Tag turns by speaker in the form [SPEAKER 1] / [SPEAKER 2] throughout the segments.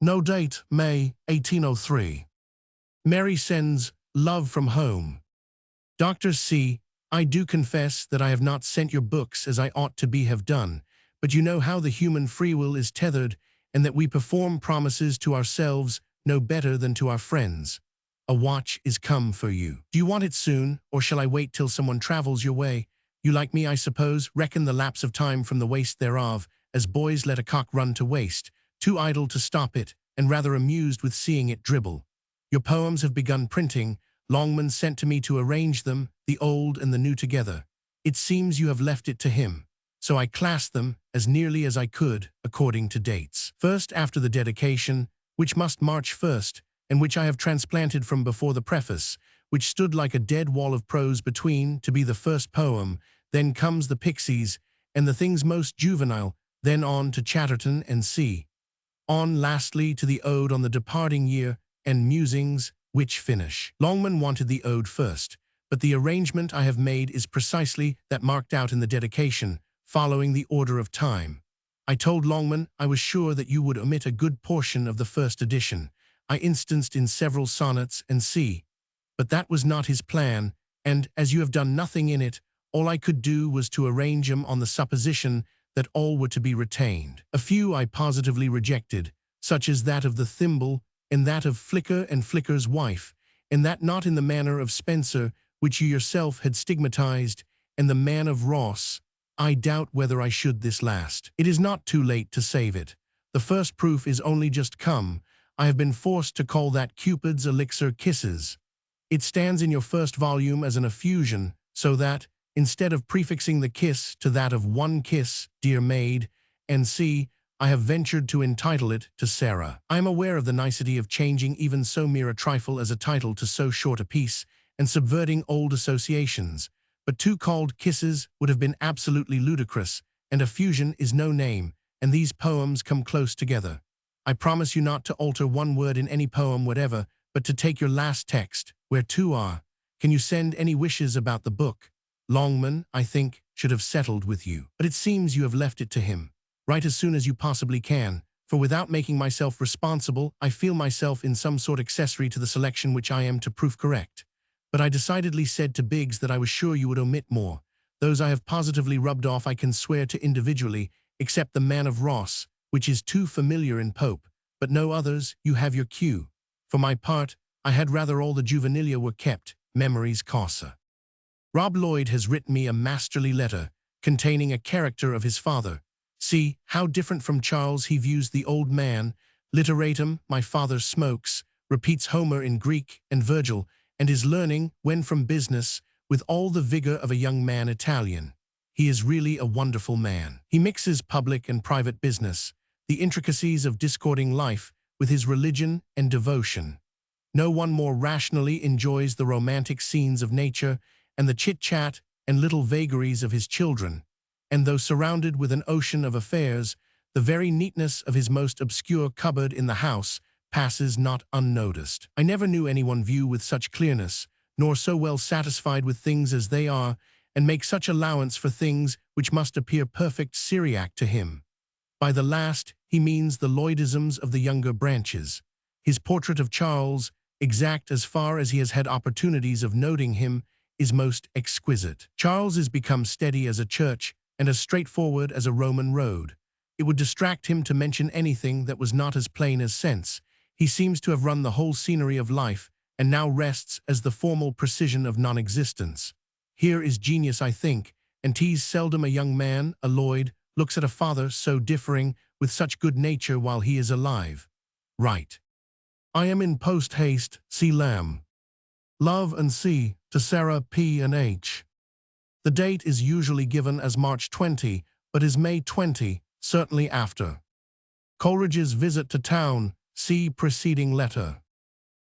[SPEAKER 1] No date, May 1803. Mary sends love from home. Dr. C. I do confess that I have not sent your books as I ought to be have done, but you know how the human free will is tethered and that we perform promises to ourselves no better than to our friends. A watch is come for you. Do you want it soon, or shall I wait till someone travels your way? You like me, I suppose, reckon the lapse of time from the waste thereof, as boys let a cock run to waste, too idle to stop it, and rather amused with seeing it dribble. Your poems have begun printing. Longman sent to me to arrange them, the old and the new together. It seems you have left it to him, so I classed them, as nearly as I could, according to dates. First after the dedication, which must March 1st, and which I have transplanted from before the preface, which stood like a dead wall of prose between, to be the first poem, then comes the Pixies, and the things most juvenile, then on to Chatterton and C. On lastly to the Ode on the Departing Year, and Musings, which finish. Longman wanted the ode first, but the arrangement I have made is precisely that marked out in the dedication, following the order of time. I told Longman I was sure that you would omit a good portion of the first edition. I instanced in several sonnets and C. But that was not his plan, and, as you have done nothing in it, all I could do was to arrange 'em on the supposition that all were to be retained. A few I positively rejected, such as that of the thimble, and that of Flicker and Flicker's wife, and that not in the manner of Spencer, which you yourself had stigmatized, and the man of Ross. I doubt whether I should this last. It is not too late to save it. The first proof is only just come. I have been forced to call that Cupid's elixir Kisses. It stands in your first volume as an effusion, so that, instead of prefixing the kiss to that of one kiss, dear maid, and see, I have ventured to entitle it to Sarah. I am aware of the nicety of changing even so mere a trifle as a title to so short a piece, and subverting old associations, but two called Kisses would have been absolutely ludicrous, and effusion is no name, and these poems come close together. I promise you not to alter one word in any poem whatever, but to take your last text, where two are. Can you send any wishes about the book? Longman, I think, should have settled with you, but it seems you have left it to him. Write as soon as you possibly can, for without making myself responsible, I feel myself in some sort accessory to the selection which I am to proof correct. But I decidedly said to Biggs that I was sure you would omit more. Those I have positively rubbed off I can swear to individually, except the Man of Ross, which is too familiar in Pope, but no others. You have your cue. For my part, I had rather all the juvenilia were kept, memories causa. Rob Lloyd has written me a masterly letter, containing a character of his father. See, how different from Charles he views the old man. Literatum, my father smokes, repeats Homer in Greek and Virgil, and is learning, when from business, with all the vigor of a young man Italian. He is really a wonderful man. He mixes public and private business, the intricacies of discording life, with his religion and devotion. No one more rationally enjoys the romantic scenes of nature and the chit-chat and little vagaries of his children, and though surrounded with an ocean of affairs, the very neatness of his most obscure cupboard in the house passes not unnoticed. I never knew anyone view with such clearness, nor so well satisfied with things as they are, and make such allowance for things which must appear perfect Syriac to him. By the last, he means the Lloydisms of the younger branches. His portrait of Charles, exact as far as he has had opportunities of noting him, is most exquisite. Charles is become steady as a church, and as straightforward as a Roman road. It would distract him to mention anything that was not as plain as sense. He seems to have run the whole scenery of life, and now rests as the formal precision of non-existence. Here is genius, I think, and 'tis seldom a young man, a Lloyd, looks at a father so differing, with such good nature while he is alive. Right. I am in post-haste, C. Lamb. Love and C. to Sarah P. and H. The date is usually given as March 20, but is May 20, certainly after. Coleridge's visit to town, see preceding letter.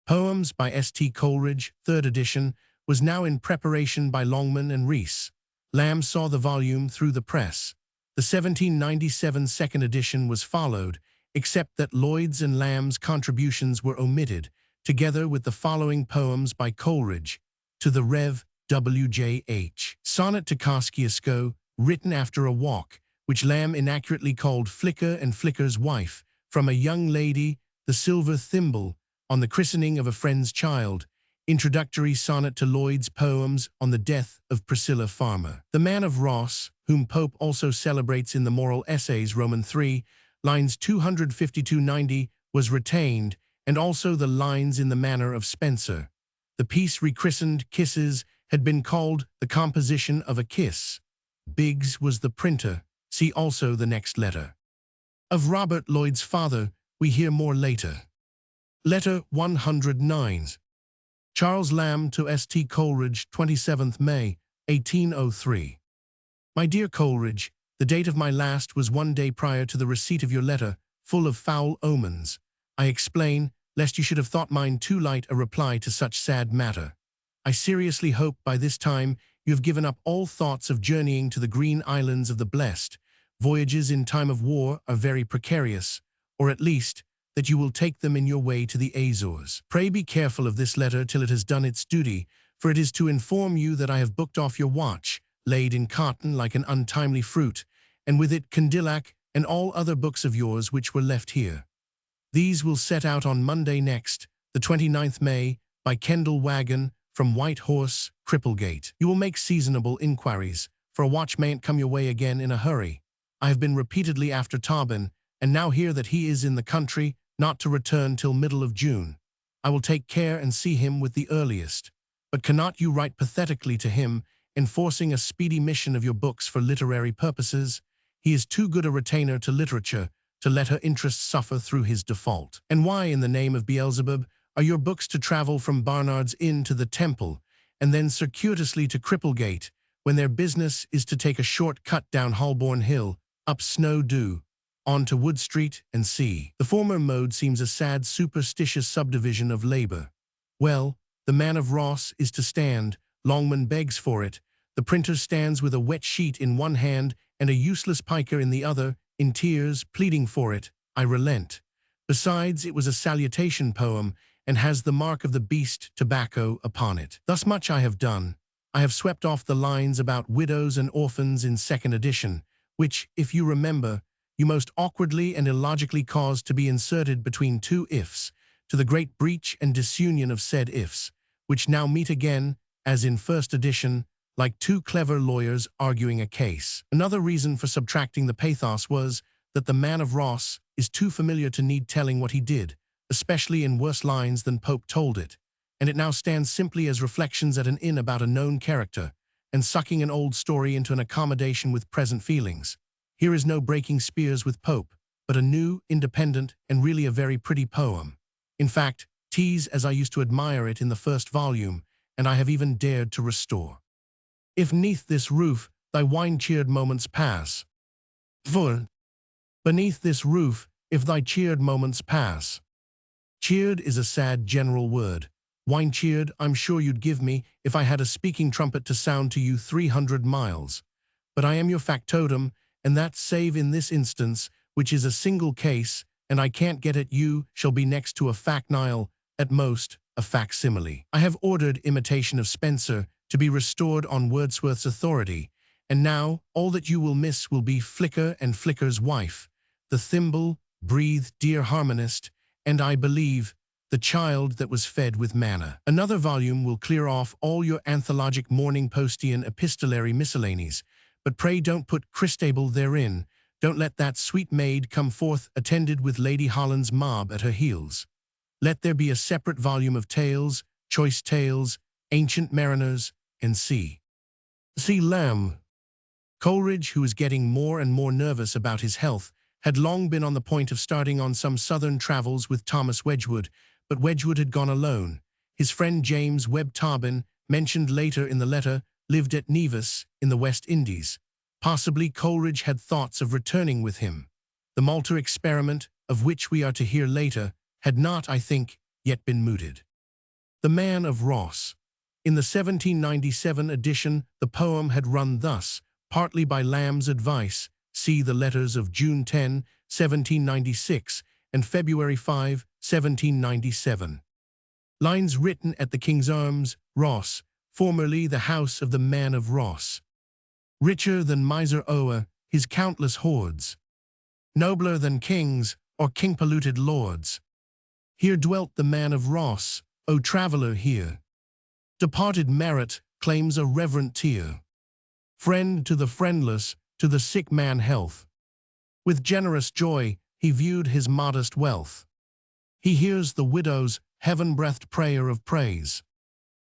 [SPEAKER 1] Poems by S.T. Coleridge, 3rd edition, was now in preparation by Longman and Rees. Lamb saw the volume through the press. The 1797 2nd edition was followed, except that Lloyd's and Lamb's contributions were omitted, together with the following poems by Coleridge: to the Rev. W.J.H. Sonnet to Kosciuszko, written after a walk, which Lamb inaccurately called Flicker and Flicker's wife, from a young lady, The Silver Thimble, on the christening of a friend's child, introductory sonnet to Lloyd's poems on the death of Priscilla Farmer. The Man of Ross, whom Pope also celebrates in the Moral Essays, Roman 3, lines 252-90, was retained, and also the lines in the manner of Spenser. The piece rechristened Kisses had been called The Composition of a Kiss. Biggs was the printer. See also the next letter. Of Robert Lloyd's father, we hear more later. Letter 109. Charles Lamb to St. Coleridge, 27th May, 1803. My dear Coleridge, the date of my last was 1 day prior to the receipt of your letter, full of foul omens. I explain, lest you should have thought mine too light a reply to such sad matter. I seriously hope by this time you have given up all thoughts of journeying to the green islands of the blessed. Voyages in time of war are very precarious, or at least, that you will take them in your way to the Azores. Pray be careful of this letter till it has done its duty, for it is to inform you that I have booked off your watch, laid in cotton like an untimely fruit, and with it Candillac and all other books of yours which were left here. These will set out on Monday next, the 29th May, by Kendall wagon, from White Horse, Cripplegate. You will make seasonable inquiries, for a watch mayn't come your way again in a hurry. I have been repeatedly after Tobin, and now hear that he is in the country, not to return till middle of June. I will take care and see him with the earliest. But cannot you write pathetically to him, enforcing a speedy mission of your books for literary purposes? He is too good a retainer to literature to let her interests suffer through his default. And why, in the name of Beelzebub, are your books to travel from Barnard's Inn to the Temple, and then circuitously to Cripplegate, when their business is to take a short cut down Holborn Hill, up Snow Dew, on to Wood Street and C? The former mode seems a sad superstitious subdivision of labor. Well, the Man of Ross is to stand, Longman begs for it, the printer stands with a wet sheet in one hand and a useless piker in the other, in tears, pleading for it. I relent. Besides, it was a salutation poem, and has the mark of the beast tobacco upon it. Thus much I have done. I have swept off the lines about widows and orphans in second edition, which, if you remember, you most awkwardly and illogically caused to be inserted between two ifs, to the great breach and disunion of said ifs, which now meet again, as in first edition, like two clever lawyers arguing a case. Another reason for subtracting the pathos was that the Man of Ross is too familiar to need telling what he did, especially in worse lines than Pope told it, and it now stands simply as reflections at an inn about a known character, and sucking an old story into an accommodation with present feelings. Here is no breaking spears with Pope, but a new, independent, and really a very pretty poem. In fact, 'tis as I used to admire it in the first volume, and I have even dared to restore. If 'neath this roof thy wine-cheered moments pass. Vol. Beneath this roof, if thy cheered moments pass. Cheered is a sad general word. Wine-cheered, I'm sure you'd give me if I had a speaking trumpet to sound to you 300 miles. But I am your factotum, and that, save in this instance, which is a single case, and I can't get at you, shall be next to a facsimile, at most, a facsimile. I have ordered Imitation of Spenser to be restored on Wordsworth's authority, and now all that you will miss will be Flicker and Flicker's wife, the thimble, breathed dear harmonist, and I believe, the child that was fed with manna. Another volume will clear off all your anthologic morning postian epistolary miscellanies, but pray don't put Christabel therein. Don't let that sweet maid come forth attended with Lady Holland's mob at her heels. Let there be a separate volume of tales, choice tales, ancient mariners, and C. Lamb. Coleridge, who was getting more and more nervous about his health, had long been on the point of starting on some southern travels with Thomas Wedgwood, but Wedgwood had gone alone. His friend James Webb Tobin, mentioned later in the letter, lived at Nevis, in the West Indies. Possibly Coleridge had thoughts of returning with him. The Malta experiment, of which we are to hear later, had not, I think, yet been mooted. The Man of Ross. In the 1797 edition, the poem had run thus, partly by Lamb's advice, see the letters of June 10, 1796, and February 5, 1797. Lines written at the King's Arms, Ross, formerly the house of the Man of Ross. Richer than miser o'er his countless hoards, nobler than kings or king-polluted lords. Here dwelt the man of Ross, O traveller here. Departed merit claims a reverent tear. Friend to the friendless, to the sick man health. With generous joy he viewed his modest wealth. He hears the widow's heaven-breathed prayer of praise.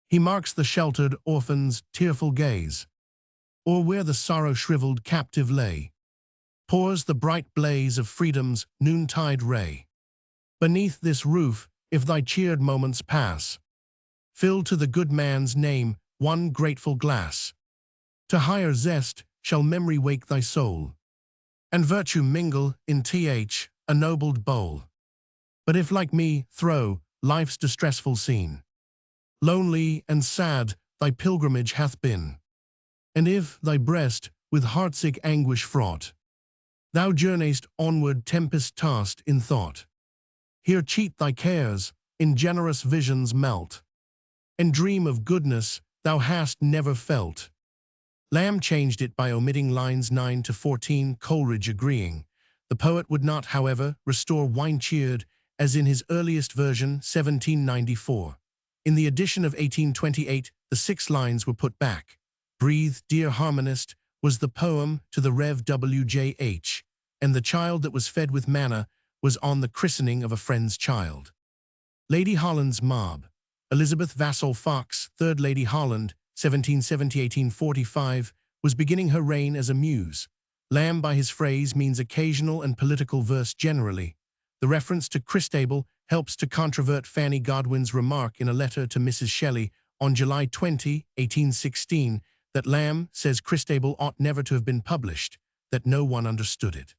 [SPEAKER 1] He marks the sheltered orphan's tearful gaze. Or where the sorrow-shriveled captive lay, pours the bright blaze of freedom's noontide ray. Beneath this roof, if thy cheered moments pass, fill to the good man's name one grateful glass. To higher zest shall memory wake thy soul, and virtue mingle in a nobled bowl. But if like me through life's distressful scene, lonely and sad thy pilgrimage hath been, and if thy breast with heartsick anguish fraught, thou journeyst onward tempest-tossed in thought, here cheat thy cares, in generous visions melt, and dream of goodness thou hast never felt. Lamb changed it by omitting lines 9 to 14, Coleridge agreeing. The poet would not, however, restore wine cheered, as in his earliest version, 1794. In the edition of 1828, the 6 lines were put back. Breathe, dear harmonist, was the poem to the Rev. W.J.H., and the child that was fed with manna was on the christening of a friend's child. Lady Holland's Mob. Elizabeth Vassall Fox, 3rd Lady Holland, 1770–1845, was beginning her reign as a muse. Lamb by his phrase means occasional and political verse generally. The reference to Christabel helps to controvert Fanny Godwin's remark in a letter to Mrs. Shelley on July 20, 1816, that Lamb says Christabel ought never to have been published, that no one understood it.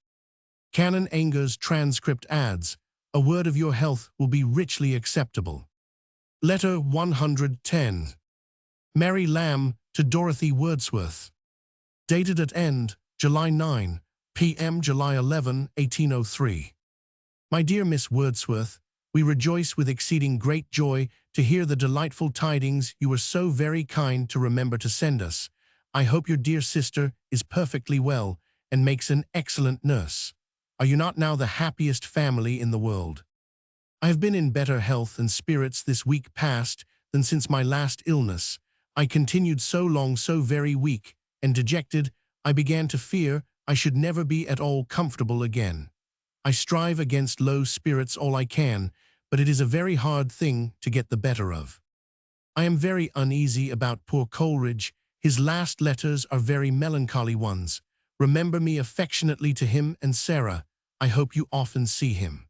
[SPEAKER 1] Canon Ainger's transcript adds, "A word of your health will be richly acceptable." Letter 110. Mary Lamb to Dorothy Wordsworth. Dated at end, July 9, p.m. July 11, 1803. My dear Miss Wordsworth, we rejoice with exceeding great joy to hear the delightful tidings you were so very kind to remember to send us. I hope your dear sister is perfectly well and makes an excellent nurse. Are you not now the happiest family in the world? I have been in better health and spirits this week past than since my last illness. I continued so long so very weak and dejected, I began to fear I should never be at all comfortable again. I strive against low spirits all I can, but it is a very hard thing to get the better of. I am very uneasy about poor Coleridge. His last letters are very melancholy ones. Remember me affectionately to him and Sarah. I hope you often see him.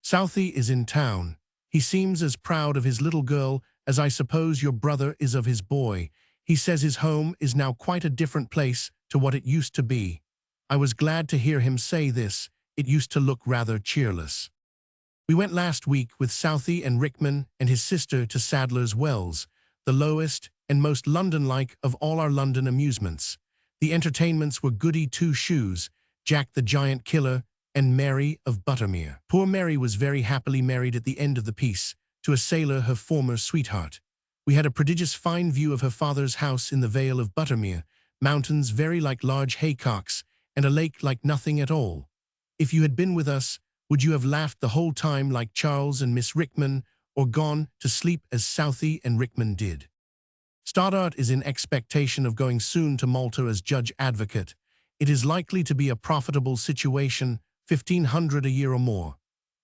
[SPEAKER 1] Southey is in town. He seems as proud of his little girl as I suppose your brother is of his boy. He says his home is now quite a different place to what it used to be. I was glad to hear him say this. It used to look rather cheerless. We went last week with Southey and Rickman and his sister to Sadler's Wells, the lowest and most London-like of all our London amusements. The entertainments were Goody Two-Shoes, Jack the Giant Killer, and Mary of Buttermere. Poor Mary was very happily married at the end of the piece, to a sailor, her former sweetheart. We had a prodigious fine view of her father's house in the Vale of Buttermere, mountains very like large haycocks, and a lake like nothing at all. If you had been with us, would you have laughed the whole time like Charles and Miss Rickman, or gone to sleep as Southey and Rickman did? Stoddart is in expectation of going soon to Malta as judge advocate. It is likely to be a profitable situation, 1,500 a year or more.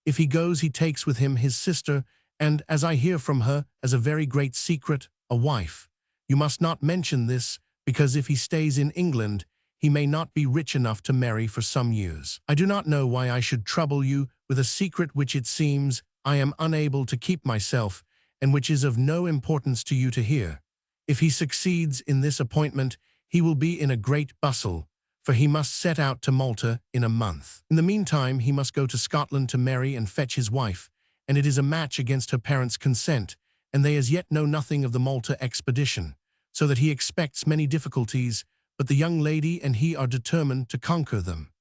[SPEAKER 1] If he goes, he takes with him his sister, and, as I hear from her, as a very great secret, a wife. You must not mention this, because if he stays in England, he may not be rich enough to marry for some years. I do not know why I should trouble you with a secret which it seems I am unable to keep myself, and which is of no importance to you to hear. If he succeeds in this appointment, he will be in a great bustle, for he must set out to Malta in a month. In the meantime, he must go to Scotland to marry and fetch his wife, and it is a match against her parents' consent, and they as yet know nothing of the Malta expedition, so that he expects many difficulties, but the young lady and he are determined to conquer them.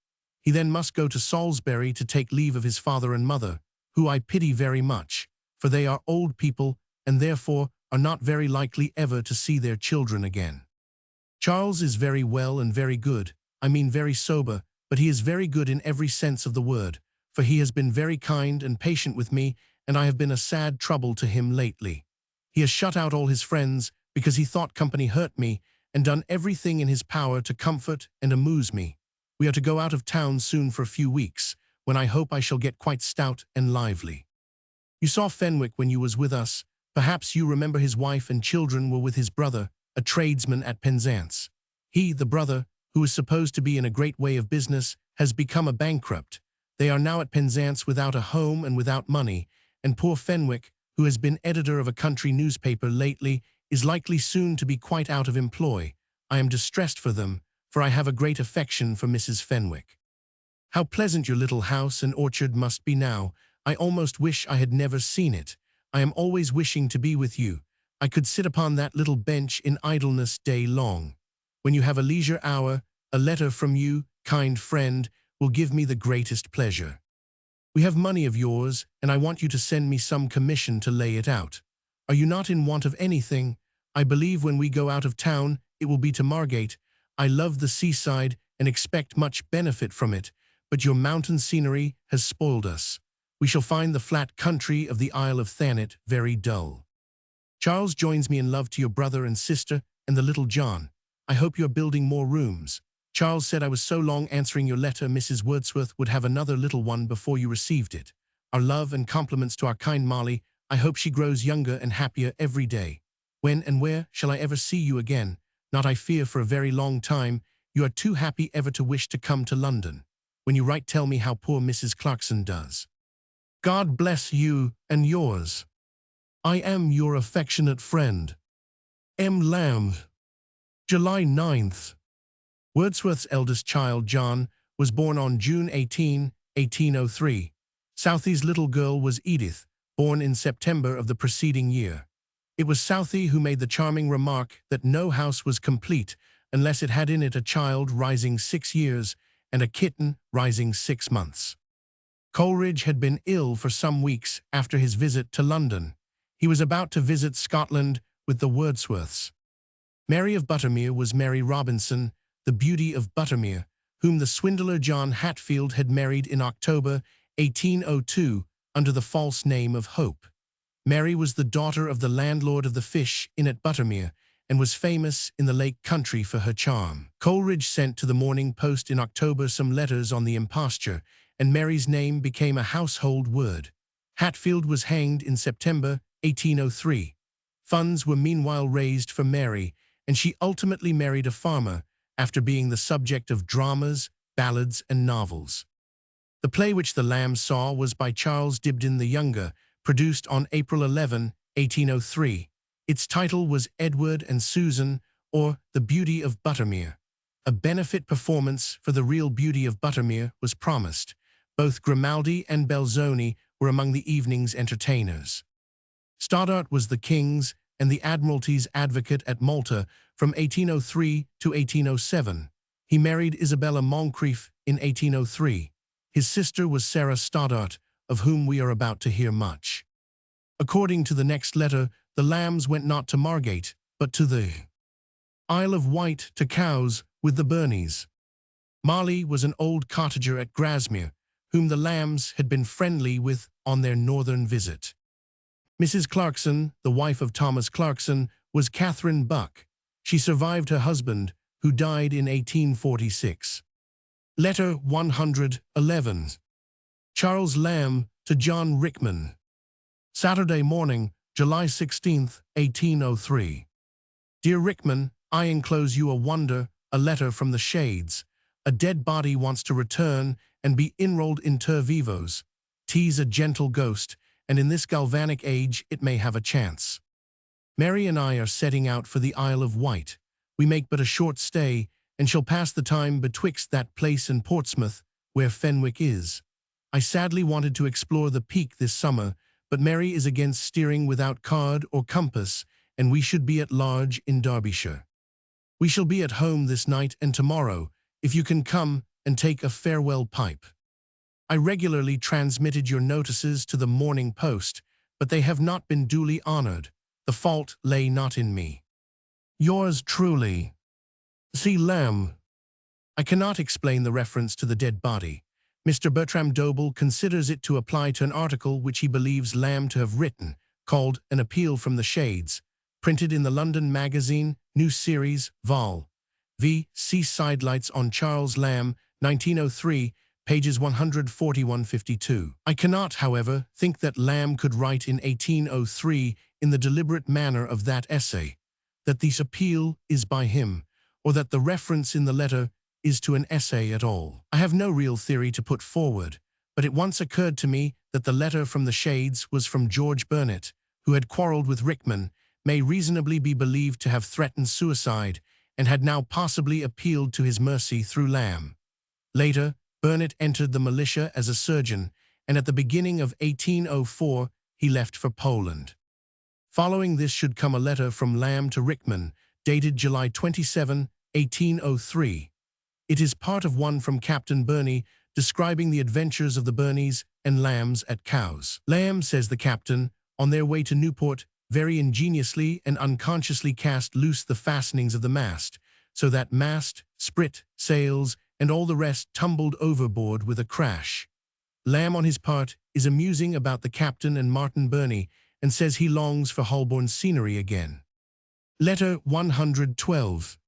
[SPEAKER 1] He then must go to Salisbury to take leave of his father and mother, who I pity very much, for they are old people and therefore are not very likely ever to see their children again. Charles is very well and very good, I mean very sober, but he is very good in every sense of the word, for he has been very kind and patient with me, and I have been a sad trouble to him lately. He has shut out all his friends because he thought company hurt me, and done everything in his power to comfort and amuse me. We are to go out of town soon for a few weeks, when I hope I shall get quite stout and lively. You saw Fenwick when you was with us. Perhaps you remember his wife and children were with his brother, a tradesman at Penzance. He, the brother, who is supposed to be in a great way of business, has become a bankrupt. They are now at Penzance without a home and without money, and poor Fenwick, who has been editor of a country newspaper lately, is likely soon to be quite out of employ. I am distressed for them, for I have a great affection for Mrs. Fenwick. How pleasant your little house and orchard must be now. I almost wish I had never seen it. I am always wishing to be with you. I could sit upon that little bench in idleness day long. When you have a leisure hour, a letter from you, kind friend, will give me the greatest pleasure. We have money of yours, and I want you to send me some commission to lay it out. Are you not in want of anything? I believe when we go out of town, it will be to Margate. I love the seaside and expect much benefit from it, but your mountain scenery has spoiled us. We shall find the flat country of the Isle of Thanet very dull. Charles joins me in love to your brother and sister and the little John. I hope you are building more rooms. Charles said I was so long answering your letter, Mrs. Wordsworth would have another little one before you received it. Our love and compliments to our kind Molly. I hope she grows younger and happier every day. When and where shall I ever see you again? Not, I fear, for a very long time. You are too happy ever to wish to come to London. When you write, tell me how poor Mrs. Clarkson does. God bless you and yours. I am your affectionate friend, M. Lamb. July 9th. Wordsworth's eldest child, John, was born on June 18, 1803. Southey's little girl was Edith, born in September of the preceding year. It was Southey who made the charming remark that no house was complete unless it had in it a child rising 6 years and a kitten rising 6 months. Coleridge had been ill for some weeks after his visit to London. He was about to visit Scotland with the Wordsworths. Mary of Buttermere was Mary Robinson, the beauty of Buttermere, whom the swindler John Hatfield had married in October 1802 under the false name of Hope. Mary was the daughter of the landlord of the Fish Inn at Buttermere, and was famous in the Lake Country for her charm. Coleridge sent to the Morning Post in October some letters on the imposture, and Mary's name became a household word. Hatfield was hanged in September 1803. Funds were meanwhile raised for Mary, and she ultimately married a farmer, after being the subject of dramas, ballads, and novels. The play which the Lambs saw was by Charles Dibdin the Younger, produced on April 11, 1803. Its title was Edward and Susan, or The Beauty of Buttermere. A benefit performance for the real beauty of Buttermere was promised. Both Grimaldi and Belzoni were among the evening's entertainers. Stoddart was the King's and the Admiralty's advocate at Malta from 1803 to 1807. He married Isabella Moncrief in 1803. His sister was Sarah Stoddart, of whom we are about to hear much. According to the next letter, the Lambs went not to Margate, but to the Isle of Wight to Cowes with the Burneys. Molly was an old cottager at Grasmere, whom the Lambs had been friendly with on their northern visit. Mrs. Clarkson, the wife of Thomas Clarkson, was Catherine Buck. She survived her husband, who died in 1846. Letter 111. Charles Lamb to John Rickman. Saturday morning, July 16, 1803. Dear Rickman, I enclose you a letter from the Shades. A dead body wants to return and be enrolled in ter vivos. T's a gentle ghost, and in this galvanic age it may have a chance. Mary and I are setting out for the Isle of Wight. We make but a short stay, and shall pass the time betwixt that place and Portsmouth, where Fenwick is. I sadly wanted to explore the Peak this summer, but Mary is against steering without card or compass, and we should be at large in Derbyshire. We shall be at home this night and tomorrow, if you can come and take a farewell pipe. I regularly transmitted your notices to the Morning Post, but they have not been duly honored. The fault lay not in me. Yours truly, C. Lamb. I cannot explain the reference to the dead body. Mr. Bertram Doble considers it to apply to an article which he believes Lamb to have written, called An Appeal from the Shades, printed in the London Magazine, New Series, Vol. V. C. Sidelights on Charles Lamb, 1903, pages 141-52. I cannot, however, think that Lamb could write in 1803 in the deliberate manner of that essay, that this appeal is by him, or that the reference in the letter is to an essay at all. I have no real theory to put forward, but it once occurred to me that the letter from the Shades was from George Burnet, who had quarreled with Rickman, may reasonably be believed to have threatened suicide, and had now possibly appealed to his mercy through Lamb. Later, Burnet entered the militia as a surgeon, and at the beginning of 1804 he left for Poland. Following this should come a letter from Lamb to Rickman, dated July 27, 1803. It is part of one from Captain Burney, describing the adventures of the Burneys and Lambs at Cowes. Lamb, says the captain, on their way to Newport, very ingeniously and unconsciously cast loose the fastenings of the mast, so that mast, sprit, sails, and all the rest tumbled overboard with a crash. Lamb, on his part, is amusing about the captain and Martin Burney, and says he longs for Holborn scenery again. Letter 112.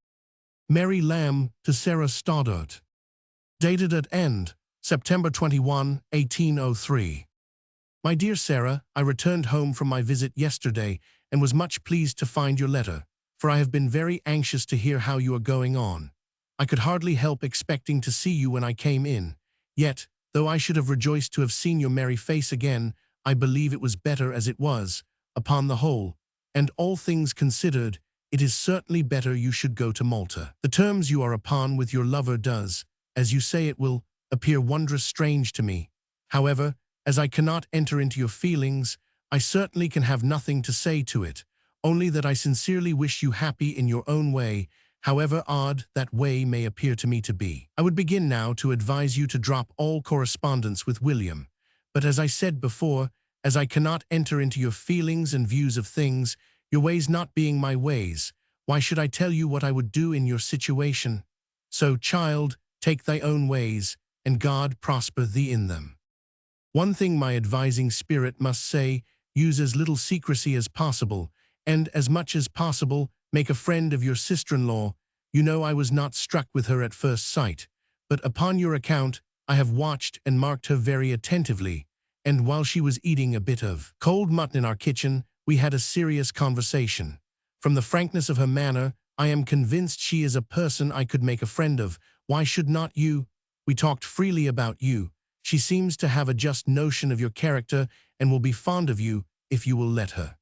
[SPEAKER 1] Mary Lamb to Sarah Stoddart. Dated at End, September 21, 1803. My dear Sarah, I returned home from my visit yesterday and was much pleased to find your letter, for I have been very anxious to hear how you are going on. I could hardly help expecting to see you when I came in. Yet, though I should have rejoiced to have seen your merry face again, I believe it was better as it was, upon the whole, and all things considered, it is certainly better you should go to Malta. The terms you are upon with your lover does, as you say it will, appear wondrous strange to me. However, as I cannot enter into your feelings, I certainly can have nothing to say to it, only that I sincerely wish you happy in your own way, however odd that way may appear to me to be. I would begin now to advise you to drop all correspondence with William, but as I said before, as I cannot enter into your feelings and views of things, your ways not being my ways, why should I tell you what I would do in your situation? So, child, take thy own ways, and God prosper thee in them. One thing my advising spirit must say, use as little secrecy as possible, and, as much as possible, make a friend of your sister-in-law. You know I was not struck with her at first sight, but upon your account I have watched and marked her very attentively, and while she was eating a bit of cold mutton in our kitchen, we had a serious conversation. From the frankness of her manner, I am convinced she is a person I could make a friend of. Why should not you? We talked freely about you. She seems to have a just notion of your character and will be fond of you if you will let her.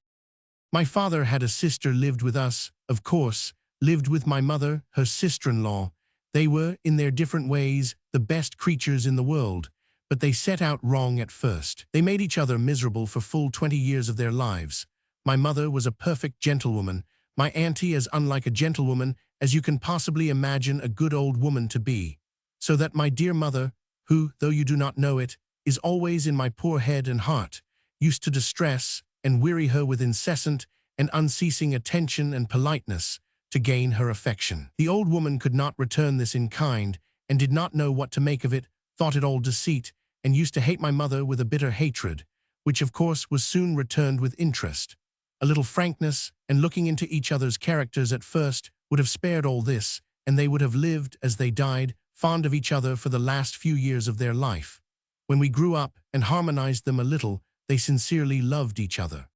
[SPEAKER 1] My father had a sister lived with us, of course, lived with my mother, her sister-in-law. They were, in their different ways, the best creatures in the world, but they set out wrong at first. They made each other miserable for full 20 years of their lives. My mother was a perfect gentlewoman, my auntie as unlike a gentlewoman as you can possibly imagine a good old woman to be, so that my dear mother, who, though you do not know it, is always in my poor head and heart, used to distress and weary her with incessant and unceasing attention and politeness to gain her affection. The old woman could not return this in kind, and did not know what to make of it, thought it all deceit, and used to hate my mother with a bitter hatred, which of course was soon returned with interest. A little frankness, and looking into each other's characters at first, would have spared all this, and they would have lived, as they died, fond of each other for the last few years of their life. When we grew up and harmonized them a little, they sincerely loved each other.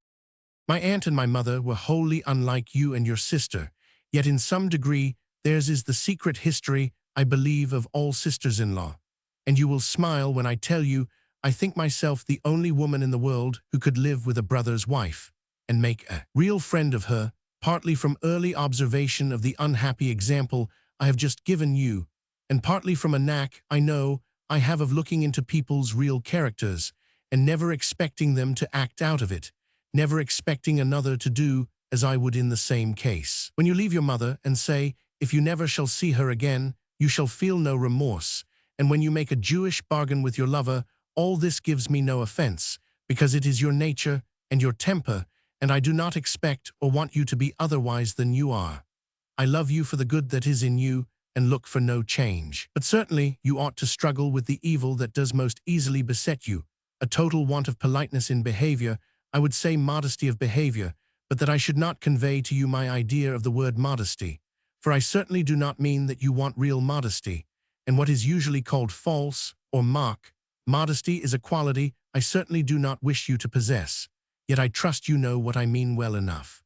[SPEAKER 1] My aunt and my mother were wholly unlike you and your sister, yet in some degree theirs is the secret history, I believe, of all sisters-in-law. And you will smile when I tell you I think myself the only woman in the world who could live with a brother's wife, and make a real friend of her, partly from early observation of the unhappy example I have just given you, and partly from a knack I know I have of looking into people's real characters, and never expecting them to act out of it, never expecting another to do as I would in the same case. When you leave your mother and say, if you never shall see her again, you shall feel no remorse, and when you make a Jewish bargain with your lover, all this gives me no offense, because it is your nature and your temper, and I do not expect or want you to be otherwise than you are. I love you for the good that is in you, and look for no change. But certainly you ought to struggle with the evil that does most easily beset you, a total want of politeness in behavior, I would say modesty of behavior, but that I should not convey to you my idea of the word modesty, for I certainly do not mean that you want real modesty, and what is usually called false or mock modesty is a quality I certainly do not wish you to possess, yet I trust you know what I mean well enough.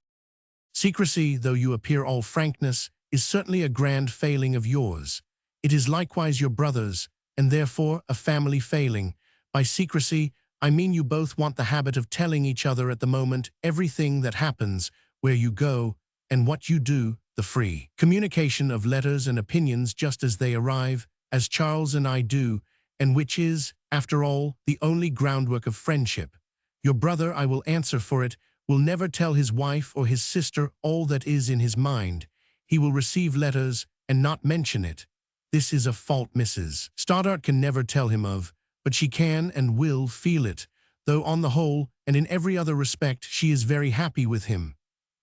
[SPEAKER 1] Secrecy, though you appear all frankness, is certainly a grand failing of yours. It is likewise your brother's, and therefore a family failing. By secrecy, I mean you both want the habit of telling each other at the moment everything that happens, where you go, and what you do, the free communication of letters and opinions just as they arrive, as Charles and I do, and which is, after all, the only groundwork of friendship. Your brother, I will answer for it, will never tell his wife or his sister all that is in his mind. He will receive letters and not mention it. This is a fault Mrs. Stoddart can never tell him of, but she can and will feel it, though on the whole and in every other respect she is very happy with him.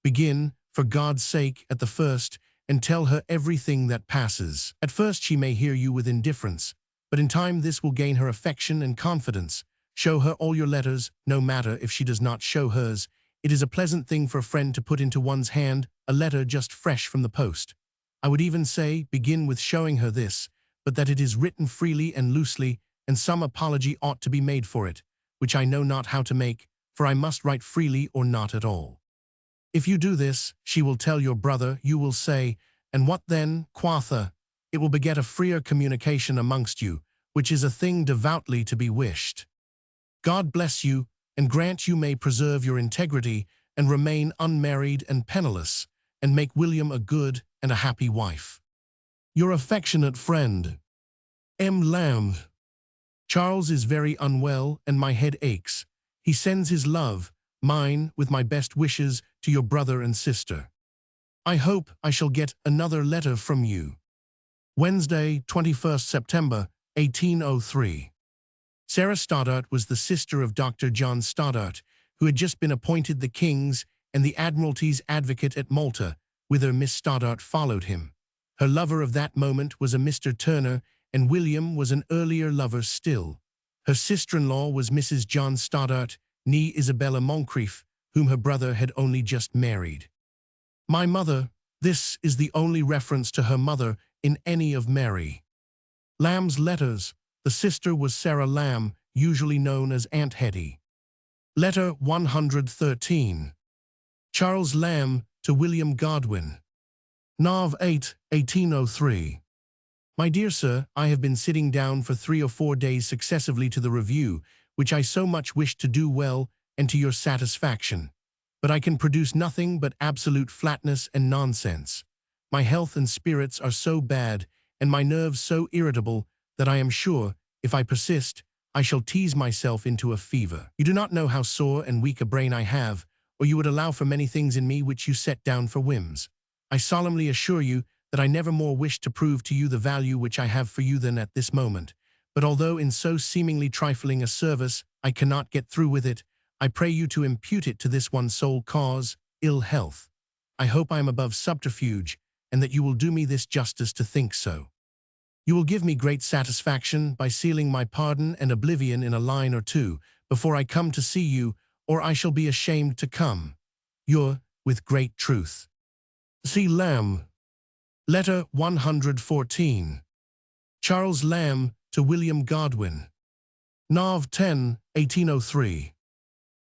[SPEAKER 1] Begin, for God's sake, at the first, and tell her everything that passes. At first she may hear you with indifference, but in time this will gain her affection and confidence. Show her all your letters, no matter if she does not show hers. It is a pleasant thing for a friend to put into one's hand a letter just fresh from the post. I would even say, begin with showing her this, but that it is written freely and loosely, and some apology ought to be made for it, which I know not how to make, for I must write freely or not at all. If you do this, she will tell your brother, you will say, and what then, quotha? It will beget a freer communication amongst you, which is a thing devoutly to be wished. God bless you, and grant you may preserve your integrity, and remain unmarried and penniless, and make William a good and a happy wife. Your affectionate friend, M. Lamb. Charles is very unwell, and my head aches. He sends his love, mine, with my best wishes, to your brother and sister. I hope I shall get another letter from you. Wednesday, 21st September, 1803. Sarah Stoddart was the sister of Dr. John Stoddart, who had just been appointed the King's and the Admiralty's advocate at Malta, whither Miss Stoddart followed him. Her lover of that moment was a Mr. Turner, and William was an earlier lover still. Her sister-in-law was Mrs. John Stoddart, née Isabella Moncrief, whom her brother had only just married. My mother, this is the only reference to her mother in any of Mary Lamb's letters. The sister was Sarah Lamb, usually known as Aunt Hetty. Letter 113. Charles Lamb to William Godwin. Nov. 8, 1803. My dear sir, I have been sitting down for 3 or 4 days successively to the review, which I so much wish to do well and to your satisfaction. But I can produce nothing but absolute flatness and nonsense. My health and spirits are so bad, and my nerves so irritable, that I am sure, if I persist, I shall tease myself into a fever. You do not know how sore and weak a brain I have, or you would allow for many things in me which you set down for whims. I solemnly assure you that I never more wish to prove to you the value which I have for you than at this moment. But although in so seemingly trifling a service I cannot get through with it, I pray you to impute it to this one sole cause, ill health. I hope I am above subterfuge, and that you will do me this justice to think so. You will give me great satisfaction by sealing my pardon and oblivion in a line or two before I come to see you, or I shall be ashamed to come. Your, with great truth, C. Lamb. Letter 114. Charles Lamb to William Godwin. Nov. 10, 1803.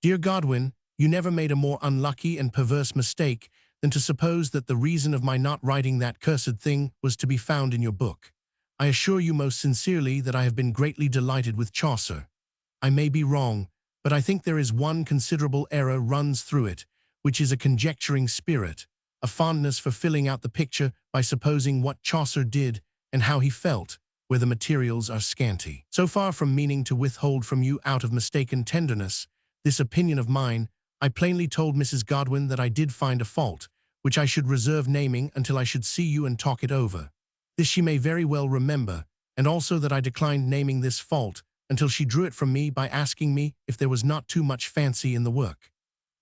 [SPEAKER 1] Dear Godwin, you never made a more unlucky and perverse mistake than to suppose that the reason of my not writing that cursed thing was to be found in your book. I assure you most sincerely that I have been greatly delighted with Chaucer. I may be wrong, but I think there is one considerable error runs through it, which is a conjecturing spirit, a fondness for filling out the picture by supposing what Chaucer did and how he felt, where the materials are scanty. So far from meaning to withhold from you out of mistaken tenderness this opinion of mine, I plainly told Mrs. Godwin that I did find a fault, which I should reserve naming until I should see you and talk it over. This she may very well remember, and also that I declined naming this fault until she drew it from me by asking me if there was not too much fancy in the work.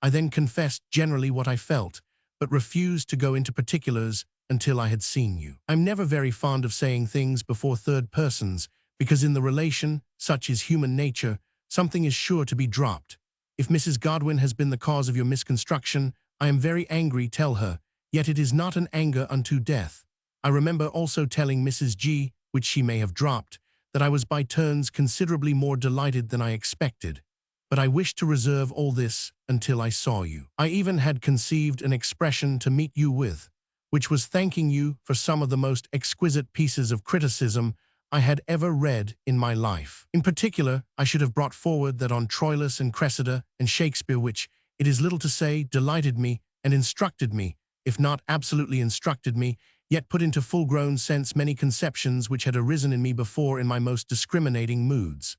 [SPEAKER 1] I then confessed generally what I felt, but refused to go into particulars until I had seen you. I'm never very fond of saying things before third persons, because in the relation, such is human nature, something is sure to be dropped. If Mrs. Godwin has been the cause of your misconstruction, I am very angry, tell her, yet it is not an anger unto death. I remember also telling Mrs. G, which she may have dropped, that I was by turns considerably more delighted than I expected. But I wished to reserve all this until I saw you. I even had conceived an expression to meet you with, which was thanking you for some of the most exquisite pieces of criticism I had ever read in my life. In particular, I should have brought forward that on Troilus and Cressida and Shakespeare which, it is little to say, delighted me and instructed me, if not absolutely instructed me, yet put into full-grown sense many conceptions which had arisen in me before in my most discriminating moods.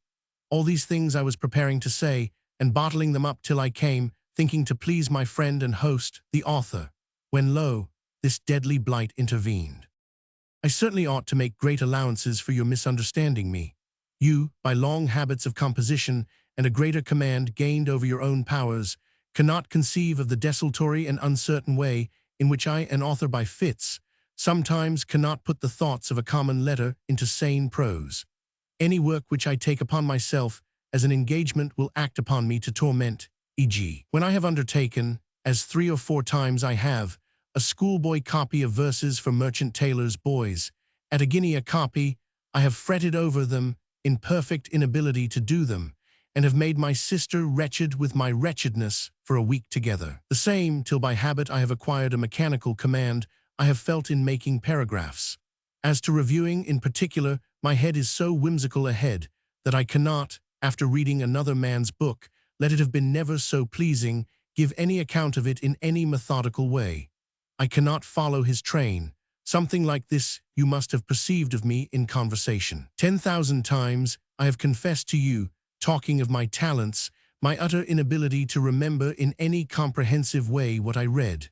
[SPEAKER 1] All these things I was preparing to say, and bottling them up till I came, thinking to please my friend and host, the author, when lo, this deadly blight intervened. I certainly ought to make great allowances for your misunderstanding me. You, by long habits of composition and a greater command gained over your own powers, cannot conceive of the desultory and uncertain way in which I, an author by fits, sometimes cannot put the thoughts of a common letter into sane prose. Any work which I take upon myself as an engagement will act upon me to torment, e.g. when I have undertaken, as 3 or 4 times I have, a schoolboy copy of verses for merchant tailors' boys. At a guinea a copy, I have fretted over them in perfect inability to do them, and have made my sister wretched with my wretchedness for a week together. The same, till by habit I have acquired a mechanical command I have felt in making paragraphs. As to reviewing in particular, my head is so whimsical a head that I cannot, after reading another man's book, let it have been never so pleasing, give any account of it in any methodical way. I cannot follow his train. Something like this you must have perceived of me in conversation. 10,000 times I have confessed to you, talking of my talents, my utter inability to remember in any comprehensive way what I read.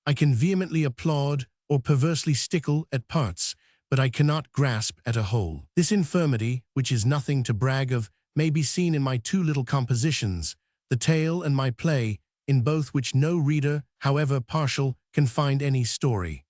[SPEAKER 1] I can vehemently applaud or perversely stickle at parts, but I cannot grasp at a whole. This infirmity, which is nothing to brag of, may be seen in my 2 little compositions, the tale and my play, in both which no reader, however partial, can find any story.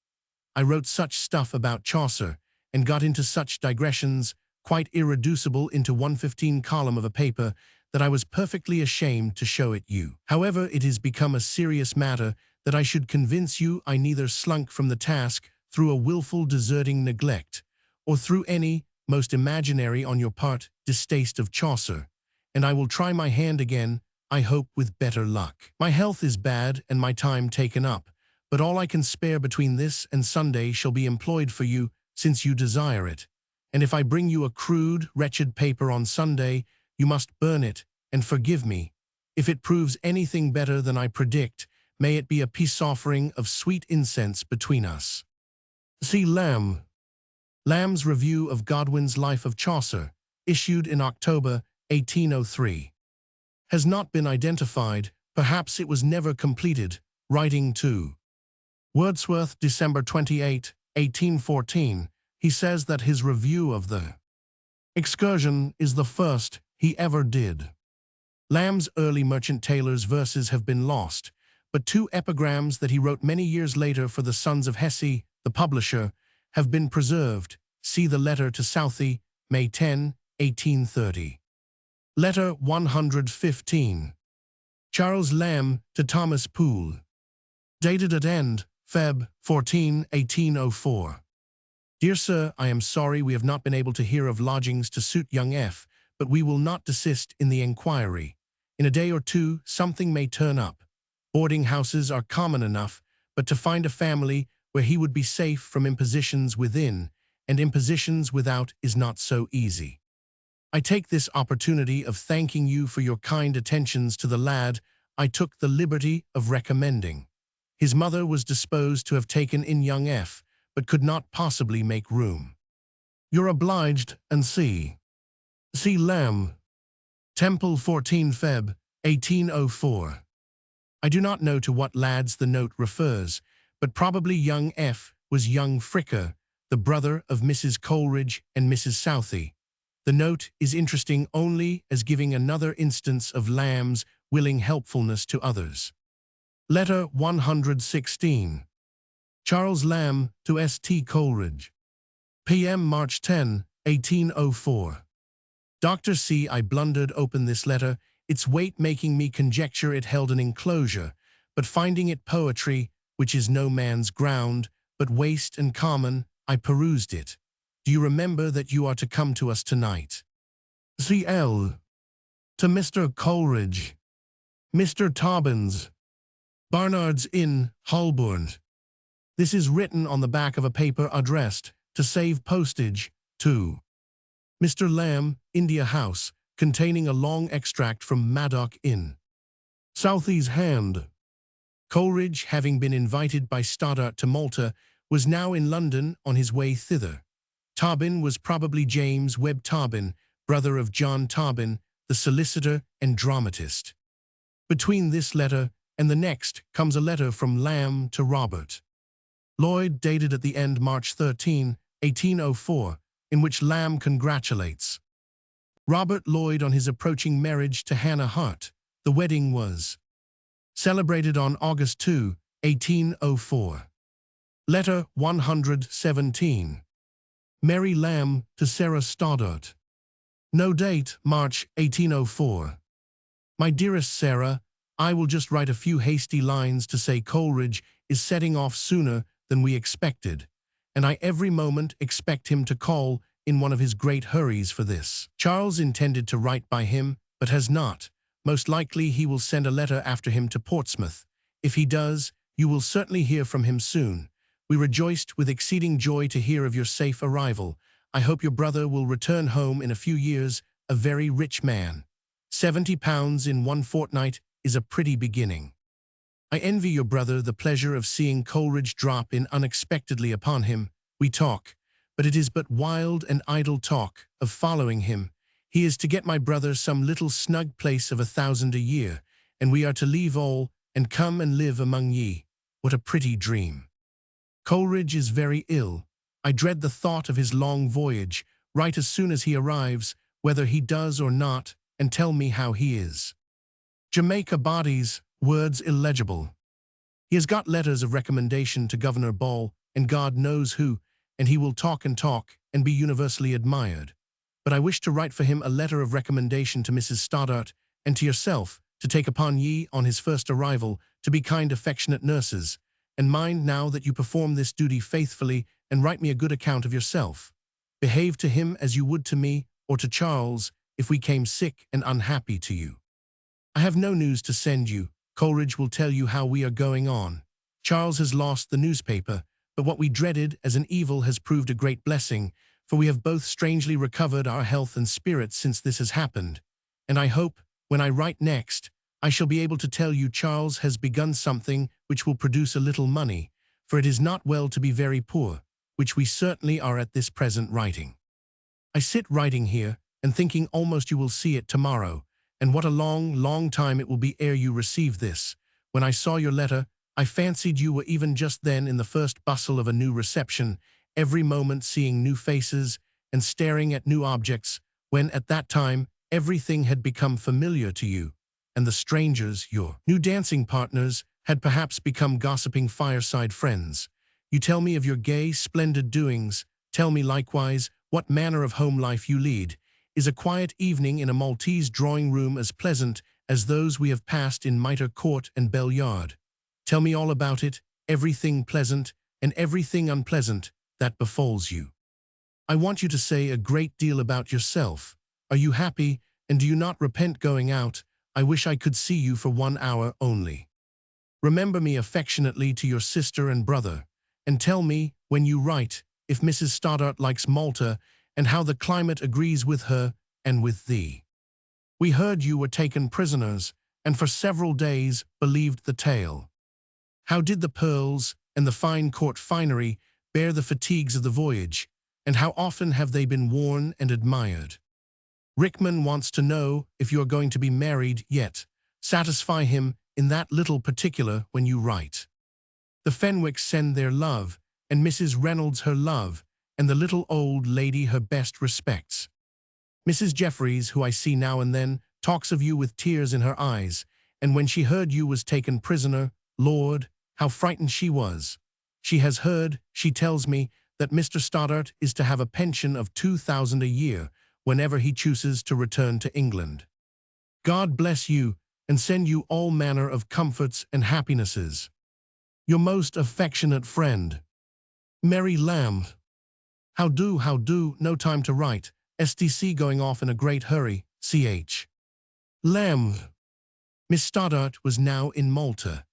[SPEAKER 1] I wrote such stuff about Chaucer, and got into such digressions, quite irreducible into 1/15 column of a paper, that I was perfectly ashamed to show it you. However, it is become a serious matter that I should convince you I neither slunk from the task through a willful deserting neglect, or through any, most imaginary on your part, distaste of Chaucer, and I will try my hand again, I hope with better luck. My health is bad and my time taken up, but all I can spare between this and Sunday shall be employed for you, since you desire it. And if I bring you a crude, wretched paper on Sunday, you must burn it, and forgive me. If it proves anything better than I predict, may it be a peace offering of sweet incense between us. See Lamb's Review of Godwin's Life of Chaucer, issued in October 1803. Has not been identified, perhaps it was never completed, writing to Wordsworth, December 28, 1814, he says that his review of the Excursion is the first he ever did. Lamb's early merchant tailor's verses have been lost, but 2 epigrams that he wrote many years later for the Sons of Hesse, the publisher, have been preserved. See the letter to Southey, May 10, 1830. Letter 115. Charles Lamb to Thomas Poole. Dated at End, Feb. 14, 1804. Dear Sir, I am sorry we have not been able to hear of lodgings to suit young F, but we will not desist in the enquiry. In a day or 2, something may turn up. Boarding houses are common enough, but to find a family where he would be safe from impositions within and impositions without is not so easy. I take this opportunity of thanking you for your kind attentions to the lad I took the liberty of recommending. His mother was disposed to have taken in young F, but could not possibly make room. You're obliged, and C. Lamb. Temple, 14 Feb. 1804. I do not know to what lads the note refers, but probably young F was young Fricker, the brother of Mrs. Coleridge and Mrs. Southey. The note is interesting only as giving another instance of Lamb's willing helpfulness to others. Letter 116. Charles Lamb to St. Coleridge. P.M. March 10, 1804. Dr. C. I blundered open this letter, its weight making me conjecture it held an enclosure, but finding it poetry, which is no man's ground, but waste and common, I perused it. Do you remember that you are to come to us tonight? C.L. To Mr. Coleridge. Mr. Tobbins. Barnard's Inn, Holborn. This is written on the back of a paper addressed, to save postage, to Mr. Lamb, India House, containing a long extract from Madoc Inn. Southey's Hand. Coleridge, having been invited by Stoddart to Malta, was now in London on his way thither. Tobin was probably James Webb Tobin, brother of John Tobin, the solicitor and dramatist. Between this letter and the next comes a letter from Lamb to Robert Lloyd, dated at the end March 13, 1804, in which Lamb congratulates Robert Lloyd on his approaching marriage to Hannah Hart. The wedding was celebrated on August 2, 1804. Letter 117. Mary Lamb to Sarah Stoddart. No date, March 1804. My dearest Sarah, I will just write a few hasty lines to say Coleridge is setting off sooner than we expected, and I every moment expect him to call in one of his great hurries for this. Charles intended to write by him, but has not. Most likely he will send a letter after him to Portsmouth. If he does, you will certainly hear from him soon. We rejoiced with exceeding joy to hear of your safe arrival. I hope your brother will return home in a few years, a very rich man. £70 in 1 fortnight is a pretty beginning. I envy your brother the pleasure of seeing Coleridge drop in unexpectedly upon him. We talk, but it is but wild and idle talk, of following him. He is to get my brother some little snug place of 1,000 a year, and we are to leave all, and come and live among ye. What a pretty dream! Coleridge is very ill. I dread the thought of his long voyage. Write as soon as he arrives, whether he does or not, and tell me how he is. Jamaica bodies, words illegible. He has got letters of recommendation to Governor Ball, and God knows who, and he will talk and be universally admired. But I wish to write for him a letter of recommendation to Mrs. Stoddart, and to yourself, to take upon ye, on his first arrival, to be kind affectionate nurses, and mind now that you perform this duty faithfully, and write me a good account of yourself. Behave to him as you would to me, or to Charles, if we came sick and unhappy to you. I have no news to send you. Coleridge will tell you how we are going on. Charles has lost the newspaper, but what we dreaded as an evil has proved a great blessing, for we have both strangely recovered our health and spirits since this has happened, and I hope, when I write next, I shall be able to tell you Charles has begun something which will produce a little money, for it is not well to be very poor, which we certainly are at this present writing. I sit writing here, and thinking almost you will see it tomorrow, and what a long, long time it will be ere you receive this. When I saw your letter, I fancied you were even just then in the first bustle of a new reception, every moment seeing new faces and staring at new objects, when at that time everything had become familiar to you, and the strangers, your new dancing partners, had perhaps become gossiping fireside friends. You tell me of your gay, splendid doings. Tell me likewise what manner of home life you lead. Is a quiet evening in a Maltese drawing-room as pleasant as those we have passed in Mitre Court and Bell Yard? Tell me all about it, everything pleasant and everything unpleasant that befalls you. I want you to say a great deal about yourself. Are you happy, and do you not repent going out? I wish I could see you for 1 hour only. Remember me affectionately to your sister and brother, and tell me, when you write, if Mrs. Stoddart likes Malta, and how the climate agrees with her and with thee. We heard you were taken prisoners, and for several days believed the tale. How did the pearls and the fine court finery bear the fatigues of the voyage, and how often have they been worn and admired? Rickman wants to know if you are going to be married yet. Satisfy him in that little particular when you write. The Fenwicks send their love, and Mrs. Reynolds her love, and the little old lady her best respects. Mrs. Jeffreys, who I see now and then, talks of you with tears in her eyes, and when she heard you was taken prisoner, Lord, how frightened she was. She has heard, she tells me, that Mr. Stoddart is to have a pension of 2,000 a year whenever he chooses to return to England. God bless you and send you all manner of comforts and happinesses. Your most affectionate friend, Mary Lamb. How do, no time to write. STC going off in a great hurry, ch. Lamb. Miss Stoddart was now in Malta.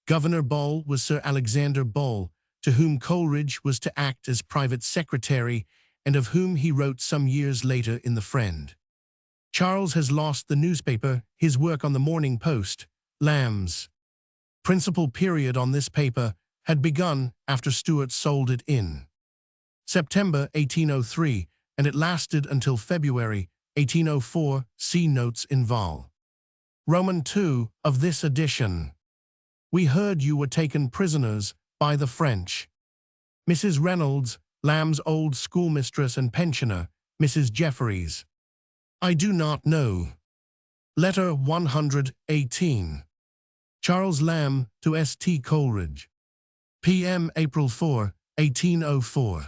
[SPEAKER 1] Governor Ball was Sir Alexander Ball, to whom Coleridge was to act as private secretary, and of whom he wrote some years later in The Friend. Charles has lost the newspaper, his work on the Morning Post, Lamb's principal period on this paper, had begun after Stuart sold it in September 1803, and it lasted until February 1804, see notes in Vol. Roman II of this edition. We heard you were taken prisoners by the French. Mrs. Reynolds, Lamb's old schoolmistress and pensioner, Mrs. Jeffreys. I do not know. Letter 118. Charles Lamb to S.T. Coleridge. P.M. April 4, 1804.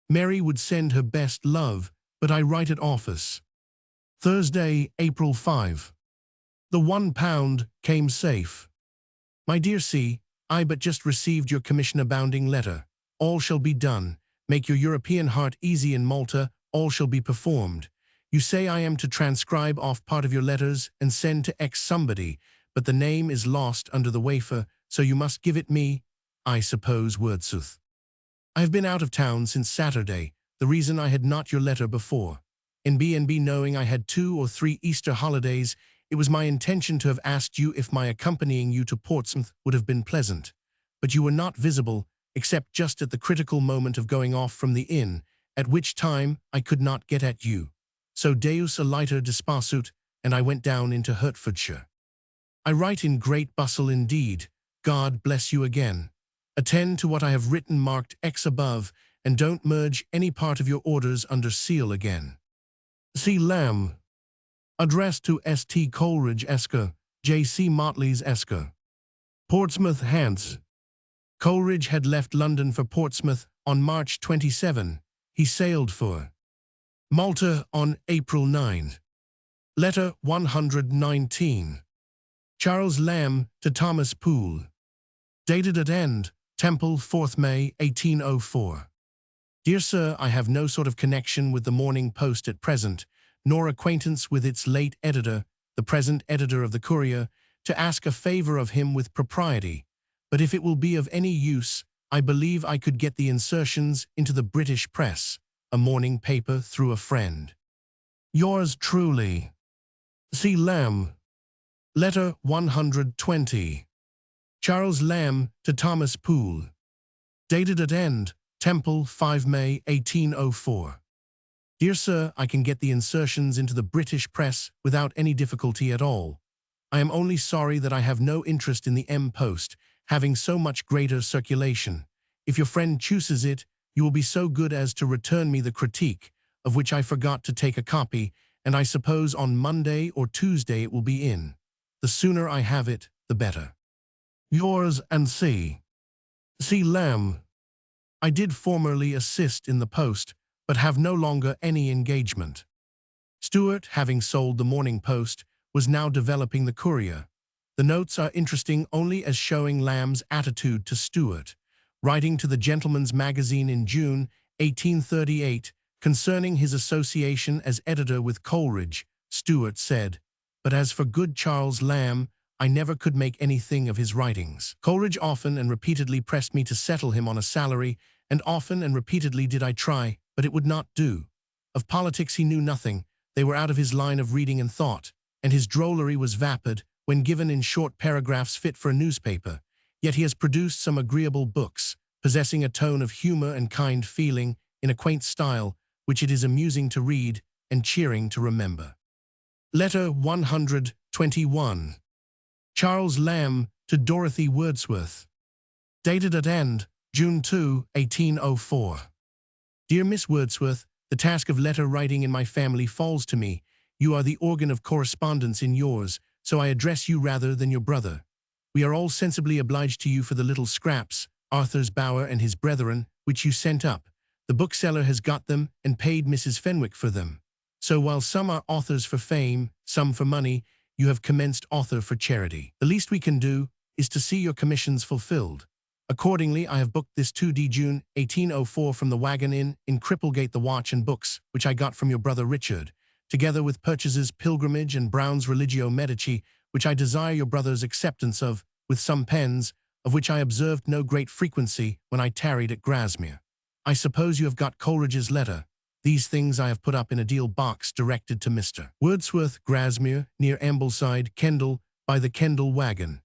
[SPEAKER 1] Mary would send her best love, but I write at office. Thursday, April 5. The £1 came safe. My dear C, I but just received your commission-abounding letter. All shall be done. Make your European heart easy in Malta. All shall be performed. You say I am to transcribe off part of your letters and send to X somebody, but the name is lost under the wafer, so you must give it me, I suppose, Wordsworth. I have been out of town since Saturday, the reason I had not your letter before. In B&B, knowing I had 2 or 3 Easter holidays, it was my intention to have asked you if my accompanying you to Portsmouth would have been pleasant, but you were not visible, except just at the critical moment of going off from the inn, at which time I could not get at you. So Deus aliter disparsut, and I went down into Hertfordshire. I write in great bustle indeed. God bless you again. Attend to what I have written marked X above, and don't merge any part of your orders under seal again. C. Lamb. Addressed to S.T. Coleridge Esker, J.C. Motley's Esker. Portsmouth, Hants. Coleridge had left London for Portsmouth on March 27. He sailed for Malta on April 9. Letter 119. Charles Lamb to Thomas Poole. Dated at End, Temple, 4th May, 1804. Dear Sir, I have no sort of connection with the Morning Post at present, nor acquaintance with its late editor, the present editor of the Courier, to ask a favor of him with propriety, but if it will be of any use, I believe I could get the insertions into the British press, a morning paper, through a friend. Yours truly, C. Lamb. Letter 120. Charles Lamb to Thomas Poole. Dated at End, Temple, 5 May, 1804. Dear Sir, I can get the insertions into the British press without any difficulty at all. I am only sorry that I have no interest in the M Post, having so much greater circulation. If your friend chooses it, you will be so good as to return me the critique, of which I forgot to take a copy, and I suppose on Monday or Tuesday it will be in. The sooner I have it, the better. Yours and C. Lamb. I did formerly assist in the Post, but have no longer any engagement. Stuart, having sold the Morning Post, was now developing the Courier. The notes are interesting only as showing Lamb's attitude to Stuart. Writing to the Gentleman's Magazine in June 1838 concerning his association as editor with Coleridge, Stuart said, "But as for good Charles Lamb, I never could make anything of his writings. Coleridge often and repeatedly pressed me to settle him on a salary, and often and repeatedly did I try, but it would not do. Of politics he knew nothing, they were out of his line of reading and thought, and his drollery was vapid, when given in short paragraphs fit for a newspaper. Yet he has produced some agreeable books, possessing a tone of humor and kind feeling, in a quaint style, which it is amusing to read and cheering to remember. Letter 121. Charles Lamb to Dorothy Wordsworth. Dated at End, June 2, 1804. Dear Miss Wordsworth, the task of letter writing in my family falls to me. You are the organ of correspondence in yours, so I address you rather than your brother. We are all sensibly obliged to you for the little scraps, Arthur's Bower and His Brethren, which you sent up. The bookseller has got them and paid Mrs. Fenwick for them. So while some are authors for fame, some for money, you have commenced author for charity. The least we can do is to see your commissions fulfilled. Accordingly, I have booked this 2d June 1804 from the Wagon Inn in Cripplegate the watch and books, which I got from your brother Richard, together with Purchas's Pilgrimage and Brown's Religio Medici, which I desire your brother's acceptance of, with some pens, of which I observed no great frequency when I tarried at Grasmere. I suppose you have got Coleridge's letter. These things I have put up in a deal box directed to Mr. Wordsworth, Grasmere, near Ambleside, Kendal, by the Kendal Wagon.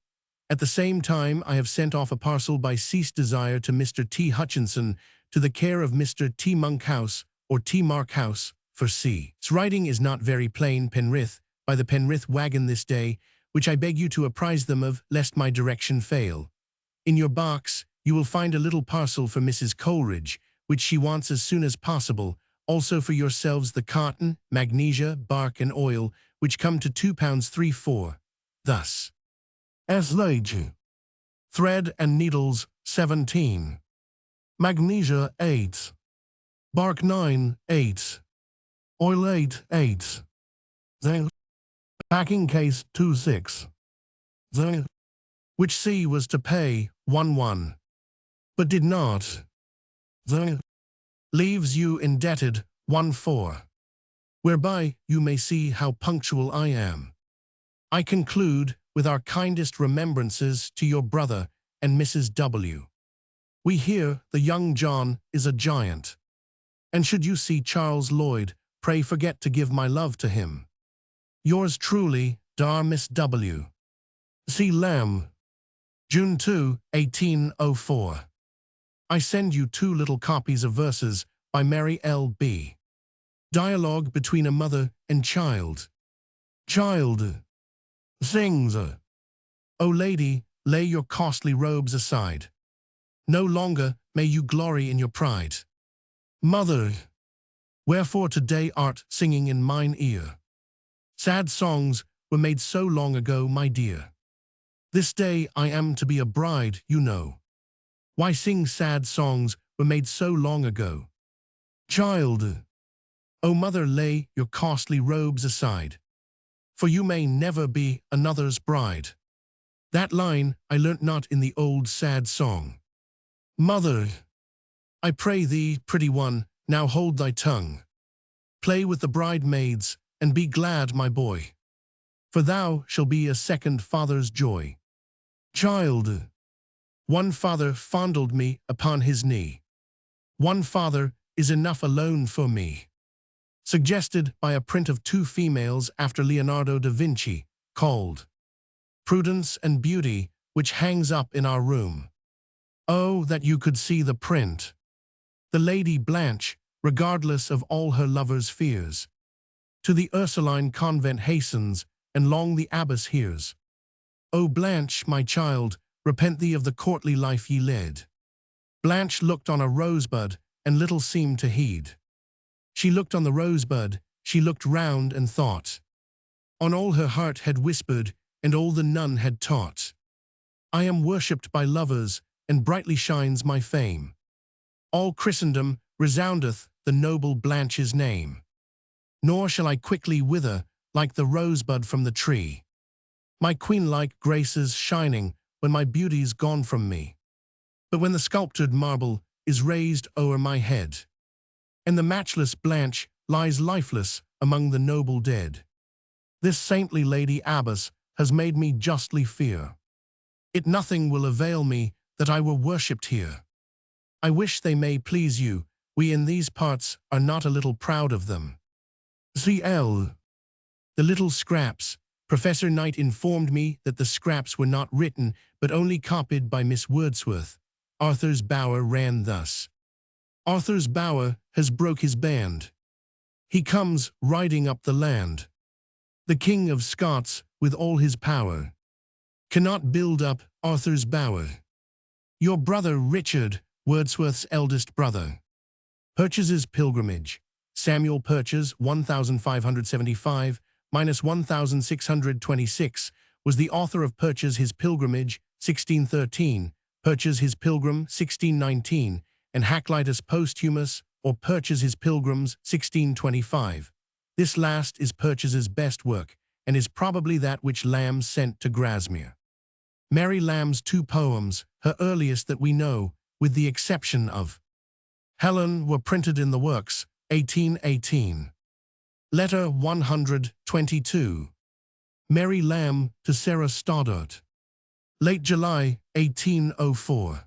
[SPEAKER 1] At the same time, I have sent off a parcel by ceased desire to Mr. T. Hutchinson, to the care of Mr. T. Monkhouse, or T. Markhouse, for C. 's writing is not very plain, Penrith, by the Penrith Wagon this day, which I beg you to apprise them of, lest my direction fail. In your box, you will find a little parcel for Mrs. Coleridge, which she wants as soon as possible, also for yourselves the cotton, magnesia, bark, and oil, which come to £2 3/4. Thus: as lage, thread and needles 17, magnesia 8, bark 9, 8, oil 8, 8, the packing case 2/6, the which C was to pay 1/1, but did not, the leaves you indebted 1/4, whereby you may see how punctual I am. I conclude with our kindest remembrances to your brother and Mrs. W. We hear the young John is a giant, and should you see Charles Lloyd, pray forget to give my love to him. Yours truly, Dar Miss W. C. Lamb, June 2, 1804. I send you 2 little copies of verses by Mary L. B. Dialogue between a mother and child. Child sings, O lady, lay your costly robes aside. No longer may you glory in your pride. Mother, wherefore today art singing in mine ear? Sad songs were made so long ago, my dear. This day I am to be a bride, you know. Why sing sad songs were made so long ago? Child, O mother, lay your costly robes aside, for you may never be another's bride. That line I learnt not in the old sad song. Mother, I pray thee, pretty one, now hold thy tongue. Play with the bridemaids, and be glad, my boy, for thou shalt be a second father's joy. Child, one father fondled me upon his knee. One father is enough alone for me. Suggested by a print of 2 females after Leonardo da Vinci, called Prudence and Beauty, which hangs up in our room. Oh, that you could see the print! The Lady Blanche, regardless of all her lover's fears, to the Ursuline convent hastens, and long the abbess hears. O Blanche, my child, repent thee of the courtly life ye led. Blanche looked on a rosebud, and little seemed to heed. She looked on the rosebud, she looked round and thought on all her heart had whispered, and all the nun had taught. I am worshipped by lovers, and brightly shines my fame. All Christendom resoundeth the noble Blanche's name. Nor shall I quickly wither, like the rosebud from the tree. My queen-like graces shining, when my beauty's gone from me. But when the sculptured marble is raised o'er my head, and the matchless Blanche lies lifeless among the noble dead, this saintly lady abbess has made me justly fear it nothing will avail me that I were worshipped here. I wish they may please you, we in these parts are not a little proud of them. C.L. The little scraps. Professor Knight informed me that the scraps were not written, but only copied by Miss Wordsworth. Arthur's Bower ran thus. Arthur's Bower has broke his band. He comes riding up the land. The King of Scots, with all his power, cannot build up Arthur's Bower. Your brother Richard, Wordsworth's eldest brother. Purchas's Pilgrimage. Samuel Purchas, 1575, minus 1626, was the author of Purchas his Pilgrimage, 1613, Purchas his Pilgrim, 1619, and Hacklightus Posthumus, or Purchas his Pilgrims, 1625. This last is Purchas's best work, and is probably that which Lamb sent to Grasmere. Mary Lamb's two poems, her earliest that we know, with the exception of Helen, were printed in the works, 1818. Letter 122. Mary Lamb to Sarah Stoddart. Late July, 1804.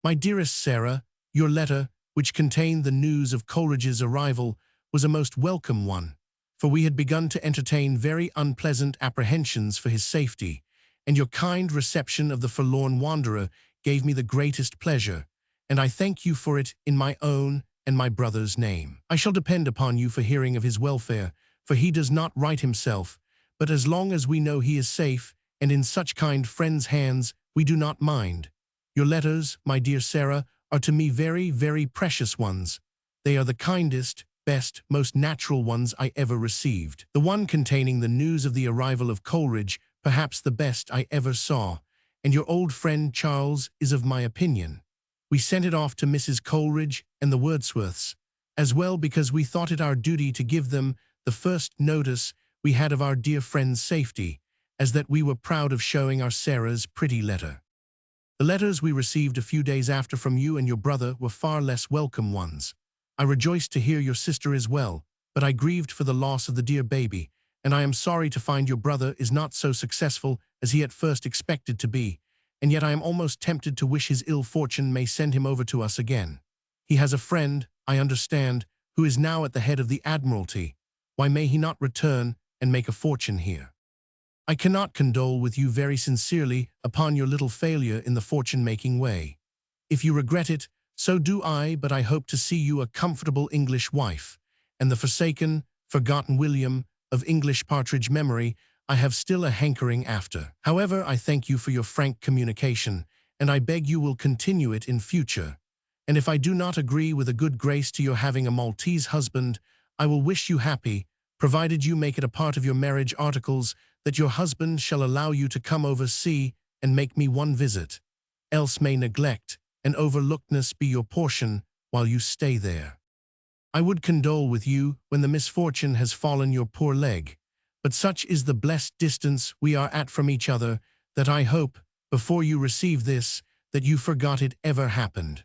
[SPEAKER 1] My dearest Sarah, your letter, which contained the news of Coleridge's arrival, was a most welcome one, for we had begun to entertain very unpleasant apprehensions for his safety, and your kind reception of the forlorn wanderer gave me the greatest pleasure, and I thank you for it in my own and my brother's name. I shall depend upon you for hearing of his welfare, for he does not write himself, but as long as we know he is safe, and in such kind friends' hands, we do not mind. Your letters, my dear Sarah, are to me very, very precious ones. They are the kindest, best, most natural ones I ever received. The one containing the news of the arrival of Coleridge, perhaps the best I ever saw, and your old friend Charles is of my opinion. We sent it off to Mrs. Coleridge and the Wordsworths, as well because we thought it our duty to give them the first notice we had of our dear friend's safety, as that we were proud of showing our Sarah's pretty letter. The letters we received a few days after from you and your brother were far less welcome ones. I rejoiced to hear your sister is well, but I grieved for the loss of the dear baby, and I am sorry to find your brother is not so successful as he at first expected to be, and yet I am almost tempted to wish his ill fortune may send him over to us again. He has a friend, I understand, who is now at the head of the Admiralty. Why may he not return and make a fortune here? I cannot condole with you very sincerely upon your little failure in the fortune-making way. If you regret it, so do I, but I hope to see you a comfortable English wife, and the forsaken, forgotten William, of English partridge memory, I have still a hankering after. However, I thank you for your frank communication, and I beg you will continue it in future. And if I do not agree with a good grace to your having a Maltese husband, I will wish you happy, provided you make it a part of your marriage articles that your husband shall allow you to come over see and make me one visit. Else may neglect and overlookedness be your portion while you stay there. I would condole with you when the misfortune has fallen your poor leg, but such is the blessed distance we are at from each other that I hope, before you receive this, that you forgot it ever happened.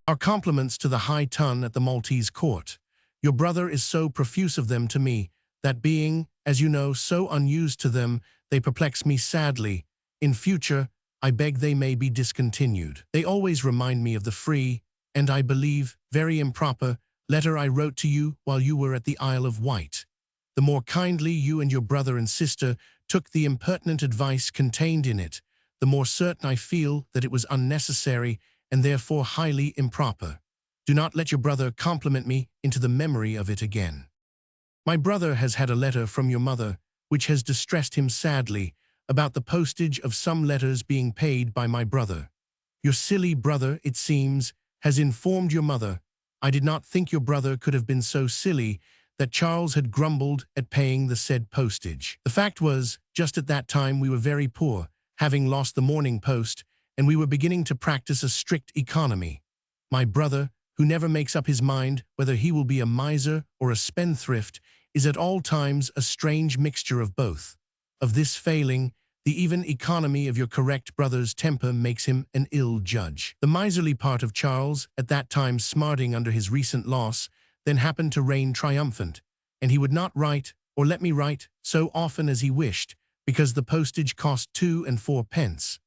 [SPEAKER 1] Our compliments to the high ton at the Maltese court. Your brother is so profuse of them to me, that being, as you know, so unused to them, they perplex me sadly. In future, I beg they may be discontinued. They always remind me of the free, and I believe, very improper, letter I wrote to you while you were at the Isle of Wight. The more kindly you and your brother and sister took the impertinent advice contained in it, the more certain I feel that it was unnecessary and therefore highly improper. Do not let your brother compliment me into the memory of it again. My brother has had a letter from your mother, which has distressed him sadly, about the postage of some letters being paid by my brother. Your silly brother, it seems, has informed your mother. I did not think your brother could have been so silly that Charles had grumbled at paying the said postage. The fact was, just at that time we were very poor, having lost the Morning Post, and we were beginning to practice a strict economy. My brother, who never makes up his mind whether he will be a miser or a spendthrift, is at all times a strange mixture of both. Of this failing, the even economy of your correct brother's temper makes him an ill judge. The miserly part of Charles, at that time smarting under his recent loss, then happened to reign triumphant, and he would not write, or let me write, so often as he wished, because the postage cost 2 and 4 pence.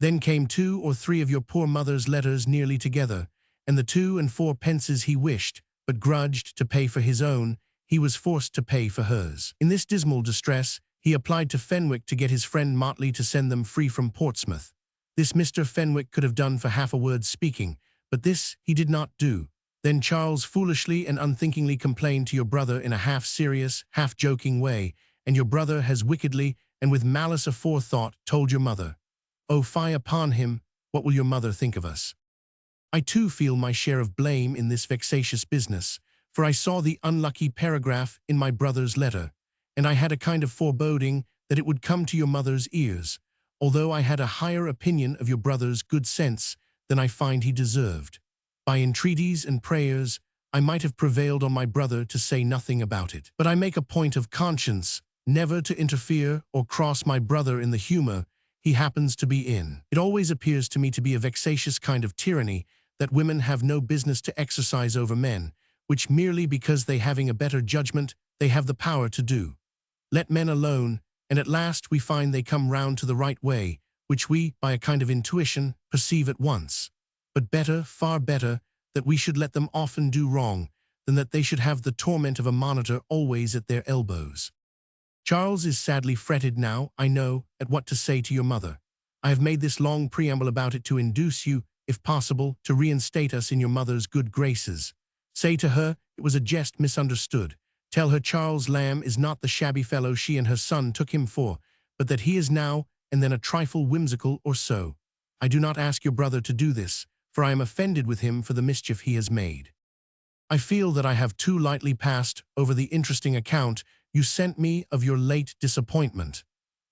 [SPEAKER 1] Then came 2 or 3 of your poor mother's letters nearly together, and the 2 and 4 pences he wished, but grudged to pay for his own, he was forced to pay for hers. In this dismal distress, he applied to Fenwick to get his friend Motley to send them free from Portsmouth. This Mr. Fenwick could have done for half a word's speaking, but this he did not do. Then Charles foolishly and unthinkingly complained to your brother in a half-serious, half-joking way, and your brother has wickedly and with malice aforethought told your mother. Oh, fie upon him, what will your mother think of us? I too feel my share of blame in this vexatious business, for I saw the unlucky paragraph in my brother's letter, and I had a kind of foreboding that it would come to your mother's ears. although I had a higher opinion of your brother's good sense than I find he deserved. By entreaties and prayers, I might have prevailed on my brother to say nothing about it. But I make a point of conscience never to interfere or cross my brother in the humor he happens to be in. It always appears to me to be a vexatious kind of tyranny that women have no business to exercise over men, which merely because they having a better judgment, they have the power to do. Let men alone, and at last we find they come round to the right way, which we, by a kind of intuition, perceive at once. But better, far better, that we should let them often do wrong, than that they should have the torment of a monitor always at their elbows. Charles is sadly fretted now, I know, at what to say to your mother. I have made this long preamble about it to induce you, if possible, to reinstate us in your mother's good graces. Say to her it was a jest misunderstood. Tell her Charles Lamb is not the shabby fellow she and her son took him for, but that he is now and then a trifle whimsical or so. I do not ask your brother to do this, for I am offended with him for the mischief he has made. I feel that I have too lightly passed over the interesting account you sent me of your late disappointment.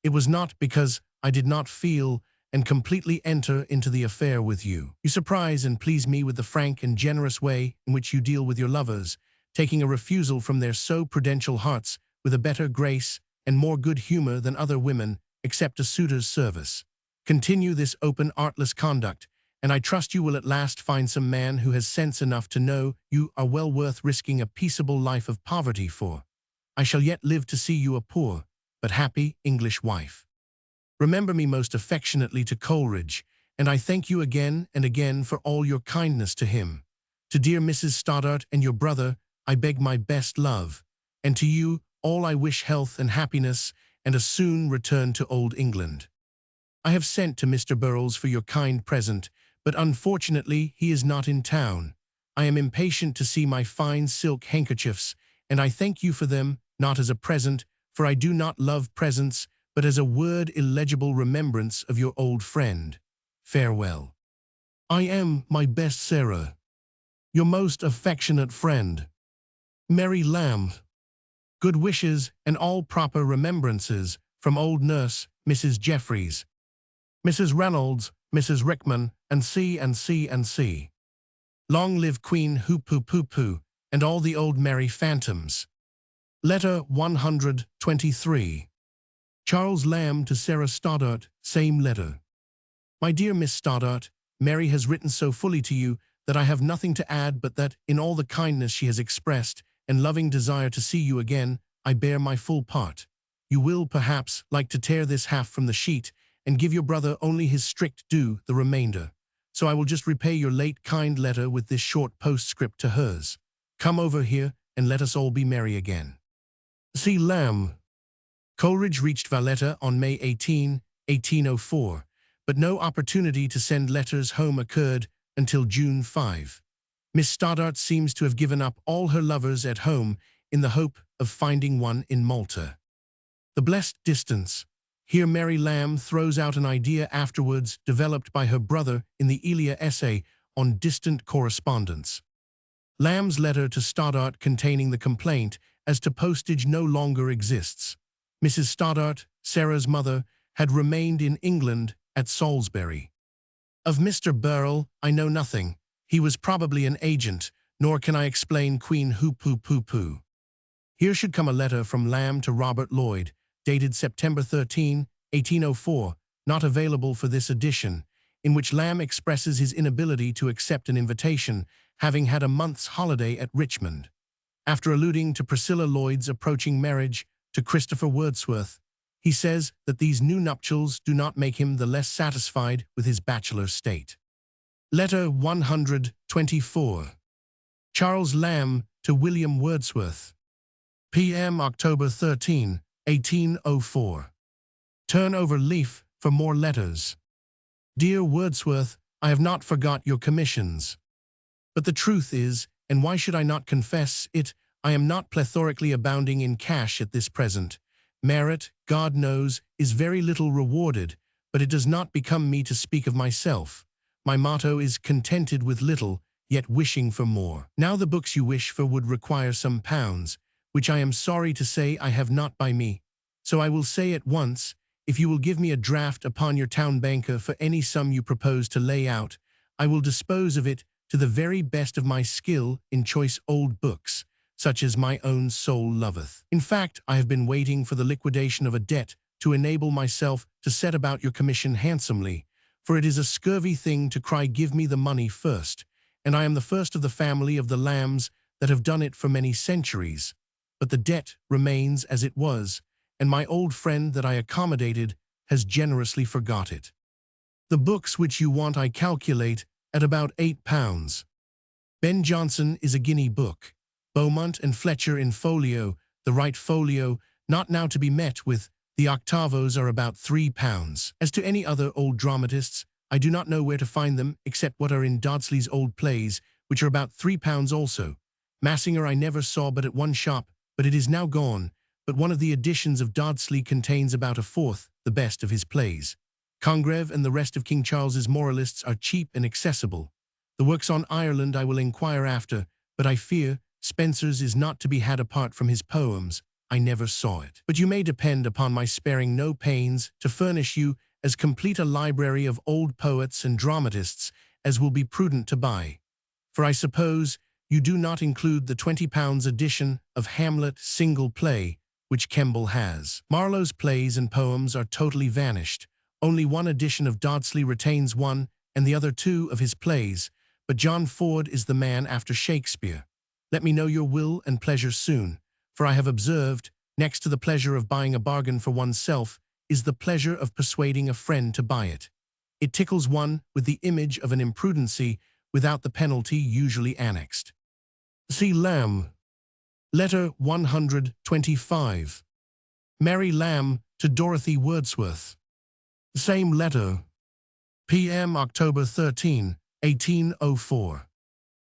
[SPEAKER 1] It was not because I did not feel and completely enter into the affair with you. You surprise and please me with the frank and generous way in which you deal with your lovers, taking a refusal from their so prudential hearts with a better grace and more good humor than other women accept a suitor's service. Continue this open, artless conduct, and I trust you will at last find some man who has sense enough to know you are well worth risking a peaceable life of poverty for. I shall yet live to see you a poor, but happy English wife. Remember me most affectionately to Coleridge, and I thank you again and again for all your kindness to him. To dear Mrs. Stoddart and your brother, I beg my best love, and to you all I wish health and happiness and a soon return to old England. I have sent to Mr. Burrells for your kind present, but unfortunately he is not in town. I am impatient to see my fine silk handkerchiefs, and I thank you for them, not as a present, for I do not love presents, but as a word illegible remembrance of your old friend. Farewell. I am, my best Sarah, your most affectionate friend, Mary Lamb. Good wishes and all proper remembrances from old nurse, Mrs. Jeffreys, Mrs. Reynolds, Mrs. Rickman, and C. and C. and C. Long live Queen Hoo-Poo-Poo-Poo and all the old merry phantoms. Letter 123. Charles Lamb to Sarah Stoddart, same letter. My dear Miss Stoddart, Mary has written so fully to you that I have nothing to add but that, in all the kindness she has expressed and loving desire to see you again, I bear my full part. You will, perhaps, like to tear this half from the sheet and give your brother only his strict due, the remainder. So I will just repay your late kind letter with this short postscript to hers. Come over here and let us all be merry again. C. Lamb. Coleridge reached Valletta on May 18, 1804, but no opportunity to send letters home occurred until June 5. Miss Stoddart seems to have given up all her lovers at home in the hope of finding one in Malta. The blessed distance. Here Mary Lamb throws out an idea afterwards developed by her brother in the Elia essay on distant correspondence. Lamb's letter to Stoddart containing the complaint as to postage no longer exists. Mrs. Stoddart, Sarah's mother, had remained in England at Salisbury. Of Mr. Burrell I know nothing. He was probably an agent, nor can I explain Queen Hoo-Poo-Poo-Poo. Here should come a letter from Lamb to Robert Lloyd, dated September 13, 1804, not available for this edition, in which Lamb expresses his inability to accept an invitation, having had a month's holiday at Richmond. After alluding to Priscilla Lloyd's approaching marriage to Christopher Wordsworth, he says that these new nuptials do not make him the less satisfied with his bachelor state. Letter 124. Charles Lamb to William Wordsworth. P.M. October 13, 1804. Turn over leaf for more letters. Dear Wordsworth, I have not forgot your commissions. But the truth is, and why should I not confess it, I am not plethorically abounding in cash at this present. Merit, God knows, is very little rewarded, but it does not become me to speak of myself. My motto is contented with little, yet wishing for more. Now the books you wish for would require some pounds, which I am sorry to say I have not by me. So I will say at once, if you will give me a draft upon your town banker for any sum you propose to lay out, I will dispose of it to the very best of my skill in choice old books, such as my own soul loveth. In fact, I have been waiting for the liquidation of a debt to enable myself to set about your commission handsomely, for it is a scurvy thing to cry give me the money first, and I am the first of the family of the Lambs that have done it for many centuries. But the debt remains as it was, and my old friend that I accommodated has generously forgot it. The books which you want I calculate at about £8. Ben Jonson is a guinea book. Beaumont and Fletcher in folio, the right folio, not now to be met with, the octavos are about £3. As to any other old dramatists, I do not know where to find them except what are in Dodsley's old plays, which are about £3 also. Massinger I never saw but at one shop, but it is now gone, but one of the editions of Dodsley contains about a fourth, the best of his plays. Congreve and the rest of King Charles's moralists are cheap and accessible. The works on Ireland I will inquire after, but I fear Spenser's is not to be had apart from his poems. I never saw it. But you may depend upon my sparing no pains to furnish you as complete a library of old poets and dramatists as will be prudent to buy. For I suppose you do not include the £20 edition of Hamlet single play, which Kemble has. Marlowe's plays and poems are totally vanished. Only one edition of Dodsley retains one and the other two of his plays, but John Ford is the man after Shakespeare. Let me know your will and pleasure soon, for I have observed, next to the pleasure of buying a bargain for oneself, is the pleasure of persuading a friend to buy it. It tickles one with the image of an imprudency without the penalty usually annexed. C. Lamb. Letter 125. Mary Lamb to Dorothy Wordsworth. Same letter. P.M. October 13, 1804.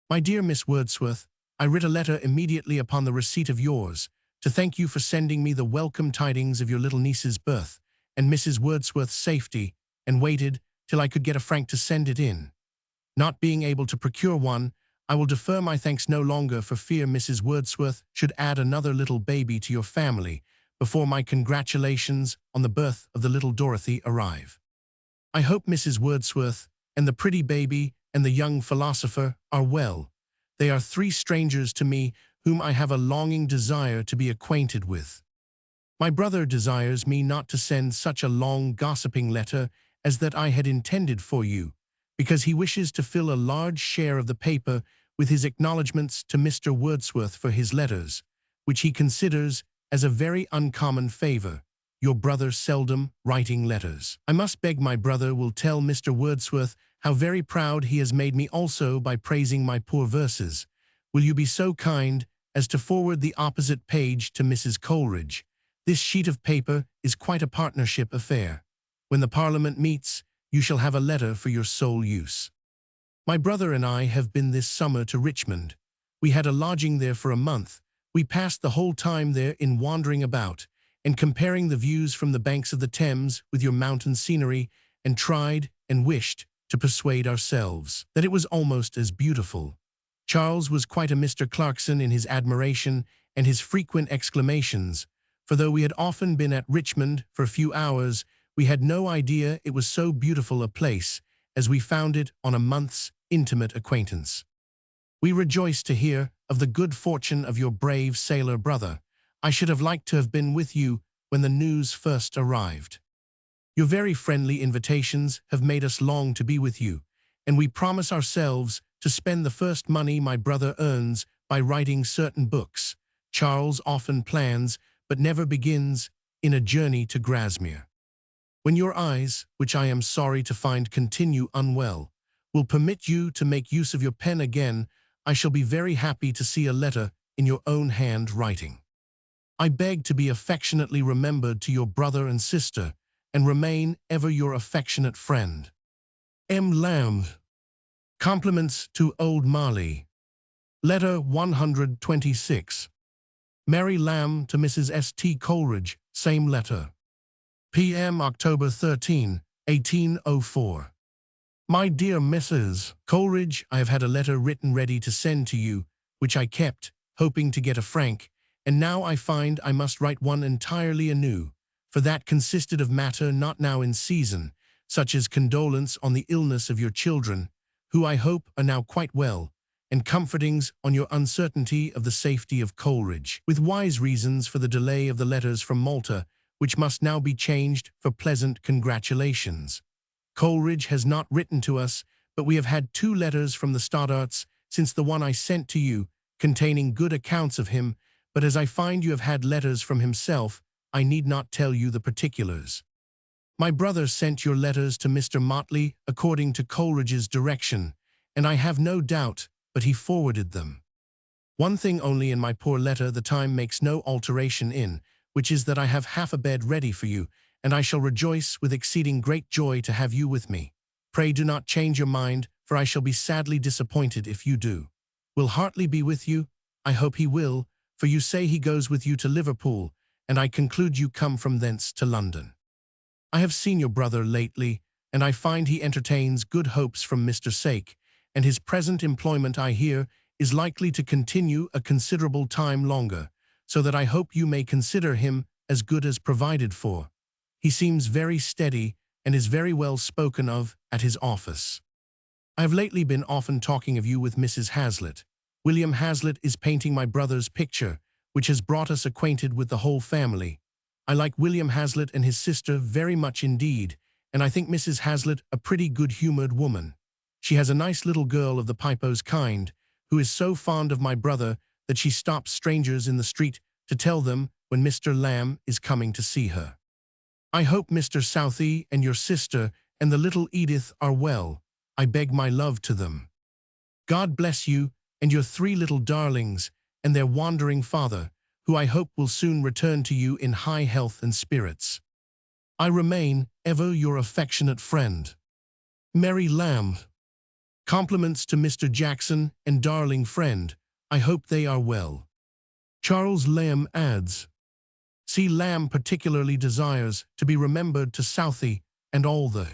[SPEAKER 1] My dear Miss Wordsworth, I writ a letter immediately upon the receipt of yours, to thank you for sending me the welcome tidings of your little niece's birth and Mrs. Wordsworth's safety, and waited till I could get a frank to send it in. Not being able to procure one, I will defer my thanks no longer for fear Mrs. Wordsworth should add another little baby to your family before my congratulations on the birth of the little Dorothy arrive. I hope Mrs. Wordsworth and the pretty baby and the young philosopher are well. They are three strangers to me whom I have a longing desire to be acquainted with. My brother desires me not to send such a long gossiping letter as that I had intended for you, because he wishes to fill a large share of the paper with his acknowledgments to Mr. Wordsworth for his letters, which he considers as a very uncommon favor, your brother seldom writing letters. I must beg my brother will tell Mr. Wordsworth how very proud he has made me also by praising my poor verses. Will you be so kind as to forward the opposite page to Mrs. Coleridge? This sheet of paper is quite a partnership affair. When the Parliament meets, you shall have a letter for your sole use. My brother and I have been this summer to Richmond. We had a lodging there for a month. We passed the whole time there in wandering about, and comparing the views from the banks of the Thames with your mountain scenery, and tried and wished to persuade ourselves that it was almost as beautiful. Charles was quite a Mr. Clarkson in his admiration and his frequent exclamations, for though we had often been at Richmond for a few hours, we had no idea it was so beautiful a place as we found it on a month's intimate acquaintance. We rejoice to hear of the good fortune of your brave sailor brother. I should have liked to have been with you when the news first arrived. Your very friendly invitations have made us long to be with you, and we promise ourselves to spend the first money my brother earns by writing certain books. Charles often plans, but never begins, in a journey to Grasmere. When your eyes, which I am sorry to find continue unwell, will permit you to make use of your pen again, I shall be very happy to see a letter in your own hand writing. I beg to be affectionately remembered to your brother and sister, and remain ever your affectionate friend, M. Lamb. Compliments to Old Marley. Letter 126. Mary Lamb to Mrs. S. T. Coleridge, same letter. P.M. October 13, 1804. My dear Mrs. Coleridge, I have had a letter written ready to send to you, which I kept, hoping to get a frank, and now I find I must write one entirely anew, for that consisted of matter not now in season, such as condolence on the illness of your children, who I hope are now quite well, and comfortings on your uncertainty of the safety of Coleridge, with wise reasons for the delay of the letters from Malta, which must now be changed for pleasant congratulations. Coleridge has not written to us, but we have had 2 letters from the Stoddarts since the one I sent to you, containing good accounts of him, but as I find you have had letters from himself, I need not tell you the particulars. My brother sent your letters to Mr. Motley according to Coleridge's direction, and I have no doubt but he forwarded them. One thing only in my poor letter the time makes no alteration in, which is that I have half a bed ready for you, and I shall rejoice with exceeding great joy to have you with me. Pray do not change your mind, for I shall be sadly disappointed if you do. Will Hartley be with you? I hope he will, for you say he goes with you to Liverpool, and I conclude you come from thence to London. I have seen your brother lately, and I find he entertains good hopes from Mr. Sake, and his present employment, I hear, is likely to continue a considerable time longer, so that I hope you may consider him as good as provided for. He seems very steady, and is very well spoken of at his office. I have lately been often talking of you with Mrs. Hazlitt. William Hazlitt is painting my brother's picture, which has brought us acquainted with the whole family. I like William Hazlitt and his sister very much indeed, and I think Mrs. Hazlitt a pretty good-humored woman. She has a nice little girl of the Pipo's kind, who is so fond of my brother that she stops strangers in the street to tell them when Mr. Lamb is coming to see her. I hope Mr. Southey and your sister and the little Edith are well. I beg my love to them. God bless you and your 3 little darlings and their wandering father, who I hope will soon return to you in high health and spirits. I remain, ever your affectionate friend, Mary Lamb. Compliments to Mr. Jackson and darling friend. I hope they are well. Charles Lamb adds, C. Lamb particularly desires to be remembered to Southey and all the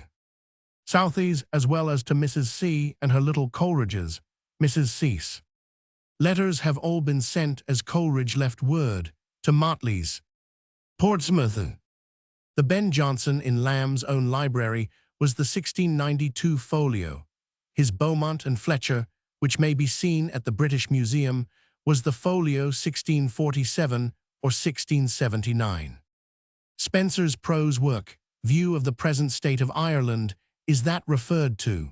[SPEAKER 1] Southeys, as well as to Mrs. C. and her little Coleridges, Mrs. Cease. Letters have all been sent as Coleridge left word, to Motley's, Portsmouth. The Ben Jonson in Lamb's own library was the 1692 folio. His Beaumont and Fletcher, which may be seen at the British Museum, was the folio 1647 or 1679. Spenser's prose work, View of the Present State of Ireland, is that referred to.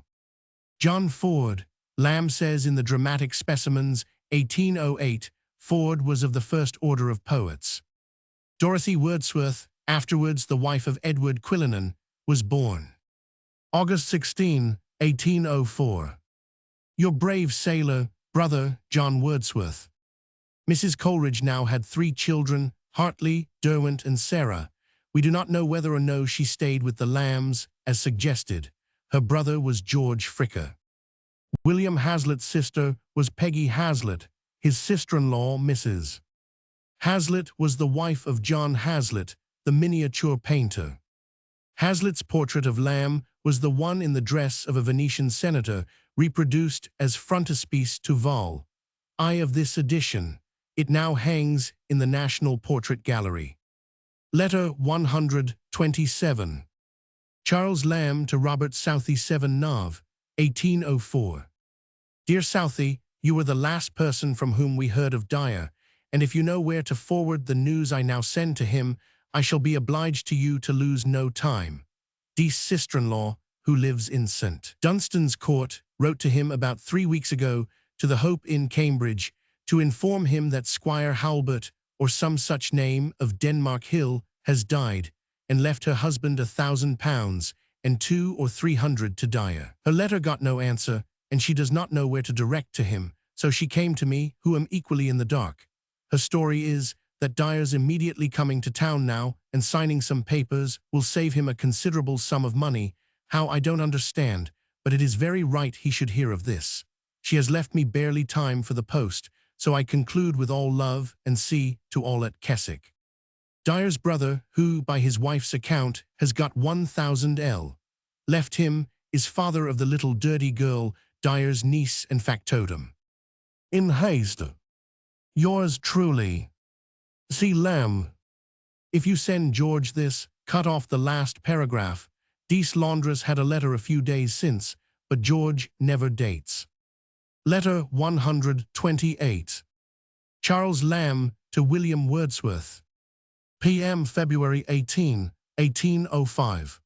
[SPEAKER 1] John Ford, Lamb says in the Dramatic Specimens, 1808, Ford was of the first order of poets. Dorothy Wordsworth, afterwards the wife of Edward Quillinan, was born August 16, 1804. Your brave sailor, brother, John Wordsworth. Mrs. Coleridge now had 3 children, Hartley, Derwent, and Sarah. We do not know whether or no she stayed with the Lambs, as suggested. Her brother was George Fricker. William Hazlitt's sister was Peggy Hazlitt, his sister-in-law, Mrs. Hazlitt, was the wife of John Hazlitt, the miniature painter. Hazlitt's portrait of Lamb was the one in the dress of a Venetian senator, reproduced as frontispiece to Vol. I of this edition. It now hangs in the National Portrait Gallery. Letter 127. Charles Lamb to Robert Southey, 7 Nov. 1804. Dear Southey, you were the last person from whom we heard of Dyer, and if you know where to forward the news I now send to him, I shall be obliged to you to lose no time. Dee's sister-in-law, who lives in St. Dunstan's Court, wrote to him about 3 weeks ago to the Hope in Cambridge to inform him that Squire Halbert, or some such name, of Denmark Hill, has died, and left her husband £1,000 and 200 or 300 to Dyer. Her letter got no answer, and she does not know where to direct to him, so she came to me, who am equally in the dark. Her story is that Dyer's immediately coming to town now and signing some papers will save him a considerable sum of money. How, I don't understand, but it is very right he should hear of this. She has left me barely time for the post, so I conclude with all love and see to all at Keswick. Dyer's brother, who, by his wife's account, has got 1,000 left him, is father of the little dirty girl, Dyer's niece and factotum. In haste. Yours truly, C. Lamb. If you send George this, cut off the last paragraph. Dece Laundress had a letter a few days since, but George never dates. Letter 128. Charles Lamb to William Wordsworth. P.M. February 18, 1805.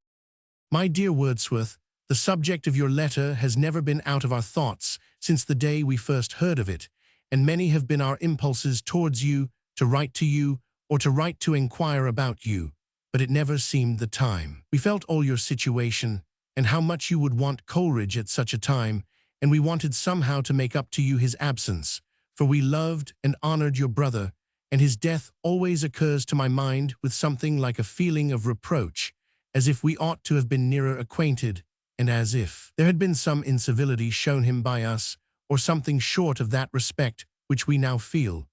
[SPEAKER 1] My dear Wordsworth, the subject of your letter has never been out of our thoughts since the day we first heard of it, and many have been our impulses towards you, to write to you, or to write to inquire about you, but it never seemed the time. We felt all your situation, and how much you would want Coleridge at such a time, and we wanted somehow to make up to you his absence, for we loved and honored your brother, and his death always occurs to my mind with something like a feeling of reproach, as if we ought to have been nearer acquainted, and as if there had been some incivility shown him by us, or something short of that respect which we now feel.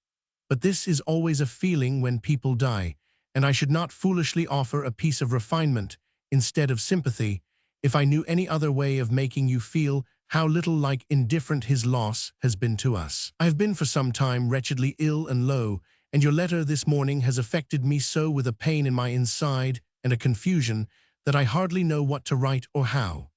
[SPEAKER 1] But this is always a feeling when people die, and I should not foolishly offer a piece of refinement instead of sympathy, if I knew any other way of making you feel how little like indifferent his loss has been to us. I have been for some time wretchedly ill and low, and your letter this morning has affected me so with a pain in my inside and a confusion that I hardly know what to write or how.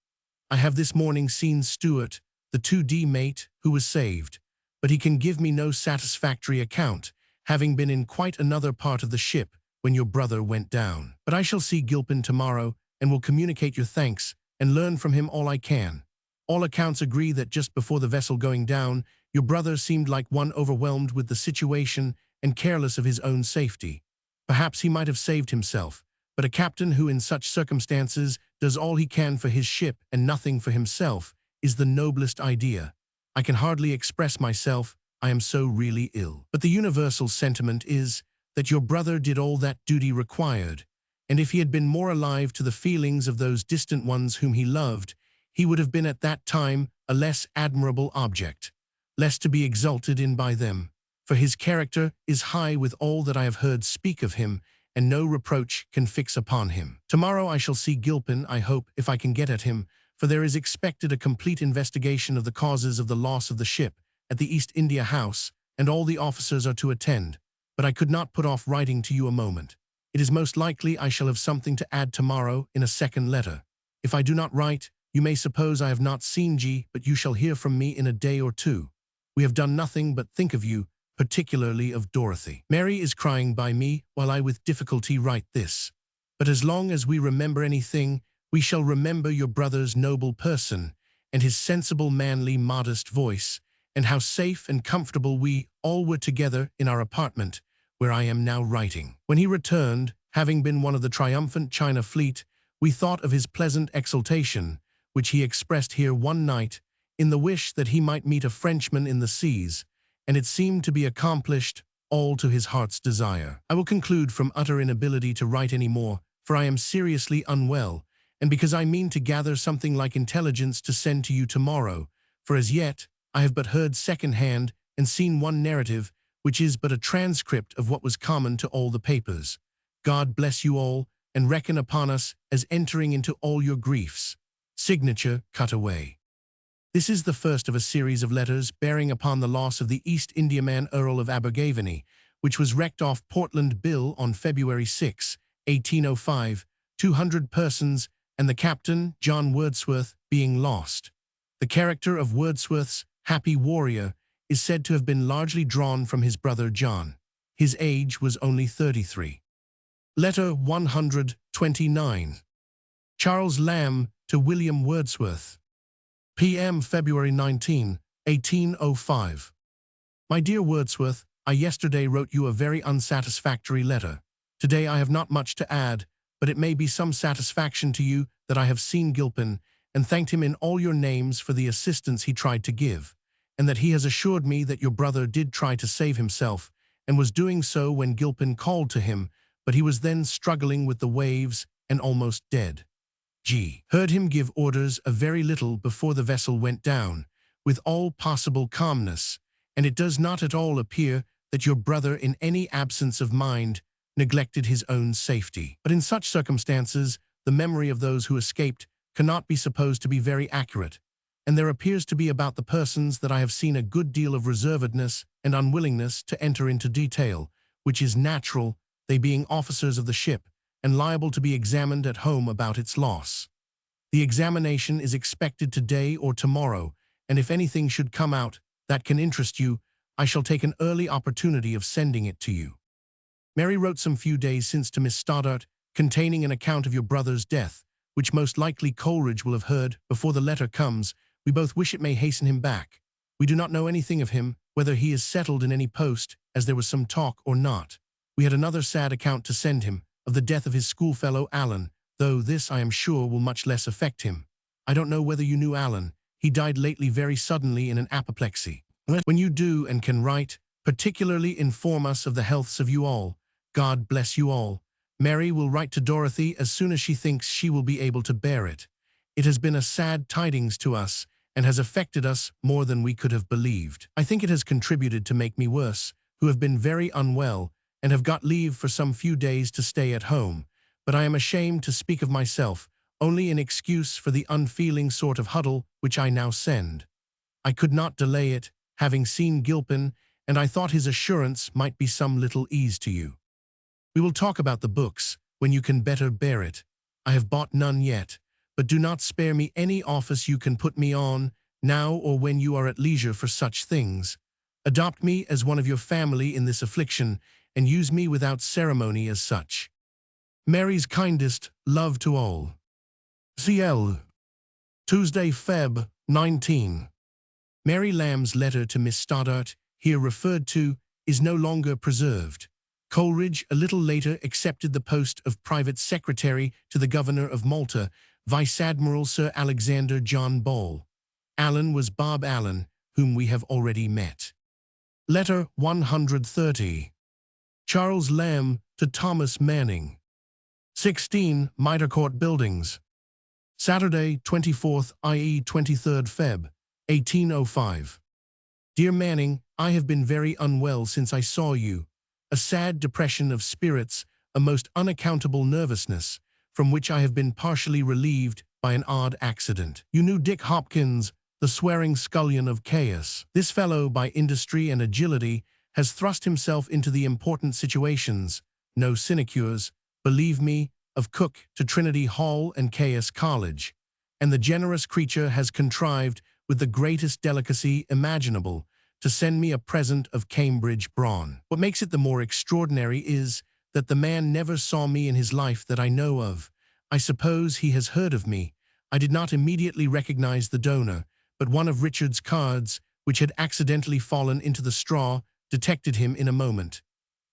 [SPEAKER 1] I have this morning seen Stewart, the 2D mate, who was saved, but he can give me no satisfactory account, having been in quite another part of the ship when your brother went down. But I shall see Gilpin tomorrow, and will communicate your thanks, and learn from him all I can. All accounts agree that just before the vessel going down, your brother seemed like one overwhelmed with the situation and careless of his own safety. Perhaps he might have saved himself, but a captain who in such circumstances does all he can for his ship and nothing for himself is the noblest idea. I can hardly express myself, I am so really ill. But the universal sentiment is that your brother did all that duty required, and if he had been more alive to the feelings of those distant ones whom he loved, he would have been at that time a less admirable object, less to be exulted in by them, for his character is high with all that I have heard speak of him, and no reproach can fix upon him. Tomorrow I shall see Gilpin, I hope, if I can get at him, for there is expected a complete investigation of the causes of the loss of the ship at the East India House, and all the officers are to attend, but I could not put off writing to you a moment. It is most likely I shall have something to add tomorrow in a second letter. If I do not write, you may suppose I have not seen G, but you shall hear from me in a day or two. We have done nothing but think of you, particularly of Dorothy. Mary is crying by me while I with difficulty write this. But as long as we remember anything, we shall remember your brother's noble person, and his sensible, manly, modest voice, and how safe and comfortable we all were together in our apartment, where I am now writing. When he returned, having been one of the triumphant China fleet, we thought of his pleasant exultation, which he expressed here one night, in the wish that he might meet a Frenchman in the seas, and it seemed to be accomplished, all to his heart's desire. I will conclude from utter inability to write any more, for I am seriously unwell, and because I mean to gather something like intelligence to send to you tomorrow, for as yet I have but heard second-hand and seen one narrative, which is but a transcript of what was common to all the papers. God bless you all, and reckon upon us as entering into all your griefs. Signature cut away. This is the first of a series of letters bearing upon the loss of the East Indiaman Earl of Abergavenny, which was wrecked off Portland Bill on February 6, 1805, 200 persons and the captain, John Wordsworth, being lost. The character of Wordsworth's happy warrior is said to have been largely drawn from his brother John. His age was only 33. Letter 129. Charles Lamb to William Wordsworth. P.M. February 19, 1805. My dear Wordsworth, I yesterday wrote you a very unsatisfactory letter. Today I have not much to add, but it may be some satisfaction to you that I have seen Gilpin, and thanked him in all your names for the assistance he tried to give, and that he has assured me that your brother did try to save himself, and was doing so when Gilpin called to him, but he was then struggling with the waves and almost dead. G. Heard him give orders a very little before the vessel went down, with all possible calmness, and it does not at all appear that your brother in any absence of mind neglected his own safety. But in such circumstances, the memory of those who escaped cannot be supposed to be very accurate, and there appears to be about the persons that I have seen a good deal of reservedness and unwillingness to enter into detail, which is natural, they being officers of the ship, and liable to be examined at home about its loss. The examination is expected today or tomorrow, and if anything should come out that can interest you, I shall take an early opportunity of sending it to you. Mary wrote some few days since to Miss Stoddart, containing an account of your brother's death, which most likely Coleridge will have heard before the letter comes. We both wish it may hasten him back. We do not know anything of him, whether he is settled in any post, as there was some talk, or not. We had another sad account to send him, of the death of his schoolfellow Alan, though this, I am sure, will much less affect him. I don't know whether you knew Alan. He died lately very suddenly in an apoplexy. When you do and can write, particularly inform us of the healths of you all. God bless you all. Mary will write to Dorothy as soon as she thinks she will be able to bear it. It has been a sad tidings to us, and has affected us more than we could have believed. I think it has contributed to make me worse, who have been very unwell, and have got leave for some few days to stay at home. But I am ashamed to speak of myself, only in excuse for the unfeeling sort of huddle which I now send. I could not delay it, having seen Gilpin, and I thought his assurance might be some little ease to you. We will talk about the books, when you can better bear it. I have bought none yet, but do not spare me any office you can put me on, now or when you are at leisure for such things. Adopt me as one of your family in this affliction, and use me without ceremony as such. Mary's kindest love to all. C.L. Tuesday, Feb. 19. Mary Lamb's letter to Miss Stoddart, here referred to, is no longer preserved. Coleridge, a little later, accepted the post of private secretary to the governor of Malta, Vice Admiral Sir Alexander John Ball. Allen was Bob Allen, whom we have already met. Letter 130. Charles Lamb to Thomas Manning. 16 Mitre Buildings. Saturday, 24th, i.e. 23rd Feb. 1805. Dear Manning, I have been very unwell since I saw you. A sad depression of spirits, a most unaccountable nervousness, from which I have been partially relieved by an odd accident. You knew Dick Hopkins, the swearing scullion of chaos. This fellow, by industry and agility, has thrust himself into the important situations, no sinecures, believe me, of Cook to Trinity Hall and Caius College, and the generous creature has contrived, with the greatest delicacy imaginable, to send me a present of Cambridge brawn. What makes it the more extraordinary is that the man never saw me in his life that I know of. I suppose he has heard of me. I did not immediately recognize the donor, but one of Richard's cards, which had accidentally fallen into the straw, detected him in a moment.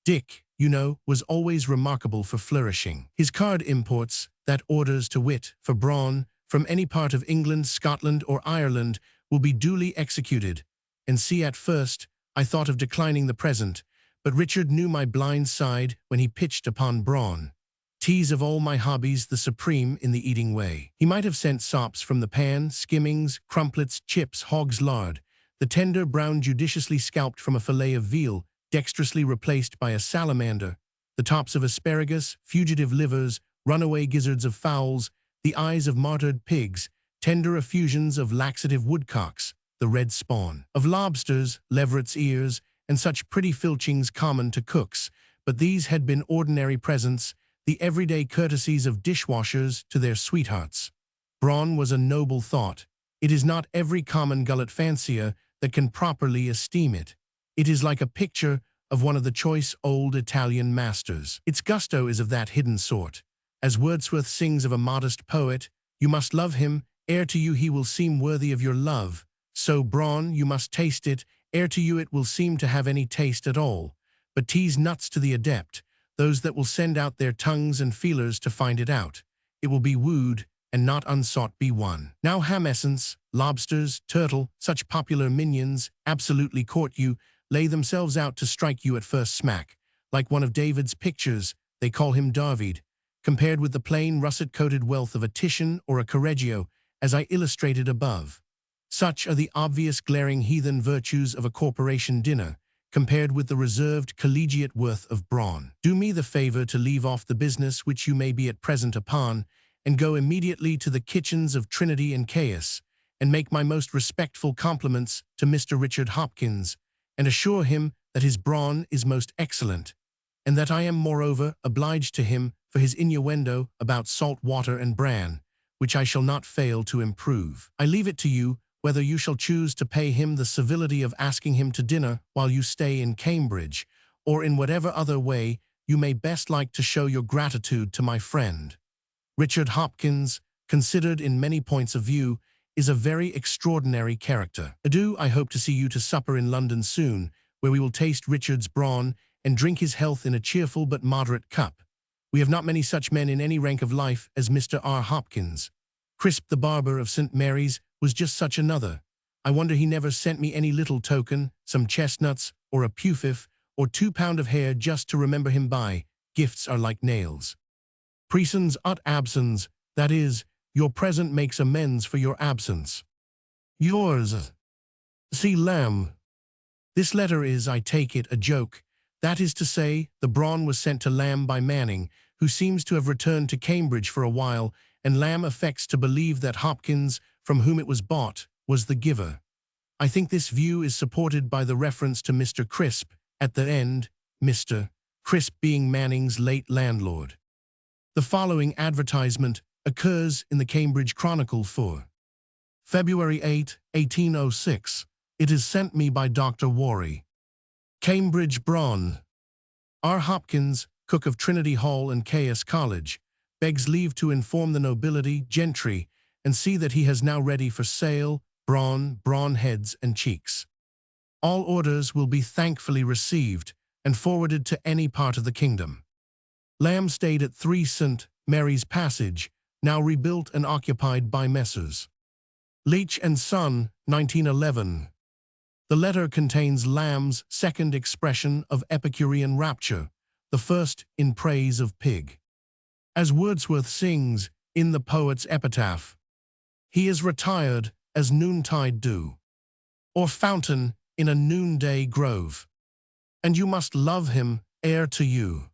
[SPEAKER 1] Dick, you know, was always remarkable for flourishing. His card imports, that orders to wit, for brawn, from any part of England, Scotland, or Ireland, will be duly executed. And see, at first, I thought of declining the present, but Richard knew my blind side when he pitched upon brawn. Tea's of all my hobbies the supreme in the eating way. He might have sent sops from the pan, skimmings, crumplets, chips, hog's lard, the tender brown judiciously scalped from a fillet of veal, dexterously replaced by a salamander, the tops of asparagus, fugitive livers, runaway gizzards of fowls, the eyes of martyred pigs, tender effusions of laxative woodcocks, the red spawn of lobsters, leveret's ears, and such pretty filchings common to cooks, but these had been ordinary presents, the everyday courtesies of dishwashers to their sweethearts. Brawn was a noble thought. It is not every common gullet fancier that can properly esteem it. It is like a picture of one of the choice old Italian masters. Its gusto is of that hidden sort. As Wordsworth sings of a modest poet, you must love him, ere to you he will seem worthy of your love. So brawn, you must taste it, ere to you it will seem to have any taste at all. But tease nuts to the adept, those that will send out their tongues and feelers to find it out. It will be wooed, and not unsought be won. Now ham essence, lobsters, turtle, such popular minions, absolutely court you, lay themselves out to strike you at first smack. Like one of David's pictures, they call him David, compared with the plain russet-coated wealth of a Titian or a Correggio, as I illustrated above. Such are the obvious glaring heathen virtues of a corporation dinner, compared with the reserved collegiate worth of brawn. Do me the favor to leave off the business which you may be at present upon, and go immediately to the kitchens of Trinity and Caius, and make my most respectful compliments to Mr. Richard Hopkins, and assure him that his brawn is most excellent, and that I am moreover obliged to him for his innuendo about salt water and bran, which I shall not fail to improve. I leave it to you whether you shall choose to pay him the civility of asking him to dinner while you stay in Cambridge, or in whatever other way you may best like to show your gratitude to my friend. Richard Hopkins, considered in many points of view, is a very extraordinary character. Adieu, I hope to see you to supper in London soon, where we will taste Richard's brawn and drink his health in a cheerful but moderate cup. We have not many such men in any rank of life as Mr. R. Hopkins. Crisp the barber of St. Mary's was just such another. I wonder he never sent me any little token, some chestnuts, or a pewfif, or 2 pound of hair just to remember him by. Gifts are like nails. Presens ut absens, that is, your present makes amends for your absence. Yours. C. Lamb. This letter is, I take it, a joke. That is to say, the brawn was sent to Lamb by Manning, who seems to have returned to Cambridge for a while, and Lamb affects to believe that Hopkins, from whom it was bought, was the giver. I think this view is supported by the reference to Mr. Crisp at the end, Mr. Crisp being Manning's late landlord. The following advertisement occurs in the Cambridge Chronicle for February 8, 1806. It is sent me by Dr. Warry. Cambridge Brawn. R. Hopkins, cook of Trinity Hall and Caius College, begs leave to inform the nobility, gentry, and see that he has now ready for sale brawn heads and cheeks. All orders will be thankfully received and forwarded to any part of the kingdom. Lamb stayed at 3 St. Mary's Passage, now rebuilt and occupied by Messrs. Leach and Son, 1911. The letter contains Lamb's second expression of Epicurean rapture, the first in praise of Pig. As Wordsworth sings in the poet's epitaph, he is retired as noontide dew, or fountain in a noonday grove, and you must love him ere to you.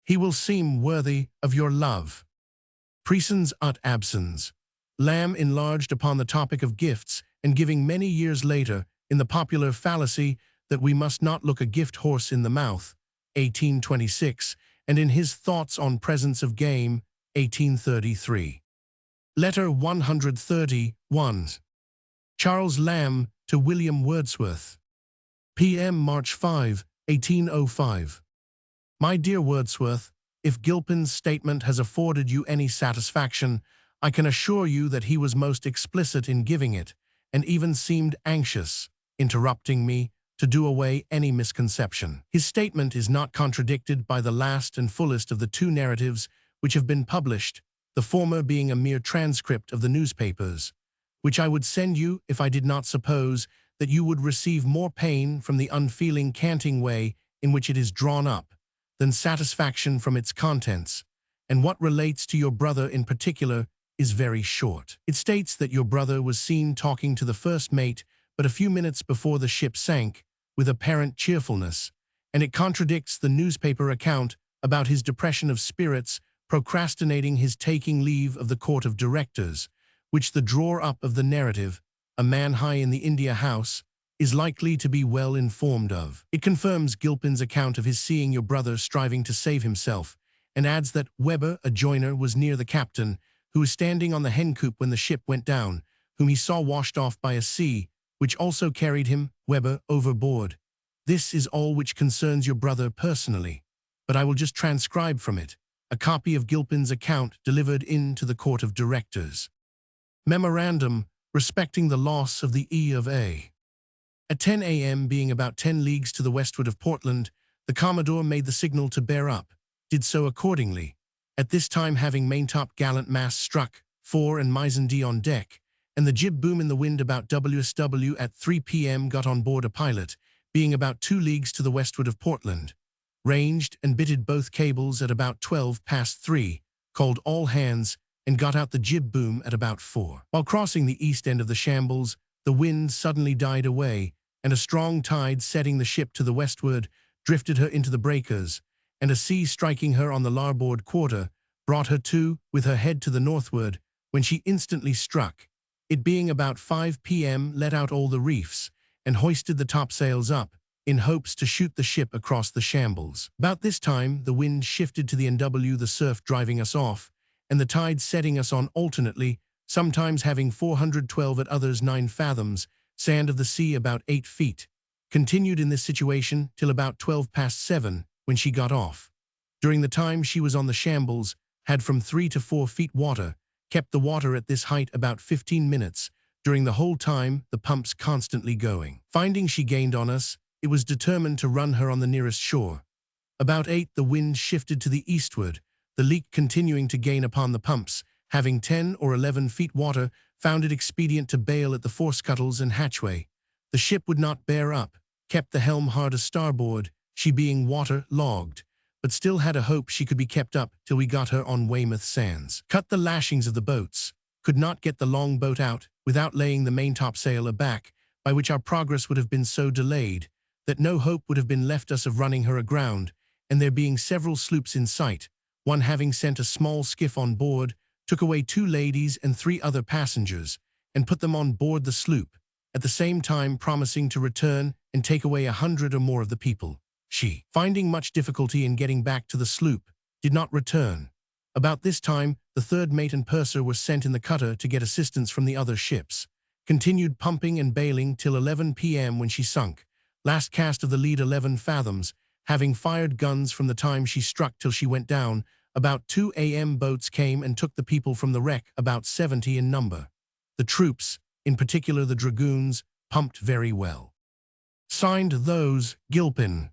[SPEAKER 1] He will seem worthy of your love. Presens ut absens. Lamb enlarged upon the topic of gifts and giving many years later in the popular fallacy that we must not look a gift horse in the mouth, 1826, and in his Thoughts on Presents of Game, 1833. Letter 131. Charles Lamb to William Wordsworth. P.M. March 5, 1805. My dear Wordsworth, if Gilpin's statement has afforded you any satisfaction, I can assure you that he was most explicit in giving it, and even seemed anxious, interrupting me, to do away any misconception. His statement is not contradicted by the last and fullest of the 2 narratives which have been published, the former being a mere transcript of the newspapers, which I would send you if I did not suppose that you would receive more pain from the unfeeling canting way in which it is drawn up, than satisfaction from its contents, and what relates to your brother in particular is very short. It states that your brother was seen talking to the first mate but a few minutes before the ship sank, with apparent cheerfulness, and it contradicts the newspaper account about his depression of spirits, procrastinating his taking leave of the Court of Directors, which the drawer-up of the narrative, a man high in the India House, is likely to be well informed of. It confirms Gilpin's account of his seeing your brother striving to save himself, and adds that Weber, a joiner, was near the captain, who was standing on the hencoop when the ship went down, whom he saw washed off by a sea, which also carried him, Weber, overboard. This is all which concerns your brother personally, but I will just transcribe from it a copy of Gilpin's account delivered in to the Court of Directors. Memorandum respecting the loss of the E of A. At 10 a.m., being about 10 leagues to the westward of Portland, the Commodore made the signal to bear up, did so accordingly, at this time having maintop gallant masts struck, fore and mizen D on deck, and the jib boom in the wind about WSW at 3 p.m. got on board a pilot, being about 2 leagues to the westward of Portland, ranged and bitted both cables at about 12 past 3, called all hands, and got out the jib boom at about 4. While crossing the east end of the Shambles, the wind suddenly died away, and a strong tide setting the ship to the westward, drifted her into the breakers, and a sea striking her on the larboard quarter, brought her to, with her head to the northward, when she instantly struck. It being about 5 p.m. let out all the reefs, and hoisted the topsails up, in hopes to shoot the ship across the shambles. About this time, the wind shifted to the NW, the surf driving us off, and the tide setting us on alternately, sometimes having 412 at others 9 fathoms, sand of the sea about 8 feet. Continued in this situation till about 7:12, when she got off. During the time she was on the shambles, had from 3 to 4 feet water, kept the water at this height about 15 minutes, during the whole time the pumps constantly going. Finding she gained on us, it was determined to run her on the nearest shore. About 8 the wind shifted to the eastward, the leak continuing to gain upon the pumps, having 10 or 11 feet water, found it expedient to bail at the forescuttles and hatchway. The ship would not bear up, kept the helm hard a starboard, she being water-logged, but still had a hope she could be kept up till we got her on Weymouth sands. Cut the lashings of the boats, could not get the long boat out without laying the maintopsail aback, by which our progress would have been so delayed, that no hope would have been left us of running her aground, and there being several sloops in sight, one having sent a small skiff on board, took away 2 ladies and 3 other passengers, and put them on board the sloop, at the same time promising to return and take away 100 or more of the people. She, finding much difficulty in getting back to the sloop, did not return. About this time, the 3rd mate and purser were sent in the cutter to get assistance from the other ships. Continued pumping and bailing till 11 p.m. when she sunk. Last cast of the lead 11 fathoms, having fired guns from the time she struck till she went down. About 2 a.m. boats came and took the people from the wreck, about 70 in number. The troops, in particular the dragoons, pumped very well. Signed those, Gilpin.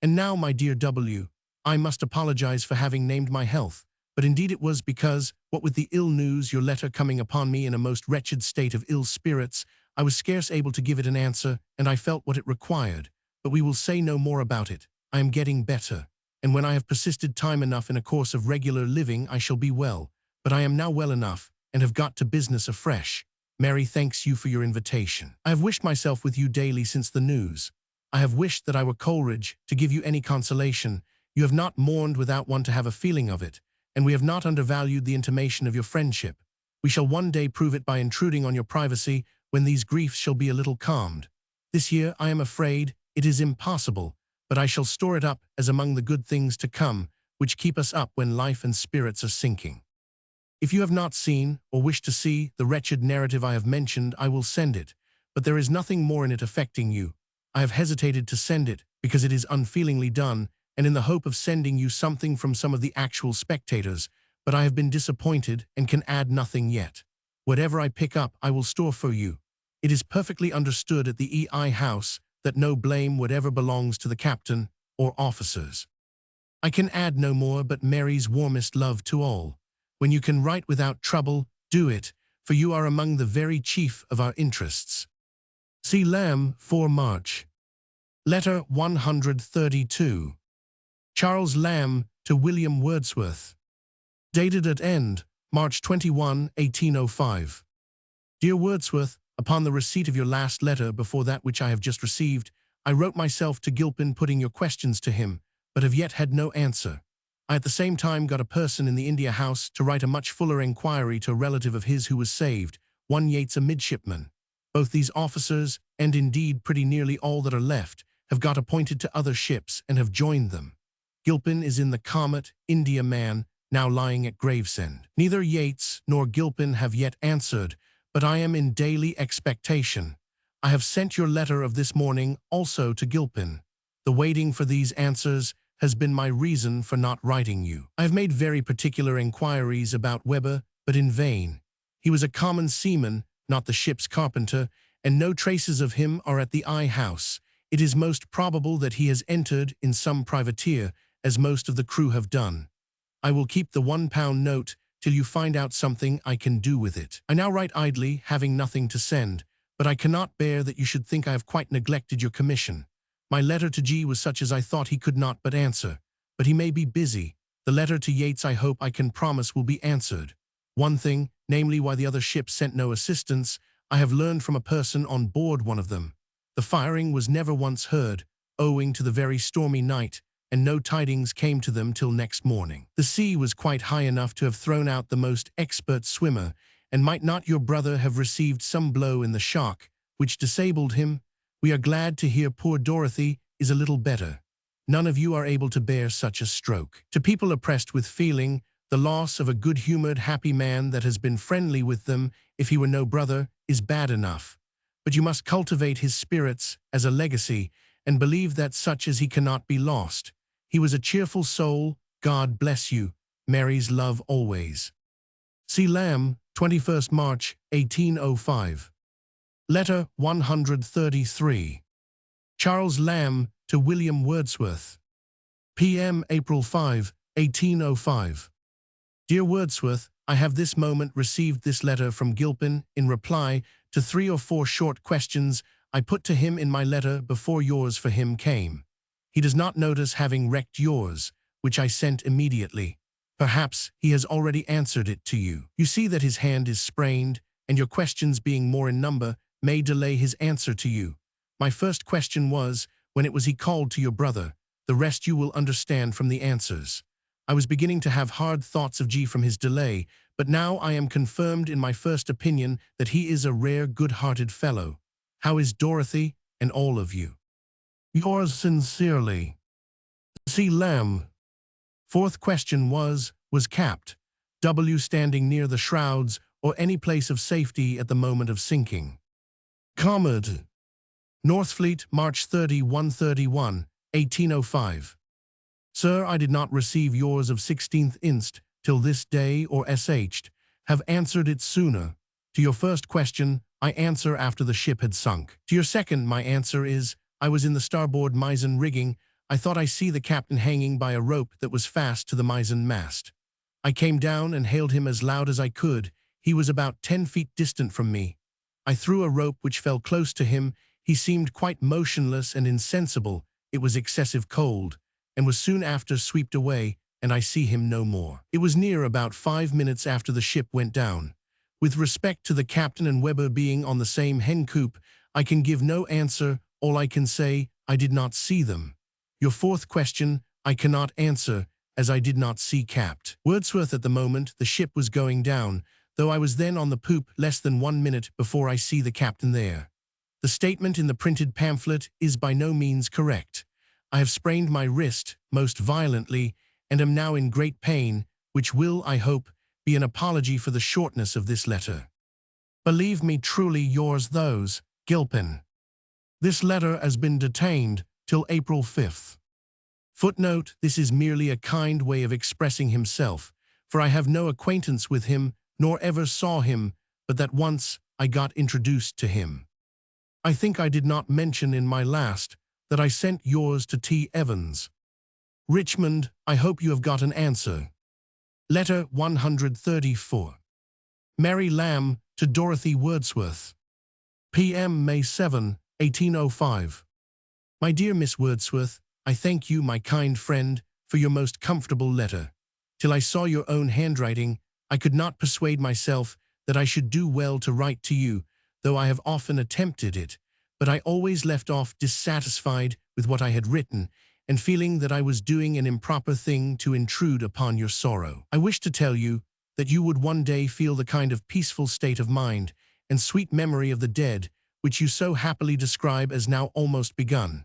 [SPEAKER 1] And now, my dear W., I must apologize for having named my health, but indeed it was because, what with the ill news, your letter coming upon me in a most wretched state of ill spirits, I was scarce able to give it an answer, and I felt what it required. But we will say no more about it. I am getting better, and when I have persisted time enough in a course of regular living I shall be well, but I am now well enough, and have got to business afresh. Mary thanks you for your invitation. I have wished myself with you daily since the news. I have wished that I were Coleridge, to give you any consolation. You have not mourned without one to have a feeling of it, and we have not undervalued the intimation of your friendship. We shall one day prove it by intruding on your privacy, when these griefs shall be a little calmed. This year, I am afraid, it is impossible, but I shall store it up as among the good things to come, which keep us up when life and spirits are sinking. If you have not seen, or wish to see, the wretched narrative I have mentioned, I will send it, but there is nothing more in it affecting you. I have hesitated to send it, because it is unfeelingly done, and in the hope of sending you something from some of the actual spectators, but I have been disappointed, and can add nothing yet. Whatever I pick up, I will store for you. It is perfectly understood at the E.I. House that no blame whatever belongs to the captain or officers. I can add no more but Mary's warmest love to all. When you can write without trouble, do it, for you are among the very chief of our interests. See Lamb, 4 March. Letter 132. Charles Lamb to William Wordsworth. Dated at End, March 21, 1805. Dear Wordsworth, upon the receipt of your last letter before that which I have just received, I wrote myself to Gilpin putting your questions to him, but have yet had no answer. I at the same time got a person in the India House to write a much fuller inquiry to a relative of his who was saved, one Yates, a midshipman. Both these officers, and indeed pretty nearly all that are left, have got appointed to other ships and have joined them. Gilpin is in the Comet, India man, now lying at Gravesend. Neither Yates nor Gilpin have yet answered, but I am in daily expectation. I have sent your letter of this morning also to Gilpin. The waiting for these answers has been my reason for not writing you. I have made very particular inquiries about Weber, but in vain. He was a common seaman, not the ship's carpenter, and no traces of him are at the I House. It is most probable that he has entered in some privateer, as most of the crew have done. I will keep the £1 note till you find out something I can do with it. I now write idly, having nothing to send, but I cannot bear that you should think I have quite neglected your commission. My letter to G was such as I thought he could not but answer, but he may be busy. The letter to Yates I hope I can promise will be answered. One thing, namely why the other ships sent no assistance, I have learned from a person on board one of them. The firing was never once heard, owing to the very stormy night, and no tidings came to them till next morning. The sea was quite high enough to have thrown out the most expert swimmer, and might not your brother have received some blow in the shock, which disabled him? We are glad to hear poor Dorothy is a little better. None of you are able to bear such a stroke. To people oppressed with feeling, the loss of a good-humored, happy man that has been friendly with them, if he were no brother, is bad enough. But you must cultivate his spirits as a legacy and believe that such as he cannot be lost. He was a cheerful soul. God bless you. Mary's love always. C. Lamb, 21st March, 1805. Letter 133. Charles Lamb to William Wordsworth. P.M. April 5, 1805. Dear Wordsworth, I have this moment received this letter from Gilpin in reply to 3 or 4 short questions I put to him in my letter before yours for him came. He does not notice having wrecked yours, which I sent immediately. Perhaps he has already answered it to you. You see that his hand is sprained, and your questions being more in number may delay his answer to you. My first question was, when it was he called to your brother. The rest you will understand from the answers. I was beginning to have hard thoughts of G from his delay, but now I am confirmed in my first opinion that he is a rare good-hearted fellow. How is Dorothy and all of you? Yours sincerely, C. Lamb. Fourth question was capped. W standing near the shrouds or any place of safety at the moment of sinking. Commod. Northfleet, March 30, 131, 1805. Sir, I did not receive yours of 16th inst. Till this day, or sh'd, have answered it sooner. To your first question, I answer after the ship had sunk. To your second, my answer is, I was in the starboard mizzen rigging. I thought I see the captain hanging by a rope that was fast to the mizzen mast. I came down and hailed him as loud as I could. He was about 10 feet distant from me. I threw a rope which fell close to him. He seemed quite motionless and insensible. It was excessive cold, and was soon after swept away, and I see him no more. It was near about 5 minutes after the ship went down. With respect to the captain and Weber being on the same hen coop, I can give no answer. All I can say, I did not see them. Your fourth question, I cannot answer, as I did not see Capt. Wordsworth at the moment the ship was going down, though I was then on the poop less than 1 minute before I see the captain there. The statement in the printed pamphlet is by no means correct. I have sprained my wrist most violently, and am now in great pain, which will, I hope, be an apology for the shortness of this letter. Believe me truly yours those, Gilpin. This letter has been detained till April 5th. Footnote, this is merely a kind way of expressing himself, for I have no acquaintance with him, nor ever saw him, but that once I got introduced to him. I think I did not mention in my last that I sent yours to T. Evans. Richmond, I hope you have got an answer. Letter 134. Mary Lamb to Dorothy Wordsworth. P.M. May 7, 1805. My dear Miss Wordsworth, I thank you, my kind friend, for your most comfortable letter. Till I saw your own handwriting, I could not persuade myself that I should do well to write to you, though I have often attempted it, but I always left off dissatisfied with what I had written, and feeling that I was doing an improper thing to intrude upon your sorrow. I wish to tell you that you would one day feel the kind of peaceful state of mind and sweet memory of the dead which you so happily describe as now almost begun.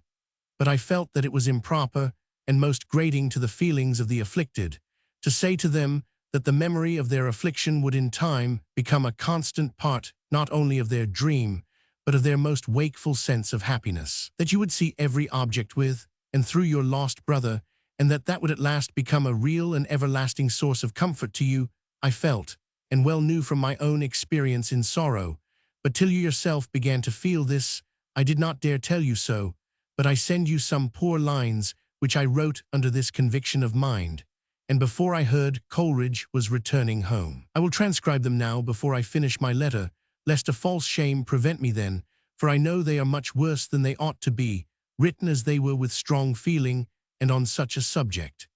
[SPEAKER 1] But I felt that it was improper and most grating to the feelings of the afflicted to say to them that the memory of their affliction would in time become a constant part not only of their dream, but of their most wakeful sense of happiness. That you would see every object with and through your lost brother, and that would at last become a real and everlasting source of comfort to you, I felt, and well knew from my own experience in sorrow. But till you yourself began to feel this, I did not dare tell you so, but I send you some poor lines which I wrote under this conviction of mind, and before I heard Coleridge was returning home. I will transcribe them now before I finish my letter, lest a false shame prevent me then, for I know they are much worse than they ought to be, written as they were with strong feeling and on such a subject.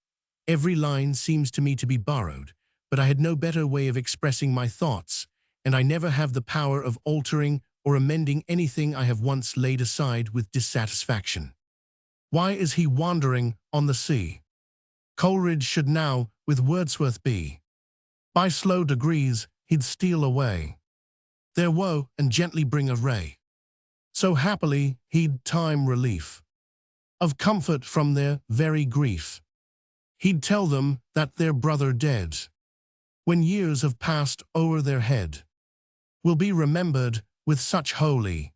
[SPEAKER 1] Every line seems to me to be borrowed, but I had no better way of expressing my thoughts, and I never have the power of altering or amending anything I have once laid aside with dissatisfaction. Why is he wandering on the sea? Coleridge should now with Wordsworth be. By slow degrees he'd steal away their woe and gently bring a ray. So happily he'd time relief of comfort from their very grief. He'd tell them that their brother dead, when years have passed o'er their head, will be remembered with such holy,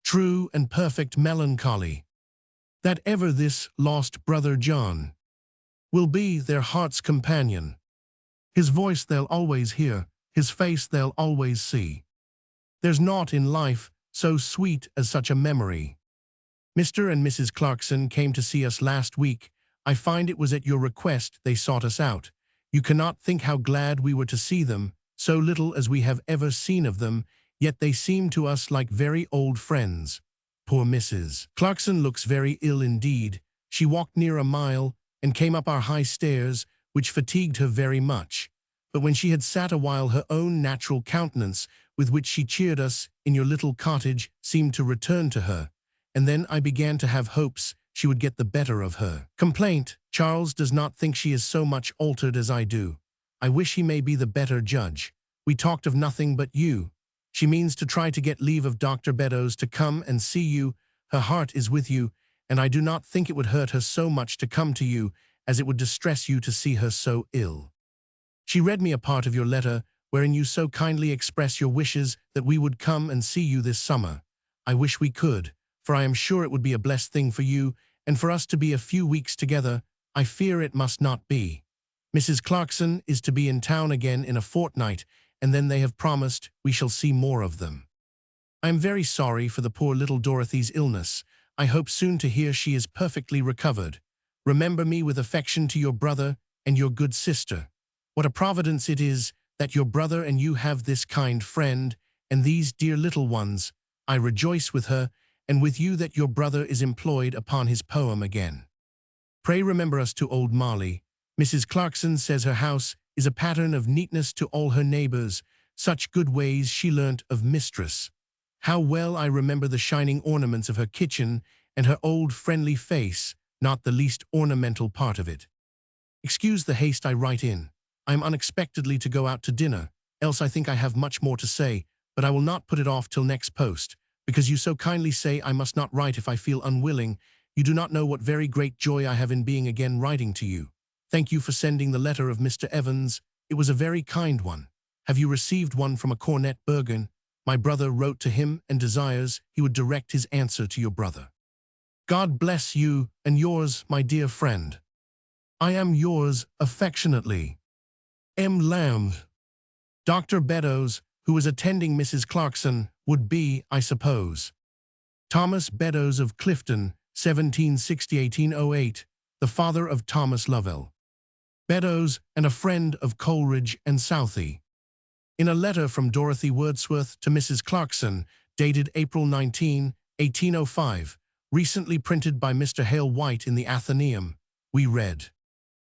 [SPEAKER 1] true and perfect melancholy, that ever this lost brother John will be their heart's companion. His voice they'll always hear, his face they'll always see. There's naught in life so sweet as such a memory. Mr. and Mrs. Clarkson came to see us last week. I find it was at your request they sought us out. You cannot think how glad we were to see them, so little as we have ever seen of them, yet they seem to us like very old friends. Poor Mrs. Clarkson looks very ill indeed. She walked near a mile, and came up our high stairs, which fatigued her very much. But when she had sat a while, her own natural countenance, with which she cheered us in your little cottage, seemed to return to her, and then I began to have hopes she would get the better of her complaint. Charles does not think she is so much altered as I do. I wish he may be the better judge. We talked of nothing but you. She means to try to get leave of Dr. Beddoes to come and see you. Her heart is with you, and I do not think it would hurt her so much to come to you as it would distress you to see her so ill. She read me a part of your letter, wherein you so kindly express your wishes that we would come and see you this summer. I wish we could, for I am sure it would be a blessed thing for you, and for us to be a few weeks together. I fear it must not be. Mrs. Clarkson is to be in town again in a fortnight, and then they have promised we shall see more of them. I am very sorry for the poor little Dorothy's illness. I hope soon to hear she is perfectly recovered. Remember me with affection to your brother and your good sister. What a providence it is that your brother and you have this kind friend, and these dear little ones. I rejoice with her, and with you that your brother is employed upon his poem again. Pray remember us to old Molly. Mrs. Clarkson says her house is a pattern of neatness to all her neighbors. Such good ways she learnt of mistress. How well I remember the shining ornaments of her kitchen, and her old friendly face, not the least ornamental part of it. Excuse the haste I write in. I am unexpectedly to go out to dinner, else I think I have much more to say, but I will not put it off till next post, because you so kindly say I must not write if I feel unwilling. You do not know what very great joy I have in being again writing to you. Thank you for sending the letter of Mr. Evans. It was a very kind one. Have you received one from a Cornet Bergen? My brother wrote to him and desires he would direct his answer to your brother. God bless you and yours, my dear friend. I am yours affectionately, M. Lamb. Dr. Beddoes, who was attending Mrs. Clarkson, would be, I suppose, Thomas Beddoes of Clifton, 1760–1808, the father of Thomas Lovell Beddoes, and a friend of Coleridge and Southey. In a letter from Dorothy Wordsworth to Mrs. Clarkson, dated April 19, 1805, recently printed by Mr. Hale White in the Athenaeum, we read,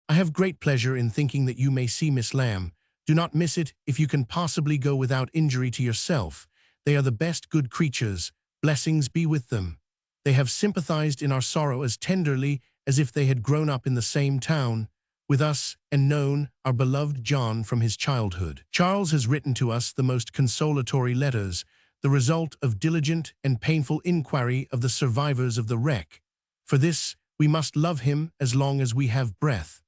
[SPEAKER 1] I have great pleasure in thinking that you may see Miss Lamb. Do not miss it if you can possibly go without injury to yourself. They are the best good creatures. Blessings be with them. They have sympathized in our sorrow as tenderly as if they had grown up in the same town with us and known our beloved John from his childhood. Charles has written to us the most consolatory letters, the result of diligent and painful inquiry of the survivors of the wreck. For this, we must love him as long as we have breath.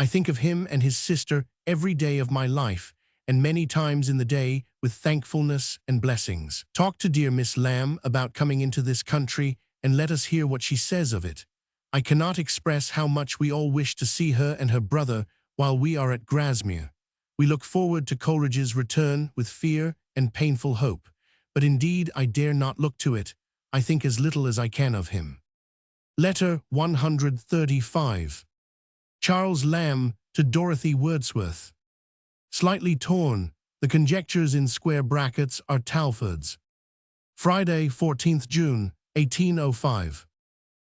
[SPEAKER 1] I think of him and his sister every day of my life, and many times in the day with thankfulness and blessings. Talk to dear Miss Lamb about coming into this country, and let us hear what she says of it. I cannot express how much we all wish to see her and her brother while we are at Grasmere. We look forward to Coleridge's return with fear and painful hope, but indeed I dare not look to it. I think as little as I can of him. Letter 135. Charles Lamb to Dorothy Wordsworth. Slightly torn, the conjectures in square brackets are Talfourd's. Friday, 14th June, 1805.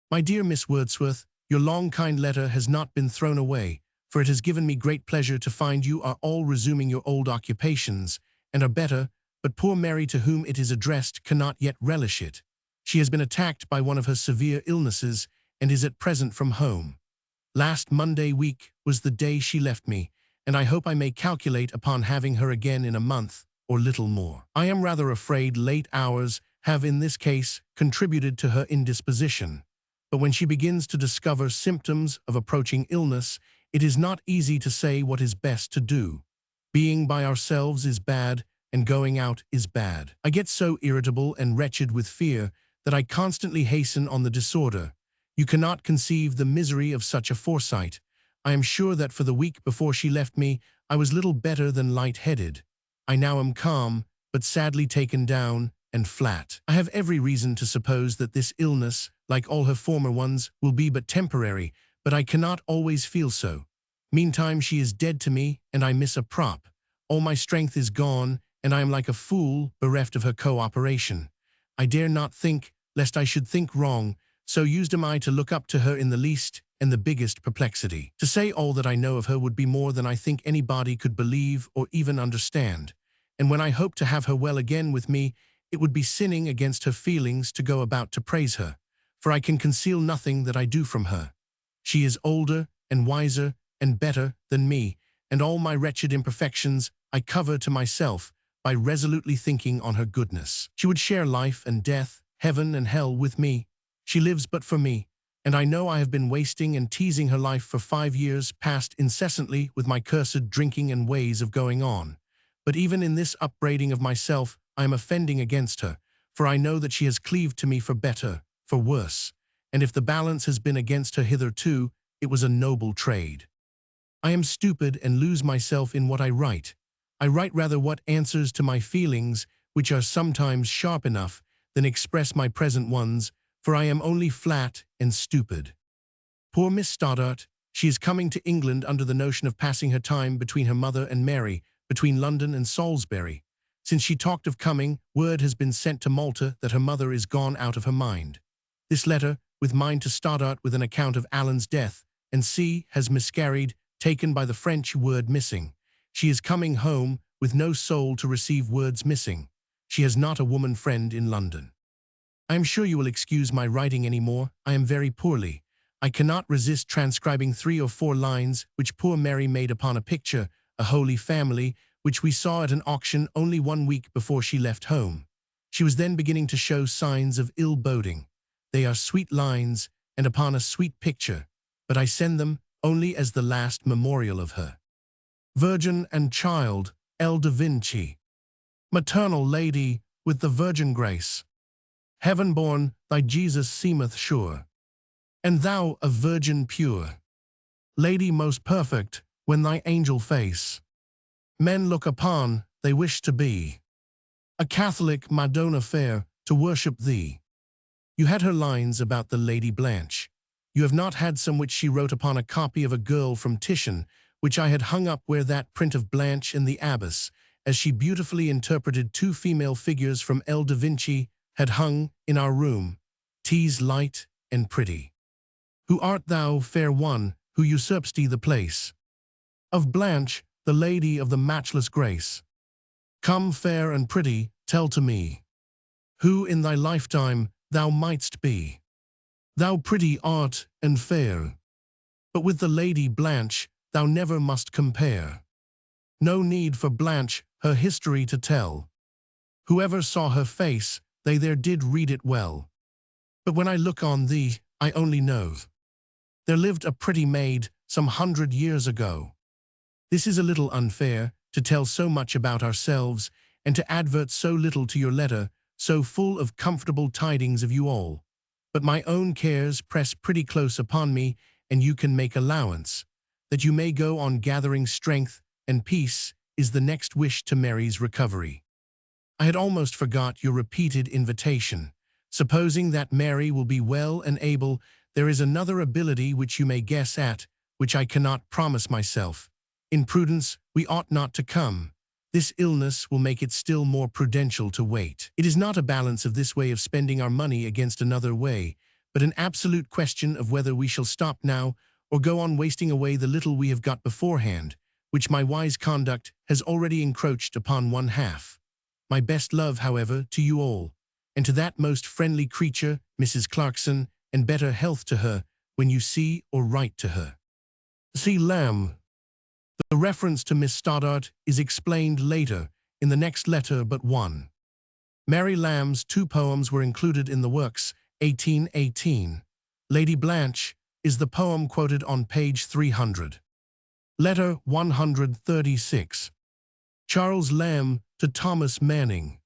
[SPEAKER 1] My dear Miss Wordsworth, your long kind letter has not been thrown away, for it has given me great pleasure to find you are all resuming your old occupations, and are better, but poor Mary to whom it is addressed cannot yet relish it. She has been attacked by one of her severe illnesses, and is at present from home. Last Monday week was the day she left me, and I hope I may calculate upon having her again in a month, or little more. I am rather afraid late hours have in this case contributed to her indisposition. But when she begins to discover symptoms of approaching illness, it is not easy to say what is best to do. Being by ourselves is bad, and going out is bad. I get so irritable and wretched with fear that I constantly hasten on the disorder. You cannot conceive the misery of such a foresight. I am sure that for the week before she left me, I was little better than light-headed. I now am calm, but sadly taken down and flat. I have every reason to suppose that this illness, like all her former ones, will be but temporary, but I cannot always feel so. Meantime, she is dead to me, and I miss a prop. All my strength is gone, and I am like a fool, bereft of her cooperation. I dare not think, lest I should think wrong, so used am I to look up to her in the least and the biggest perplexity. To say all that I know of her would be more than I think anybody could believe or even understand. And when I hope to have her well again with me, it would be sinning against her feelings to go about to praise her, for I can conceal nothing that I do from her. She is older and wiser and better than me, and all my wretched imperfections I cover to myself by resolutely thinking on her goodness. She would share life and death, heaven and hell with me. She lives but for me, and I know I have been wasting and teasing her life for 5 years past incessantly with my cursed drinking and ways of going on. But even in this upbraiding of myself, I am offending against her, for I know that she has cleaved to me for better, for worse, and if the balance has been against her hitherto, it was a noble trade. I am stupid and lose myself in what I write. I write rather what answers to my feelings, which are sometimes sharp enough, than express my present ones, for I am only flat and stupid. Poor Miss Stoddart, she is coming to England under the notion of passing her time between her mother and Mary, between London and Salisbury. Since she talked of coming, word has been sent to Malta that her mother is gone out of her mind. This letter, with mine to Stoddart with an account of Alan's death, and C. has miscarried, taken by the French word missing. She is coming home, with no soul to receive words missing. She has not a woman friend in London. I am sure you will excuse my writing any more. I am very poorly. I cannot resist transcribing 3 or 4 lines which poor Mary made upon a picture, a Holy Family, which we saw at an auction only 1 week before she left home. She was then beginning to show signs of ill boding. They are sweet lines, and upon a sweet picture, but I send them only as the last memorial of her. Virgin and Child, L. da Vinci. Maternal Lady, with the virgin grace. Heaven-born, thy Jesus seemeth sure, and thou a virgin pure. Lady most perfect, when thy angel face men look upon, they wish to be a Catholic Madonna fair, to worship thee. You had her lines about the Lady Blanche. You have not had some which she wrote upon a copy of a girl from Titian, which I had hung up where that print of Blanche and the Abbess, as she beautifully interpreted 2 female figures from L. da Vinci, had hung in our room, T's light and pretty. Who art thou, fair one, who usurp'st the place of Blanche, the lady of the matchless grace? Come, fair and pretty, tell to me, who in thy lifetime thou mightst be. Thou pretty art and fair, but with the Lady Blanche thou never must compare. No need for Blanche her history to tell. Whoever saw her face, they there did read it well. But when I look on thee, I only know there lived a pretty maid some 100 years ago. This is a little unfair, to tell so much about ourselves, and to advert so little to your letter, so full of comfortable tidings of you all. But my own cares press pretty close upon me, and you can make allowance. That you may go on gathering strength and peace is the next wish to Mary's recovery. I had almost forgot your repeated invitation. Supposing that Mary will be well and able, there is another ability which you may guess at, which I cannot promise myself. In prudence, we ought not to come. This illness will make it still more prudential to wait. It is not a balance of this way of spending our money against another way, but an absolute question of whether we shall stop now or go on wasting away the little we have got beforehand, which my wise conduct has already encroached upon 1/2. My best love, however, to you all, and to that most friendly creature, Mrs. Clarkson, and better health to her when you see or write to her. C. Lamb. The reference to Miss Stoddart is explained later, in the next letter but one. Mary Lamb's 2 poems were included in the works, 1818. Lady Blanche is the poem quoted on page 300. Letter 136. Charles Lamb to Thomas Manning.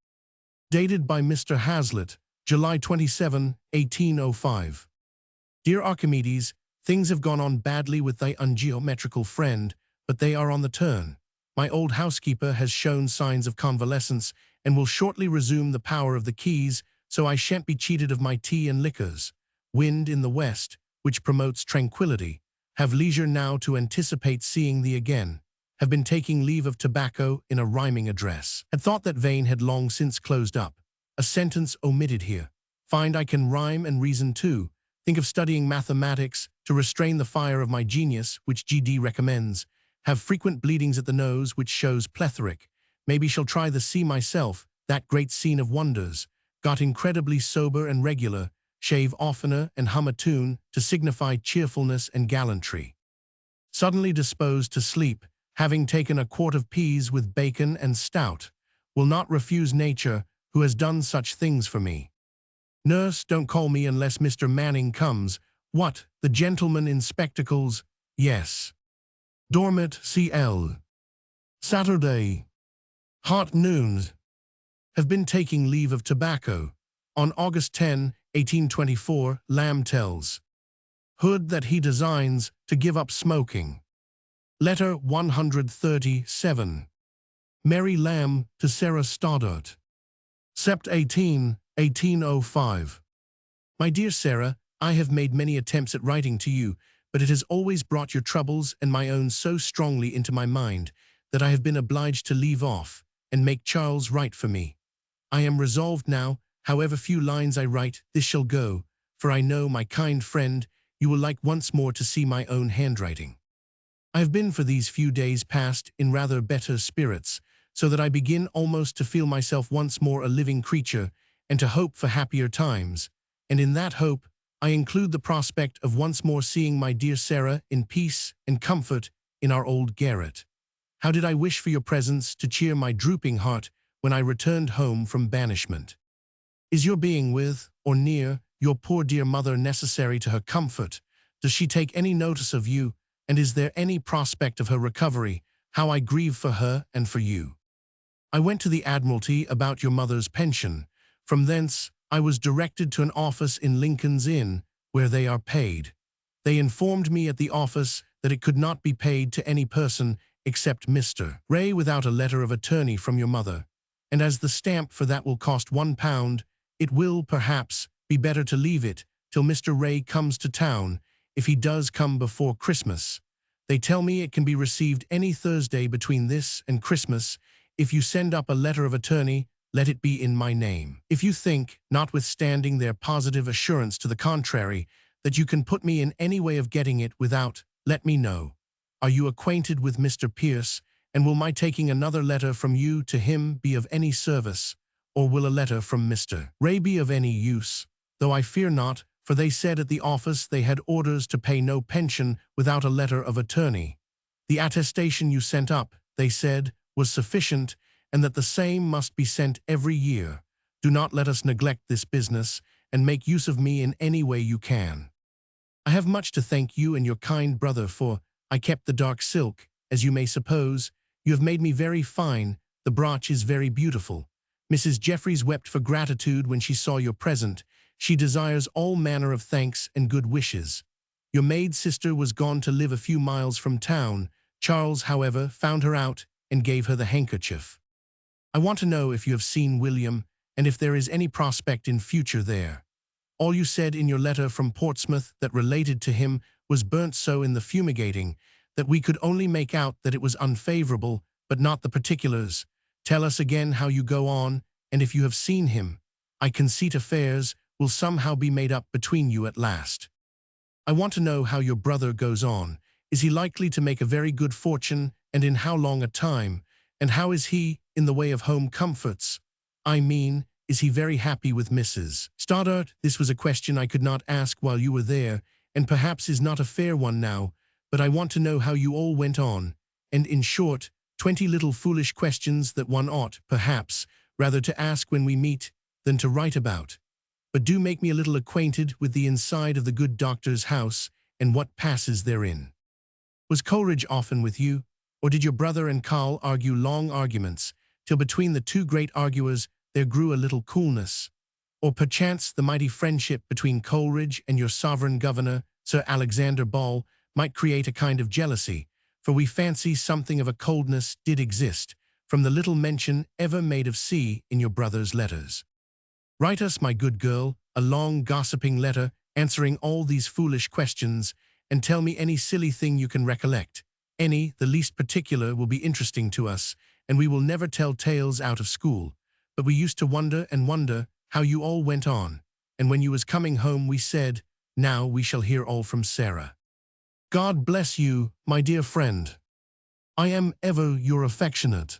[SPEAKER 1] Dated by Mr. Hazlitt, July 27, 1805. Dear Archimedes, things have gone on badly with thy ungeometrical friend, but they are on the turn. My old housekeeper has shown signs of convalescence and will shortly resume the power of the keys, so I shan't be cheated of my tea and liquors. Wind in the west, which promotes tranquility. Have leisure now to anticipate seeing thee again. Have been taking leave of tobacco in a rhyming address. Had thought that vein had long since closed up. A sentence omitted here. Find I can rhyme and reason too. Think of studying mathematics to restrain the fire of my genius, which GD recommends. Have frequent bleedings at the nose, which shows plethoric. Maybe shall try the sea myself, that great scene of wonders. Got incredibly sober and regular. Shave oftener and hum a tune to signify cheerfulness and gallantry. Suddenly disposed to sleep, having taken a quart of peas with bacon and stout. Will not refuse nature, who has done such things for me. Nurse, don't call me unless Mr. Manning comes. What, the gentleman in spectacles? Yes. Dormit CL. Saturday. Hot noons. Have been taking leave of tobacco. On August 10, 1824, Lamb tells Hood that he designs to give up smoking. Letter 137. Mary Lamb to Sarah Stoddart. Sept 18, 1805. My dear Sarah, I have made many attempts at writing to you, but it has always brought your troubles and my own so strongly into my mind that I have been obliged to leave off and make Charles write for me. I am resolved now, however few lines I write, this shall go, for I know, my kind friend, you will like once more to see my own handwriting. I have been for these few days past in rather better spirits, so that I begin almost to feel myself once more a living creature, and to hope for happier times, and in that hope I include the prospect of once more seeing my dear Sarah in peace and comfort in our old garret. How did I wish for your presence to cheer my drooping heart when I returned home from banishment. Is your being with, or near, your poor dear mother necessary to her comfort? Does she take any notice of you, and is there any prospect of her recovery? How I grieve for her and for you. I went to the Admiralty about your mother's pension. From thence, I was directed to an office in Lincoln's Inn, where they are paid. They informed me at the office that it could not be paid to any person except Mr. Ray without a letter of attorney from your mother, and as the stamp for that will cost £1, it will, perhaps, be better to leave it till Mr. Ray comes to town, if he does come before Christmas. They tell me it can be received any Thursday between this and Christmas. If you send up a letter of attorney, let it be in my name. If you think, notwithstanding their positive assurance to the contrary, that you can put me in any way of getting it without, let me know. Are you acquainted with Mr. Pierce, and will my taking another letter from you to him be of any service, or will a letter from Mr. Ray be of any use? Though I fear not, for they said at the office they had orders to pay no pension without a letter of attorney. The attestation you sent up, they said, was sufficient, and that the same must be sent every year. Do not let us neglect this business, and make use of me in any way you can. I have much to thank you and your kind brother for. I kept the dark silk, as you may suppose. You have made me very fine. The brooch is very beautiful. Mrs. Jeffreys wept for gratitude when she saw your present. She desires all manner of thanks and good wishes. Your maid sister was gone to live a few miles from town. Charles, however, found her out and gave her the handkerchief. I want to know if you have seen William, and if there is any prospect in future there. All you said in your letter from Portsmouth that related to him was burnt so in the fumigating that we could only make out that it was unfavorable, but not the particulars. Tell us again how you go on, and if you have seen him. I conceit affairs will somehow be made up between you at last. I want to know how your brother goes on. Is he likely to make a very good fortune, and in how long a time? And how is he in the way of home comforts? I mean, is he very happy with Mrs. Stoddart? This was a question I could not ask while you were there, and perhaps is not a fair one now, but I want to know how you all went on, and in short, 20 little foolish questions that one ought, perhaps, rather to ask when we meet than to write about. But do make me a little acquainted with the inside of the good doctor's house and what passes therein. Was Coleridge often with you, or did your brother and Carl argue long arguments, till between the two great arguers there grew a little coolness? Or perchance the mighty friendship between Coleridge and your sovereign governor, Sir Alexander Ball, might create a kind of jealousy, for we fancy something of a coldness did exist, from the little mention ever made of sea in your brother's letters. Write us, my good girl, a long gossiping letter answering all these foolish questions, and tell me any silly thing you can recollect. Any, the least particular, will be interesting to us, and we will never tell tales out of school. But we used to wonder and wonder how you all went on, and when you was coming home we said, now we shall hear all from Sarah. God bless you, my dear friend. I am ever your affectionate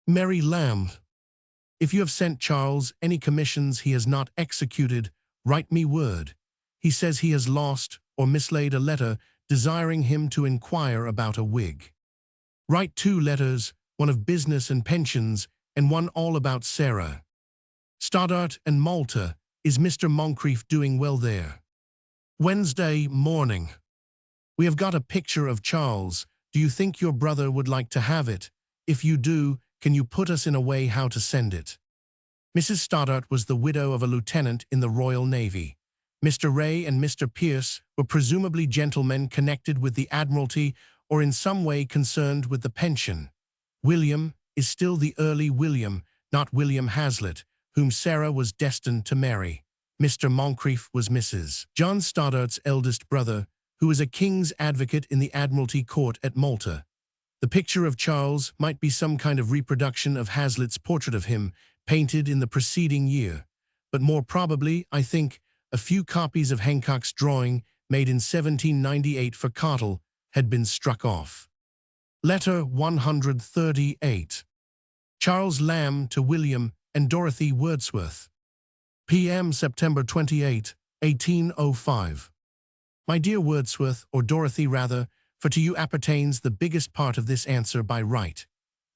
[SPEAKER 1] Mary Lamb. If you have sent Charles any commissions he has not executed, write me word. He says he has lost or mislaid a letter desiring him to inquire about a wig. Write 2 letters, one of business and pensions, and one all about Sarah. Stoddart and Malta, is Mr. Moncrief doing well there? Wednesday morning. We have got a picture of Charles. Do you think your brother would like to have it? If you do, can you put us in a way how to send it? Mrs. Stoddart was the widow of a lieutenant in the Royal Navy. Mr. Ray and Mr. Pierce were presumably gentlemen connected with the Admiralty or in some way concerned with the pension. William is still the early William, not William Hazlitt, whom Sarah was destined to marry. Mr. Moncrief was Mrs. John Stoddart's eldest brother, who was a king's advocate in the Admiralty Court at Malta. The picture of Charles might be some kind of reproduction of Hazlitt's portrait of him, painted in the preceding year. But more probably, I think, a few copies of Hancock's drawing, made in 1798 for Cottle, had been struck off. Letter 138. Charles Lamb to William and Dorothy Wordsworth. P.M. September 28, 1805. My dear Wordsworth, or Dorothy rather, for to you appertains the biggest part of this answer by right.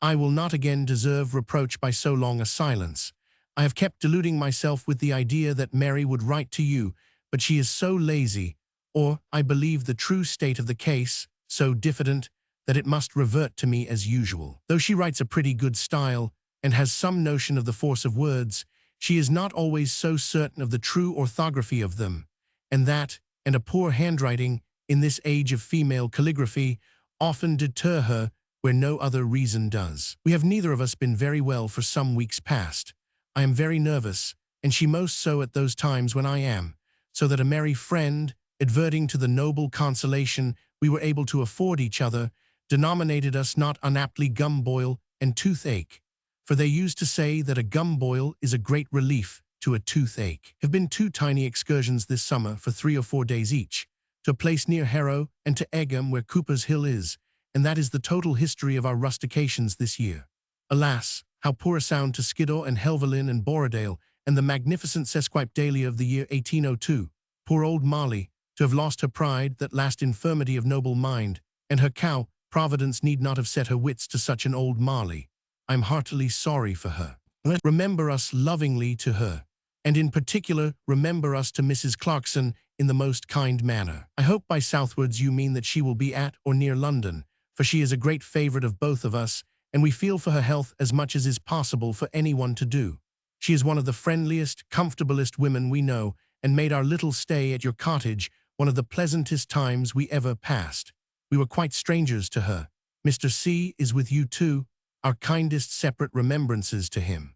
[SPEAKER 1] I will not again deserve reproach by so long a silence. I have kept deluding myself with the idea that Mary would write to you, but she is so lazy, or, I believe the true state of the case, so diffident, that it must revert to me as usual. Though she writes a pretty good style, and has some notion of the force of words, she is not always so certain of the true orthography of them, and that, and a poor handwriting, in this age of female calligraphy, often deter her where no other reason does. We have neither of us been very well for some weeks past. I am very nervous, and she most so at those times when I am, so that a merry friend, adverting to the noble consolation we were able to afford each other, denominated us not unaptly gumboil and toothache, for they used to say that a gumboil is a great relief to a toothache. Have been 2 tiny excursions this summer for 3 or 4 days each, to a place near Harrow and to Egham where Cooper's Hill is, and that is the total history of our rustications this year. Alas, how poor a sound to Skiddaw and Helvellyn and Borrowdale, and the magnificent sesquipedalier of the year 1802. Poor old Molly, to have lost her pride, that last infirmity of noble mind, and her cow. Providence need not have set her wits to such an old Molly. I am heartily sorry for her. Remember us lovingly to her, and in particular remember us to Mrs. Clarkson in the most kind manner. I hope by southwards you mean that she will be at or near London, for she is a great favourite of both of us, and we feel for her health as much as is possible for anyone to do. She is one of the friendliest, comfortablest women we know, and made our little stay at your cottage one of the pleasantest times we ever passed. We were quite strangers to her. Mr. C. is with you too, our kindest separate remembrances to him.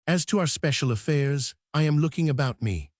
[SPEAKER 1] As to our special affairs, I am looking about me.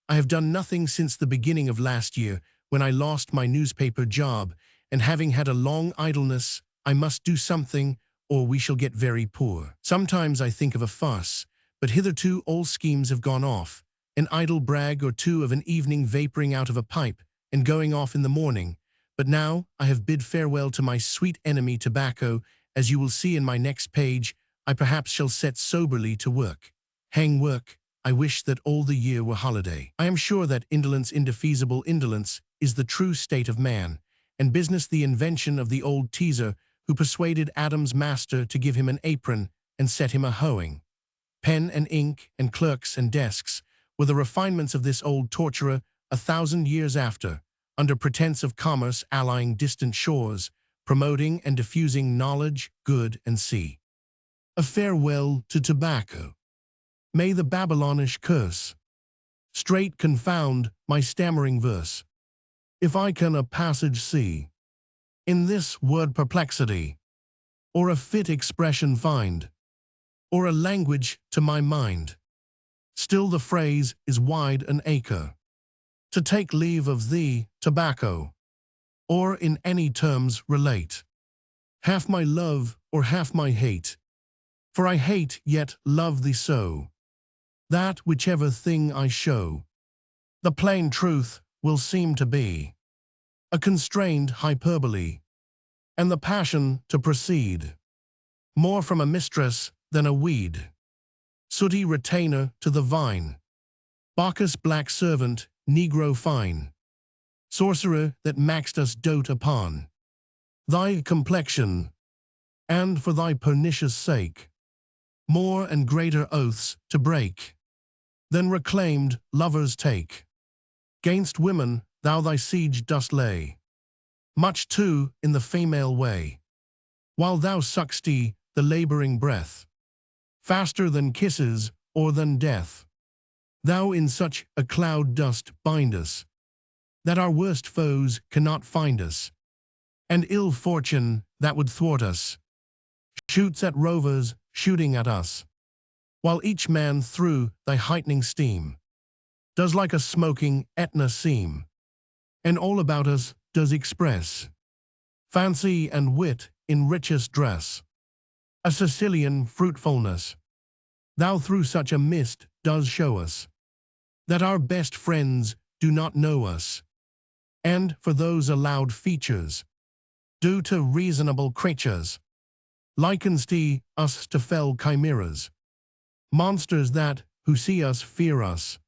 [SPEAKER 1] I have done nothing since the beginning of last year, when I lost my newspaper job, and having had a long idleness, I must do something, or we shall get very poor. Sometimes I think of a farce, but hitherto all schemes have gone off, an idle brag or two of an evening vaporing out of a pipe, and going off in the morning. But now I have bid farewell to my sweet enemy tobacco. As you will see in my next page, I perhaps shall set soberly to work. Hang work, I wish that all the year were holiday. I am sure that indolence, indefeasible indolence, is the true state of man, and business the invention of the old teaser who persuaded Adam's master to give him an apron and set him a hoeing. pen and ink and clerks and desks were the refinements of this old torturer 1,000 years after, under pretense of commerce allying distant shores, promoting and diffusing knowledge, good and sea. A farewell to tobacco. May the Babylonish curse straight confound my stammering verse, if I can a passage see in this word perplexity, or a fit expression find, or a language to my mind. Still the phrase is wide an acre, to take leave of thee, tobacco, or in any terms relate, half my love or half my hate, for I hate yet love thee so, that whichever thing I show, the plain truth will seem to be a constrained hyperbole, and the passion to proceed more from a mistress than a weed, sooty retainer to the vine, Bacchus black servant, negro fine, sorcerer that maxed us dote upon thy complexion, and for thy pernicious sake, more and greater oaths to break than reclaimed lovers take. 'Gainst women thou thy siege dost lay, much too in the female way, while thou suck'st the labouring breath, faster than kisses or than death. Thou in such a cloud dost bind us, that our worst foes cannot find us, and ill fortune that would thwart us shoots at rovers shooting at us, while each man through thy heightening steam does like a smoking Etna seem, and all about us does express fancy and wit in richest dress, a Sicilian fruitfulness. Thou through such a mist does show us that our best friends do not know us, and for those allowed features due to reasonable creatures, likenst thee us to fell chimeras, monsters that, who see us, fear us,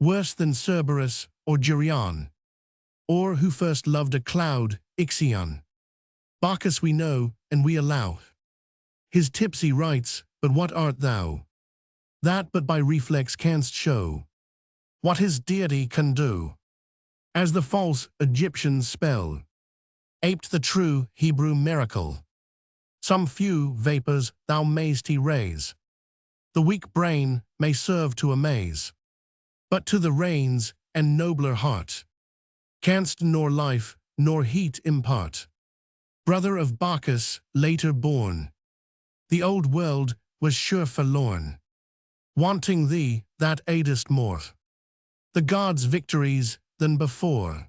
[SPEAKER 1] worse than Cerberus or Geryon, or who first loved a cloud, Ixion. Bacchus we know, and we allow his tipsy rites, but what art thou, that but by reflex canst show what his deity can do? As the false Egyptian spell aped the true Hebrew miracle, some few vapors thou mayst erase, the weak brain may serve to amaze, but to the reins and nobler heart canst nor life nor heat impart. Brother of Bacchus, later born, the old world was sure forlorn, wanting thee that aidest more the gods' victories than before.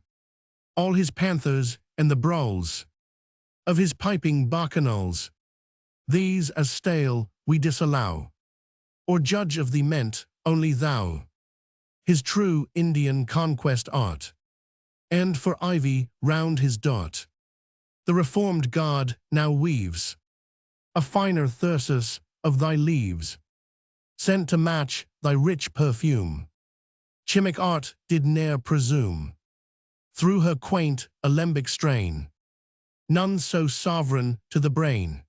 [SPEAKER 1] All his panthers and the brawls of his piping bacchanals, these as stale we disallow, or judge of thee meant only thou his true Indian conquest art, and for ivy round his dart the reformed god now weaves a finer thyrsus of thy leaves, sent to match thy rich perfume. Chimic art did ne'er presume, through her quaint alembic strain, none so sovereign to the brain.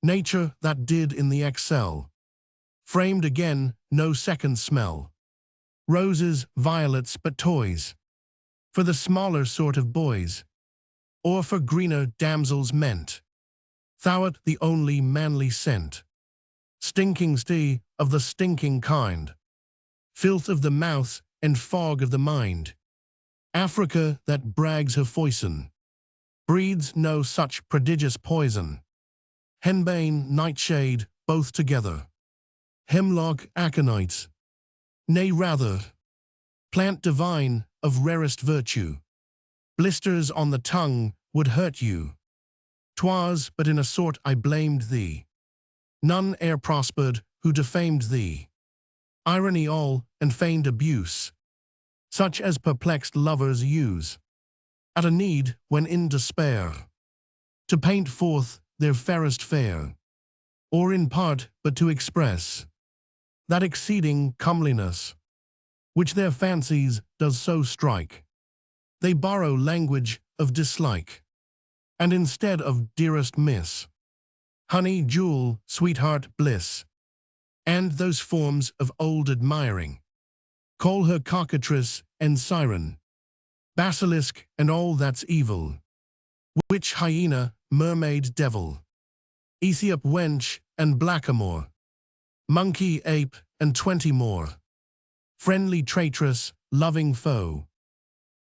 [SPEAKER 1] Nature that did in the excel, framed again no second smell. Roses, violets, but toys for the smaller sort of boys, or for greener damsels meant. Thou'rt the only manly scent, stinking stee of the stinking kind, filth of the mouth and fog of the mind. Africa that brags her foison breeds no such prodigious poison. Henbane, nightshade, both together, hemlock, aconites, nay rather, plant divine of rarest virtue, blisters on the tongue would hurt you. 'Twas but in a sort I blamed thee, none e'er prospered who defamed thee. Irony all and feigned abuse, such as perplexed lovers use at a need when in despair, to paint forth their fairest fair, or in part but to express that exceeding comeliness which their fancies does so strike. They borrow language of dislike, and instead of dearest miss, honey, jewel, sweetheart, bliss, and those forms of old admiring. Call her cockatrice and siren, basilisk and all that's evil, witch, hyena, mermaid, devil, Ethiop wench and blackamoor, monkey, ape, and 20 more, friendly traitress, loving foe.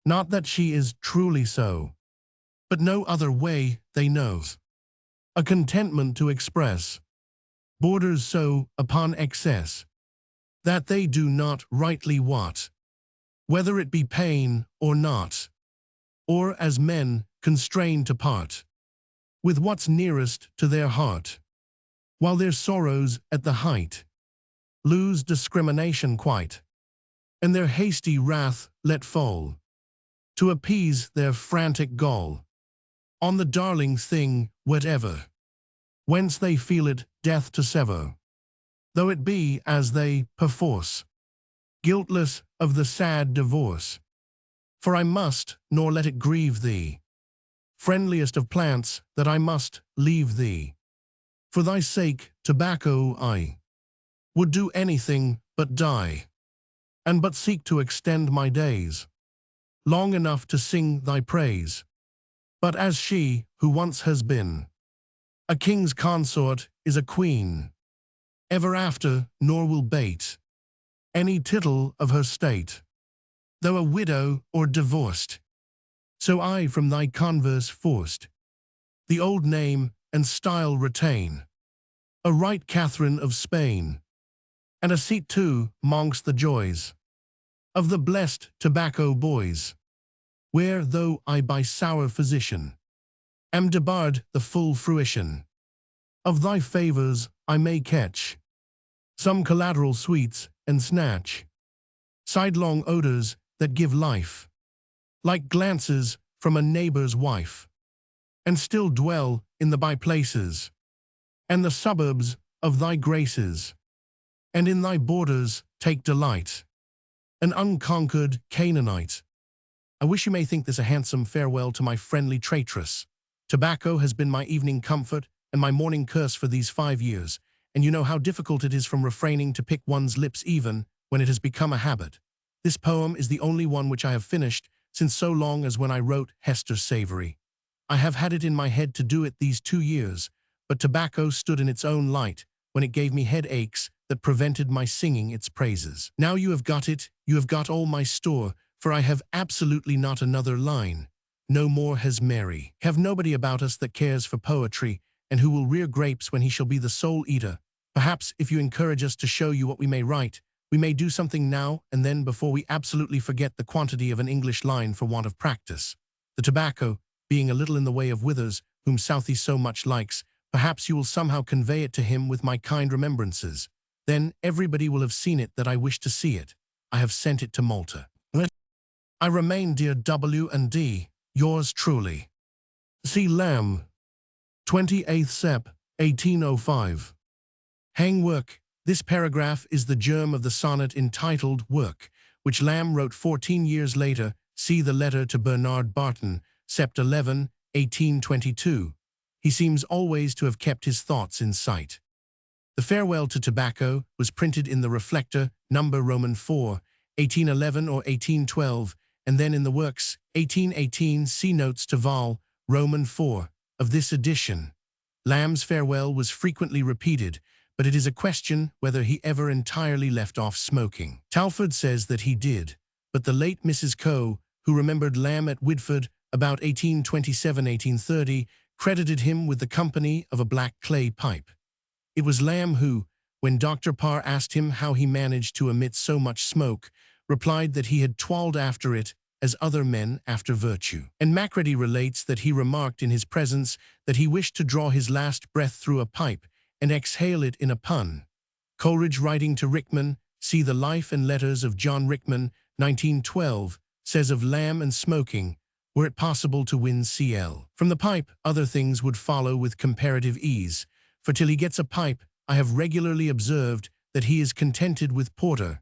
[SPEAKER 1] Not that she is truly so, but no other way they know. A contentment to express borders so upon excess that they do not rightly wot, whether it be pain or not, or as men constrained to part with what's nearest to their heart, while their sorrows at the height lose discrimination quite, and their hasty wrath let fall to appease their frantic gall on the darling thing whatever, whence they feel it death to sever, though it be as they, perforce, guiltless of the sad divorce. For I must, nor let it grieve thee, friendliest of plants, that I must leave thee. For thy sake, tobacco, I would do anything but die, and but seek to extend my days long enough to sing thy praise. But as she, who once has been a king's consort, is a queen ever after, nor will bate any tittle of her state, though a widow or divorced, so I from thy converse forced the old name and style retain, a right Catherine of Spain, and a seat too mongst the joys of the blessed tobacco boys, where, though I by sour physician am debarred the full fruition of thy favors, I may catch some collateral sweets and snatch sidelong odors that give life, like glances from a neighbor's wife, and still dwell in the by-places and the suburbs of thy graces, and in thy borders take delight, an unconquered Canaanite. I wish you may think this a handsome farewell to my friendly traitress. Tobacco has been my evening comfort and my morning curse for these 5 years, and you know how difficult it is from refraining to pick one's lips even when it has become a habit. This poem is the only one which I have finished since so long as when I wrote Hester Savory. I have had it in my head to do it these 2 years, but tobacco stood in its own light when it gave me headaches that prevented my singing its praises. Now you have got it, you have got all my store, for I have absolutely not another line. No more has Mary. Have nobody about us that cares for poetry, and who will rear grapes when he shall be the sole eater. Perhaps if you encourage us to show you what we may write, we may do something now and then before we absolutely forget the quantity of an English line for want of practice. The tobacco, being a little in the way of Withers, whom Southey so much likes, perhaps you will somehow convey it to him with my kind remembrances. Then everybody will have seen it that I wish to see it. I have sent it to Malta. I remain, dear W&D, yours truly. C. Lamb, 28th Sep. 1805. Hang work. This paragraph is the germ of the sonnet entitled Work, which Lamb wrote 14 years later. See the letter to Bernard Barton, Sept. 11, 1822. He seems always to have kept his thoughts in sight. The Farewell to Tobacco was printed in the Reflector, number Roman 4, 1811 or 1812, and then in the Works, 1818, see notes to Vol, Roman 4, of this edition. Lamb's farewell was frequently repeated, but it is a question whether he ever entirely left off smoking. Talfourd says that he did, but the late Mrs. Coe, who remembered Lamb at Widford about 1827-1830, credited him with the company of a black clay pipe. It was Lamb who, when Dr. Parr asked him how he managed to emit so much smoke, replied that he had twirled after it as other men after virtue. And Macready relates that he remarked in his presence that he wished to draw his last breath through a pipe and exhale it in a pun. Coleridge, writing to Rickman, see the Life and Letters of John Rickman, 1912, says of Lamb and smoking, were it possible to win CL. From the pipe, other things would follow with comparative ease, for till he gets a pipe, I have regularly observed that he is contented with porter,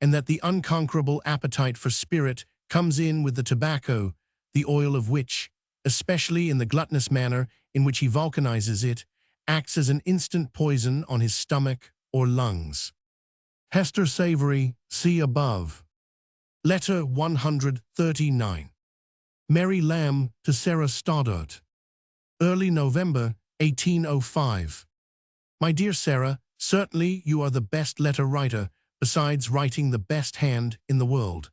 [SPEAKER 1] and that the unconquerable appetite for spirit comes in with the tobacco, the oil of which, especially in the gluttonous manner in which he vulcanizes it, acts as an instant poison on his stomach or lungs. Hester Savory, see above. Letter 139. Mary Lamb to Sarah Stoddart. Early November, 1805. My dear Sarah, certainly you are the best letter writer, besides writing the best hand in the world.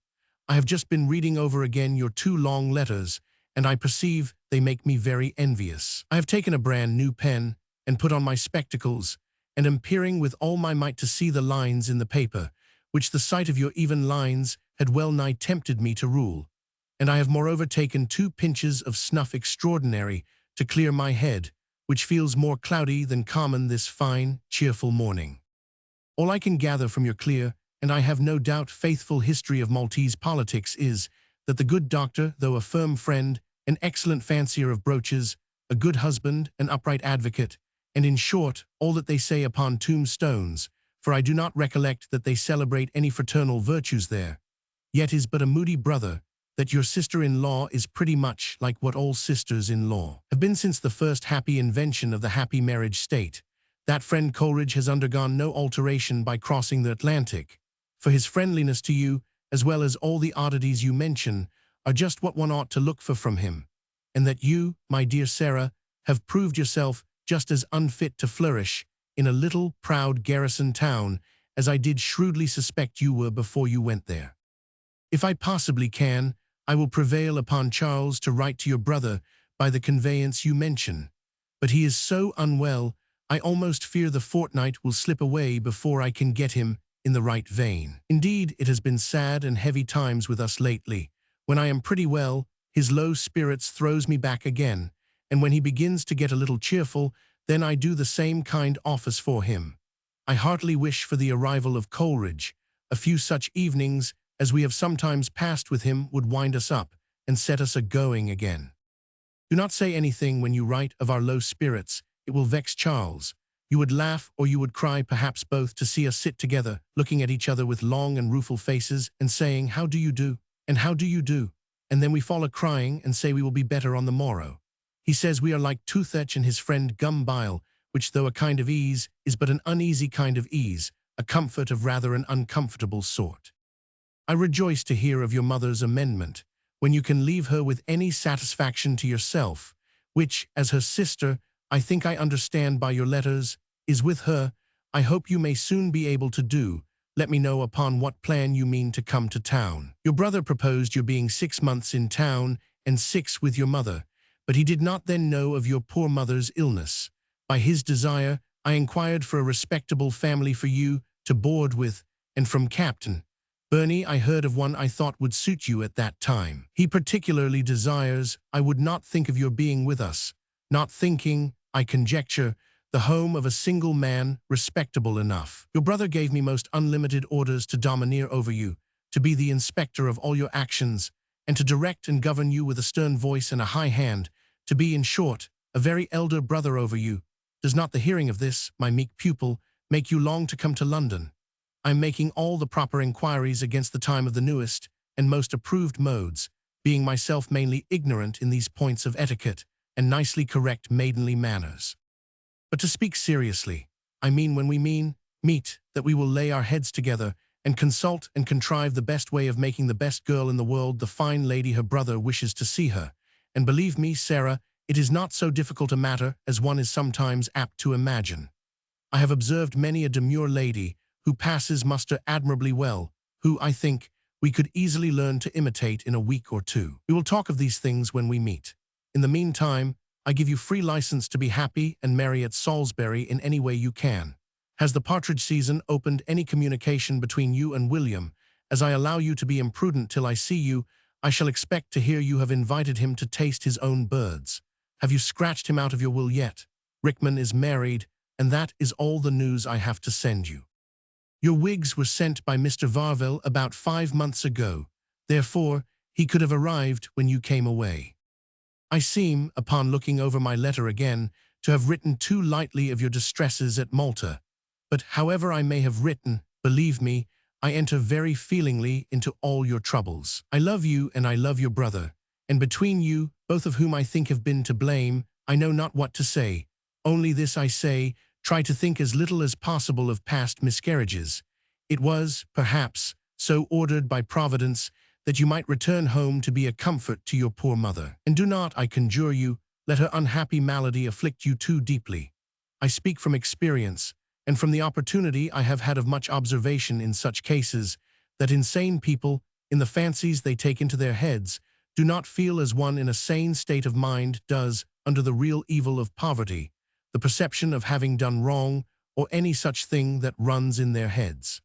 [SPEAKER 1] I have just been reading over again your 2 long letters, and I perceive they make me very envious. I have taken a brand new pen and put on my spectacles, and am peering with all my might to see the lines in the paper, which the sight of your even lines had well nigh tempted me to rule. And I have moreover taken 2 pinches of snuff extraordinary to clear my head, which feels more cloudy than common this fine, cheerful morning. All I can gather from your clear, and I have no doubt faithful history of Maltese politics is, that the good doctor, though a firm friend, an excellent fancier of brooches, a good husband, an upright advocate, and in short, all that they say upon tombstones, for I do not recollect that they celebrate any fraternal virtues there, yet is but a moody brother, that your sister-in-law is pretty much like what all sisters-in-law have been since the first happy invention of the happy marriage state. That friend Coleridge has undergone no alteration by crossing the Atlantic, for his friendliness to you, as well as all the oddities you mention, are just what one ought to look for from him, and that you, my dear Sarah, have proved yourself just as unfit to flourish in a little, proud garrison town as I did shrewdly suspect you were before you went there. If I possibly can, I will prevail upon Charles to write to your brother by the conveyance you mention, but he is so unwell, I almost fear the fortnight will slip away before I can get him in the right vein. Indeed, it has been sad and heavy times with us lately. When I am pretty well, his low spirits throws me back again, and when he begins to get a little cheerful, then I do the same kind office for him. I heartily wish for the arrival of Coleridge. A few such evenings as we have sometimes passed with him would wind us up and set us a-going again. Do not say anything when you write of our low spirits. It will vex Charles. You would laugh or you would cry, perhaps both, to see us sit together, looking at each other with long and rueful faces, and saying, "How do you do? And how do you do?" And then we fall a-crying and say we will be better on the morrow. He says we are like Toothech and his friend Gumbile, which, though a kind of ease, is but an uneasy kind of ease, a comfort of rather an uncomfortable sort. I rejoice to hear of your mother's amendment, when you can leave her with any satisfaction to yourself, which, as her sister, I think I understand by your letters, is with her. I hope you may soon be able to do. Let me know upon what plan you mean to come to town. Your brother proposed your being 6 months in town and 6 with your mother, but he did not then know of your poor mother's illness. By his desire, I inquired for a respectable family for you to board with, and from Captain Burney I heard of one I thought would suit you at that time. He particularly desires I would not think of your being with us, not thinking, I conjecture, the home of a single man respectable enough. Your brother gave me most unlimited orders to domineer over you, to be the inspector of all your actions, and to direct and govern you with a stern voice and a high hand, to be, in short, a very elder brother over you. Does not the hearing of this, my meek pupil, make you long to come to London? I am making all the proper inquiries against the time of the newest and most approved modes, being myself mainly ignorant in these points of etiquette and nicely correct maidenly manners. But to speak seriously, I mean when we meet, that we will lay our heads together and consult and contrive the best way of making the best girl in the world the fine lady her brother wishes to see her. And believe me, Sarah, it is not so difficult a matter as one is sometimes apt to imagine. I have observed many a demure lady who passes muster admirably well, who, I think, we could easily learn to imitate in a week or 2. We will talk of these things when we meet. In the meantime, I give you free license to be happy and merry at Salisbury in any way you can. Has the partridge season opened any communication between you and William? As I allow you to be imprudent till I see you, I shall expect to hear you have invited him to taste his own birds. Have you scratched him out of your will yet? Rickman is married, and that is all the news I have to send you. Your wigs were sent by Mr. Varville about 5 months ago. Therefore, he could have arrived when you came away. I seem, upon looking over my letter again, to have written too lightly of your distresses at Malta. But however I may have written, believe me, I enter very feelingly into all your troubles. I love you and I love your brother, and between you, both of whom I think have been to blame, I know not what to say. Only this I say, Try to think as little as possible of past miscarriages. It was, perhaps, so ordered by Providence that you might return home to be a comfort to your poor mother. And do not, I conjure you, let her unhappy malady afflict you too deeply. I speak from experience, and from the opportunity I have had of much observation in such cases, that insane people, in the fancies they take into their heads, do not feel as one in a sane state of mind does under the real evil of poverty, the perception of having done wrong, or any such thing that runs in their heads.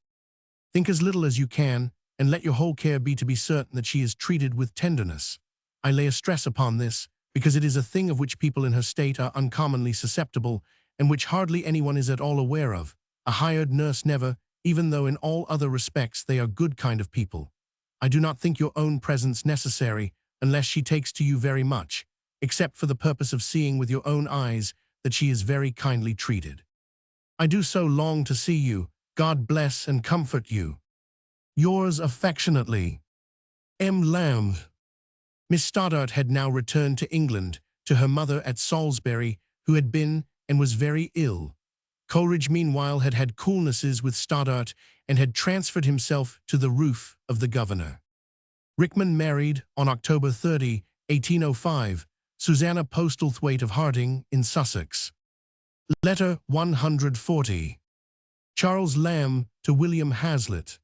[SPEAKER 1] Think as little as you can, and let your whole care be to be certain that she is treated with tenderness. I lay a stress upon this, because it is a thing of which people in her state are uncommonly susceptible, and which hardly anyone is at all aware of. A hired nurse never, even though in all other respects they are good kind of people. I do not think your own presence necessary, unless she takes to you very much, except for the purpose of seeing with your own eyes that she is very kindly treated. I do so long to see you. God bless and comfort you. Yours affectionately, M. Lamb. Miss Stoddart had now returned to England, to her mother at Salisbury, who had been and was very ill. Coleridge meanwhile had had coolnesses with Stoddart and had transferred himself to the roof of the governor. Rickman married, on October 30, 1805, Susanna Postlethwaite of Harding, in Sussex. Letter 140. Charles Lamb to William Hazlitt.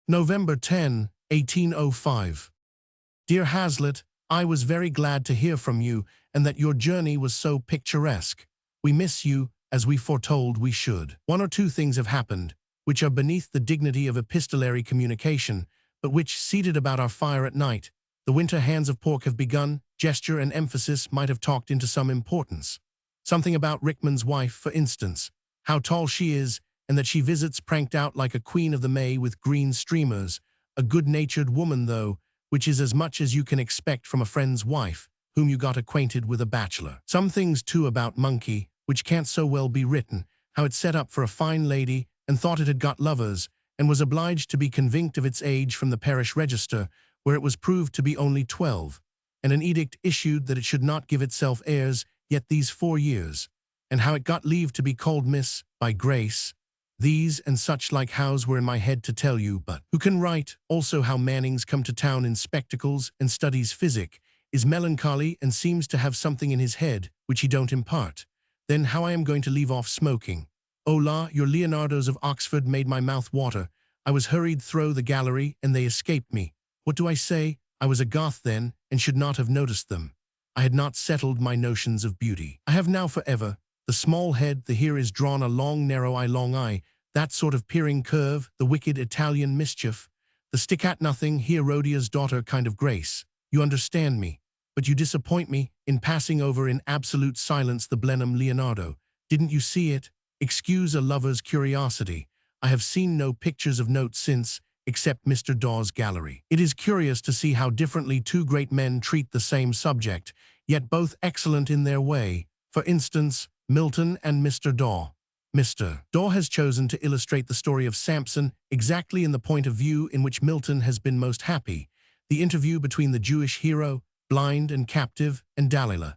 [SPEAKER 1] November 10, 1805. Dear Hazlitt, I was very glad to hear from you, and that your journey was so picturesque. We miss you, as we foretold we should. One or two things have happened, which are beneath the dignity of epistolary communication, but which, seated about our fire at night, the winter hands of pork have begun, gesture and emphasis might have talked into some importance. Something about Rickman's wife, for instance, how tall she is, and that she visits pranked out like a queen of the May with green streamers, a good-natured woman though, which is as much as you can expect from a friend's wife, whom you got acquainted with a bachelor. Some things too about Monkey, which can't so well be written, how it set up for a fine lady, and thought it had got lovers, and was obliged to be convinced of its age from the parish register, where it was proved to be only 12, and an edict issued that it should not give itself heirs yet these 4 years, and how it got leave to be called Miss, by Grace. These and such like hows were in my head to tell you, but who can write? Also how Mannings come to town in spectacles and studies physic, is melancholy and seems to have something in his head which he don't impart. Then how I am going to leave off smoking. Oh la, your Leonardos of Oxford made my mouth water. I was hurried through the gallery and they escaped me. What do I say? I was a Goth then and should not have noticed them. I had not settled my notions of beauty. I have now forever. The small head, the here is drawn a long narrow eye, long eye, that sort of peering curve, the wicked Italian mischief, the stick-at-nothing Herodia's daughter kind of grace. You understand me, but you disappoint me in passing over in absolute silence the Blenheim Leonardo. Didn't you see it? Excuse a lover's curiosity. I have seen no pictures of note since, except Mr. Dawes' gallery. It is curious to see how differently two great men treat the same subject, yet both excellent in their way. For instance, Milton and Mr. Daw. Mr. Daw has chosen to illustrate the story of Samson exactly in the point of view in which Milton has been most happy, the interview between the Jewish hero, blind and captive, and Dalila.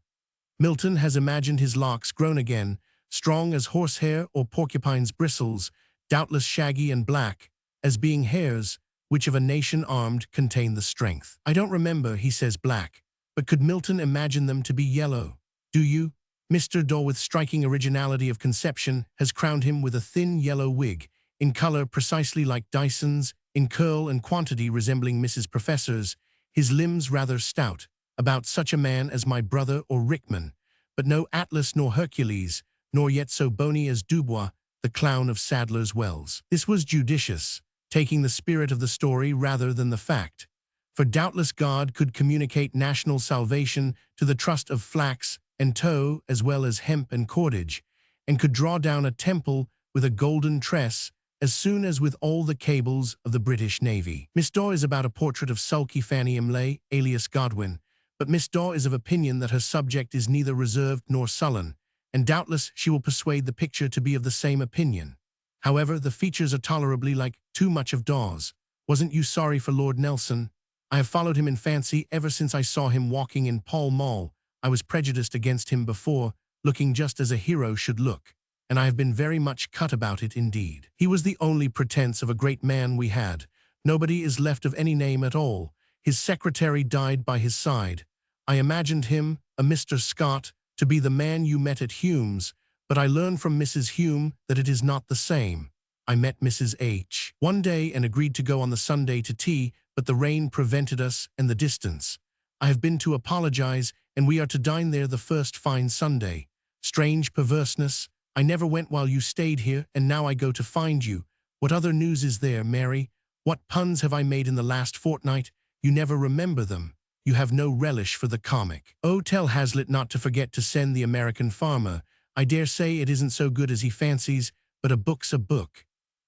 [SPEAKER 1] Milton has imagined his locks grown again, strong as horsehair or porcupine's bristles, doubtless shaggy and black, as being hairs, which of a nation armed contain the strength. I don't remember, he says black, but could Milton imagine them to be yellow? Do you? Mr. Daw, with striking originality of conception, has crowned him with a thin yellow wig, in color precisely like Dyson's, in curl and quantity resembling Mrs. Professor's, his limbs rather stout, about such a man as my brother or Rickman, but no Atlas nor Hercules, nor yet so bony as Dubois, the clown of Sadler's Wells. This was judicious, taking the spirit of the story rather than the fact, for doubtless God could communicate national salvation to the trust of flax and tow as well as hemp and cordage, and could draw down a temple with a golden tress as soon as with all the cables of the British Navy. Miss Daw is about a portrait of sulky Fanny Imlay, alias Godwin, but Miss Daw is of opinion that her subject is neither reserved nor sullen, and doubtless she will persuade the picture to be of the same opinion. However, the features are tolerably like too much of Dawes. Wasn't you sorry for Lord Nelson? I have followed him in fancy ever since I saw him walking in Pall Mall. I was prejudiced against him before, looking just as a hero should look. and I have been very much cut about it indeed. He was the only pretense of a great man we had. Nobody is left of any name at all. His secretary died by his side. I imagined him, a Mr. Scott, to be the man you met at Hume's, but I learned from Mrs. Hume that it is not the same. I met Mrs. H. one day and agreed to go on the Sunday to tea, but the rain prevented us and the distance. I have been to apologize, and we are to dine there the first fine Sunday. Strange perverseness. I never went while you stayed here, and now I go to find you. What other news is there, Mary? What puns have I made in the last fortnight? You never remember them. You have no relish for the comic. Oh, tell Hazlitt not to forget to send The American Farmer. I dare say it isn't so good as he fancies, but a book's a book.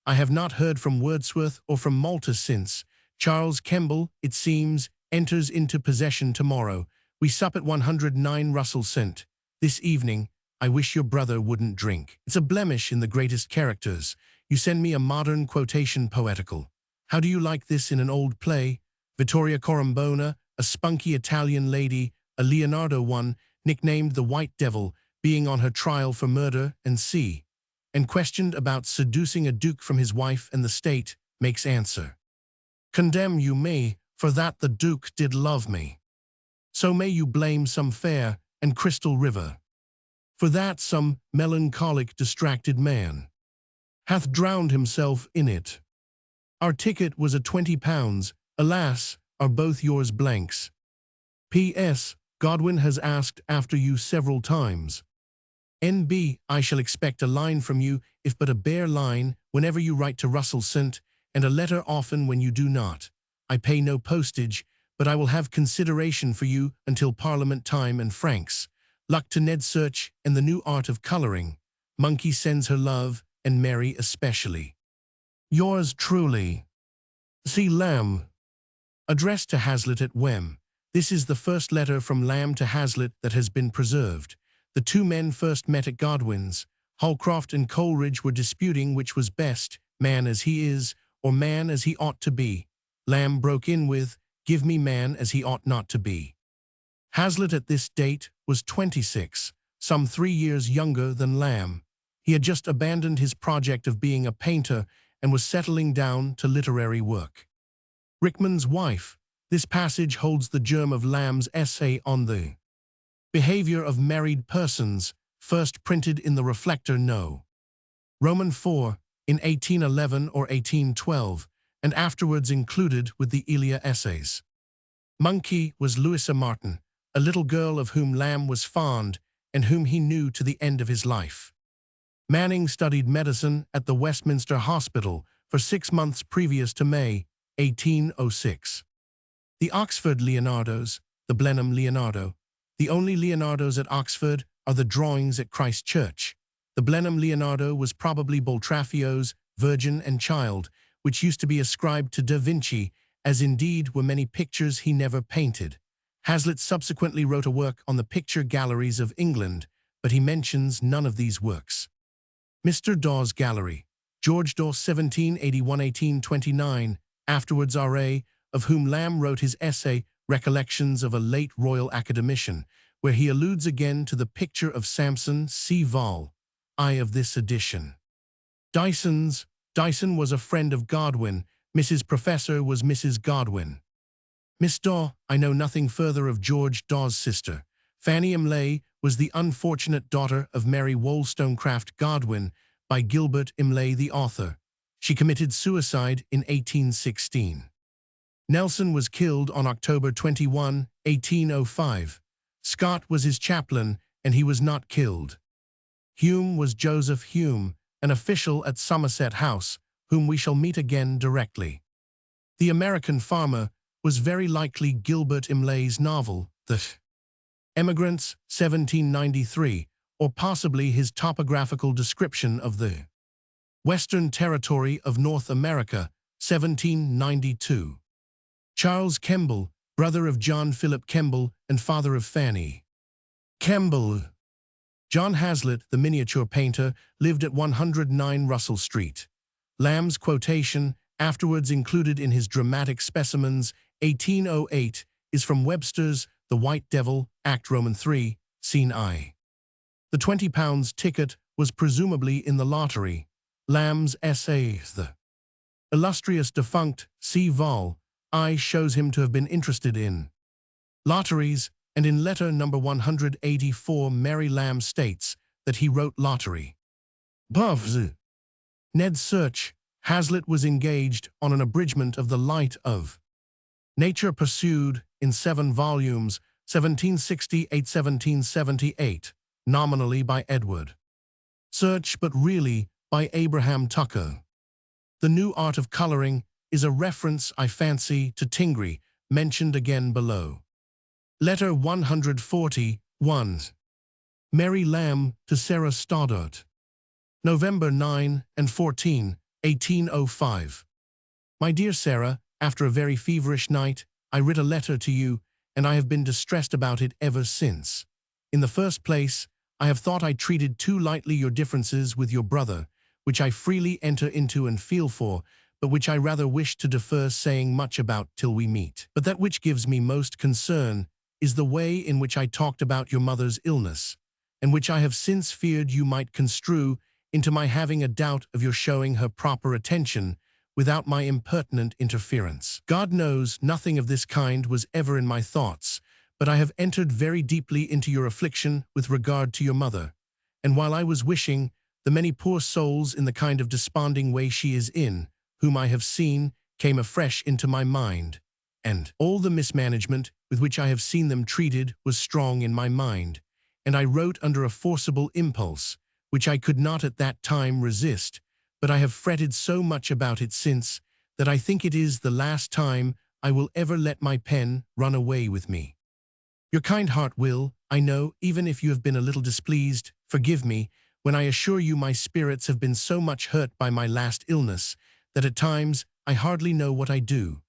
[SPEAKER 1] I have not heard from Wordsworth or from Malta since. Charles Kemble, it seems, enters into possession tomorrow. We sup at 109 Russell St. This evening. I wish your brother wouldn't drink. It's a blemish in the greatest characters. You send me a modern quotation poetical. How do you like this in an old play? Vittoria Corombona, a spunky Italian lady, a Leonardo one, nicknamed the White Devil, being on her trial for murder and questioned about seducing a duke from his wife and the state, makes answer. Condemn you me, for that the duke did love me. So may you blame some fair and crystal river. For that some melancholic distracted man hath drowned himself in it. Our ticket was a £20. Alas, are both yours blanks. P.S. Godwin has asked after you several times. N.B. I shall expect a line from you, if but a bare line, whenever you write to Russell St., and a letter often when you do not. I pay no postage, but I will have consideration for you until Parliament time and Franks. Luck to Ned Search and the new art of colouring. Monkey sends her love, and Mary especially. Yours truly, C. Lamb. Addressed to Hazlitt at Wem. This is the first letter from Lamb to Hazlitt that has been preserved. The two men first met at Godwin's. Holcroft and Coleridge were disputing which was best, man as he is, or man as he ought to be. Lamb broke in with, give me man as he ought not to be. Hazlitt at this date was 26, some 3 years younger than Lamb. He had just abandoned his project of being a painter and was settling down to literary work. Rickman's wife. This passage holds the germ of Lamb's essay on the behavior of married persons, first printed in the Reflector No. Roman 4, in 1811 or 1812, and afterwards included with the Elia Essays. Monkey was Louisa Martin, a little girl of whom Lamb was fond and whom he knew to the end of his life. Manning studied medicine at the Westminster Hospital for 6 months previous to May 1806. The Oxford Leonardos, the Blenheim Leonardo. The only Leonardos at Oxford are the drawings at Christ Church. The Blenheim Leonardo was probably Boltraffio's Virgin and Child, which used to be ascribed to Da Vinci, as indeed were many pictures he never painted. Hazlitt subsequently wrote a work on the picture galleries of England, but he mentions none of these works. Mr. Dawes Gallery. George Daw 1781–1829, afterwards R.A., of whom Lamb wrote his essay Recollections of a Late Royal Academician, where he alludes again to the picture of Samson C. Vol. I of this edition. Dyson was a friend of Godwin. Mrs. Professor was Mrs. Godwin. Miss Daw, I know nothing further of George Dawes' sister. Fanny Imlay was the unfortunate daughter of Mary Wollstonecraft Godwin by Gilbert Imlay the author. She committed suicide in 1816. Nelson was killed on October 21, 1805. Scott was his chaplain, and he was not killed. Hume was Joseph Hume, an official at Somerset House, whom we shall meet again directly. The American Farmer was very likely Gilbert Imlay's novel, The Emigrants, 1793, or possibly his topographical description of the Western Territory of North America, 1792. Charles Kemble, brother of John Philip Kemble and father of Fanny Kemble. John Hazlitt, the miniature painter, lived at 109 Russell Street. Lamb's quotation, afterwards included in his Dramatic Specimens, 1808, is from Webster's The White Devil, Act Roman 3, Scene I. The £20 ticket was presumably in the lottery. Lamb's essay, The illustrious defunct C. Vol. I shows him to have been interested in lotteries, and in letter number 184 Mary Lamb states that he wrote lottery. Buffs. Ned's search, Hazlitt was engaged on an abridgment of The Light of Nature pursued in 7 volumes, 1768-1778, nominally by Edward Search but really by Abraham Tucker. The New Art of Coloring is a reference, I fancy, to Tingry, mentioned again below. Letter 141. Mary Lamb to Sarah Stoddart. November 9 and 14, 1805. My dear Sarah, after a very feverish night, I writ a letter to you, and I have been distressed about it ever since. In the first place, I have thought I treated too lightly your differences with your brother, which I freely enter into and feel for, but which I rather wish to defer saying much about till we meet. But that which gives me most concern is the way in which I talked about your mother's illness, and which I have since feared you might construe into my having a doubt of your showing her proper attention without my impertinent interference. God knows nothing of this kind was ever in my thoughts, but I have entered very deeply into your affliction with regard to your mother, and while I was wishing the many poor souls in the kind of desponding way she is in, whom I have seen, came afresh into my mind, and all the mismanagement with which I have seen them treated was strong in my mind, and I wrote under a forcible impulse, which I could not at that time resist, but I have fretted so much about it since, that I think it is the last time I will ever let my pen run away with me. Your kind heart will, I know, even if you have been a little displeased, forgive me, when I assure you my spirits have been so much hurt by my last illness, that at times I hardly know what I do.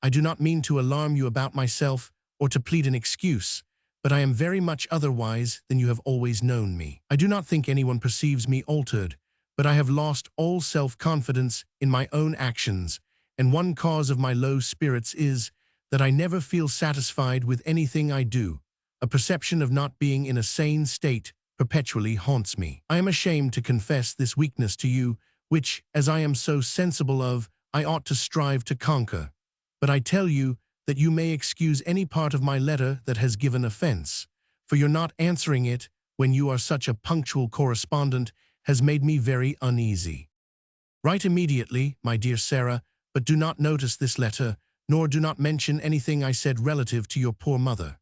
[SPEAKER 1] I do not mean to alarm you about myself, or to plead an excuse, but I am very much otherwise than you have always known me. I do not think anyone perceives me altered, but I have lost all self-confidence in my own actions, and one cause of my low spirits is that I never feel satisfied with anything I do. A perception of not being in a sane state perpetually haunts me. I am ashamed to confess this weakness to you, which, as I am so sensible of, I ought to strive to conquer. But I tell you that you may excuse any part of my letter that has given offense, for your not answering it, when you are such a punctual correspondent, has made me very uneasy. Write immediately, my dear Sarah, but do not notice this letter, nor do not mention anything I said relative to your poor mother.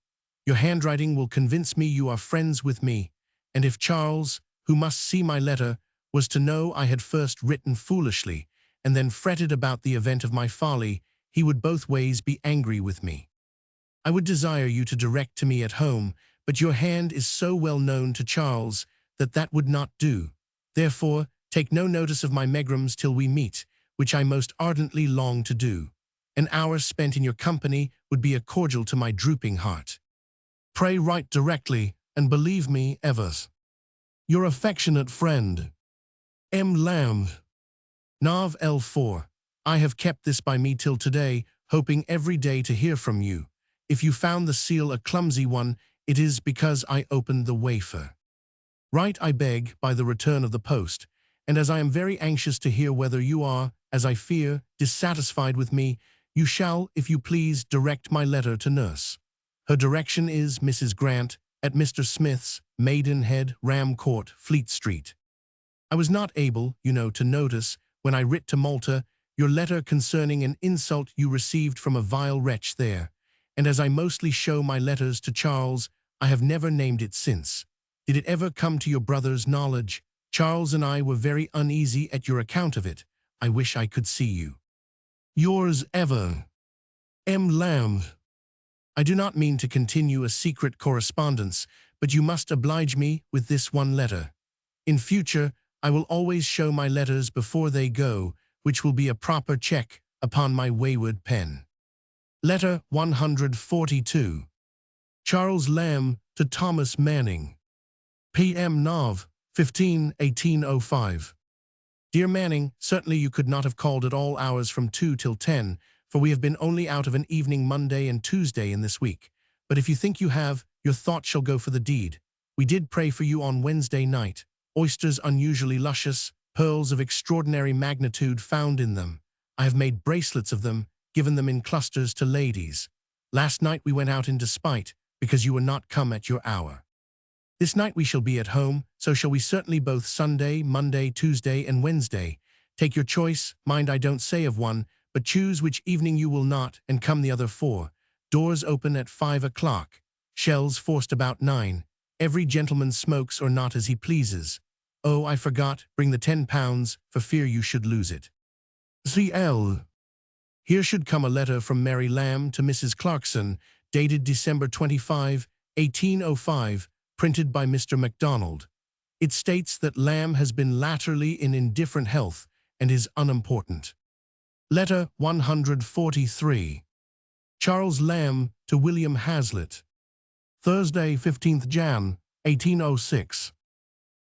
[SPEAKER 1] Your handwriting will convince me you are friends with me, and if Charles, who must see my letter, was to know I had first written foolishly, and then fretted about the event of my folly, he would both ways be angry with me. I would desire you to direct to me at home, but your hand is so well known to Charles that that would not do. Therefore, take no notice of my megrims till we meet, which I most ardently long to do. An hour spent in your company would be a cordial to my drooping heart. Pray write directly, and believe me ever, your affectionate friend, M. Lamb. Nav L4. I have kept this by me till today, hoping every day to hear from you. If you found the seal a clumsy one, it is because I opened the wafer. Write, I beg, by the return of the post, and as I am very anxious to hear whether you are, as I fear, dissatisfied with me, you shall, if you please, direct my letter to nurse. Her direction is Mrs. Grant, at Mr. Smith's, Maidenhead, Ram Court, Fleet Street. I was not able, you know, to notice, when I writ to Malta, your letter concerning an insult you received from a vile wretch there, and as I mostly show my letters to Charles, I have never named it since. Did it ever come to your brother's knowledge? Charles and I were very uneasy at your account of it. I wish I could see you. Yours ever, M. Lamb. I do not mean to continue a secret correspondence, but you must oblige me with this one letter. In future, I will always show my letters before they go, which will be a proper check upon my wayward pen. Letter 142. Charles Lamb to Thomas Manning. P.M. Nov. 15, 1805. Dear Manning, certainly you could not have called at all hours from 2 till 10, for we have been only out of an evening Monday and Tuesday in this week. But if you think you have, your thought shall go for the deed. We did pray for you on Wednesday night. oysters unusually luscious, pearls of extraordinary magnitude found in them. I have made bracelets of them, given them in clusters to ladies. Last night we went out in despite, because you were not come at your hour. This night we shall be at home, so shall we certainly both Sunday, Monday, Tuesday, and Wednesday. Take your choice, mind I don't say of one, but choose which evening you will not, and come the other 4. Doors open at 5 o'clock. Shells forced about 9. Every gentleman smokes or not as he pleases. Oh, I forgot, bring the £10, for fear you should lose it. C.L. Here should come a letter from Mary Lamb to Mrs. Clarkson, dated December 25, 1805, printed by Mr. MacDonald. It states that Lamb has been latterly in indifferent health and is unimportant. Letter 143. Charles Lamb to William Hazlitt. Thursday, 15th Jan, 1806.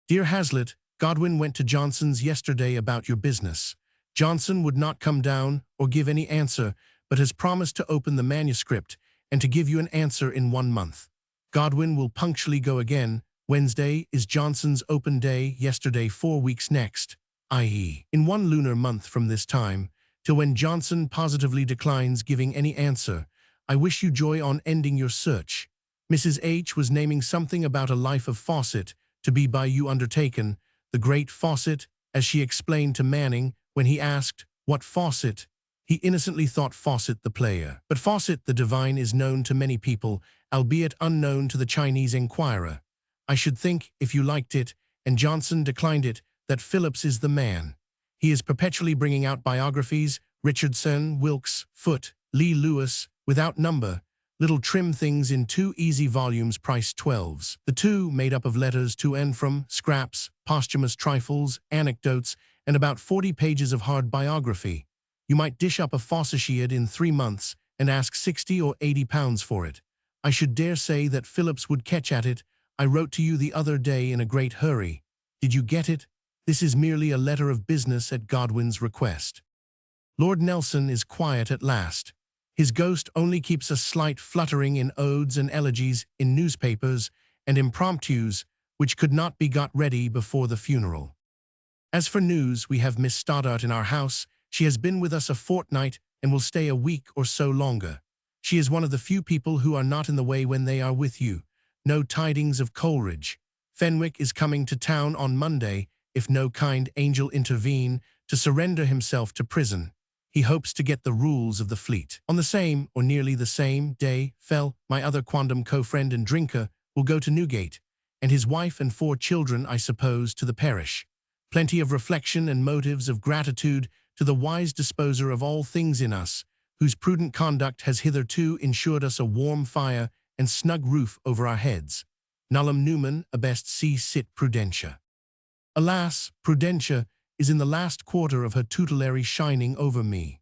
[SPEAKER 1] Dear Hazlitt, Godwin went to Johnson's yesterday about your business. Johnson would not come down or give any answer, but has promised to open the manuscript and to give you an answer in 1 month. Godwin will punctually go again. Wednesday is Johnson's open day, yesterday 4 weeks next, i.e., in 1 lunar month from this time, till when Johnson positively declines giving any answer. I wish you joy on ending your search. Mrs. H. was naming something about a life of Fawcett, to be by you undertaken, the great Fawcett, as she explained to Manning, when he asked, what Fawcett? He innocently thought Fawcett the player. But Fawcett the divine is known to many people, albeit unknown to the Chinese Enquirer. I should think, if you liked it, and Johnson declined it, that Phillips is the man. He is perpetually bringing out biographies, Richardson, Wilkes, Foote, Lee Lewis, without number, little trim things in 2 easy volumes priced 12s. The 2 made up of letters to and from, scraps, posthumous trifles, anecdotes, and about 40 pages of hard biography. You might dish up a Fawcettiad in 3 months and ask £60 or £80 for it. I should dare say that Phillips would catch at it. I wrote to you the other day in a great hurry. Did you get it? This is merely a letter of business at Godwin's request. Lord Nelson is quiet at last. His ghost only keeps a slight fluttering in odes and elegies in newspapers and impromptus, which could not be got ready before the funeral. As for news, we have Miss Stoddart in our house. She has been with us a fortnight and will stay a week or so longer. She is one of the few people who are not in the way when they are with you. No tidings of Coleridge. Fenwick is coming to town on Monday, if no kind angel intervene, to surrender himself to prison. He hopes to get the rules of the fleet. On the same, or nearly the same, day, Fell, my other quondam co-friend and drinker, will go to Newgate, and his wife and 4 children, I suppose, to the parish. Plenty of reflection and motives of gratitude to the wise disposer of all things in us, whose prudent conduct has hitherto ensured us a warm fire and snug roof over our heads. Nullum numen abest si sit Prudentia. Alas, Prudentia is in the last quarter of her tutelary shining over me.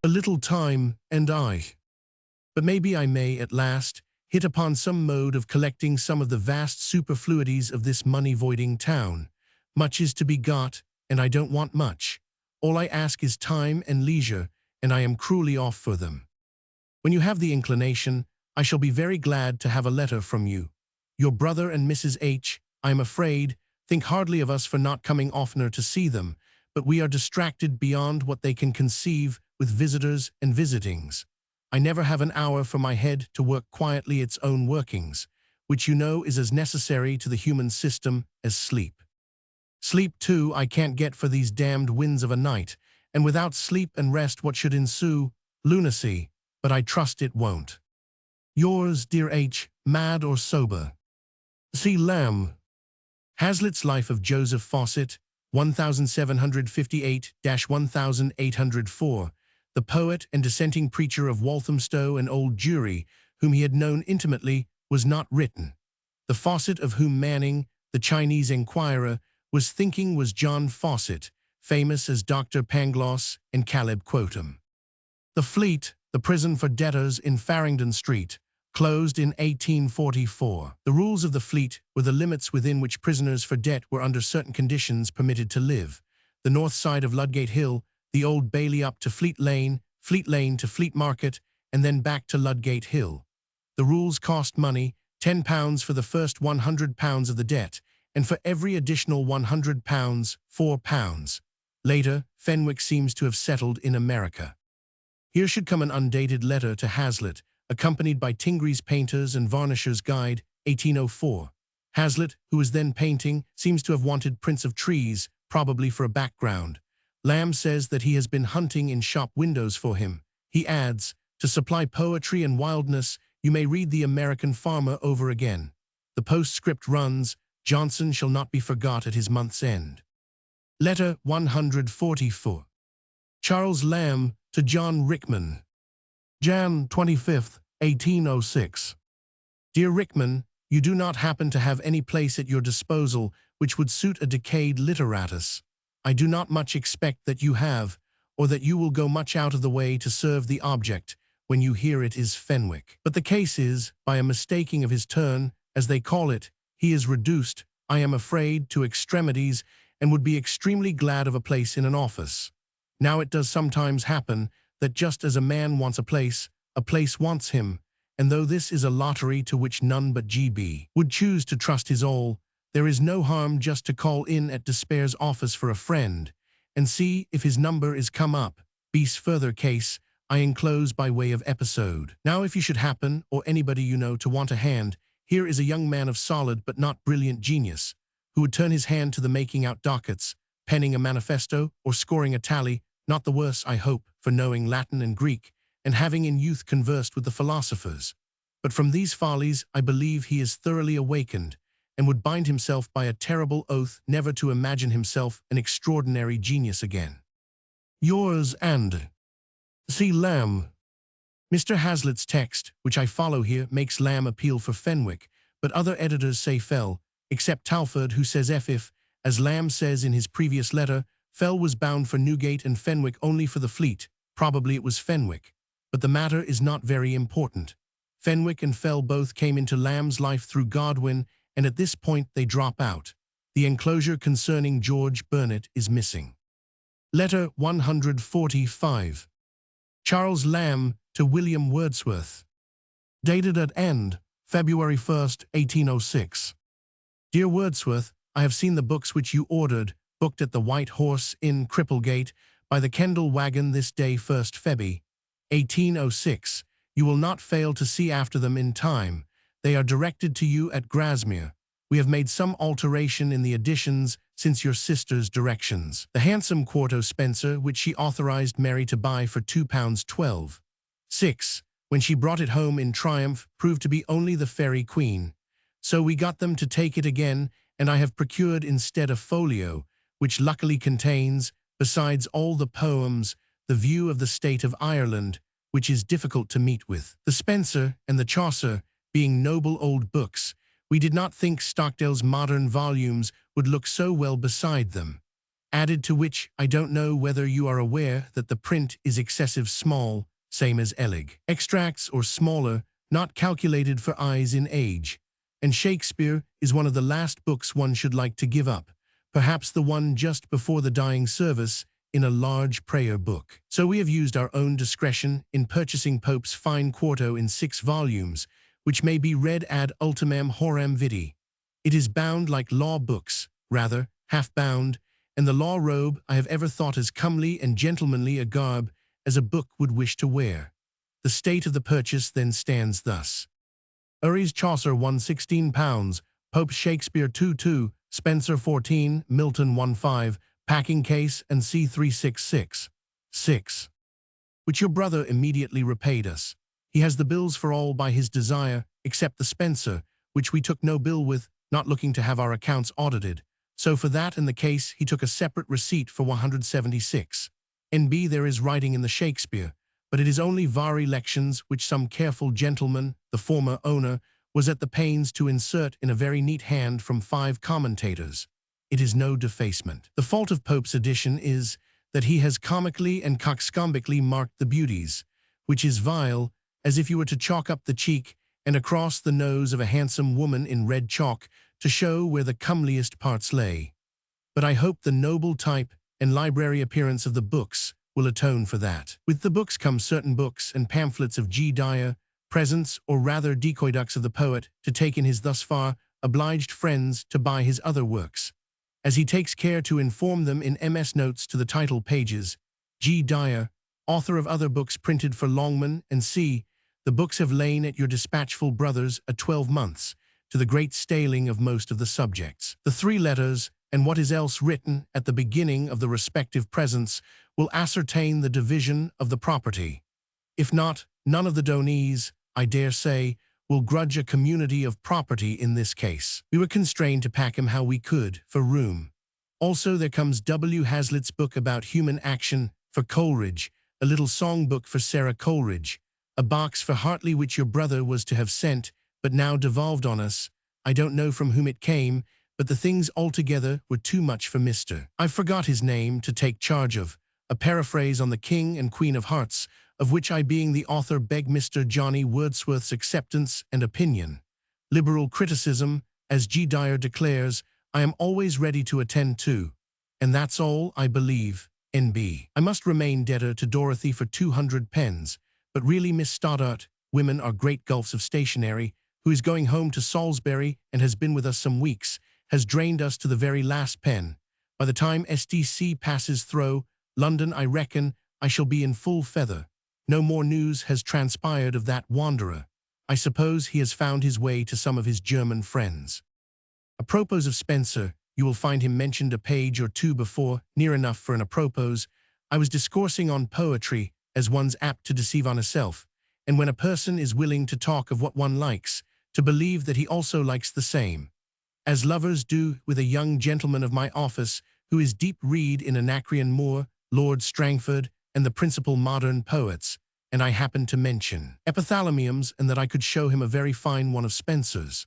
[SPEAKER 1] A little time, and I. But maybe I may, at last, hit upon some mode of collecting some of the vast superfluities of this money-voiding town. Much is to be got, and I don't want much. All I ask is time and leisure, and I am cruelly off for them. When you have the inclination, I shall be very glad to have a letter from you. Your brother and Mrs. H., I am afraid, think hardly of us for not coming oftener to see them, but we are distracted beyond what they can conceive with visitors and visitings. I never have an hour for my head to work quietly its own workings, which you know is as necessary to the human system as sleep. Sleep, too, I can't get for these damned winds of a night, and without sleep and rest what should ensue? Lunacy, but I trust it won't. Yours, dear H., mad or sober. C. Lamb. Hazlitt's Life of Joseph Fawcett, 1758-1804, the poet and dissenting preacher of Walthamstow and Old Jewry, whom he had known intimately, was not written. The Fawcett of whom Manning, the Chinese Enquirer, was thinking was John Fawcett, famous as Dr. Pangloss and Caleb Quotem. The Fleet, the prison for debtors in Farringdon Street, closed in 1844. The rules of the Fleet were the limits within which prisoners for debt were under certain conditions permitted to live. The north side of Ludgate Hill, the Old Bailey up to Fleet Lane to Fleet Market, and then back to Ludgate Hill. The rules cost money, £10 for the first £100 of the debt, and for every additional £100, £4. Later, Fenwick seems to have settled in America. Here should come an undated letter to Hazlitt, accompanied by Tingry's Painter's and Varnisher's Guide, 1804. Hazlitt, who was then painting, seems to have wanted prints of trees, probably for a background. Lamb says that he has been hunting in shop windows for him. He adds, to supply poetry and wildness, you may read The American Farmer over again. The postscript runs, Johnson shall not be forgot at his month's end. Letter 144. Charles Lamb to John Rickman. Jan 25, 1806. Dear Rickman, you do not happen to have any place at your disposal which would suit a decayed literatus. I do not much expect that you have, or that you will go much out of the way to serve the object, when you hear it is Fenwick. But the case is, by a mistaking of his turn, as they call it, he is reduced, I am afraid, to extremities, and would be extremely glad of a place in an office. Now it does sometimes happen that just as a man wants a place wants him, and though this is a lottery to which none but G.B. would choose to trust his all, there is no harm just to call in at Despair's office for a friend, and see if his number is come up. B's further case I enclose by way of episode. Now if you should happen, or anybody you know, to want a hand, here is a young man of solid but not brilliant genius, who would turn his hand to the making out dockets, penning a manifesto, or scoring a tally, not the worse, I hope, for knowing Latin and Greek, and having in youth conversed with the philosophers. But from these follies I believe he is thoroughly awakened, and would bind himself by a terrible oath never to imagine himself an extraordinary genius again. Yours and C. Lamb. Mr. Hazlitt's text, which I follow here, makes Lamb appeal for Fenwick, but other editors say Fell, except Talfourd, who says if, as Lamb says in his previous letter, Fell was bound for Newgate and Fenwick only for the fleet, probably it was Fenwick. But the matter is not very important. Fenwick and Fell both came into Lamb's life through Godwin, and at this point they drop out. The enclosure concerning George Burnet is missing. Letter 145. Charles Lamb to William Wordsworth. Dated at End, February 1st, 1806. Dear Wordsworth, I have seen the books which you ordered, booked at the White Horse Inn, Cripplegate, by the Kendal wagon this day 1st February, 1806. You will not fail to see after them in time. They are directed to you at Grasmere. We have made some alteration in the editions since your sister's directions. The handsome quarto Spencer, which she authorized Mary to buy for £2.12. 6, when she brought it home in triumph, proved to be only the Fairy Queen. So we got them to take it again, and I have procured instead a folio, which luckily contains, besides all the poems, the view of the state of Ireland, which is difficult to meet with. The Spencer and the Chaucer, being noble old books, we did not think Stockdale's modern volumes would look so well beside them. Added to which, I don't know whether you are aware that the print is excessive small, same as Elig. Extracts or smaller, not calculated for eyes in age. And Shakespeare is one of the last books one should like to give up, perhaps the one just before the dying service, in a large prayer book. So we have used our own discretion in purchasing Pope's fine quarto in 6 volumes, which may be read ad ultimam horam vitae. It is bound like law books, rather, half-bound, and the law robe I have ever thought as comely and gentlemanly a garb as a book would wish to wear. The state of the purchase then stands thus. Urry's Chaucer £116, Pope's Shakespeare 2.2, Spencer 14, Milton 1.5, packing case and C366. 6. Which your brother immediately repaid us. He has the bills for all by his desire, except the Spencer, which we took no bill with, not looking to have our accounts audited. So for that and the case he took a separate receipt for 176. N.B. there is writing in the Shakespeare, but it is only vari lections which some careful gentleman, the former owner, was at the pains to insert in a very neat hand from 5 commentators. It is no defacement. The fault of Pope's edition is that he has comically and coxcombically marked the beauties, which is vile, as if you were to chalk up the cheek and across the nose of a handsome woman in red chalk to show where the comeliest parts lay. But I hope the noble type and library appearance of the books will atone for that. With the books come certain books and pamphlets of G. Dyer, presents or rather decoy ducks of the poet to take in his thus far obliged friends to buy his other works, as he takes care to inform them in MS notes to the title pages. G. Dyer, author of other books printed for Longman and C. The books have lain at your dispatchful brothers 12 months, to the great staling of most of the subjects. The 3 letters, and what is else written at the beginning of the respective presents, will ascertain the division of the property. If not, none of the donees, I dare say, will grudge a community of property in this case. We were constrained to pack him how we could, for room. Also there comes W. Hazlitt's book about human action, for Coleridge, a little song-book for Sarah Coleridge, a box for Hartley which your brother was to have sent, but now devolved on us. I don't know from whom it came, but the things altogether were too much for Mr. I forgot his name to take charge of, a paraphrase on the King and Queen of Hearts, of which I being the author beg Mr. Johnny Wordsworth's acceptance and opinion. Liberal criticism, as G. Dyer declares, I am always ready to attend to. And that's all, I believe, N.B. I must remain debtor to Dorothy for 200 pence, but really Miss Stoddart, women are great gulfs of stationery, who is going home to Salisbury and has been with us some weeks, has drained us to the very last pen. By the time SDC passes through London, I reckon I shall be in full feather. No more news has transpired of that wanderer. I suppose he has found his way to some of his German friends. Apropos of Spencer, you will find him mentioned a page or 2 before, near enough for an apropos. I was discoursing on poetry, as one's apt to deceive on herself, and when a person is willing to talk of what one likes, to believe that he also likes the same, as lovers do with a young gentleman of my office who is deep read in Anacreon Moore, Lord Strangford, and the principal modern poets, and I happened to mention epithalamiums and that I could show him a very fine one of Spencer's.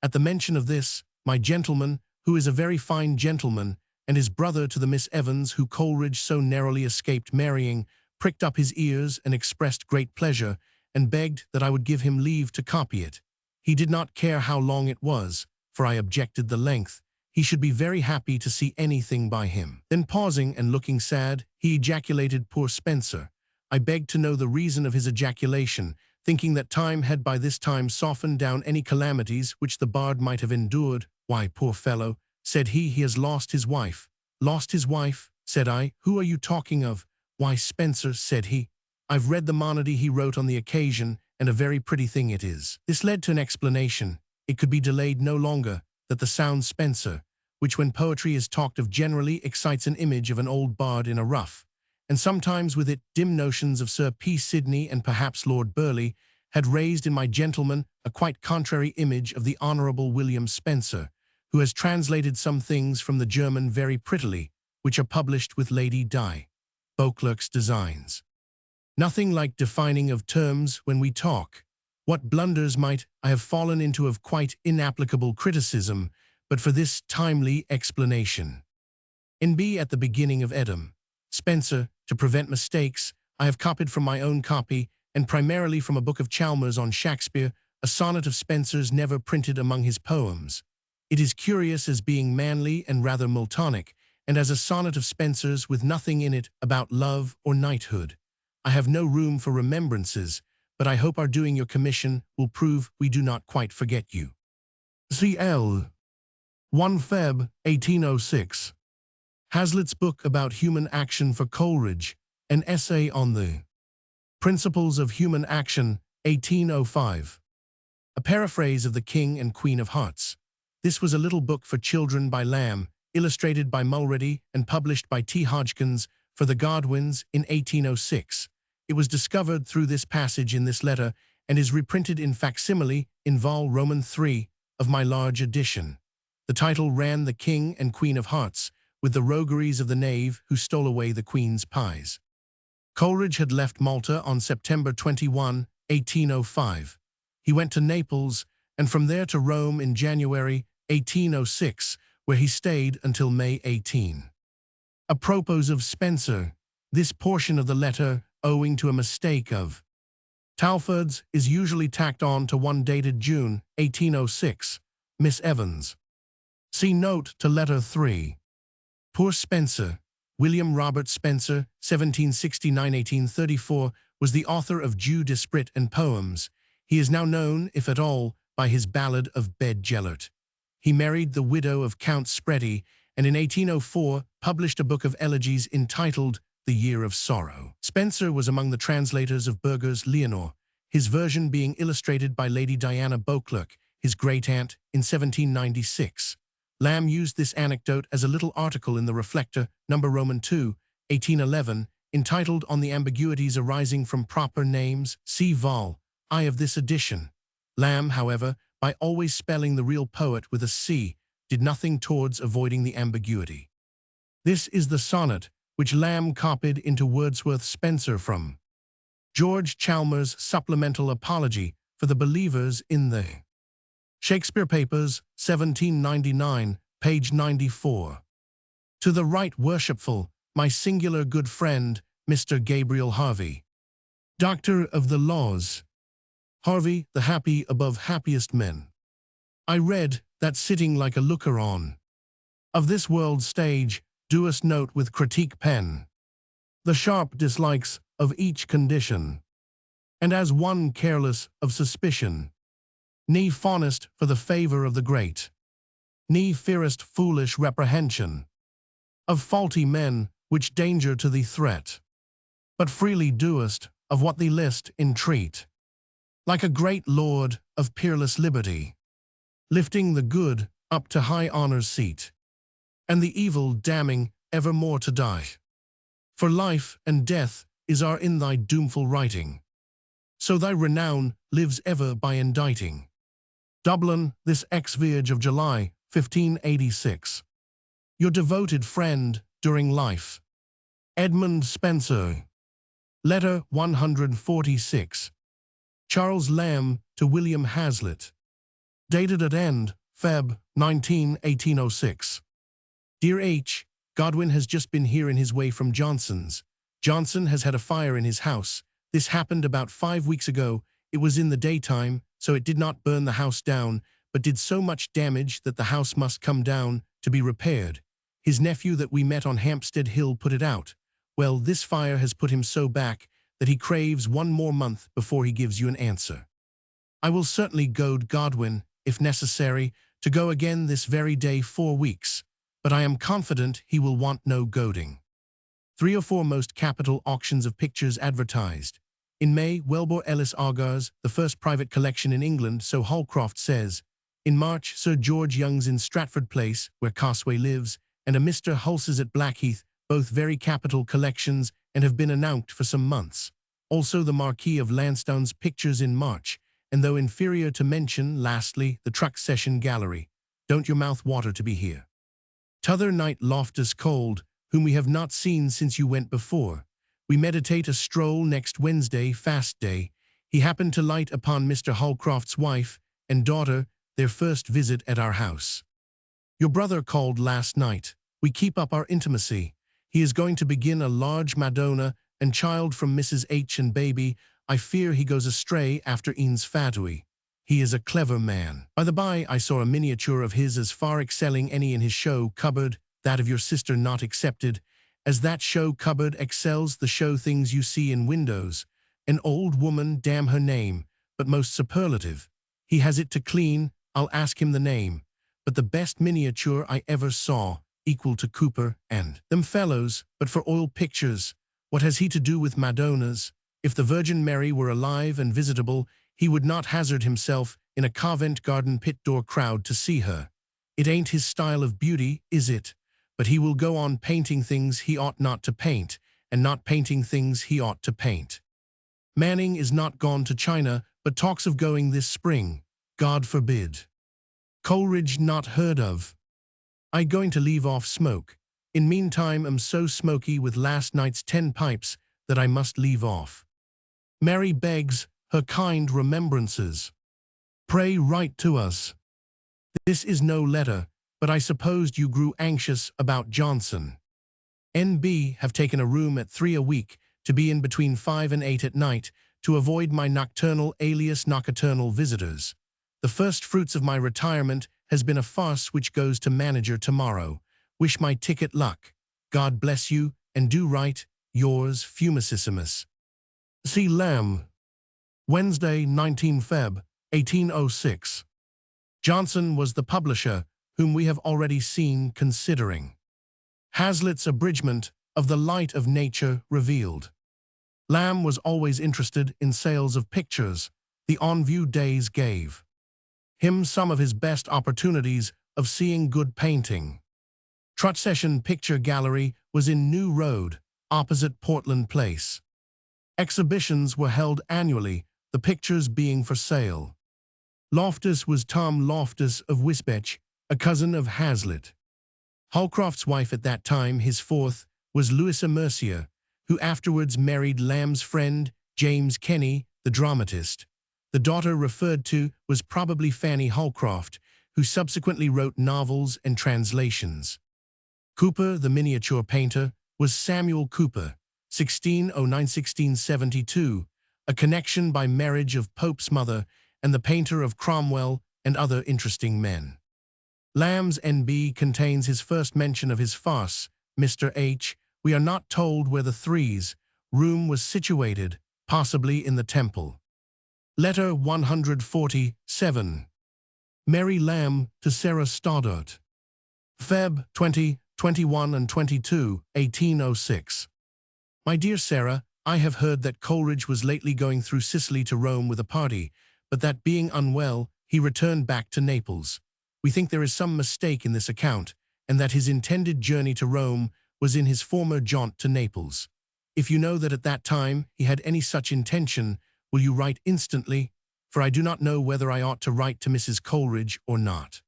[SPEAKER 1] At the mention of this, my gentleman, who is a very fine gentleman, and is brother to the Miss Evans who Coleridge so narrowly escaped marrying, pricked up his ears and expressed great pleasure, and begged that I would give him leave to copy it. He did not care how long it was, for I objected the length. He should be very happy to see anything by him. Then pausing and looking sad, he ejaculated, poor Spencer. I begged to know the reason of his ejaculation, thinking that time had by this time softened down any calamities which the bard might have endured. Why, poor fellow, said he has lost his wife. Lost his wife, said I. Who are you talking of? Why, Spencer, said he. I've read the monody he wrote on the occasion, and a very pretty thing it is. This led to an explanation. It could be delayed no longer, that the sound Spencer, which when poetry is talked of generally excites an image of an old bard in a ruff, and sometimes with it dim notions of Sir P. Sidney and perhaps Lord Burleigh, had raised in my gentleman a quite contrary image of the Honourable William Spencer, who has translated some things from the German very prettily, which are published with Lady Di. Beauclerk's designs. Nothing like defining of terms when we talk. What blunders might I have fallen into of quite inapplicable criticism, but for this timely explanation. N.B. At the beginning of Edam. Spencer, to prevent mistakes, I have copied from my own copy, and primarily from a book of Chalmers on Shakespeare, a sonnet of Spencer's never printed among his poems. It is curious as being manly and rather Miltonic, and as a sonnet of Spencer's with nothing in it about love or knighthood. I have no room for remembrances, but I hope our doing your commission will prove we do not quite forget you. C.L. 1 Feb. 1806. Hazlitt's book about human action for Coleridge, an essay on the principles of human action, 1805. A paraphrase of the King and Queen of Hearts. This was a little book for children by Lamb, illustrated by Mulready and published by T. Hodgkins for the Godwins in 1806. It was discovered through this passage in this letter and is reprinted in facsimile in vol. Roman 3 of my large edition. The title ran The King and Queen of Hearts, with the rogueries of the knave who stole away the Queen's pies. Coleridge had left Malta on September 21, 1805. He went to Naples, and from there to Rome in January 1806, where he stayed until May 18. Apropos of Spencer, this portion of the letter, owing to a mistake of Talfourd's, is usually tacked on to one dated June 1806, Miss Evans. See note to letter 3. Poor Spencer, William Robert Spencer, 1769–1834, was the author of Jeu d'Esprit and poems. He is now known, if at all, by his ballad of Bed Gellert. He married the widow of Count Spreti, and in 1804 published a book of elegies entitled The Year of Sorrow. Spenser was among the translators of Bürger's Leonore, his version being illustrated by Lady Diana Beauclerk, his great-aunt, in 1796. Lamb used this anecdote as a little article in the Reflector, No. Roman 2, 1811, entitled On the Ambiguities Arising from Proper Names, see Vol. I of this edition. Lamb, however, by always spelling the real poet with a C, did nothing towards avoiding the ambiguity. This is the sonnet which Lamb copied into Wordsworth's Spenser from George Chalmers' Supplemental Apology for the Believers in the Shakespeare Papers, 1799, page 94. To the right worshipful, my singular good friend, Mr. Gabriel Harvey, Doctor of the Laws. Harvey, the happy above happiest men. I read that sitting like a looker-on of this world's stage, doest note with critique pen the sharp dislikes of each condition, and as one careless of suspicion, ne fawnest for the favor of the great, ne fearest foolish reprehension of faulty men which danger to thee threat, but freely doest of what thee list entreat, like a great lord of peerless liberty, lifting the good up to high honor's seat, and the evil damning evermore to die. For life and death is are in thy doomful writing, so thy renown lives ever by inditing. Dublin, this ex-voyage of July, 1586. Your devoted friend during life, Edmund Spenser. Letter 146. Charles Lamb to William Hazlitt. Dated at end, Feb. 19, 1806. Dear H., Godwin has just been here in his way from Johnson's. Johnson has had a fire in his house. This happened about 5 weeks ago. It was in the daytime, so it did not burn the house down, but did so much damage that the house must come down to be repaired. His nephew that we met on Hampstead Hill put it out. Well, this fire has put him so back that he craves 1 more month before he gives you an answer. I will certainly goad Godwin, if necessary, to go again this very day 4 weeks, but I am confident he will want no goading. 3 or 4 most capital auctions of pictures advertised. In May, Welbore Ellis Agar's, the first private collection in England, so Holcroft says. In March, Sir George Young's in Stratford Place, where Cosway lives, and a Mr. Hulse's at Blackheath, both very capital collections and have been announced for some months. Also the Marquis of Lansdowne's pictures in March, and though inferior to mention, lastly, the Truck Session Gallery. Don't your mouth water to be here. T'other night Loftus Cold, whom we have not seen since you went before. We meditate a stroll next Wednesday, fast day. He happened to light upon Mr. Holcroft's wife and daughter, their first visit at our house. Your brother called last night. We keep up our intimacy. He is going to begin a large Madonna and child from Mrs. H. and baby. I fear he goes astray after Eanes Fadui. He is a clever man. By the by, I saw a miniature of his as far excelling any in his show cupboard, that of your sister not excepted, as that show cupboard excels the show things you see in windows. An old woman, damn her name, but most superlative. He has it to clean, I'll ask him the name. But the best miniature I ever saw, equal to Cooper and them fellows, but for oil pictures. What has he to do with Madonnas? If the Virgin Mary were alive and visitable, he would not hazard himself in a Covent Garden pit-door crowd to see her. It ain't his style of beauty, is it? But he will go on painting things he ought not to paint, and not painting things he ought to paint. Manning is not gone to China, but talks of going this spring. God forbid. Coleridge not heard of. I going to leave off smoke. In meantime am so smoky with last night's 10 pipes that I must leave off. Mary begs her kind remembrances. Pray write to us. This is no letter, but I supposed you grew anxious about Johnson. N.B. have taken a room at 3 a week to be in between 5 and 8 at night to avoid my nocturnal alias nocturnal visitors. The first fruits of my retirement has been a farce which goes to manager tomorrow. Wish my ticket luck. God bless you, and do write. Yours, Fumicissimus. C. Lamb. Wednesday, 19 Feb. 1806. Johnson was the publisher, whom we have already seen considering. Hazlitt's abridgment of The Light of Nature revealed. Lamb was always interested in sales of pictures. The on-view days gave him some of his best opportunities of seeing good painting. Trutsession Picture Gallery was in New Road, opposite Portland Place. Exhibitions were held annually, the pictures being for sale. Loftus was Tom Loftus of Wisbech, a cousin of Hazlitt. Holcroft's wife at that time, his fourth, was Louisa Mercier, who afterwards married Lamb's friend, James Kenny, the dramatist. The daughter referred to was probably Fanny Holcroft, who subsequently wrote novels and translations. Cooper, the miniature painter, was Samuel Cooper, 1609–1672, a connection by marriage of Pope's mother and the painter of Cromwell and other interesting men. Lamb's N.B. contains his first mention of his farce, Mr. H. We are not told where the Threes' room was situated, possibly in the Temple. Letter 147. Mary Lamb to Sarah Stoddart. Feb. 20, 21 and 22, 1806. My dear Sarah, I have heard that Coleridge was lately going through Sicily to Rome with a party, but that being unwell, he returned back to Naples. We think there is some mistake in this account, and that his intended journey to Rome was in his former jaunt to Naples. If you know that at that time he had any such intention, will you write instantly? For I do not know whether I ought to write to Mrs. Coleridge or not.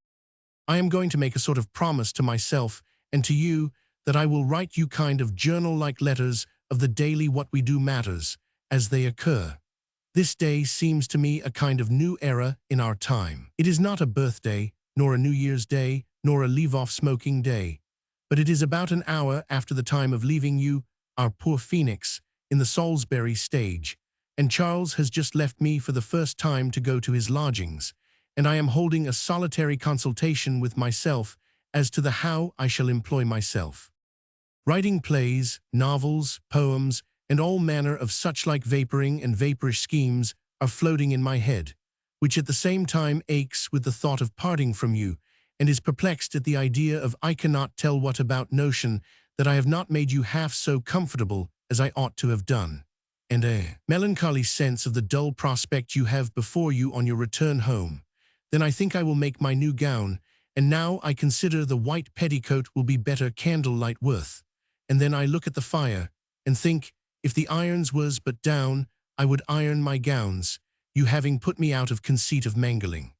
[SPEAKER 1] I am going to make a sort of promise to myself and to you that I will write you kind of journal-like letters of the daily what we do matters, as they occur. This day seems to me a kind of new era in our time. It is not a birthday, nor a New Year's Day, nor a leave-off smoking day, but it is about an hour after the time of leaving you, our poor Phoenix, in the Salisbury stage, and Charles has just left me for the first time to go to his lodgings, and I am holding a solitary consultation with myself as to the how I shall employ myself. Writing plays, novels, poems, and all manner of such-like vaporing and vaporish schemes are floating in my head, which at the same time aches with the thought of parting from you, and is perplexed at the idea of I cannot tell what about notion that I have not made you half so comfortable as I ought to have done, and a melancholy sense of the dull prospect you have before you on your return home. Then I think I will make my new gown, and now I consider the white petticoat will be better candlelight worth. And then I look at the fire, and think, if the irons was but down, I would iron my gowns, you having put me out of conceit of mangling.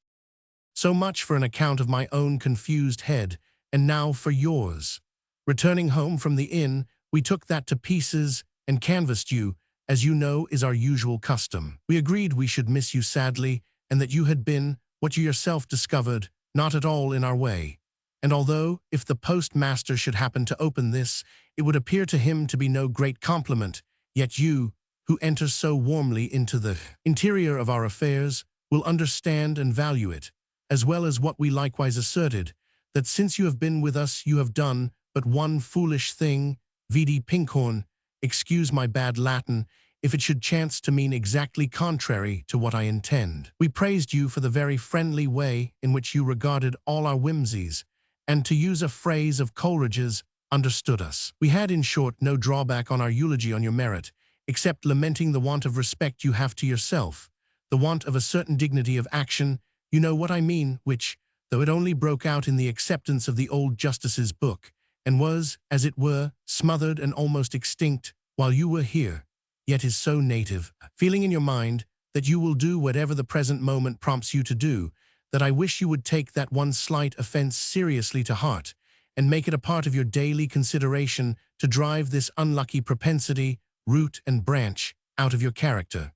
[SPEAKER 1] So much for an account of my own confused head, and now for yours. Returning home from the inn, we took that to pieces and canvassed you, as you know is our usual custom. We agreed we should miss you sadly, and that you had been, what you yourself discovered, not at all in our way. And although, if the postmaster should happen to open this, it would appear to him to be no great compliment, yet you, who enter so warmly into the interior of our affairs, will understand and value it, as well as what we likewise asserted, that since you have been with us you have done but one foolish thing, vidi pincorn, excuse my bad Latin, if it should chance to mean exactly contrary to what I intend. We praised you for the very friendly way in which you regarded all our whimsies, and to use a phrase of Coleridge's, understood us. We had, in short, no drawback on our eulogy on your merit, except lamenting the want of respect you have to yourself, the want of a certain dignity of action, you know what I mean, which, though it only broke out in the acceptance of the old justice's book, and was, as it were, smothered and almost extinct while you were here, yet is so native, feeling in your mind that you will do whatever the present moment prompts you to do, that I wish you would take that one slight offense seriously to heart, and make it a part of your daily consideration to drive this unlucky propensity, root and branch, out of your character.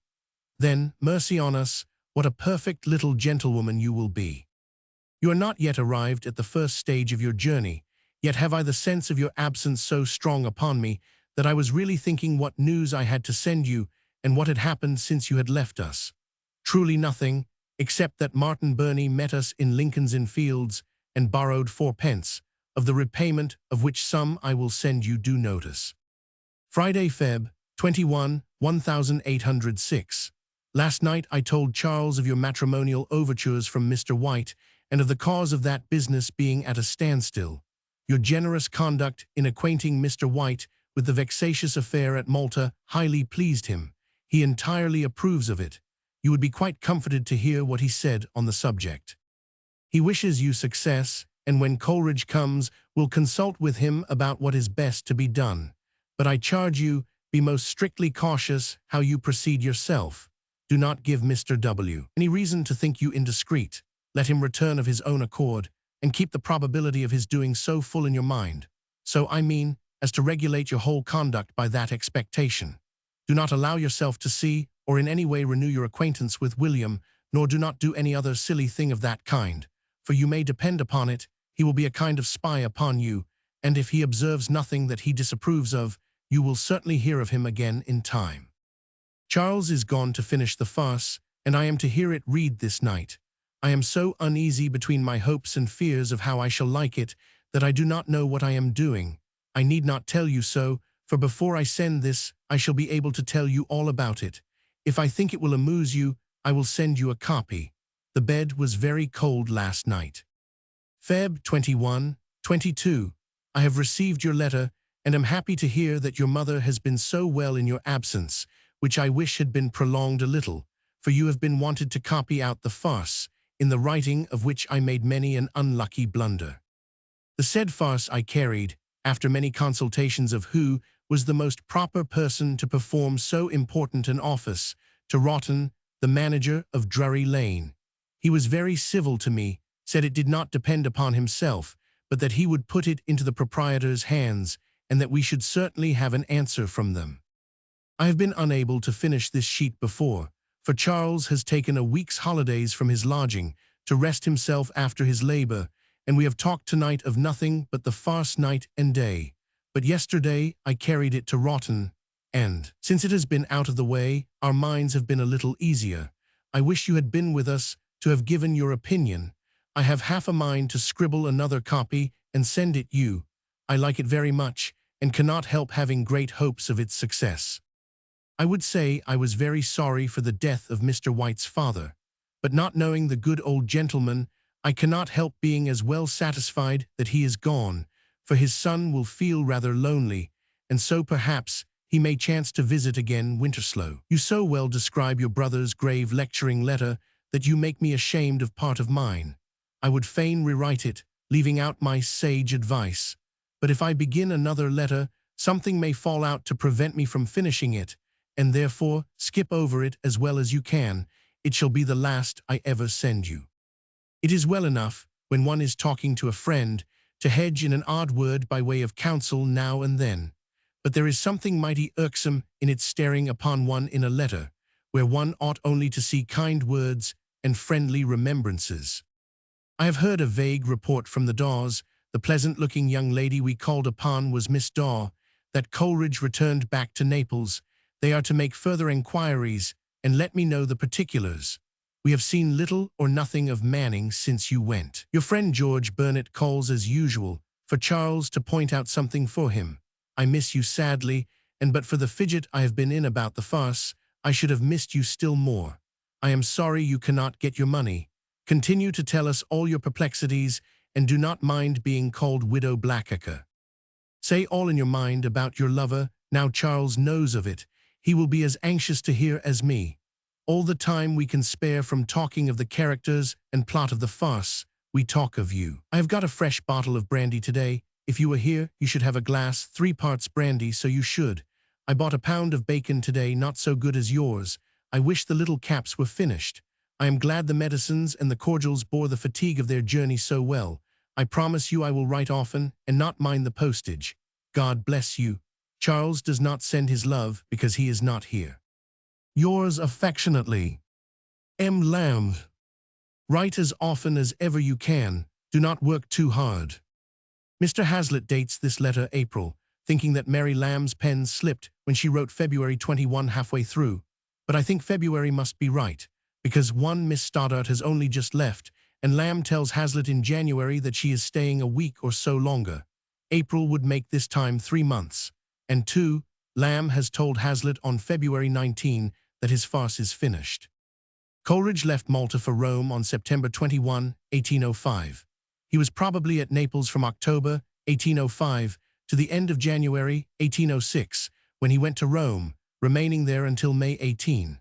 [SPEAKER 1] Then, mercy on us, what a perfect little gentlewoman you will be. You are not yet arrived at the first stage of your journey, yet have I the sense of your absence so strong upon me that I was really thinking what news I had to send you and what had happened since you had left us. Truly nothing, except that Martin Burney met us in Lincoln's Inn Fields and borrowed 4d, of the repayment of which sum I will send you due notice. Friday, Feb. 21, 1806. Last night I told Charles of your matrimonial overtures from Mr. White, and of the cause of that business being at a standstill. Your generous conduct in acquainting Mr. White with the vexatious affair at Malta highly pleased him. He entirely approves of it. You would be quite comforted to hear what he said on the subject. He wishes you success, and when Coleridge comes, will consult with him about what is best to be done. But I charge you, be most strictly cautious how you proceed yourself. Do not give Mr. W. any reason to think you indiscreet. Let him return of his own accord, and keep the probability of his doing so full in your mind. So I mean, as to regulate your whole conduct by that expectation. Do not allow yourself to see, or in any way renew your acquaintance with William, nor do not do any other silly thing of that kind. For you may depend upon it, he will be a kind of spy upon you, and if he observes nothing that he disapproves of, you will certainly hear of him again in time. Charles is gone to finish the farce, and I am to hear it read this night. I am so uneasy between my hopes and fears of how I shall like it, that I do not know what I am doing. I need not tell you so, for before I send this, I shall be able to tell you all about it. If I think it will amuse you, I will send you a copy. The bed was very cold last night. Feb. 21, 22. I have received your letter, and am happy to hear that your mother has been so well in your absence, which I wish had been prolonged a little, for you have been wanted to copy out the farce, in the writing of which I made many an unlucky blunder. The said farce I carried, after many consultations of who was the most proper person to perform so important an office, to Rotten, the manager of Drury Lane. He was very civil to me, said it did not depend upon himself, but that he would put it into the proprietor's hands, and that we should certainly have an answer from them. I have been unable to finish this sheet before, for Charles has taken a week's holidays from his lodging to rest himself after his labor, and we have talked tonight of nothing but the farce night and day. But yesterday I carried it to Rotten, and, since it has been out of the way, our minds have been a little easier. I wish you had been with us to have given your opinion. I have half a mind to scribble another copy and send it you. I like it very much, and cannot help having great hopes of its success. I would say I was very sorry for the death of Mr. White's father, but not knowing the good old gentleman, I cannot help being as well satisfied that he is gone, for his son will feel rather lonely, and so perhaps he may chance to visit again Winterslow. You so well describe your brother's grave lecturing letter that you make me ashamed of part of mine. I would fain rewrite it, leaving out my sage advice, but if I begin another letter, something may fall out to prevent me from finishing it, and therefore skip over it as well as you can. It shall be the last I ever send you. It is well enough, when one is talking to a friend, to hedge in an odd word by way of counsel now and then, but there is something mighty irksome in its staring upon one in a letter, where one ought only to see kind words and friendly remembrances. I have heard a vague report from the Daws, the pleasant-looking young lady we called upon was Miss Daw, that Coleridge returned back to Naples. They are to make further enquiries, and let me know the particulars. We have seen little or nothing of Manning since you went. Your friend George Burnett calls as usual, for Charles to point out something for him. I miss you sadly, and but for the fidget I have been in about the farce, I should have missed you still more. I am sorry you cannot get your money. Continue to tell us all your perplexities, and do not mind being called Widow Blackacre. Say all in your mind about your lover, now Charles knows of it. He will be as anxious to hear as me. All the time we can spare from talking of the characters and plot of the farce, we talk of you. I have got a fresh bottle of brandy today. If you were here, you should have a glass, 3 parts brandy, so you should. I bought a pound of bacon today, not so good as yours. I wish the little caps were finished. I am glad the medicines and the cordials bore the fatigue of their journey so well. I promise you I will write often and not mind the postage. God bless you. Charles does not send his love because he is not here. Yours affectionately, M. Lamb. Write as often as ever you can. Do not work too hard. Mr. Hazlitt dates this letter April, thinking that Mary Lamb's pen slipped when she wrote February 21 halfway through. But I think February must be right, because one Miss Stoddart has only just left, and Lamb tells Hazlitt in January that she is staying a week or so longer. April would make this time 3 months. And 2, Lamb has told Hazlitt on February 19 that his farce is finished. Coleridge left Malta for Rome on September 21, 1805. He was probably at Naples from October 1805 to the end of January 1806, when he went to Rome, remaining there until May 18.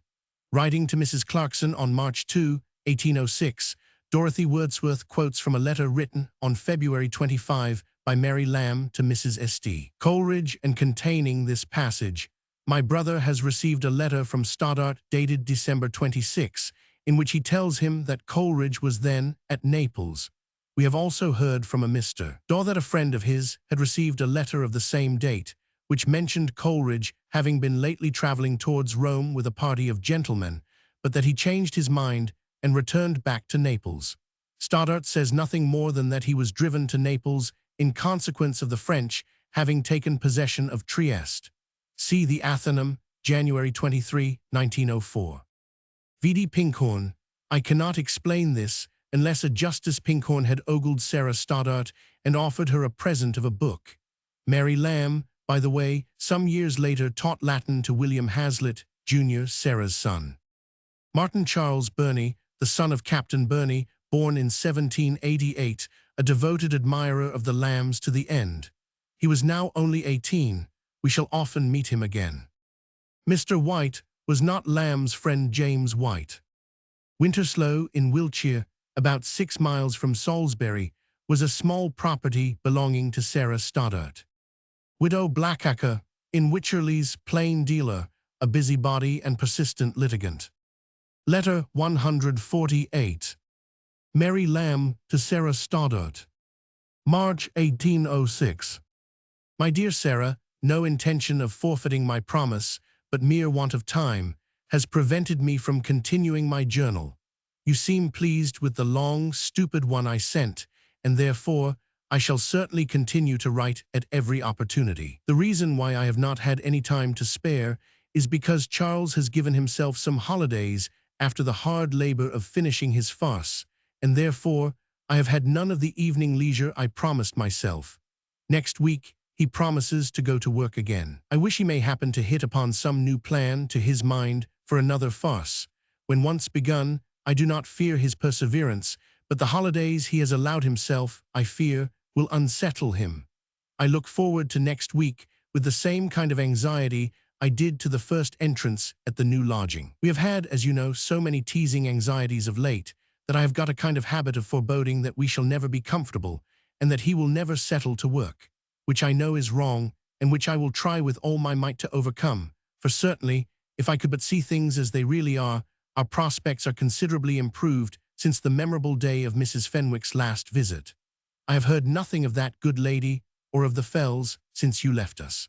[SPEAKER 1] Writing to Mrs. Clarkson on March 2, 1806, Dorothy Wordsworth quotes from a letter written on February 25 by Mary Lamb to Mrs. St. Coleridge, and containing this passage: "My brother has received a letter from Stoddart dated December 26, in which he tells him that Coleridge was then at Naples. We have also heard from a Mr. Daw that a friend of his had received a letter of the same date, which mentioned Coleridge having been lately traveling towards Rome with a party of gentlemen, but that he changed his mind and returned back to Naples. Stoddart says nothing more than that he was driven to Naples in consequence of the French having taken possession of Trieste. See the Athenaeum, January 23, 1904. V.D. Pinkhorn. I cannot explain this unless a Justice Pinkhorn had ogled Sarah Stoddart and offered her a present of a book. Mary Lamb, by the way, some years later taught Latin to William Hazlitt, Jr., Sarah's son. Martin Charles Burney, the son of Captain Burney, born in 1788, a devoted admirer of the Lambs to the end. He was now only 18. We shall often meet him again. Mr. White was not Lamb's friend James White. Winterslow in Wiltshire, about 6 miles from Salisbury, was a small property belonging to Sarah Stoddart. Widow Blackacre, in Wycherley's plain dealer, a busybody and persistent litigant. Letter 148. Mary Lamb to Sarah Stoddart. March 1806. My dear Sarah, no intention of forfeiting my promise, but mere want of time, has prevented me from continuing my journal. You seem pleased with the long, stupid one I sent, and therefore I shall certainly continue to write at every opportunity. The reason why I have not had any time to spare is because Charles has given himself some holidays after the hard labor of finishing his farce, and therefore I have had none of the evening leisure I promised myself. Next week he promises to go to work again. I wish he may happen to hit upon some new plan to his mind for another farce. When once begun, I do not fear his perseverance, but the holidays he has allowed himself, I fear, will unsettle him. I look forward to next week with the same kind of anxiety I did to the first entrance at the new lodging. We have had, as you know, so many teasing anxieties of late that I have got a kind of habit of foreboding that we shall never be comfortable and that he will never settle to work, which I know is wrong and which I will try with all my might to overcome, for certainly, if I could but see things as they really are, our prospects are considerably improved since the memorable day of Mrs. Fenwick's last visit. I have heard nothing of that good lady or of the Fells since you left us.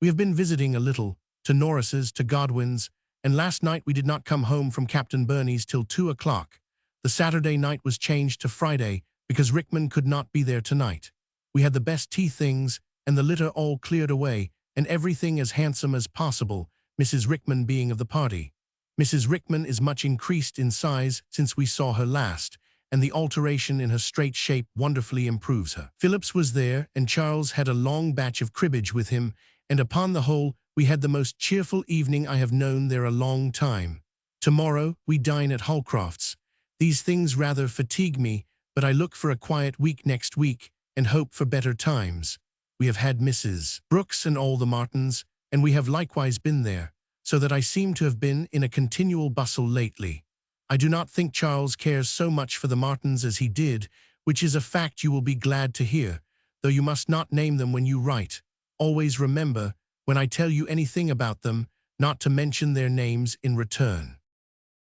[SPEAKER 1] We have been visiting a little, to Norris's, to Godwin's, and last night we did not come home from Captain Burney's till 2 o'clock. The Saturday night was changed to Friday because Rickman could not be there tonight. We had the best tea things and the litter all cleared away and everything as handsome as possible, Mrs. Rickman being of the party. Mrs. Rickman is much increased in size since we saw her last, and the alteration in her straight shape wonderfully improves her. Phillips was there, and Charles had a long batch of cribbage with him, and upon the whole we had the most cheerful evening I have known there a long time. Tomorrow we dine at Holcroft's. These things rather fatigue me, but I look for a quiet week next week, and hope for better times. We have had Mrs. Brooks and all the Martins, and we have likewise been there, so that I seem to have been in a continual bustle lately. I do not think Charles cares so much for the Martins as he did, which is a fact you will be glad to hear, though you must not name them when you write. Always remember, when I tell you anything about them, not to mention their names in return.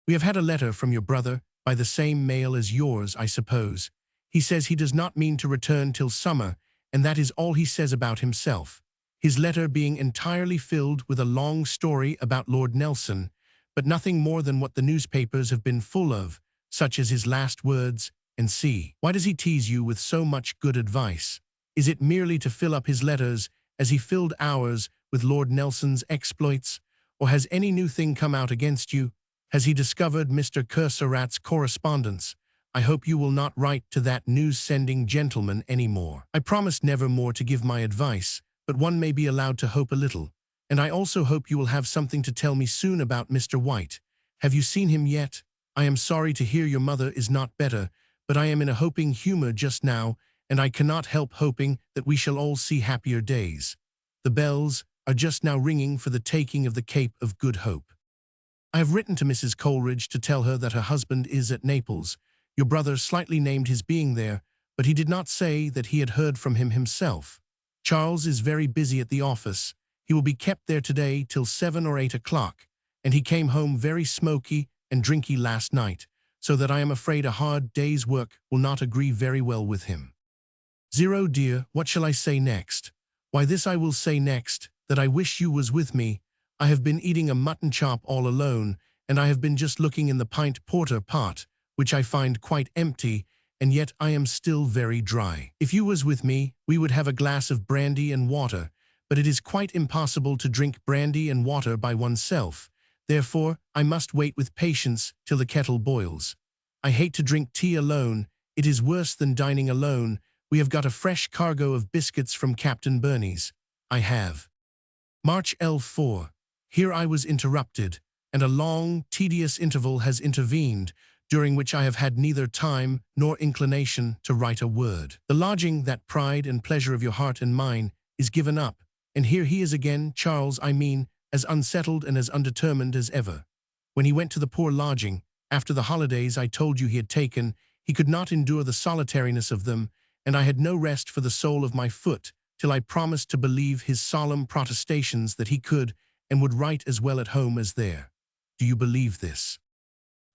[SPEAKER 1] We have had a letter from your brother, by the same mail as yours, I suppose. He says he does not mean to return till summer, and that is all he says about himself. His letter being entirely filled with a long story about Lord Nelson, but nothing more than what the newspapers have been full of, such as his last words, and see. Why does he tease you with so much good advice? Is it merely to fill up his letters, as he filled ours with Lord Nelson's exploits, or has any new thing come out against you? Has he discovered Mr. Cursorat's correspondence? I hope you will not write to that news-sending gentleman any more. I promise never more to give my advice, but one may be allowed to hope a little, and I also hope you will have something to tell me soon about Mr. White. Have you seen him yet? I am sorry to hear your mother is not better, but I am in a hoping humor just now, and I cannot help hoping that we shall all see happier days. The bells are just now ringing for the taking of the Cape of Good Hope. I have written to Mrs. Coleridge to tell her that her husband is at Naples. Your brother slightly named his being there, but he did not say that he had heard from him himself. Charles is very busy at the office. He will be kept there today till 7 or 8 o'clock, and he came home very smoky and drinky last night, so that I am afraid a hard day's work will not agree very well with him. Zero, dear, what shall I say next? Why, this I will say next, that I wish you was with me. I have been eating a mutton chop all alone, and I have been just looking in the pint porter pot, which I find quite empty, and yet I am still very dry. If you was with me, we would have a glass of brandy and water, but it is quite impossible to drink brandy and water by oneself. Therefore, I must wait with patience till the kettle boils. I hate to drink tea alone. It is worse than dining alone. We have got a fresh cargo of biscuits from Captain Burney's. I have. March L4. Here I was interrupted, and a long, tedious interval has intervened, during which I have had neither time nor inclination to write a word. The lodging, that pride and pleasure of your heart and mine, is given up, and here he is again, Charles, I mean, as unsettled and as undetermined as ever. When he went to the poor lodging, after the holidays I told you he had taken, he could not endure the solitariness of them, and I had no rest for the sole of my foot, till I promised to believe his solemn protestations that he could and would write as well at home as there. Do you believe this?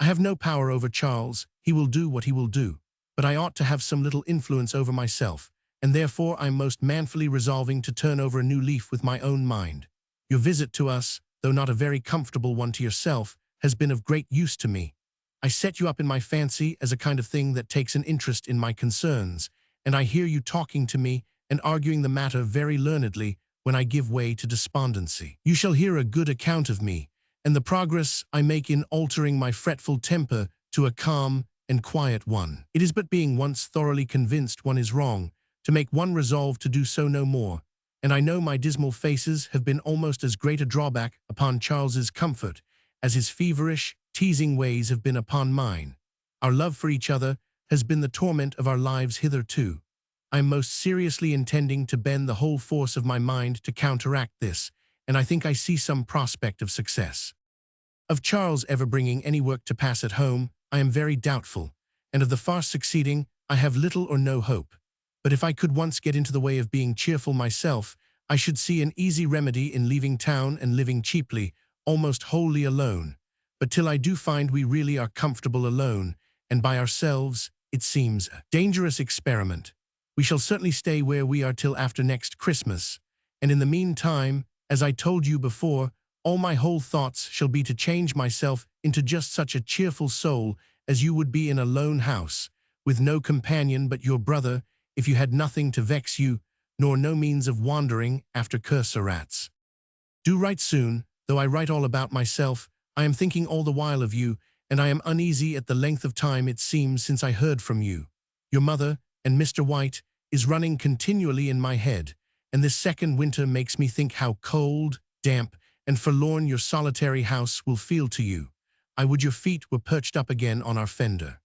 [SPEAKER 1] I have no power over Charles. He will do what he will do, but I ought to have some little influence over myself, and therefore I am most manfully resolving to turn over a new leaf with my own mind. Your visit to us, though not a very comfortable one to yourself, has been of great use to me. I set you up in my fancy as a kind of thing that takes an interest in my concerns, and I hear you talking to me and arguing the matter very learnedly when I give way to despondency. You shall hear a good account of me, and the progress I make in altering my fretful temper to a calm and quiet one. It is but being once thoroughly convinced one is wrong, to make one resolve to do so no more, and I know my dismal faces have been almost as great a drawback upon Charles's comfort as his feverish, teasing ways have been upon mine. Our love for each other has been the torment of our lives hitherto. I am most seriously intending to bend the whole force of my mind to counteract this, and I think I see some prospect of success. Of Charles ever bringing any work to pass at home, I am very doubtful, and of the farce succeeding, I have little or no hope. But if I could once get into the way of being cheerful myself, I should see an easy remedy in leaving town and living cheaply, almost wholly alone. But till I do find we really are comfortable alone, and by ourselves, it seems a dangerous experiment. We shall certainly stay where we are till after next Christmas, and in the meantime, as I told you before, all my whole thoughts shall be to change myself into just such a cheerful soul as you would be in a lone house, with no companion but your brother, if you had nothing to vex you, nor no means of wandering after curse-rats. Do write soon, though I write all about myself. I am thinking all the while of you, and I am uneasy at the length of time it seems since I heard from you. Your mother and Mr. White is running continually in my head, and this second winter makes me think how cold, damp, and forlorn your solitary house will feel to you. I would your feet were perched up again on our fender.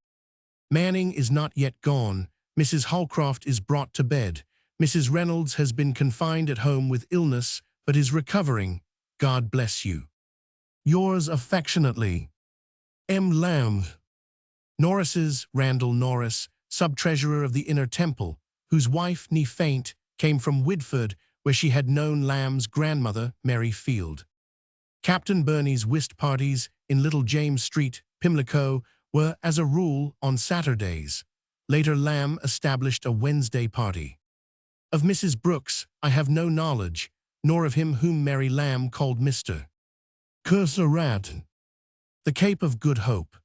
[SPEAKER 1] Manning is not yet gone. Mrs. Holcroft is brought to bed. Mrs. Reynolds has been confined at home with illness, but is recovering. God bless you. Yours affectionately, M. Lamb. Norris's Randall Norris, sub-treasurer of the Inner Temple, whose wife, ne faint, came from Widford, where she had known Lamb's grandmother, Mary Field. Captain Burney's whist parties in Little James Street, Pimlico, were, as a rule, on Saturdays. Later Lamb established a Wednesday party. Of Mrs. Brooks I have no knowledge, nor of him whom Mary Lamb called Mr. Curse-rat. The Cape of Good Hope.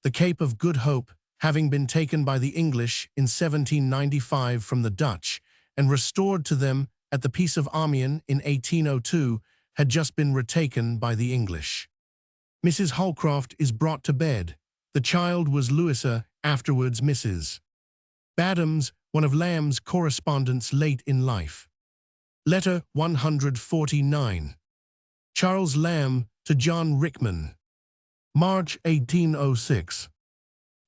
[SPEAKER 1] The Cape of Good Hope, having been taken by the English in 1795 from the Dutch, and restored to them at the Peace of Amiens in 1802, had just been retaken by the English. Mrs. Holcroft is brought to bed. The child was Louisa, afterwards Mrs. Badams, one of Lamb's correspondents late in life. Letter 149. Charles Lamb to John Rickman. March 1806.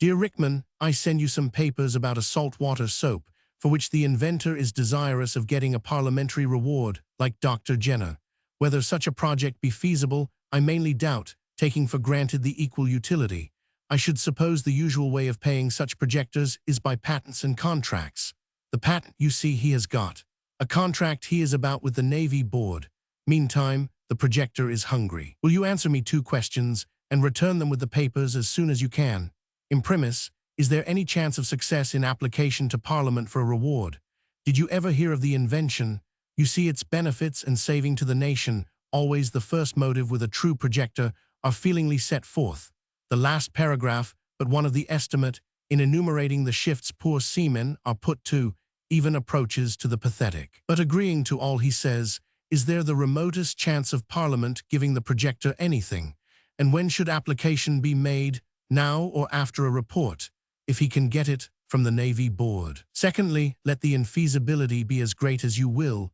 [SPEAKER 1] Dear Rickman, I send you some papers about a saltwater soap, for which the inventor is desirous of getting a parliamentary reward, like Dr. Jenner. Whether such a project be feasible, I mainly doubt, taking for granted the equal utility. I should suppose the usual way of paying such projectors is by patents and contracts. The patent, you see, he has got. A contract he is about with the Navy Board. Meantime, the projector is hungry. Will you answer me 2 questions and return them with the papers as soon as you can? Imprimis, is there any chance of success in application to Parliament for a reward? Did you ever hear of the invention? You see, its benefits and saving to the nation, always the first motive with a true projector, are feelingly set forth. The last paragraph, but one of the estimate, in enumerating the shifts poor seamen are put to, even approaches to the pathetic. But agreeing to all he says, is there the remotest chance of Parliament giving the projector anything? And when should application be made, now or after a report, if he can get it from the Navy Board? Secondly, let the infeasibility be as great as you will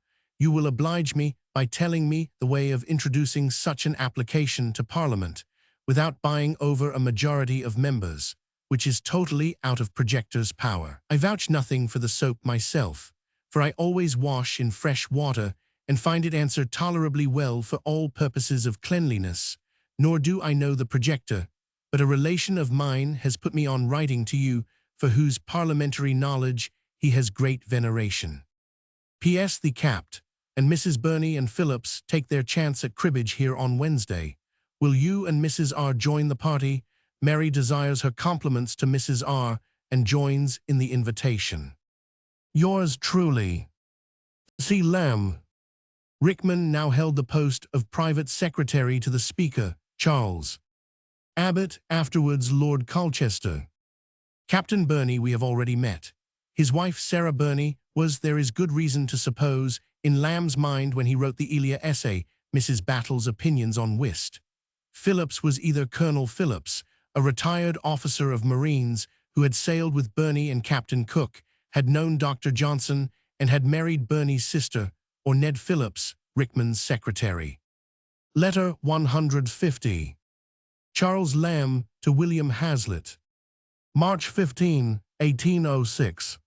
[SPEAKER 1] oblige me by telling me the way of introducing such an application to Parliament, without buying over a majority of members, which is totally out of projector's power. I vouch nothing for the soap myself, for I always wash in fresh water and find it answer tolerably well for all purposes of cleanliness, nor do I know the projector, but a relation of mine has put me on writing to you, for whose parliamentary knowledge he has great veneration. P.S. The Capt. and Mrs. Burney and Phillips take their chance at cribbage here on Wednesday. Will you and Mrs. R. join the party? Mary desires her compliments to Mrs. R. and joins in the invitation. Yours truly, C. Lamb. Rickman now held the post of private secretary to the Speaker, Charles Abbott, afterwards Lord Colchester. Captain Burney we have already met. His wife Sarah Burney was, there is good reason to suppose, in Lamb's mind when he wrote the Elia essay, Mrs. Battle's Opinions on Whist. Phillips was either Colonel Phillips, a retired officer of Marines who had sailed with Burney and Captain Cook, had known Dr. Johnson, and had married Burney's sister, or Ned Phillips, Rickman's secretary. Letter 150. Charles Lamb to William Hazlitt. March 15, 1806.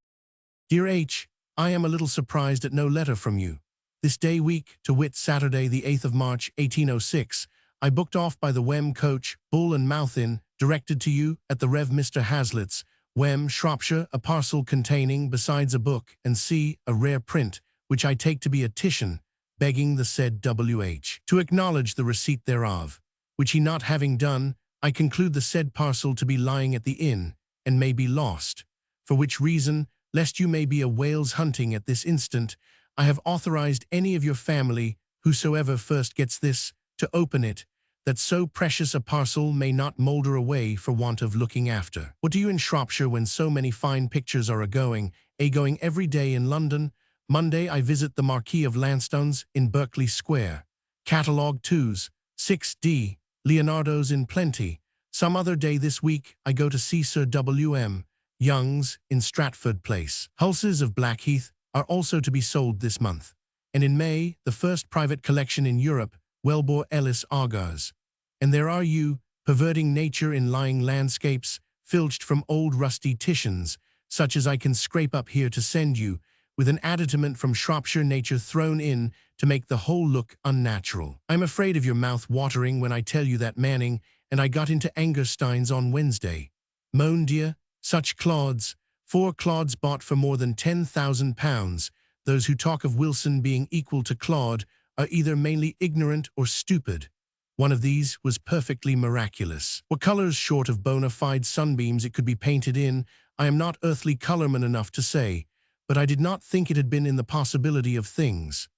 [SPEAKER 1] Dear H., I am a little surprised at no letter from you. This day week, to wit Saturday the 8th of March, 1806, I booked off by the Wem coach, Bull and Mouth Inn, directed to you at the Rev. Mr. Hazlitt's, Wem, Shropshire, a parcel containing, besides a book, and C, a rare print, which I take to be a Titian, begging the said W.H. to acknowledge the receipt thereof, which he not having done, I conclude the said parcel to be lying at the inn, and may be lost, for which reason, lest you may be a whales hunting at this instant, I have authorized any of your family, whosoever first gets this, to open it, that so precious a parcel may not moulder away for want of looking after. What do you in Shropshire when so many fine pictures are going every day in London? Monday I visit the Marquis of Lansdowne's in Berkeley Square. Catalogue 2s, 6d, Leonardo's in plenty. Some other day this week I go to see Sir W.M. Young's in Stratford Place. Hulses of Blackheath are also to be sold this month. And in May, the first private collection in Europe, Welbore Ellis Argars. And there are you, perverting nature in lying landscapes, filched from old rusty Titians, such as I can scrape up here to send you, with an additament from Shropshire nature thrown in to make the whole look unnatural. I'm afraid of your mouth watering when I tell you that Manning and I got into Angerstein's on Wednesday. Mon Dieu, such clods, 4 clods bought for more than £10,000. Those who talk of Wilson being equal to Claude are either mainly ignorant or stupid. One of these was perfectly miraculous. What colors short of bona fide sunbeams it could be painted in, I am not earthly colorman enough to say, but I did not think it had been in the possibility of things.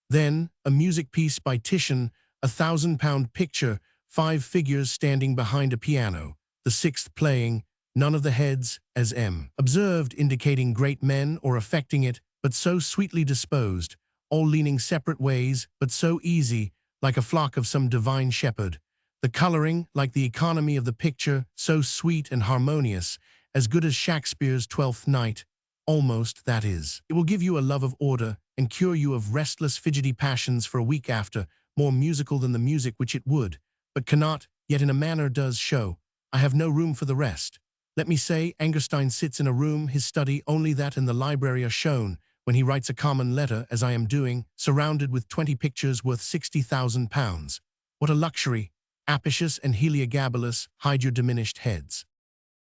[SPEAKER 1] Then, a music piece by Titian, a £1,000 picture, 5 figures standing behind a piano, the 6th playing, none of the heads, as M. observed, indicating great men or affecting it, but so sweetly disposed, all leaning separate ways, but so easy, like a flock of some divine shepherd. The coloring, like the economy of the picture, so sweet and harmonious, as good as Shakespeare's Twelfth Night, almost, that is. It will give you a love of order, and cure you of restless fidgety passions for a week after, more musical than the music which it would, but cannot, yet in a manner does show. I have no room for the rest. Let me say, Angerstein sits in a room, his study, only that in the library are shown, when he writes a common letter, as I am doing, surrounded with 20 pictures worth £60,000. What a luxury! Apicius and Heliogabalus, hide your diminished heads.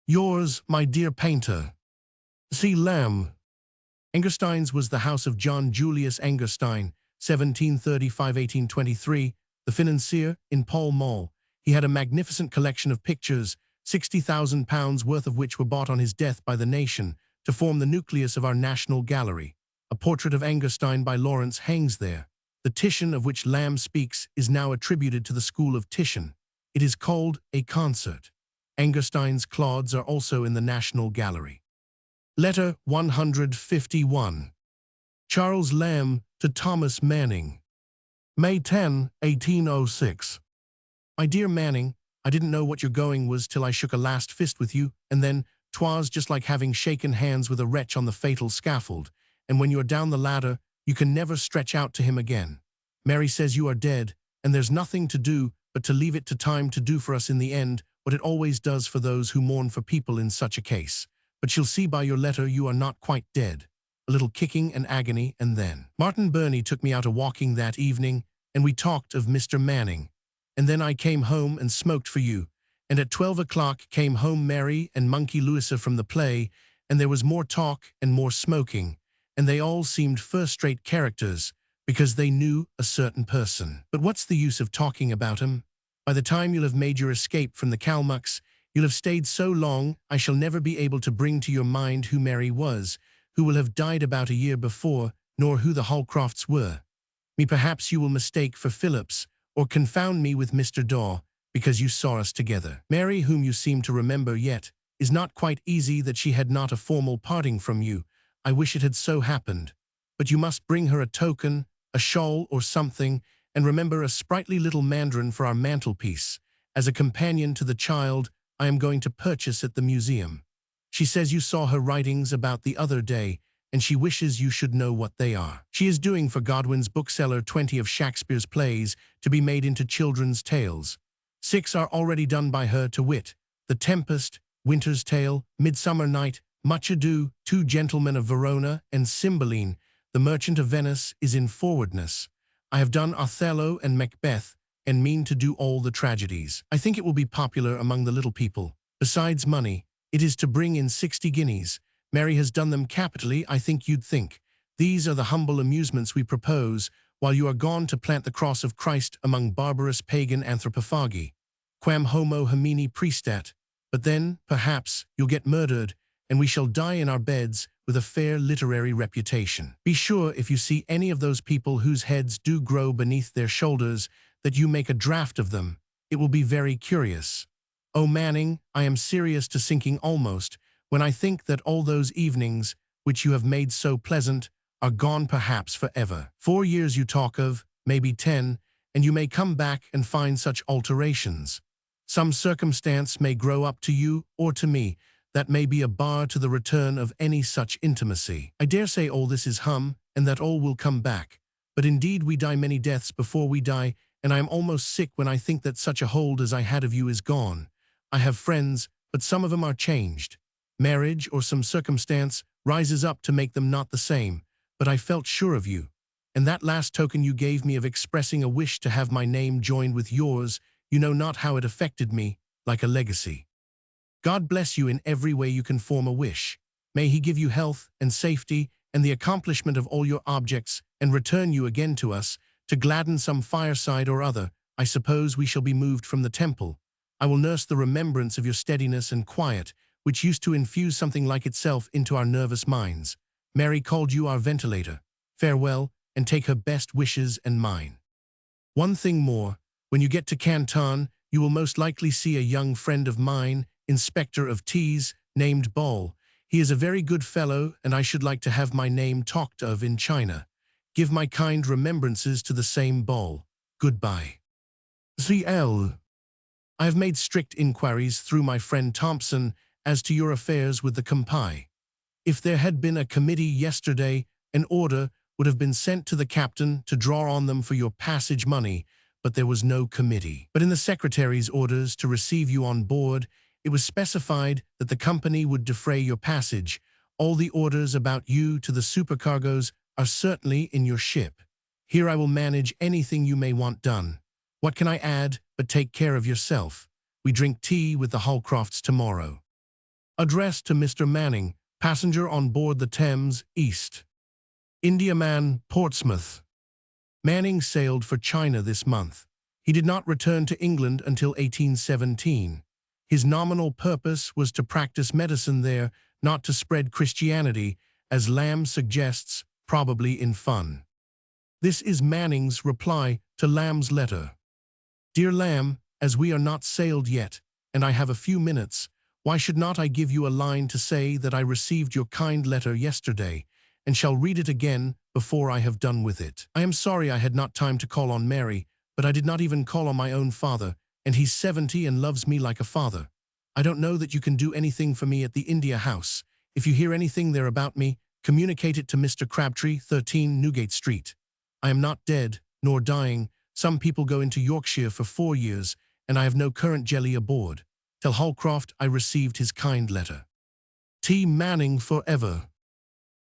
[SPEAKER 1] Yours, my dear painter. C. Lamb. Angerstein's was the house of John Julius Angerstein, 1735–1823, the financier, in Pall Mall. He had a magnificent collection of pictures, £60,000 worth of which were bought on his death by the nation, to form the nucleus of our National Gallery. A portrait of Angerstein by Lawrence hangs there. The Titian of which Lamb speaks is now attributed to the school of Titian. It is called a concert. Angerstein's Claudes are also in the National Gallery. Letter 151. Charles Lamb to Thomas Manning. May 10, 1806. My dear Manning, I didn't know what your going was till I shook a last fist with you, and then 'twas just like having shaken hands with a wretch on the fatal scaffold, and when you are down the ladder, you can never stretch out to him again. Mary says you are dead, and there's nothing to do but to leave it to time to do for us in the end what it always does for those who mourn for people in such a case. But she'll see by your letter you are not quite dead. A little kicking and agony, and then. Martin Burney took me out a-walking that evening, and we talked of Mr. Manning. And then I came home and smoked for you, and at 12 o'clock came home Mary and Monkey Louisa from the play, and there was more talk and more smoking, and they all seemed first-rate characters, because they knew a certain person. But what's the use of talking about him? By the time you'll have made your escape from the Kalmucks, you'll have stayed so long I shall never be able to bring to your mind who Mary was, who will have died about a year before, nor who the Holcrofts were. Me perhaps you will mistake for Phillips, or confound me with Mr. Daw, because you saw us together. Mary, whom you seem to remember yet, is not quite easy that she had not a formal parting from you. I wish it had so happened. But you must bring her a token, a shawl or something, and remember a sprightly little mandarin for our mantelpiece, as a companion to the child I am going to purchase at the museum. She says you saw her writings about the other day, and she wishes you should know what they are. She is doing for Godwin's bookseller 20 of Shakespeare's plays to be made into children's tales. 6 are already done by her, to wit, The Tempest, Winter's Tale, Midsummer Night, Much Ado, Two Gentlemen of Verona, and Cymbeline. The Merchant of Venice is in forwardness. I have done Othello and Macbeth, and mean to do all the tragedies. I think it will be popular among the little people. Besides money, it is to bring in 60 guineas. Mary has done them capitally, I think you'd think. These are the humble amusements we propose, while you are gone to plant the cross of Christ among barbarous pagan anthropophagi. Quam homo homini prestat. But then, perhaps, you'll get murdered, and we shall die in our beds with a fair literary reputation. Be sure, if you see any of those people whose heads do grow beneath their shoulders, that you make a draft of them. It will be very curious. Oh, Manning, I am serious to sinking almost, when I think that all those evenings, which you have made so pleasant, are gone perhaps forever. 4 years you talk of, maybe 10, and you may come back and find such alterations. Some circumstance may grow up to you or to me, that may be a bar to the return of any such intimacy. I dare say all this is hum, and that all will come back. But indeed we die many deaths before we die, and I am almost sick when I think that such a hold as I had of you is gone. I have friends, but some of them are changed. Marriage or some circumstance rises up to make them not the same, but I felt sure of you. And that last token you gave me of expressing a wish to have my name joined with yours, you know not how it affected me, like a legacy. God bless you in every way you can form a wish. May he give you health and safety and the accomplishment of all your objects, and return you again to us, to gladden some fireside or other. I suppose we shall be moved from the temple. I will nurse the remembrance of your steadiness and quiet, which used to infuse something like itself into our nervous minds. Mary called you our ventilator. Farewell, and take her best wishes and mine. One thing more. When you get to Canton, you will most likely see a young friend of mine, Inspector of Teas, named Ball. He is a very good fellow, and I should like to have my name talked of in China. Give my kind remembrances to the same Ball. Goodbye. C.L. I have made strict inquiries through my friend Thompson as to your affairs with the Campai. If there had been a committee yesterday, an order would have been sent to the captain to draw on them for your passage money, but there was no committee. But in the secretary's orders to receive you on board, it was specified that the company would defray your passage. All the orders about you to the supercargoes are certainly in your ship. Here I will manage anything you may want done. What can I add but take care of yourself? We drink tea with the Holcrofts tomorrow. Addressed to Mr. Manning, passenger on board the Thames, East Indiaman, Portsmouth. Manning sailed for China this month. He did not return to England until 1817. His nominal purpose was to practice medicine there, not to spread Christianity, as Lamb suggests, probably in fun. This is Manning's reply to Lamb's letter. Dear Lamb, as we are not sailed yet, and I have a few minutes, why should not I give you a line to say that I received your kind letter yesterday, and shall read it again before I have done with it. I am sorry I had not time to call on Mary, but I did not even call on my own father, and he's 70 and loves me like a father. I don't know that you can do anything for me at the India House. If you hear anything there about me, communicate it to Mr. Crabtree, 13 Newgate Street. I am not dead, nor dying. Some people go into Yorkshire for 4 years, and I have no current jelly aboard. Tell Holcroft I received his kind letter. T. Manning forever.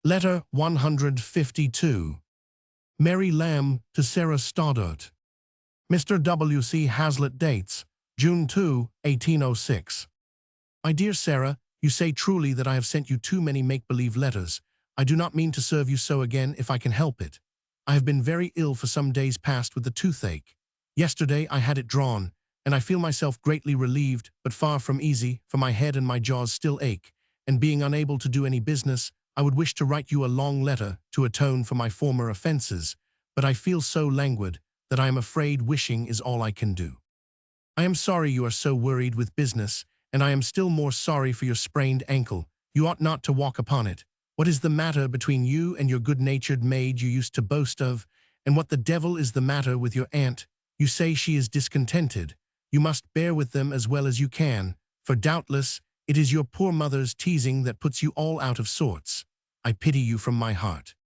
[SPEAKER 1] Letter 152. Mary Lamb to Sarah Stoddart. Mr. W. C. Hazlitt dates, June 2, 1806. My dear Sarah, you say truly that I have sent you too many make-believe letters. I do not mean to serve you so again if I can help it. I have been very ill for some days past with the toothache. Yesterday I had it drawn, and I feel myself greatly relieved, but far from easy, for my head and my jaws still ache, and being unable to do any business, I would wish to write you a long letter to atone for my former offenses, but I feel so languid that I am afraid wishing is all I can do. I am sorry you are so worried with business, and I am still more sorry for your sprained ankle. You ought not to walk upon it. What is the matter between you and your good-natured maid you used to boast of, and what the devil is the matter with your aunt? You say she is discontented. You must bear with them as well as you can, for doubtless it is your poor mother's teasing that puts you all out of sorts. I pity you from my heart.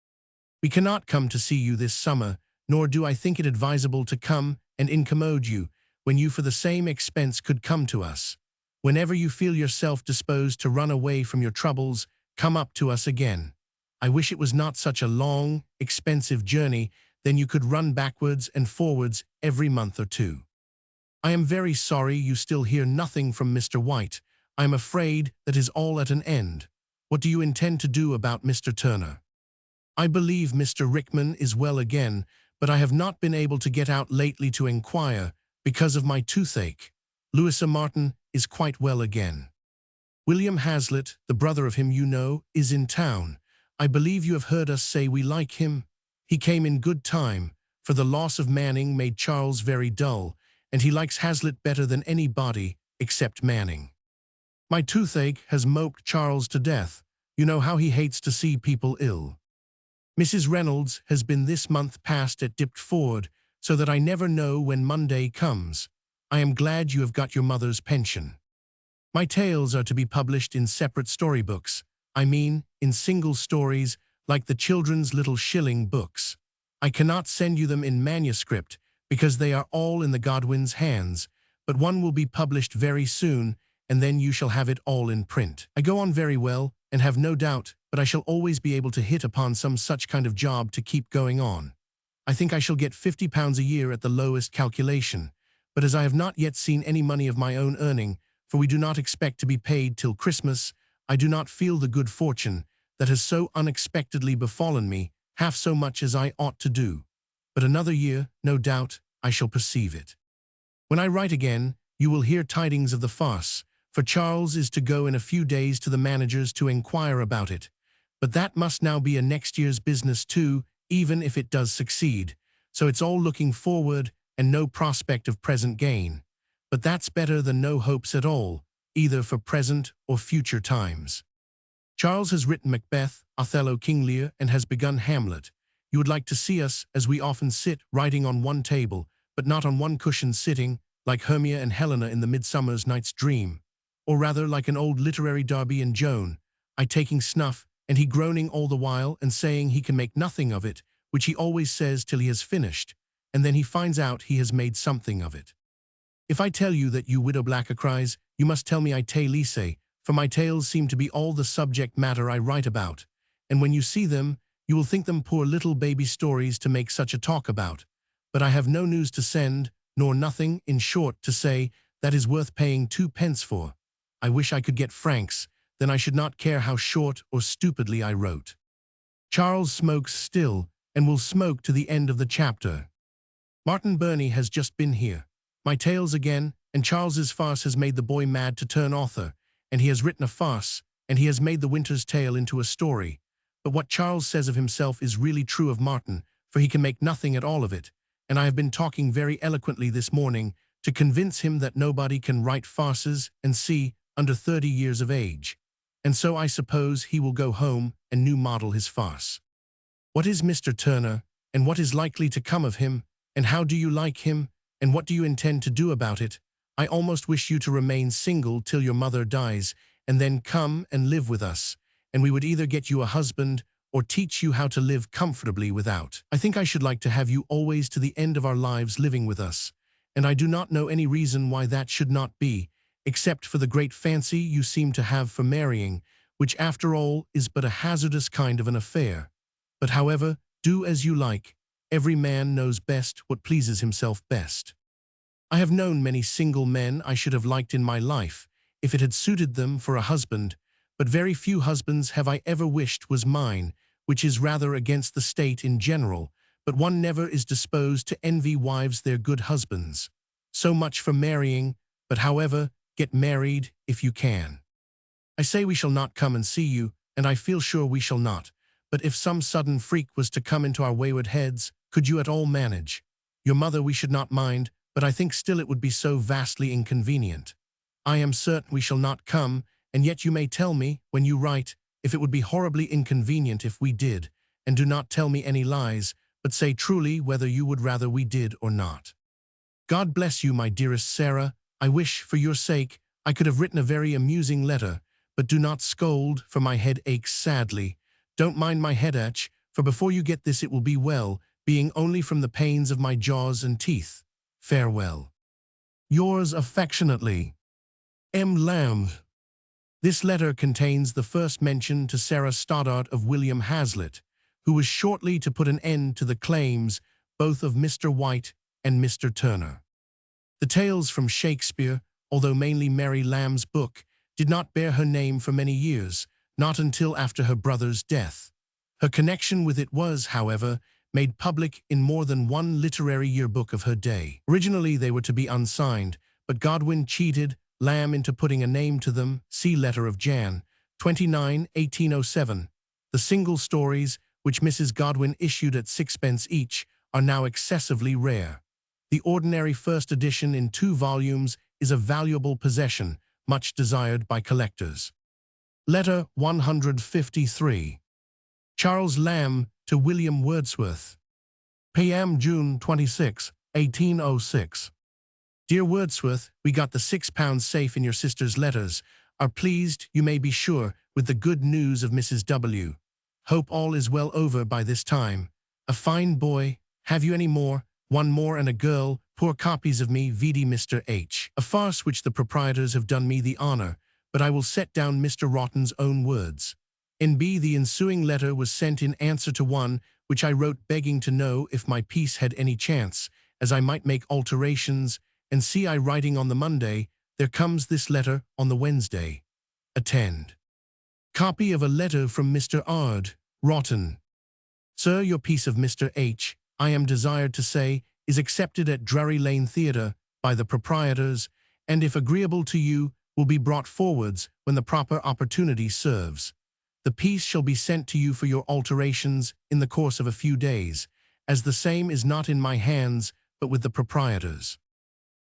[SPEAKER 1] We cannot come to see you this summer, nor do I think it advisable to come and incommode you, when you for the same expense could come to us. Whenever you feel yourself disposed to run away from your troubles, come up to us again. I wish it was not such a long, expensive journey, then you could run backwards and forwards every month or two. I am very sorry you still hear nothing from Mr. White. I am afraid that is all at an end. What do you intend to do about Mr. Turner? I believe Mr. Rickman is well again, but I have not been able to get out lately to inquire, because of my toothache. Louisa Martin is quite well again. William Hazlitt, the brother of him you know, is in town. I believe you have heard us say we like him. He came in good time, for the loss of Manning made Charles very dull, and he likes Hazlitt better than anybody except Manning. My toothache has moped Charles to death. You know how he hates to see people ill. Mrs. Reynolds has been this month past at Diptford, so that I never know when Monday comes. I am glad you have got your mother's pension. My tales are to be published in separate storybooks. I mean, in single stories, like the children's little shilling books. I cannot send you them in manuscript, because they are all in the Godwins' hands, but one will be published very soon, and then you shall have it all in print. I go on very well, and have no doubt, but I shall always be able to hit upon some such kind of job to keep going on. I think I shall get £50 a year at the lowest calculation, but as I have not yet seen any money of my own earning, for we do not expect to be paid till Christmas, I do not feel the good fortune that has so unexpectedly befallen me half so much as I ought to do. But another year, no doubt, I shall perceive it. When I write again, you will hear tidings of the farce, for Charles is to go in a few days to the manager's to inquire about it. But that must now be a next year's business too, even if it does succeed. So it's all looking forward and no prospect of present gain. But that's better than no hopes at all, either for present or future times. Charles has written Macbeth, Othello, King Lear, and has begun Hamlet. You would like to see us, as we often sit, writing on one table, but not on one cushion sitting, like Hermia and Helena in the Midsummer's Night's Dream. Or rather like an old literary Darby and Joan, I taking snuff, and he groaning all the while and saying he can make nothing of it, which he always says till he has finished, and then he finds out he has made something of it. If I tell you that you widow blacker cries, you must tell me I tale lisse, for my tales seem to be all the subject matter I write about, and when you see them, you will think them poor little baby stories to make such a talk about. But I have no news to send, nor nothing, in short, to say, that is worth paying 2 pence for. I wish I could get francs, then I should not care how short or stupidly I wrote. Charles smokes still, and will smoke to the end of the chapter. Martin Burney has just been here. My tales again, and Charles's farce has made the boy mad to turn author, and he has written a farce, and he has made the Winter's Tale into a story. But what Charles says of himself is really true of Martin, for he can make nothing at all of it, and I have been talking very eloquently this morning to convince him that nobody can write farces and see under 30 years of age. And so I suppose he will go home and new model his farce. What is Mr. Turner, and what is likely to come of him, and how do you like him, and what do you intend to do about it? I almost wish you to remain single till your mother dies, and then come and live with us, and we would either get you a husband or teach you how to live comfortably without. I think I should like to have you always to the end of our lives living with us, and I do not know any reason why that should not be, except for the great fancy you seem to have for marrying, which after all is but a hazardous kind of an affair. But however, do as you like. Every man knows best what pleases himself best. I have known many single men I should have liked in my life, if it had suited them for a husband, but very few husbands have I ever wished was mine, which is rather against the state in general, but one never is disposed to envy wives their good husbands. So much for marrying, but however, get married if you can. I say we shall not come and see you, and I feel sure we shall not, but if some sudden freak was to come into our wayward heads, could you at all manage? Your mother we should not mind, but I think still it would be so vastly inconvenient. I am certain we shall not come, and yet you may tell me, when you write, if it would be horribly inconvenient if we did, and do not tell me any lies, but say truly whether you would rather we did or not. God bless you, my dearest Sarah. I wish, for your sake, I could have written a very amusing letter, but do not scold, for my head aches sadly. Don't mind my headache, for before you get this it will be well, being only from the pains of my jaws and teeth. Farewell. Yours affectionately, M. Lamb. This letter contains the first mention to Sarah Stoddart of William Hazlitt, who was shortly to put an end to the claims both of Mr. White and Mr. Turner. The tales from Shakespeare, although mainly Mary Lamb's book, did not bear her name for many years, not until after her brother's death. Her connection with it was, however, made public in more than one literary yearbook of her day. Originally they were to be unsigned, but Godwin cheated Lamb into putting a name to them, see letter of Jan. 29, 1807. The single stories, which Mrs. Godwin issued at 6 pence each, are now excessively rare. The ordinary first edition in 2 volumes is a valuable possession, much desired by collectors. Letter 153. Charles Lamb to William Wordsworth. P.M. June 26, 1806. Dear Wordsworth, we got the £6 safe in your sister's letters. Are pleased, you may be sure, with the good news of Mrs. W. Hope all is well over by this time. A fine boy. Have you any more? One more and a girl. Poor copies of me, vide Mr. H. A farce which the proprietors have done me the honor, but I will set down Mr. Rotten's own words. N.B. The ensuing letter was sent in answer to one which I wrote begging to know if my piece had any chance, as I might make alterations, and see I writing on the Monday, there comes this letter on the Wednesday. Attend. Copy of a letter from Mr. Ard, Rotten. Sir, your piece of Mr. H., I am desired to say, is accepted at Drury Lane Theatre by the proprietors, and if agreeable to you, will be brought forwards when the proper opportunity serves. The piece shall be sent to you for your alterations in the course of a few days, as the same is not in my hands, but with the proprietors.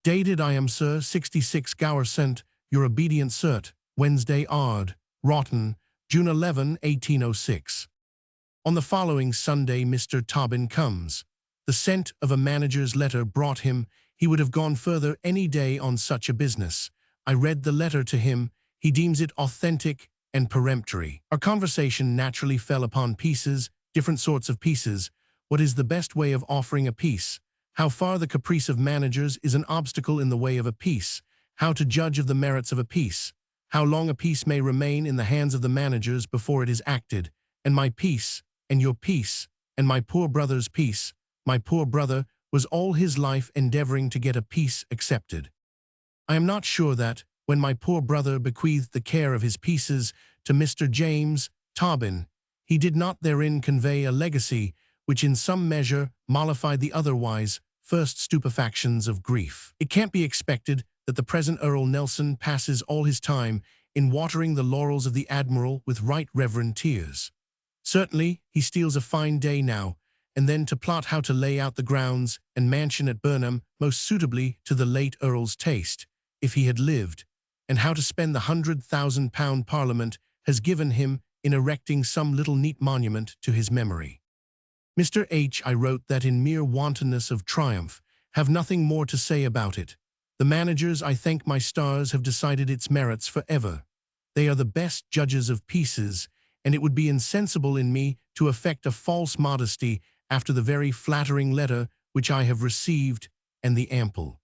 [SPEAKER 1] Dated I am, sir, 66 Gower sent, your obedient cert, Wednesday Ard, Rotten, June 11, 1806. On the following Sunday Mr. Tobin comes. The scent of a manager's letter brought him. He would have gone further any day on such a business. I read the letter to him. He deems it authentic and peremptory. Our conversation naturally fell upon pieces, different sorts of pieces. What is the best way of offering a piece? How far the caprice of managers is an obstacle in the way of a piece. How to judge of the merits of a piece. How long a piece may remain in the hands of the managers before it is acted. And my piece, and your piece, and my poor brother's piece. My poor brother was all his life endeavoring to get a piece accepted. I am not sure that, when my poor brother bequeathed the care of his pieces to Mr. James Tobin, he did not therein convey a legacy which in some measure mollified the otherwise first stupefactions of grief. It can't be expected that the present Earl Nelson passes all his time in watering the laurels of the Admiral with right reverend tears. Certainly, he steals a fine day now, and then to plot how to lay out the grounds and mansion at Burnham most suitably to the late Earl's taste, if he had lived, and how to spend the £100,000 Parliament has given him in erecting some little neat monument to his memory. Mr. H. I wrote that in mere wantonness of triumph, have nothing more to say about it. The managers, I thank my stars, have decided its merits forever. They are the best judges of pieces, and it would be insensible in me to affect a false modesty after the very flattering letter which I have received and the ample.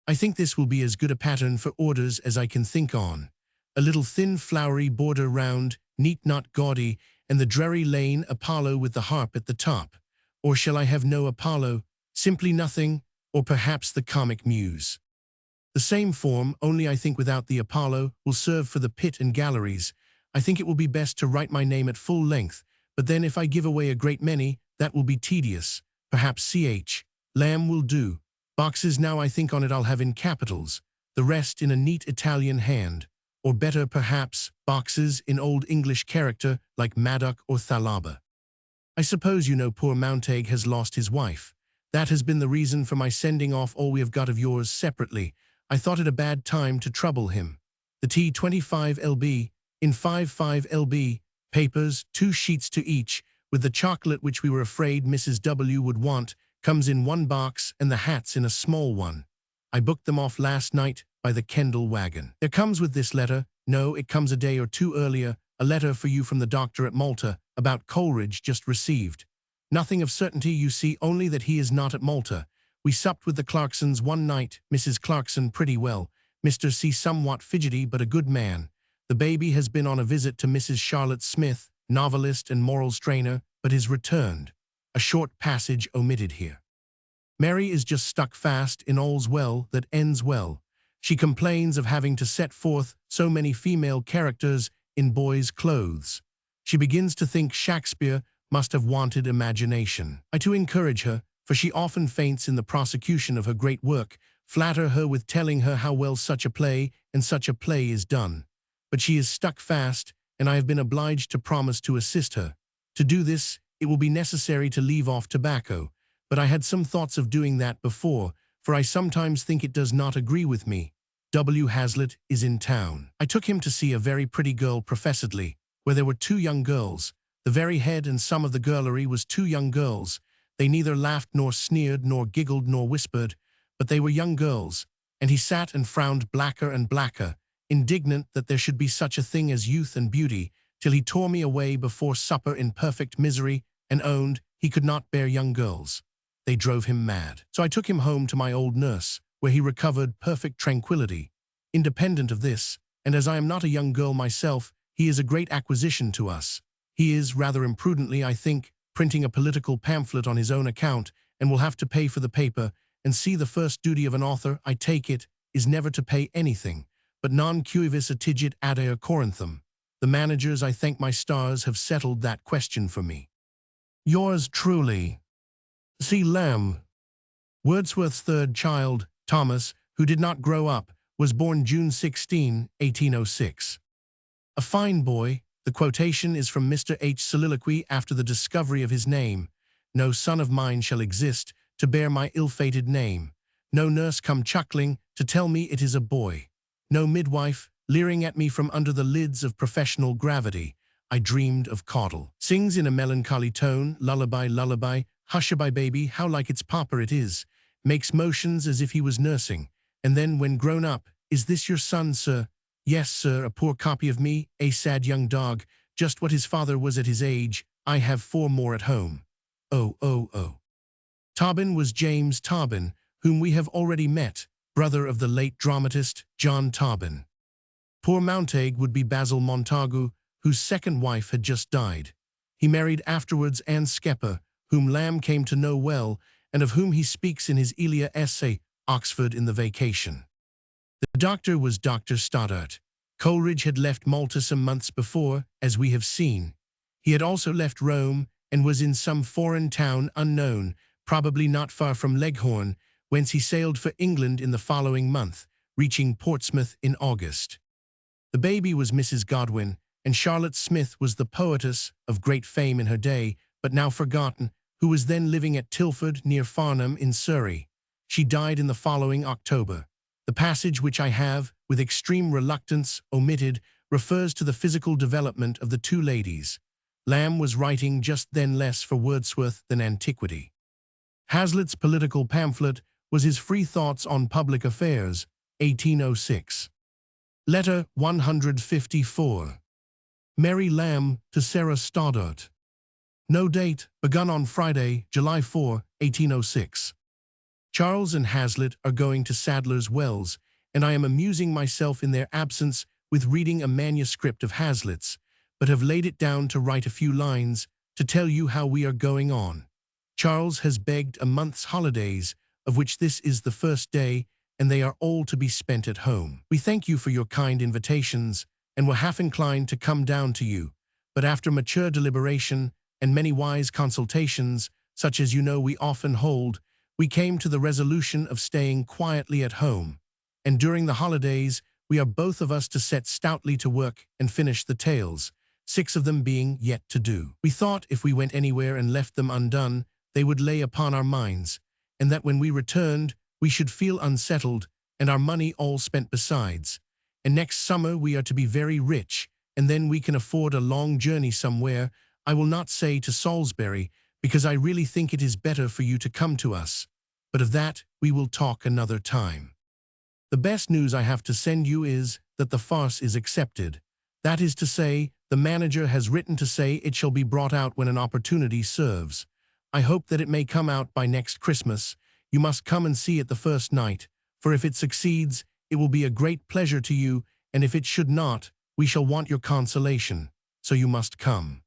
[SPEAKER 1] I think this will be as good a pattern for orders as I can think on. A little thin flowery border round, neat not gaudy, and the dreary lane Apollo with the harp at the top. Or shall I have no Apollo, simply nothing, or perhaps the comic muse? The same form, only I think without the Apollo, will serve for the pit and galleries. I think it will be best to write my name at full length, but then if I give away a great many, that will be tedious. Perhaps C.H. Lamb will do. Boxes now I think on it I'll have in capitals, the rest in a neat Italian hand. Or better, perhaps, boxes in Old English character like Madoc or Thalaba. I suppose you know poor Mountague has lost his wife. That has been the reason for my sending off all we have got of yours separately. I thought it a bad time to trouble him. The T25 lb, in 55 lb, papers, 2 sheets to each, with the chocolate which we were afraid Mrs. W. would want, comes in 1 box and the hats in a small one. I booked them off last night by the Kendall wagon. There comes with this letter, no, it comes a day or 2 earlier, a letter for you from the doctor at Malta, about Coleridge just received. Nothing of certainty, you see, only that he is not at Malta. We supped with the Clarksons one night, Mrs. Clarkson pretty well, Mr. C somewhat fidgety but a good man. The baby has been on a visit to Mrs. Charlotte Smith, novelist and moral strainer, but is returned. A short passage omitted here. Mary is just stuck fast in all's well that ends well. She complains of having to set forth so many female characters in boys' clothes. She begins to think Shakespeare must have wanted imagination. I too encourage her, for she often faints in the prosecution of her great work, flatter her with telling her how well such a play and such a play is done. But she is stuck fast, and I have been obliged to promise to assist her. To do this, it will be necessary to leave off tobacco, but I had some thoughts of doing that before, for I sometimes think it does not agree with me. W. Hazlitt is in town. I took him to see a very pretty girl professedly, where there were 2 young girls. The very head and some of the girlery was 2 young girls. They neither laughed nor sneered nor giggled nor whispered, but they were young girls, and he sat and frowned blacker and blacker, indignant that there should be such a thing as youth and beauty, till he tore me away before supper in perfect misery and owned he could not bear young girls. They drove him mad. So I took him home to my old nurse, where he recovered perfect tranquility. Independent of this, and as I am not a young girl myself, he is a great acquisition to us. He is, rather imprudently, I think, printing a political pamphlet on his own account, and will have to pay for the paper, and see the first duty of an author, I take it, is never to pay anything, but non cuivis attigit adere Corinthum. The managers, I thank my stars, have settled that question for me. Yours truly, C. Lamb. Wordsworth's 3rd child, Thomas, who did not grow up, was born June 16, 1806. A fine boy. The quotation is from Mr. H.'s soliloquy after the discovery of his name. No son of mine shall exist to bear my ill-fated name. No nurse come chuckling to tell me it is a boy. No midwife leering at me from under the lids of professional gravity. I dreamed of Caudle. Sings in a melancholy tone, lullaby, lullaby, hushaby baby, how like its papa it is. Makes motions as if he was nursing. And then, when grown up, is this your son, sir? Yes, sir, a poor copy of me, a sad young dog, just what his father was at his age. I have 4 more at home. Oh, oh, oh. Tarbin was James Tarbin, whom we have already met, brother of the late dramatist John Tarbin. Poor Mountague would be Basil Montagu, whose second wife had just died. He married afterwards Anne Skepper, whom Lamb came to know well, and of whom he speaks in his Elia essay, Oxford in the Vacation. The doctor was Dr. Stoddart. Coleridge had left Malta some months before, as we have seen. He had also left Rome, and was in some foreign town unknown, probably not far from Leghorn, whence he sailed for England in the following month, reaching Portsmouth in August. The baby was Mrs. Godwin, and Charlotte Smith was the poetess of great fame in her day, but now forgotten, who was then living at Tilford near Farnham in Surrey. She died in the following October. The passage which I have, with extreme reluctance, omitted, refers to the physical development of the two ladies. Lamb was writing just then less for Wordsworth than antiquity. Hazlitt's political pamphlet was his Free Thoughts on Public Affairs, 1806. Letter 154. Mary Lamb to Sarah Stoddart. No date, begun on Friday, July 4, 1806. Charles and Hazlitt are going to Sadler's Wells, and I am amusing myself in their absence with reading a manuscript of Hazlitt's, but have laid it down to write a few lines to tell you how we are going on. Charles has begged a month's holidays, of which this is the first day, and they are all to be spent at home. We thank you for your kind invitations, and were half inclined to come down to you, but after mature deliberation and many wise consultations, such as you know we often hold, we came to the resolution of staying quietly at home, and during the holidays we are both of us to set stoutly to work and finish the tales, 6 of them being yet to do. We thought if we went anywhere and left them undone, they would lay upon our minds, and that when we returned, we should feel unsettled, and our money all spent besides. And next summer we are to be very rich, and then we can afford a long journey somewhere, I will not say to Salisbury, because I really think it is better for you to come to us. But of that we will talk another time. The best news I have to send you is that the farce is accepted. That is to say, the manager has written to say it shall be brought out when an opportunity serves. I hope that it may come out by next Christmas. You must come and see it the first night, for if it succeeds, it will be a great pleasure to you, and if it should not, we shall want your consolation, so you must come.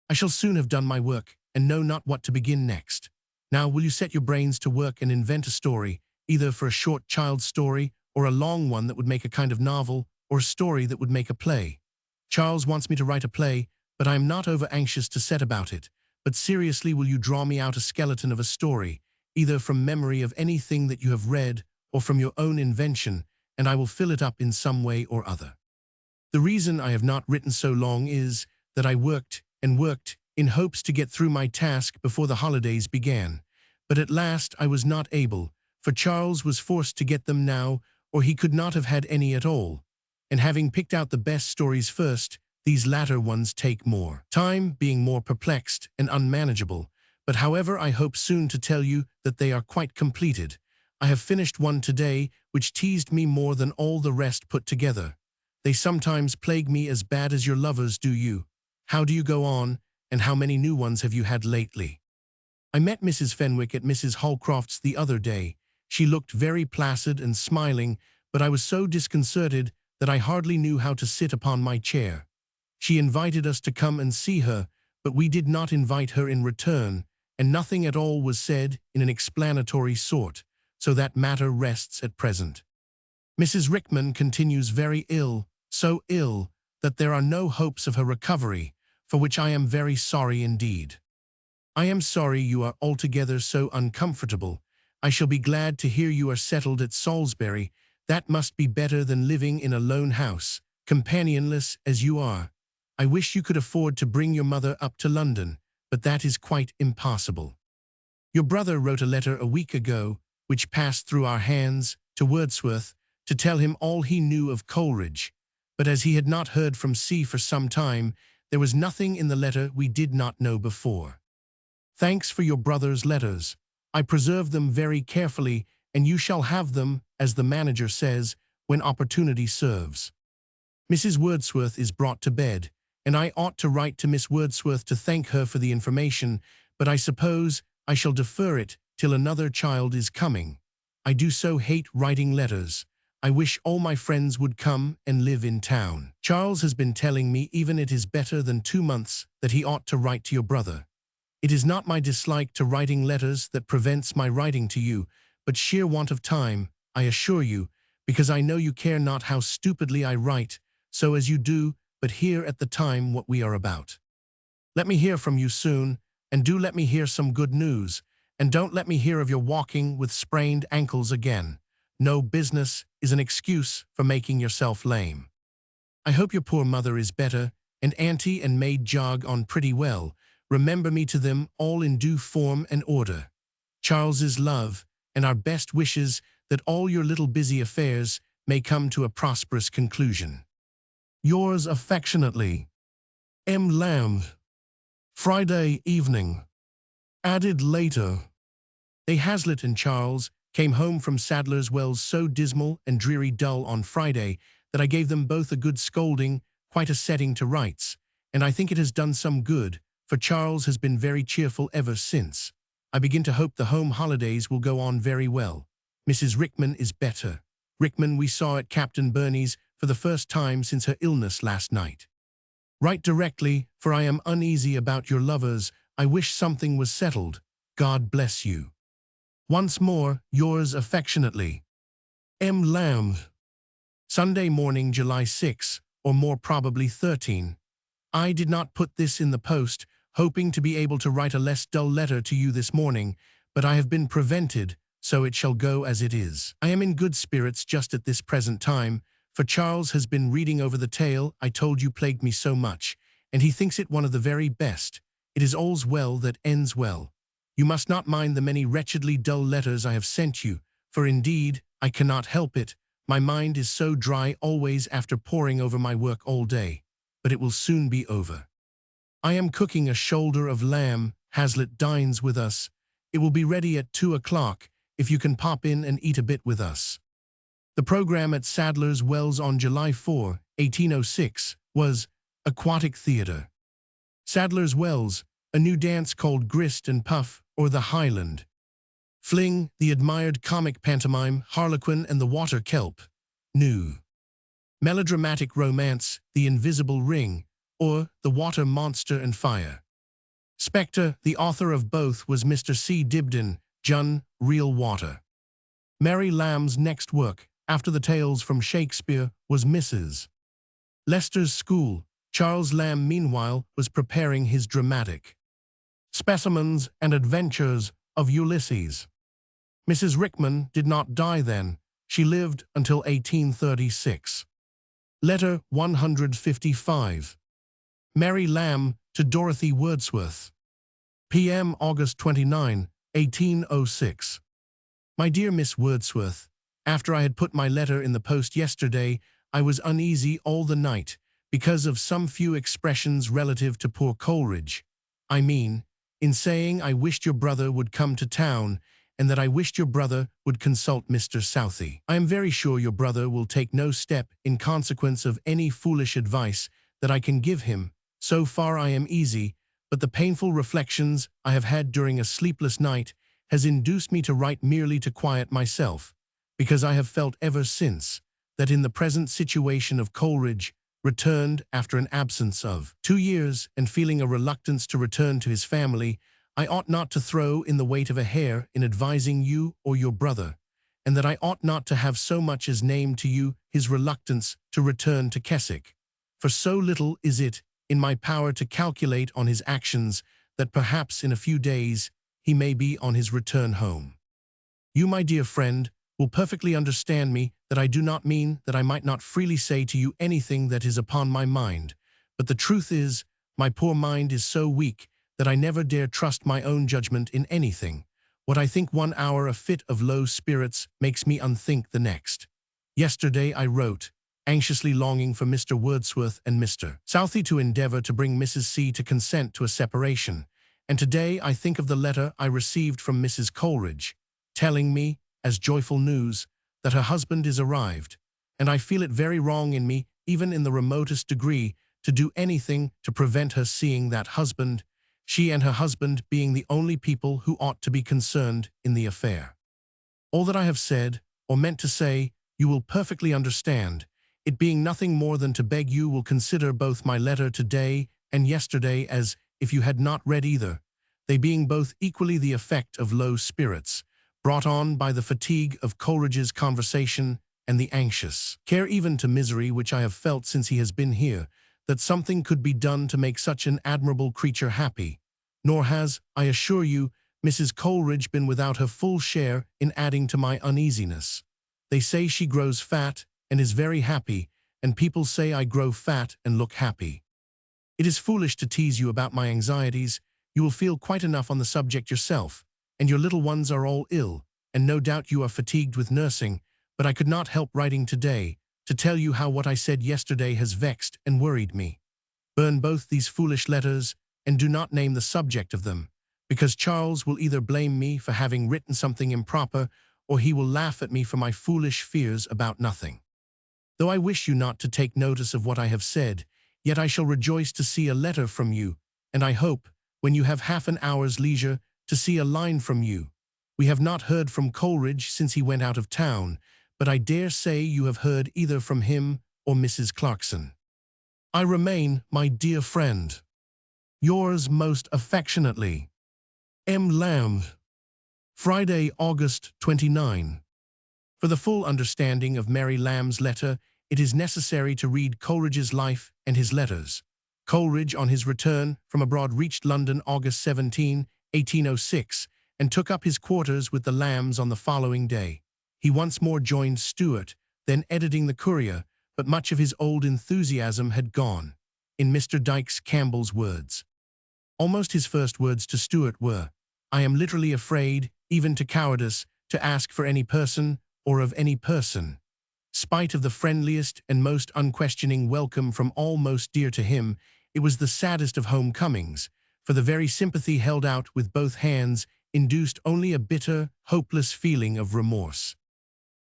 [SPEAKER 1] I shall soon have done my work, and know not what to begin next. Now will you set your brains to work and invent a story, either for a short child's story, or a long one that would make a kind of novel, or a story that would make a play. Charles wants me to write a play, but I am not over anxious to set about it. But seriously, will you draw me out a skeleton of a story, either from memory of anything that you have read, or from your own invention, and I will fill it up in some way or other. The reason I have not written so long is that I worked and worked in hopes to get through my task before the holidays began. But at last I was not able, for Charles was forced to get them now, or he could not have had any at all. And having picked out the best stories first, these latter ones take more time, being more perplexed and unmanageable. But however, I hope soon to tell you that they are quite completed. I have finished one today, which teased me more than all the rest put together. They sometimes plague me as bad as your lovers do you. How do you go on, and how many new ones have you had lately? I met Mrs. Fenwick at Mrs. Holcroft's the other day. She looked very placid and smiling, but I was so disconcerted that I hardly knew how to sit upon my chair. She invited us to come and see her, but we did not invite her in return, and nothing at all was said in an explanatory sort, so that matter rests at present. Mrs. Rickman continues very ill, so ill that there are no hopes of her recovery, for which I am very sorry indeed. I am sorry you are altogether so uncomfortable. I shall be glad to hear you are settled at Salisbury. That must be better than living in a lone house, companionless as you are. I wish you could afford to bring your mother up to London, but that is quite impossible. Your brother wrote a letter a week ago, which passed through our hands, to Wordsworth, to tell him all he knew of Coleridge, but as he had not heard from C for some time, there was nothing in the letter we did not know before. Thanks for your brother's letters. I preserve them very carefully, and you shall have them, as the manager says, when opportunity serves. Mrs. Wordsworth is brought to bed, and I ought to write to Miss Wordsworth to thank her for the information, but I suppose I shall defer it till another child is coming. I do so hate writing letters. I wish all my friends would come and live in town. Charles has been telling me even it is better than 2 months that he ought to write to your brother. It is not my dislike to writing letters that prevents my writing to you, but sheer want of time, I assure you, because I know you care not how stupidly I write, so as you do, but hear at the time what we are about. Let me hear from you soon, and do let me hear some good news, and don't let me hear of your walking with sprained ankles again. No business is an excuse for making yourself lame. I hope your poor mother is better, and auntie and maid jog on pretty well. Remember me to them all in due form and order. Charles's love, and our best wishes that all your little busy affairs may come to a prosperous conclusion. Yours affectionately, M. Lamb. Friday evening. Added later. They Hazlitt and Charles came home from Sadler's Wells so dismal and dreary dull on Friday that I gave them both a good scolding, quite a setting to rights, and I think it has done some good, for Charles has been very cheerful ever since. I begin to hope the home holidays will go on very well. Mrs. Rickman is better. Rickman we saw at Captain Burney's for the first time since her illness last night. Write directly, for I am uneasy about your lovers. I wish something was settled. God bless you. Once more, yours affectionately, M. Lamb. Sunday morning, July 6, or more probably 13. I did not put this in the post, hoping to be able to write a less dull letter to you this morning, but I have been prevented, so it shall go as it is. I am in good spirits just at this present time, for Charles has been reading over the tale I told you plagued me so much, and he thinks it one of the very best. It is all's well that ends well. You must not mind the many wretchedly dull letters I have sent you, for indeed, I cannot help it. My mind is so dry always after poring over my work all day, but it will soon be over. I am cooking a shoulder of lamb. Hazlitt dines with us. It will be ready at 2 o'clock, if you can pop in and eat a bit with us. The program at Sadler's Wells on July 4, 1806, was Aquatic Theatre. Sadler's Wells, a new dance called Grist and Puff, or the Highland. Fling, the admired comic pantomime Harlequin and the Water Kelp. New. Melodramatic romance The Invisible Ring, or The Water Monster and Fire. Spectre, the author of both was Mr. C. Dibdin, Jun, Real Water. Mary Lamb's next work, after the tales from Shakespeare, was Mrs. Leicester's School. Charles Lamb, meanwhile, was preparing his dramatic Specimens and Adventures of Ulysses. Mrs. Rickman did not die then. She lived until 1836. Letter 155. Mary Lamb to Dorothy Wordsworth. P.M. August 29, 1806. My dear Miss Wordsworth, after I had put my letter in the post yesterday, I was uneasy all the night because of some few expressions relative to poor Coleridge. I mean, in saying I wished your brother would come to town, and that I wished your brother would consult Mr. Southey. I am very sure your brother will take no step in consequence of any foolish advice that I can give him. So far I am easy, but the painful reflections I have had during a sleepless night has induced me to write merely to quiet myself, because I have felt ever since that in the present situation of Coleridge, returned after an absence of 2 years and feeling a reluctance to return to his family, I ought not to throw in the weight of a hair in advising you or your brother, and that I ought not to have so much as named to you his reluctance to return to Keswick. For so little is it in my power to calculate on his actions that perhaps in a few days he may be on his return home. You, my dear friend, will perfectly understand me that I do not mean that I might not freely say to you anything that is upon my mind, but the truth is, my poor mind is so weak that I never dare trust my own judgment in anything. What I think 1 hour a fit of low spirits makes me unthink the next. Yesterday I wrote, anxiously longing for Mr. Wordsworth and Mr. Southey to endeavor to bring Mrs. C. to consent to a separation, and today I think of the letter I received from Mrs. Coleridge, telling me, as joyful news, that her husband is arrived, and I feel it very wrong in me, even in the remotest degree, to do anything to prevent her seeing that husband, she and her husband being the only people who ought to be concerned in the affair. All that I have said, or meant to say, you will perfectly understand, it being nothing more than to beg you will consider both my letter today and yesterday as if you had not read either, they being both equally the effect of low spirits, brought on by the fatigue of Coleridge's conversation and the anxious care even to misery which I have felt since he has been here, that something could be done to make such an admirable creature happy. Nor has, I assure you, Mrs. Coleridge been without her full share in adding to my uneasiness. They say she grows fat and is very happy, and people say I grow fat and look happy. It is foolish to tease you about my anxieties. You will feel quite enough on the subject yourself, and your little ones are all ill, and no doubt you are fatigued with nursing, but I could not help writing today, to tell you how what I said yesterday has vexed and worried me. Burn both these foolish letters, and do not name the subject of them, because Charles will either blame me for having written something improper, or he will laugh at me for my foolish fears about nothing. Though I wish you not to take notice of what I have said, yet I shall rejoice to see a letter from you, and I hope, when you have half an hour's leisure, to see a line from you. We have not heard from Coleridge since he went out of town, but I dare say you have heard either from him or Mrs. Clarkson. I remain, my dear friend, yours most affectionately, M. Lamb. Friday, August 29. For the full understanding of Mary Lamb's letter, it is necessary to read Coleridge's life and his letters. Coleridge, on his return from abroad, reached London August 17, 1806, and took up his quarters with the Lambs on the following day. He once more joined Stuart, then editing the Courier, but much of his old enthusiasm had gone. In Mr. Dykes Campbell's words, almost his first words to Stuart were, "I am literally afraid, even to cowardice, to ask for any person, or of any person." Spite of the friendliest and most unquestioning welcome from all most dear to him, it was the saddest of homecomings, for the very sympathy held out with both hands induced only a bitter, hopeless feeling of remorse.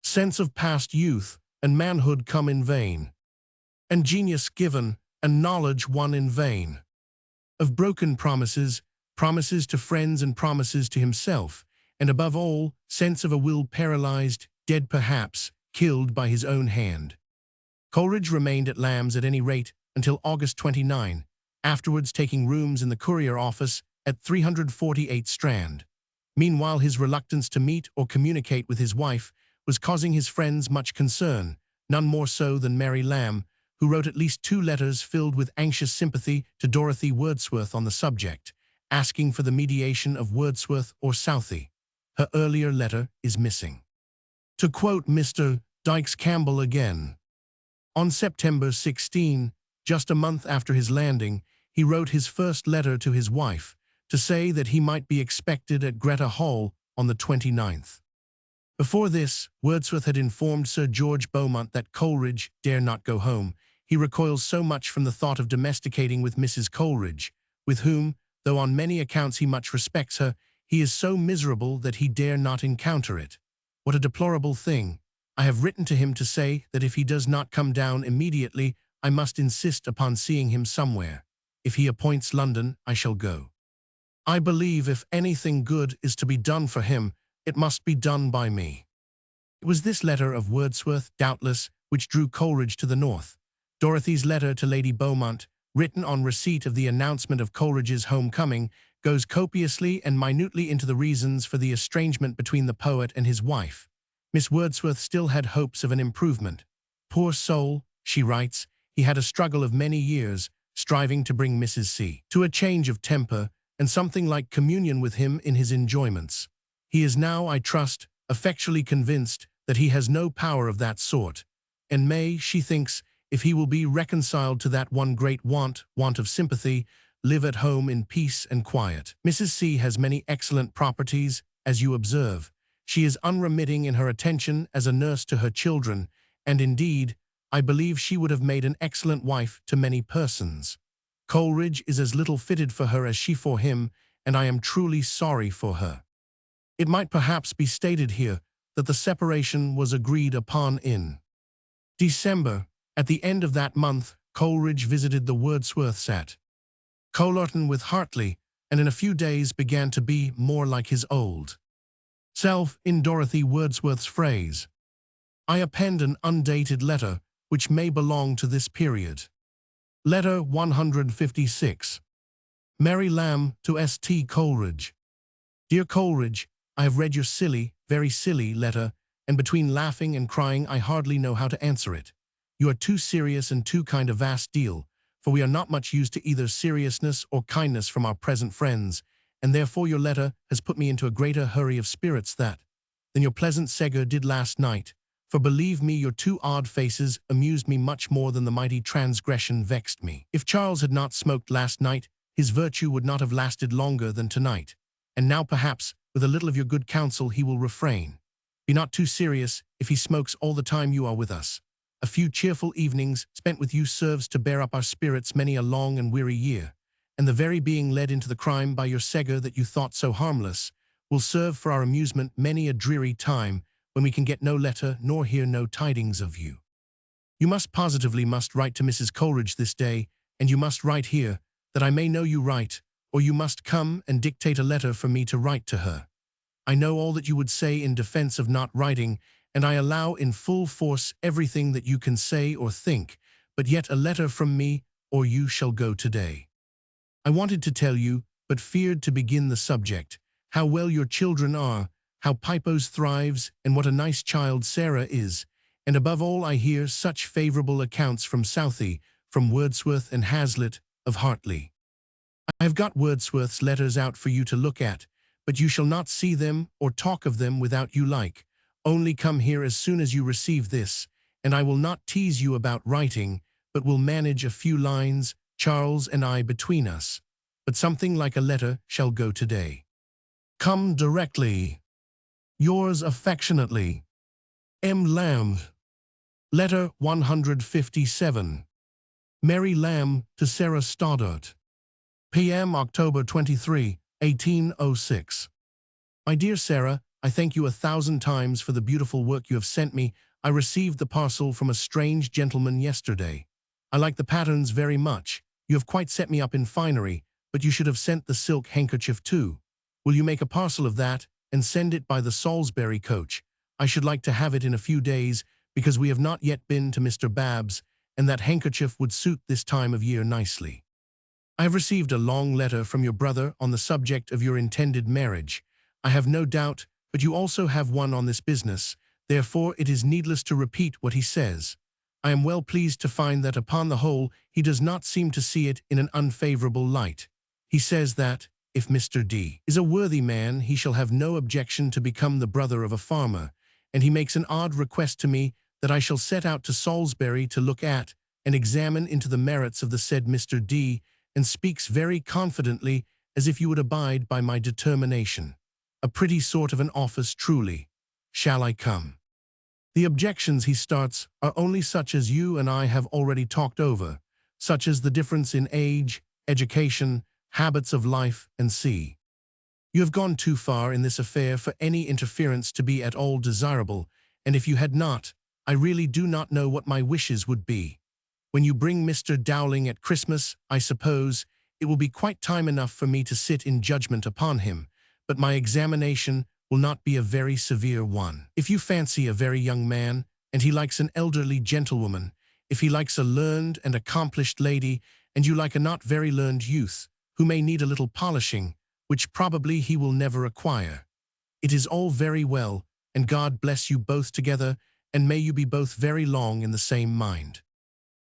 [SPEAKER 1] Sense of past youth and manhood come in vain, and genius given, and knowledge won in vain. Of broken promises, promises to friends and promises to himself, and above all, sense of a will paralyzed, dead perhaps, killed by his own hand. Coleridge remained at Lamb's at any rate until August 29, afterwards taking rooms in the Courier office at 348 Strand. Meanwhile, his reluctance to meet or communicate with his wife was causing his friends much concern, none more so than Mary Lamb, who wrote at least 2 letters filled with anxious sympathy to Dorothy Wordsworth on the subject, asking for the mediation of Wordsworth or Southey. Her earlier letter is missing. To quote Mr. Dykes Campbell again, on September 16, just a month after his landing, he wrote his first letter to his wife to say that he might be expected at Greta Hall on the 29th. Before this, Wordsworth had informed Sir George Beaumont that Coleridge dare not go home. He recoils so much from the thought of domesticating with Mrs. Coleridge, with whom, though on many accounts he much respects her, he is so miserable that he dare not encounter it. What a deplorable thing! I have written to him to say that if he does not come down immediately, I must insist upon seeing him somewhere. If he appoints London, I shall go. I believe if anything good is to be done for him, it must be done by me. It was this letter of Wordsworth, doubtless, which drew Coleridge to the north. Dorothy's letter to Lady Beaumont, written on receipt of the announcement of Coleridge's homecoming, goes copiously and minutely into the reasons for the estrangement between the poet and his wife. Miss Wordsworth still had hopes of an improvement. Poor soul, she writes, he had a struggle of many years, striving to bring Mrs. C. to a change of temper and something like communion with him in his enjoyments. He is now, I trust, effectually convinced that he has no power of that sort, and may, she thinks, if he will be reconciled to that one great want of sympathy, live at home in peace and quiet. Mrs. C. has many excellent properties, as you observe. She is unremitting in her attention as a nurse to her children, and indeed, I believe she would have made an excellent wife to many persons. Coleridge is as little fitted for her as she for him, and I am truly sorry for her. It might perhaps be stated here that the separation was agreed upon in December. At the end of that month, Coleridge visited the Wordsworths at Colerton with Hartley, and in a few days began to be more like his old self in Dorothy Wordsworth's phrase. I append an undated letter which may belong to this period. Letter 156. Mary Lamb to S.T. Coleridge. Dear Coleridge, I have read your silly, very silly letter, and between laughing and crying I hardly know how to answer it. You are too serious and too kind a vast deal, for we are not much used to either seriousness or kindness from our present friends, and therefore your letter has put me into a greater hurry of spirits than your pleasant Segur did last night, for believe me your two odd faces amused me much more than the mighty transgression vexed me. If Charles had not smoked last night, his virtue would not have lasted longer than tonight, and now perhaps, with a little of your good counsel, he will refrain. Be not too serious if he smokes all the time you are with us. A few cheerful evenings spent with you serves to bear up our spirits many a long and weary year, and the very being led into the crime by your Segur that you thought so harmless will serve for our amusement many a dreary time when we can get no letter nor hear no tidings of you. You must positively write to Mrs. Coleridge this day, and you must write here, that I may know you write, or you must come and dictate a letter for me to write to her. I know all that you would say in defense of not writing, and I allow in full force everything that you can say or think, but yet a letter from me, or you shall go today. I wanted to tell you, but feared to begin the subject, how well your children are, how Pipos thrives, and what a nice child Sarah is, and above all I hear such favorable accounts from Southey, from Wordsworth and Hazlitt, of Hartley. I have got Wordsworth's letters out for you to look at, but you shall not see them or talk of them without you like. Only come here as soon as you receive this, and I will not tease you about writing, but will manage a few lines, Charles and I between us. But something like a letter shall go today. Come directly. Yours affectionately, M. Lamb. Letter 157. Mary Lamb to Sarah Stoddart. P.M. October 23, 1806. My dear Sarah, I thank you 1,000 times for the beautiful work you have sent me. I received the parcel from a strange gentleman yesterday. I like the patterns very much. You have quite set me up in finery, but you should have sent the silk handkerchief too. Will you make a parcel of that and send it by the Salisbury coach? I should like to have it in a few days, because we have not yet been to Mr. Babb's, and that handkerchief would suit this time of year nicely. I have received a long letter from your brother on the subject of your intended marriage. I have no doubt, but you also have one on this business, therefore it is needless to repeat what he says. I am well pleased to find that upon the whole he does not seem to see it in an unfavorable light. He says that, if Mr. D. is a worthy man, he shall have no objection to become the brother of a farmer, and he makes an odd request to me that I shall set out to Salisbury to look at and examine into the merits of the said Mr. D., and speaks very confidently as if you would abide by my determination. A pretty sort of an office truly. Shall I come? The objections he starts are only such as you and I have already talked over, such as the difference in age, education, habits of life, and see. You have gone too far in this affair for any interference to be at all desirable, and if you had not, I really do not know what my wishes would be. When you bring Mr. Dowling at Christmas, I suppose, it will be quite time enough for me to sit in judgment upon him, but my examination will not be a very severe one. If you fancy a very young man, and he likes an elderly gentlewoman, if he likes a learned and accomplished lady, and you like a not very learned youth, who may need a little polishing, which probably he will never acquire. It is all very well, and God bless you both together, and may you be both very long in the same mind.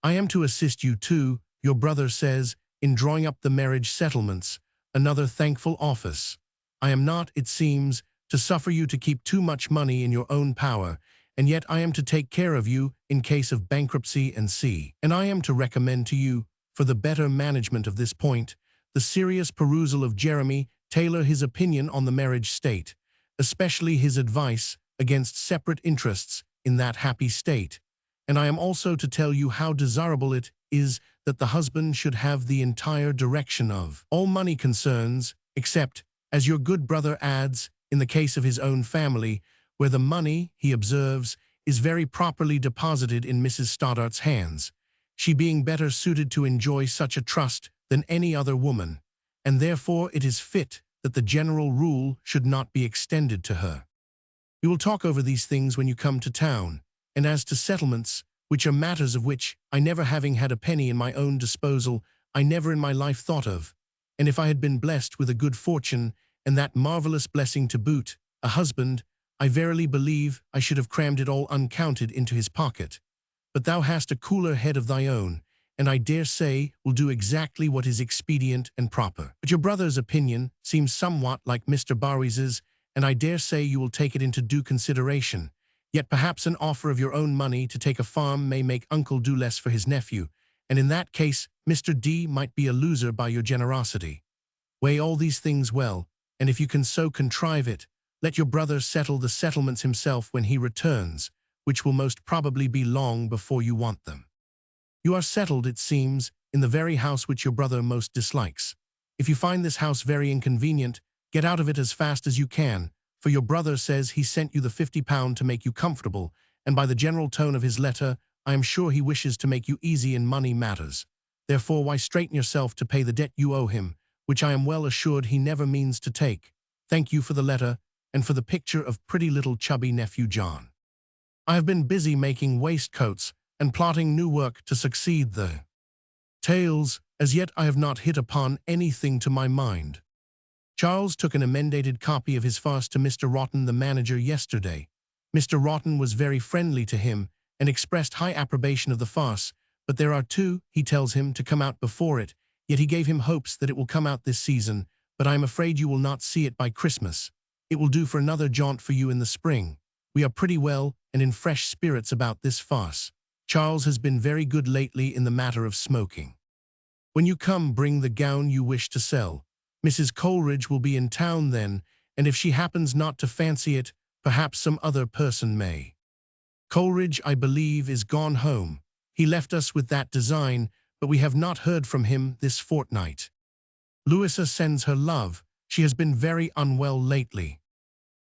[SPEAKER 1] I am to assist you too, your brother says, in drawing up the marriage settlements, another thankful office. I am not, it seems, to suffer you to keep too much money in your own power, and yet I am to take care of you in case of bankruptcy and see. And I am to recommend to you, for the better management of this point, the serious perusal of Jeremy Taylor his opinion on the marriage state, especially his advice against separate interests in that happy state. And I am also to tell you how desirable it is that the husband should have the entire direction of all money concerns, except, as your good brother adds, in the case of his own family, where the money, he observes, is very properly deposited in Mrs. Stoddart's hands, she being better suited to enjoy such a trust than any other woman, and therefore it is fit that the general rule should not be extended to her. You will talk over these things when you come to town, and as to settlements, which are matters of which, I never having had a penny in my own disposal, I never in my life thought of, and if I had been blessed with a good fortune, and that marvelous blessing to boot, a husband, I verily believe I should have crammed it all uncounted into his pocket. But thou hast a cooler head of thy own, and I dare say will do exactly what is expedient and proper. But your brother's opinion seems somewhat like Mr. Barwies's, and I dare say you will take it into due consideration. Yet perhaps an offer of your own money to take a farm may make uncle do less for his nephew, and in that case Mr. D might be a loser by your generosity. Weigh all these things well, and if you can so contrive it, let your brother settle the settlements himself when he returns, which will most probably be long before you want them. You are settled, it seems, in the very house which your brother most dislikes. If you find this house very inconvenient, get out of it as fast as you can, for your brother says he sent you the £50 to make you comfortable, and by the general tone of his letter, I am sure he wishes to make you easy in money matters. Therefore why straighten yourself to pay the debt you owe him, which I am well assured he never means to take. Thank you for the letter, and for the picture of pretty little chubby nephew John. I have been busy making waistcoats and plotting new work to succeed the tales. As yet I have not hit upon anything to my mind. Charles took an emendated copy of his farce to Mr. Rotten, the manager, yesterday. Mr. Rotten was very friendly to him and expressed high approbation of the farce, but there are two, he tells him, to come out before it, yet he gave him hopes that it will come out this season, but I am afraid you will not see it by Christmas. It will do for another jaunt for you in the spring. We are pretty well and in fresh spirits about this farce. Charles has been very good lately in the matter of smoking. When you come, bring the gown you wish to sell. Mrs. Coleridge will be in town then, and if she happens not to fancy it, perhaps some other person may. Coleridge, I believe, is gone home. He left us with that design, but we have not heard from him this fortnight. Louisa sends her love. She has been very unwell lately.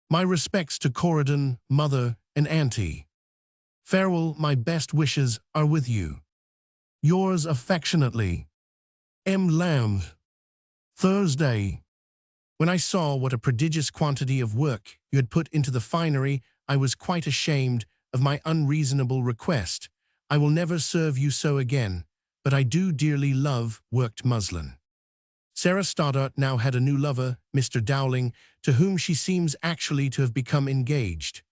[SPEAKER 1] My respects to Corydon, mother, and auntie. Farewell, my best wishes are with you. Yours affectionately, M. Lamb. Thursday. When I saw what a prodigious quantity of work you had put into the finery, I was quite ashamed of my unreasonable request. I will never serve you so again, but I do dearly love worked muslin. Sarah Stoddart now had a new lover, Mr. Dowling, to whom she seems actually to have become engaged.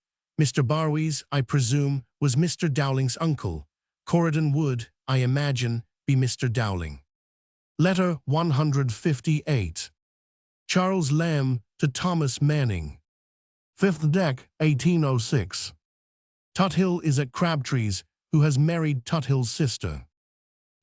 [SPEAKER 1] Mr. Barwies, I presume, was Mr. Dowling's uncle. Corydon would, I imagine, be Mr. Dowling. Letter 158. Charles Lamb to Thomas Manning. 5th Deck, 1806. Tuthill is at Crabtree's, who has married Tuthill's sister.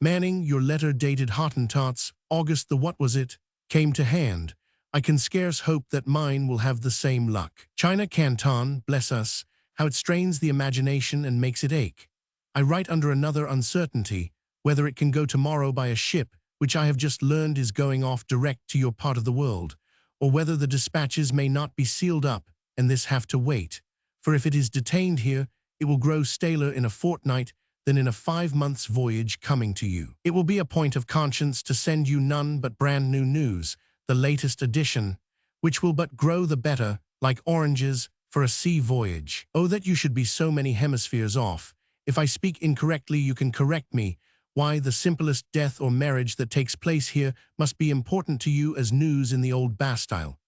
[SPEAKER 1] Manning, your letter dated Hottentots, August the what was it, came to hand. I can scarce hope that mine will have the same luck. China Canton, bless us, how it strains the imagination and makes it ache. I write under another uncertainty, whether it can go tomorrow by a ship, which I have just learned is going off direct to your part of the world, or whether the dispatches may not be sealed up, and this have to wait. For if it is detained here, it will grow staler in a fortnight than in a 5 months' voyage coming to you. It will be a point of conscience to send you none but brand new news, the latest edition, which will but grow the better, like oranges, for a sea voyage. Oh, that you should be so many hemispheres off. If I speak incorrectly, you can correct me. Why, the simplest death or marriage that takes place here must be important to you as news in the old Bastille.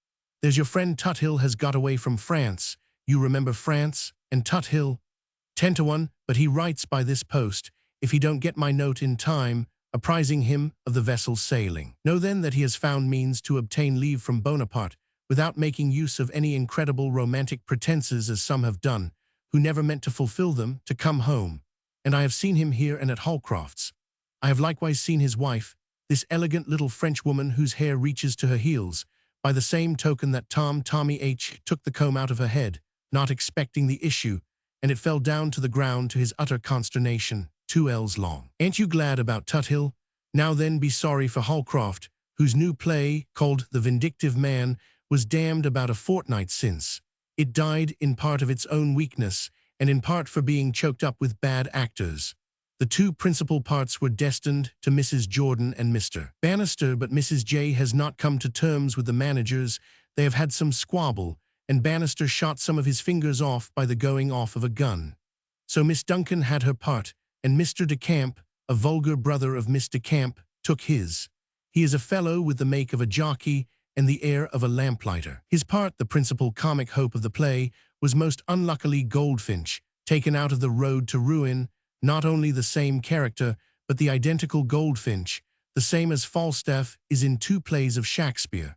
[SPEAKER 1] There's your friend Tuthill has got away from France. You remember France, and Tuthill? 10 to 1, but he writes by this post, if he don't get my note in time, apprising him of the vessel's sailing. Know then that he has found means to obtain leave from Bonaparte, without making use of any incredible romantic pretenses as some have done, who never meant to fulfill them, to come home. And I have seen him here and at Holcroft's. I have likewise seen his wife, this elegant little French woman whose hair reaches to her heels, by the same token that Tommy H. took the comb out of her head, not expecting the issue, and it fell down to the ground to his utter consternation, 2 ells long. Ain't you glad about Tuthill? Now then be sorry for Holcroft, whose new play, called The Vindictive Man, was damned about a fortnight since. It died in part of its own weakness, and in part for being choked up with bad actors. The two principal parts were destined to Mrs. Jordan and Mr. Bannister, but Mrs. J has not come to terms with the managers. They have had some squabble, and Bannister shot some of his fingers off by the going off of a gun. So Miss Duncan had her part, and Mr. de Camp, a vulgar brother of Miss de Camp, took his. He is a fellow with the make of a jockey and the air of a lamplighter. His part, the principal comic hope of the play, was most unluckily Goldfinch, taken out of the Road to Ruin, not only the same character, but the identical Goldfinch, the same as Falstaff is in two plays of Shakespeare.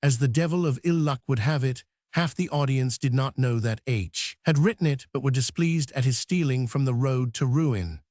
[SPEAKER 1] As the devil of ill luck would have it, half the audience did not know that H. had written it, but were displeased at his stealing from the Road to Ruin.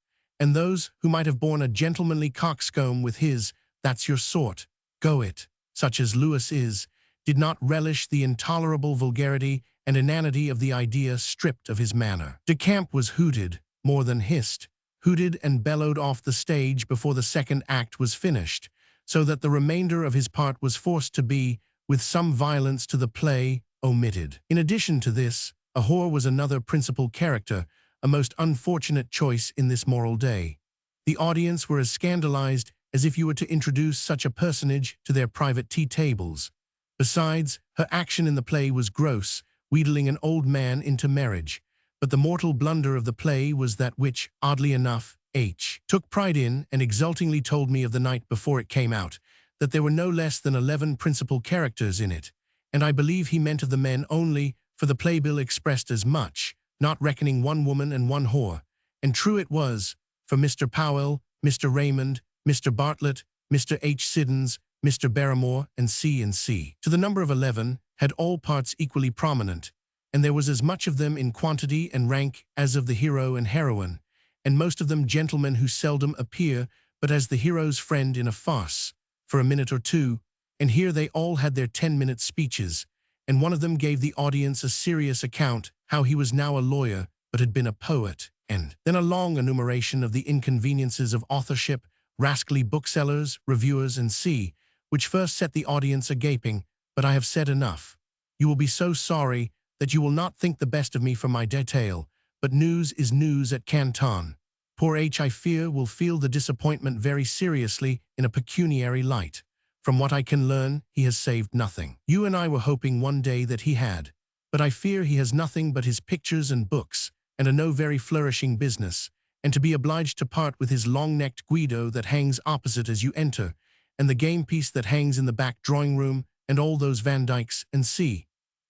[SPEAKER 1] And those who might have borne a gentlemanly coxcomb with his "that's your sort, go it," such as Lewis is, did not relish the intolerable vulgarity and inanity of the idea stripped of his manner. De Camp was hooted, more than hissed, hooted and bellowed off the stage before the second act was finished, so that the remainder of his part was forced to be, with some violence to the play, omitted. In addition to this, a whore was another principal character, a most unfortunate choice in this moral day. The audience were as scandalized as if you were to introduce such a personage to their private tea tables. Besides, her action in the play was gross, wheedling an old man into marriage. But the mortal blunder of the play was that which, oddly enough, H. took pride in and exultingly told me of the night before it came out, that there were no less than 11 principal characters in it, and I believe he meant of the men only, for the playbill expressed as much, not reckoning one woman and one whore. And true it was, for Mr. Powell, Mr. Raymond, Mr. Bartlett, Mr. H. Siddons, Mr. Barrymore, and C., to the number of 11, had all parts equally prominent, and there was as much of them in quantity and rank as of the hero and heroine, and most of them gentlemen who seldom appear but as the hero's friend in a farce, for a minute or two, and here they all had their 10-minute speeches, and one of them gave the audience a serious account how he was now a lawyer but had been a poet, and then a long enumeration of the inconveniences of authorship, rascally booksellers, reviewers, and which first set the audience a-gaping. But I have said enough. You will be so sorry that you will not think the best of me for my detail, but news is news at Canton. Poor H, I fear, will feel the disappointment very seriously in a pecuniary light. From what I can learn, he has saved nothing. You and I were hoping one day that he had, but I fear he has nothing but his pictures and books, and a no very flourishing business, and to be obliged to part with his long-necked Guido that hangs opposite as you enter, and the game piece that hangs in the back drawing-room, and all those Van Dykes, and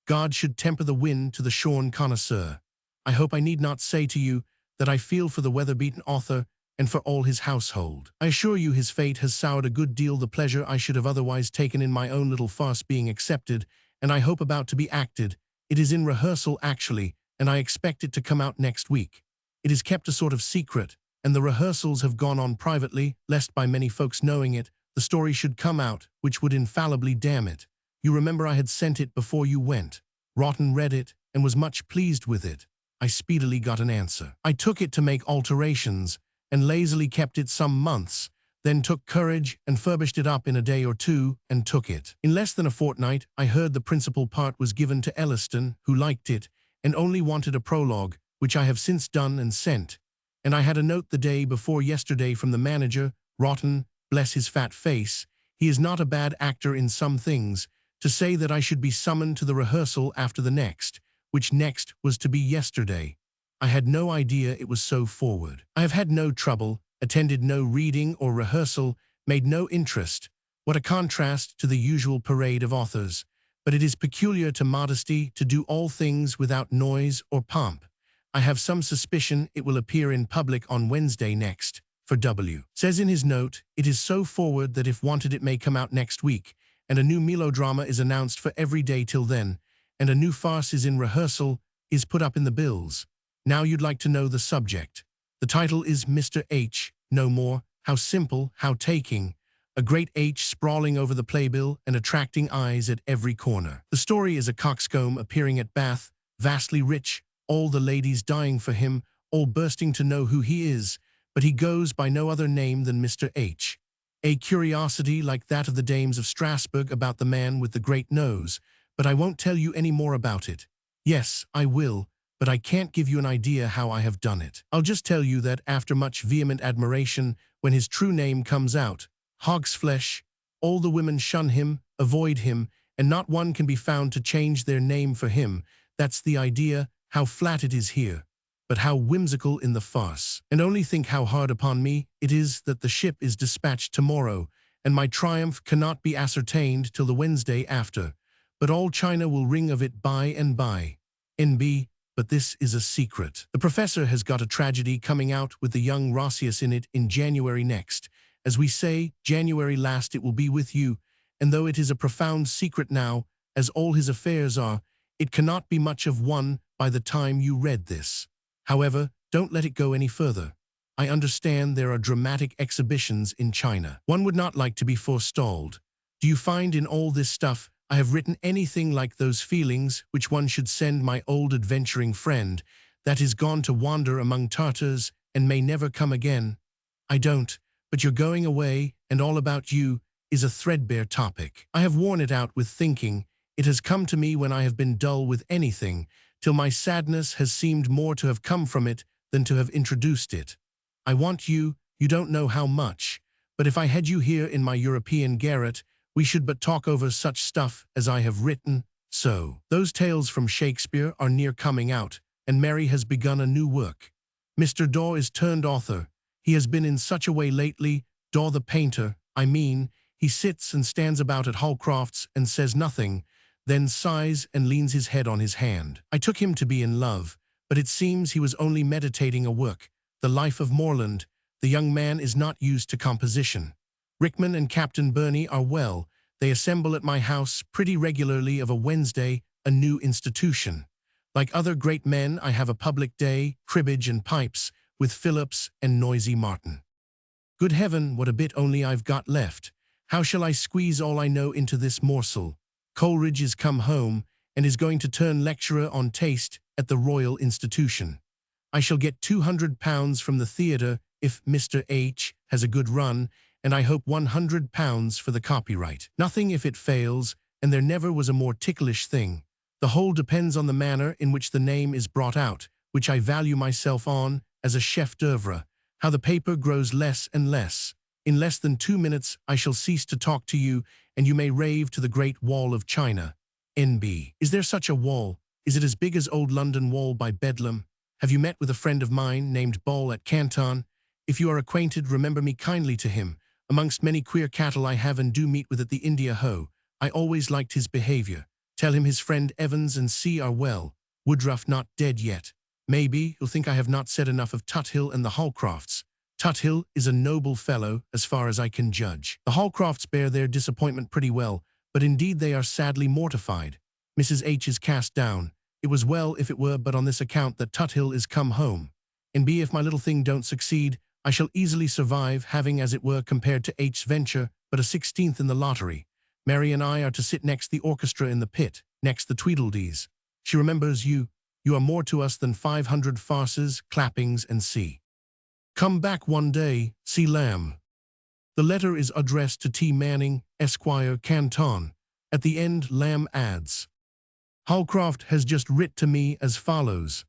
[SPEAKER 1] God should temper the wind to the shorn connoisseur. I hope I need not say to you that I feel for the weather-beaten author and for all his household. I assure you his fate has soured a good deal the pleasure I should have otherwise taken in my own little farce being accepted, and I hope about to be acted. It is in rehearsal actually, and I expect it to come out next week. It is kept a sort of secret, and the rehearsals have gone on privately, lest by many folks knowing it, the story should come out, which would infallibly damn it. You remember I had sent it before you went. Rotten read it, and was much pleased with it. I speedily got an answer. I took it to make alterations, and lazily kept it some months, then took courage and furbished it up in a day or two, and took it. In less than a fortnight, I heard the principal part was given to Elliston, who liked it, and only wanted a prologue, which I have since done and sent. And I had a note the day before yesterday from the manager, Rotten, bless his fat face, he is not a bad actor in some things, to say that I should be summoned to the rehearsal after the next, which next was to be yesterday. I had no idea it was so forward. I have had no trouble, attended no reading or rehearsal, made no interest. What a contrast to the usual parade of authors. But it is peculiar to modesty to do all things without noise or pomp. I have some suspicion it will appear in public on Wednesday next, for W. says in his note, it is so forward that if wanted it may come out next week, and a new melodrama is announced for every day till then, and a new farce is in rehearsal, is put up in the bills. Now you'd like to know the subject. The title is Mr. H, no more. How simple, how taking. A great H sprawling over the playbill and attracting eyes at every corner. The story is a coxcomb appearing at Bath, vastly rich, all the ladies dying for him, all bursting to know who he is, but he goes by no other name than Mr. H. A curiosity like that of the dames of Strasbourg about the man with the great nose, but I won't tell you any more about it. Yes, I will, but I can't give you an idea how I have done it. I'll just tell you that after much vehement admiration, when his true name comes out, Hogsflesh, all the women shun him, avoid him, and not one can be found to change their name for him. That's the idea, how flat it is here, but how whimsical in the farce. And only think how hard upon me it is that the ship is dispatched tomorrow, and my triumph cannot be ascertained till the Wednesday after. But all China will ring of it by and by. N.B. But this is a secret. The professor has got a tragedy coming out with the young Rossius in it in January next. As we say, January last it will be with you, and though it is a profound secret now, as all his affairs are, it cannot be much of one by the time you read this. However, don't let it go any further. I understand there are dramatic exhibitions in China. One would not like to be forestalled. Do you find in all this stuff I have written anything like those feelings which one should send my old adventuring friend that is gone to wander among Tartars and may never come again? I don't, but your going away and all about you is a threadbare topic. I have worn it out with thinking. It has come to me when I have been dull with anything, till my sadness has seemed more to have come from it than to have introduced it. I want you, you don't know how much, but if I had you here in my European garret, we should but talk over such stuff as I have written. So, those tales from Shakespeare are near coming out, and Mary has begun a new work. Mr. Daw is turned author. He has been in such a way lately, Daw the painter, I mean. He sits and stands about at Holcroft's and says nothing, then sighs and leans his head on his hand. I took him to be in love, but it seems he was only meditating a work, The Life of Morland. The young man is not used to composition. Rickman and Captain Burney are well. They assemble at my house pretty regularly of a Wednesday, a new institution. Like other great men, I have a public day, cribbage and pipes, with Phillips and noisy Martin. Good heaven, what a bit only I've got left. How shall I squeeze all I know into this morsel? Coleridge is come home, and is going to turn lecturer on taste at the Royal Institution. I shall get £200 from the theatre if Mr. H. has a good run, and I hope £100 for the copyright. Nothing if it fails, and there never was a more ticklish thing. The whole depends on the manner in which the name is brought out, which I value myself on as a chef d'oeuvre. How the paper grows less and less. In less than 2 minutes I shall cease to talk to you, and you may rave to the Great Wall of China. N.B. Is there such a wall? Is it as big as old London Wall by Bedlam? Have you met with a friend of mine named Ball at Canton? If you are acquainted, remember me kindly to him. Amongst many queer cattle I have and do meet with at the India Ho, I always liked his behavior. Tell him his friend Evans and C are well. Woodruff not dead yet. Maybe you'll think I have not said enough of Tuthill and the Holcrofts. Tuthill is a noble fellow, as far as I can judge. The Holcrofts bear their disappointment pretty well, but indeed they are sadly mortified. Mrs. H is cast down. It was well if it were but on this account that Tuthill is come home. And B, if my little thing don't succeed, I shall easily survive, having, as it were, compared to H.'s venture, but a 16th in the lottery. Mary and I are to sit next the orchestra in the pit, next the Tweedledees. She remembers you. You are more to us than 500 farces, clappings, and C. Come back one day, C. Lamb. The letter is addressed to T. Manning, Esquire, Canton. At the end, Lamb adds, Holcroft has just writ to me as follows.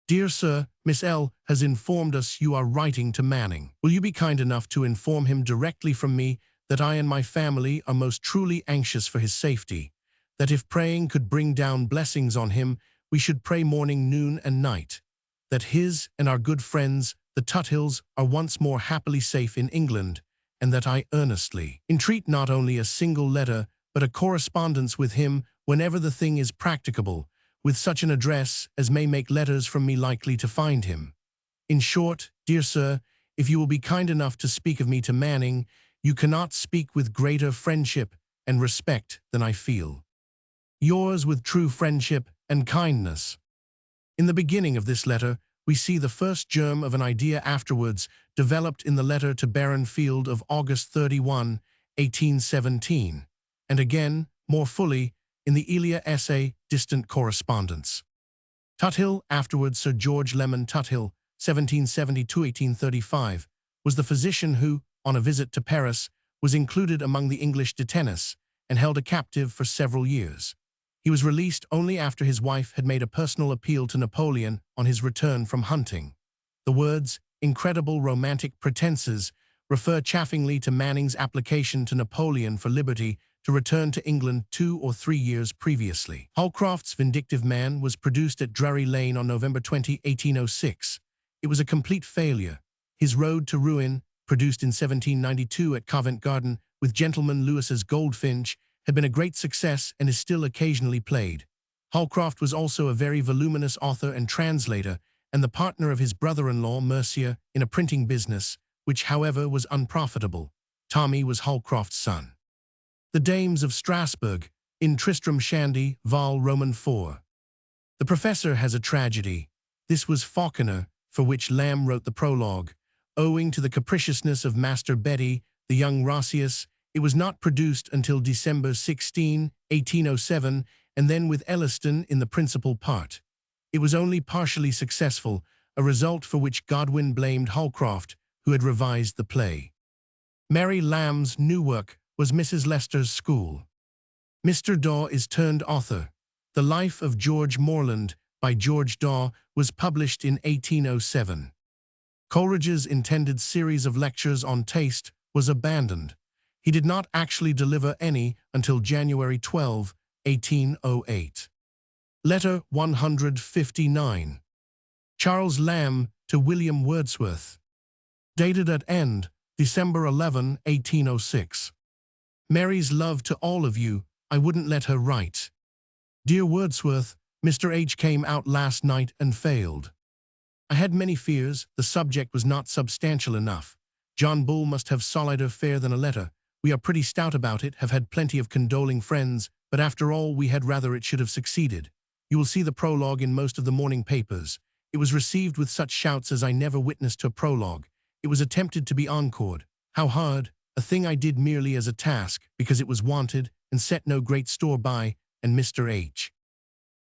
[SPEAKER 1] Dear Sir, Miss L. has informed us you are writing to Manning. Will you be kind enough to inform him directly from me that I and my family are most truly anxious for his safety, that if praying could bring down blessings on him, we should pray morning, noon, and night, that his and our good friends, the Tuthills, are once more happily safe in England, and that I earnestly entreat not only a single letter, but a correspondence with him whenever the thing is practicable, with such an address as may make letters from me likely to find him. In short, dear sir, if you will be kind enough to speak of me to Manning, you cannot speak with greater friendship and respect than I feel. Yours with true friendship and kindness. In the beginning of this letter, we see the first germ of an idea afterwards developed in the letter to Baron Field of August 31, 1817, and again, more fully, in the Elia essay, Distant Correspondence. Tuthill, afterwards Sir George Lemon Tuthill, 1770–1835, was the physician who, on a visit to Paris, was included among the English détenus and held a captive for several years. He was released only after his wife had made a personal appeal to Napoleon on his return from hunting. The words, "incredible romantic pretenses," refer chaffingly to Manning's application to Napoleon for liberty to return to England 2 or 3 years previously. Holcroft's Vindictive Man was produced at Drury Lane on November 20, 1806. It was a complete failure. His Road to Ruin, produced in 1792 at Covent Garden with Gentleman Lewis's Goldfinch, had been a great success and is still occasionally played. Holcroft was also a very voluminous author and translator, and the partner of his brother-in-law, Mercier, in a printing business, which, however, was unprofitable. Tommy was Holcroft's son. The Dames of Strasbourg, in Tristram Shandy, Vol. Roman 4. The Professor has a tragedy. This was Falconer, for which Lamb wrote the prologue. Owing to the capriciousness of Master Betty, the young Roscius, it was not produced until December 16, 1807, and then with Elliston in the principal part. It was only partially successful, a result for which Godwin blamed Holcroft, who had revised the play. Mary Lamb's new work was Mrs. Leicester's School. Mr. Daw is turned author. The Life of George Morland, by George Daw, was published in 1807. Coleridge's intended series of lectures on taste was abandoned. He did not actually deliver any until January 12, 1808. Letter 159. Charles Lamb to William Wordsworth. Dated at End, December 11, 1806. Mary's love to all of you, I wouldn't let her write. Dear Wordsworth, Mr. H. came out last night and failed. I had many fears, the subject was not substantial enough. John Bull must have solider fare than a letter. We are pretty stout about it, have had plenty of condoling friends, but after all we had rather it should have succeeded. You will see the prologue in most of the morning papers. It was received with such shouts as I never witnessed to a prologue. It was attempted to be encored. How hard, a thing I did merely as a task, because it was wanted, and set no great store by, and Mr. H.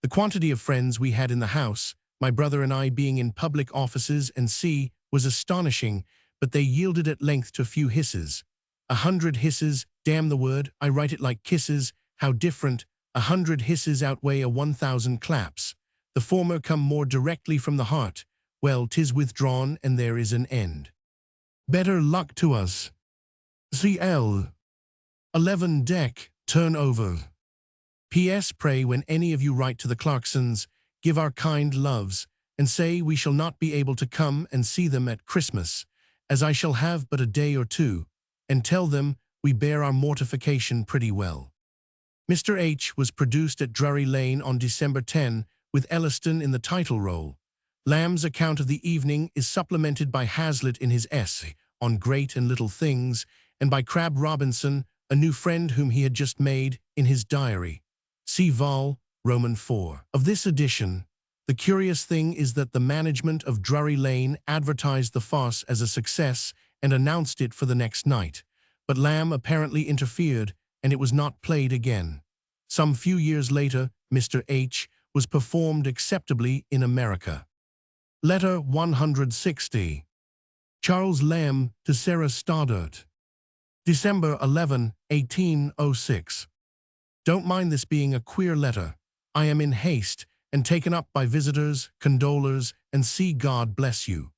[SPEAKER 1] The quantity of friends we had in the house, my brother and I being in public offices and C, was astonishing, but they yielded at length to a few hisses. 100 hisses, damn the word, I write it like kisses, how different. 100 hisses outweigh a 1,000 claps. The former come more directly from the heart. Well, 'tis withdrawn, and there is an end. Better luck to us. CL. 11 deck, turn over. P.S. Pray when any of you write to the Clarksons, give our kind loves, and say we shall not be able to come and see them at Christmas, as I shall have but a day or two, and tell them we bear our mortification pretty well. Mr. H. was produced at Drury Lane on December 10, with Elliston in the title role. Lamb's account of the evening is supplemented by Hazlitt in his essay on Great and Little Things, and by Crabbe Robinson, a new friend whom he had just made, in his diary. See Vol. Roman 4. Of this edition, the curious thing is that the management of Drury Lane advertised the farce as a success and announced it for the next night, but Lamb apparently interfered, and it was not played again. Some few years later, Mr. H. was performed acceptably in America. Letter 160. Charles Lamb to Sarah Stoddart. December 11, 1806. Don't mind this being a queer letter. I am in haste, and taken up by visitors, condolers, and see God bless you.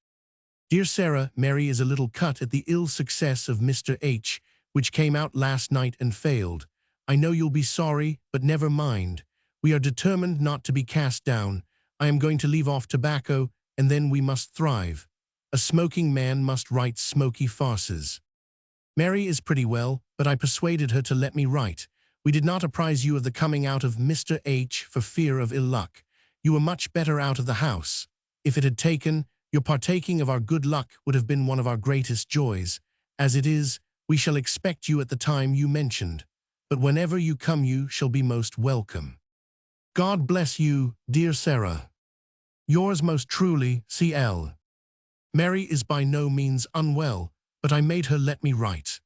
[SPEAKER 1] Dear Sarah, Mary is a little cut at the ill success of Mr. H., which came out last night and failed. I know you'll be sorry, but never mind. We are determined not to be cast down. I am going to leave off tobacco, and then we must thrive. A smoking man must write smoky farces. Mary is pretty well, but I persuaded her to let me write. We did not apprise you of the coming out of Mr. H. for fear of ill luck. You were much better out of the house. If it had taken, your partaking of our good luck would have been one of our greatest joys. As it is, we shall expect you at the time you mentioned. But whenever you come you shall be most welcome. God bless you, dear Sarah. Yours most truly, C.L. Mary is by no means unwell, but I made her let me write.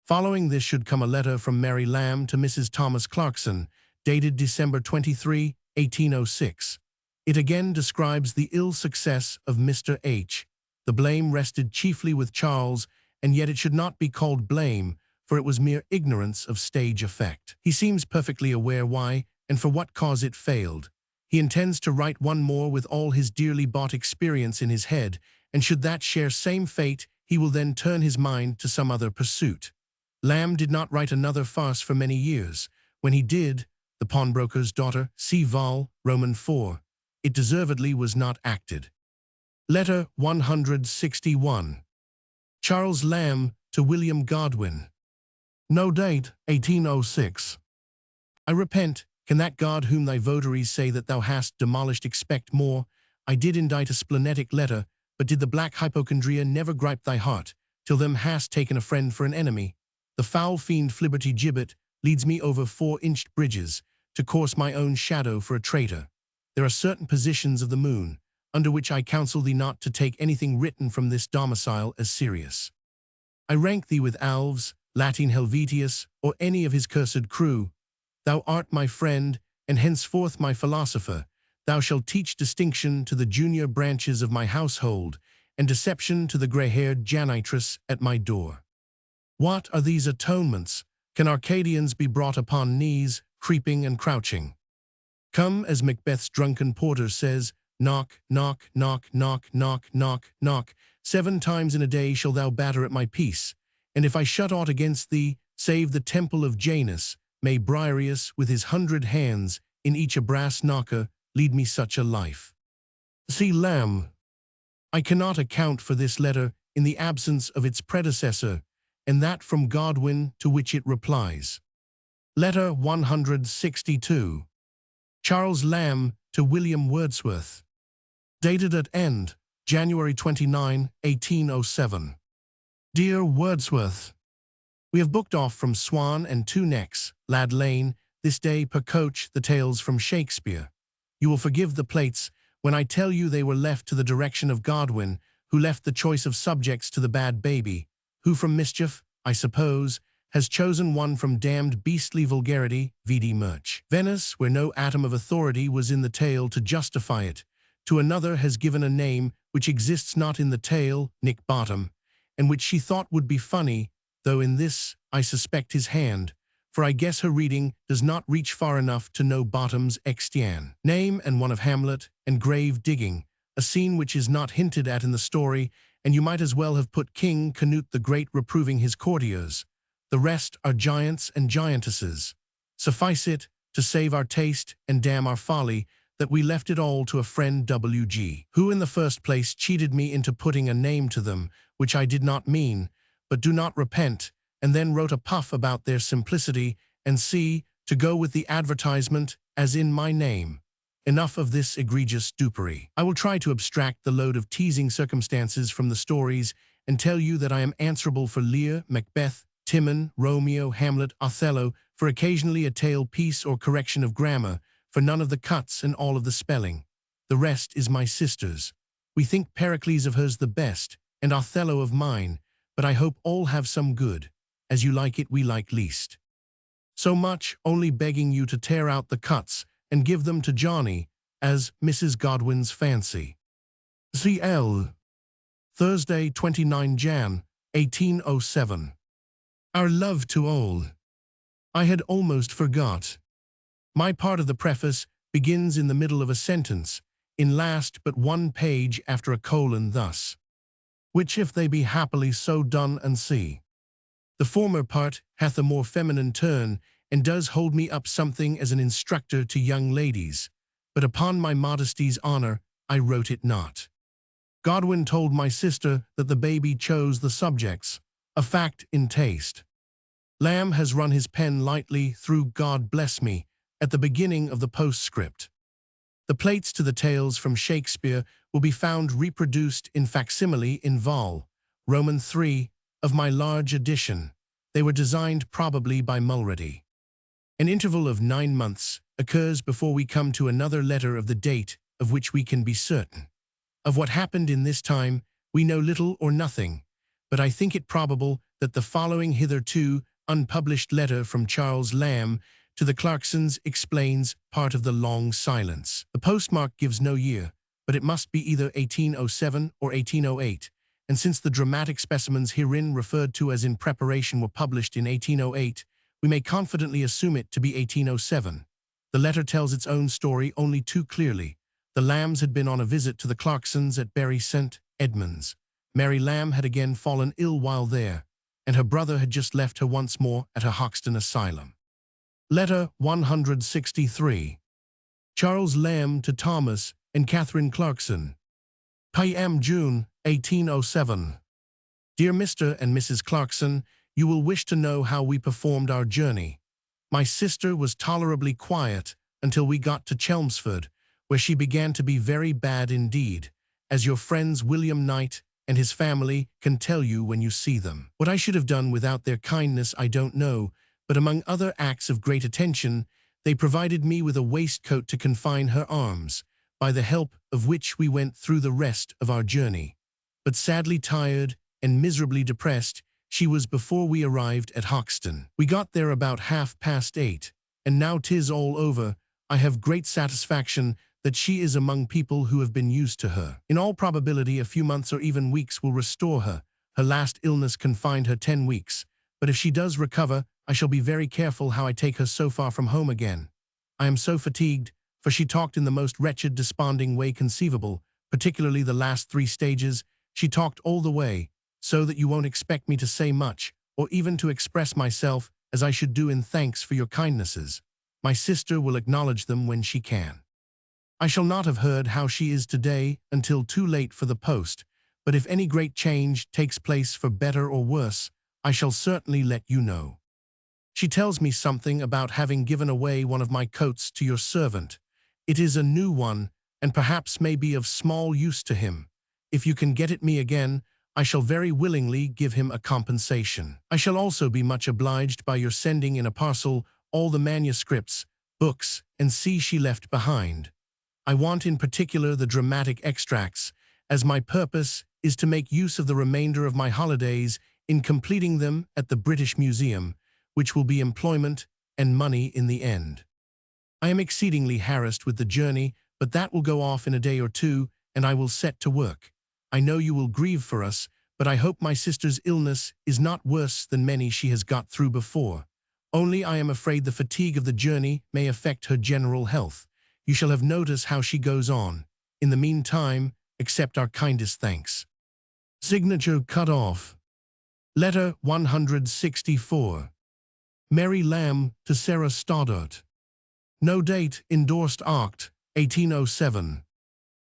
[SPEAKER 1] Following this should come a letter from Mary Lamb to Mrs. Thomas Clarkson, dated December 23, 1806. It again describes the ill success of Mr. H. The blame rested chiefly with Charles, and yet it should not be called blame, for it was mere ignorance of stage effect. He seems perfectly aware why, and for what cause it failed. He intends to write one more with all his dearly bought experience in his head, and should that share same fate, he will then turn his mind to some other pursuit. Lamb did not write another farce for many years. When he did, The Pawnbroker's Daughter, see Vol. Roman 4, it deservedly was not acted. Letter 161. Charles Lamb to William Godwin. No date, 1806. I repent, can that God whom thy votaries say that thou hast demolished expect more? I did indite a splenetic letter, but did the black hypochondria never gripe thy heart, till them hast taken a friend for an enemy? The foul fiend Flibberty Gibbet leads me over 4-inched bridges, to course my own shadow for a traitor. There are certain positions of the moon, under which I counsel thee not to take anything written from this domicile as serious. I rank thee with Alves, Latin Helvetius, or any of his cursed crew. Thou art my friend, and henceforth my philosopher. Thou shalt teach distinction to the junior branches of my household, and deception to the grey-haired janitress at my door. What are these atonements? Can Arcadians be brought upon knees, creeping and crouching? Come, as Macbeth's drunken porter says, knock, knock, knock, knock, knock, knock, knock. 7 times in a day shall thou batter at my peace. And if I shut aught against thee, save the temple of Janus, may Briareus, with his 100 hands, in each a brass knocker, lead me such a life. See Lamb. I cannot account for this letter in the absence of its predecessor, and that from Godwin to which it replies. Letter 162. Charles Lamb to William Wordsworth. Dated at End, January 29, 1807. Dear Wordsworth, we have booked off from Swan and Two Necks, Lad Lane, this day per coach the tales from Shakespeare. You will forgive the plates when I tell you they were left to the direction of Godwin, who left the choice of subjects to the bad baby, who from mischief, I suppose, has chosen one from damned beastly vulgarity, vide Murch. Venice, where no atom of authority was in the tale to justify it, to another has given a name which exists not in the tale, Nick Bottom, and which she thought would be funny, though in this I suspect his hand, for I guess her reading does not reach far enough to know Bottom's extian name, and one of Hamlet, and grave digging, a scene which is not hinted at in the story, and you might as well have put King Canute the Great reproving his courtiers. The rest are giants and giantesses. Suffice it, to save our taste and damn our folly, that we left it all to a friend W.G., who in the first place cheated me into putting a name to them, which I did not mean, but do not repent, and then wrote a puff about their simplicity, and see, to go with the advertisement, as in my name. Enough of this egregious dupery. I will try to abstract the load of teasing circumstances from the stories, and tell you that I am answerable for Lear, Macbeth, Timon, Romeo, Hamlet, Othello, for occasionally a tale piece or correction of grammar, for none of the cuts and all of the spelling. The rest is my sister's. We think Pericles of hers the best, and Othello of mine, but I hope all have some good. As you like it, we like least. So much, only begging you to tear out the cuts and give them to Johnny, as Mrs. Godwin's fancy. C.L. Thursday, 29 Jan, 1807. Our love to all. I had almost forgot. My part of the preface begins in the middle of a sentence, in last but one page after a colon thus. Which if they be happily so done and see. The former part hath a more feminine turn, and does hold me up something as an instructor to young ladies, but upon my modesty's honor I wrote it not. Godwin told my sister that the baby chose the subjects, a fact in taste. Lamb has run his pen lightly through God bless me at the beginning of the postscript. The plates to the tales from Shakespeare will be found reproduced in facsimile in Vol. Roman 3 of my large edition. They were designed probably by Mulready. An interval of 9 months occurs before we come to another letter of the date of which we can be certain. Of what happened in this time, we know little or nothing, but I think it probable that the following hitherto unpublished letter from Charles Lamb to the Clarksons explains part of the long silence. The postmark gives no year, but it must be either 1807 or 1808, and since the dramatic specimens herein referred to as in preparation were published in 1808, we may confidently assume it to be 1807. The letter tells its own story only too clearly. The Lambs had been on a visit to the Clarksons at Bury St. Edmunds. Mary Lamb had again fallen ill while there, and her brother had just left her once more at her Hoxton asylum. Letter 163. Charles Lamb to Thomas and Catherine Clarkson. P.M. June, 1807. Dear Mr. and Mrs. Clarkson, you will wish to know how we performed our journey. My sister was tolerably quiet until we got to Chelmsford, where she began to be very bad indeed, as your friends William Knight and his family can tell you when you see them. What I should have done without their kindness I don't know, but among other acts of great attention, they provided me with a waistcoat to confine her arms, by the help of which we went through the rest of our journey. But sadly tired and miserably depressed, she was before we arrived at Hoxton. We got there about 8:30, and now 'tis all over, I have great satisfaction that she is among people who have been used to her. In all probability, a few months or even weeks will restore her. Her last illness confined her 10 weeks, but if she does recover, I shall be very careful how I take her so far from home again. I am so fatigued, for she talked in the most wretched, desponding way conceivable, particularly the last 3 stages. She talked all the way, so that you won't expect me to say much, or even to express myself as I should do in thanks for your kindnesses. My sister will acknowledge them when she can. I shall not have heard how she is today until too late for the post, but if any great change takes place for better or worse, I shall certainly let you know. She tells me something about having given away one of my coats to your servant. It is a new one, and perhaps may be of small use to him. If you can get it me again, I shall very willingly give him a compensation. I shall also be much obliged by your sending in a parcel all the manuscripts, books, and she left behind. I want in particular the dramatic extracts, as my purpose is to make use of the remainder of my holidays in completing them at the British Museum, which will be employment and money in the end. I am exceedingly harassed with the journey, but that will go off in a day or two, and I will set to work. I know you will grieve for us, but I hope my sister's illness is not worse than many she has got through before. Only I am afraid the fatigue of the journey may affect her general health. You shall have notice how she goes on. In the meantime, accept our kindest thanks. Signature cut off. Letter 164. Mary Lamb to Sarah Stoddart. No date, endorsed Oct. 1807.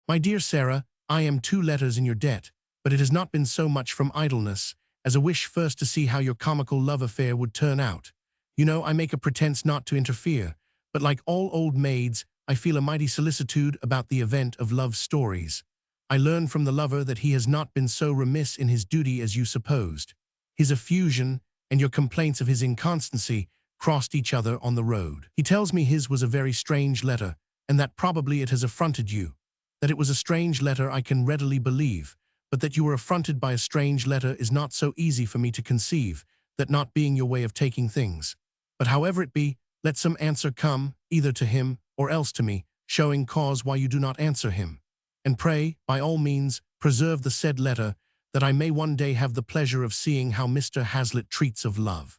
[SPEAKER 1] My dear Sarah, I am 2 letters in your debt, but it has not been so much from idleness as a wish first to see how your comical love affair would turn out. You know, I make a pretense not to interfere, but like all old maids, I feel a mighty solicitude about the event of love stories. I learn from the lover that he has not been so remiss in his duty as you supposed. His effusion and your complaints of his inconstancy crossed each other on the road. He tells me his was a very strange letter, and that probably it has affronted you. That it was a strange letter I can readily believe, but that you were affronted by a strange letter is not so easy for me to conceive, that not being your way of taking things. But however it be, let some answer come, either to him or else to me, showing cause why you do not answer him. And pray, by all means, preserve the said letter, that I may one day have the pleasure of seeing how Mr. Hazlitt treats of love.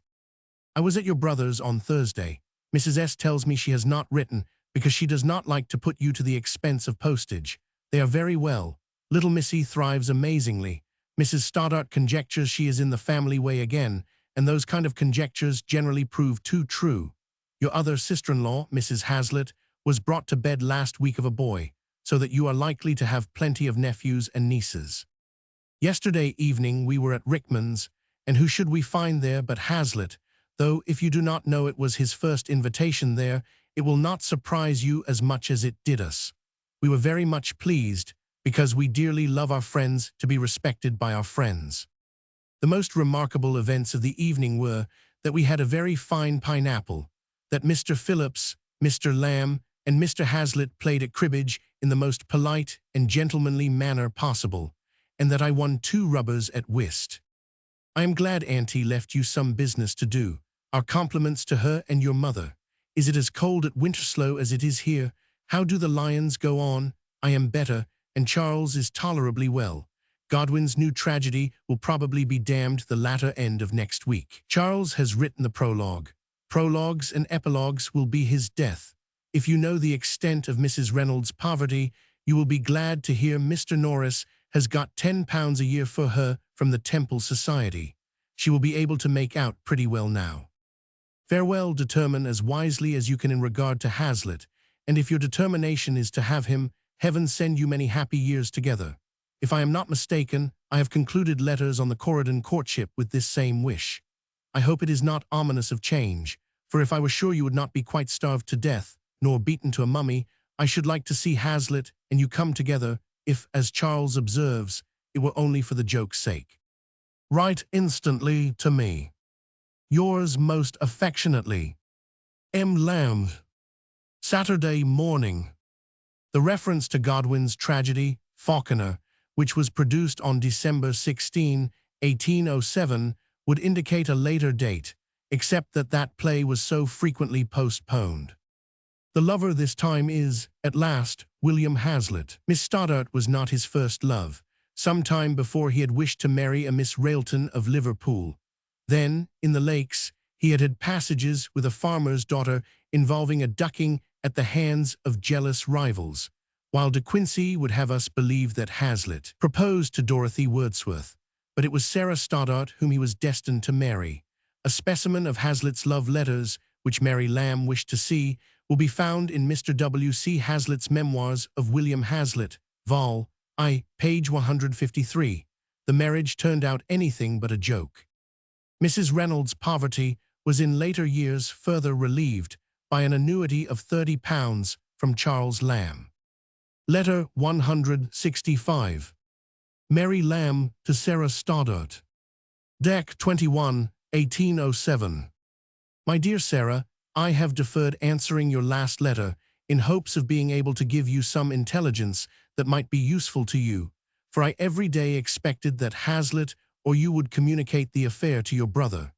[SPEAKER 1] I was at your brother's on Thursday. Mrs. S. tells me she has not written, because she does not like to put you to the expense of postage. They are very well. Little Missy thrives amazingly. Mrs. Stoddart conjectures she is in the family way again, and those kind of conjectures generally prove too true. Your other sister-in-law, Mrs. Hazlitt, was brought to bed last week of a boy, so that you are likely to have plenty of nephews and nieces. Yesterday evening we were at Rickman's, and who should we find there but Hazlitt, though if you do not know it was his first invitation there, it will not surprise you as much as it did us. We were very much pleased, because we dearly love our friends to be respected by our friends. The most remarkable events of the evening were that we had a very fine pineapple, that Mr. Phillips, Mr. Lamb, and Mr. Hazlitt played at cribbage in the most polite and gentlemanly manner possible, and that I won 2 rubbers at whist. I am glad Auntie left you some business to do. Our compliments to her and your mother. Is it as cold at Winterslow as it is here? How do the lions go on? I am better, and Charles is tolerably well. Godwin's new tragedy will probably be damned the latter end of next week. Charles has written the prologue. Prologues and epilogues will be his death. If you know the extent of Mrs. Reynolds' poverty, you will be glad to hear Mr. Norris has got £10 a year for her from the Temple Society. She will be able to make out pretty well now. Farewell, determine as wisely as you can in regard to Hazlitt, and if your determination is to have him, heaven send you many happy years together. If I am not mistaken, I have concluded letters on the Corydon courtship with this same wish. I hope it is not ominous of change, for if I were sure you would not be quite starved to death, nor beaten to a mummy, I should like to see Hazlitt and you come together, if, as Charles observes, it were only for the joke's sake. Write instantly to me. Yours most affectionately, M. Lamb. Saturday morning. The reference to Godwin's tragedy, Falconer, which was produced on December 16, 1807, would indicate a later date, except that that play was so frequently postponed. The lover this time is, at last, William Hazlitt. Miss Stoddart was not his first love. Some time before he had wished to marry a Miss Railton of Liverpool. Then, in the Lakes, he had had passages with a farmer's daughter involving a ducking at the hands of jealous rivals, while De Quincey would have us believe that Hazlitt proposed to Dorothy Wordsworth, but it was Sarah Stoddart whom he was destined to marry. A specimen of Hazlitt's love letters, which Mary Lamb wished to see, will be found in Mr. W. C. Hazlitt's Memoirs of William Hazlitt, Vol. I, page 153. The marriage turned out anything but a joke. Mrs. Reynolds' poverty was in later years further relieved by an annuity of £30 from Charles Lamb. Letter 165. Mary Lamb to Sarah Stoddart. Dec. 21, 1807. My dear Sarah, I have deferred answering your last letter in hopes of being able to give you some intelligence that might be useful to you, for I every day expected that Hazlitt or you would communicate the affair to your brother.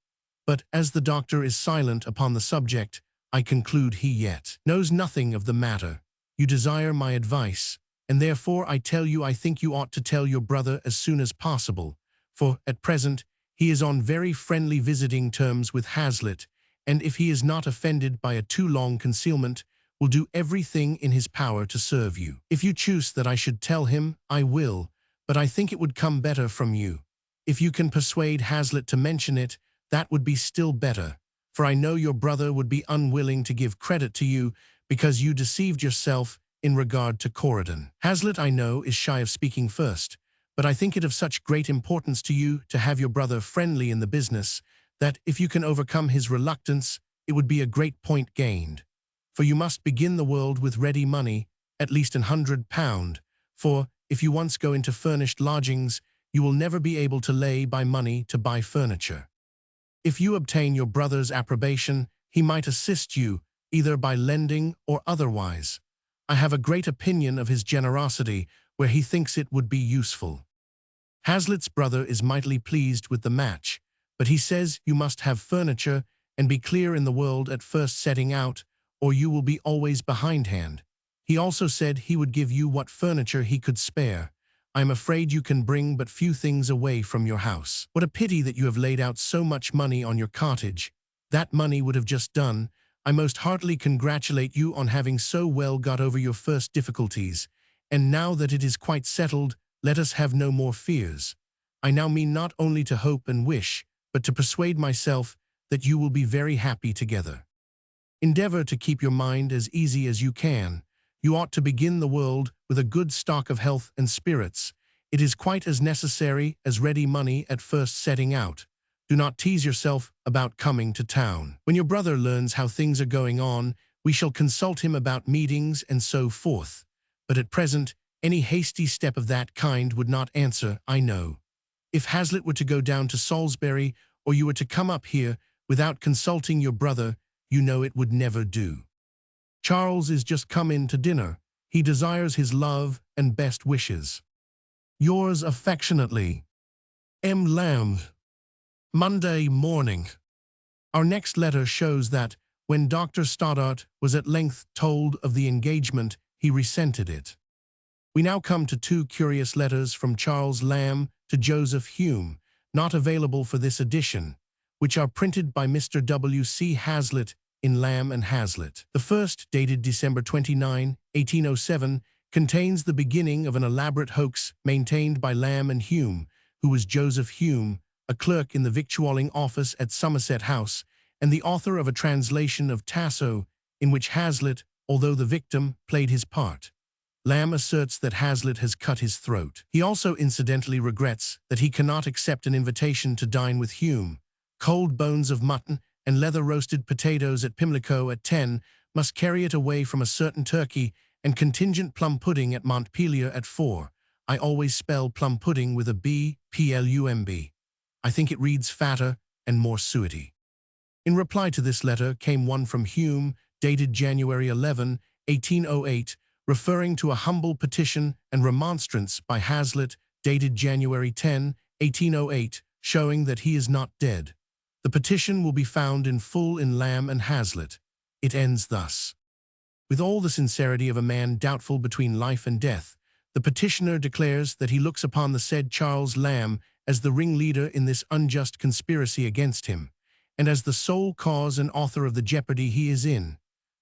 [SPEAKER 1] But as the doctor is silent upon the subject, I conclude he yet knows nothing of the matter. You desire my advice, and therefore I tell you I think you ought to tell your brother as soon as possible, for, at present, he is on very friendly visiting terms with Hazlitt, and if he is not offended by a too long concealment, will do everything in his power to serve you. If you choose that I should tell him, I will, but I think it would come better from you. If you can persuade Hazlitt to mention it, that would be still better, for I know your brother would be unwilling to give credit to you because you deceived yourself in regard to Corydon. Hazlitt, I know, is shy of speaking first, but I think it of such great importance to you to have your brother friendly in the business that if you can overcome his reluctance, it would be a great point gained. For you must begin the world with ready money, at least £100, for, if you once go into furnished lodgings, you will never be able to lay by money to buy furniture. If you obtain your brother's approbation, he might assist you, either by lending or otherwise. I have a great opinion of his generosity, where he thinks it would be useful. Hazlitt's brother is mightily pleased with the match, but he says you must have furniture and be clear in the world at first setting out, or you will be always behindhand. He also said he would give you what furniture he could spare. I am afraid you can bring but few things away from your house. What a pity that you have laid out so much money on your cottage. That money would have just done. I most heartily congratulate you on having so well got over your first difficulties, and now that it is quite settled, let us have no more fears. I now mean not only to hope and wish, but to persuade myself that you will be very happy together. Endeavor to keep your mind as easy as you can. You ought to begin the world with a good stock of health and spirits. It is quite as necessary as ready money at first setting out. Do not tease yourself about coming to town. When your brother learns how things are going on, we shall consult him about meetings and so forth. But at present, any hasty step of that kind would not answer, I know. If Hazlitt were to go down to Salisbury, or you were to come up here, without consulting your brother, you know it would never do. Charles is just come in to dinner. He desires his love and best wishes. Yours affectionately, M. Lamb. Monday morning. Our next letter shows that, when Dr. Stoddart was at length told of the engagement, he resented it. We now come to two curious letters from Charles Lamb to Joseph Hume, not available for this edition, which are printed by Mr. W. C. Hazlitt in Lamb and Hazlitt. The first, dated December 29, 1807, contains the beginning of an elaborate hoax maintained by Lamb and Hume, who was Joseph Hume, a clerk in the victualling office at Somerset House, and the author of a translation of Tasso, in which Hazlitt, although the victim, played his part. Lamb asserts that Hazlitt has cut his throat. He also incidentally regrets that he cannot accept an invitation to dine with Hume. Cold bones of mutton and leather-roasted potatoes at Pimlico at 10 must carry it away from a certain turkey, and contingent plum pudding at Montpelier at 4. I always spell plum pudding with a B, P-L-U-M-B. I think it reads fatter and more suety. In reply to this letter came one from Hume, dated January 11, 1808, referring to a humble petition and remonstrance by Hazlitt, dated January 10, 1808, showing that he is not dead. The petition will be found in full in Lamb and Hazlitt. It ends thus. With all the sincerity of a man doubtful between life and death, the petitioner declares that he looks upon the said Charles Lamb as the ringleader in this unjust conspiracy against him, and as the sole cause and author of the jeopardy he is in,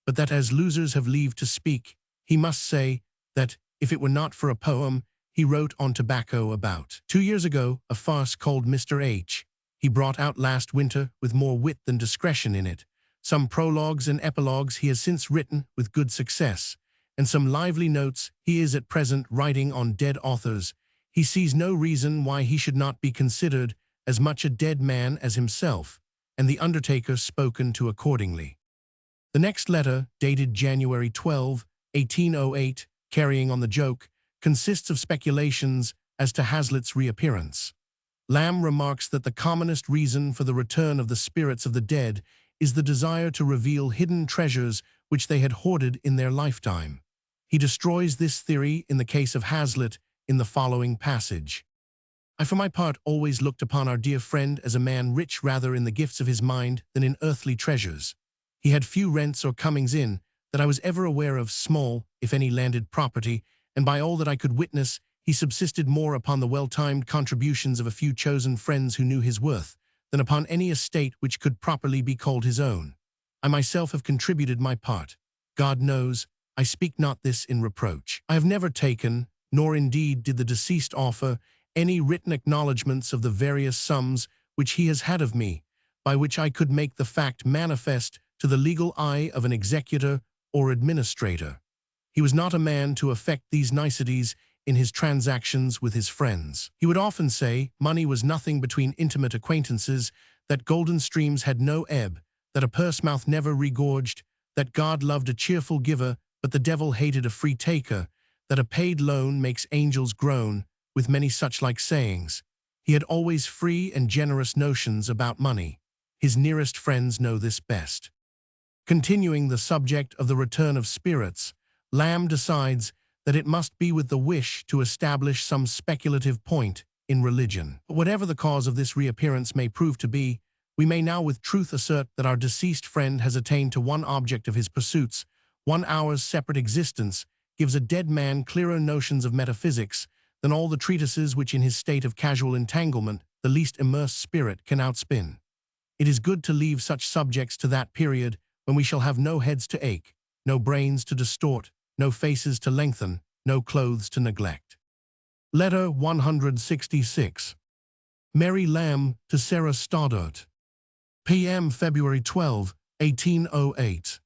[SPEAKER 1] but that as losers have leave to speak, he must say that, if it were not for a poem he wrote on tobacco about 2 years ago, a farce called Mr. H., he brought out last winter with more wit than discretion in it. Some prologues and epilogues he has since written with good success, and some lively notes he is at present writing on dead authors. He sees no reason why he should not be considered as much a dead man as himself, and the undertaker spoken to accordingly. The next letter, dated January 12, 1808, carrying on the joke, consists of speculations as to Hazlitt's reappearance. Lamb remarks that the commonest reason for the return of the spirits of the dead is the desire to reveal hidden treasures which they had hoarded in their lifetime. He destroys this theory in the case of Hazlitt in the following passage. I for my part always looked upon our dear friend as a man rich rather in the gifts of his mind than in earthly treasures. He had few rents or comings in, that I was ever aware of, small, if any, landed property, and by all that I could witness, he subsisted more upon the well-timed contributions of a few chosen friends who knew his worth, than upon any estate which could properly be called his own. I myself have contributed my part. God knows, I speak not this in reproach. I have never taken, nor indeed did the deceased offer, any written acknowledgments of the various sums which he has had of me, by which I could make the fact manifest to the legal eye of an executor or administrator. He was not a man to affect these niceties in his transactions with his friends. He would often say money was nothing between intimate acquaintances, that golden streams had no ebb, that a purse mouth never regorged, that God loved a cheerful giver, but the devil hated a free taker, that a paid loan makes angels groan, with many such like sayings. He had always free and generous notions about money. His nearest friends know this best. Continuing the subject of the return of spirits, Lamb decides that it must be with the wish to establish some speculative point in religion. But whatever the cause of this reappearance may prove to be, we may now with truth assert that our deceased friend has attained to one object of his pursuits. 1 hour's separate existence gives a dead man clearer notions of metaphysics than all the treatises which in his state of casual entanglement the least immersed spirit can outspin. It is good to leave such subjects to that period when we shall have no heads to ache, no brains to distort, no faces to lengthen, no clothes to neglect. Letter 166. Mary Lamb to Sarah Stoddart. P.M. February 12, 1808.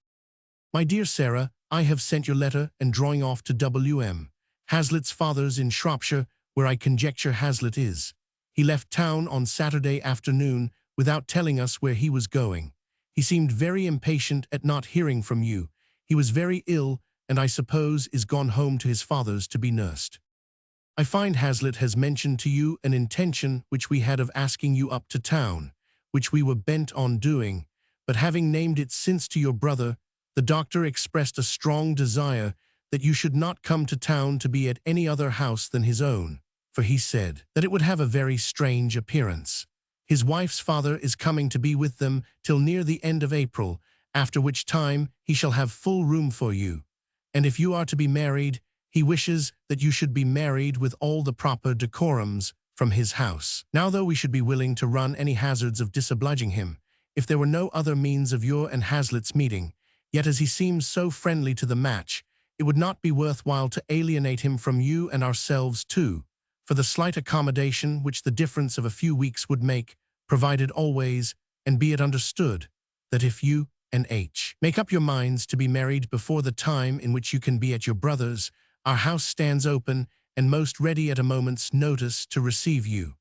[SPEAKER 1] My dear Sarah, I have sent your letter and drawing off to W.M. Hazlitt's father's in Shropshire, where I conjecture Hazlitt is. He left town on Saturday afternoon without telling us where he was going. He seemed very impatient at not hearing from you. He was very ill, and I suppose is gone home to his father's to be nursed. I find Hazlitt has mentioned to you an intention which we had of asking you up to town, which we were bent on doing, but having named it since to your brother, the doctor expressed a strong desire that you should not come to town to be at any other house than his own, for he said that it would have a very strange appearance. His wife's father is coming to be with them till near the end of April, after which time he shall have full room for you. And if you are to be married, he wishes that you should be married with all the proper decorums from his house. Now though we should be willing to run any hazards of disobliging him, if there were no other means of your and Hazlitt's meeting, yet as he seems so friendly to the match, it would not be worthwhile to alienate him from you and ourselves too, for the slight accommodation which the difference of a few weeks would make, provided always, and be it understood, that if you and H make up your minds to be married before the time in which you can be at your brother's, our house stands open and most ready at a moment's notice to receive you.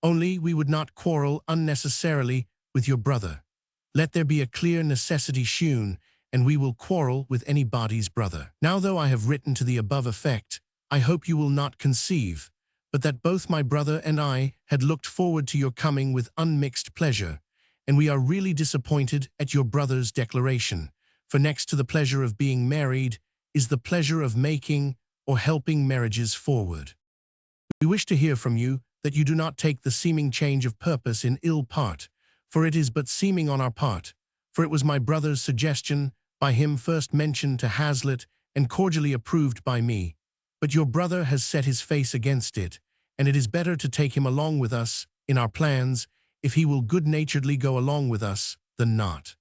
[SPEAKER 1] Only we would not quarrel unnecessarily with your brother. Let there be a clear necessity shewn, and we will quarrel with anybody's brother. Now though I have written to the above effect, I hope you will not conceive, but that both my brother and I had looked forward to your coming with unmixed pleasure, and we are really disappointed at your brother's declaration, for next to the pleasure of being married is the pleasure of making or helping marriages forward. We wish to hear from you that you do not take the seeming change of purpose in ill part, for it is but seeming on our part, for it was my brother's suggestion, by him first mentioned to Hazlitt and cordially approved by me, but your brother has set his face against it, and it is better to take him along with us in our plans, if he will good-naturedly go along with us, than not.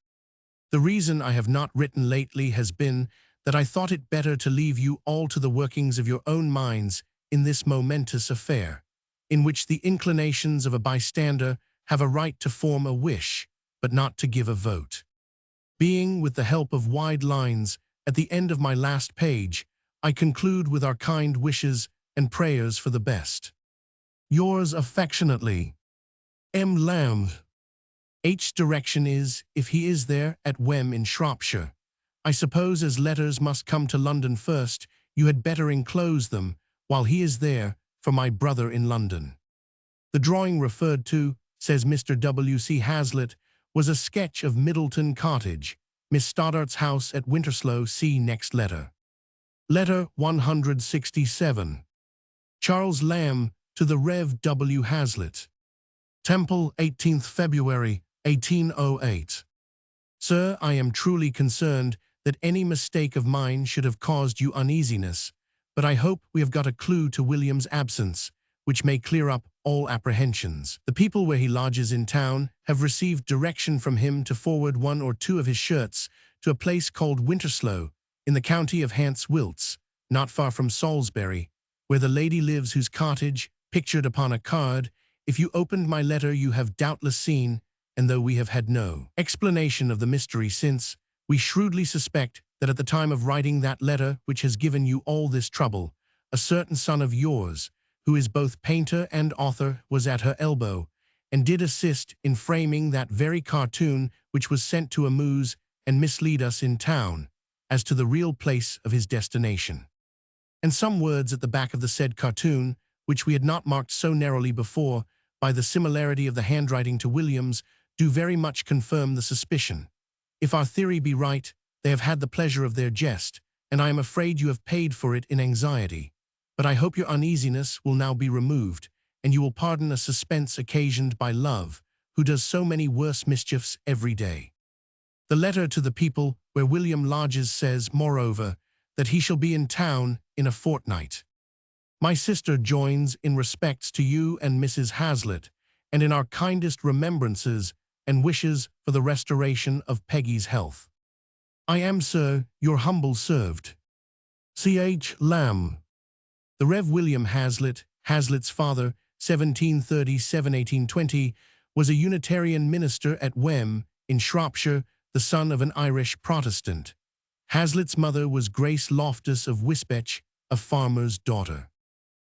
[SPEAKER 1] The reason I have not written lately has been that I thought it better to leave you all to the workings of your own minds in this momentous affair, in which the inclinations of a bystander have a right to form a wish, but not to give a vote. Being, with the help of wide lines, at the end of my last page, I conclude with our kind wishes and prayers for the best. Yours affectionately, M. Lamb. H's direction is, if he is there, at Wem in Shropshire. I suppose as letters must come to London first, you had better enclose them, while he is there, for my brother in London. The drawing referred to, says Mr. W. C. Hazlitt, was a sketch of Middleton Cottage, Miss Stoddart's house at Winterslow. See next letter. Letter 167. Charles Lamb to the Rev. W. Hazlitt. Temple, 18th February, 1808. Sir, I am truly concerned that any mistake of mine should have caused you uneasiness, but I hope we have got a clue to William's absence, which may clear up all apprehensions. The people where he lodges in town have received direction from him to forward 1 or 2 of his shirts to a place called Winterslow, in the county of Hants-Wilts, not far from Salisbury, where the lady lives whose cottage, pictured upon a card, if you opened my letter you have doubtless seen, and though we have had no explanation of the mystery since, we shrewdly suspect that at the time of writing that letter which has given you all this trouble, a certain son of yours, who is both painter and author, was at her elbow, and did assist in framing that very cartoon which was sent to amuse and mislead us in town, as to the real place of his destination. And some words at the back of the said cartoon, which we had not marked so narrowly before, by the similarity of the handwriting to William's, do very much confirm the suspicion. If our theory be right, they have had the pleasure of their jest, and I am afraid you have paid for it in anxiety. But I hope your uneasiness will now be removed, and you will pardon a suspense occasioned by love, who does so many worse mischiefs every day. The letter to the people where William lodges says, moreover, that he shall be in town in a fortnight. My sister joins in respects to you and Mrs. Hazlitt, and in our kindest remembrances and wishes for the restoration of Peggy's health. I am, sir, your humble servant, C.H. Lamb. The Rev. William Hazlitt, Hazlitt's father, 1737–1820, was a Unitarian minister at Wem, in Shropshire, the son of an Irish Protestant. Hazlitt's mother was Grace Loftus of Wisbech, a farmer's daughter.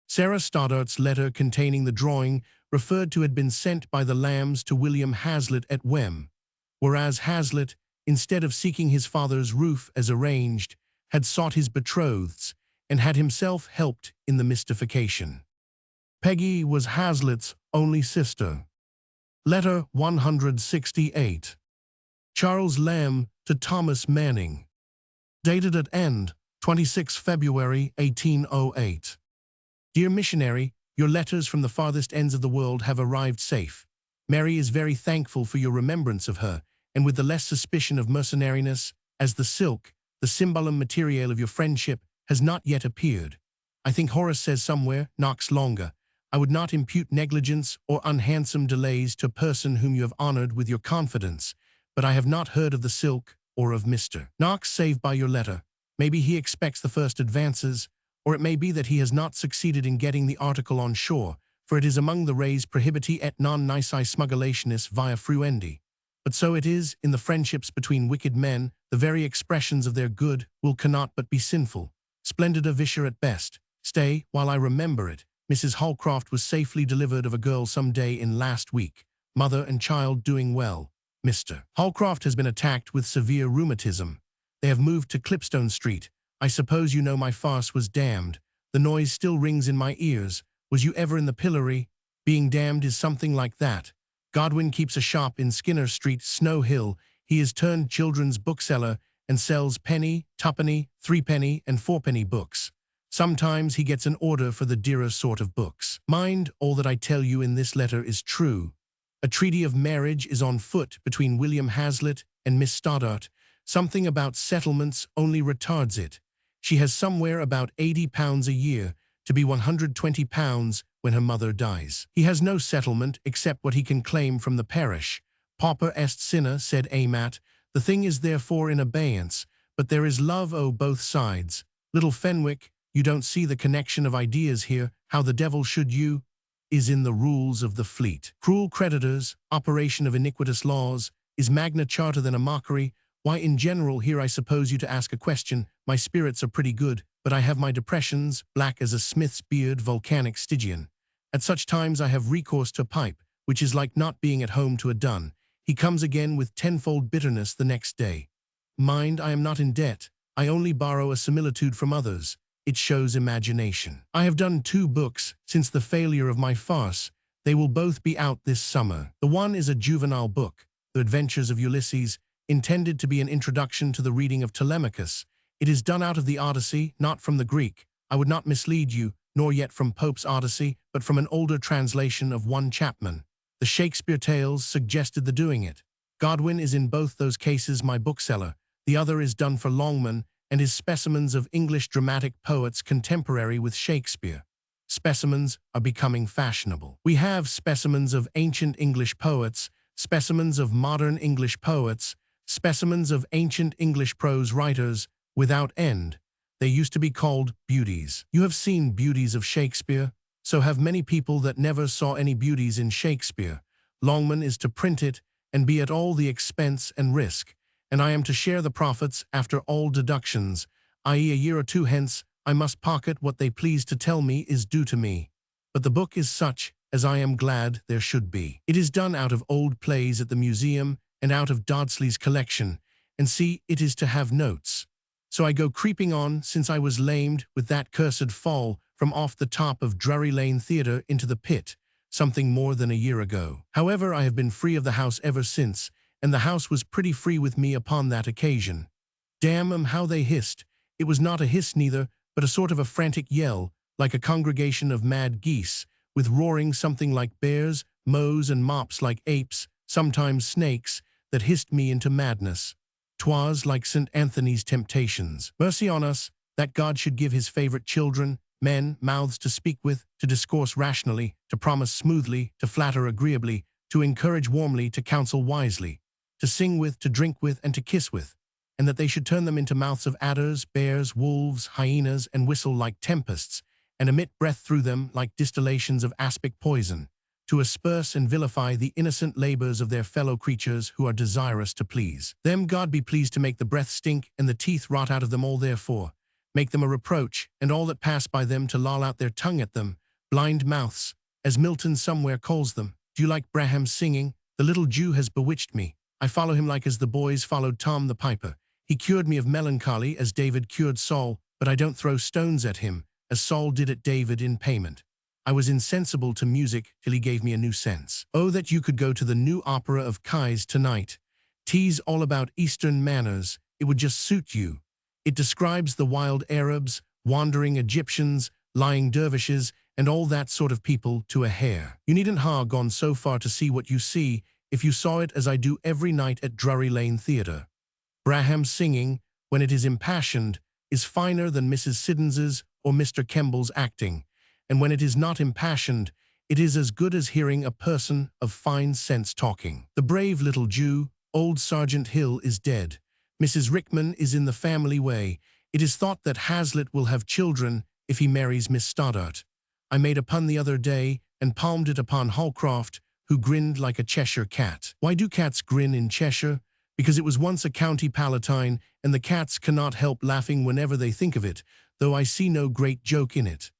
[SPEAKER 1] Sarah Stoddart's letter containing the drawing referred to had been sent by the Lambs to William Hazlitt at Wem, whereas Hazlitt, instead of seeking his father's roof as arranged, had sought his betrothed's, and had himself helped in the mystification. Peggy was Hazlitt's only sister. Letter 168. Charles Lamb to Thomas Manning. Dated at End, 26 February 1808. Dear missionary, your letters from the farthest ends of the world have arrived safe. Mary is very thankful for your remembrance of her, and with the less suspicion of mercenariness, as the silk, the symbolum materiale of your friendship, has not yet appeared. I think Horace says somewhere, nox longa. I would not impute negligence or unhandsome delays to a person whom you have honored with your confidence, but I have not heard of the silk or of Mr. Knox save by your letter. Maybe he expects the first advances, or it may be that he has not succeeded in getting the article on shore, for it is among the res prohibiti et non nisi smuggulationis via fruendi. But so it is, in the friendships between wicked men, the very expressions of their good will cannot but be sinful. Splendida viscere at best. Stay, while I remember it, Mrs. Holcroft was safely delivered of a girl some day in last week, mother and child doing well. Mr. Holcroft has been attacked with severe rheumatism. They have moved to Clipstone Street. I suppose you know my farce was damned. The noise still rings in my ears. Was you ever in the pillory? Being damned is something like that. Godwin keeps a shop in Skinner Street, Snow Hill. He is turned children's bookseller and sells penny, twopenny, threepenny, and fourpenny books. Sometimes he gets an order for the dearer sort of books. Mind, all that I tell you in this letter is true. A treaty of marriage is on foot between William Hazlitt and Miss Stoddart. Something about settlements only retards it. She has somewhere about £80 a year, to be £120 when her mother dies. He has no settlement except what he can claim from the parish. Pauper est sinner, said Amat. The thing is therefore in abeyance, but there is love o' both sides. Little Fenwick, you don't see the connection of ideas here. How the devil should you? Is in the rules of the fleet. Cruel creditors, operation of iniquitous laws, is Magna Charta than a mockery? Why, in general, here I suppose you to ask a question. My spirits are pretty good, but I have my depressions, black as a smith's beard, volcanic Stygian. At such times I have recourse to a pipe, which is like not being at home to a dun. He comes again with tenfold bitterness the next day. Mind, I am not in debt. I only borrow a similitude from others. It shows imagination. I have done 2 books since the failure of my farce. They will both be out this summer. The one is a juvenile book, The Adventures of Ulysses, intended to be an introduction to the reading of Telemachus. It is done out of the Odyssey, not from the Greek. I would not mislead you, nor yet from Pope's Odyssey, but from an older translation of one Chapman. The Shakespeare tales suggested the doing it. Godwin is in both those cases my bookseller. The other is done for Longman, and is specimens of English dramatic poets contemporary with Shakespeare. Specimens are becoming fashionable. We have specimens of ancient English poets, specimens of modern English poets, specimens of ancient English prose writers, without end. They used to be called beauties. You have seen beauties of Shakespeare, so have many people that never saw any beauties in Shakespeare. Longman is to print it, and be at all the expense and risk, and I am to share the profits after all deductions, i.e. a year or 2 hence, I must pocket what they please to tell me is due to me. But the book is such as I am glad there should be. It is done out of old plays at the museum and out of Dodsley's collection, and see, it is to have notes. So I go creeping on since I was lamed with that cursed fall from off the top of Drury Lane Theatre into the pit, something more than a year ago. However, I have been free of the house ever since, and the house was pretty free with me upon that occasion. Damn 'em, how they hissed. It was not a hiss neither, but a sort of a frantic yell, like a congregation of mad geese, with roaring something like bears, mows and mops like apes, sometimes snakes, that hissed me into madness. 'Twas like St. Anthony's temptations. Mercy on us, that God should give his favorite children, men, mouths to speak with, to discourse rationally, to promise smoothly, to flatter agreeably, to encourage warmly, to counsel wisely, to sing with, to drink with, and to kiss with, and that they should turn them into mouths of adders, bears, wolves, hyenas, and whistle like tempests, and emit breath through them like distillations of aspic poison, to asperse and vilify the innocent labors of their fellow creatures who are desirous to please them. God be pleased to make the breath stink and the teeth rot out of them all therefore, make them a reproach, and all that pass by them to loll out their tongue at them, blind mouths, as Milton somewhere calls them. Do you like Braham's singing? The little Jew has bewitched me. I follow him like as the boys followed Tom the Piper. He cured me of melancholy as David cured Saul, but I don't throw stones at him, as Saul did at David in payment. I was insensible to music till he gave me a new sense. Oh, that you could go to the new opera of Kai's tonight. Tease all about Eastern manners, it would just suit you. It describes the wild Arabs, wandering Egyptians, lying dervishes, and all that sort of people to a hair. You needn't ha gone so far to see what you see, if you saw it as I do every night at Drury Lane Theatre. Braham's singing, when it is impassioned, is finer than Mrs. Siddons's or Mr. Kemble's acting, and when it is not impassioned, it is as good as hearing a person of fine sense talking. The brave little Jew, Old Sergeant Hill is dead. Mrs. Rickman is in the family way. It is thought that Hazlitt will have children if he marries Miss Stoddart. I made a pun the other day and palmed it upon Holcroft, who grinned like a Cheshire cat. Why do cats grin in Cheshire? Because it was once a county palatine, and the cats cannot help laughing whenever they think of it, though I see no great joke in it.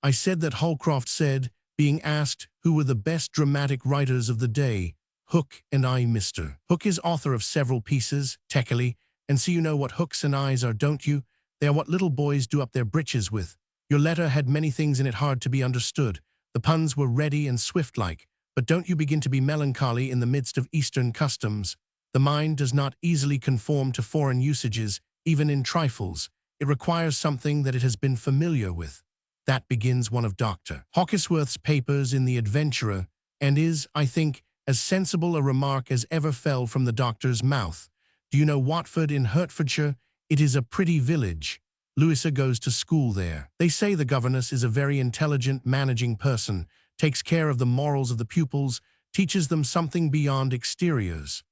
[SPEAKER 1] I said that Holcroft said, being asked who were the best dramatic writers of the day, Hook and I, Mr. Hook is author of several pieces, technically, and so you know what hooks and eyes are, don't you? They are what little boys do up their breeches with. Your letter had many things in it hard to be understood. The puns were ready and swift-like, but don't you begin to be melancholy in the midst of Eastern customs. The mind does not easily conform to foreign usages, even in trifles. It requires something that it has been familiar with. That begins one of Dr. Hawkesworth's papers in The Adventurer, and is, I think, as sensible a remark as ever fell from the doctor's mouth. Do you know Watford in Hertfordshire? It is a pretty village. Louisa goes to school there. They say the governess is a very intelligent, managing person, takes care of the morals of the pupils, teaches them something beyond exteriors.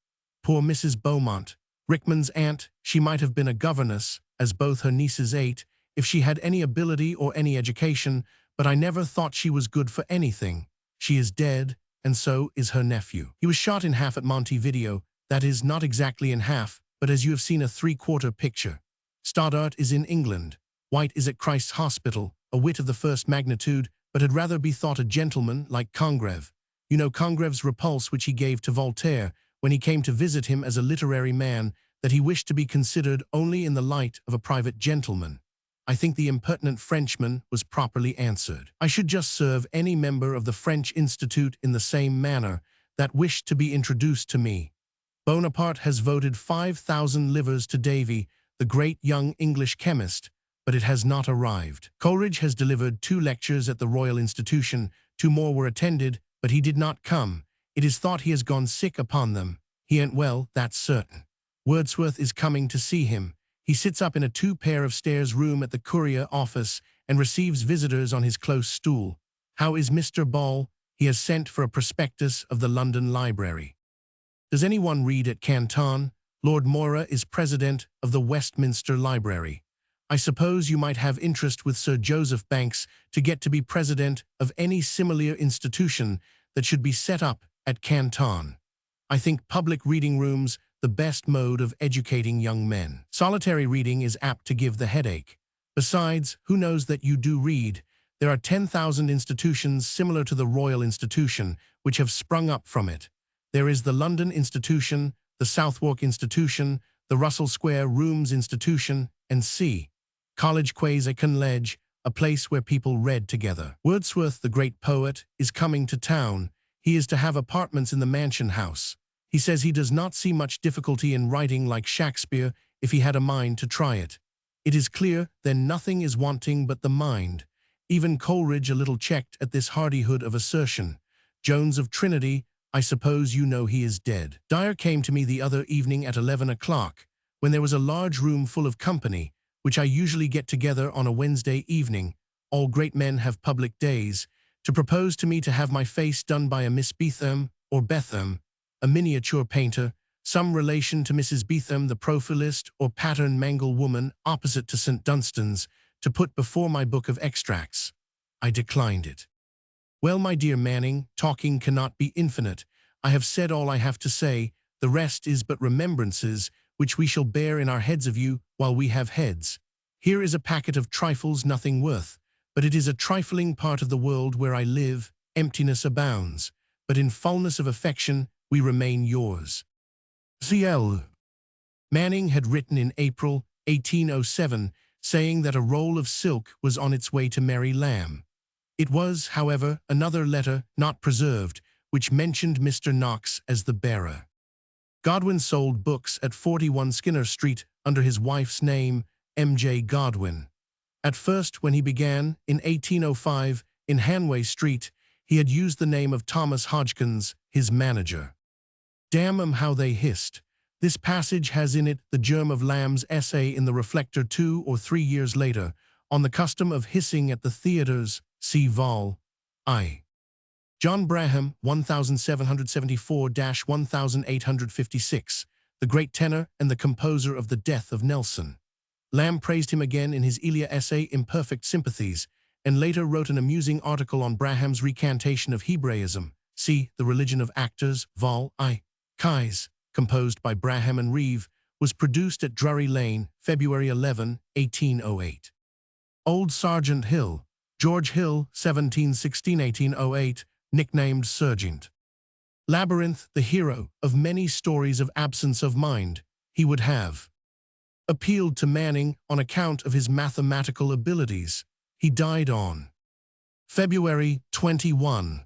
[SPEAKER 1] Poor Mrs. Beaumont, Rickman's aunt, she might have been a governess, as both her nieces ate, if she had any ability or any education, but I never thought she was good for anything. She is dead, and so is her nephew. He was shot in half at Montevideo, that is, not exactly in half, but as you have seen a three-quarter picture. Stoddart is in England. White is at Christ's Hospital, a wit of the first magnitude, but had rather be thought a gentleman like Congreve. You know Congreve's repulse which he gave to Voltaire when he came to visit him as a literary man, that he wished to be considered only in the light of a private gentleman. I think the impertinent Frenchman was properly answered. I should just serve any member of the French Institute in the same manner that wished to be introduced to me. Bonaparte has voted 5,000 livres to Davy, the great young English chemist, but it has not arrived. Coleridge has delivered 2 lectures at the Royal Institution, 2 more were attended, but he did not come. It is thought he has gone sick upon them. He ain't well, that's certain. Wordsworth is coming to see him. He sits up in a 2-pair of stairs room at the Courier office and receives visitors on his close stool. How is Mr. Ball? He has sent for a prospectus of the London Library. Does anyone read at Canton? Lord Moira is president of the Westminster Library. I suppose you might have interest with Sir Joseph Banks to get to be president of any similar institution that should be set up at Canton. I think public reading rooms the best mode of educating young men. Solitary reading is apt to give the headache. Besides, who knows that you do read? There are 10,000 institutions similar to the Royal Institution, which have sprung up from it. There is the London Institution, the Southwark Institution, the Russell Square Rooms Institution, and c. College Quays a Conledge, a place where people read together. Wordsworth, the great poet, is coming to town. He is to have apartments in the Mansion House. He says he does not see much difficulty in writing like Shakespeare if he had a mind to try it. It is clear, then, nothing is wanting but the mind. Even Coleridge a little checked at this hardihood of assertion. Jones of Trinity, I suppose you know he is dead. Dyer came to me the other evening at 11 o'clock, when there was a large room full of company, which I usually get together on a Wednesday evening, all great men have public days, to propose to me to have my face done by a Miss Beetham, or Betham, a miniature painter, some relation to Mrs. Beetham, the profilist or pattern mangle woman opposite to St. Dunstan's, to put before my book of extracts. I declined it. Well, my dear Manning, talking cannot be infinite. I have said all I have to say, the rest is but remembrances, which we shall bear in our heads of you while we have heads. Here is a packet of trifles nothing worth, but it is a trifling part of the world where I live, emptiness abounds, but in fullness of affection we remain yours. C.L. Manning had written in April 1807, saying that a roll of silk was on its way to Mary Lamb. It was, however, another letter, not preserved, which mentioned Mr. Knox as the bearer. Godwin sold books at 41 Skinner Street under his wife's name, M.J. Godwin. At first, when he began, in 1805, in Hanway Street, he had used the name of Thomas Hodgkins, his manager. Damn 'em how they hissed. This passage has in it the germ of Lamb's essay in the Reflector 2 or 3 years later, on the custom of hissing at the theatres, see Vol. I. John Braham, 1774–1856, the great tenor and the composer of The Death of Nelson. Lamb praised him again in his Elia essay Imperfect Sympathies, and later wrote an amusing article on Braham's recantation of Hebraism. See The Religion of Actors, Vol. I. Kais, composed by Braham and Reeve, was produced at Drury Lane, February 11, 1808. Old Sergeant Hill, George Hill, 1716–1808, nicknamed Sergeant. Labyrinth, the hero of many stories of absence of mind, he would have appealed to Manning on account of his mathematical abilities. He died on February 21.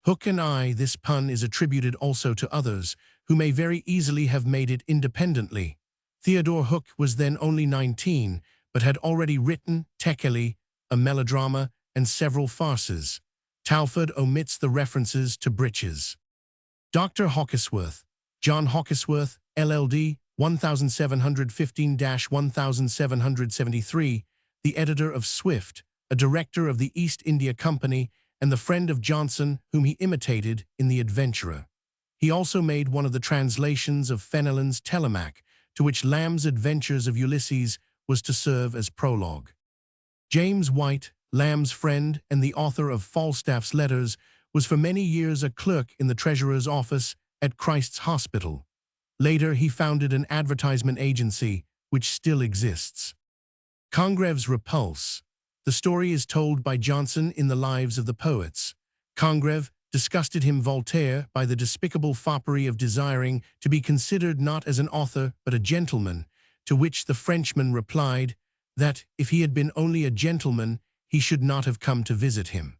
[SPEAKER 1] Hook and I. This pun is attributed also to others, who may very easily have made it independently. Theodore Hook was then only 19, but had already written Tekeli, a melodrama, and several farces. Talfourd omits the references to breeches. Dr. Hawkesworth, John Hawkesworth, LL.D., 1717–1773, the editor of Swift, a director of the East India Company, and the friend of Johnson, whom he imitated in The Adventurer. He also made one of the translations of Fenelon's Telemaque, to which Lamb's Adventures of Ulysses was to serve as prologue. James White, Lamb's friend and the author of Falstaff's Letters, was for many years a clerk in the treasurer's office at Christ's Hospital. Later, he founded an advertisement agency, which still exists. Congreve's Repulse. The story is told by Johnson in The Lives of the Poets. Congreve disgusted him Voltaire by the despicable foppery of desiring to be considered not as an author but a gentleman, to which the Frenchman replied that, if he had been only a gentleman, he should not have come to visit him.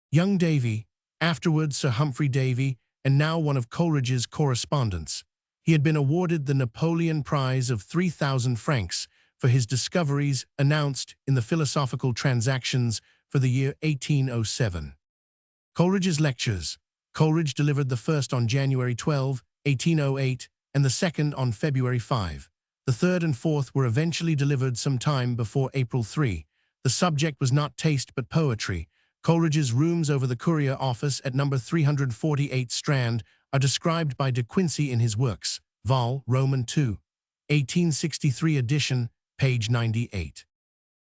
[SPEAKER 1] Young Davy, afterwards Sir Humphrey Davy, and now one of Coleridge's correspondents. He had been awarded the Napoleon Prize of 3,000 francs for his discoveries announced in the Philosophical Transactions for the year 1807. Coleridge's Lectures. Coleridge delivered the first on January 12, 1808, and the second on February 5. The third and fourth were eventually delivered some time before April 3. The subject was not taste but poetry. Coleridge's rooms over the Courier office at number 348 Strand are described by De Quincey in his works, Vol. Roman II, 1863 edition, page 98.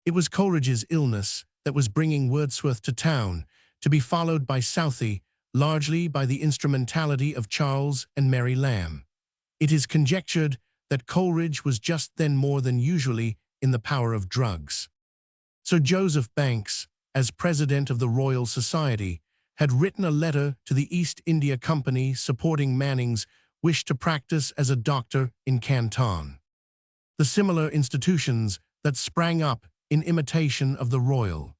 [SPEAKER 1] It was Coleridge's illness that was bringing Wordsworth to town, to be followed by Southey, largely by the instrumentality of Charles and Mary Lamb. It is conjectured that Coleridge was just then more than usually in the power of drugs. Sir Joseph Banks, as president of the Royal Society, had written a letter to the East India Company supporting Manning's wish to practice as a doctor in Canton. The similar institutions that sprang up in imitation of the Royal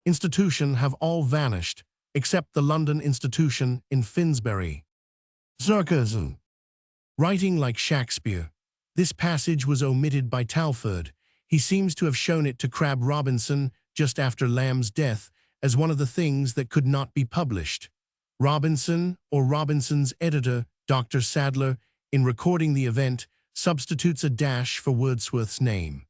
[SPEAKER 1] Institution have all vanished, except the London Institution in Finsbury. Sarcasm. Writing like Shakespeare, this passage was omitted by Talfourd. He seems to have shown it to Crabbe Robinson just after Lamb's death as one of the things that could not be published. Robinson, or Robinson's editor, Dr. Sadler, in recording the event, substitutes a dash for Wordsworth's name.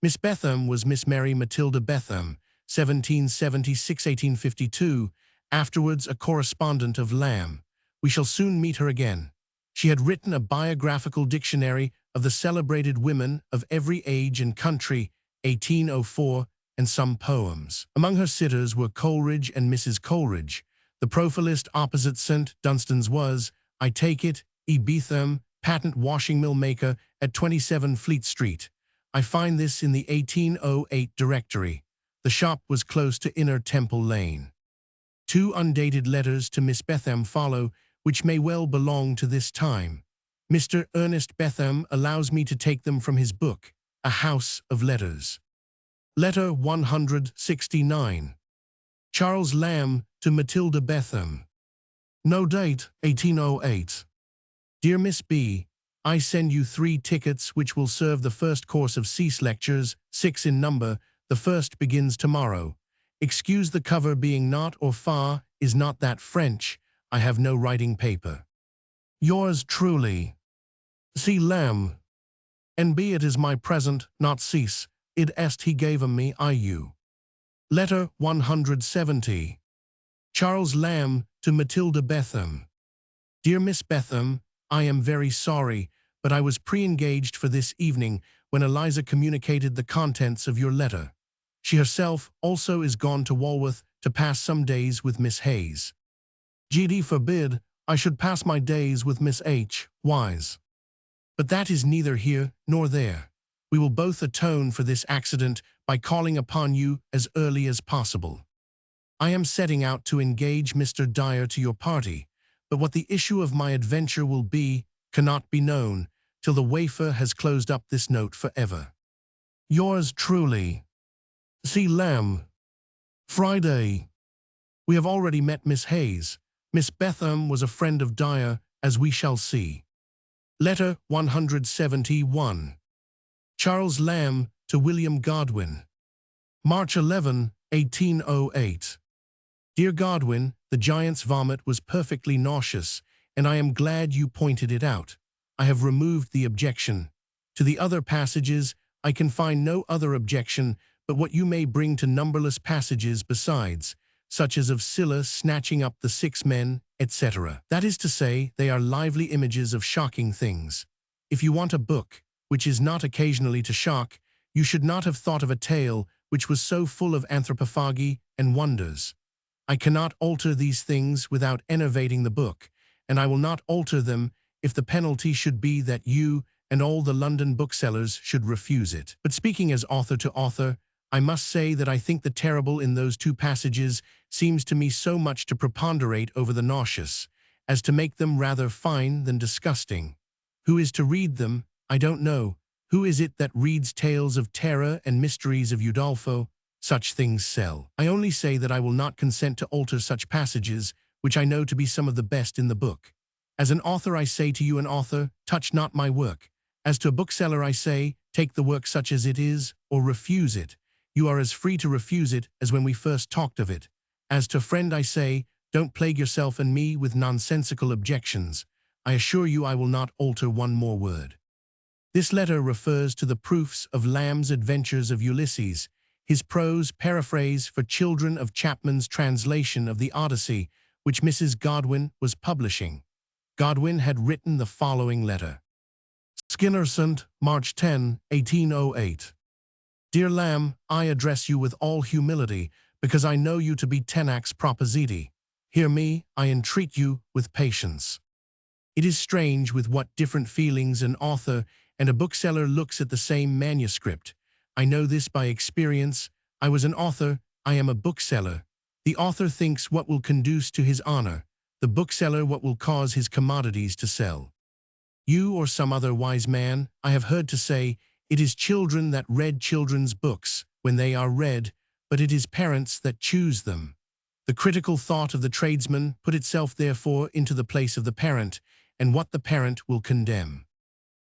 [SPEAKER 1] Miss Betham was Miss Mary Matilda Betham, 1776–1852, afterwards a correspondent of Lamb. We shall soon meet her again. She had written a biographical dictionary of the celebrated women of every age and country, 1804, and some poems. Among her sitters were Coleridge and Mrs. Coleridge. The profilist opposite St. Dunstan's was, I take it, E. Betham, patent washing mill maker at 27 Fleet Street. I find this in the 1808 directory. The shop was close to Inner Temple Lane. 2 undated letters to Miss Betham follow, which may well belong to this time. Mr. Ernest Betham allows me to take them from his book, A House of Letters. Letter 169. Charles Lamb to Matilda Betham. No date, 1808. Dear Miss B., I send you 3 tickets which will serve the first course of Cease lectures, 6 in number. The first begins tomorrow. Excuse the cover being not or far, is not that French. I have no writing paper. Yours truly, C. Lamb. N.B. It is my present, not cease. Id est he gave me I you. Letter 170. Charles Lamb to Matilda Betham. Dear Miss Betham, I am very sorry, but I was pre-engaged for this evening when Eliza communicated the contents of your letter. She herself also is gone to Walworth to pass some days with Miss Hayes. GD forbid I should pass my days with Miss H. Wise. But that is neither here nor there. We will both atone for this accident by calling upon you as early as possible. I am setting out to engage Mr. Dyer to your party, but what the issue of my adventure will be cannot be known till the wafer has closed up this note forever. Yours truly, C. Lamb. Friday. We have already met Miss Hayes. Miss Betham was a friend of Dyer, as we shall see. Letter 171. Charles Lamb to William Godwin. March 11, 1808. Dear Godwin, the giant's vomit was perfectly nauseous, and I am glad you pointed it out. I have removed the objection. To the other passages, I can find no other objection but what you may bring to numberless passages besides, such as of Scylla snatching up the 6 men, etc. That is to say, they are lively images of shocking things. If you want a book, which is not occasionally to shock, you should not have thought of a tale which was so full of anthropophagy and wonders. I cannot alter these things without enervating the book, and I will not alter them if the penalty should be that you and all the London booksellers should refuse it. But speaking as author to author, I must say that I think the terrible in those 2 passages seems to me so much to preponderate over the nauseous, as to make them rather fine than disgusting. Who is to read them? I don't know. Who is it that reads tales of terror and mysteries of Udolpho? Such things sell. I only say that I will not consent to alter such passages, which I know to be some of the best in the book. As an author I say to you, an author, touch not my work. As to a bookseller I say, take the work such as it is, or refuse it. You are as free to refuse it as when we first talked of it. As to a friend I say, don't plague yourself and me with nonsensical objections. I assure you I will not alter one more word. This letter refers to the proofs of Lamb's Adventures of Ulysses, his prose paraphrase for children of Chapman's translation of the Odyssey, which Mrs. Godwin was publishing. Godwin had written the following letter. Skinnersant, March 10, 1808. Dear Lamb, I address you with all humility, because I know you to be tenax propositi. Hear me, I entreat you, with patience. It is strange with what different feelings an author and a bookseller looks at the same manuscript. I know this by experience. I was an author, I am a bookseller. The author thinks what will conduce to his honor, the bookseller what will cause his commodities to sell. You or some other wise man, I have heard to say, it is children that read children's books when they are read, but it is parents that choose them. The critical thought of the tradesman put itself therefore into the place of the parent, and what the parent will condemn.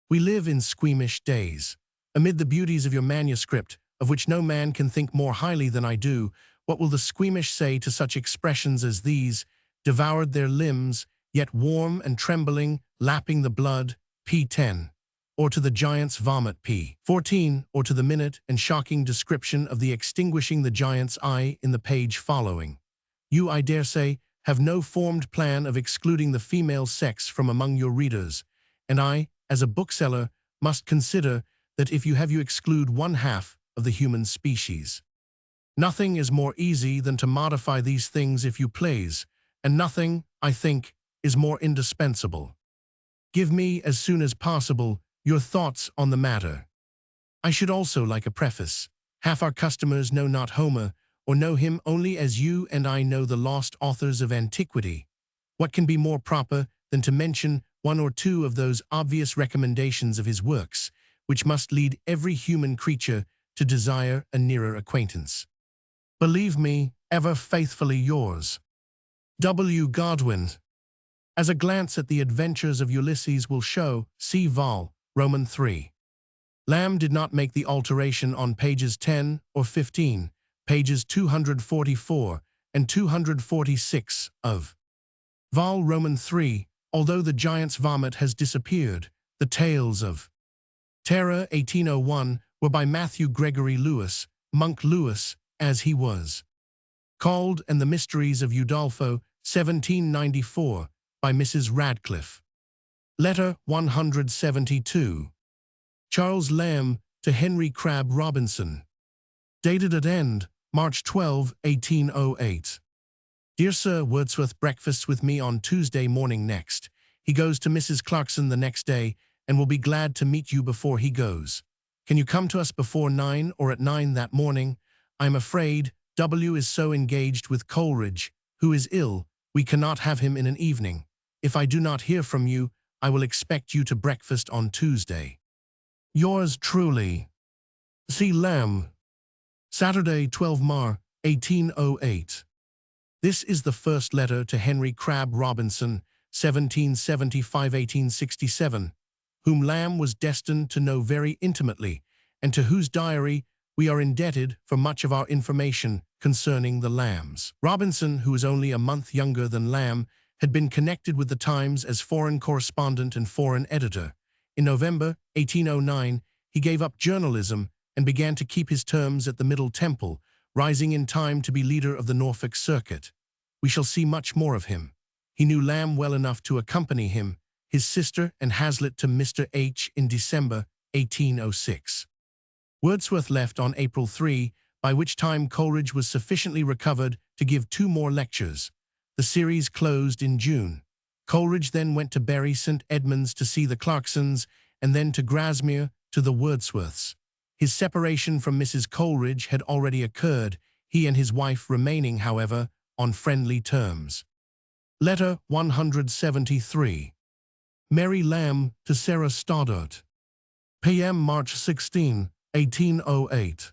[SPEAKER 1] We live in squeamish days. Amid the beauties of your manuscript, of which no man can think more highly than I do, what will the squeamish say to such expressions as these, devoured their limbs, yet warm and trembling, lapping the blood, p10, or to the giant's vomit, p14, or to the minute and shocking description of the extinguishing the giant's eye in the page following. You, I dare say, have no formed plan of excluding the female sex from among your readers, and I, as a bookseller, must consider that if you have you exclude 1/2 of the human species. Nothing is more easy than to modify these things if you please, and nothing, I think, is more indispensable. Give me, as soon as possible, your thoughts on the matter. I should also like a preface. Half our customers know not Homer, or know him only as you and I know the lost authors of antiquity. What can be more proper than to mention 1 or 2 of those obvious recommendations of his works, which must lead every human creature to desire a nearer acquaintance? Believe me, ever faithfully yours, W. Godwin. As a glance at the adventures of Ulysses will show, see Vol. Roman 3. Lamb did not make the alteration on pages 10 or 15, pages 244 and 246 of Vol. Roman 3, although the giant's vomit has disappeared. The tales of terror 1801 were by Matthew Gregory Lewis, Monk Lewis, as he was Called and the Mysteries of Udolpho, 1794, by Mrs. Radcliffe. Letter 172. Charles Lamb to Henry Crabb Robinson. Dated at End, March 12, 1808. Dear Sir, Wordsworth breakfasts with me on Tuesday morning next. He goes to Mrs. Clarkson the next day and will be glad to meet you before he goes. Can you come to us before 9 or at 9 that morning? I am afraid W is so engaged with Coleridge, who is ill, we cannot have him in an evening. If I do not hear from you, I will expect you to breakfast on Tuesday. Yours truly, C. Lamb. Saturday, 12 Mar, 1808. This is the first letter to Henry Crabb Robinson, 1775–1867, whom Lamb was destined to know very intimately, and to whose diary we are indebted for much of our information concerning the Lambs. Robinson, who was only a month younger than Lamb, had been connected with the Times as foreign correspondent and foreign editor. In November 1809, he gave up journalism and began to keep his terms at the Middle Temple, rising in time to be leader of the Norfolk Circuit. We shall see much more of him. He knew Lamb well enough to accompany him, his sister and Hazlitt to Mr. H. in December 1806. Wordsworth left on April 3, by which time Coleridge was sufficiently recovered to give 2 more lectures. The series closed in June. Coleridge then went to Bury St. Edmunds to see the Clarksons, and then to Grasmere to the Wordsworths. His separation from Mrs. Coleridge had already occurred, he and his wife remaining, however, on friendly terms. Letter 173. Mary Lamb to Sarah Stoddart. P.M. March 16, 1808.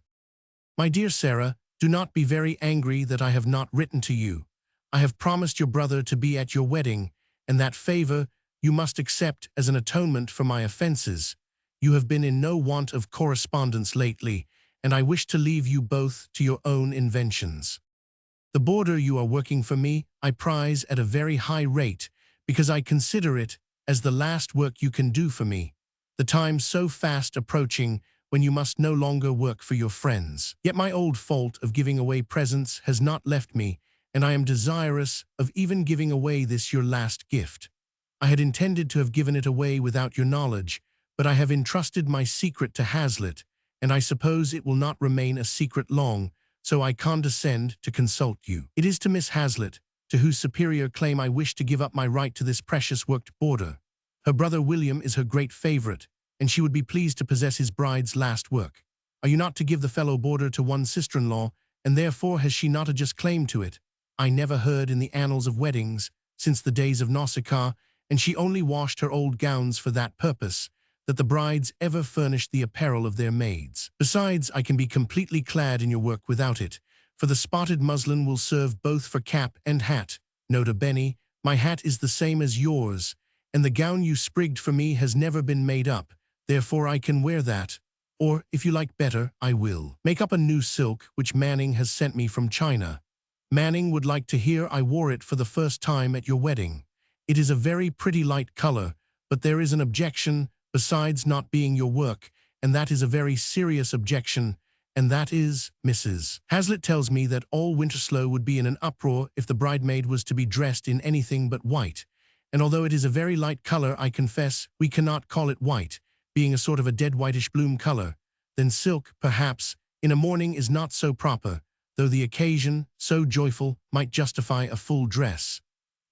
[SPEAKER 1] My dear Sarah, do not be very angry that I have not written to you. I have promised your brother to be at your wedding, and that favor you must accept as an atonement for my offenses. You have been in no want of correspondence lately, and I wish to leave you both to your own inventions. The border you are working for me I prize at a very high rate, because I consider it as the last work you can do for me, the time so fast approaching when you must no longer work for your friends. Yet my old fault of giving away presents has not left me, and I am desirous of even giving away this your last gift. I had intended to have given it away without your knowledge, but I have entrusted my secret to Hazlitt, and I suppose it will not remain a secret long, so I condescend to consult you. It is to Miss Hazlitt, to whose superior claim I wish to give up my right to this precious worked border. Her brother William is her great favorite, and she would be pleased to possess his bride's last work. Are you not to give the fellow boarder to one sister-in-law, and therefore has she not a just claim to it? I never heard in the annals of weddings, since the days of Nausicaa, and she only washed her old gowns for that purpose, that the brides ever furnished the apparel of their maids. Besides, I can be completely clad in your work without it, for the spotted muslin will serve both for cap and hat. Nota bene, my hat is the same as yours, and the gown you sprigged for me has never been made up, therefore I can wear that, or, if you like better, I will make up a new silk which Manning has sent me from China. Manning would like to hear I wore it for the first time at your wedding. It is a very pretty light color, but there is an objection besides not being your work, and that is a very serious objection, and that is, Mrs. Hazlitt tells me that all Winterslow would be in an uproar if the bridemaid was to be dressed in anything but white, and although it is a very light color, I confess we cannot call it white, being a sort of a dead whitish bloom color. Then silk, perhaps, in a morning is not so proper, though the occasion, so joyful, might justify a full dress.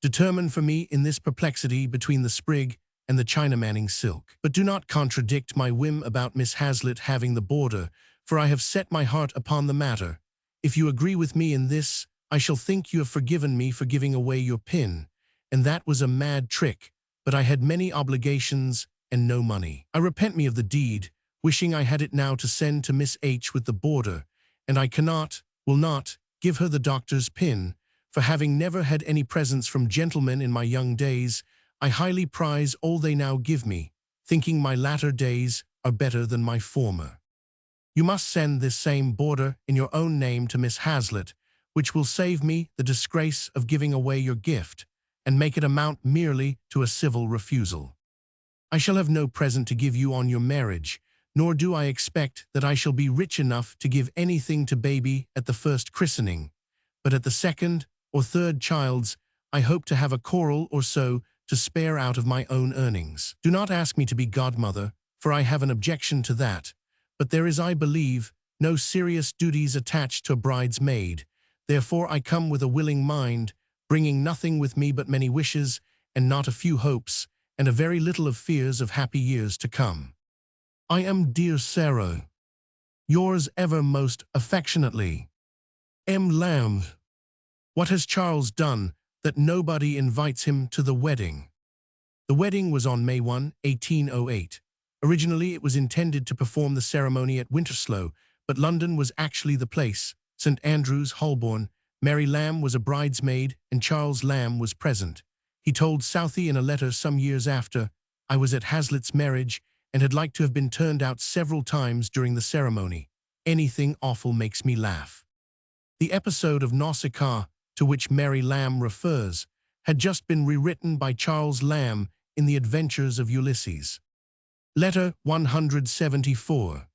[SPEAKER 1] Determine for me in this perplexity between the sprig and the China Manning silk. But do not contradict my whim about Miss Hazlitt having the border, for I have set my heart upon the matter. If you agree with me in this, I shall think you have forgiven me for giving away your pin, and that was a mad trick, but I had many obligations and no money. I repent me of the deed, wishing I had it now to send to Miss H with the border, and I cannot, will not, give her the doctor's pin, for having never had any presents from gentlemen in my young days, I highly prize all they now give me, thinking my latter days are better than my former. You must send this same border in your own name to Miss Hazlitt, which will save me the disgrace of giving away your gift, and make it amount merely to a civil refusal. I shall have no present to give you on your marriage, nor do I expect that I shall be rich enough to give anything to baby at the first christening, but at the second or third child's, I hope to have a coral or so to spare out of my own earnings. Do not ask me to be godmother, for I have an objection to that, but there is, I believe, no serious duties attached to a bride's maid. Therefore I come with a willing mind, bringing nothing with me but many wishes, and not a few hopes, and a very little of fears of happy years to come. I am, dear Sarah, yours ever most affectionately, M. Lamb. What has Charles done that nobody invites him to the wedding? The wedding was on May 1, 1808. Originally it was intended to perform the ceremony at Winterslow, but London was actually the place, St. Andrews, Holborn. Mary Lamb was a bridesmaid, and Charles Lamb was present. He told Southey in a letter some years after, "I was at Hazlitt's marriage, and had liked to have been turned out several times during the ceremony. Anything awful makes me laugh." The episode of Nausicaa, to which Mary Lamb refers, had just been rewritten by Charles Lamb in The Adventures of Ulysses. Letter 174.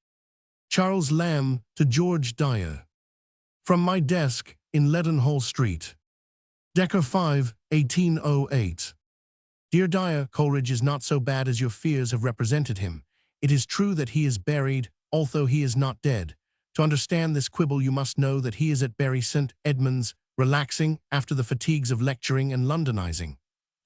[SPEAKER 1] Charles Lamb to George Dyer. From my desk in Leadenhall Street. Decker 5, 1808. Dear Dyer, Coleridge is not so bad as your fears have represented him. It is true that he is buried, although he is not dead. To understand this quibble you must know that he is at Bury St. Edmunds, relaxing after the fatigues of lecturing and Londonizing.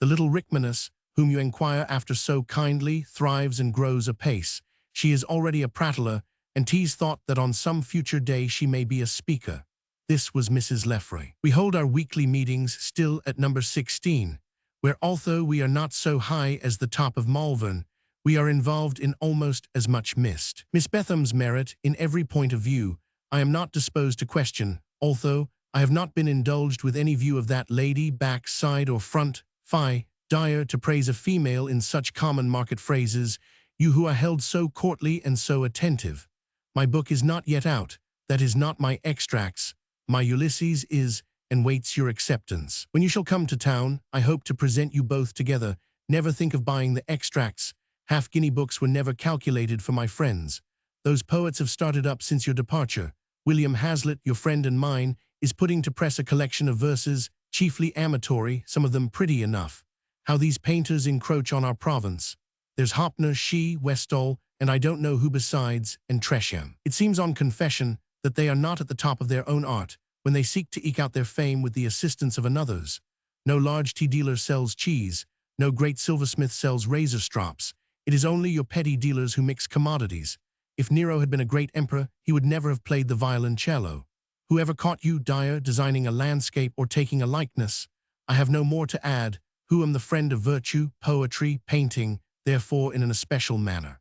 [SPEAKER 1] The little Rickmaness, whom you inquire after so kindly, thrives and grows apace. She is already a prattler, and 'tis thought that on some future day she may be a speaker. This was Mrs. Lefroy. We hold our weekly meetings still at number 16, where although we are not so high as the top of Malvern, we are involved in almost as much mist. Miss Betham's merit in every point of view I am not disposed to question, although I have not been indulged with any view of that lady, back, side, or front. Fie, Dyer, to praise a female in such common market phrases, you who are held so courtly and so attentive. My book is not yet out, that is not my extracts. My Ulysses is, and waits your acceptance. When you shall come to town, I hope to present you both together. Never think of buying the extracts. Half-guinea books were never calculated for my friends. Those poets have started up since your departure. William Hazlitt, your friend and mine, is putting to press a collection of verses, chiefly amatory, some of them pretty enough. How these painters encroach on our province. There's Hopner, Shee, Westall, and I don't know who besides, and Tresham. It seems on confession that they are not at the top of their own art when they seek to eke out their fame with the assistance of another's. No large tea dealer sells cheese. No great silversmith sells razor strops. It is only your petty dealers who mix commodities. If Nero had been a great emperor, he would never have played the violoncello. Whoever caught you, Dyer, designing a landscape or taking a likeness? I have no more to add, who am the friend of virtue, poetry, painting, therefore in an especial manner.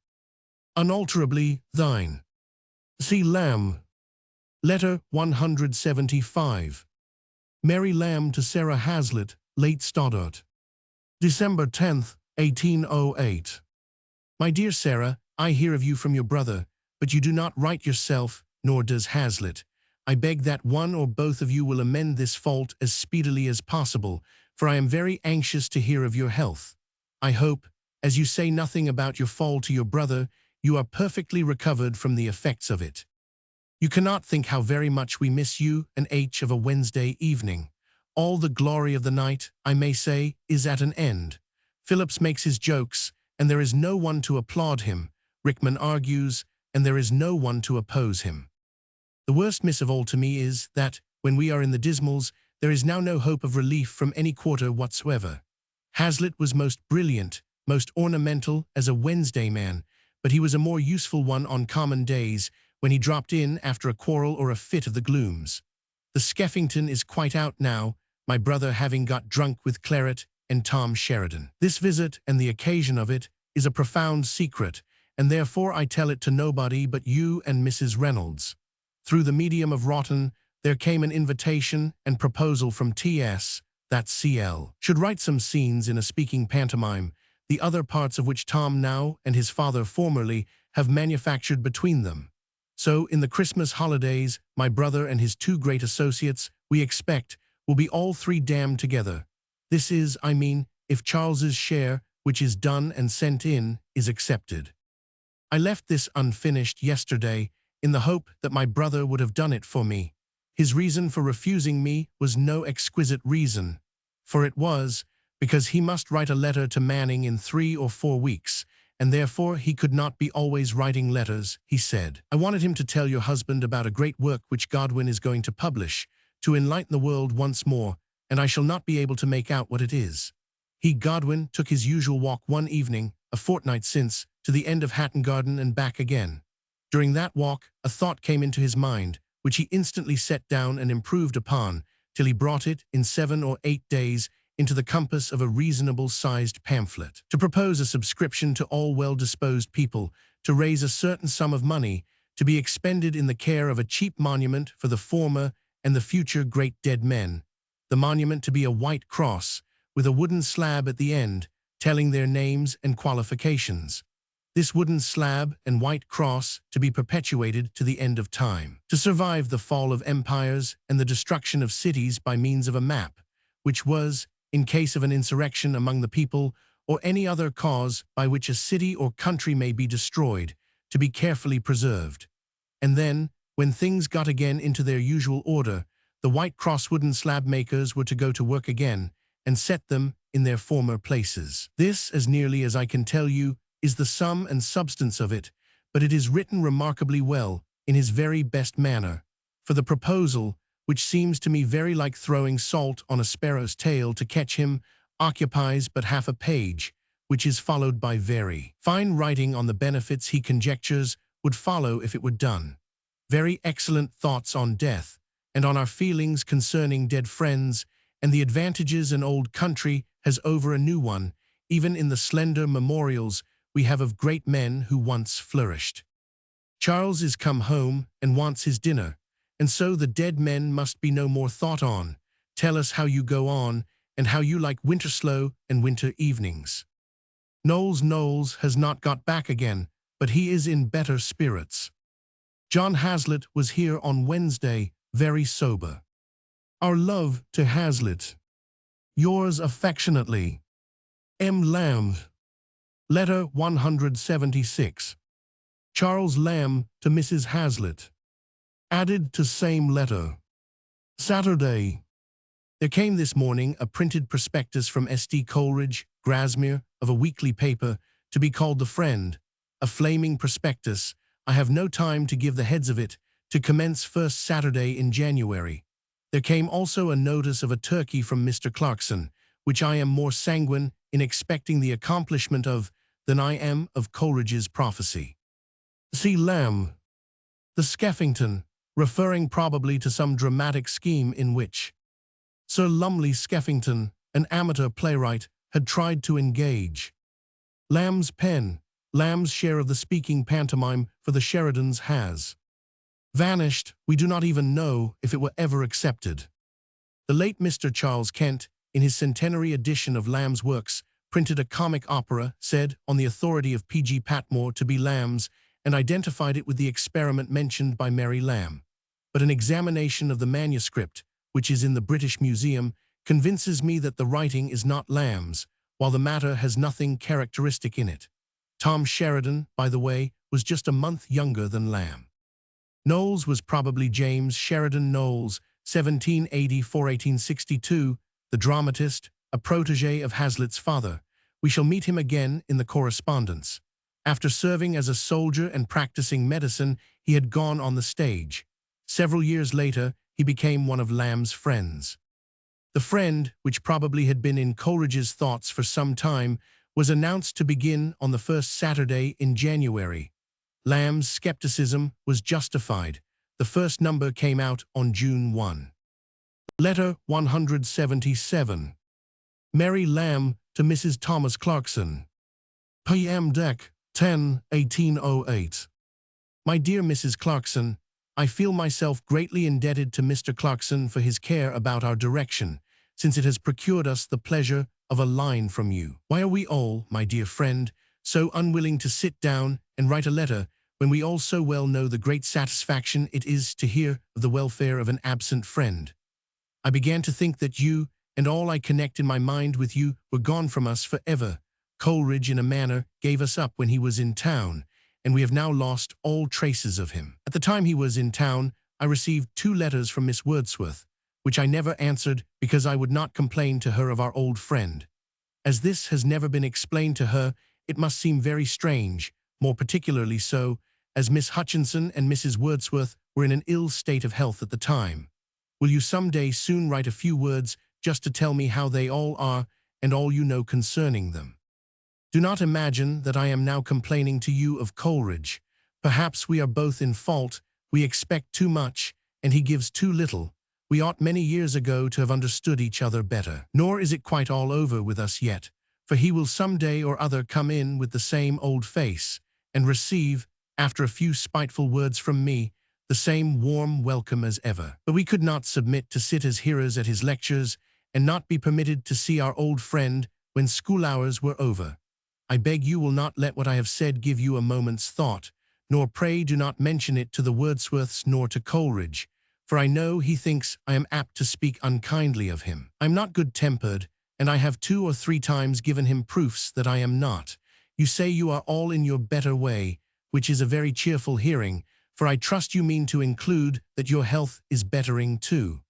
[SPEAKER 1] Unalterably thine. C. Lamb. Letter 175. Mary Lamb to Sarah Hazlitt, late Stoddart. December 10th, 1808. My dear Sarah, I hear of you from your brother, but you do not write yourself, nor does Hazlitt. I beg that one or both of you will amend this fault as speedily as possible, for I am very anxious to hear of your health. I hope, as you say nothing about your fall to your brother, you are perfectly recovered from the effects of it. You cannot think how very much we miss you and H of a Wednesday evening. All the glory of the night, I may say, is at an end. Phillips makes his jokes, and there is no one to applaud him. Rickman argues, and there is no one to oppose him. The worst miss of all to me is that, when we are in the dismals, there is now no hope of relief from any quarter whatsoever. Hazlitt was most brilliant, most ornamental as a Wednesday man, but he was a more useful one on common days, when he dropped in after a quarrel or a fit of the glooms. The Skeffington is quite out now, my brother having got drunk with claret and Tom Sheridan. This visit, and the occasion of it, is a profound secret, and therefore I tell it to nobody but you and Mrs. Reynolds. Through the medium of Rotten, there came an invitation and proposal from T.S., that C.L. should write some scenes in a speaking pantomime, the other parts of which Tom now and his father formerly have manufactured between them. So, in the Christmas holidays, my brother and his two great associates, we expect, will be all three damned together. This is, I mean, if Charles's share, which is done and sent in, is accepted. I left this unfinished yesterday, in the hope that my brother would have done it for me. His reason for refusing me was no exquisite reason, for it was because he must write a letter to Manning in 3 or 4 weeks, and therefore he could not be always writing letters, he said. I wanted him to tell your husband about a great work which Godwin is going to publish, to enlighten the world once more, and I shall not be able to make out what it is. He, Godwin, took his usual walk one evening, a fortnight since, to the end of Hatton Garden and back again. During that walk, a thought came into his mind, which he instantly set down and improved upon, till he brought it, in 7 or 8 days, into the compass of a reasonable-sized pamphlet. To propose a subscription to all well-disposed people, to raise a certain sum of money, to be expended in the care of a cheap monument for the former and the future great dead men, the monument to be a white cross, with a wooden slab at the end, telling their names and qualifications. This wooden slab and white cross to be perpetuated to the end of time, to survive the fall of empires and the destruction of cities by means of a map, which was, in case of an insurrection among the people or any other cause by which a city or country may be destroyed, to be carefully preserved. And then, when things got again into their usual order, the white cross wooden slab makers were to go to work again and set them in their former places. This, as nearly as I can tell you, is the sum and substance of it, but it is written remarkably well, in his very best manner, for the proposal, which seems to me very like throwing salt on a sparrow's tail to catch him, occupies but half a page, which is followed by very fine writing on the benefits he conjectures would follow if it were done. Very excellent thoughts on death, and on our feelings concerning dead friends, and the advantages an old country has over a new one, even in the slender memorials we have of great men who once flourished. Charles is come home and wants his dinner, and so the dead men must be no more thought on. Tell us how you go on, and how you like winter slow and winter evenings. Knowles has not got back again, but he is in better spirits. John Hazlitt was here on Wednesday, very sober. Our love to Hazlitt. Yours affectionately, M. Lamb. Letter 176. Charles Lamb to Mrs. Hazlitt. Added to same letter. Saturday. There came this morning a printed prospectus from S.T. Coleridge, Grasmere, of a weekly paper, to be called The Friend, a flaming prospectus. I have no time to give the heads of it, to commence first Saturday in January. There came also a notice of a turkey from Mr. Clarkson, which I am more sanguine in expecting the accomplishment of than I am of Coleridge's prophecy. See Lamb. The Skeffington, referring probably to some dramatic scheme in which Sir Lumley Skeffington, an amateur playwright, had tried to engage Lamb's pen. Lamb's share of the speaking pantomime for the Sheridans has vanished. We do not even know if it were ever accepted. The late Mr. Charles Kent, in his centenary edition of Lamb's works, printed a comic opera, said, on the authority of P.G. Patmore, to be Lamb's, and identified it with the experiment mentioned by Mary Lamb. But an examination of the manuscript, which is in the British Museum, convinces me that the writing is not Lamb's, while the matter has nothing characteristic in it. Tom Sheridan, by the way, was just a month younger than Lamb. Knowles was probably James Sheridan Knowles, 1784–1862, the dramatist, a protégé of Hazlitt's father. We shall meet him again in the correspondence. After serving as a soldier and practicing medicine, he had gone on the stage. Several years later, he became one of Lamb's friends. The Friend, which probably had been in Coleridge's thoughts for some time, was announced to begin on the first Saturday in January. Lamb's skepticism was justified. The first number came out on June 1. Letter 177. Mary Lamb to Mrs. Thomas Clarkson. P.M. Dec. 10/1808. My dear Mrs. Clarkson, I feel myself greatly indebted to Mr. Clarkson for his care about our direction, since it has procured us the pleasure of a line from you. Why are we all, my dear friend, so unwilling to sit down and write a letter when we all so well know the great satisfaction it is to hear of the welfare of an absent friend? I began to think that you, and all I connect in my mind with you, were gone from us forever. Coleridge, in a manner, gave us up when he was in town, and we have now lost all traces of him. At the time he was in town, I received 2 letters from Miss Wordsworth, which I never answered because I would not complain to her of our old friend. As this has never been explained to her, it must seem very strange, more particularly so, as Miss Hutchinson and Mrs. Wordsworth were in an ill state of health at the time. Will you some day soon write a few words just to tell me how they all are and all you know concerning them? Do not imagine that I am now complaining to you of Coleridge. Perhaps we are both in fault, we expect too much, and he gives too little. We ought many years ago to have understood each other better. Nor is it quite all over with us yet, for he will some day or other come in with the same old face, and receive, after a few spiteful words from me, the same warm welcome as ever. But we could not submit to sit as hearers at his lectures, and not be permitted to see our old friend when school hours were over. I beg you will not let what I have said give you a moment's thought, nor pray do not mention it to the Wordsworths nor to Coleridge, for I know he thinks I am apt to speak unkindly of him. I am not good-tempered, and I have 2 or 3 times given him proofs that I am not. You say you are all in your better way, which is a very cheerful hearing, for I trust you mean to include that your health is bettering too.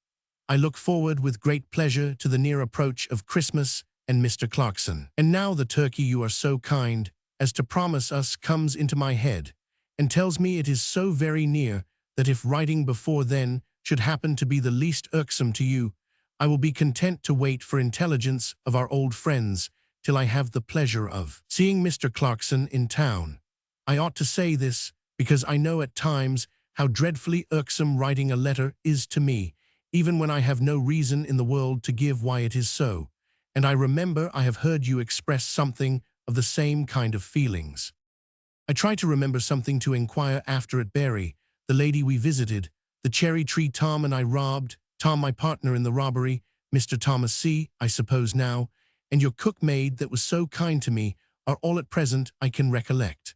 [SPEAKER 1] I look forward with great pleasure to the near approach of Christmas and Mr. Clarkson. And now the turkey you are so kind as to promise us comes into my head, and tells me it is so very near that if writing before then should happen to be the least irksome to you, I will be content to wait for intelligence of our old friends till I have the pleasure of seeing Mr. Clarkson in town. I ought to say this, because I know at times how dreadfully irksome writing a letter is to me, even when I have no reason in the world to give why it is so, and I remember I have heard you express something of the same kind of feelings. I try to remember something to inquire after at Bury, the lady we visited, the cherry tree Tom and I robbed, Tom my partner in the robbery, Mr. Thomas C., I suppose now, and your cook maid that was so kind to me, are all at present I can recollect.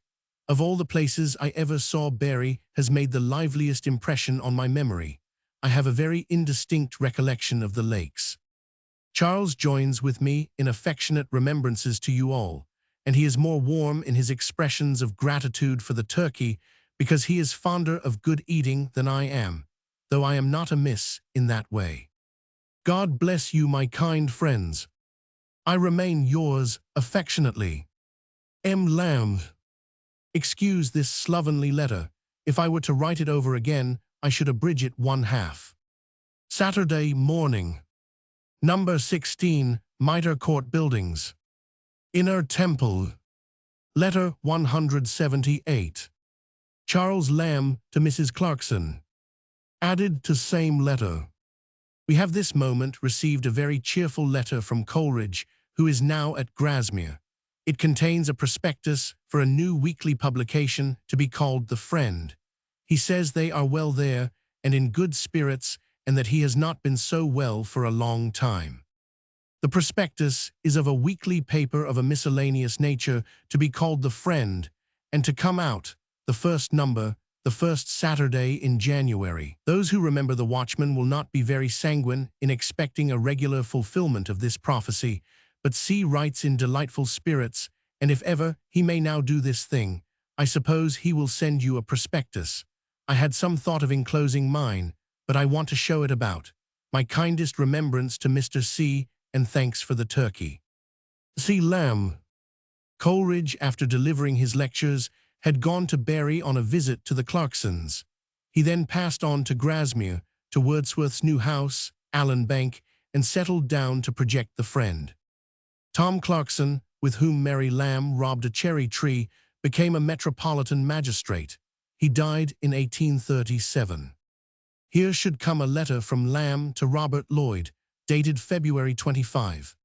[SPEAKER 1] Of all the places I ever saw, Bury has made the liveliest impression on my memory. I have a very indistinct recollection of the lakes. Charles joins with me in affectionate remembrances to you all, and he is more warm in his expressions of gratitude for the turkey because he is fonder of good eating than I am, though I am not amiss in that way. God bless you, my kind friends. I remain yours affectionately, M. Lamb. Excuse this slovenly letter. If I were to write it over again, I should abridge it 1/2. Saturday morning. Number 16, Mitre Court Buildings. Inner Temple. Letter 178. Charles Lamb to Mrs. Clarkson. Added to same letter. We have this moment received a very cheerful letter from Coleridge, who is now at Grasmere. It contains a prospectus for a new weekly publication to be called The Friend. He says they are well there and in good spirits, and that he has not been so well for a long time. The prospectus is of a weekly paper of a miscellaneous nature to be called The Friend, and to come out, the first number, the first Saturday in January. Those who remember the Watchman will not be very sanguine in expecting a regular fulfillment of this prophecy, but C. writes in delightful spirits, and if ever he may now do this thing, I suppose he will send you a prospectus. I had some thought of enclosing mine, but I want to show it about. My kindest remembrance to Mr. C., and thanks for the turkey. C. Lamb. Coleridge, after delivering his lectures, had gone to Bury on a visit to the Clarksons. He then passed on to Grasmere, to Wordsworth's new house, Allen Bank, and settled down to project The Friend. Tom Clarkson, with whom Mary Lamb robbed a cherry tree, became a metropolitan magistrate. He died in 1837. Here should come a letter from Lamb to Robert Lloyd, dated February 25.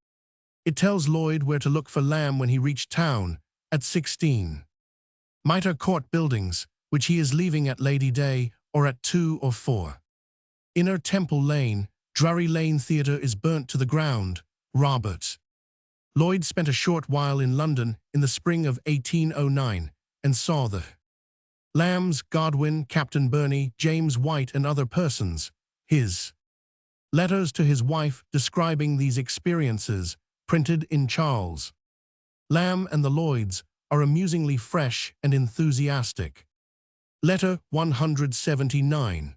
[SPEAKER 1] It tells Lloyd where to look for Lamb when he reached town, at 16. Mitre Court Buildings, which he is leaving at Lady Day, or at 2 or 4. Inner Temple Lane, Drury Lane Theatre is burnt to the ground, Robert. Lloyd spent a short while in London in the spring of 1809, and saw the Lambs, Godwin, Captain Burney, James White, and other persons. His letters to his wife describing these experiences, printed in Charles Lamb and the Lloyds, are amusingly fresh and enthusiastic. Letter 179.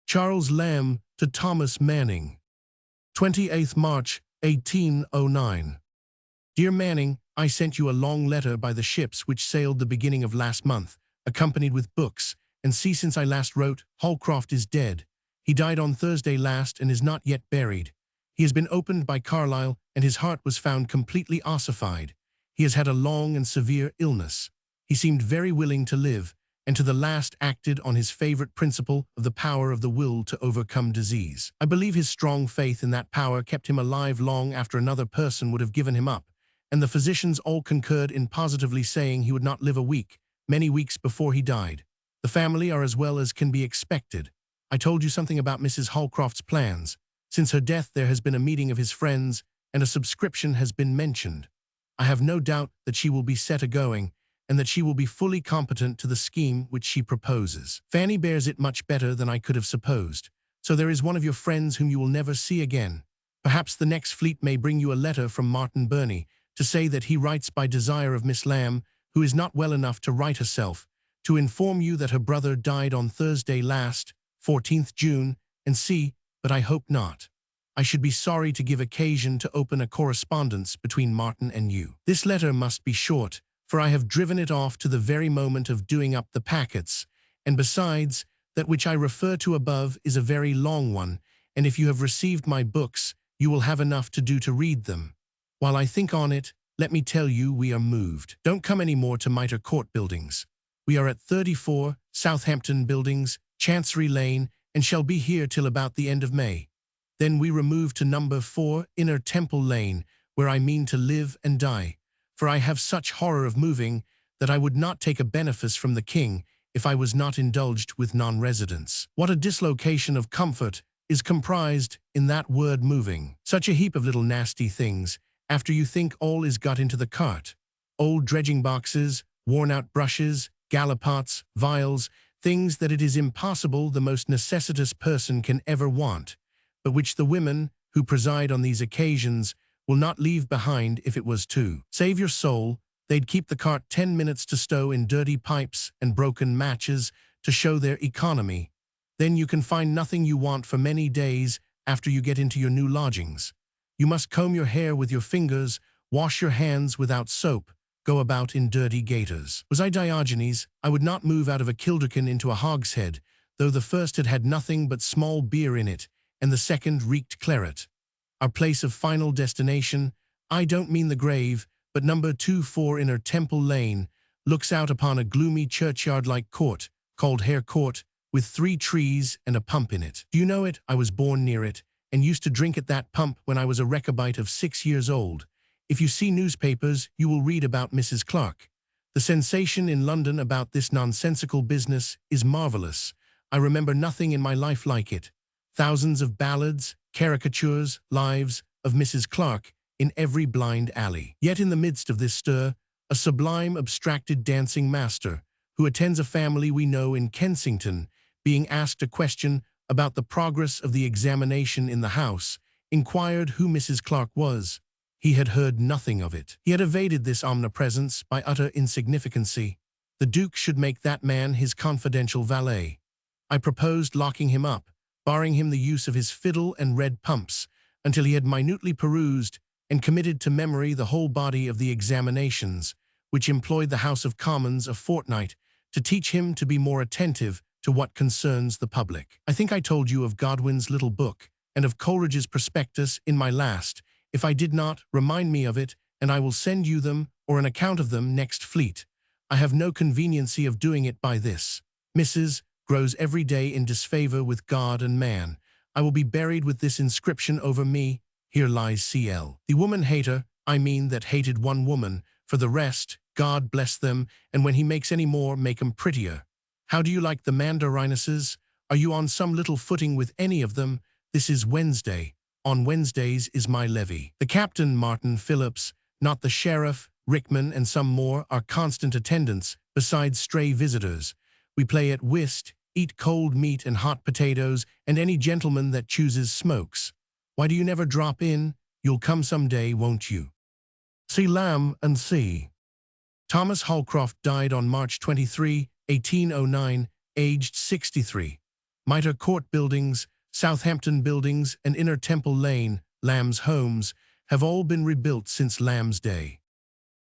[SPEAKER 1] Charles Lamb to Thomas Manning. 28th March, 1809. Dear Manning, I sent you a long letter by the ships which sailed the beginning of last month, accompanied with books, and see, since I last wrote, Holcroft is dead. He died on Thursday last and is not yet buried. He has been opened by Carlyle, and his heart was found completely ossified. He has had a long and severe illness. He seemed very willing to live, and to the last acted on his favorite principle of the power of the will to overcome disease. I believe his strong faith in that power kept him alive long after another person would have given him up, and the physicians all concurred in positively saying he would not live a week, many weeks before he died. The family are as well as can be expected. I told you something about Mrs. Holcroft's plans. Since her death there has been a meeting of his friends, and a subscription has been mentioned. I have no doubt that she will be set a-going, and that she will be fully competent to the scheme which she proposes. Fanny bears it much better than I could have supposed. So there is one of your friends whom you will never see again. Perhaps the next fleet may bring you a letter from Martin Burney, to say that he writes by desire of Miss Lamb, who is not well enough to write herself, to inform you that her brother died on Thursday last, 14th June, and see, but I hope not. I should be sorry to give occasion to open a correspondence between Martin and you. This letter must be short, for I have driven it off to the very moment of doing up the packets, and besides, that which I refer to above is a very long one, and if you have received my books, you will have enough to do to read them. While I think on it, let me tell you we are moved. Don't come any more to Mitre Court Buildings. We are at 34 Southampton Buildings, Chancery Lane, and shall be here till about the end of May. Then we remove to number 4 Inner Temple Lane, where I mean to live and die. For I have such horror of moving that I would not take a benefice from the king if I was not indulged with non-residence. What a dislocation of comfort is comprised in that word moving. Such a heap of little nasty things, after you think all is got into the cart. Old dredging boxes, worn-out brushes, gallipots, vials, things that it is impossible the most necessitous person can ever want, but which the women, who preside on these occasions, will not leave behind if it was to save your soul. They'd keep the cart 10 minutes to stow in dirty pipes and broken matches to show their economy. Then you can find nothing you want for many days after you get into your new lodgings. You must comb your hair with your fingers, wash your hands without soap, go about in dirty gaiters. Was I Diogenes, I would not move out of a kilderkin into a hogshead, though the first had had nothing but small beer in it, and the second reeked claret. Our place of final destination, I don't mean the grave, but number 24 Inner Temple Lane, looks out upon a gloomy churchyard-like court, called Hare Court, with 3 trees and a pump in it. Do you know it? I was born near it, and used to drink at that pump when I was a Rechabite of 6 years old. If you see newspapers, you will read about Mrs. Clark. The sensation in London about this nonsensical business is marvelous. I remember nothing in my life like it. Thousands of ballads, caricatures, lives of Mrs. Clark in every blind alley. Yet in the midst of this stir, a sublime abstracted dancing master, who attends a family we know in Kensington, being asked a question about the progress of the examination in the house, inquired who Mrs. Clark was. He had heard nothing of it. He had evaded this omnipresence by utter insignificancy. The Duke should make that man his confidential valet. I proposed locking him up, barring him the use of his fiddle and red pumps, until he had minutely perused and committed to memory the whole body of the examinations, which employed the House of Commons a fortnight, to teach him to be more attentive to what concerns the public. I think I told you of Godwin's little book, and of Coleridge's prospectus in my last. If I did not, remind me of it, and I will send you them, or an account of them, next fleet. I have no conveniency of doing it by this. Mrs. grows every day in disfavor with God and man. I will be buried with this inscription over me, here lies C.L. The woman-hater, I mean that hated one woman. For the rest, God bless them, and when he makes any more, make 'em prettier. How do you like the Mandarinuses? Are you on some little footing with any of them? This is Wednesday. On Wednesdays is my levee. The captain, Martin Phillips, not the sheriff, Rickman, and some more, are constant attendants, besides stray visitors. We play at whist, eat cold meat and hot potatoes, and any gentleman that chooses smokes. Why do you never drop in? You'll come some day, won't you? C. Lamb and C. Thomas Holcroft died on March 23, 1809, aged 63. Mitre Court Buildings, Southampton Buildings, and Inner Temple Lane, Lamb's homes, have all been rebuilt since Lamb's day.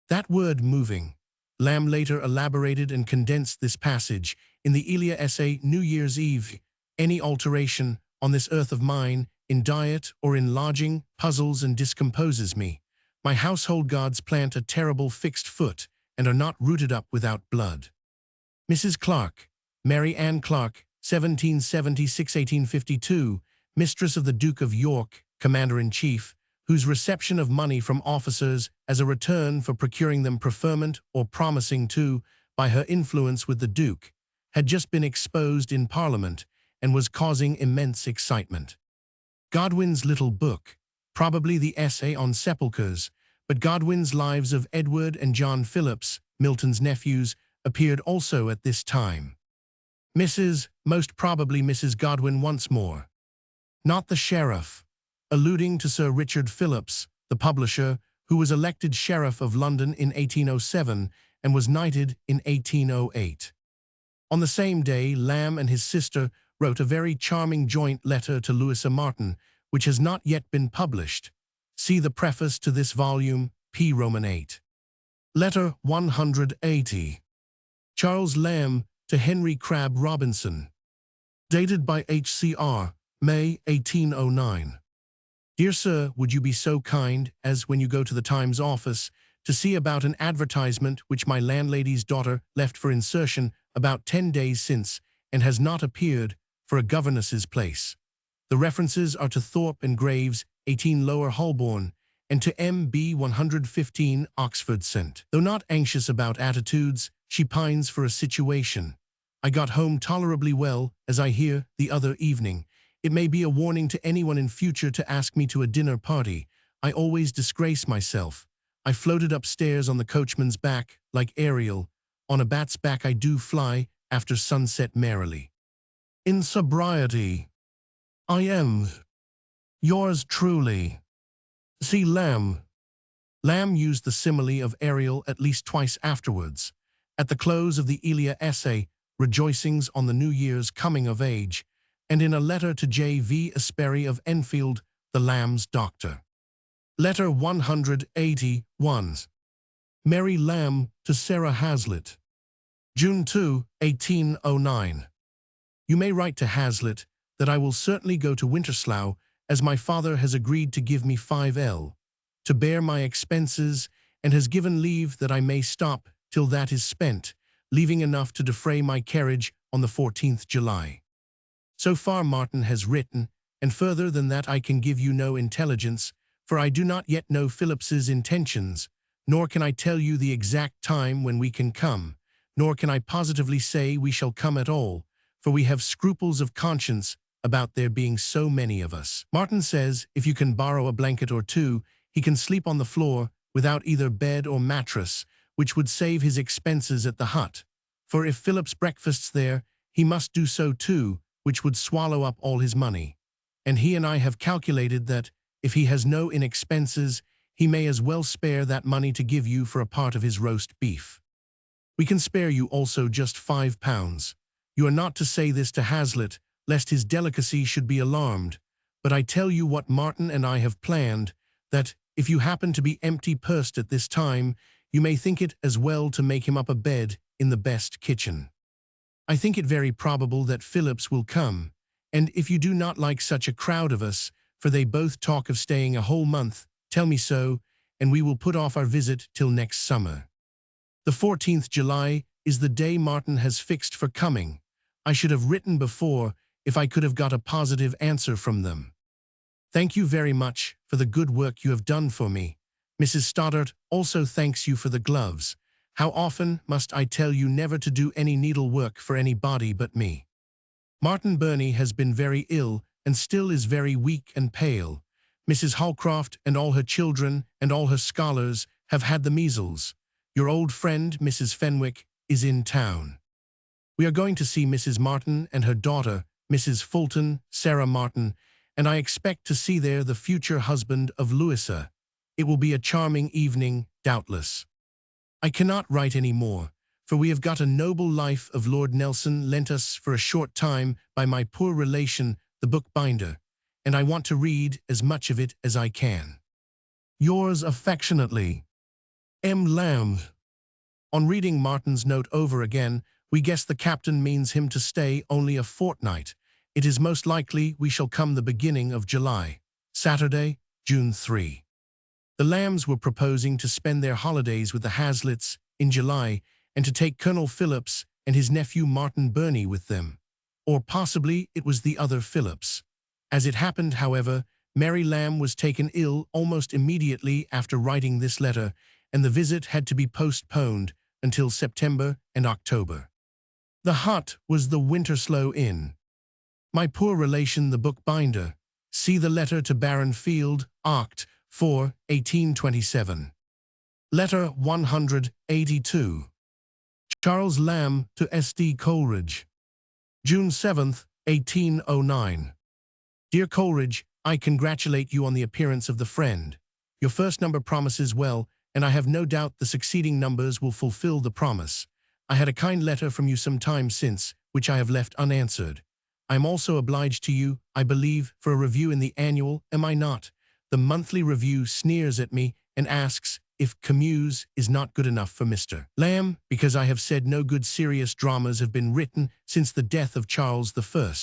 [SPEAKER 1] That word moving. Lamb later elaborated and condensed this passage in the Elia essay New Year's Eve. Any alteration on this earth of mine, in diet or in lodging, puzzles and discomposes me. My household gods plant a terrible fixed foot and are not rooted up without blood. Mrs. Clark, Mary Ann Clark, 1776–1852, mistress of the Duke of York, Commander-in-Chief, whose reception of money from officers as a return for procuring them preferment or promising to, by her influence with the Duke, had just been exposed in Parliament and was causing immense excitement. Godwin's little book, probably the essay on sepulchres, but Godwin's Lives of Edward and John Phillips, Milton's nephews, appeared also at this time. Most probably Mrs. Godwin once more. Not the sheriff, alluding to Sir Richard Phillips, the publisher, who was elected Sheriff of London in 1807 and was knighted in 1808. On the same day, Lamb and his sister wrote a very charming joint letter to Louisa Martin, which has not yet been published. See the preface to this volume, P. Roman 8. Letter 180. Charles Lamb to Henry Crabb Robinson. Dated by H.C.R., May 1809. Dear Sir, would you be so kind as, when you go to the Times office, to see about an advertisement which my landlady's daughter left for insertion about 10 days since and has not appeared, for a governess's place. The references are to Thorpe and Graves, 18 Lower Holborn, and to M.B. 115 Oxford St. Though not anxious about attitudes, she pines for a situation. I got home tolerably well, as I hear, the other evening. It may be a warning to anyone in future to ask me to a dinner party. I always disgrace myself. I floated upstairs on the coachman's back, like Ariel. On a bat's back I do fly, after sunset merrily. In sobriety, I am yours truly. See Lamb. Lamb used the simile of Ariel at least twice afterwards. At the close of the Elia essay, Rejoicings on the New Year's Coming of Age, and in a letter to J.V. Asperry of Enfield, the Lamb's doctor. Letter 181. Mary Lamb to Sarah Hazlitt. June 2, 1809. You may write to Hazlitt that I will certainly go to Winterslough, as my father has agreed to give me 5L, to bear my expenses, and has given leave that I may stop till that is spent, leaving enough to defray my carriage on the 14th July. So far Martin has written, and further than that I can give you no intelligence, for I do not yet know Phillips's intentions, nor can I tell you the exact time when we can come, nor can I positively say we shall come at all, for we have scruples of conscience about there being so many of us. Martin says if you can borrow a blanket or two, he can sleep on the floor without either bed or mattress, which would save his expenses at the hut. For if Phillips breakfasts there, he must do so too, which would swallow up all his money. And he and I have calculated that, if he has no expenses, he may as well spare that money to give you for a part of his roast beef. We can spare you also just £5. You are not to say this to Hazlitt, lest his delicacy should be alarmed, but I tell you what Martin and I have planned, that, if you happen to be empty-pursed at this time, you may think it as well to make him up a bed in the best kitchen. I think it very probable that Phillips will come, and if you do not like such a crowd of us, for they both talk of staying a whole month, tell me so, and we will put off our visit till next summer. The 14th July is the day Martin has fixed for coming. I should have written before, if I could have got a positive answer from them. Thank you very much for the good work you have done for me. Mrs. Stoddart also thanks you for the gloves. How often must I tell you never to do any needlework for anybody but me? Martin Burney has been very ill and still is very weak and pale. Mrs. Holcroft and all her children and all her scholars have had the measles. Your old friend, Mrs. Fenwick, is in town. We are going to see Mrs. Martin and her daughter, Mrs. Fulton, Sarah Martin, and I expect to see there the future husband of Louisa. It will be a charming evening, doubtless. I cannot write any more, for we have got a noble life of Lord Nelson lent us for a short time by my poor relation, the bookbinder, and I want to read as much of it as I can. Yours affectionately, M. Lamb. On reading Martin's note over again, we guess the captain means him to stay only a fortnight. It is most likely we shall come the beginning of July. Saturday, June 3. The Lambs were proposing to spend their holidays with the Haslets in July and to take Colonel Phillips and his nephew Martin Burney with them. Or possibly it was the other Phillips. As it happened, however, Mary Lamb was taken ill almost immediately after writing this letter, and the visit had to be postponed until September and October. The hut was the Winterslow Inn. My poor relation the bookbinder. See the letter to Baron Field, Oct. 4, 1827. Letter 182. Charles Lamb to S.D. Coleridge. June 7, 1809. Dear Coleridge, I congratulate you on the appearance of the Friend. Your first number promises well, and I have no doubt the succeeding numbers will fulfill the promise. I had a kind letter from you some time since, which I have left unanswered. I am also obliged to you, I believe, for a review in the annual, am I not? The monthly review sneers at me and asks if Camus is not good enough for Mr. Lamb, because I have said no good serious dramas have been written since the death of Charles I,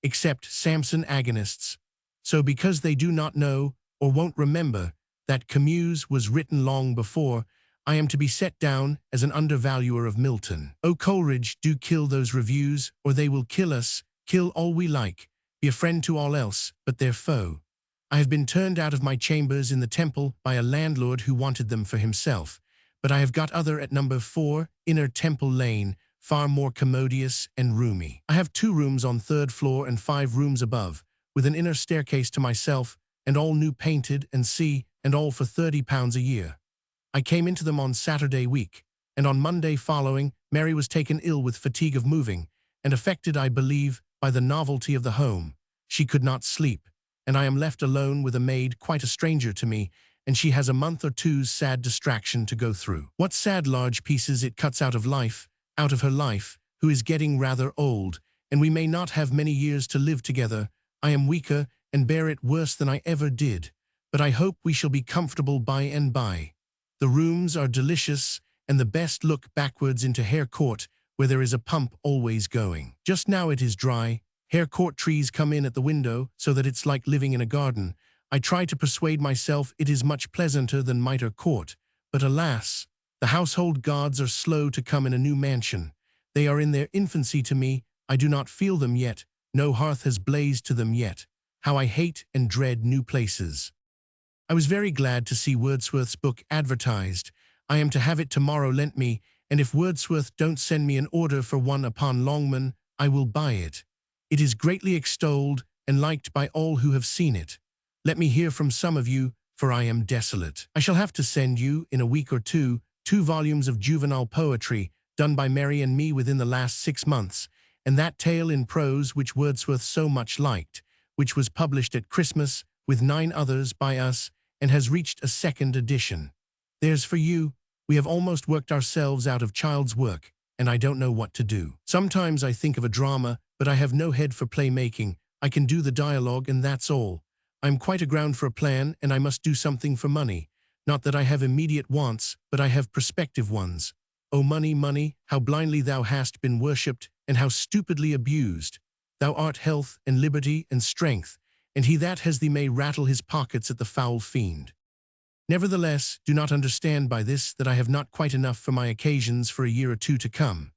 [SPEAKER 1] except Samson Agonists. So because they do not know, or won't remember, that Camus was written long before, I am to be set down as an undervaluer of Milton. O Coleridge, do kill those reviews, or they will kill us, kill all we like, be a friend to all else, but their foe. I have been turned out of my chambers in the Temple by a landlord who wanted them for himself, but I have got other at number 4, Inner Temple Lane, far more commodious and roomy. I have 2 rooms on 3rd floor and 5 rooms above, with an inner staircase to myself, and all new painted, and all for £30 a year. I came into them on Saturday week, and on Monday following, Mary was taken ill with fatigue of moving, and affected, I believe, by the novelty of the home. She could not sleep, and I am left alone with a maid quite a stranger to me, and she has a month or two's sad distraction to go through. What sad large pieces it cuts out of her life, who is getting rather old, and we may not have many years to live together. I am weaker, and bear it worse than I ever did, but I hope we shall be comfortable by and by. The rooms are delicious, and the best look backwards into Hare Court, where there is a pump always going. Just now it is dry. Hare Court trees come in at the window, so that it's like living in a garden. I try to persuade myself it is much pleasanter than Mitre Court, but alas, the household gods are slow to come in a new mansion. They are in their infancy to me. I do not feel them yet. No hearth has blazed to them yet. How I hate and dread new places. I was very glad to see Wordsworth's book advertised. I am to have it tomorrow lent me, and if Wordsworth don't send me an order for one upon Longman, I will buy it. It is greatly extolled and liked by all who have seen it. Let me hear from some of you, for I am desolate. I shall have to send you, in a week or two, 2 volumes of juvenile poetry, done by Mary and me within the last 6 months, and that tale in prose which Wordsworth so much liked, which was published at Christmas, with 9 others by us, and has reached a 2nd edition. There's for you. We have almost worked ourselves out of child's work, and I don't know what to do. Sometimes I think of a drama, but I have no head for play-making. I can do the dialogue, and that's all. I'm quite aground for a plan, and I must do something for money. Not that I have immediate wants, but I have prospective ones. O money, money, how blindly thou hast been worshipped, and how stupidly abused. Thou art health, and liberty, and strength, and he that has thee may rattle his pockets at the foul fiend. Nevertheless, do not understand by this that I have not quite enough for my occasions for a year or 2 to come.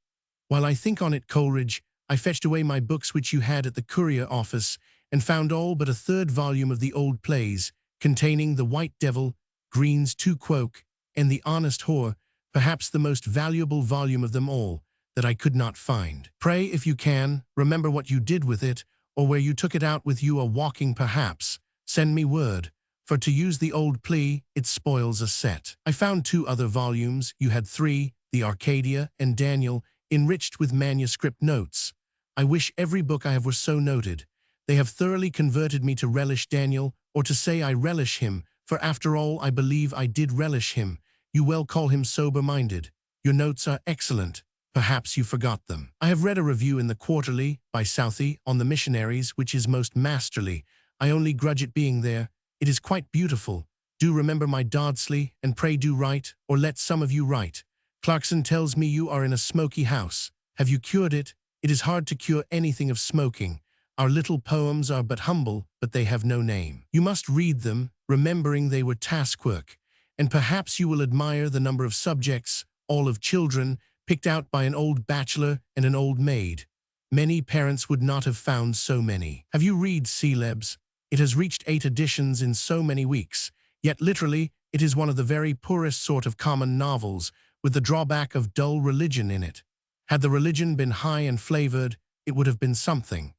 [SPEAKER 1] While I think on it, Coleridge, I fetched away my books which you had at the courier office, and found all but a 3rd volume of the old plays, containing The White Devil, Green's 2 Quoque, and The Honest Whore, perhaps the most valuable volume of them all, that I could not find. Pray, if you can, remember what you did with it, or where you took it out with you a walking perhaps. Send me word, for to use the old plea, it spoils a set. I found 2 other volumes. You had 3, the Arcadia and Daniel, enriched with manuscript notes. I wish every book I have were so noted. They have thoroughly converted me to relish Daniel, or to say I relish him, for after all I believe I did relish him. You well call him sober-minded. Your notes are excellent. Perhaps you forgot them. I have read a review in the Quarterly by Southey on the missionaries, which is most masterly. I only grudge it being there. It is quite beautiful. Do remember my Dodsley, and pray do write, or let some of you write. Clarkson tells me you are in a smoky house. Have you cured it? It is hard to cure anything of smoking. Our little poems are but humble, but they have no name. You must read them, remembering they were taskwork, and perhaps you will admire the number of subjects, all of children, picked out by an old bachelor and an old maid. Many parents would not have found so many. Have you read Celebs? It has reached 8 editions in so many weeks, yet literally it is one of the very poorest sort of common novels, with the drawback of dull religion in it. Had the religion been high and flavored, it would have been something.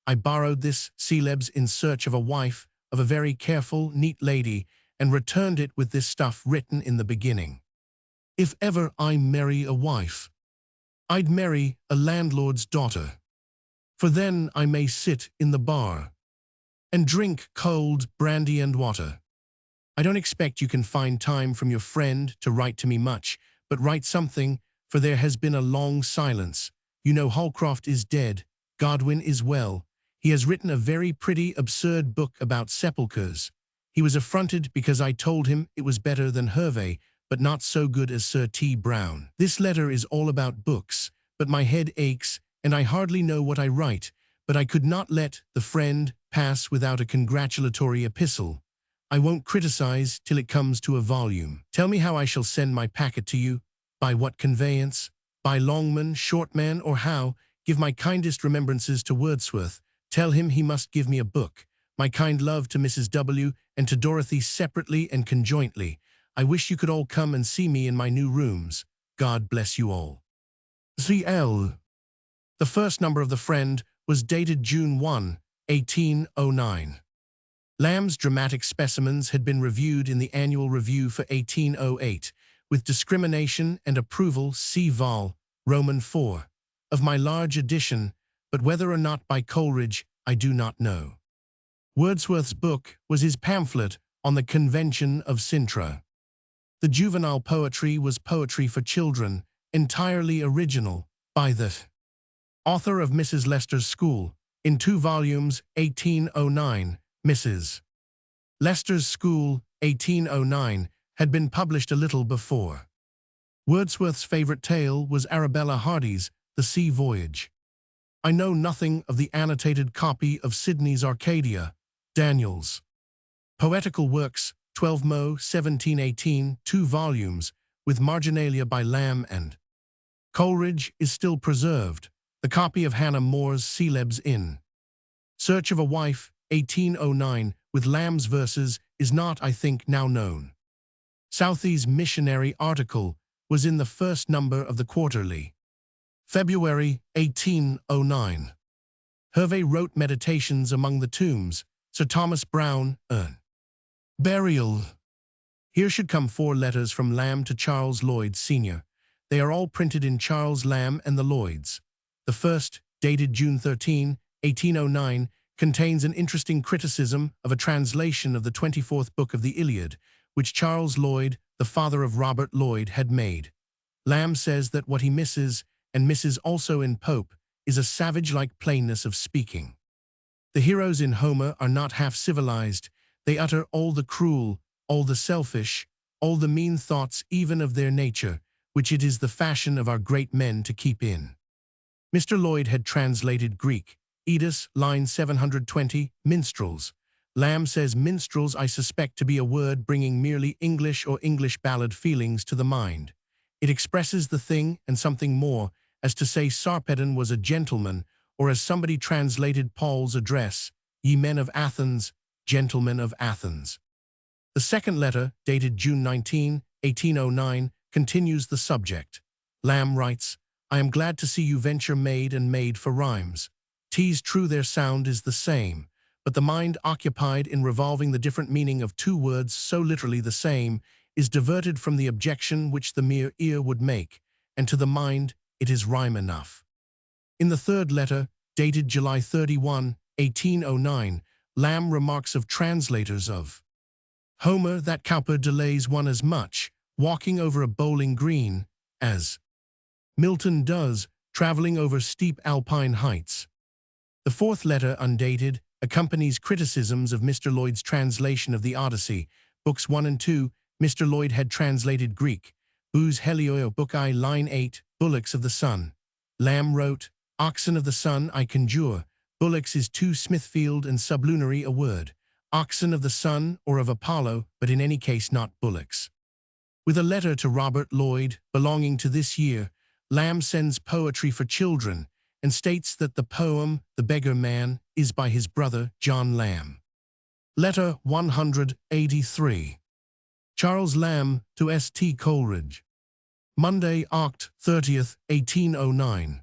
[SPEAKER 1] I borrowed this Celebs in search of a wife, of a very careful, neat lady, and returned it with this stuff written in the beginning. If ever I marry a wife, I'd marry a landlord's daughter, for then I may sit in the bar and drink cold brandy and water. I don't expect you can find time from your friend to write to me much, but write something, for there has been a long silence. You know Holcroft is dead, Godwin is well. He has written a very pretty, absurd book about sepulchres. He was affronted because I told him it was better than Hervey, but not so good as Sir T. Brown. This letter is all about books, but my head aches, and I hardly know what I write, but I could not let the friend pass without a congratulatory epistle. I won't criticize till it comes to a volume. Tell me how I shall send my packet to you, by what conveyance, by Longman, Shortman, or how. Give my kindest remembrances to Wordsworth. Tell him he must give me a book. My kind love to Mrs. W. and to Dorothy separately and conjointly. I wish you could all come and see me in my new rooms. God bless you all. Z.L. The first number of The Friend was dated June 1, 1809. Lamb's dramatic specimens had been reviewed in the Annual Review for 1808, with discrimination and approval see Vol. Roman 4, of my large edition, but whether or not by Coleridge, I do not know. Wordsworth's book was his pamphlet on the Convention of Cintra. The juvenile poetry was poetry for children, entirely original, by the author of Mrs. Leicester's School, in 2 volumes, 1809. Mrs. Leicester's School, 1809, had been published a little before. Wordsworth's favorite tale was Arabella Hardy's The Sea Voyage. I know nothing of the annotated copy of Sidney's Arcadia, Daniels. Poetical Works, 12 Mo, 1718, 2 volumes, with marginalia by Lamb and Coleridge is still preserved. The copy of Hannah More's Celebs in Search of a Wife, 1809, with Lamb's verses, is not, I think, now known. Southey's missionary article was in the first number of the Quarterly. February, 1809. Hervey wrote Meditations Among the Tombs, Sir Thomas Browne, Burial. Here should come 4 letters from Lamb to Charles Lloyd, Sr. They are all printed in Charles Lamb and the Lloyds. The first, dated June 13, 1809, contains an interesting criticism of a translation of the 24th book of the Iliad, which Charles Lloyd, the father of Robert Lloyd, had made. Lamb says that what he misses, and misses also in Pope, is a savage-like plainness of speaking. The heroes in Homer are not half civilized. They utter all the cruel, all the selfish, all the mean thoughts even of their nature, which it is the fashion of our great men to keep in. Mr. Lloyd had translated Greek. Edis, line 720, minstrels. Lamb says minstrels I suspect to be a word bringing merely English or English ballad feelings to the mind. It expresses the thing and something more, as to say Sarpedon was a gentleman, or as somebody translated Paul's address, ye men of Athens, gentlemen of Athens. The second letter, dated June 19, 1809, continues the subject. Lamb writes, I am glad to see you venture made and made for rhymes. 'Tis true their sound is the same, but the mind occupied in revolving the different meaning of 2 words so literally the same is diverted from the objection which the mere ear would make, and to the mind it is rhyme enough. In the third letter, dated July 31, 1809, Lamb remarks of translators of Homer that Cowper delays one as much, walking over a bowling green, as Milton does, traveling over steep alpine heights. The fourth letter, undated, accompanies criticisms of Mr. Lloyd's translation of the Odyssey. Books 1 and 2, Mr. Lloyd had translated Greek. Booz Helioio, Book I, line 8, bullocks of the sun. Lamb wrote, oxen of the sun I conjure. Bullocks is too Smithfield and sublunary a word. Oxen of the sun or of Apollo, but in any case not bullocks. With a letter to Robert Lloyd, belonging to this year, Lamb sends poetry for children and states that the poem, The Beggar Man, is by his brother John Lamb. Letter 183. Charles Lamb to S.T. Coleridge. Monday, Oct. 30th, 1809.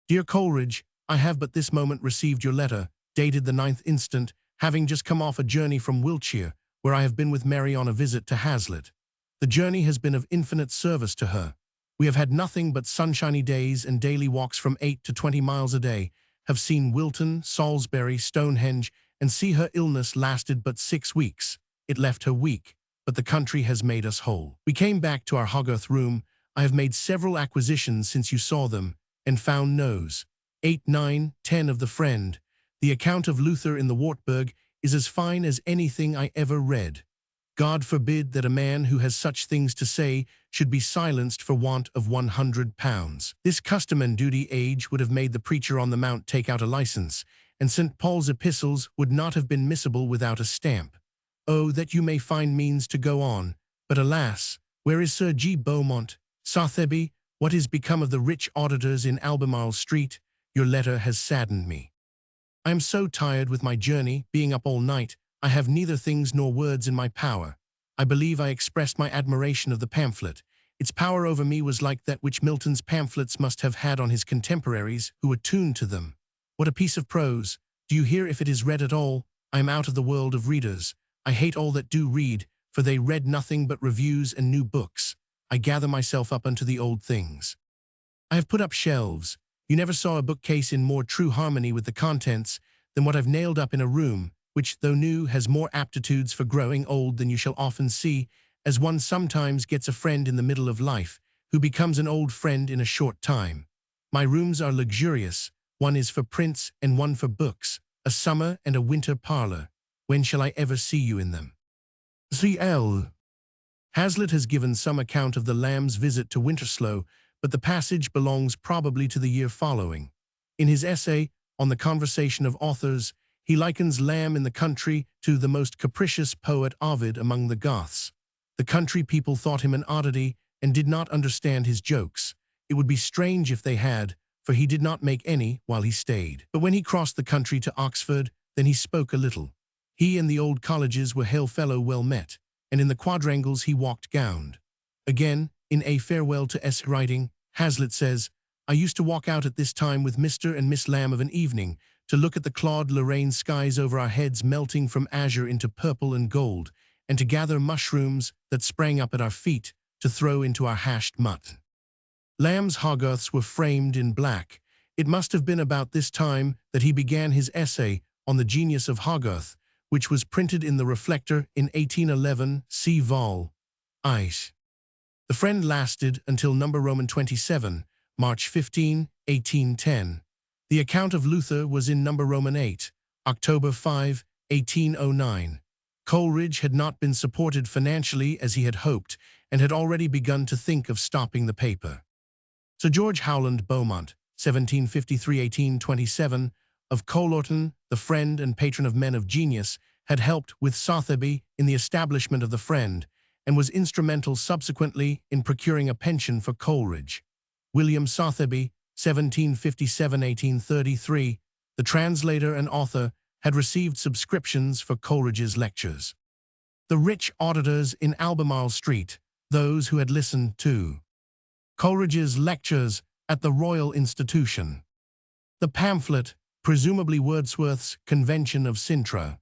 [SPEAKER 1] Dear Coleridge, I have but this moment received your letter, dated the 9th instant, having just come off a journey from Wiltshire, where I have been with Mary on a visit to Hazlitt. The journey has been of infinite service to her. We have had nothing but sunshiny days and daily walks from 8 to 20 miles a day, have seen Wilton, Salisbury, Stonehenge, and see her illness lasted but 6 weeks. It left her weak, but the country has made us whole. We came back to our Hogarth room. I have made several acquisitions since you saw them, and found Nos. 8, 9, 10 of the Friend. The account of Luther in the Wartburg is as fine as anything I ever read. God forbid that a man who has such things to say should be silenced for want of £100. This custom and duty age would have made the preacher on the mount take out a license, and St. Paul's epistles would not have been missable without a stamp. Oh, that you may find means to go on, but alas, where is Sir G. Beaumont? Sotheby, what is become of the rich auditors in Albemarle Street? Your letter has saddened me. I am so tired with my journey, being up all night, I have neither things nor words in my power. I believe I expressed my admiration of the pamphlet. Its power over me was like that which Milton's pamphlets must have had on his contemporaries who attuned to them. What a piece of prose! Do you hear if it is read at all? I am out of the world of readers. I hate all that do read, for they read nothing but reviews and new books. I gather myself up unto the old things. I have put up shelves. You never saw a bookcase in more true harmony with the contents than what I've nailed up in a room, which, though new, has more aptitudes for growing old than you shall often see, as one sometimes gets a friend in the middle of life, who becomes an old friend in a short time. My rooms are luxurious. One is for prints and one for books, a summer and a winter parlor. When shall I ever see you in them? C.L. Hazlitt has given some account of the Lamb's visit to Winterslow, but the passage belongs probably to the year following. In his essay on the conversation of authors, he likens Lamb in the country to the most capricious poet Ovid among the Goths. The country people thought him an oddity and did not understand his jokes. It would be strange if they had, for he did not make any while he stayed. But when he crossed the country to Oxford, then he spoke a little. He and the old colleges were hail fellow well met, and in the quadrangles he walked gowned. Again, in A Farewell to S. writing, Hazlitt says, I used to walk out at this time with Mr. and Miss Lamb of an evening, to look at the Claude Lorraine skies over our heads melting from azure into purple and gold, and to gather mushrooms that sprang up at our feet to throw into our hashed mutton. Lamb's Hogarths were framed in black. It must have been about this time that he began his essay on the genius of Hogarth, which was printed in the Reflector in 1811, c. vol. I. The Friend lasted until number Roman 27, March 15, 1810. The account of Luther was in number Roman 8, October 5, 1809. Coleridge had not been supported financially as he had hoped, and had already begun to think of stopping the paper. Sir George Howland Beaumont, 1753–1827, of Colorton, the friend and patron of men of genius, had helped with Sotheby in the establishment of the Friend, and was instrumental subsequently in procuring a pension for Coleridge. William Sotheby, 1757–1833, the translator and author, had received subscriptions for Coleridge's lectures. The rich auditors in Albemarle Street, those who had listened to Coleridge's lectures at the Royal Institution. The pamphlet, presumably Wordsworth's Convention of Cintra.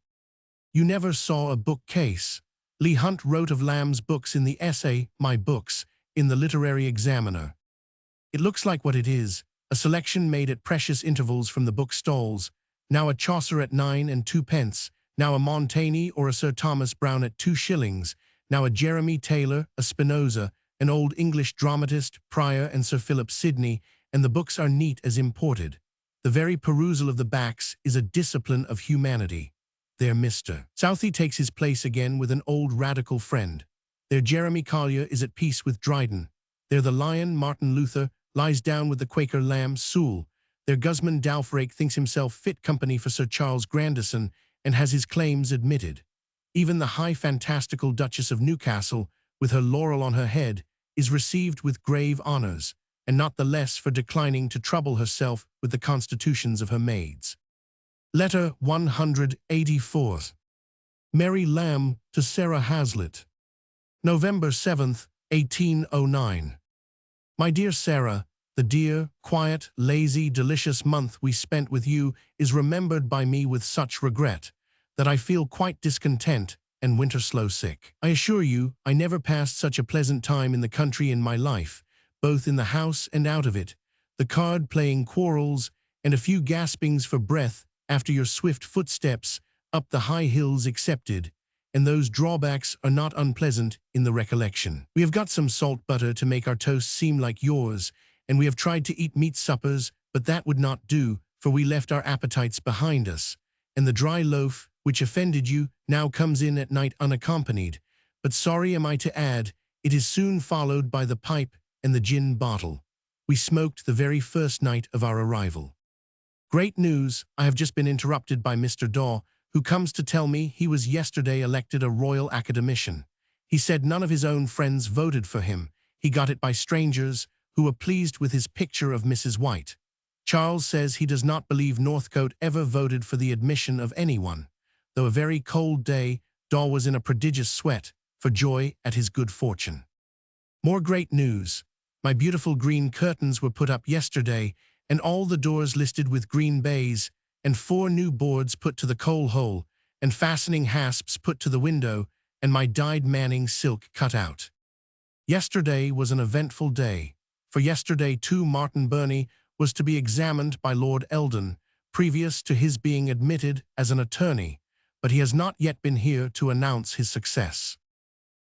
[SPEAKER 1] You never saw a bookcase. Leigh Hunt wrote of Lamb's books in the essay, My Books, in the Literary Examiner. It looks like what it is, a selection made at precious intervals from the book stalls, now a Chaucer at 9 and 2 pence, now a Montaigne or a Sir Thomas Browne at 2 shillings, now a Jeremy Taylor, a Spinoza, an old English dramatist, Prior and Sir Philip Sidney, and the books are neat as imported. The very perusal of the backs is a discipline of humanity. There Mr. Southey takes his place again with an old radical friend. There Jeremy Collier is at peace with Dryden. There the lion, Martin Luther, lies down with the Quaker lamb, Sewell. There Gusman Dalfrake thinks himself fit company for Sir Charles Grandison and has his claims admitted. Even the high fantastical Duchess of Newcastle, with her laurel on her head, is received with grave honours, and not the less for declining to trouble herself with the constitutions of her maids. Letter 184. Mary Lamb to Sarah Hazlitt. November 7th, 1809. My dear Sarah, the dear, quiet, lazy, delicious month we spent with you is remembered by me with such regret that I feel quite discontent and winter-slow sick. I assure you, I never passed such a pleasant time in the country in my life, both in the house and out of it, the card-playing quarrels, and a few gaspings for breath after your swift footsteps up the high hills excepted, and those drawbacks are not unpleasant in the recollection. We have got some salt butter to make our toast seem like yours, and we have tried to eat meat suppers, but that would not do, for we left our appetites behind us, and the dry loaf, which offended you, now comes in at night unaccompanied, but sorry am I to add, it is soon followed by the pipe and the gin bottle. We smoked the very first night of our arrival. Great news, I have just been interrupted by Mr. Daw, who comes to tell me he was yesterday elected a Royal Academician. He said none of his own friends voted for him. He got it by strangers, who were pleased with his picture of Mrs. White. Charles says he does not believe Northcote ever voted for the admission of anyone. Though a very cold day, Daw was in a prodigious sweat for joy at his good fortune. More great news. My beautiful green curtains were put up yesterday, and all the doors listed with green baize, and 4 new boards put to the coal hole, and fastening hasps put to the window, and my dyed Manning silk cut out. Yesterday was an eventful day, for yesterday too Martin Burney was to be examined by Lord Eldon, previous to his being admitted as an attorney, but he has not yet been here to announce his success.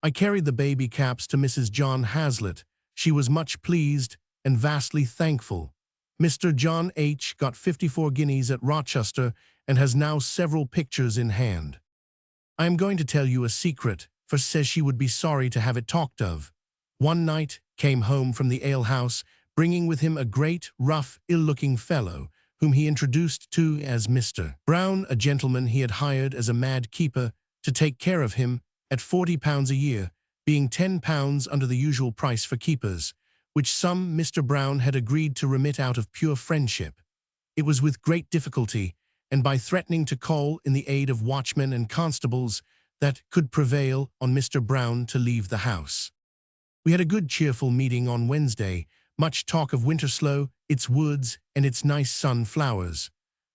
[SPEAKER 1] I carried the baby caps to Mrs. John Hazlitt. She was much pleased and vastly thankful. Mr. John H. got 54 guineas at Rochester and has now several pictures in hand. I am going to tell you a secret, for says she would be sorry to have it talked of. One night came home from the alehouse, bringing with him a great, rough, ill-looking fellow, whom he introduced to as Mr. Brown, a gentleman he had hired as a mad keeper to take care of him at £40 a year, being £10 under the usual price for keepers, which sum Mr. Brown had agreed to remit out of pure friendship. It was with great difficulty, and by threatening to call in the aid of watchmen and constables, that could prevail on Mr. Brown to leave the house. We had a good cheerful meeting on Wednesday, much talk of Winterslow, its woods, and its nice sunflowers.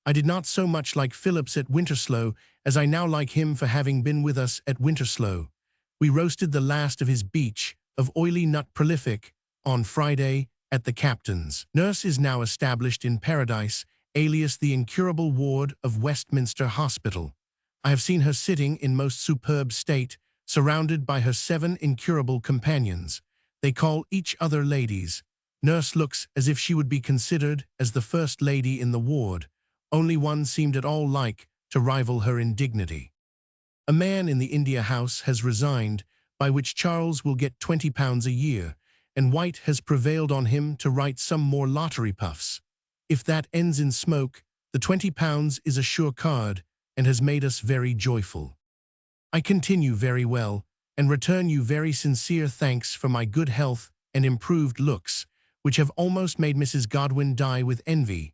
[SPEAKER 1] I did not so much like Phillips at Winterslow as I now like him for having been with us at Winterslow. We roasted the last of his beech, of oily nut prolific, on Friday at the captain's. Nurse is now established in Paradise, alias the incurable ward of Westminster Hospital. I have seen her sitting in most superb state, surrounded by her 7 incurable companions. They call each other ladies. Nurse looks as if she would be considered as the first lady in the ward. Only one seemed at all like to rival her in dignity. A man in the India House has resigned, by which Charles will get £20 a year, and White has prevailed on him to write some more lottery puffs. If that ends in smoke, the £20 is a sure card, and has made us very joyful. I continue very well, and return you very sincere thanks for my good health and improved looks, which have almost made Mrs. Godwin die with envy.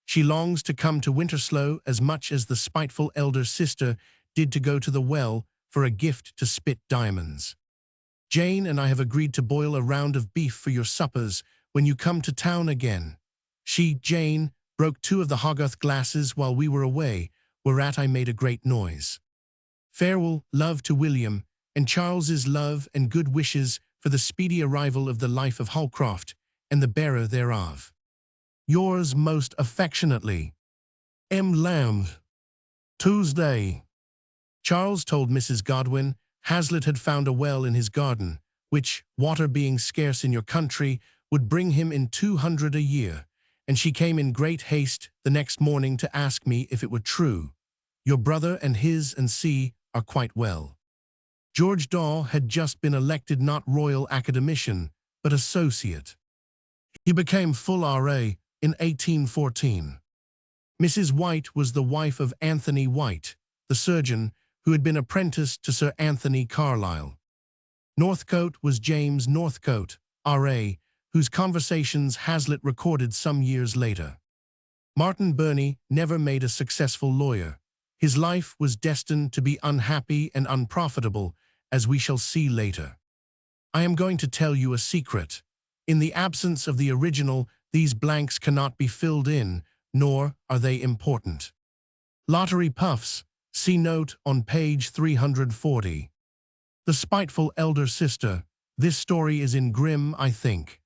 [SPEAKER 1] She longs to come to Winterslow as much as the spiteful elder sister did to go to the well for a gift to spit diamonds. Jane and I have agreed to boil a round of beef for your suppers when you come to town again. She, Jane, broke 2 of the Hogarth glasses while we were away, whereat I made a great noise. Farewell, love to William, and Charles's love and good wishes for the speedy arrival of the Life of Holcroft, and the bearer thereof. Yours most affectionately, M. Lamb. Tuesday. Charles told Mrs. Godwin Hazlitt had found a well in his garden, which, water being scarce in your country, would bring him in 200 a year, and she came in great haste the next morning to ask me if it were true. Your brother and his and C are quite well. George Daw had just been elected not Royal Academician, but Associate. He became full R.A. in 1814. Mrs. White was the wife of Anthony White, the surgeon, who had been apprenticed to Sir Anthony Carlyle. Northcote was James Northcote, R.A., whose conversations Hazlitt recorded some years later. Martin Burney never made a successful lawyer. His life was destined to be unhappy and unprofitable, as we shall see later. I am going to tell you a secret. In the absence of the original, these blanks cannot be filled in, nor are they important. Lottery puffs, see note on page 340. The spiteful elder sister. This story is in Grimm, I think.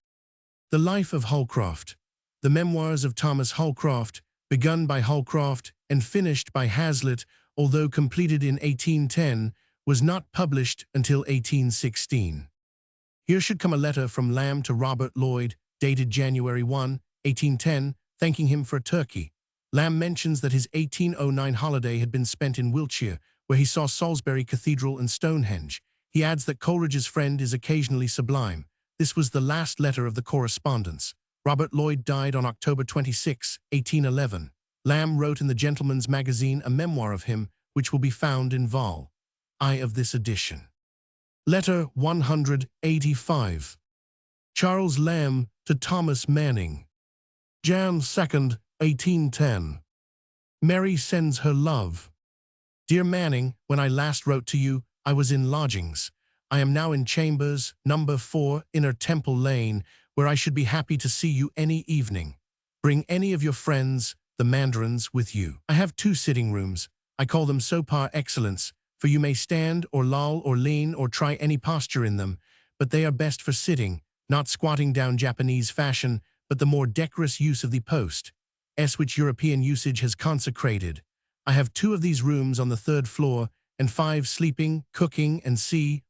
[SPEAKER 1] The Life of Holcroft. The Memoirs of Thomas Holcroft, begun by Holcroft and finished by Hazlitt, although completed in 1810, was not published until 1816. Here should come a letter from Lamb to Robert Lloyd, dated January 1, 1810, thanking him for Turkey. Lamb mentions that his 1809 holiday had been spent in Wiltshire, where he saw Salisbury Cathedral and Stonehenge. He adds that Coleridge's friend is occasionally sublime. This was the last letter of the correspondence. Robert Lloyd died on October 26, 1811. Lamb wrote in the Gentleman's Magazine a memoir of him, which will be found in Vol. I of this edition. Letter 185. Charles Lamb to Thomas Manning. Jan 2nd, 1810. Mary sends her love. Dear Manning, when I last wrote to you, I was in lodgings. I am now in chambers, number 4, Inner Temple Lane, where I should be happy to see you any evening. Bring any of your friends, the mandarins, with you. I have 2 sitting rooms. I call them so par excellence, for you may stand or loll or lean or try any posture in them, but they are best for sitting, not squatting down Japanese fashion, but the more decorous use of the post, which European usage has consecrated. I have 2 of these rooms on the 3rd floor, and 5 sleeping, cooking, and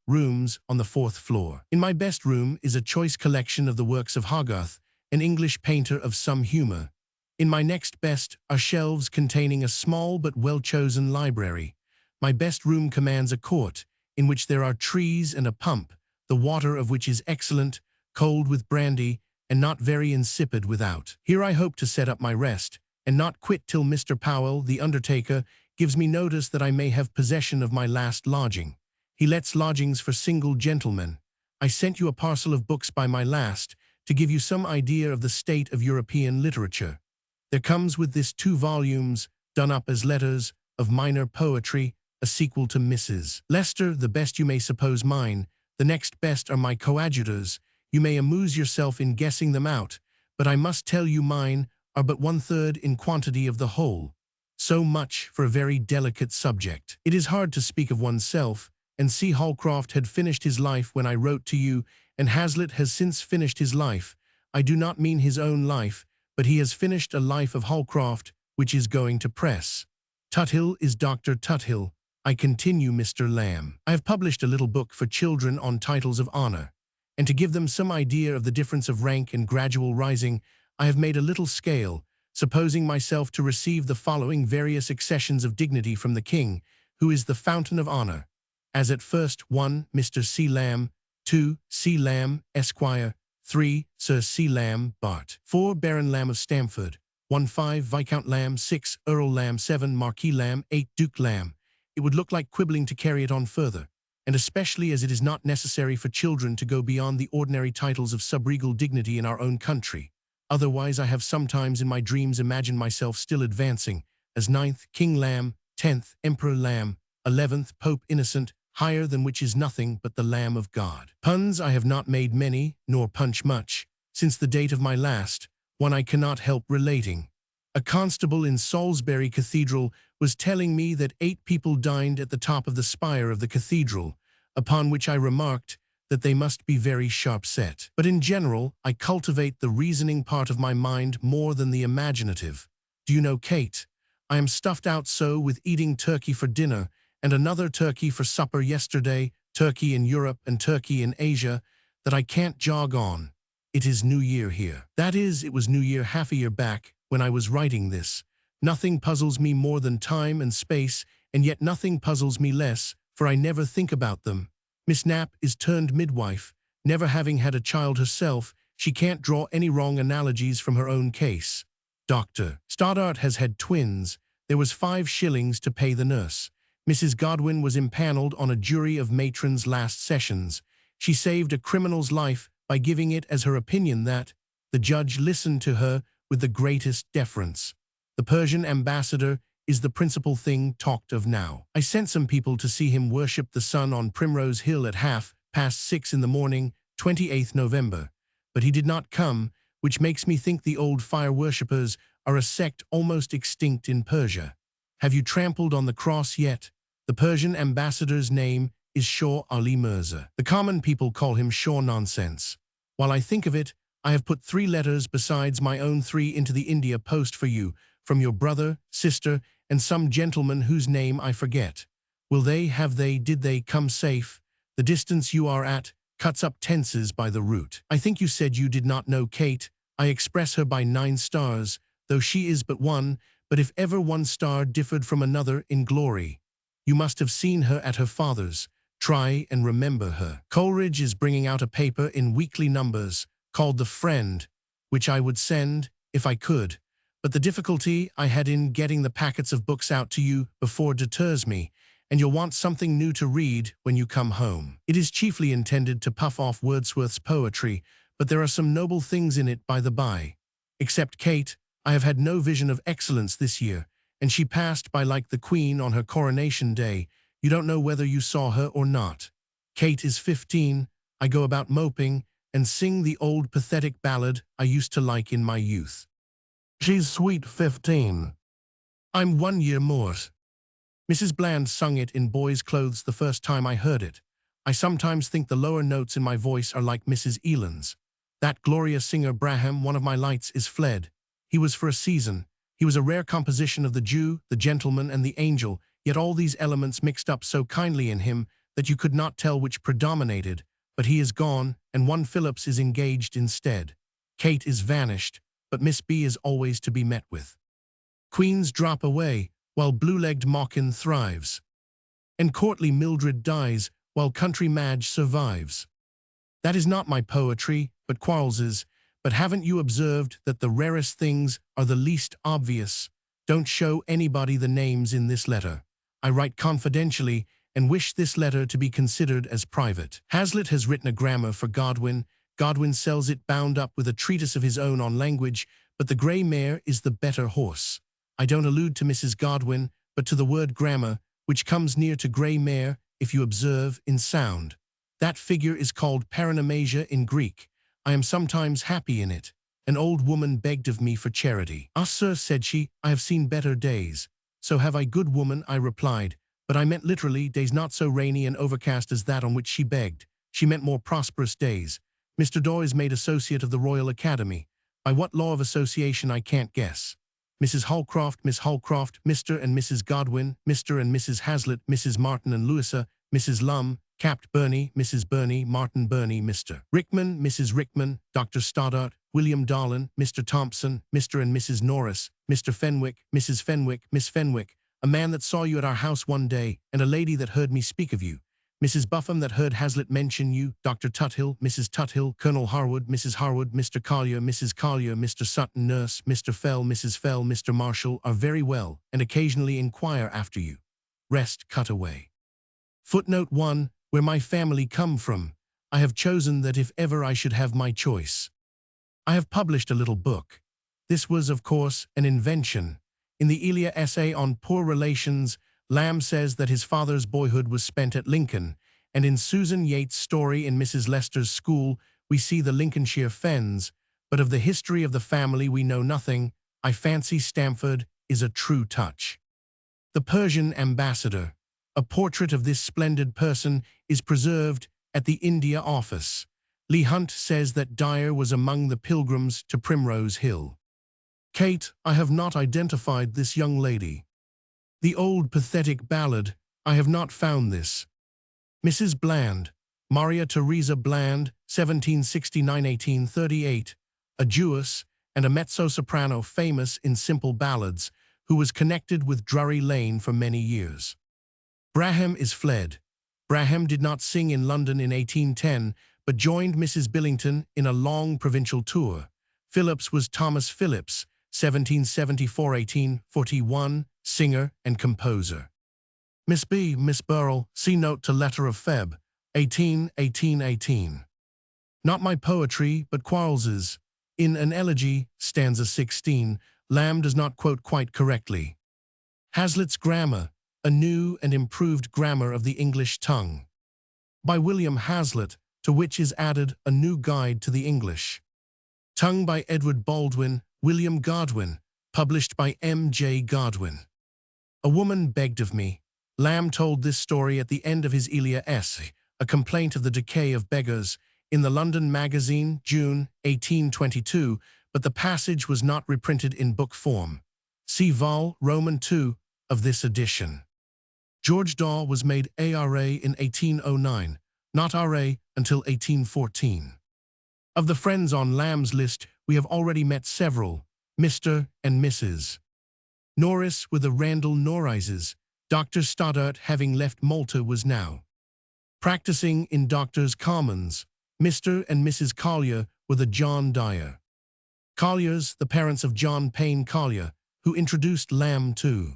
[SPEAKER 1] rooms on the 4th floor. In my best room is a choice collection of the works of Hogarth, an English painter of some humor. In my next best are shelves containing a small but well-chosen library. My best room commands a court, in which there are trees and a pump, the water of which is excellent, cold with brandy, and not very insipid without. Here I hope to set up my rest, and not quit till Mr. Powell, the undertaker, gives me notice that I may have possession of my last lodging. He lets lodgings for single gentlemen. I sent you a parcel of books by my last, to give you some idea of the state of European literature. There comes with this 2 volumes, done up as letters, of minor poetry, a sequel to Mrs. Lester, the best you may suppose mine. The next best are my coadjutors. You may amuse yourself in guessing them out, but I must tell you mine are but 1/3 in quantity of the whole. So much for a very delicate subject. It is hard to speak of oneself, and C. Holcroft had finished his life when I wrote to you, and Hazlitt has since finished his life. I do not mean his own life, but he has finished a life of Holcroft, which is going to press. Tuthill is Dr. Tuthill. I continue Mr. Lamb. I have published a little book for children on titles of honor, and to give them some idea of the difference of rank and gradual rising, I have made a little scale, supposing myself to receive the following various accessions of dignity from the King, who is the fountain of honor, as at first 1. Mr. C. Lamb, 2. C. Lamb, Esquire, 3. Sir C. Lamb, Bart. 4. Baron Lamb of Stamford, 1. 5. Viscount Lamb, 6. Earl Lamb, 7. Marquis Lamb, 8. Duke Lamb. It would look like quibbling to carry it on further, and especially as it is not necessary for children to go beyond the ordinary titles of subregal dignity in our own country. Otherwise I have sometimes in my dreams imagined myself still advancing, as 9th King Lamb, 10th Emperor Lamb, 11th Pope Innocent, higher than which is nothing but the Lamb of God. Puns I have not made many, nor punch much, since the date of my last, one I cannot help relating. A constable in Salisbury Cathedral was telling me that 8 people dined at the top of the spire of the cathedral, upon which I remarked that they must be very sharp-set. But in general, I cultivate the reasoning part of my mind more than the imaginative. Do you know, Kate, I am stuffed out so with eating turkey for dinner and another turkey for supper yesterday, Turkey in Europe and Turkey in Asia, that I can't jog on. It is New Year here. That is, it was New Year half a year back when I was writing this. Nothing puzzles me more than time and space, and yet nothing puzzles me less, for I never think about them. Miss Knapp is turned midwife. Never having had a child herself, she can't draw any wrong analogies from her own case. Dr. Stoddart has had twins. There was 5 shillings to pay the nurse. Mrs. Godwin was impaneled on a jury of matrons last sessions. She saved a criminal's life by giving it as her opinion that the judge listened to her with the greatest deference. The Persian ambassador is the principal thing talked of now. I sent some people to see him worship the sun on Primrose Hill at 6:30 in the morning, 28th November. But he did not come, which makes me think the old fire worshippers are a sect almost extinct in Persia. Have you trampled on the cross yet? The Persian ambassador's name is Shah Ali Mirza. The common people call him Shah Nonsense. While I think of it, I have put 3 letters besides my own 3 into the India post for you, from your brother, sister, and some gentleman whose name I forget. Will they, have they, did they come safe? The distance you are at cuts up tenses by the root. I think you said you did not know Kate. I express her by 9 stars, though she is but one, but if ever one star differed from another in glory. You must have seen her at her father's. Try and remember her. Coleridge is bringing out a paper in weekly numbers called The Friend, which I would send if I could, but the difficulty I had in getting the packets of books out to you before deters me, and you'll want something new to read when you come home. It is chiefly intended to puff off Wordsworth's poetry, but there are some noble things in it by the by. Except Kate, I have had no vision of excellence this year, and she passed by like the Queen on her coronation day. You don't know whether you saw her or not. Kate is 15, I go about moping, and sing the old pathetic ballad I used to like in my youth. She's sweet 15. I'm 1 year more. Mrs. Bland sung it in boy's clothes the first time I heard it. I sometimes think the lower notes in my voice are like Mrs. Eland's. That glorious singer Braham, one of my lights, is fled. He was for a season. He was a rare composition of the Jew, the gentleman, and the angel, yet all these elements mixed up so kindly in him that you could not tell which predominated, but he is gone, and one Phillips is engaged instead. Kate is vanished, but Miss B is always to be met with. Queens drop away, while blue-legged Mawkin thrives. And courtly Mildred dies, while country Madge survives. That is not my poetry, but Quarles's. But haven't you observed that the rarest things are the least obvious? Don't show anybody the names in this letter. I write confidentially and wish this letter to be considered as private. Hazlitt has written a grammar for Godwin. Godwin sells it bound up with a treatise of his own on language, but the grey mare is the better horse. I don't allude to Mrs. Godwin, but to the word grammar, which comes near to grey mare, if you observe, in sound. That figure is called paranomasia in Greek. I am sometimes happy in it. An old woman begged of me for charity. Ah, sir, said she, I have seen better days. So have I, good woman, I replied, but I meant literally days not so rainy and overcast as that on which she begged. She meant more prosperous days. Mr. Daw is made associate of the Royal Academy. By what law of association I can't guess. Mrs. Holcroft, Miss Holcroft, Mr. and Mrs. Godwin, Mr. and Mrs. Hazlitt, Mrs. Martin and Louisa, Mrs. Lum, Capt. Burney, Mrs. Burney, Martin Burney, Mr. Rickman, Mrs. Rickman, Dr. Stoddart, William Darlin, Mr. Thompson, Mr. and Mrs. Norris, Mr. Fenwick, Mrs. Fenwick, Miss Fenwick, a man that saw you at our house one day, and a lady that heard me speak of you. Mrs. Buffum that heard Hazlitt mention you, Dr. Tuthill, Mrs. Tuthill, Colonel Harwood, Mrs. Harwood, Mr. Collier, Mrs. Collier, Mr. Sutton, nurse, Mr. Fell, Mrs. Fell, Mr. Marshall, are very well, and occasionally inquire after you. Rest cut away. Footnote 1, where my family come from, I have chosen that if ever I should have my choice. I have published a little book. This was, of course, an invention. In the Elia essay on poor relations, Lamb says that his father's boyhood was spent at Lincoln, and in Susan Yates' story in Mrs. Lester's school, we see the Lincolnshire fens, but of the history of the family we know nothing. I fancy Stamford is a true touch. The Persian ambassador. A portrait of this splendid person is preserved at the India Office. Leigh Hunt says that Dyer was among the pilgrims to Primrose Hill. Kate, I have not identified this young lady. The old pathetic ballad, I have not found this. Mrs. Bland, Maria Theresa Bland, 1769–1838, a Jewess and a mezzo-soprano famous in simple ballads, who was connected with Drury Lane for many years. Braham is fled. Braham did not sing in London in 1810, but joined Mrs. Billington in a long provincial tour. Phillips was Thomas Phillips, 1774–1841, singer and composer. Miss B. Miss Burrell, see note to Letter of Feb. 18. Not my poetry, but Quarles's. In an elegy, stanza 16, Lamb does not quote quite correctly. Hazlitt's Grammar, a new and improved grammar of the English tongue. By William Hazlitt, to which is added a new guide to the English tongue by Edward Baldwin, William Godwin, published by M.J. Godwin. A woman begged of me. Lamb told this story at the end of his Elia essay, A Complaint of the Decay of Beggars, in the London Magazine, June, 1822, but the passage was not reprinted in book form. See Vol. Roman II of this edition. George Daw was made ARA in 1809, not RA until 1814. Of the friends on Lamb's list, we have already met several, Mr. and Mrs. Norris were the Randall Norrises. Dr. Stoddart, having left Malta, was now practicing in Doctors' Commons. Mr. and Mrs. Collier were the John Dyer Colliers, the parents of John Payne Collier, who introduced Lamb to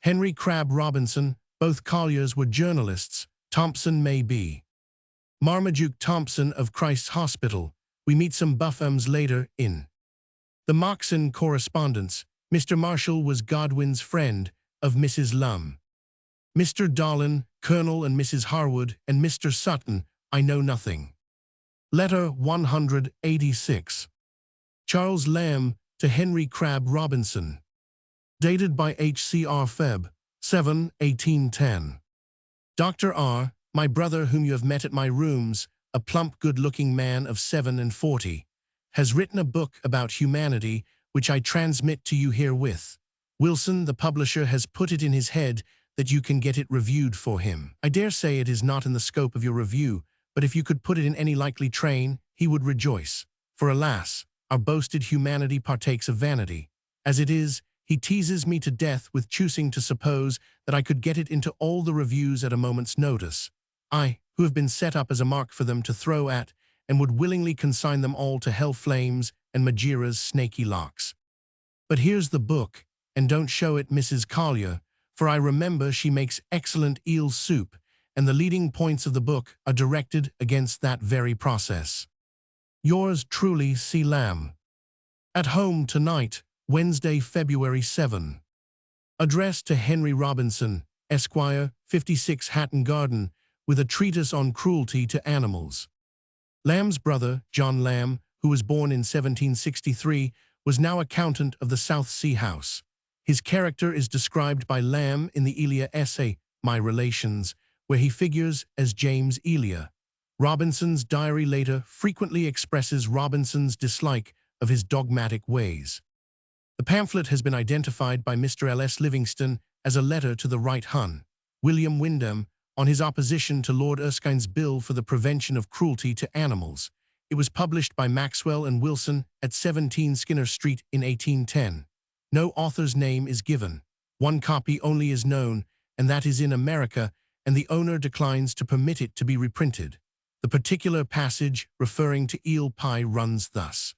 [SPEAKER 1] Henry Crabb Robinson. Both Colliers were journalists. Thompson may be Marmaduke Thompson of Christ's Hospital. We meet some Buffums later in the Moxon correspondence. Mr. Marshall was Godwin's friend of Mrs. Lum. Mr. Dollin, Colonel and Mrs. Harwood, and Mr. Sutton, I know nothing. Letter 186. Charles Lamb to Henry Crabb Robinson. Dated by H.C.R. Feb. 7, 1810. Dr. R., my brother whom you have met at my rooms, a plump good-looking man of 47, has written a book about humanity, which I transmit to you herewith. Wilson, the publisher, has put it in his head that you can get it reviewed for him. I dare say it is not in the scope of your review, but if you could put it in any likely train, he would rejoice. For alas, our boasted humanity partakes of vanity. As it is, he teases me to death with choosing to suppose that I could get it into all the reviews at a moment's notice. I, who have been set up as a mark for them to throw at, and would willingly consign them all to hell flames and Magira's snaky locks. But here's the book, and don't show it Mrs. Collier, for I remember she makes excellent eel soup, and the leading points of the book are directed against that very process. Yours truly, C. Lamb. At home tonight, Wednesday, February 7. Addressed to Henry Robinson, Esquire, 56 Hatton Garden, with a treatise on cruelty to animals. Lamb's brother, John Lamb, who was born in 1763, was now accountant of the South Sea House. His character is described by Lamb in the Elia essay, My Relations, where he figures as James Elia. Robinson's diary later frequently expresses Robinson's dislike of his dogmatic ways. The pamphlet has been identified by Mr. L.S. Livingston as a letter to the Right Hon. William Wyndham, on his opposition to Lord Erskine's bill for the prevention of cruelty to animals. It was published by Maxwell and Wilson at 17 Skinner Street in 1810. No author's name is given. One copy only is known, and that is in America, and the owner declines to permit it to be reprinted. The particular passage referring to eel pie runs thus.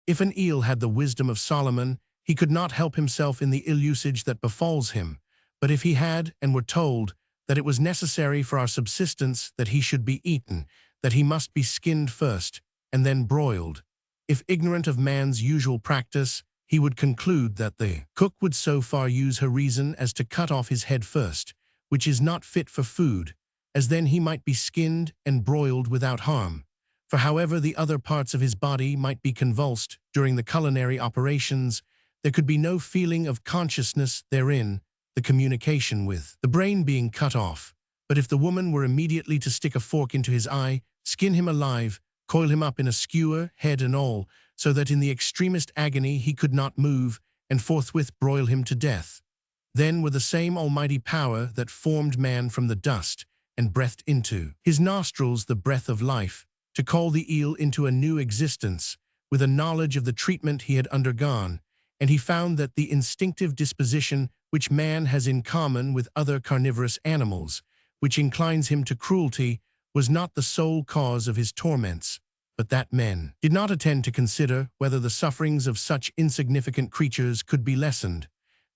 [SPEAKER 1] If an eel had the wisdom of Solomon, he could not help himself in the ill usage that befalls him. But if he had, and were told, that it was necessary for our subsistence that he should be eaten, that he must be skinned first, and then broiled, if ignorant of man's usual practice, he would conclude that the cook would so far use her reason as to cut off his head first, which is not fit for food, as then he might be skinned and broiled without harm. For however the other parts of his body might be convulsed during the culinary operations, there could be no feeling of consciousness therein, the communication with the brain being cut off. But if the woman were immediately to stick a fork into his eye, skin him alive, coil him up in a skewer, head and all, so that in the extremest agony he could not move, and forthwith broil him to death, then with the same almighty power that formed man from the dust, and breathed into his nostrils the breath of life, to call the eel into a new existence, with a knowledge of the treatment he had undergone, and he found that the instinctive disposition which man has in common with other carnivorous animals, which inclines him to cruelty, was not the sole cause of his torments, but that men did not attend to consider whether the sufferings of such insignificant creatures could be lessened,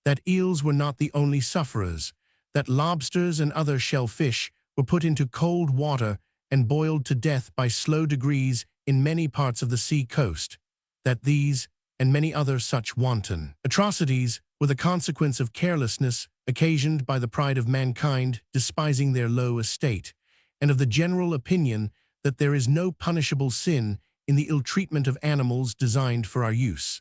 [SPEAKER 1] that eels were not the only sufferers, that lobsters and other shellfish were put into cold water and boiled to death by slow degrees in many parts of the sea coast, that these and many other such wanton atrocities were the consequence of carelessness occasioned by the pride of mankind despising their low estate, and of the general opinion that there is no punishable sin in the ill-treatment of animals designed for our use,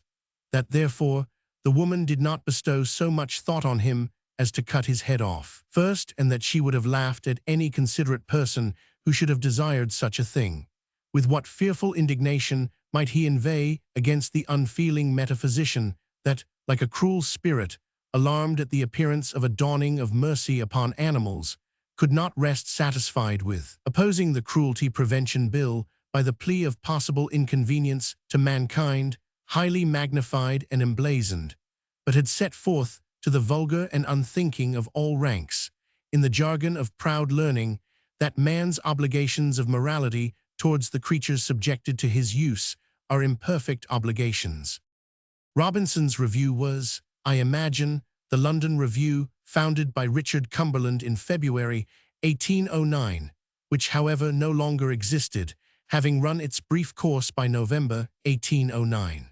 [SPEAKER 1] that therefore the woman did not bestow so much thought on him as to cut his head off first, and that she would have laughed at any considerate person who should have desired such a thing. With what fearful indignation might he inveigh against the unfeeling metaphysician that, like a cruel spirit, alarmed at the appearance of a dawning of mercy upon animals, could not rest satisfied with opposing the Cruelty Prevention Bill by the plea of possible inconvenience to mankind, highly magnified and emblazoned, but had set forth to the vulgar and unthinking of all ranks, in the jargon of proud learning, that man's obligations of morality towards the creatures subjected to his use are imperfect obligations. Robinson's review was, I imagine, the London Review, founded by Richard Cumberland in February 1809, which however no longer existed, having run its brief course by November 1809.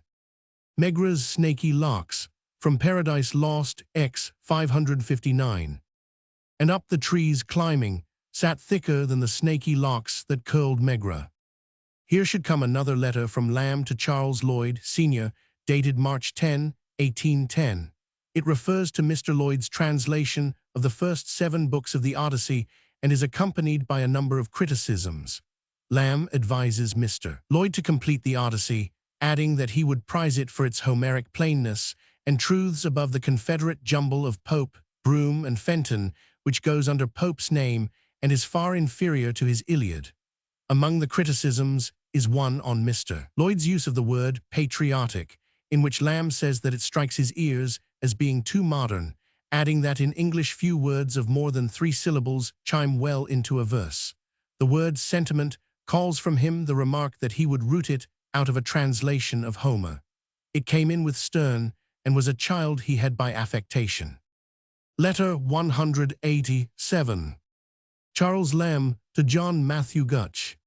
[SPEAKER 1] Megre's Snaky Locks, from Paradise Lost, X 559. And up the trees climbing, sat thicker than the snaky locks that curled Megre. Here should come another letter from Lamb to Charles Lloyd, Sr., dated March 10, 1810. It refers to Mr. Lloyd's translation of the first 7 books of the Odyssey and is accompanied by a number of criticisms. Lamb advises Mr. Lloyd to complete the Odyssey, adding that he would prize it for its Homeric plainness and truths above the Confederate jumble of Pope, Broom, and Fenton, which goes under Pope's name and is far inferior to his Iliad. Among the criticisms is one on Mr. Lloyd's use of the word patriotic, in which Lamb says that it strikes his ears as being too modern, adding that in English few words of more than 3 syllables chime well into a verse. The word sentiment calls from him the remark that he would root it out of a translation of Homer. It came in with Sterne, and was a child he had by affectation. Letter 187. Charles Lamb to John Matthew Gutch.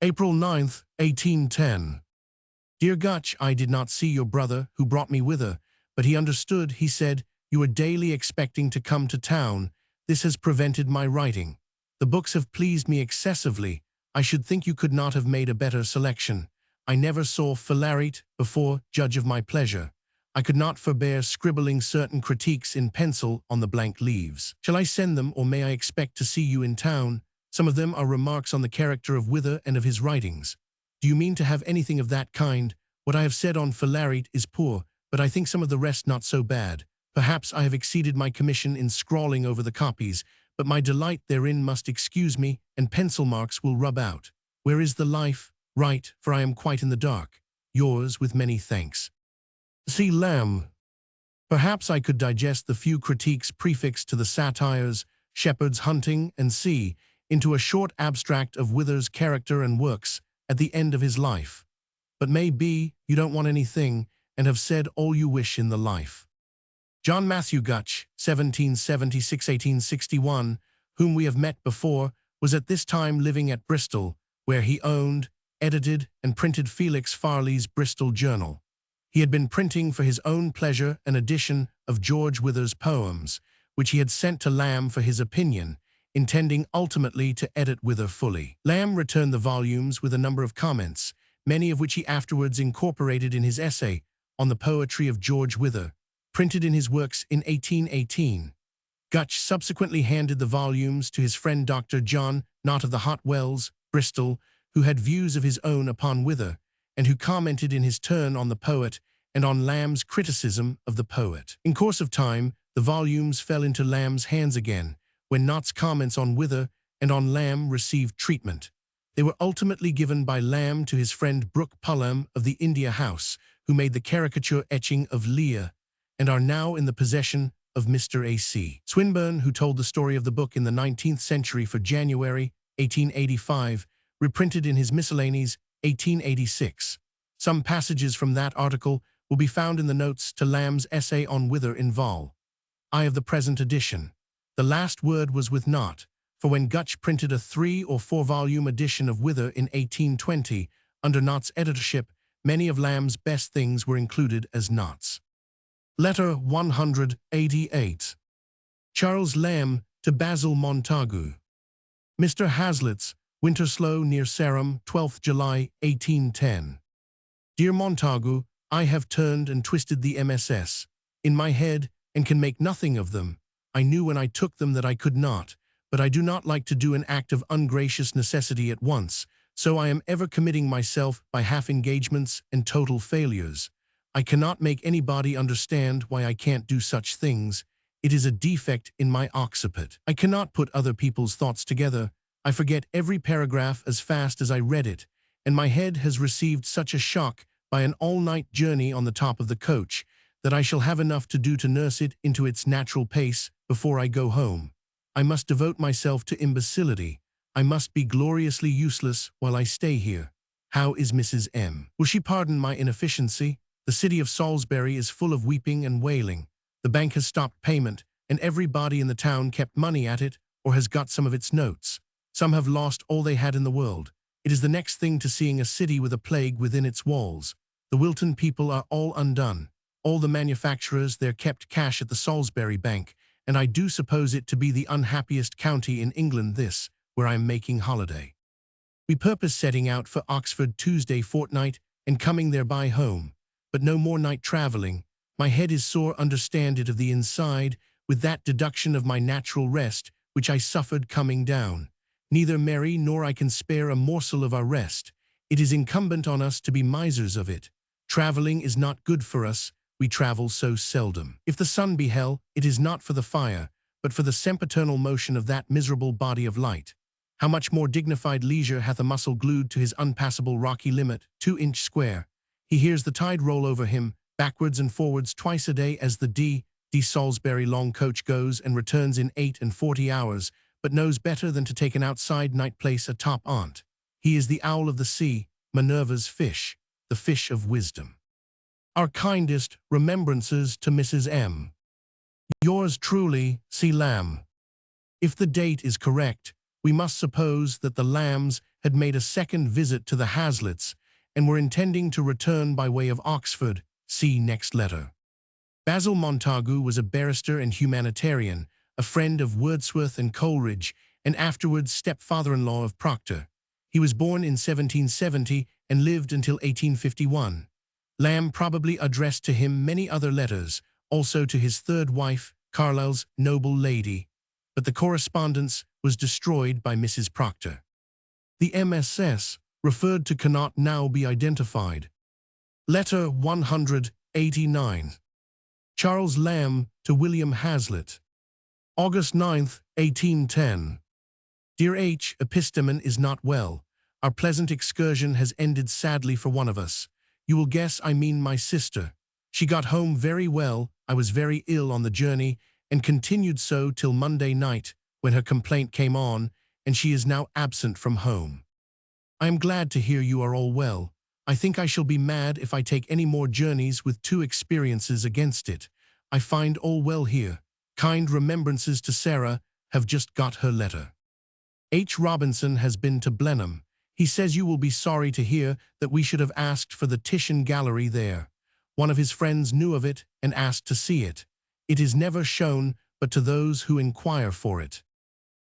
[SPEAKER 1] April 9, 1810. Dear Gutch, I did not see your brother, who brought me whither, but he understood, he said, you are daily expecting to come to town. This has prevented my writing. The books have pleased me excessively. I should think you could not have made a better selection. I never saw Philarete before, judge of my pleasure. I could not forbear scribbling certain critiques in pencil on the blank leaves. Shall I send them, or may I expect to see you in town? Some of them are remarks on the character of Wither and of his writings. Do you mean to have anything of that kind? What I have said on Philarete is poor, but I think some of the rest not so bad. Perhaps I have exceeded my commission in scrawling over the copies, but my delight therein must excuse me, and pencil marks will rub out. Where is the life? Write, for I am quite in the dark. Yours with many thanks. C. Lamb. Perhaps I could digest the few critiques prefixed to the satires, Shepherd's Hunting and Sea, into a short abstract of Wither's character and works at the end of his life. But may be you don't want anything, and have said all you wish in the life. John Matthew Gutch, 1776–1861, whom we have met before, was at this time living at Bristol, where he owned, edited, and printed Felix Farley's Bristol Journal. He had been printing for his own pleasure an edition of George Wither's poems, which he had sent to Lamb for his opinion, intending ultimately to edit Wither fully. Lamb returned the volumes with a number of comments, many of which he afterwards incorporated in his essay on the poetry of George Wither, printed in his works in 1818. Gutch subsequently handed the volumes to his friend Dr. John Knott of the Hot Wells, Bristol, who had views of his own upon Wither, and who commented in his turn on the poet and on Lamb's criticism of the poet. In course of time, the volumes fell into Lamb's hands again, when Knott's comments on Wither and on Lamb received treatment. They were ultimately given by Lamb to his friend Brooke Pullum of the India House, who made the caricature etching of Lear, and are now in the possession of Mr. A.C. Swinburne, who told the story of the book in the 19th century for January 1885, reprinted in his Miscellanies 1886. Some passages from that article will be found in the notes to Lamb's essay on Whither in Vol. I of the present edition. The last word was with Knott, for when Gutch printed a 3- or 4-volume edition of Whither in 1820, under Knott's editorship, many of Lamb's best things were included as Knott's. Letter 188. Charles Lamb to Basil Montagu. Mr. Hazlitt's, Winterslow near Sarum, 12th July, 1810. Dear Montagu, I have turned and twisted the MSS in my head and can make nothing of them. I knew when I took them that I could not, but I do not like to do an act of ungracious necessity at once, so I am ever committing myself by half-engagements and total failures. I cannot make anybody understand why I can't do such things. It is a defect in my occiput. I cannot put other people's thoughts together. I forget every paragraph as fast as I read it, and my head has received such a shock by an all-night journey on the top of the coach that I shall have enough to do to nurse it into its natural pace before I go home. I must devote myself to imbecility. I must be gloriously useless while I stay here. How is Mrs. M? Will she pardon my inefficiency? The city of Salisbury is full of weeping and wailing. The bank has stopped payment, and everybody in the town kept money at it or has got some of its notes. Some have lost all they had in the world. It is the next thing to seeing a city with a plague within its walls. The Wilton people are all undone. All the manufacturers there kept cash at the Salisbury Bank, and I do suppose it to be the unhappiest county in England this, where I am making holiday. We purpose setting out for Oxford Tuesday fortnight and coming thereby home, but no more night travelling. My head is sore, understand it, of the inside, with that deduction of my natural rest, which I suffered coming down. Neither Mary nor I can spare a morsel of our rest. It is incumbent on us to be misers of it. Travelling is not good for us, we travel so seldom. If the sun be hell, it is not for the fire, but for the sempiternal motion of that miserable body of light. How much more dignified leisure hath a muscle glued to his unpassable rocky limit, 2-inch square. He hears the tide roll over him, backwards and forwards twice a day as the D. Salisbury long coach goes and returns in 48 hours, but knows better than to take an outside night place atop on't. He is the owl of the sea, Minerva's fish, the fish of wisdom. Our kindest remembrances to Mrs. M. Yours truly, C. Lamb. If the date is correct, we must suppose that the Lambs had made a second visit to the Hazlitts and were intending to return by way of Oxford. See next letter. Basil Montagu was a barrister and humanitarian, a friend of Wordsworth and Coleridge, and afterwards stepfather-in-law of Proctor. He was born in 1770 and lived until 1851. Lamb probably addressed to him many other letters, also to his third wife, Carlyle's noble lady, but the correspondence was destroyed by Mrs. Proctor. The MSS referred to cannot now be identified. Letter 189. Charles Lamb to William Hazlitt. August 9, 1810. Dear H. Epistemon is not well. Our pleasant excursion has ended sadly for one of us. You will guess I mean my sister. She got home very well. I was very ill on the journey, and continued so till Monday night, when her complaint came on, and she is now absent from home. I am glad to hear you are all well. I think I shall be mad if I take any more journeys with 2 experiences against it. I find all well here. Kind remembrances to Sarah, have just got her letter. H. Robinson has been to Blenheim. He says you will be sorry to hear that we should have asked for the Titian gallery there. One of his friends knew of it and asked to see it. It is never shown but to those who inquire for it.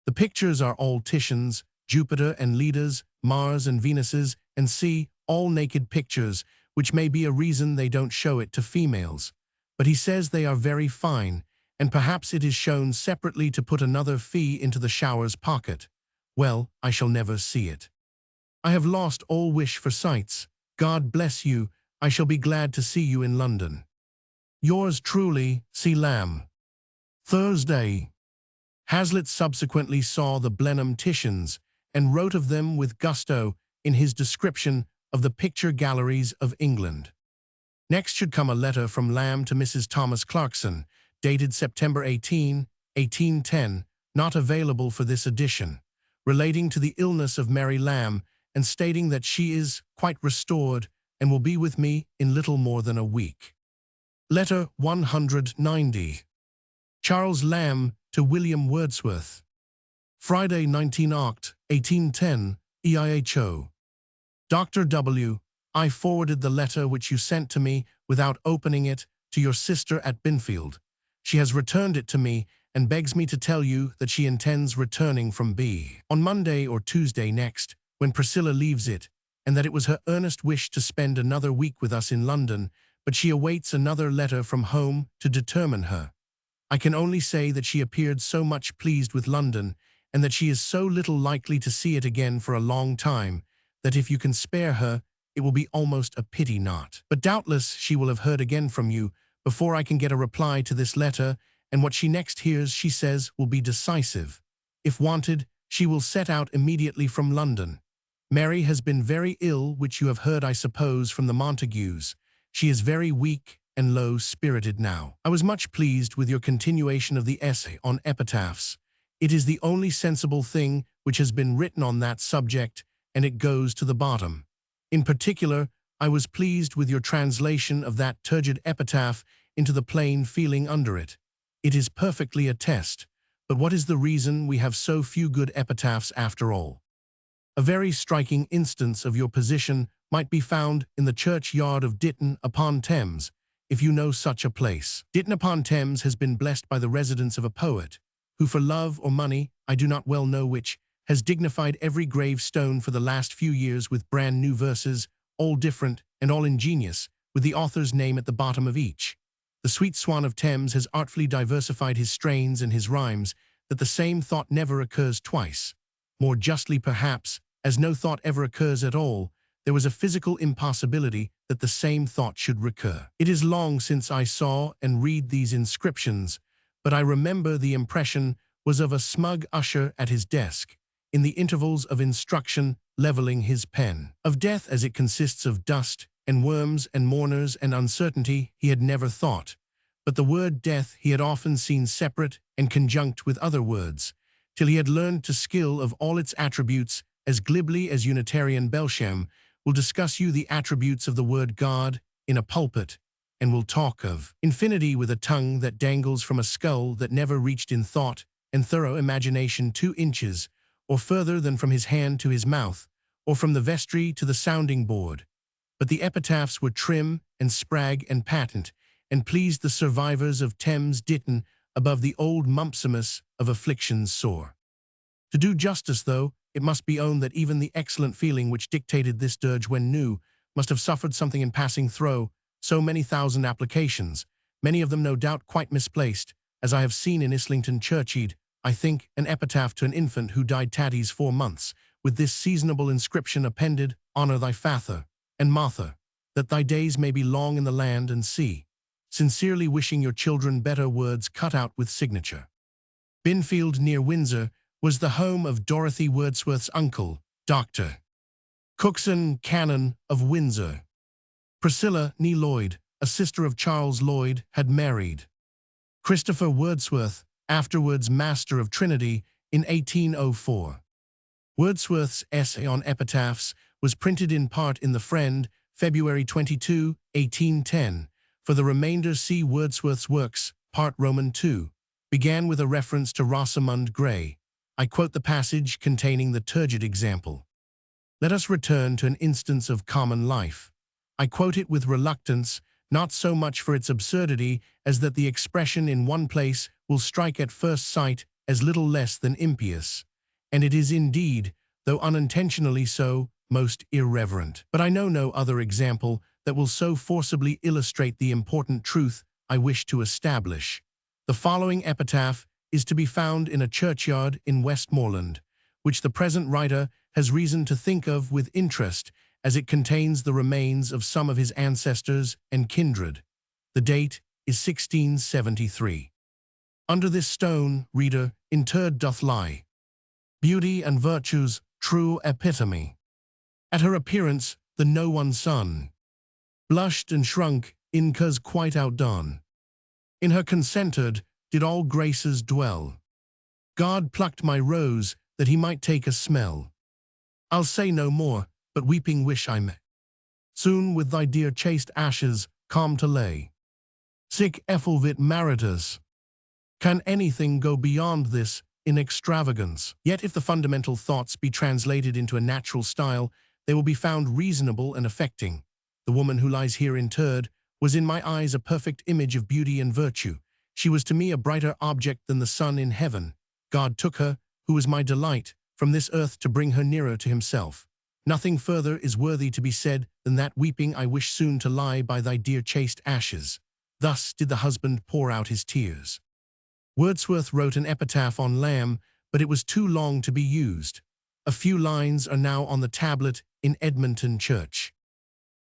[SPEAKER 1] The pictures are all Titian's, Jupiter and Leda's, Mars and Venus's, and C, all naked pictures, which may be a reason they don't show it to females. But he says they are very fine, and perhaps it is shown separately to put another fee into the shower's pocket. Well, I shall never see it. I have lost all wish for sights. God bless you. I shall be glad to see you in London. Yours truly, C. Lamb. Thursday. Hazlitt subsequently saw the Blenheim Titians and wrote of them with gusto in his description of the picture galleries of England. Next should come a letter from Lamb to Mrs. Thomas Clarkson, dated September 18, 1810, not available for this edition, relating to the illness of Mary Lamb and stating that she is quite restored and will be with me in little more than a week. Letter 190. Charles Lamb to William Wordsworth. Friday, 19 Oct. 1810, EIHO. Dr. W., I forwarded the letter which you sent to me without opening it to your sister at Binfield. She has returned it to me and begs me to tell you that she intends returning from B. on Monday or Tuesday next, when Priscilla leaves it, and that it was her earnest wish to spend another week with us in London, but she awaits another letter from home to determine her. I can only say that she appeared so much pleased with London, and that she is so little likely to see it again for a long time, that if you can spare her, it will be almost a pity not. But doubtless she will have heard again from you before I can get a reply to this letter, and what she next hears, she says, will be decisive. If wanted, she will set out immediately from London. Mary has been very ill, which you have heard, I suppose, from the Montagues. She is very weak and low-spirited now. I was much pleased with your continuation of the essay on epitaphs. It is the only sensible thing which has been written on that subject, and it goes to the bottom. In particular, I was pleased with your translation of that turgid epitaph into the plain feeling under it. It is perfectly a test, but what is the reason we have so few good epitaphs after all? A very striking instance of your position might be found in the churchyard of Ditton-upon-Thames, if you know such a place. Ditton-upon-Thames has been blessed by the residence of a poet, who for love or money, I do not well know which, has dignified every gravestone for the last few years with brand new verses, all different and all ingenious, with the author's name at the bottom of each. The sweet swan of Thames has artfully diversified his strains and his rhymes, that the same thought never occurs twice. More justly, perhaps, as no thought ever occurs at all, there was a physical impossibility that the same thought should recur. It is long since I saw and read these inscriptions, but I remember the impression was of a smug usher at his desk, in the intervals of instruction, leveling his pen. Of death as it consists of dust, and worms, and mourners, and uncertainty, he had never thought. But the word death he had often seen separate and conjunct with other words, till he had learned to skill of all its attributes as glibly as Unitarian Belsham will discuss you the attributes of the word God in a pulpit, and will talk of infinity with a tongue that dangles from a skull that never reached in thought and thorough imagination 2 inches, or further than from his hand to his mouth, or from the vestry to the sounding board. But the epitaphs were trim and sprag and patent, and pleased the survivors of Thames Ditton above the old mumpsimus of afflictions sore. To do justice, though, it must be owned that even the excellent feeling which dictated this dirge when new must have suffered something in passing through so many thousand applications, many of them no doubt quite misplaced, as I have seen in Islington Churchyard, I think, an epitaph to an infant who died tatties 4 months, with this seasonable inscription appended, Honor thy father and Martha, that thy days may be long in the land and sea. Sincerely wishing your children better, words cut out with signature. Binfield near Windsor was the home of Dorothy Wordsworth's uncle, Dr. Cookson, Canon of Windsor. Priscilla, née Lloyd, a sister of Charles Lloyd, had married Christopher Wordsworth, afterwards Master of Trinity, in 1804. Wordsworth's essay on epitaphs was printed in part in The Friend, February 22, 1810. For the remainder, see Wordsworth's works, part Roman II. Began with a reference to Rosamund Gray. I quote the passage containing the turgid example. Let us return to an instance of common life. I quote it with reluctance, not so much for its absurdity as that the expression in one place will strike at first sight as little less than impious. And it is indeed, though unintentionally so, most irreverent. But I know no other example that will so forcibly illustrate the important truth I wish to establish. The following epitaph is to be found in a churchyard in Westmoreland, which the present writer has reason to think of with interest, as it contains the remains of some of his ancestors and kindred. The date is 1673. Under this stone, reader, interred doth lie. Beauty and virtue's true epitome. At her appearance, the no-one sun blushed and shrunk in 'cause quite outdone. In her consented did all graces dwell. God plucked my rose that he might take a smell. I'll say no more, but weeping wish I may soon with thy dear chaste ashes calm to lay. Sic effulvit maritus. Can anything go beyond this in extravagance? Yet if the fundamental thoughts be translated into a natural style, they will be found reasonable and affecting. The woman who lies here interred was in my eyes a perfect image of beauty and virtue. She was to me a brighter object than the sun in heaven. God took her, who was my delight, from this earth to bring her nearer to himself. Nothing further is worthy to be said than that weeping I wish soon to lie by thy dear chaste ashes. Thus did the husband pour out his tears. Wordsworth wrote an epitaph on Lamb, but it was too long to be used. A few lines are now on the tablet in Edmonton Church.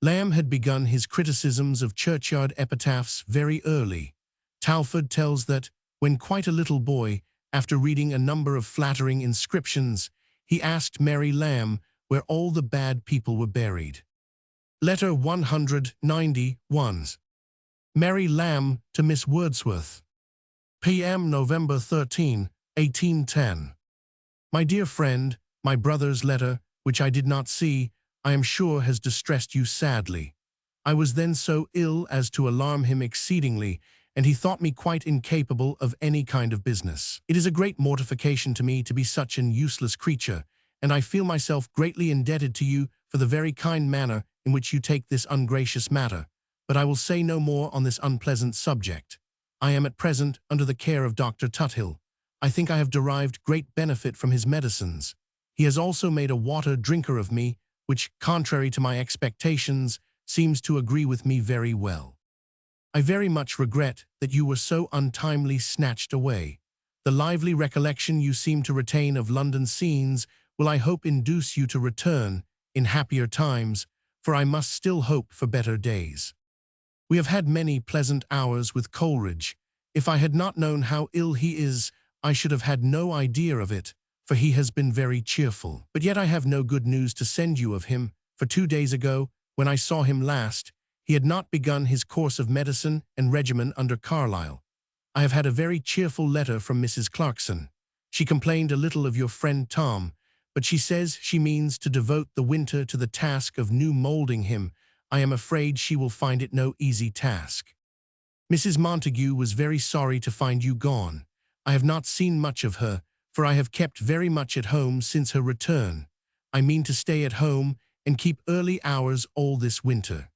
[SPEAKER 1] Lamb had begun his criticisms of churchyard epitaphs very early. Talfourd tells that, when quite a little boy, after reading a number of flattering inscriptions, he asked Mary Lamb where all the bad people were buried. Letter 191. Mary Lamb to Miss Wordsworth. P.M. November 13, 1810. My dear friend, my brother's letter, which I did not see, I am sure has distressed you sadly. I was then so ill as to alarm him exceedingly, and he thought me quite incapable of any kind of business. It is a great mortification to me to be such an useless creature, and I feel myself greatly indebted to you for the very kind manner in which you take this ungracious matter, but I will say no more on this unpleasant subject. I am at present under the care of Dr. Tuthill. I think I have derived great benefit from his medicines. He has also made a water drinker of me, which, contrary to my expectations, seems to agree with me very well. I very much regret that you were so untimely snatched away. The lively recollection you seem to retain of London scenes will, I hope, induce you to return in happier times, for I must still hope for better days. We have had many pleasant hours with Coleridge. If I had not known how ill he is, I should have had no idea of it, for he has been very cheerful. But yet I have no good news to send you of him, for 2 days ago, when I saw him last, he had not begun his course of medicine and regimen under Carlyle. I have had a very cheerful letter from Mrs. Clarkson. She complained a little of your friend Tom, but she says she means to devote the winter to the task of new molding him. I am afraid she will find it no easy task. Mrs. Montague was very sorry to find you gone. I have not seen much of her, for I have kept very much at home since her return. I mean to stay at home and keep early hours all this winter.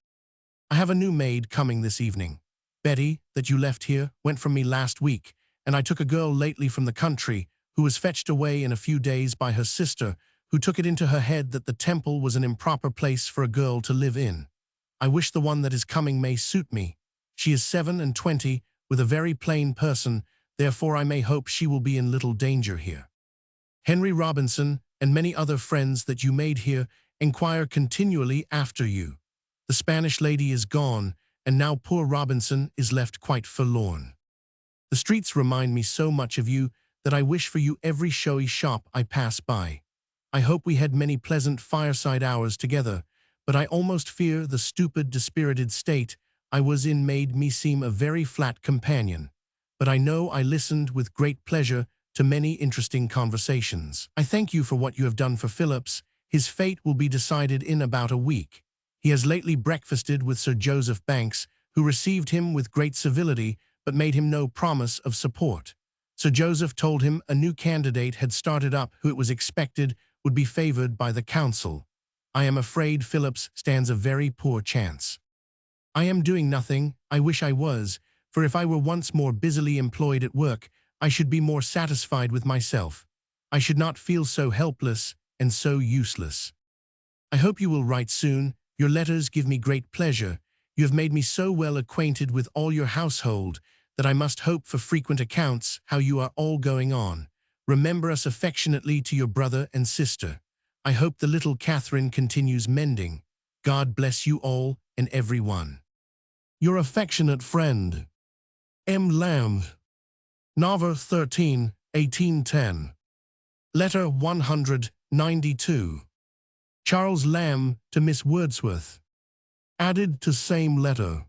[SPEAKER 1] I have a new maid coming this evening. Betty, that you left here, went from me last week, and I took a girl lately from the country, who was fetched away in a few days by her sister, who took it into her head that the Temple was an improper place for a girl to live in. I wish the one that is coming may suit me. She is 27, with a very plain person, therefore I may hope she will be in little danger here. Henry Robinson and many other friends that you made here inquire continually after you. The Spanish lady is gone, and now poor Robinson is left quite forlorn. The streets remind me so much of you that I wish for you every showy shop I pass by. I hope we had many pleasant fireside hours together, but I almost fear the stupid, dispirited state I was in made me seem a very flat companion. But I know I listened with great pleasure to many interesting conversations. I thank you for what you have done for Phillips. His fate will be decided in about a week. He has lately breakfasted with Sir Joseph Banks, who received him with great civility, but made him no promise of support. Sir Joseph told him a new candidate had started up who it was expected would be favored by the council. I am afraid Phillips stands a very poor chance. I am doing nothing, I wish I was, for if I were once more busily employed at work, I should be more satisfied with myself. I should not feel so helpless and so useless. I hope you will write soon. Your letters give me great pleasure. You have made me so well acquainted with all your household that I must hope for frequent accounts how you are all going on. Remember us affectionately to your brother and sister. I hope the little Catherine continues mending. God bless you all and every one. Your affectionate friend, M. Lamb. November 13, 1810. Letter 192. Charles Lamb to Miss Wordsworth. Added to same letter.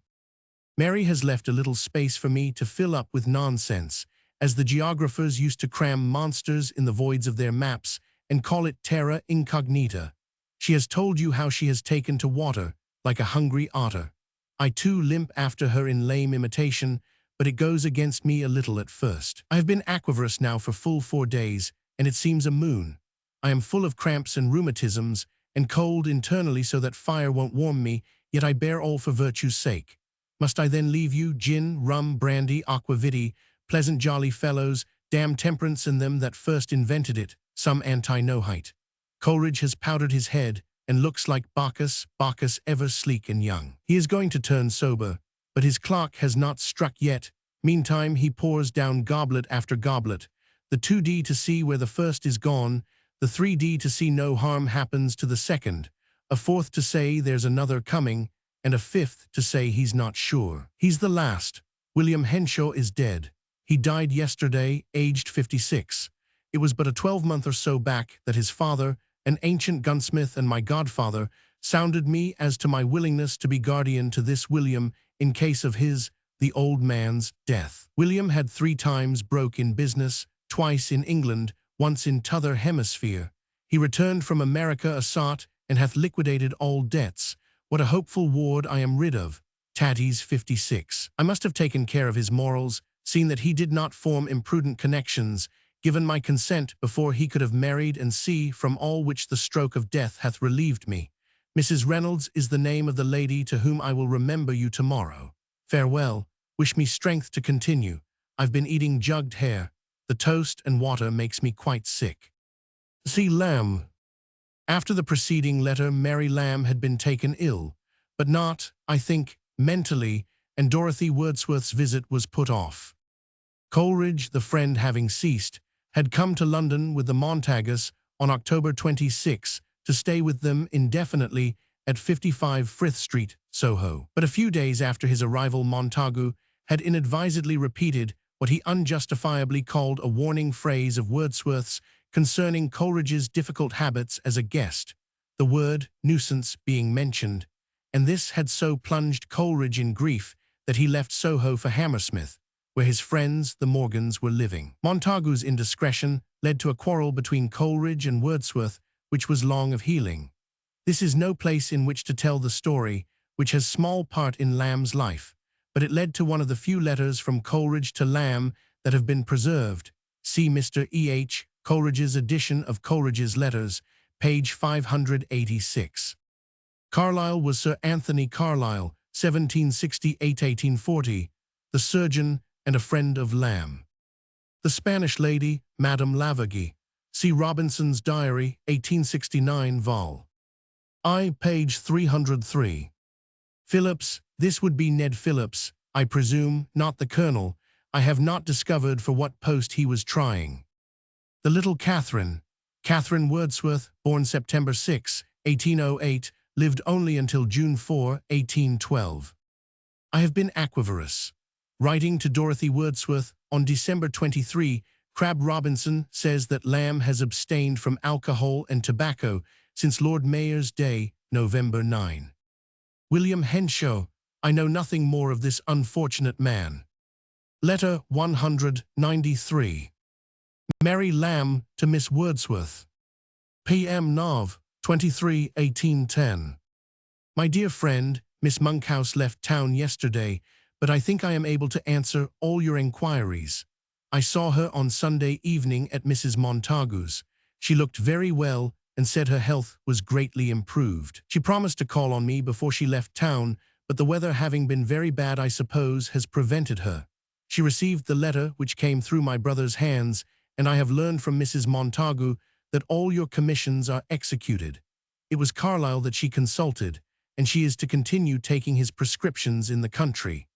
[SPEAKER 1] Mary has left a little space for me to fill up with nonsense, as the geographers used to cram monsters in the voids of their maps and call it terra incognita. She has told you how she has taken to water, like a hungry otter. I too limp after her in lame imitation, but it goes against me a little at first. I have been aquavorous now for full 4 days, and it seems a moon. I am full of cramps and rheumatisms, and cold internally so that fire won't warm me, yet I bear all for virtue's sake. Must I then leave you, gin, rum, brandy, aquavity, pleasant jolly fellows, damn temperance in them that first invented it, some anti-nohite. Coleridge has powdered his head, and looks like Bacchus, Bacchus ever sleek and young. He is going to turn sober, but his clock has not struck yet. Meantime he pours down goblet after goblet, the 2D to see where the first is gone, the 3D to see no harm happens to the second, a fourth to say there's another coming, and a fifth to say he's not sure. He's the last. William Henshaw is dead. He died yesterday, aged 56. It was but a 12-month or so back that his father, an ancient gunsmith and my godfather, sounded me as to my willingness to be guardian to this William in case of his, the old man's, death. William had 3 times broke in business, twice in England, once in t'other hemisphere. He returned from America a sot, and hath liquidated all debts. What a hopeful ward I am rid of. Tatties 56. I must have taken care of his morals, seen that he did not form imprudent connections, given my consent before he could have married, and see from all which the stroke of death hath relieved me. Mrs. Reynolds is the name of the lady to whom I will remember you tomorrow. Farewell. Wish me strength to continue. I've been eating jugged hare. The toast and water makes me quite sick. C. Lamb. After the preceding letter, Mary Lamb had been taken ill, but not, I think, mentally, and Dorothy Wordsworth's visit was put off. Coleridge, the friend having ceased, had come to London with the Montagus on October 26 to stay with them indefinitely at 55 Frith Street, Soho. But a few days after his arrival, Montagu had inadvisedly repeated what he unjustifiably called a warning phrase of Wordsworth's concerning Coleridge's difficult habits as a guest, the word nuisance being mentioned, and this had so plunged Coleridge in grief that he left Soho for Hammersmith, where his friends, the Morgans, were living. Montagu's indiscretion led to a quarrel between Coleridge and Wordsworth, which was long of healing. This is no place in which to tell the story, which has small part in Lamb's life, but it led to one of the few letters from Coleridge to Lamb that have been preserved. See Mr. E.H. Coleridge's edition of Coleridge's Letters, page 586. Carlyle was Sir Anthony Carlyle, 1768–1840, the surgeon and a friend of Lamb. The Spanish lady, Madame Lavagui. See Robinson's Diary, 1869, vol. I, page 303. Phillips, this would be Ned Phillips, I presume, not the Colonel. I have not discovered for what post he was trying. The little Catherine. Catherine Wordsworth, born September 6, 1808, lived only until June 4, 1812. I have been aquavorous. Writing to Dorothy Wordsworth on December 23, Crabbe Robinson says that Lamb has abstained from alcohol and tobacco since Lord Mayor's day, November 9. William Henshaw, I know nothing more of this unfortunate man. Letter 193. Mary Lamb to Miss Wordsworth. P.M. Nov. 23, 1810. My dear friend, Miss Monkhouse left town yesterday, but I think I am able to answer all your inquiries. I saw her on Sunday evening at Mrs. Montagu's. She looked very well and said her health was greatly improved. She promised to call on me before she left town, but the weather having been very bad, I suppose, has prevented her. She received the letter which came through my brother's hands, and I have learned from Mrs. Montagu that all your commissions are executed. It was Carlyle that she consulted, and she is to continue taking his prescriptions in the country.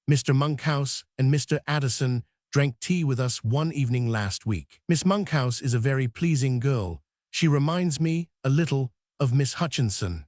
[SPEAKER 1] Mr. Monkhouse and Mr. Addison drank tea with us one evening last week. Miss Monkhouse is a very pleasing girl. She reminds me a little of Miss Hutchinson.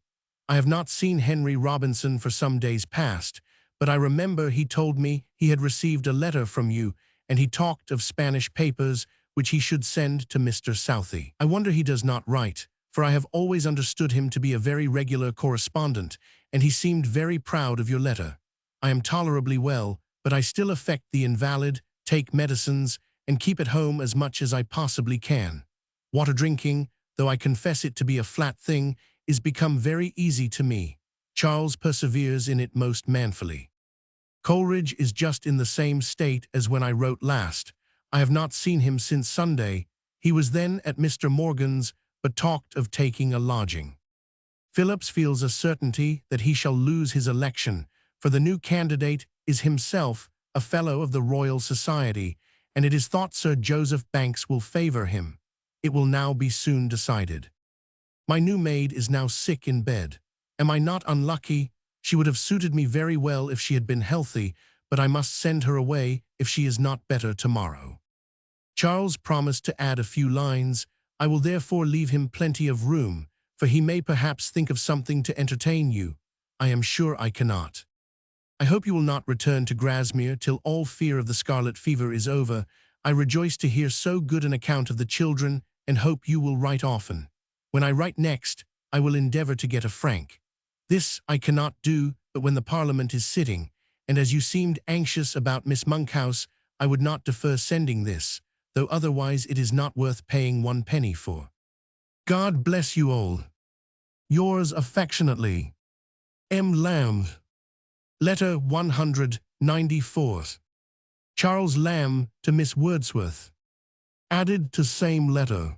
[SPEAKER 1] I have not seen Henry Robinson for some days past, but I remember he told me he had received a letter from you, and he talked of Spanish papers which he should send to Mr. Southey. I wonder he does not write, for I have always understood him to be a very regular correspondent, and he seemed very proud of your letter. I am tolerably well, but I still affect the invalid, take medicines, and keep at home as much as I possibly can. Water drinking, though I confess it to be a flat thing, is become very easy to me. Charles perseveres in it most manfully. Coleridge is just in the same state as when I wrote last. I have not seen him since Sunday. He was then at Mr. Morgan's, but talked of taking a lodging. Phillips feels a certainty that he shall lose his election, for the new candidate is himself a Fellow of the Royal Society, and it is thought Sir Joseph Banks will favour him. It will now be soon decided. My new maid is now sick in bed. Am I not unlucky? She would have suited me very well if she had been healthy, but I must send her away if she is not better tomorrow. Charles promised to add a few lines. I will therefore leave him plenty of room, for he may perhaps think of something to entertain you. I am sure I cannot. I hope you will not return to Grasmere till all fear of the scarlet fever is over. I rejoice to hear so good an account of the children, and hope you will write often. When I write next, I will endeavour to get a frank. This I cannot do, but when the Parliament is sitting, and as you seemed anxious about Miss Monkhouse, I would not defer sending this, though otherwise it is not worth paying 1 penny for. God bless you all. Yours affectionately, M. Lamb. Letter 194. Charles Lamb to Miss Wordsworth. Added to same letter.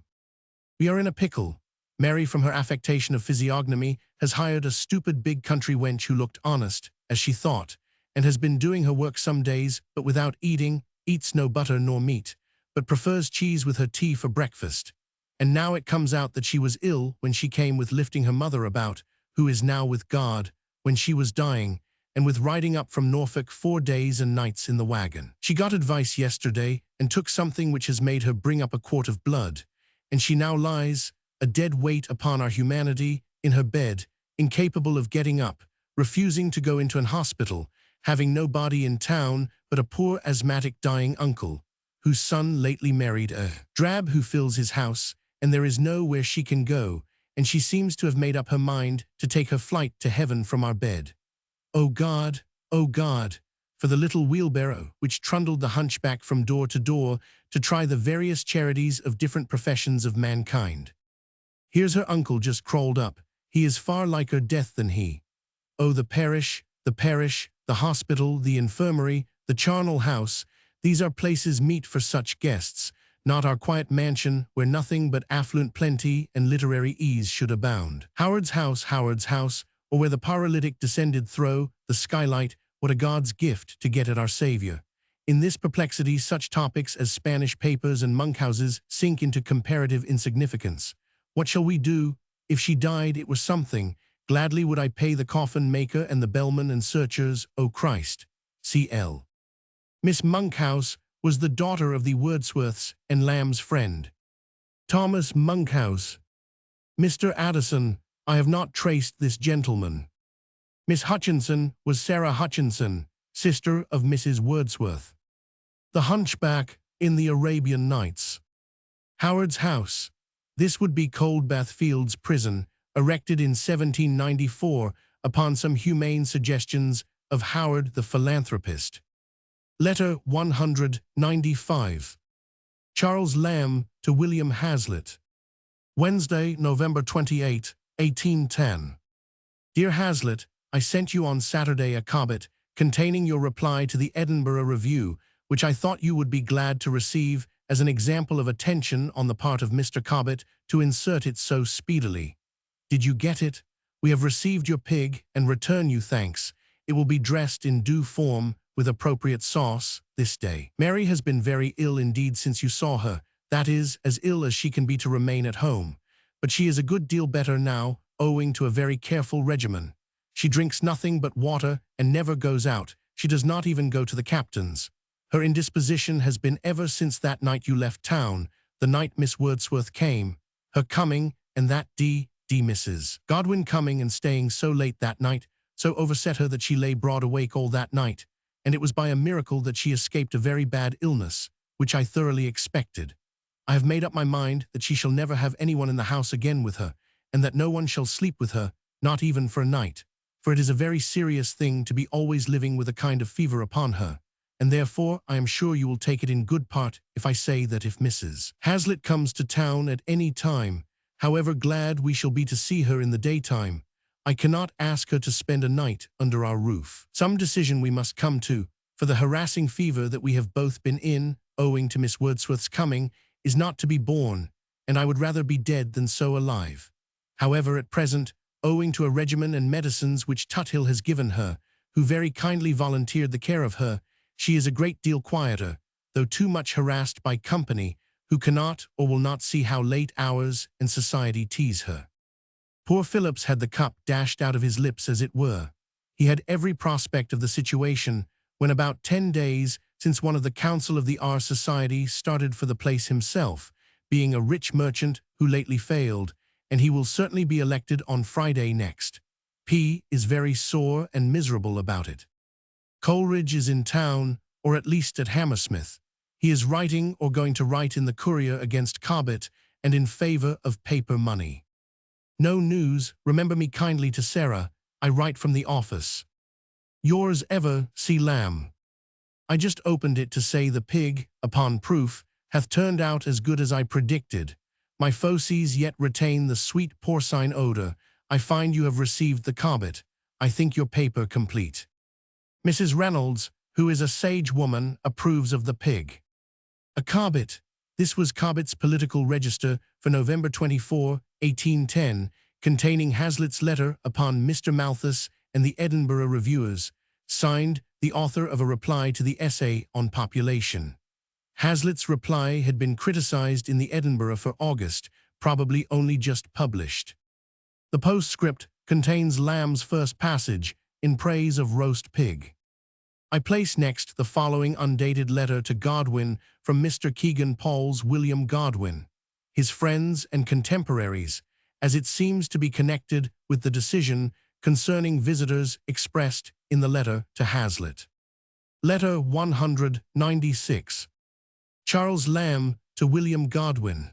[SPEAKER 1] We are in a pickle. Mary, from her affectation of physiognomy, has hired a stupid big country wench who looked honest, as she thought, and has been doing her work some days, but without eating, eats no butter nor meat, but prefers cheese with her tea for breakfast. And now it comes out that she was ill when she came with lifting her mother about, who is now with God, when she was dying, and with riding up from Norfolk 4 days and nights in the wagon. She got advice yesterday, and took something which has made her bring up a quart of blood, and she now lies, a dead weight upon our humanity, in her bed, incapable of getting up, refusing to go into an hospital, having nobody in town but a poor asthmatic dying uncle, whose son lately married a drab who fills his house, and there is no where she can go, and she seems to have made up her mind to take her flight to heaven from our bed. O God, for the little wheelbarrow which trundled the hunchback from door to door to try the various charities of different professions of mankind. Here's her uncle just crawled up. He is far liker death than he. Oh, the parish, the hospital, the infirmary, the charnel house, these are places meet for such guests, not our quiet mansion where nothing but affluent plenty and literary ease should abound. Howard's house, or where the paralytic descended through the skylight, what a God's gift to get at our Saviour. In this perplexity, such topics as Spanish papers and monkhouses sink into comparative insignificance. What shall we do? If she died, it was something. Gladly would I pay the coffin maker and the bellman and searchers, O Christ. C.L. Miss Monkhouse was the daughter of the Wordsworths and Lamb's friend, Thomas Monkhouse. Mr. Addison, I have not traced this gentleman. Miss Hutchinson was Sarah Hutchinson, sister of Mrs. Wordsworth. The Hunchback in the Arabian Nights. Howard's house. This would be Coldbath Fields Prison, erected in 1794 upon some humane suggestions of Howard the philanthropist. Letter 195. Charles Lamb to William Hazlitt. Wednesday, November 28, 1810. Dear Hazlitt, I sent you on Saturday a cobit containing your reply to the Edinburgh Review, which I thought you would be glad to receive as an example of attention on the part of Mr. Cobbett to insert it so speedily. Did you get it? We have received your pig and return you thanks. It will be dressed in due form with appropriate sauce this day. Mary has been very ill indeed since you saw her, that is, as ill as she can be to remain at home. But she is a good deal better now, owing to a very careful regimen. She drinks nothing but water and never goes out. She does not even go to the captain's. Her indisposition has been ever since that night you left town, the night Miss Wordsworth came. Her coming, and that Mrs. Godwin coming and staying so late that night, so overset her that she lay broad awake all that night, and it was by a miracle that she escaped a very bad illness, which I thoroughly expected. I have made up my mind that she shall never have anyone in the house again with her, and that no one shall sleep with her, not even for a night. For it is a very serious thing to be always living with a kind of fever upon her, and therefore I am sure you will take it in good part if I say that if Mrs. Hazlitt comes to town at any time, however glad we shall be to see her in the daytime, I cannot ask her to spend a night under our roof. Some decision we must come to, for the harassing fever that we have both been in, owing to Miss Wordsworth's coming, is not to be borne, and I would rather be dead than so alive. However, at present, owing to a regimen and medicines which Tuthill has given her, who very kindly volunteered the care of her, she is a great deal quieter, though too much harassed by company, who cannot or will not see how late hours and society tease her. Poor Phillips had the cup dashed out of his lips, as it were. He had every prospect of the situation, when about 10 days since one of the council of the R Society started for the place himself, being a rich merchant who lately failed, and he will certainly be elected on Friday next. P is very sore and miserable about it. Coleridge is in town, or at least at Hammersmith. He is writing or going to write in the Courier against Cobbett and in favor of paper money. No news. Remember me kindly to Sarah. I write from the office. Yours ever, C. Lamb. I just opened it to say the pig, upon proof, hath turned out as good as I predicted. My fauces yet retain the sweet porcine odor. I find you have received the Cobbett. I think your paper complete. Mrs. Reynolds, who is a sage woman, approves of the pig. A Cobbett. This was Cobbett's political register for November 24, 1810, containing Hazlitt's letter upon Mr. Malthus and the Edinburgh Reviewers, signed the author of a reply to the essay on population. Hazlitt's reply had been criticized in the Edinburgh for August, probably only just published. The postscript contains Lamb's first passage in praise of roast pig. I place next the following undated letter to Godwin from Mr. Kegan Paul's William Godwin, his friends and contemporaries, as it seems to be connected with the decision concerning visitors expressed in the letter to Hazlitt. Letter 196. Charles Lamb to William Godwin.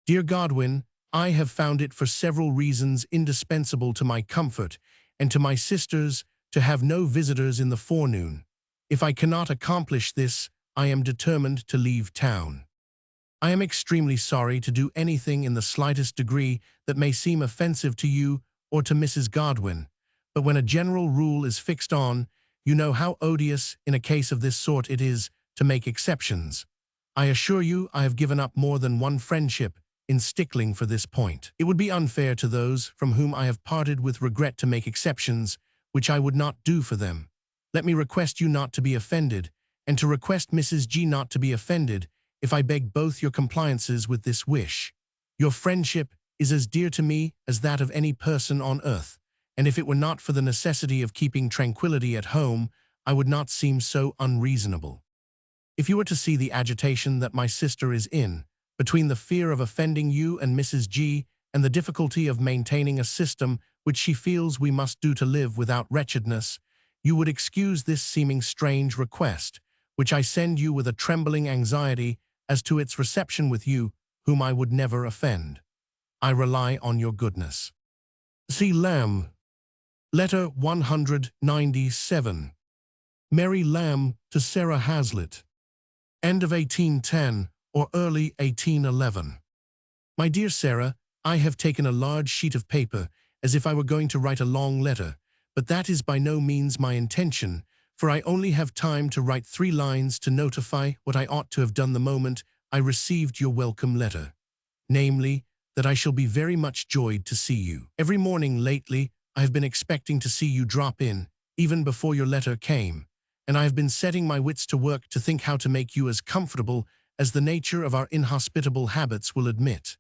[SPEAKER 1] Dear Godwin, I have found it for several reasons indispensable to my comfort and to my sisters to have no visitors in the forenoon. If I cannot accomplish this, I am determined to leave town. I am extremely sorry to do anything in the slightest degree that may seem offensive to you or to Mrs. Godwin, but when a general rule is fixed on, you know how odious in a case of this sort it is to make exceptions. I assure you I have given up more than one friendship in stickling for this point. It would be unfair to those from whom I have parted with regret to make exceptions, which I would not do for them. Let me request you not to be offended, and to request Mrs. G not to be offended, if I beg both your compliances with this wish. Your friendship is as dear to me as that of any person on earth, and if it were not for the necessity of keeping tranquillity at home, I would not seem so unreasonable. If you were to see the agitation that my sister is in, between the fear of offending you and Mrs. G and the difficulty of maintaining a system which she feels we must do to live without wretchedness, you would excuse this seeming strange request, which I send you with a trembling anxiety as to its reception with you, whom I would never offend. I rely on your goodness. C. Lamb. Letter 197. Mary Lamb to Sarah Hazlitt. End of 1810 or early 1811. My dear Sarah, I have taken a large sheet of paper as if I were going to write a long letter, but that is by no means my intention, for I only have time to write 3 lines to notify what I ought to have done the moment I received your welcome letter, namely, that I shall be very much joyed to see you. Every morning lately I have been expecting to see you drop in, even before your letter came, and I have been setting my wits to work to think how to make you as comfortable as the nature of our inhospitable habits will admit.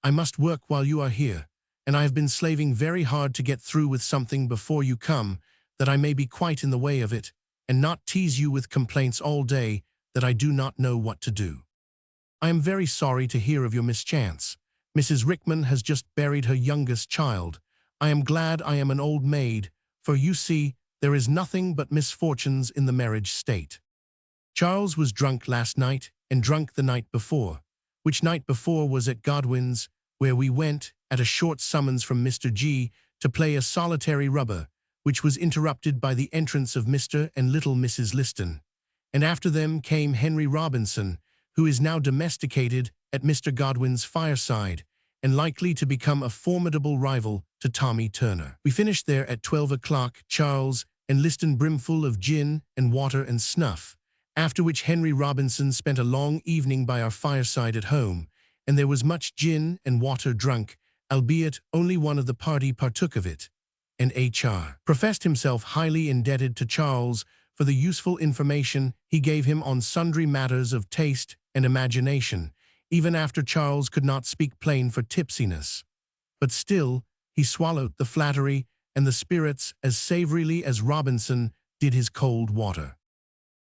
[SPEAKER 1] I must work while you are here, and I have been slaving very hard to get through with something before you come, that I may be quite in the way of it, and not tease you with complaints all day that I do not know what to do. I am very sorry to hear of your mischance. Mrs. Rickman has just buried her youngest child. I am glad I am an old maid, for you see, there is nothing but misfortunes in the marriage state. Charles was drunk last night, and drunk the night before. which night before was at Godwin's, where we went, at a short summons from Mr. G, to play a solitary rubber, which was interrupted by the entrance of Mr. and little Mrs. Liston. And after them came Henry Robinson, who is now domesticated at Mr. Godwin's fireside, and likely to become a formidable rival to Tommy Turner. We finished there at 12 o'clock, Charles and Liston brimful of gin and water and snuff, after which Henry Robinson spent a long evening by our fireside at home, and there was much gin and water drunk, albeit only one of the party partook of it, and H.R. professed himself highly indebted to Charles for the useful information he gave him on sundry matters of taste and imagination, even after Charles could not speak plain for tipsiness. But still, he swallowed the flattery and the spirits as savorily as Robinson did his cold water.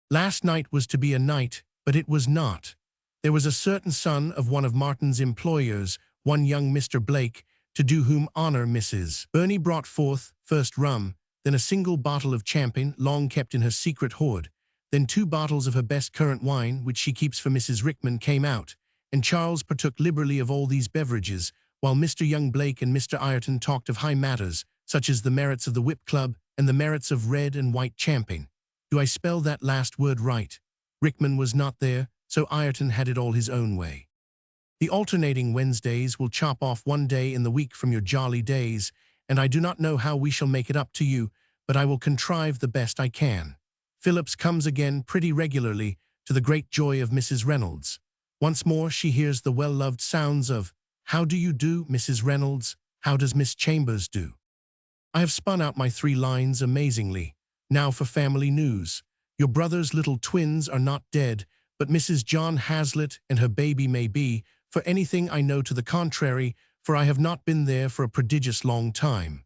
[SPEAKER 1] Last night was to be a night, but it was not. There was a certain son of one of Martin's employers, one young Mr. Blake, to do whom honor Mrs. Burney brought forth, first rum, then a single bottle of champagne long kept in her secret hoard, then 2 bottles of her best currant wine, which she keeps for Mrs. Rickman, came out, and Charles partook liberally of all these beverages, while Mr. Young Blake and Mr. Ireton talked of high matters, such as the merits of the Whip Club and the merits of red and white champagne. Do I spell that last word right? Rickman was not there, so Ireton had it all his own way. The alternating Wednesdays will chop off 1 day in the week from your jolly days, and I do not know how we shall make it up to you, but I will contrive the best I can. Phillips comes again pretty regularly, to the great joy of Mrs. Reynolds. Once more she hears the well-loved sounds of, "How do you do, Mrs. Reynolds? How does Miss Chambers do?" I have spun out my 3 lines amazingly. Now for family news. Your brother's little twins are not dead, but Mrs. John Hazlitt and her baby may be, for anything I know to the contrary, for I have not been there for a prodigious long time.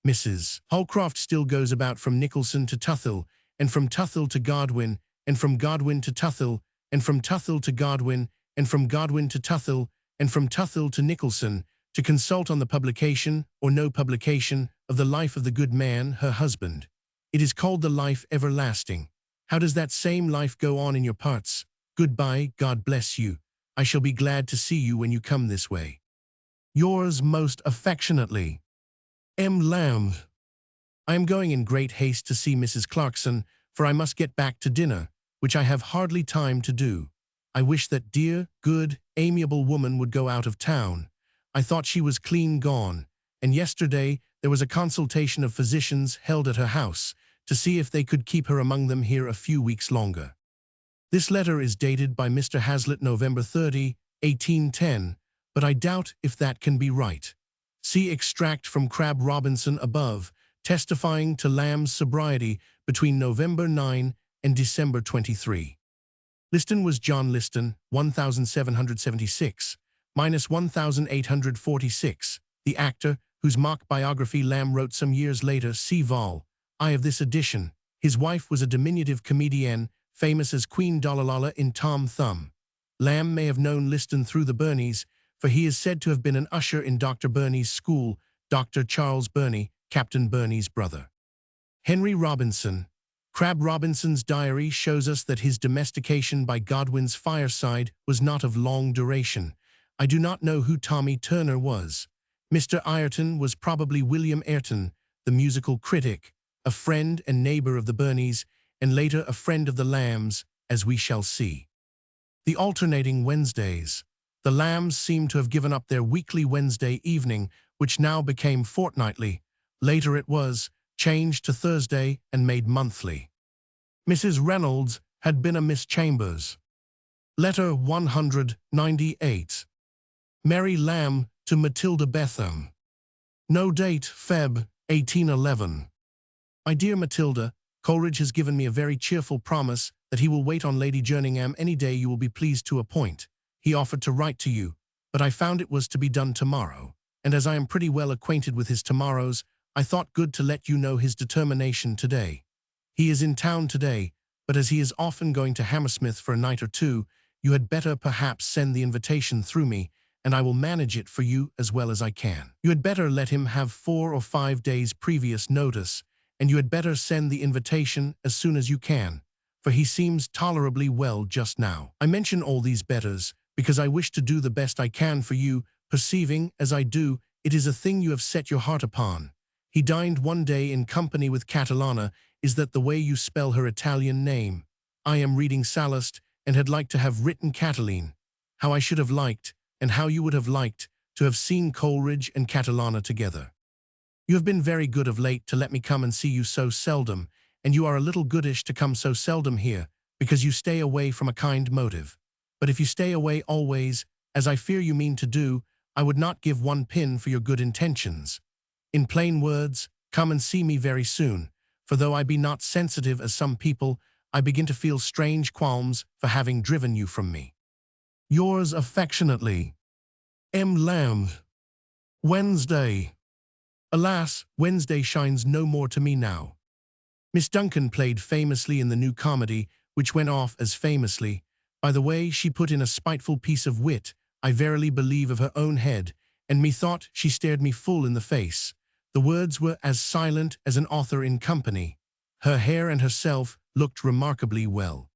[SPEAKER 1] Mrs. Holcroft still goes about from Nicholson to Tuthill, and from Tuthill to Godwin, and from Godwin to Tuthill, and from Tuthill to Godwin, and from Godwin to Tuthill, and from Tuthill to Nicholson, to consult on the publication, or no publication, of the life of the good man, her husband. It is called the life everlasting. How does that same life go on in your parts? Goodbye, God bless you. I shall be glad to see you when you come this way. Yours most affectionately, M. Lamb. I am going in great haste to see Mrs. Clarkson, for I must get back to dinner, which I have hardly time to do. I wish that dear, good, amiable woman would go out of town. I thought she was clean gone, and yesterday there was a consultation of physicians held at her house, to see if they could keep her among them here a few weeks longer. This letter is dated by Mr. Hazlitt November 30, 1810, but I doubt if that can be right. See extract from Crab Robinson above, testifying to Lamb's sobriety between November 9 and December 23. Liston was John Liston, 1776, minus 1846, the actor, whose mock biography Lamb wrote some years later, see vol. I of this edition. His wife was a diminutive comedienne, famous as Queen Dolalala in Tom Thumb. Lamb may have known Liston through the Burneys, for he is said to have been an usher in Dr. Burney's school, Dr. Charles Burney, Captain Burney's brother. Henry Robinson. Crab Robinson's diary shows us that his domestication by Godwin's fireside was not of long duration. I do not know who Tommy Turner was. Mr. Ireton was probably William Ayrton, the musical critic, a friend and neighbor of the Burneys, and later a friend of the Lambs, as we shall see. The alternating Wednesdays. The Lambs seem to have given up their weekly Wednesday evening, which now became fortnightly. Later it was changed to Thursday and made monthly. Mrs. Reynolds had been a Miss Chambers. Letter 198. Mary Lamb to Matilda Betham. No date, Feb. 1811. My dear Matilda, Coleridge has given me a very cheerful promise that he will wait on Lady Jerningham any day you will be pleased to appoint. He offered to write to you, but I found it was to be done tomorrow, and as I am pretty well acquainted with his tomorrows, I thought good to let you know his determination today. He is in town today, but as he is often going to Hammersmith for a night or 2, you had better perhaps send the invitation through me, and I will manage it for you as well as I can. You had better let him have 4 or 5 days previous notice, and you had better send the invitation as soon as you can, for he seems tolerably well just now. I mention all these betters, because I wish to do the best I can for you, perceiving, as I do, it is a thing you have set your heart upon. He dined one day in company with Catalana. Is that the way you spell her Italian name? I am reading Sallust, and had liked to have written Cataline. How I should have liked, and how you would have liked, to have seen Coleridge and Catalana together. You have been very good of late to let me come and see you so seldom, and you are a little goodish to come so seldom here, because you stay away from a kind motive. But if you stay away always, as I fear you mean to do, I would not give one pin for your good intentions. In plain words, come and see me very soon, for though I be not sensitive as some people, I begin to feel strange qualms for having driven you from me. Yours affectionately, M. Lamb. Wednesday. Alas, Wednesday shines no more to me now. Miss Duncan played famously in the new comedy, which went off as famously. By the way, she put in a spiteful piece of wit, I verily believe of her own head, and methought she stared me full in the face. The words were as silent as an author in company. Her hair and herself looked remarkably well.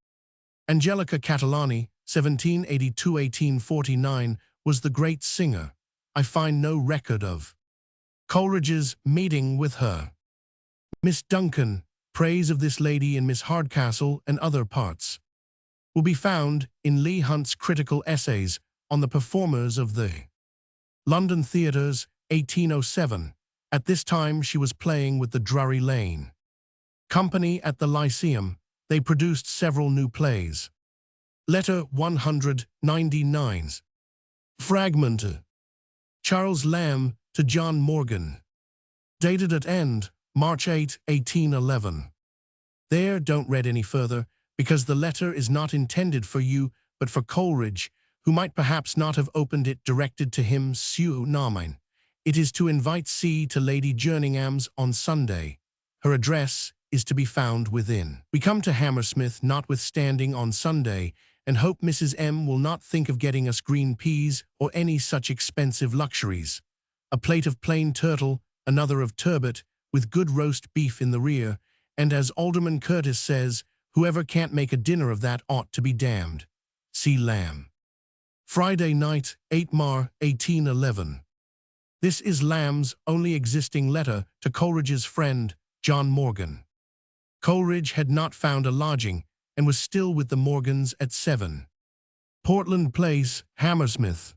[SPEAKER 1] Angelica Catalani, 1782–1849, was the great singer. I find no record of Coleridge's meeting with her. Miss Duncan, praise of this lady in Miss Hardcastle and other parts, will be found in Leigh Hunt's critical essays on the performers of the London theatres, 1807. At this time she was playing with the Drury Lane Company at the Lyceum. They produced several new plays. Letter 199. Fragment. Charles Lamb to John Morgan. Dated at end, March 8, 1811. There, don't read any further, because the letter is not intended for you, but for Coleridge, who might perhaps not have opened it directed to him seu nomen. It is to invite C to Lady Jerningham's on Sunday. Her address is to be found within. We come to Hammersmith notwithstanding on Sunday, and hope Mrs. M. will not think of getting us green peas or any such expensive luxuries. A plate of plain turtle, another of turbot, with good roast beef in the rear, and as Alderman Curtis says, whoever can't make a dinner of that ought to be damned. C. Lamb. Friday night, 8 Mar, 1811. This is Lamb's only existing letter to Coleridge's friend, John Morgan. Coleridge had not found a lodging, and was still with the Morgans at 7 Portland Place, Hammersmith.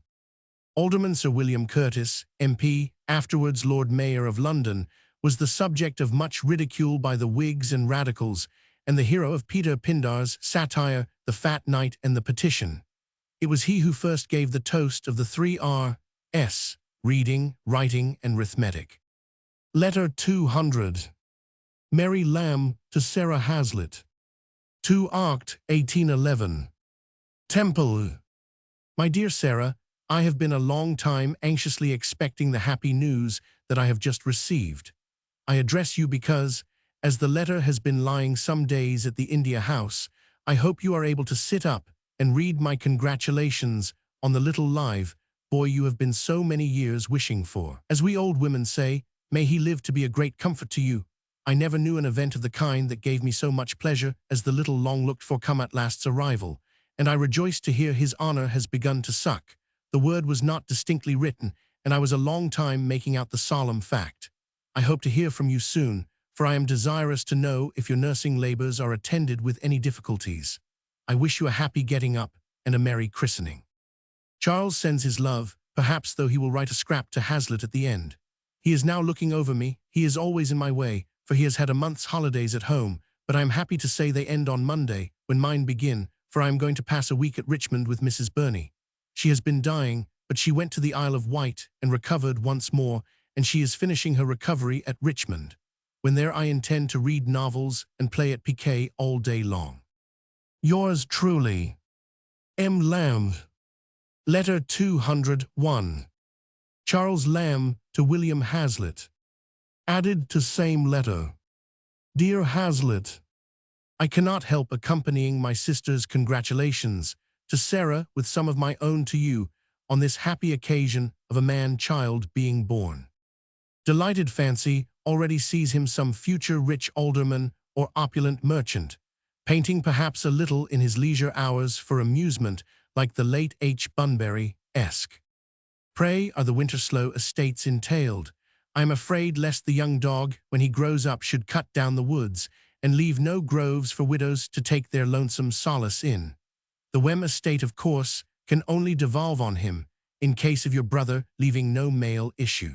[SPEAKER 1] Alderman Sir William Curtis, MP, afterwards Lord Mayor of London, was the subject of much ridicule by the Whigs and Radicals, and the hero of Peter Pindar's satire, The Fat Knight and the Petition. It was he who first gave the toast of the 3 R's, reading, writing, and arithmetic. Letter 200. Mary Lamb to Sarah Hazlitt. 2 Oct, 1811. Temple. My dear Sarah, I have been a long time anxiously expecting the happy news that I have just received. I address you because, as the letter has been lying some days at the India House, I hope you are able to sit up and read my congratulations on the little live boy you have been so many years wishing for. As we old women say, may he live to be a great comfort to you. I never knew an event of the kind that gave me so much pleasure as the little long-looked-for come-at-last's arrival, and I rejoice to hear his honor has begun to suck. The word was not distinctly written, and I was a long time making out the solemn fact. I hope to hear from you soon, for I am desirous to know if your nursing labors are attended with any difficulties. I wish you a happy getting up and a merry christening. Charles sends his love, perhaps though he will write a scrap to Hazlitt at the end. He is now looking over me. He is always in my way, for he has had a month's holidays at home, but I am happy to say they end on Monday, when mine begin, for I am going to pass a week at Richmond with Mrs. Burney. She has been dying, but she went to the Isle of Wight and recovered once more, and she is finishing her recovery at Richmond. When there I intend to read novels and play at piquet all day long. Yours truly, M. Lamb. Letter 201. Charles Lamb to William Hazlitt. Added to same letter. Dear Hazlitt, I cannot help accompanying my sister's congratulations to Sarah with some of my own to you on this happy occasion of a man-child being born. Delighted fancy already sees him some future rich alderman or opulent merchant, painting perhaps a little in his leisure hours for amusement like the late H. Bunbury-esque. Prey are the Winterslow estates entailed. I am afraid lest the young dog, when he grows up, should cut down the woods, and leave no groves for widows to take their lonesome solace in. The Wem estate, of course, can only devolve on him, in case of your brother leaving no male issue.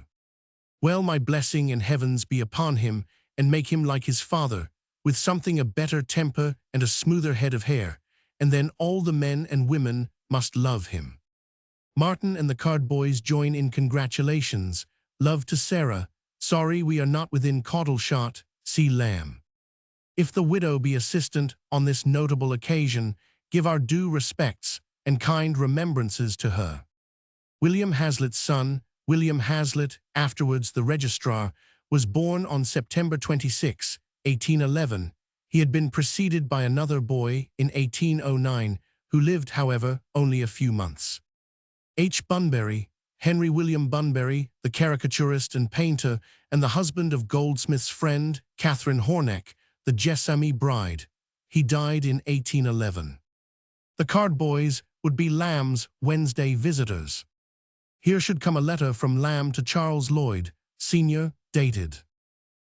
[SPEAKER 1] Well, my blessing and heavens be upon him, and make him like his father, with something a better temper and a smoother head of hair, and then all the men and women must love him. Martin and the card boys join in congratulations. Love to Sarah. Sorry we are not within caudle shot. See Lamb. If the widow be assistant on this notable occasion, give our due respects and kind remembrances to her. William Hazlitt's son, William Hazlitt, afterwards the registrar, was born on September 26, 1811. He had been preceded by another boy in 1809, who lived, however, only a few months. H. Bunbury, Henry William Bunbury, the caricaturist and painter, and the husband of Goldsmith's friend, Catherine Horneck, the Jessamy bride. He died in 1811. The card boys would be Lamb's Wednesday visitors. Here should come a letter from Lamb to Charles Lloyd, Sr., dated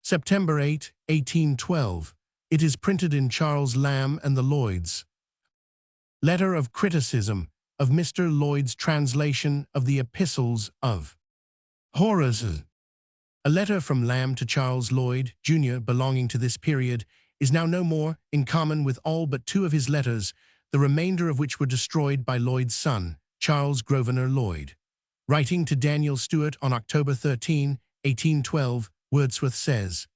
[SPEAKER 1] September 8, 1812. It is printed in Charles Lamb and the Lloyds. Letter of criticism of Mr. Lloyd's translation of the epistles of Horace. A letter from Lamb to Charles Lloyd, Jr., belonging to this period, is now no more, in common with all but two of his letters, the remainder of which were destroyed by Lloyd's son, Charles Grosvenor Lloyd. Writing to Daniel Stewart on October 13, 1812, Wordsworth says,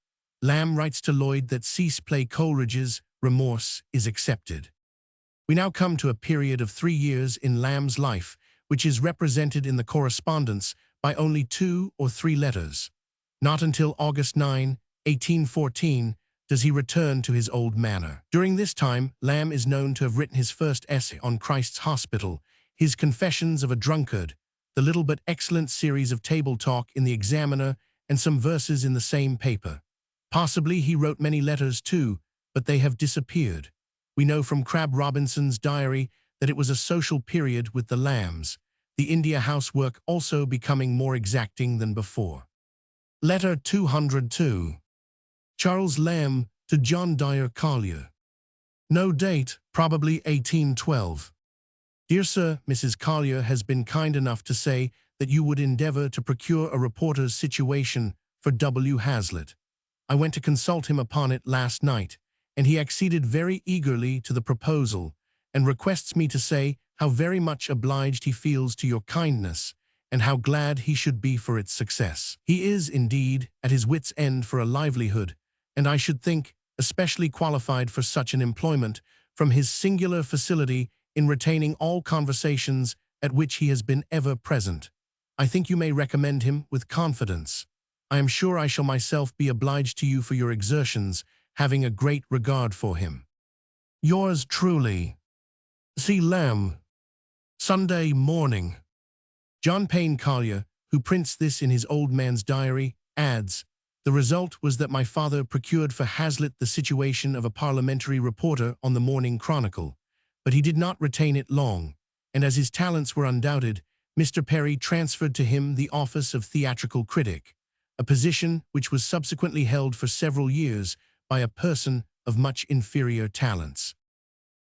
[SPEAKER 1] Lamb writes to Lloyd that cease play Coleridge's Remorse is accepted. We now come to a period of 3 years in Lamb's life, which is represented in the correspondence by only 2 or 3 letters. Not until August 9, 1814, does he return to his old manner. During this time, Lamb is known to have written his first essay on Christ's Hospital, his Confessions of a Drunkard, the little but excellent series of table talk in the Examiner, and some verses in the same paper. Possibly he wrote many letters too, but they have disappeared. We know from Crabbe Robinson's diary that it was a social period with the Lambs, the India House work also becoming more exacting than before. Letter 202. Charles Lamb to John Dyer Collier. No date, probably 1812. Dear Sir, Mrs. Collier has been kind enough to say that you would endeavor to procure a reporter's situation for W. Hazlitt. I went to consult him upon it last night, and he acceded very eagerly to the proposal, and requests me to say how very much obliged he feels to your kindness, and how glad he should be for its success. He is, indeed, at his wit's end for a livelihood, and I should think especially qualified for such an employment from his singular facility in retaining all conversations at which he has been ever present. I think you may recommend him with confidence. I am sure I shall myself be obliged to you for your exertions, having a great regard for him. Yours truly, C. Lamb. Sunday morning. John Payne Collier, who prints this in his old man's diary, adds, the result was that my father procured for Hazlitt the situation of a parliamentary reporter on the Morning Chronicle, but he did not retain it long, and as his talents were undoubted, Mr. Perry transferred to him the office of theatrical critic, a position which was subsequently held for several years by a person of much inferior talents.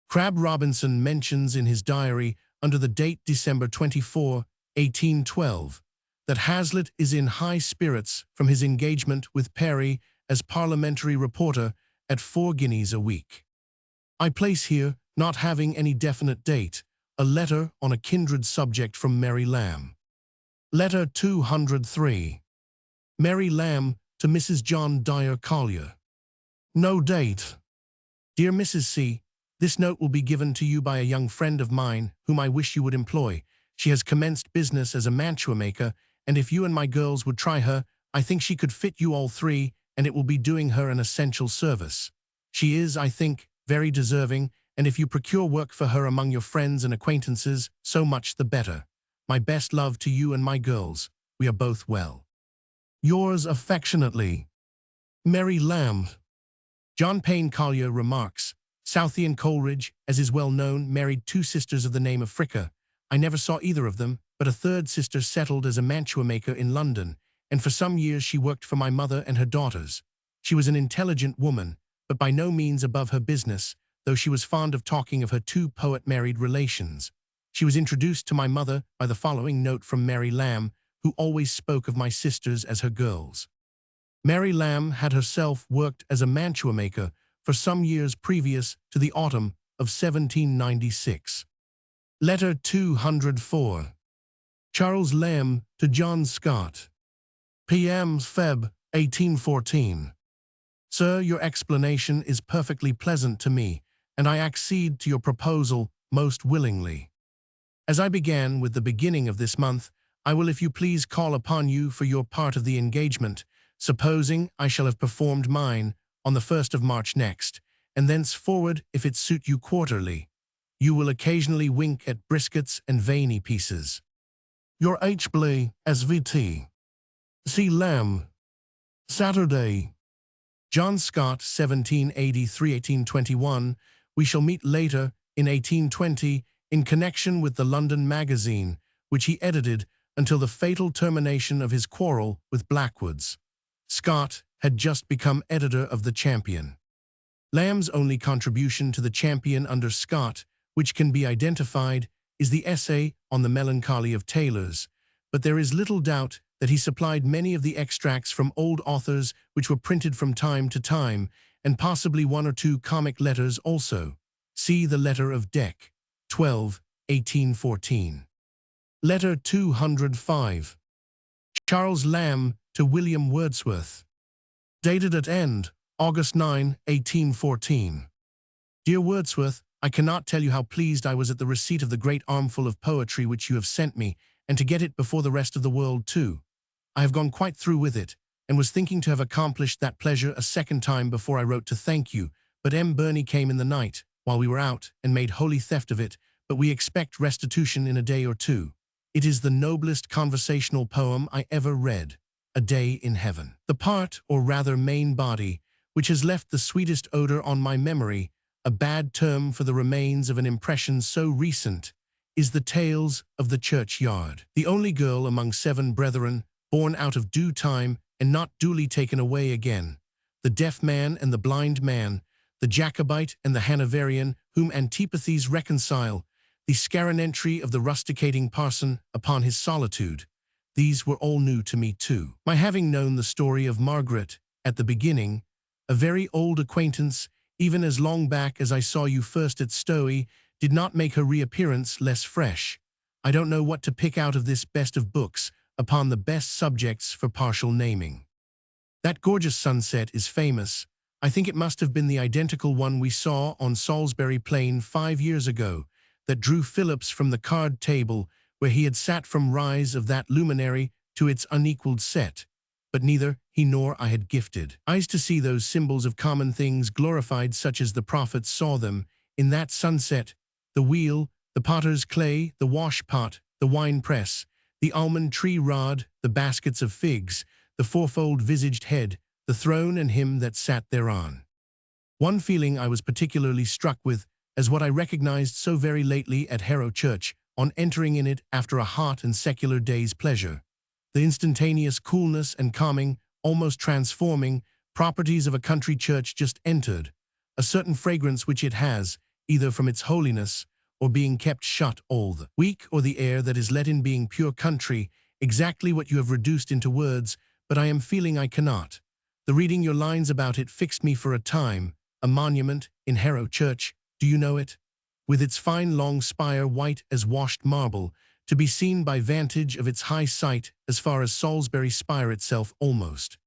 [SPEAKER 1] Crabbe Robinson mentions in his diary, under the date December 24, 1812, that Hazlitt is in high spirits from his engagement with Perry as parliamentary reporter at 4 guineas a week. I place here, not having any definite date, a letter on a kindred subject from Mary Lamb. Letter 203. Mary Lamb to Mrs. John Dyer Collier. No date. Dear Mrs. C., this note will be given to you by a young friend of mine whom I wish you would employ. She has commenced business as a mantua maker, and if you and my girls would try her, I think she could fit you all 3, and it will be doing her an essential service. She is, I think, very deserving, and if you procure work for her among your friends and acquaintances, so much the better. My best love to you and my girls. We are both well. Yours affectionately, Mary Lamb. John Payne Collier remarks, Southey and Coleridge, as is well known, married two sisters of the name of Fricka. I never saw either of them, but a third sister settled as a mantua maker in London, and for some years she worked for my mother and her daughters. She was an intelligent woman, but by no means above her business, though she was fond of talking of her two poet-married relations. She was introduced to my mother by the following note from Mary Lamb, who always spoke of my sisters as her girls. Mary Lamb had herself worked as a mantua maker for some years previous to the autumn of 1796. Letter 204. Charles Lamb to John Scott. P.M. Feb. 1814. Sir, your explanation is perfectly pleasant to me, and I accede to your proposal most willingly. As I began with the beginning of this month, I will, if you please, call upon you for your part of the engagement, supposing I shall have performed mine on the 1st of March next, and thenceforward, if it suit you quarterly, you will occasionally wink at briskets and veiny pieces. Your H.B. S.V.T. C. Lamb. Saturday. John Scott, 1783–1821. We shall meet later, in 1820, in connection with the London Magazine, which he edited until the fatal termination of his quarrel with Blackwood's. Scott had just become editor of the Champion. Lamb's only contribution to the Champion under Scott, which can be identified, is the essay on the melancholy of tailors, but there is little doubt that he supplied many of the extracts from old authors which were printed from time to time, and possibly one or two comic letters also. See the letter of Deck, 12, 1814. Letter 205. Charles Lamb to William Wordsworth. Dated at End, August 9, 1814. Dear Wordsworth, I cannot tell you how pleased I was at the receipt of the great armful of poetry which you have sent me, and to get it before the rest of the world too. I have gone quite through with it, and was thinking to have accomplished that pleasure a second time before I wrote to thank you, but M. Burney came in the night, while we were out, and made holy theft of it, but we expect restitution in a day or two. It is the noblest conversational poem I ever read, A Day in Heaven. The part, or rather main body, which has left the sweetest odor on my memory, a bad term for the remains of an impression so recent, is the Tales of the Churchyard. The only girl among 7 brethren, born out of due time and not duly taken away again, the deaf man and the blind man, the Jacobite and the Hanoverian, whom antipathies reconcile, the scarinentry of the rusticating parson upon his solitude. These were all new to me too. My having known the story of Margaret at the beginning, a very old acquaintance, even as long back as I saw you first at Stowey, did not make her reappearance less fresh. I don't know what to pick out of this best of books upon the best subjects for partial naming. That gorgeous sunset is famous. I think it must have been the identical one we saw on Salisbury Plain 5 years ago, that drew Phillips from the card table where he had sat from rise of that luminary to its unequaled set, but neither he nor I had gifted eyes to see those symbols of common things glorified such as the prophets saw them in that sunset, the wheel, the potter's clay, the wash-pot, the wine-press, the almond tree rod, the baskets of figs, the fourfold-visaged head, the throne and him that sat thereon. One feeling I was particularly struck with, as what I recognized so very lately at Harrow Church, on entering in it after a hot and secular day's pleasure. The instantaneous coolness and calming, almost transforming, properties of a country church just entered, a certain fragrance which it has, either from its holiness, or being kept shut all the week, or the air that is let in being pure country, exactly what you have reduced into words, but I am feeling I cannot. The reading your lines about it fixed me for a time, a monument, in Harrow Church, do you know it? With its fine long spire white as washed marble, to be seen by vantage of its high site as far as Salisbury Spire itself almost.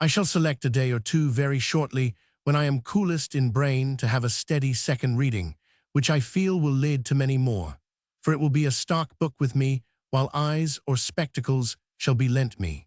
[SPEAKER 1] I shall select a day or two very shortly when I am coolest in brain to have a steady second reading, which I feel will lead to many more, for it will be a stock book with me, while eyes or spectacles shall be lent me.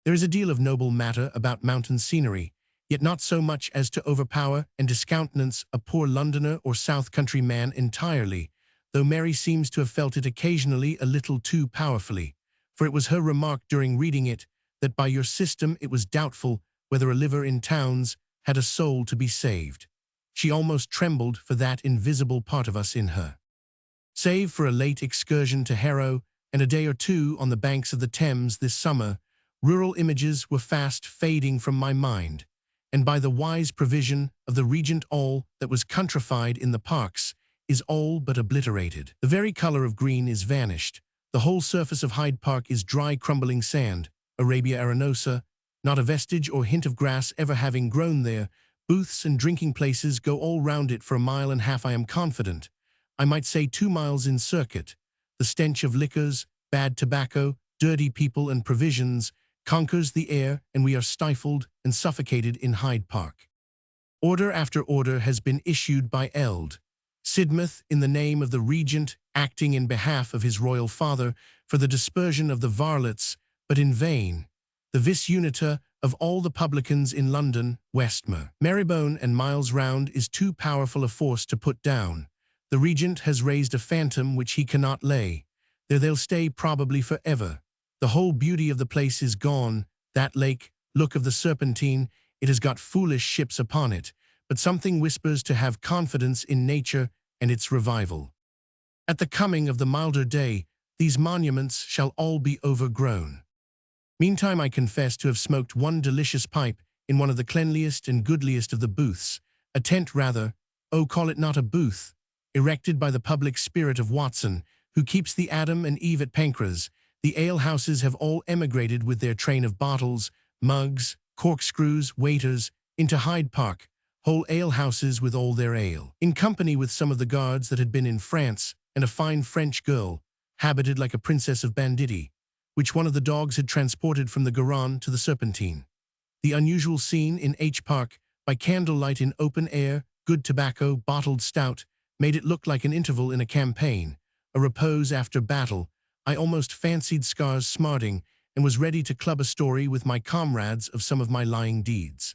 [SPEAKER 1] There is a deal of noble matter about mountain scenery, yet not so much as to overpower and discountenance a poor Londoner or South Country man entirely, though Mary seems to have felt it occasionally a little too powerfully, for it was her remark during reading it that by your system it was doubtful whether a liver in towns had a soul to be saved. she almost trembled for that invisible part of us in her. Save for a late excursion to Harrow and a day or two on the banks of the Thames this summer, rural images were fast fading from my mind, and by the wise provision of the Regent all that was countrified in the parks is all but obliterated. The very colour of green is vanished. The whole surface of Hyde Park is dry crumbling sand, Arabia arenosa, not a vestige or hint of grass ever having grown there. Booths and drinking places go all round it for a mile and a half, I am confident. I might say 2 miles in circuit. The stench of liquors, bad tobacco, dirty people and provisions conquers the air, and we are stifled and suffocated in Hyde Park. Order after order has been issued by Eld. Sidmouth, in the name of the Regent, acting in behalf of his royal father, for the dispersion of the varlets, but in vain. The vis unita of all the publicans in London, Westmore, Marybone and miles round is too powerful a force to put down. The Regent has raised a phantom which he cannot lay. There they'll stay probably forever. The whole beauty of the place is gone. That lake, look of the Serpentine, it has got foolish ships upon it, but something whispers to have confidence in nature and its revival. At the coming of the milder day, these monuments shall all be overgrown. Meantime I confess to have smoked one delicious pipe in one of the cleanliest and goodliest of the booths, a tent rather, oh call it not a booth, erected by the public spirit of Watson, who keeps the Adam and Eve at Pancras. The alehouses have all emigrated with their train of bottles, mugs, corkscrews, waiters, into Hyde Park, whole alehouses with all their ale. In company with some of the guards that had been in France, and a fine French girl, habited like a princess of banditti, which one of the dogs had transported from the Garonne to the Serpentine. The unusual scene in H Park, by candlelight in open air, good tobacco, bottled stout, made it look like an interval in a campaign, a repose after battle. I almost fancied scars smarting, and was ready to club a story with my comrades of some of my lying deeds.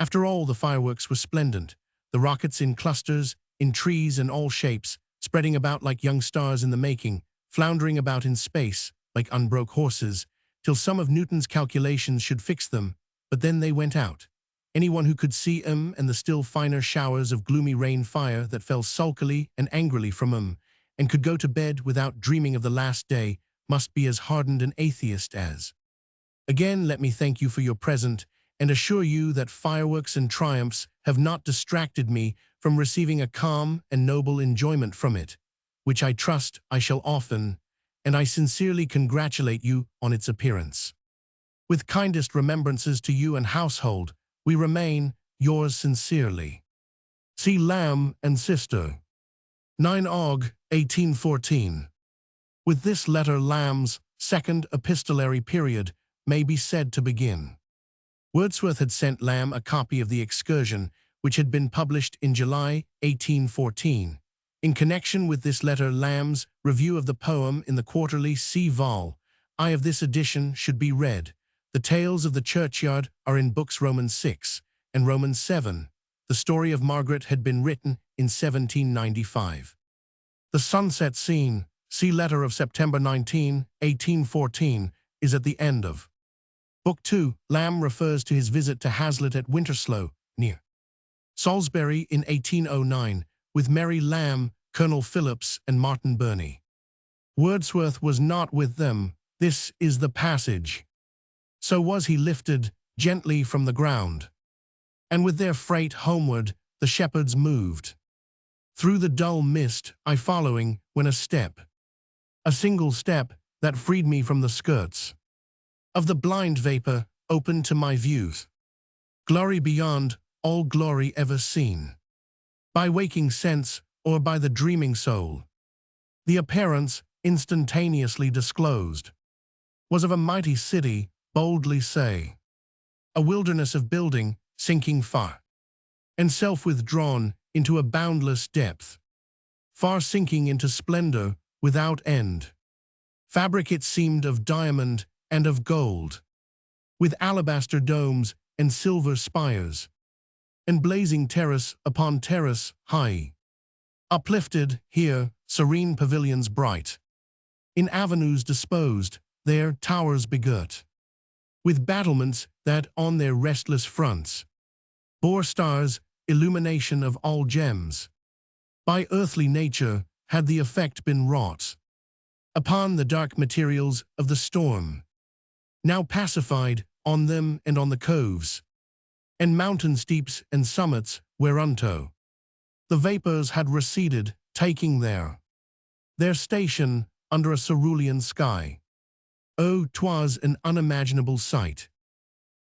[SPEAKER 1] After all, the fireworks were splendid, the rockets in clusters, in trees and all shapes, spreading about like young stars in the making, floundering about in space, like unbroke horses, till some of Newton's calculations should fix them, but then they went out. Anyone who could see 'em and the still finer showers of gloomy rain fire that fell sulkily and angrily from 'em, and could go to bed without dreaming of the last day, must be as hardened an atheist as. Again let me thank you for your present, and assure you that fireworks and triumphs have not distracted me from receiving a calm and noble enjoyment from it, which I trust I shall often, and I sincerely congratulate you on its appearance. With kindest remembrances to you and household, we remain, yours sincerely, C. Lamb and Sister. 9 Aug. 1814. With this letter Lamb's second epistolary period may be said to begin. Wordsworth had sent Lamb a copy of The Excursion, which had been published in July 1814. In connection with this letter, Lamb's review of the poem in the quarterly C. Vol. I of this edition should be read. The tales of the churchyard are in books Romans 6 and Romans 7. The story of Margaret had been written in 1795. The sunset scene, see letter of September 19, 1814, is at the end of Book 2. Lamb refers to his visit to Hazlitt at Winterslow, near Salisbury in 1809, with Mary Lamb, Colonel Phillips, and Martin Burney. Wordsworth was not with them. This is the passage. So was he lifted gently from the ground, and with their freight homeward the shepherds moved. Through the dull mist I following, when a single step that freed me from the skirts of the blind vapor opened to my views. Glory beyond all glory ever seen, by waking sense or by the dreaming soul. The appearance, instantaneously disclosed, was of a mighty city, boldly say, a wilderness of building, sinking far, and self-withdrawn into a boundless depth, far sinking into splendor without end. Fabric it seemed of diamond and of gold, with alabaster domes and silver spires, and blazing terrace upon terrace high, uplifted here serene pavilions bright, in avenues disposed, there towers begirt, with battlements that on their restless fronts bore stars illumination of all gems. By earthly nature had the effect been wrought upon the dark materials of the storm, now pacified on them and on the coves, and mountain steeps and summits whereunto the vapors had receded, taking their station under a cerulean sky. Oh, 'twas an unimaginable sight.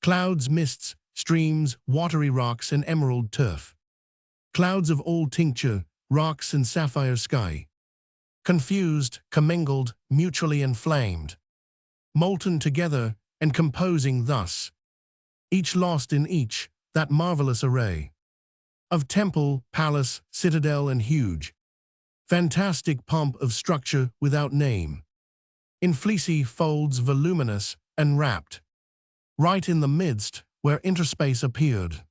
[SPEAKER 1] Clouds, mists, streams, watery rocks, and emerald turf. Clouds of old tincture, rocks and sapphire sky. Confused, commingled, mutually inflamed. Molten together and composing thus. Each lost in each, that marvelous array of temple, palace, citadel, and huge, fantastic pomp of structure without name. In fleecy folds voluminous and wrapped, right in the midst where interspace appeared.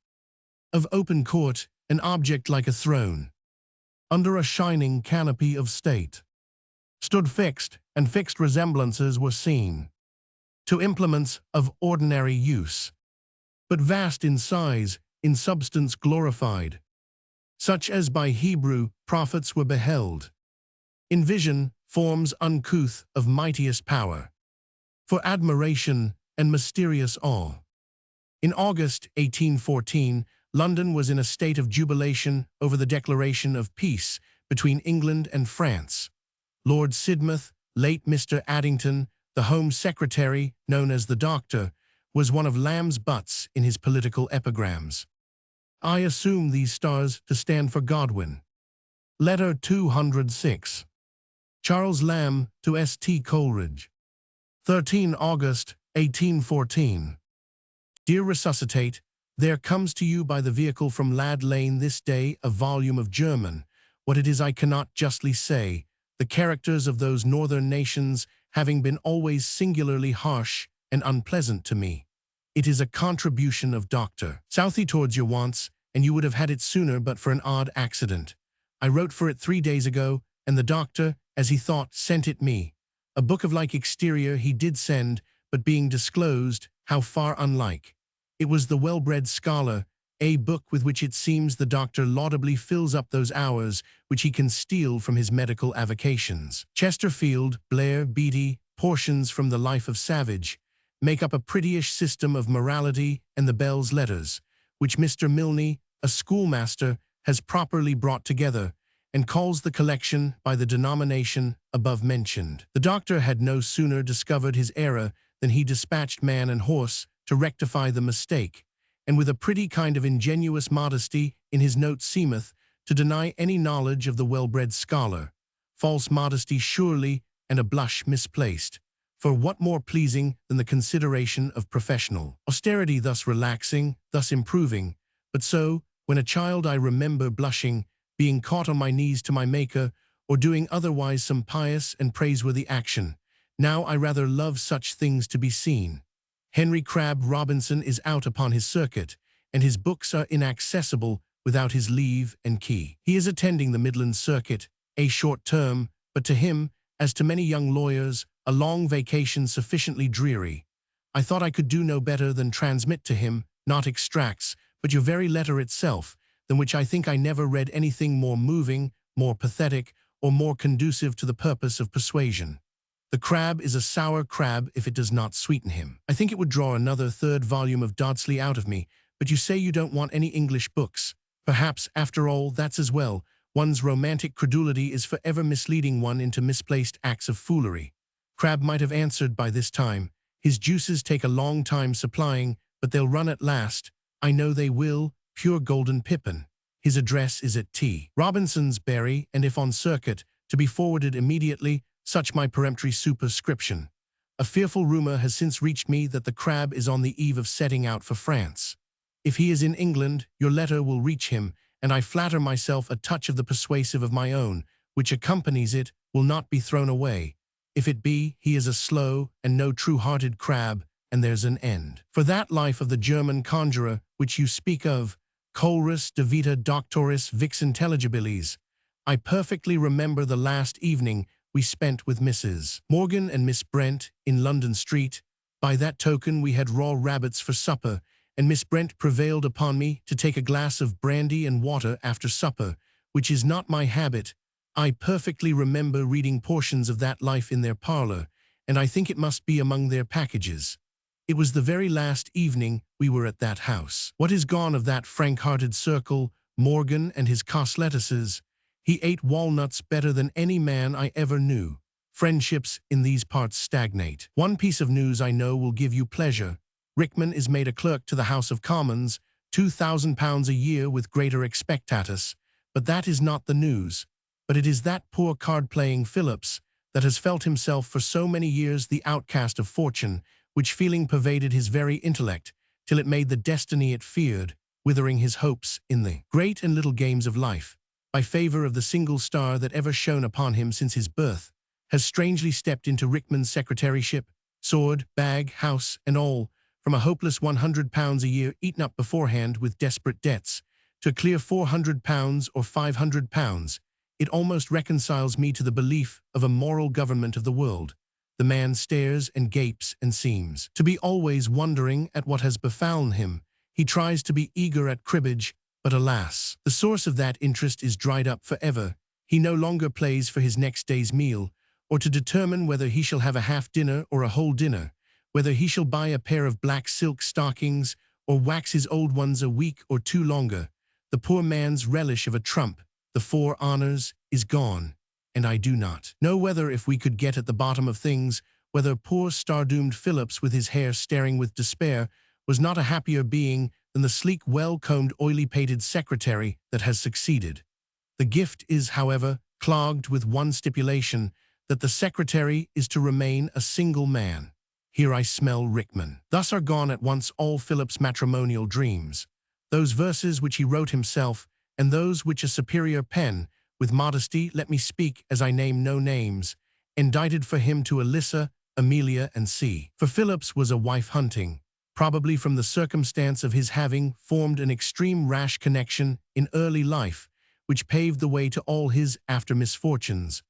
[SPEAKER 1] Of open court, an object like a throne, under a shining canopy of state, stood fixed, and fixed resemblances were seen to implements of ordinary use, but vast in size, in substance glorified, such as by Hebrew prophets were beheld. In vision, forms uncouth of mightiest power, for admiration and mysterious awe. In August 1814, London was in a state of jubilation over the declaration of peace between England and France. Lord Sidmouth, late Mr. Addington, the Home Secretary, known as the Doctor, was one of Lamb's butts in his political epigrams. I assume these stars to stand for Godwin. Letter 206. Charles Lamb to S.T. Coleridge. 13 August 1814. Dear Resuscitate, there comes to you by the vehicle from Lad Lane this day a volume of German. What it is I cannot justly say, the characters of those northern nations having been always singularly harsh and unpleasant to me. It is a contribution of Dr. Southey towards your wants, and you would have had it sooner but for an odd accident. I wrote for it 3 days ago, and the doctor, as he thought, sent it me. A book of like exterior he did send, but being disclosed, how far unlike. It was the well-bred scholar, a book with which it seems the doctor laudably fills up those hours which he can steal from his medical avocations. Chesterfield, Blair, Beattie, portions from the Life of Savage, make up a prettyish system of morality and the Bell's Letters, which Mr. Milne, a schoolmaster, has properly brought together, and calls the collection by the denomination above mentioned. The doctor had no sooner discovered his error than he dispatched man and horse to rectify the mistake, and with a pretty kind of ingenuous modesty in his note seemeth to deny any knowledge of the well-bred scholar. False modesty surely, and a blush misplaced. For what more pleasing than the consideration of professional austerity thus relaxing, thus improving? But so, when a child I remember blushing, being caught on my knees to my Maker, or doing otherwise some pious and praiseworthy action. Now I rather love such things to be seen. Henry Crabb Robinson is out upon his circuit, and his books are inaccessible without his leave and key. He is attending the Midland Circuit, a short term, but to him, as to many young lawyers, a long vacation sufficiently dreary. I thought I could do no better than transmit to him, not extracts, but your very letter itself, than which I think I never read anything more moving, more pathetic, or more conducive to the purpose of persuasion. The crab is a sour crab if it does not sweeten him. I think it would draw another 3rd volume of Dodsley out of me, but you say you don't want any English books. Perhaps, after all, that's as well. One's romantic credulity is forever misleading one into misplaced acts of foolery. Crabbe might have answered by this time. His juices take a long time supplying, but they'll run at last. I know they will. Pure golden pippin. His address is at T. Robinson's, Bury, and if on circuit, to be forwarded immediately, such my peremptory superscription. A fearful rumor has since reached me that the crab is on the eve of setting out for France. If he is in England, your letter will reach him, and I flatter myself a touch of the persuasive of my own, which accompanies it, will not be thrown away. If it be, he is a slow and no true-hearted crab, and there's an end. For that life of the German conjurer, which you speak of, Colrus de vita doctoris vix intelligibilis, I perfectly remember the last evening we spent with Mrs. Morgan and Miss Brent in London Street. By that token we had raw rabbits for supper, and Miss Brent prevailed upon me to take a glass of brandy and water after supper, which is not my habit. I perfectly remember reading portions of that life in their parlor, and I think it must be among their packages. It was the very last evening we were at that house. What is gone of that frank-hearted circle, Morgan and his coslettices? He ate walnuts better than any man I ever knew. Friendships in these parts stagnate. One piece of news I know will give you pleasure. Rickman is made a clerk to the House of Commons, £2,000 a year with greater expectatus. But that is not the news. But it is that poor card-playing Phillips that has felt himself for so many years the outcast of fortune, which feeling pervaded his very intellect, till it made the destiny it feared, withering his hopes in the great and little games of life, by favor of the single star that ever shone upon him since his birth, has strangely stepped into Rickman's secretaryship, sword, bag, house, and all, from a hopeless £100 a year eaten up beforehand with desperate debts, to a clear £400 or £500. It almost reconciles me to the belief of a moral government of the world. The man stares and gapes and seems to be always wondering at what has befallen him. He tries to be eager at cribbage, but alas, the source of that interest is dried up forever. He no longer plays for his next day's meal, or to determine whether he shall have a half dinner or a whole dinner, whether he shall buy a pair of black silk stockings or wax his old ones a week or two longer. The poor man's relish of a trump, the 4 honors, is gone, and I do not know whether, if we could get at the bottom of things, whether poor star-doomed Phillips, with his hair staring with despair, was not a happier being than the sleek, well-combed, oily-pated secretary that has succeeded. The gift is, however, clogged with one stipulation, that the secretary is to remain a single man. Here I smell Rickman. Thus are gone at once all Philip's matrimonial dreams. Those verses which he wrote himself, and those which a superior pen, with modesty, let me speak as I name no names, indited for him to Alyssa, Amelia, and C. For Phillips was a wife hunting, probably from the circumstance of his having formed an extreme rash connection in early life, which paved the way to all his after misfortunes.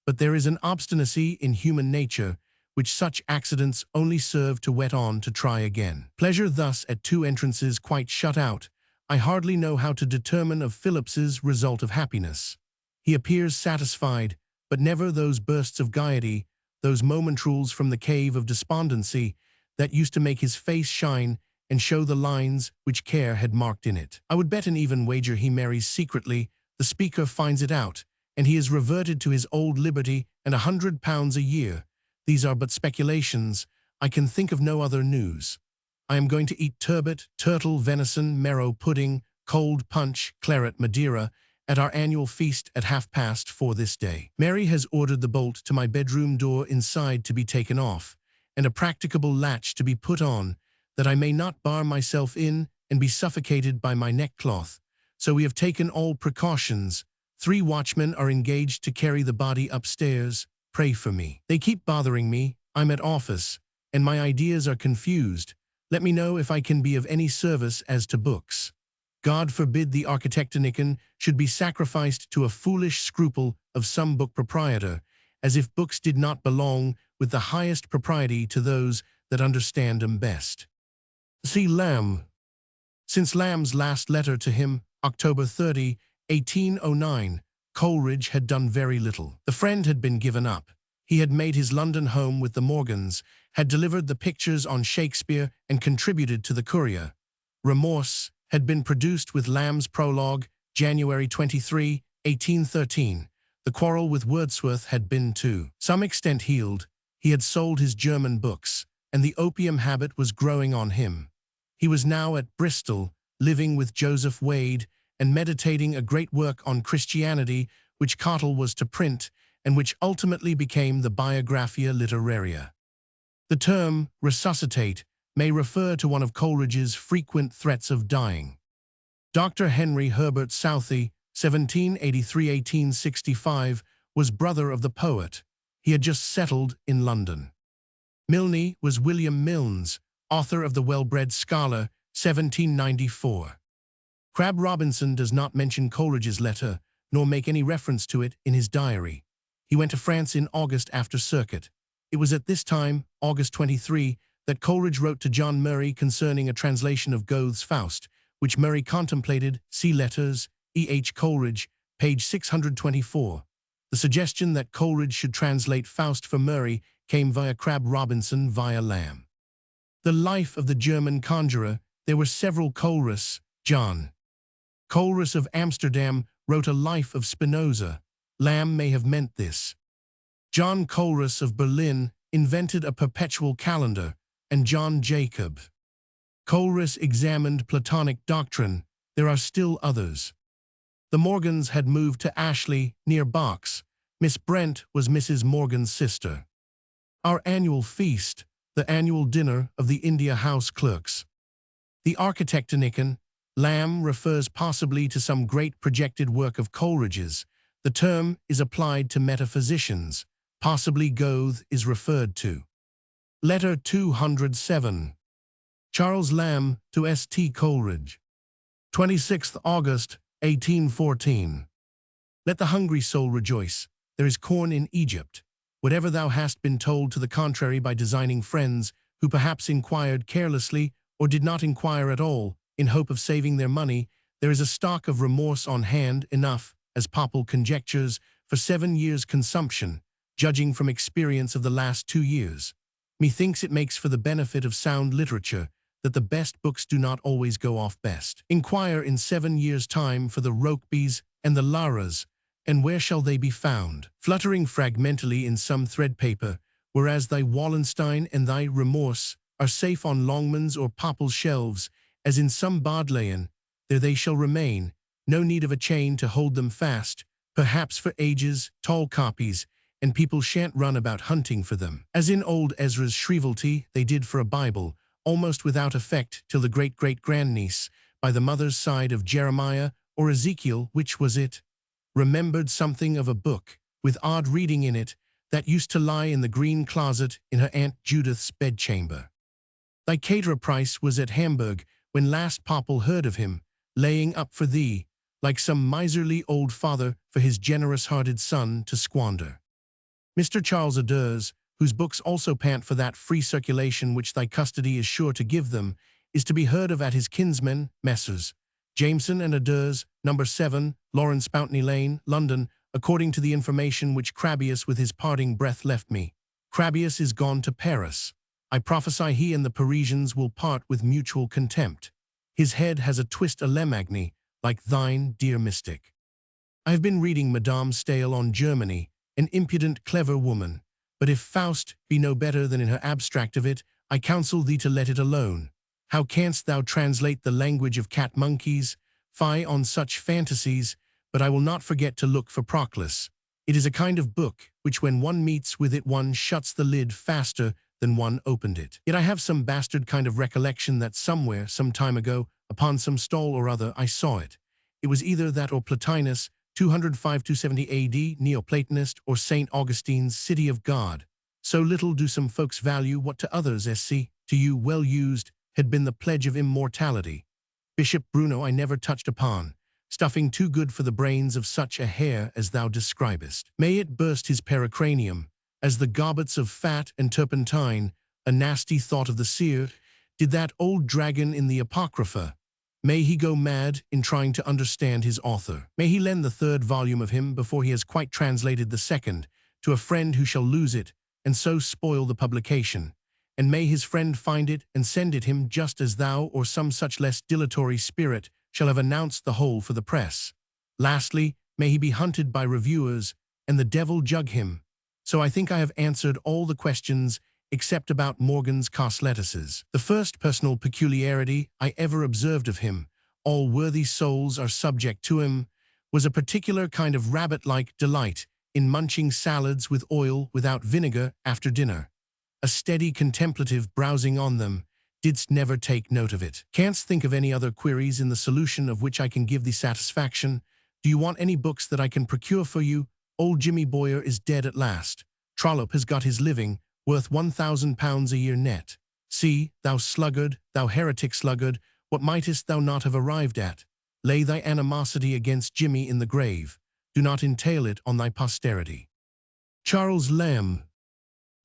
[SPEAKER 1] But there is an obstinacy in human nature, which such accidents only serve to whet on to try again. Pleasure thus at 2 entrances quite shut out, I hardly know how to determine of Phillips's result of happiness. He appears satisfied, but never those bursts of gaiety, those momentrals from the cave of despondency, that used to make his face shine and show the lines which care had marked in it. I would bet an even wager he marries secretly, the speaker finds it out, and he is reverted to his old liberty and £100 a year. These are but speculations. I can think of no other news. I am going to eat turbot, turtle, venison, marrow pudding, cold punch, claret, Madeira, at our annual feast at 4:30 this day. Mary has ordered the bolt to my bedroom door inside to be taken off, and a practicable latch to be put on, that I may not bar myself in and be suffocated by my neckcloth. So we have taken all precautions. 3 watchmen are engaged to carry the body upstairs. Pray for me. They keep bothering me. I'm at office, and my ideas are confused. Let me know if I can be of any service as to books. God forbid the architectonicon should be sacrificed to a foolish scruple of some book proprietor, as if books did not belong with the highest propriety to those that understand them best. See Lamb. Since Lamb's last letter to him, October 30, 1809, Coleridge had done very little. The friend had been given up. He had made his London home with the Morgans, had delivered the pictures on Shakespeare, and contributed to the Courier. Remorse had been produced with Lamb's prologue, January 23, 1813. The quarrel with Wordsworth had been to some extent healed. He had sold his German books, and the opium habit was growing on him. He was now at Bristol, living with Joseph Wade, and meditating a great work on Christianity, which Cottle was to print, and which ultimately became the Biographia Literaria. The term resuscitate may refer to one of Coleridge's frequent threats of dying. Dr. Henry Herbert Southey, 1783–1865, was brother of the poet. He had just settled in London. Milne was William Milnes, author of The Well-Bred Scholar, 1794. Crabbe Robinson does not mention Coleridge's letter, nor make any reference to it in his diary. He went to France in August after circuit. It was at this time, August 23, that Coleridge wrote to John Murray concerning a translation of Goethe's Faust, which Murray contemplated, see letters, E. H. Coleridge, page 624. The suggestion that Coleridge should translate Faust for Murray came via Crabb Robinson via Lamb. The life of the German conjurer. There were several Coleridges. John Coleridge of Amsterdam wrote a life of Spinoza. Lamb may have meant this. John Coleridge of Berlin invented a perpetual calendar, and John Jacob Coleridge examined Platonic doctrine. There are still others. The Morgans had moved to Ashley, near Box. Miss Brent was Mrs. Morgan's sister. Our annual feast, the annual dinner of the India House clerks. The architectonican. Lamb refers possibly to some great projected work of Coleridge's. The term is applied to metaphysicians. Possibly Goethe is referred to. Letter 207. Charles Lamb to S. T. Coleridge. 26th August, 1814. Let the hungry soul rejoice. There is corn in Egypt. Whatever thou hast been told to the contrary by designing friends, who perhaps inquired carelessly or did not inquire at all, in hope of saving their money, there is a stock of remorse on hand enough, as Popple conjectures, for 7 years' consumption, judging from experience of the last 2 years. Methinks it makes for the benefit of sound literature that the best books do not always go off best. Inquire in 7 years' time for the Rokebys and the Laras, and where shall they be found? Fluttering fragmentally in some thread paper, whereas thy Wallenstein and thy Remorse are safe on Longman's or Popple's shelves, as in some Bodleian, there they shall remain, no need of a chain to hold them fast, perhaps for ages, tall copies, and people shan't run about hunting for them. As in old Ezra's shrievalty they did for a Bible, almost without effect till the great-great-grandniece, by the mother's side of Jeremiah or Ezekiel, which was it, remembered something of a book, with odd reading in it, that used to lie in the green closet in her Aunt Judith's bedchamber. Thy caterer Price was at Hamburg when last Popple heard of him, laying up for thee, like some miserly old father for his generous-hearted son to squander. Mr. Charles Aders, whose books also pant for that free circulation which thy custody is sure to give them, is to be heard of at his kinsmen, Messrs. Jameson and Aders, No. 7, Lawrence Pountney Lane, London, according to the information which Crabius with his parting breath left me. Crabius is gone to Paris. I prophesy he and the Parisians will part with mutual contempt. His head has a twist a Lemagny, like thine, dear mystic. I have been reading Madame Stael on Germany, an impudent, clever woman, but if Faust be no better than in her abstract of it, I counsel thee to let it alone. How canst thou translate the language of cat-monkeys? Fie on such fantasies, but I will not forget to look for Proclus. It is a kind of book, which when one meets with it one shuts the lid faster than one opened it. Yet I have some bastard kind of recollection that somewhere, some time ago, upon some stall or other, I saw it. It was either that or Plotinus, 205–270 AD, Neoplatonist, or St. Augustine's City of God. So little do some folks value what to others, sc. to you well used, had been the pledge of immortality. Bishop Bruno I never touched upon, stuffing too good for the brains of such a hare as thou describest. May it burst his pericranium, as the gobbets of fat and turpentine, a nasty thought of the seer, did that old dragon in the Apocrypha. May he go mad in trying to understand his author. May he lend the 3rd volume of him before he has quite translated the 2nd, to a friend who shall lose it, and so spoil the publication. And may his friend find it and send it him just as thou or some such less dilatory spirit shall have announced the whole for the press. Lastly, may he be hunted by reviewers, and the devil jug him. So I think I have answered all the questions except about Morgan's coslettices. The first personal peculiarity I ever observed of him, all worthy souls are subject to him, was a particular kind of rabbit-like delight in munching salads with oil without vinegar after dinner. A steady contemplative browsing on them, didst never take note of it. Canst think of any other queries in the solution of which I can give thee satisfaction? Do you want any books that I can procure for you? Old Jimmy Boyer is dead at last. Trollope has got his living, worth £1,000 a year net. See, thou sluggard, thou heretic sluggard, what mightest thou not have arrived at? Lay thy animosity against Jimmy in the grave. Do not entail it on thy posterity. Charles Lamb.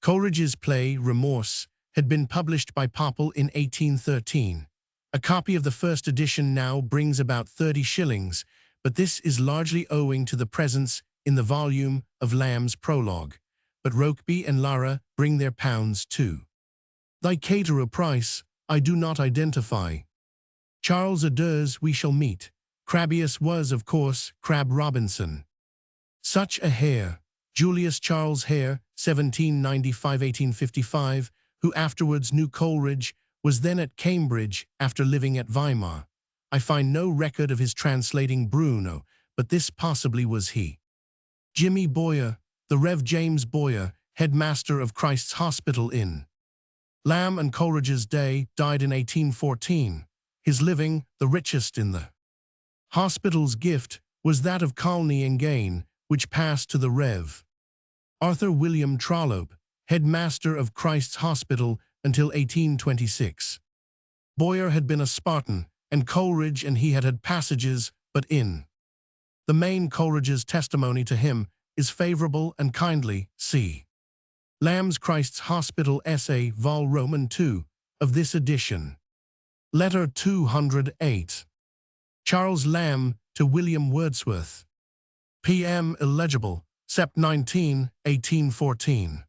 [SPEAKER 1] Coleridge's play, Remorse, had been published by Popple in 1813. A copy of the first edition now brings about 30 shillings, but this is largely owing to the presence in the volume of Lamb's prologue. But Rokeby and Lara bring their pounds too. Thy caterer price I do not identify. Charles Adair's We Shall Meet. Crabius was, of course, Crab Robinson. Such a hare, Julius Charles Hare, 1795–1855, who afterwards knew Coleridge, was then at Cambridge after living at Weimar. I find no record of his translating Bruno, but this possibly was he. Jimmy Boyer, the Rev. James Boyer, headmaster of Christ's Hospital in Lamb and Coleridge's day, died in 1814. His living, the richest in the hospital's gift, was that of Colney and Gain, which passed to the Rev. Arthur William Trollope, headmaster of Christ's Hospital until 1826. Boyer had been a Spartan, and Coleridge and he had had passages, but in the main Coleridge's testimony to him is favorable and kindly, see Lamb's Christ's Hospital Essay, Vol. Roman II, of this edition. Letter 208. Charles Lamb to William Wordsworth. P.M. illegible, Sept. 19, 1814.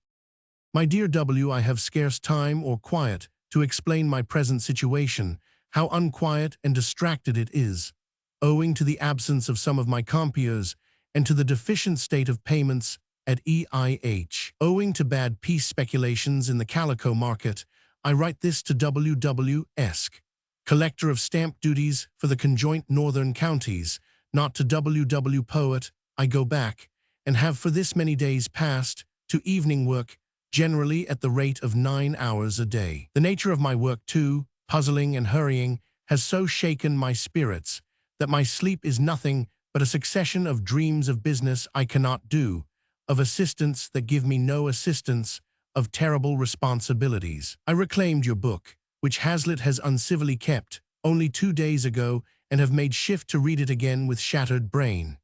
[SPEAKER 1] My dear W., I have scarce time or quiet to explain my present situation, how unquiet and distracted it is, owing to the absence of some of my compeers and to the deficient state of payments at EIH. Owing to bad peace speculations in the calico market, I write this to W. Esk, collector of stamp duties for the conjoint northern counties, not to W. Poet. I go back, and have for this many days past, to evening work, generally at the rate of 9 hours a day. The nature of my work, too, puzzling and hurrying, has so shaken my spirits, that my sleep is nothing but a succession of dreams of business I cannot do, of assistants that give me no assistance, of terrible responsibilities. I reclaimed your book, which Hazlitt has uncivilly kept, only 2 days ago, and have made shift to read it again with shattered brain.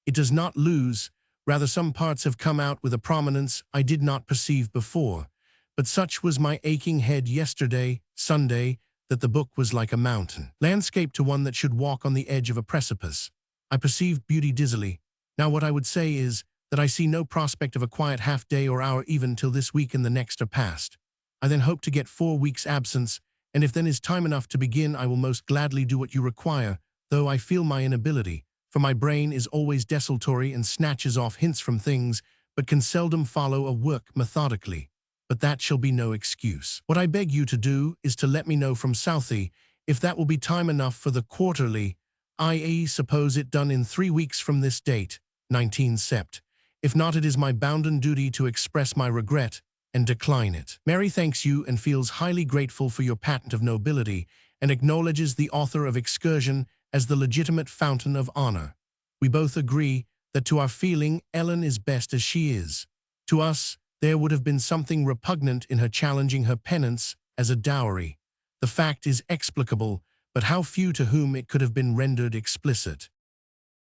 [SPEAKER 1] It does not lose, rather some parts have come out with a prominence I did not perceive before, but such was my aching head yesterday, Sunday, that the book was like a mountain landscape to one that should walk on the edge of a precipice. I perceived beauty dizzily. Now what I would say is, that I see no prospect of a quiet half-day or hour even till this week and the next are past. I then hope to get 4 weeks' absence, and if then is time enough to begin, I will most gladly do what you require, though I feel my inability, for my brain is always desultory and snatches off hints from things, but can seldom follow a work methodically. But that shall be no excuse. What I beg you to do is to let me know from Southey if that will be time enough for the quarterly, i.e. suppose it done in 3 weeks from this date, 19 Sept. If not, it is my bounden duty to express my regret and decline it. Mary thanks you and feels highly grateful for your patent of nobility and acknowledges the author of Excursion as the legitimate fountain of honor. We both agree that to our feeling Ellen is best as she is. To us, there would have been something repugnant in her challenging her penance as a dowry. The fact is explicable, but how few to whom it could have been rendered explicit.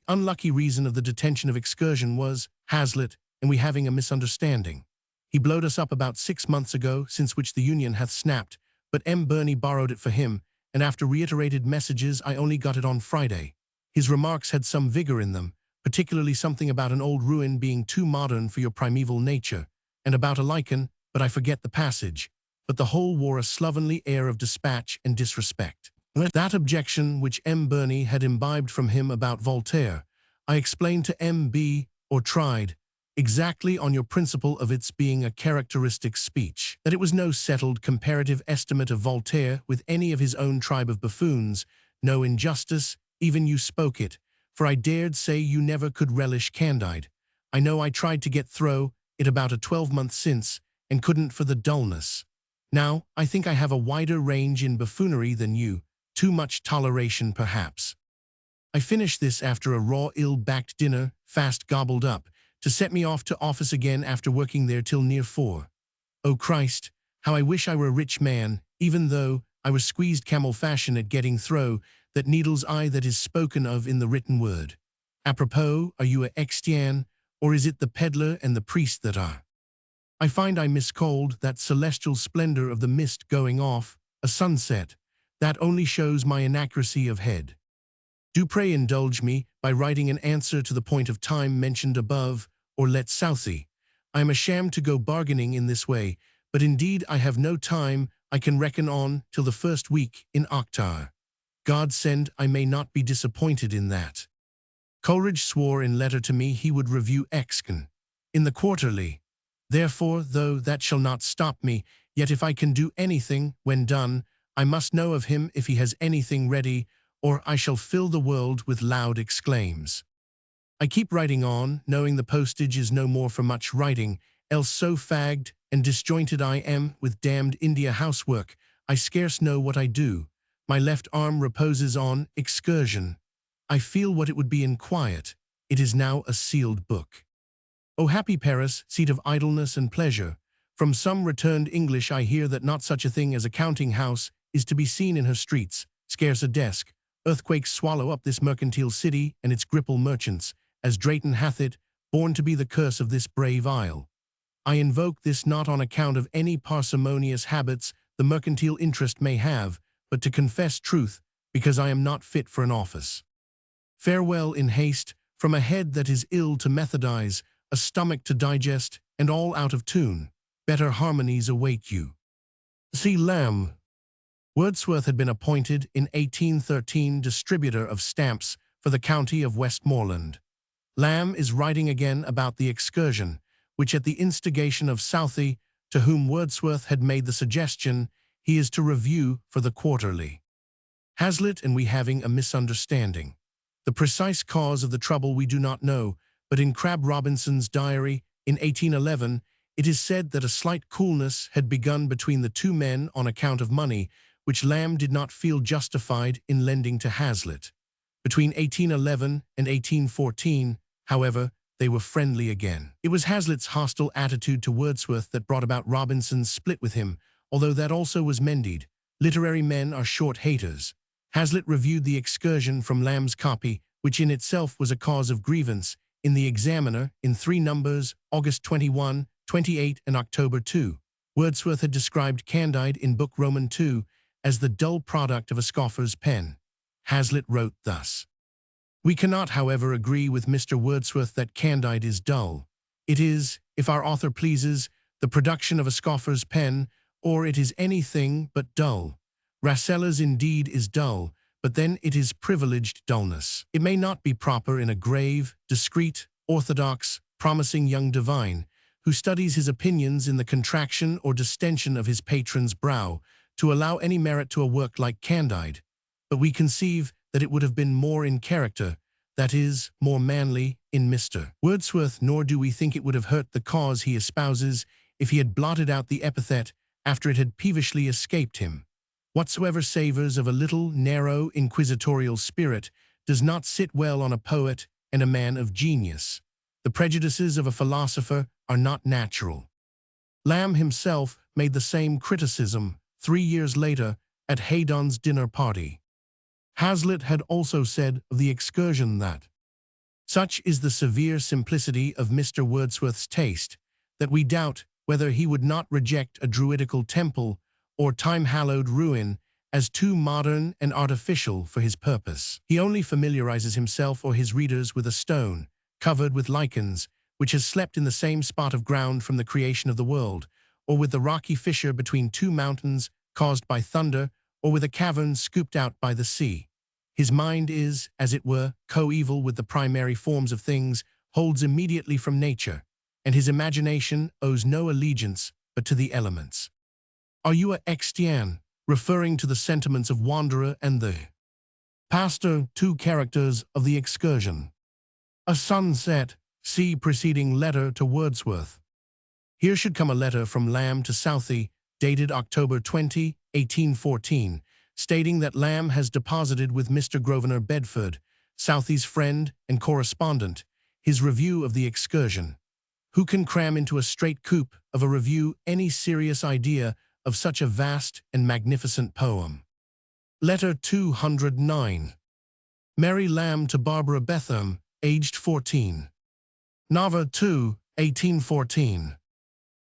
[SPEAKER 1] Unlucky reason of the detention of Excursion was Hazlitt and we having a misunderstanding. He blowed us up about 6 months ago, since which the union hath snapped, but M. Burney borrowed it for him, and after reiterated messages I only got it on Friday. His remarks had some vigor in them, particularly something about an old ruin being too modern for your primeval nature, and about a lichen, but I forget the passage, but the whole wore a slovenly air of dispatch and disrespect. That objection which M. Burney had imbibed from him about Voltaire, I explained to M.B., or tried, exactly on your principle of its being a characteristic speech, that it was no settled comparative estimate of Voltaire with any of his own tribe of buffoons, no injustice, even you spoke it, for I dared say you never could relish Candide. I know I tried to get through it about a 12-month since, and couldn't for the dullness. Now, I think I have a wider range in buffoonery than you, too much toleration perhaps. I finished this after a raw ill-backed dinner, fast gobbled up, to set me off to office again after working there till near 4. Oh Christ, how I wish I were a rich man, even though I was squeezed camel fashion at getting through that needle's eye that is spoken of in the written word. Apropos, are you a Extian, or is it the peddler and the priest that are? I find I miscalled that celestial splendor of the mist going off, a sunset, that only shows my inaccuracy of head. Do pray indulge me by writing an answer to the point of time mentioned above, or let Southey. I am ashamed to go bargaining in this way, but indeed I have no time I can reckon on till the first week in October. God send I may not be disappointed in that. Coleridge swore in letter to me he would review Excan in the Quarterly. Therefore, though that shall not stop me, yet if I can do anything, when done, I must know of him if he has anything ready, or I shall fill the world with loud exclaims. I keep writing on, knowing the postage is no more for much writing, else so fagged and disjointed I am with damned India housework, I scarce know what I do. My left arm reposes on excursion. I feel what it would be in quiet. It is now a sealed book. O happy Paris, seat of idleness and pleasure! From some returned English I hear that not such a thing as a counting-house is to be seen in her streets, scarce a desk. Earthquakes swallow up this mercantile city and its gripple merchants, as Drayton hath it, born to be the curse of this brave isle. I invoke this not on account of any parsimonious habits the mercantile interest may have, but to confess truth, because I am not fit for an office. Farewell in haste, from a head that is ill to methodize, a stomach to digest, and all out of tune. Better harmonies await you. See Lamb. Wordsworth had been appointed in 1813 distributor of stamps for the county of Westmoreland. Lamb is writing again about the excursion, which at the instigation of Southey, to whom Wordsworth had made the suggestion, he is to review for the Quarterly. Hazlitt and we having a misunderstanding. The precise cause of the trouble we do not know, but in Crab Robinson's diary, in 1811, it is said that a slight coolness had begun between the two men on account of money, which Lamb did not feel justified in lending to Hazlitt. Between 1811 and 1814, however, they were friendly again. It was Hazlitt's hostile attitude to Wordsworth that brought about Robinson's split with him, although that also was mended. Literary men are short haters. Hazlitt reviewed the excursion from Lamb's copy, which in itself was a cause of grievance, in the Examiner, in 3 numbers, August 21, 28, and October 2. Wordsworth had described Candide in Book Roman II as the dull product of a scoffer's pen. Hazlitt wrote thus: "We cannot, however, agree with Mr. Wordsworth that Candide is dull. It is, if our author pleases, the production of a scoffer's pen, or it is anything but dull. Rasselas indeed is dull, but then it is privileged dullness. It may not be proper in a grave, discreet, orthodox, promising young divine, who studies his opinions in the contraction or distension of his patron's brow, to allow any merit to a work like Candide. But we conceive that it would have been more in character, that is, more manly, in Mr. Wordsworth, nor do we think it would have hurt the cause he espouses if he had blotted out the epithet after it had peevishly escaped him. Whatsoever savors of a little, narrow, inquisitorial spirit does not sit well on a poet and a man of genius. The prejudices of a philosopher are not natural." Lamb himself made the same criticism 3 years later at Haydon's dinner party. Hazlitt had also said of the excursion that, "Such is the severe simplicity of Mr. Wordsworth's taste, that we doubt whether he would not reject a druidical temple or time-hallowed ruin as too modern and artificial for his purpose. He only familiarizes himself or his readers with a stone, covered with lichens, which has slept in the same spot of ground from the creation of the world, or with the rocky fissure between 2 mountains caused by thunder, or with a cavern scooped out by the sea. His mind is, as it were, coeval with the primary forms of things, holds immediately from nature, and his imagination owes no allegiance but to the elements. Are you a Extian, referring to the sentiments of Wanderer and the Pastor, 2 characters of the excursion? A sunset, see preceding letter to Wordsworth." Here should come a letter from Lamb to Southey, dated October 20, 1814, stating that Lamb has deposited with Mr. Grosvenor Bedford, Southey's friend and correspondent, his review of the excursion. Who can cram into a straight coupe of a review any serious idea of such a vast and magnificent poem? Letter 209. Mary Lamb to Barbara Betham, aged 14. Nova 2, 1814.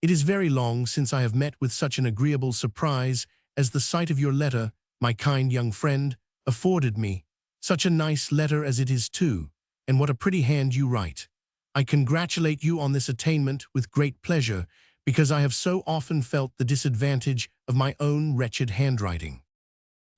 [SPEAKER 1] It is very long since I have met with such an agreeable surprise as the sight of your letter, my kind young friend, afforded me. Such a nice letter as it is too, and what a pretty hand you write. I congratulate you on this attainment with great pleasure, because I have so often felt the disadvantage of my own wretched handwriting.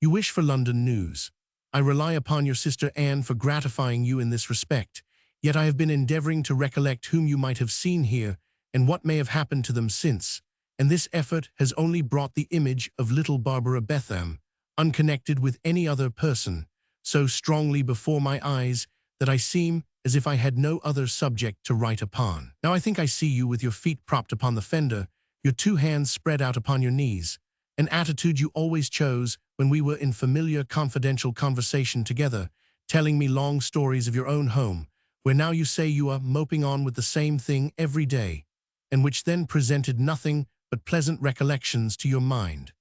[SPEAKER 1] You wish for London news. I rely upon your sister Anne for gratifying you in this respect, yet I have been endeavoring to recollect whom you might have seen here, and what may have happened to them since, and this effort has only brought the image of little Barbara Betham, unconnected with any other person, so strongly before my eyes that I seem as if I had no other subject to write upon. Now I think I see you with your feet propped upon the fender, your two hands spread out upon your knees, an attitude you always chose when we were in familiar confidential conversation together, telling me long stories of your own home, where now you say you are moping on with the same thing every day, and which then presented nothing but pleasant recollections to your mind.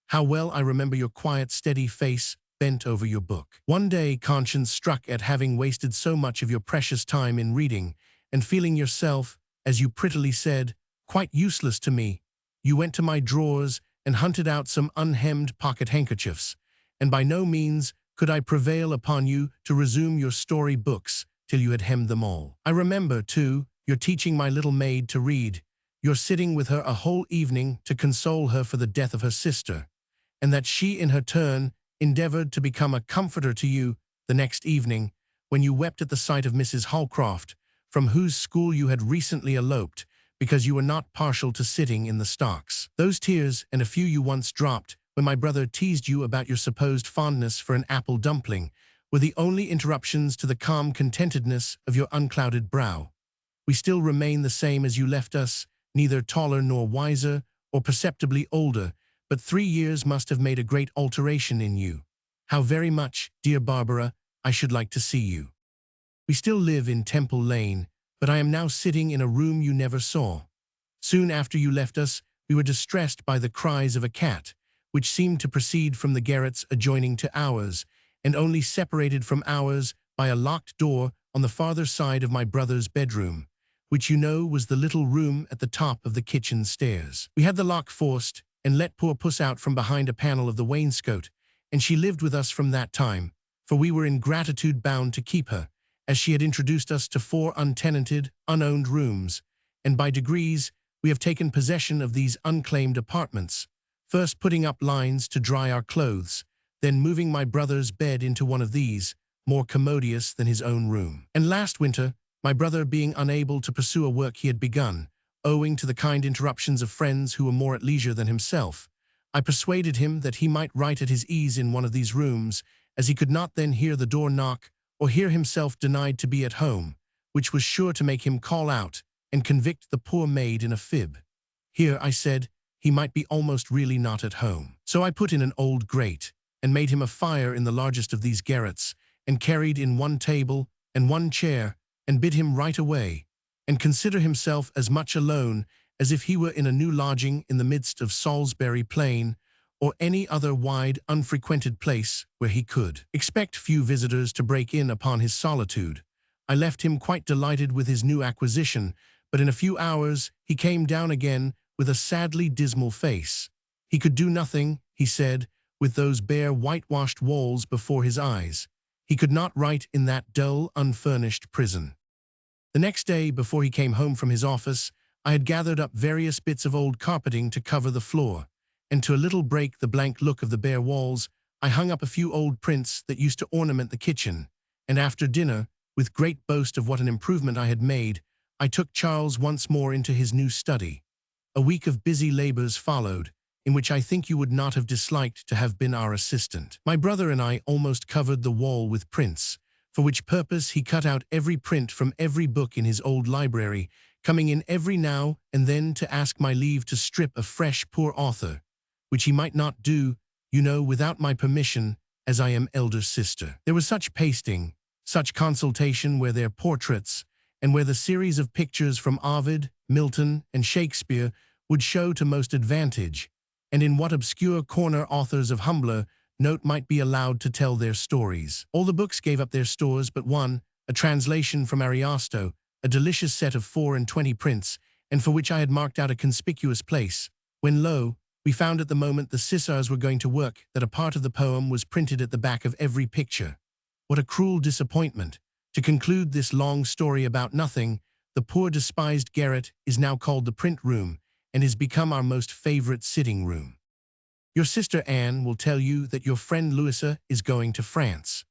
[SPEAKER 1] How well I remember your quiet, steady face bent over your book. One day, conscience struck at having wasted so much of your precious time in reading, and feeling yourself, as you prettily said, quite useless to me, you went to my drawers and hunted out some unhemmed pocket handkerchiefs, and by no means could I prevail upon you to resume your story books till you had hemmed them all. I remember, too, your teaching my little maid to read, your sitting with her a whole evening to console her for the death of her sister, and that she in her turn endeavored to become a comforter to you the next evening, when you wept at the sight of Mrs. Holcroft, from whose school you had recently eloped, because you were not partial to sitting in the stocks. Those tears, and a few you once dropped, when my brother teased you about your supposed fondness for an apple dumpling, were the only interruptions to the calm contentedness of your unclouded brow. We still remain the same as you left us, neither taller nor wiser, or perceptibly older, but 3 years must have made a great alteration in you. How very much, dear Barbara, I should like to see you. We still live in Temple Lane, but I am now sitting in a room you never saw. Soon after you left us, we were distressed by the cries of a cat, which seemed to proceed from the garrets adjoining to ours, and only separated from ours by a locked door on the farther side of my brother's bedroom, which you know was the little room at the top of the kitchen stairs. We had the lock forced, and let poor puss out from behind a panel of the wainscot, and she lived with us from that time, for we were in gratitude bound to keep her, as she had introduced us to 4 untenanted, unowned rooms, and by degrees we have taken possession of these unclaimed apartments, first putting up lines to dry our clothes, then moving my brother's bed into one of these, more commodious than his own room. And last winter, my brother being unable to pursue a work he had begun, owing to the kind interruptions of friends who were more at leisure than himself, I persuaded him that he might write at his ease in one of these rooms, as he could not then hear the door knock or hear himself denied to be at home, which was sure to make him call out and convict the poor maid in a fib. Here, I said, he might be almost really not at home. So I put in an old grate, and made him a fire in the largest of these garrets, and carried in 1 table and 1 chair, and bid him write away, and consider himself as much alone as if he were in a new lodging in the midst of Salisbury Plain, or any other wide, unfrequented place where he could expect few visitors to break in upon his solitude. I left him quite delighted with his new acquisition, but in a few hours he came down again with a sadly dismal face. He could do nothing, he said, with those bare whitewashed walls before his eyes. He could not write in that dull, unfurnished prison. The next day, before he came home from his office, I had gathered up various bits of old carpeting to cover the floor, and to a little break the blank look of the bare walls, I hung up a few old prints that used to ornament the kitchen, and after dinner, with great boast of what an improvement I had made, I took Charles once more into his new study. A week of busy labors followed, in which I think you would not have disliked to have been our assistant. My brother and I almost covered the wall with prints, for which purpose he cut out every print from every book in his old library, coming in every now and then to ask my leave to strip a fresh poor author, which he might not do, you know, without my permission, as I am elder sister. There was such pasting, such consultation where their portraits, and where the series of pictures from Ovid, Milton, and Shakespeare would show to most advantage, and in what obscure corner authors of humbler note might be allowed to tell their stories. All the books gave up their stores but one, a translation from Ariosto, a delicious set of 24 prints, and for which I had marked out a conspicuous place, when lo, we found at the moment the scissors were going to work that a part of the poem was printed at the back of every picture. What a cruel disappointment! To conclude this long story about nothing, the poor despised garret is now called the print room, and is become our most favorite sitting room. Your sister Anne will tell you that your friend Louisa is going to France.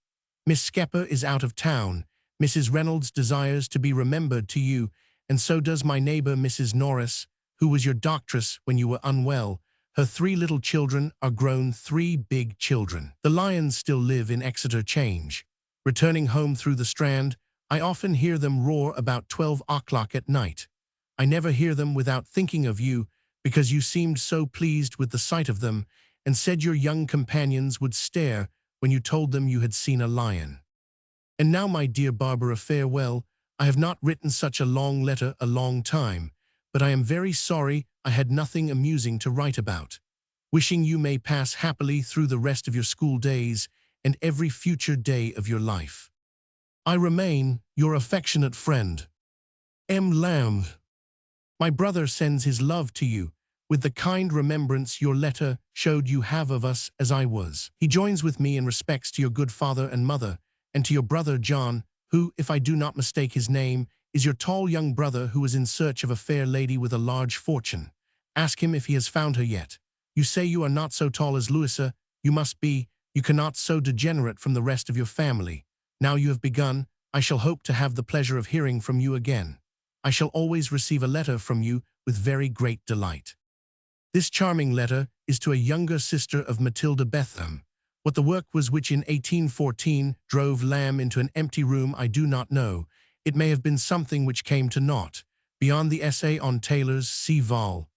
[SPEAKER 1] Miss Skepper is out of town. Mrs. Reynolds desires to be remembered to you, and so does my neighbor Mrs. Norris, who was your doctress when you were unwell. Her 3 little children are grown 3 big children. The lions still live in Exeter Change. Returning home through the Strand, I often hear them roar about 12 o'clock at night. I never hear them without thinking of you, because you seemed so pleased with the sight of them, and said your young companions would stare when you told them you had seen a lion. And now, my dear Barbara, farewell. I have not written such a long letter a long time, but I am very sorry I had nothing amusing to write about. Wishing you may pass happily through the rest of your school days and every future day of your life. I remain your affectionate friend, M. Lamb. My brother sends his love to you, with the kind remembrance your letter showed you have of us as I was. He joins with me in respects to your good father and mother, and to your brother John, who, if I do not mistake his name, is your tall young brother who is in search of a fair lady with a large fortune. Ask him if he has found her yet. You say you are not so tall as Louisa. You must be. You cannot so degenerate from the rest of your family. Now you have begun, I shall hope to have the pleasure of hearing from you again. I shall always receive a letter from you with very great delight. This charming letter is to a younger sister of Matilda Betham. What the work was which in 1814 drove Lamb into an empty room I do not know. It may have been something which came to naught. Beyond the essay on Taylor's C. Vol.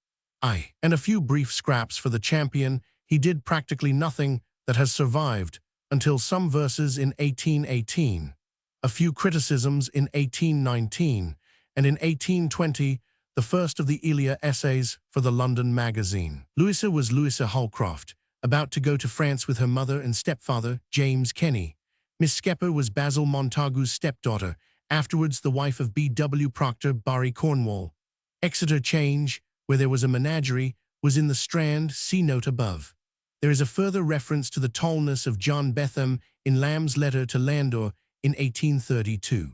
[SPEAKER 1] I. and a few brief scraps for the Champion, he did practically nothing that has survived until some verses in 1818, a few criticisms in 1819, and in 1820, the first of the Elia essays for the London Magazine. Louisa was Louisa Holcroft, about to go to France with her mother and stepfather, James Kenny. Miss Skepper was Basil Montagu's stepdaughter, afterwards the wife of B.W. Proctor, Barry Cornwall. Exeter Change, where there was a menagerie, was in the Strand, see note above. There is a further reference to the tallness of John Betham in Lamb's letter to Landor in 1832.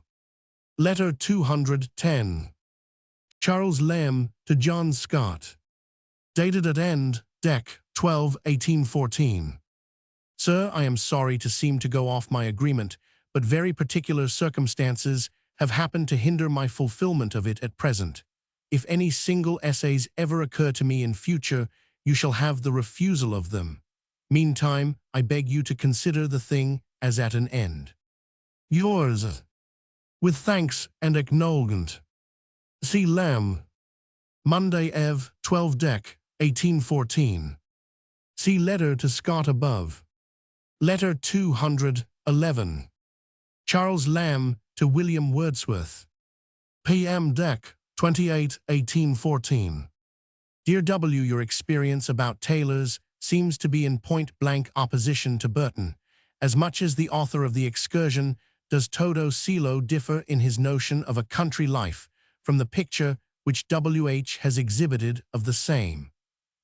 [SPEAKER 1] Letter 210. Charles Lamb to John Scott. Dated at End, Dec. 12, 1814. Sir, I am sorry to seem to go off my agreement, but very particular circumstances have happened to hinder my fulfillment of it at present. If any single essays ever occur to me in future, you shall have the refusal of them. Meantime, I beg you to consider the thing as at an end. Yours, with thanks and acknowledgment, C. Lamb. Monday Ev. 12 Dec. 1814. See letter to Scott above. Letter 211. Charles Lamb to William Wordsworth. P.M. Dec. 28, 1814. Dear W., your experience about tailors seems to be in point-blank opposition to Burton. As much as the author of The Excursion, does Todo Silo differ in his notion of a country life from the picture which W.H. has exhibited of the same.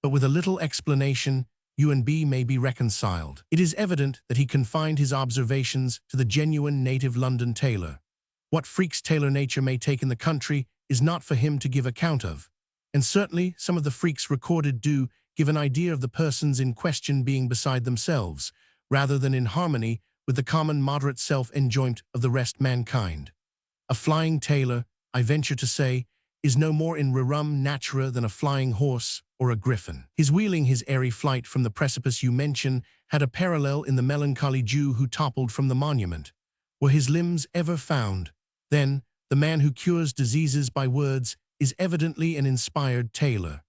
[SPEAKER 1] But with a little explanation, U and B may be reconciled. It is evident that he confined his observations to the genuine native London tailor. What freaks tailor nature may take in the country is not for him to give account of, and certainly some of the freaks recorded do give an idea of the persons in question being beside themselves, rather than in harmony with the common moderate self-enjoyment of the rest mankind. A flying tailor, I venture to say, is no more in rerum natura than a flying horse or a griffin. His wheeling his airy flight from the precipice you mention had a parallel in the melancholy Jew who toppled from the monument. Were his limbs ever found, then the man who cures diseases by words is evidently an inspired tailor.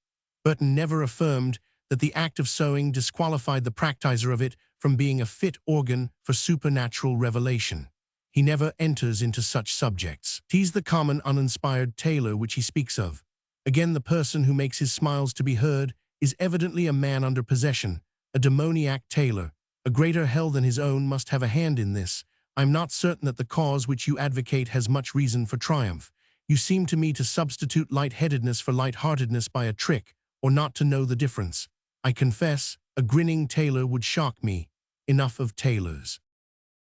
[SPEAKER 1] Burton never affirmed that the act of sewing disqualified the practizer of it from being a fit organ for supernatural revelation. He never enters into such subjects. 'Tis the common uninspired tailor which he speaks of. Again, the person who makes his smiles to be heard is evidently a man under possession, a demoniac tailor. A greater hell than his own must have a hand in this. I am not certain that the cause which you advocate has much reason for triumph. you seem to me to substitute light-headedness for light-heartedness by a trick, or not to know the difference. I confess, a grinning tailor would shock me. Enough of tailors.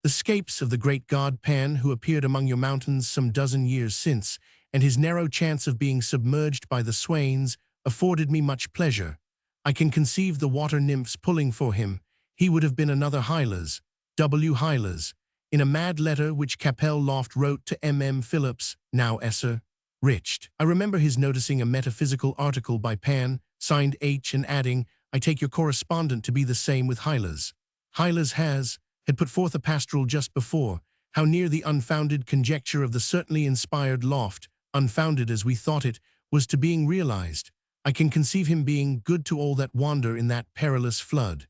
[SPEAKER 1] The scapes of the great god Pan who appeared among your mountains some dozen years since, and his narrow chance of being submerged by the swains, afforded me much pleasure. I can conceive the water nymphs pulling for him. He would have been another Hylas, W. Hylas, in a mad letter which Capel Loft wrote to M. Phillips, now Esser, Richd. I remember his noticing a metaphysical article by Pan, signed H, and adding, I take your correspondent to be the same with Hylas. Hylas had put forth a pastoral just before, how near the unfounded conjecture of the certainly inspired Loft, unfounded as we thought it, was to being realized. I can conceive him being good to all that wander in that perilous flood.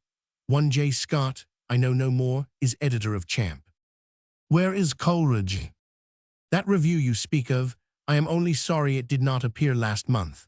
[SPEAKER 1] 1 J. Scott, I know no more, is editor of Champ. Where is Coleridge? That review you speak of, I am only sorry it did not appear last month.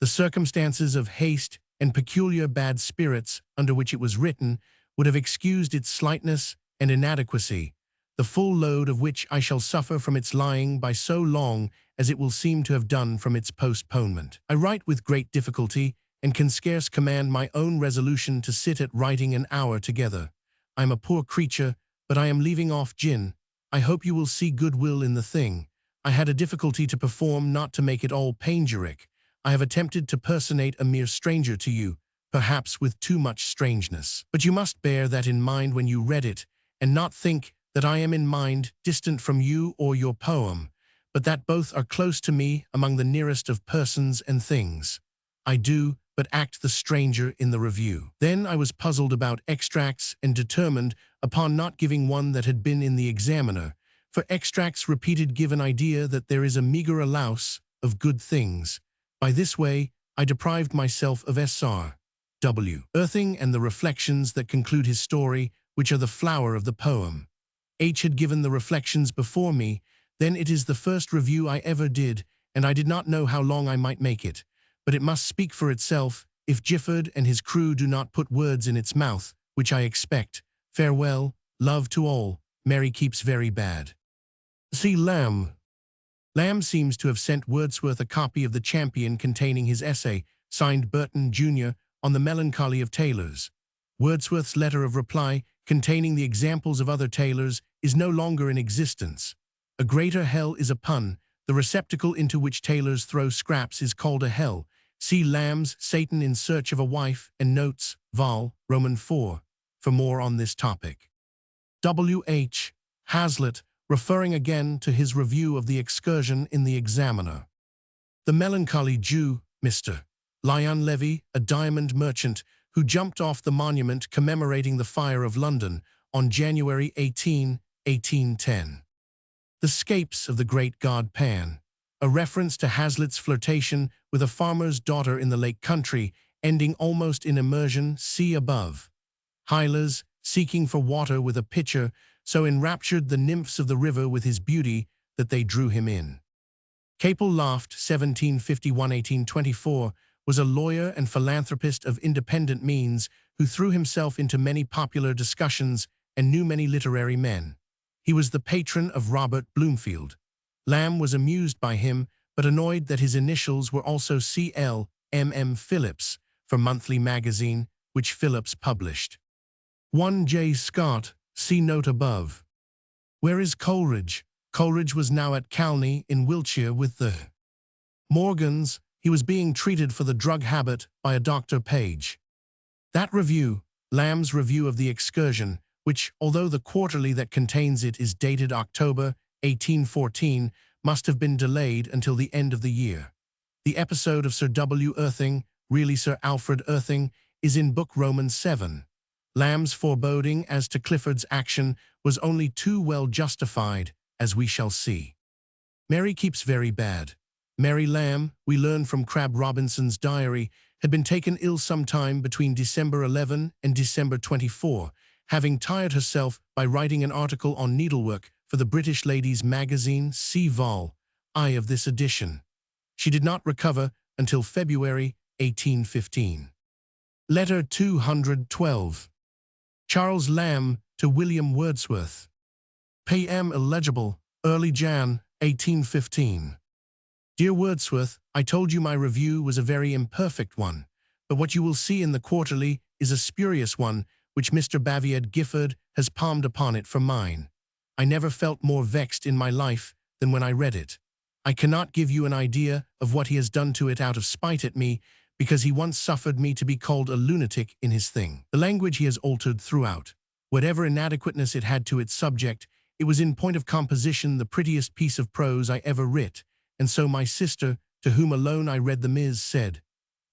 [SPEAKER 1] The circumstances of haste and peculiar bad spirits under which it was written would have excused its slightness and inadequacy, the full load of which I shall suffer from its lying by so long as it will seem to have done from its postponement. I write with great difficulty, and can scarce command my own resolution to sit at writing an hour together. I am a poor creature, but I am leaving off gin. I hope you will see goodwill in the thing. I had a difficulty to perform, not to make it all panegyric. I have attempted to personate a mere stranger to you, perhaps with too much strangeness. But you must bear that in mind when you read it, and not think that I am in mind distant from you or your poem, but that both are close to me among the nearest of persons and things. I do but act the stranger in the review. Then I was puzzled about extracts and determined upon not giving one that had been in the Examiner, for extracts repeated give an idea that there is a meager allowance of good things. By this way, I deprived myself of S.R. W. Earthing and the reflections that conclude his story, which are the flower of the poem. H. had given the reflections before me, then it is the first review I ever did, and I did not know how long I might make it. But it must speak for itself, if Gifford and his crew do not put words in its mouth, which I expect. Farewell, love to all, Mary keeps very bad. See Lamb. Lamb seems to have sent Wordsworth a copy of The Champion containing his essay, signed Burton, Jr., on the melancholy of tailors. Wordsworth's letter of reply, containing the examples of other tailors, is no longer in existence. A greater hell is a pun. The receptacle into which tailors throw scraps is called a hell. See Lamb's Satan in Search of a Wife and notes, Vol. Roman 4, for more on this topic. W. H. Hazlitt, referring again to his review of the excursion in the Examiner. The melancholy Jew, Mr. Lyon Levy, a diamond merchant, who jumped off the monument commemorating the fire of London on January 18, 1810. The scapes of the great god Pan, a reference to Hazlitt's flirtation with a farmer's daughter in the Lake Country, ending almost in immersion, see above. Hylas, seeking for water with a pitcher, so enraptured the nymphs of the river with his beauty that they drew him in. Capel Loft, 1751–1824, was a lawyer and philanthropist of independent means who threw himself into many popular discussions and knew many literary men. He was the patron of Robert Bloomfield. Lamb was amused by him, but annoyed that his initials were also C.L. M.M. Phillips for Monthly Magazine, which Phillips published. 1 J. Scott, see note above. Where is Coleridge? Coleridge was now at Calney in Wiltshire with the Morgans. He was being treated for the drug habit by a Dr. Page. That review, Lamb's review of the excursion, which, although the quarterly that contains it is dated October 1814, must have been delayed until the end of the year. The episode of Sir W. Irthing, really Sir Alfred Irthing, is in Book Roman 7. Lamb's foreboding as to Clifford's action was only too well justified, as we shall see. Mary keeps very bad. Mary Lamb, we learn from Crab Robinson's diary, had been taken ill sometime between December 11 and December 24, having tired herself by writing an article on needlework for the British Ladies' Magazine, C. Vol. I of this edition. She did not recover until February 1815. Letter 212. Charles Lamb to William Wordsworth. P.M. illegible, early Jan. 1815. Dear Wordsworth, I told you my review was a very imperfect one, but what you will see in the quarterly is a spurious one, which Mr. Baviad Gifford has palmed upon it for mine. I never felt more vexed in my life than when I read it. I cannot give you an idea of what he has done to it out of spite at me, because he once suffered me to be called a lunatic in his thing. The language he has altered throughout. Whatever inadequateness it had to its subject, it was in point of composition the prettiest piece of prose I ever writ, and so my sister, to whom alone I read the Ms., said,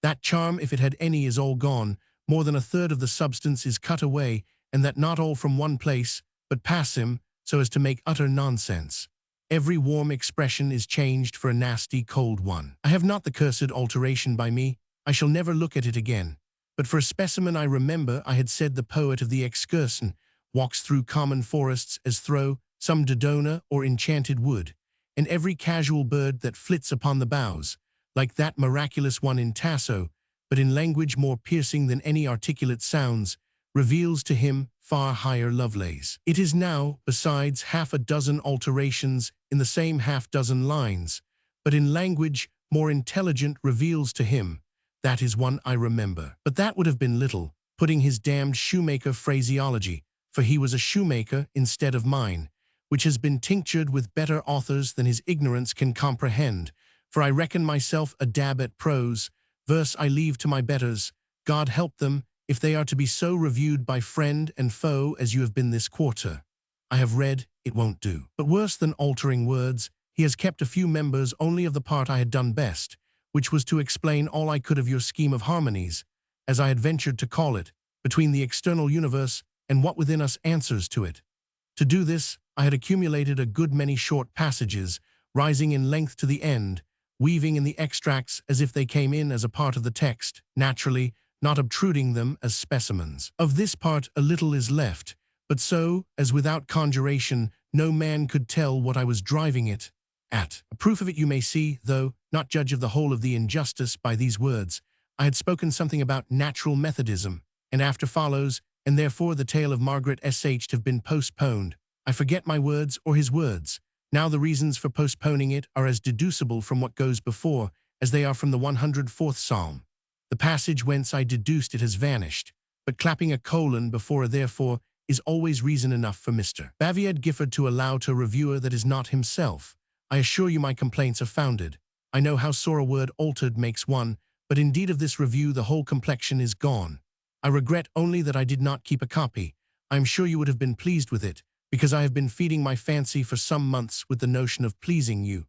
[SPEAKER 1] "That charm, if it had any, is all gone, more than a third of the substance is cut away, and that not all from one place, but pass him, so as to make utter nonsense. Every warm expression is changed for a nasty cold one. I have not the cursed alteration by me, I shall never look at it again. But for a specimen I remember I had said the poet of the excursion walks through common forests as through some Dodona or enchanted wood, and every casual bird that flits upon the boughs, like that miraculous one in Tasso, but in language more piercing than any articulate sounds, reveals to him far higher Lovelace. It is now, besides, half a dozen alterations in the same half-dozen lines, but in language more intelligent reveals to him. That is one I remember. But that would have been little, putting his damned shoemaker phraseology, for he was a shoemaker instead of mine, which has been tinctured with better authors than his ignorance can comprehend, for I reckon myself a dab at prose. Verse I leave to my betters, God help them, if they are to be so reviewed by friend and foe as you have been this quarter. I have read, it won't do. But worse than altering words, he has kept a few members only of the part I had done best, which was to explain all I could of your scheme of harmonies, as I had ventured to call it, between the external universe and what within us answers to it. To do this, I had accumulated a good many short passages, rising in length to the end, weaving in the extracts as if they came in as a part of the text, naturally, not obtruding them as specimens. Of this part a little is left, but so, as without conjuration, no man could tell what I was driving it at. A proof of it you may see, though not judge of the whole of the injustice by these words. I had spoken something about natural Methodism, and after follows, and therefore the tale of Margaret S.H. have been postponed. I forget my words or his words. Now the reasons for postponing it are as deducible from what goes before as they are from the 104th Psalm. The passage whence I deduced it has vanished, but clapping a colon before a therefore is always reason enough for Mr. Baviad Gifford to allow to a reviewer that is not himself. I assure you my complaints are founded. I know how sore a word altered makes one, but indeed of this review the whole complexion is gone. I regret only that I did not keep a copy. I am sure you would have been pleased with it, because I have been feeding my fancy for some months with the notion of pleasing you.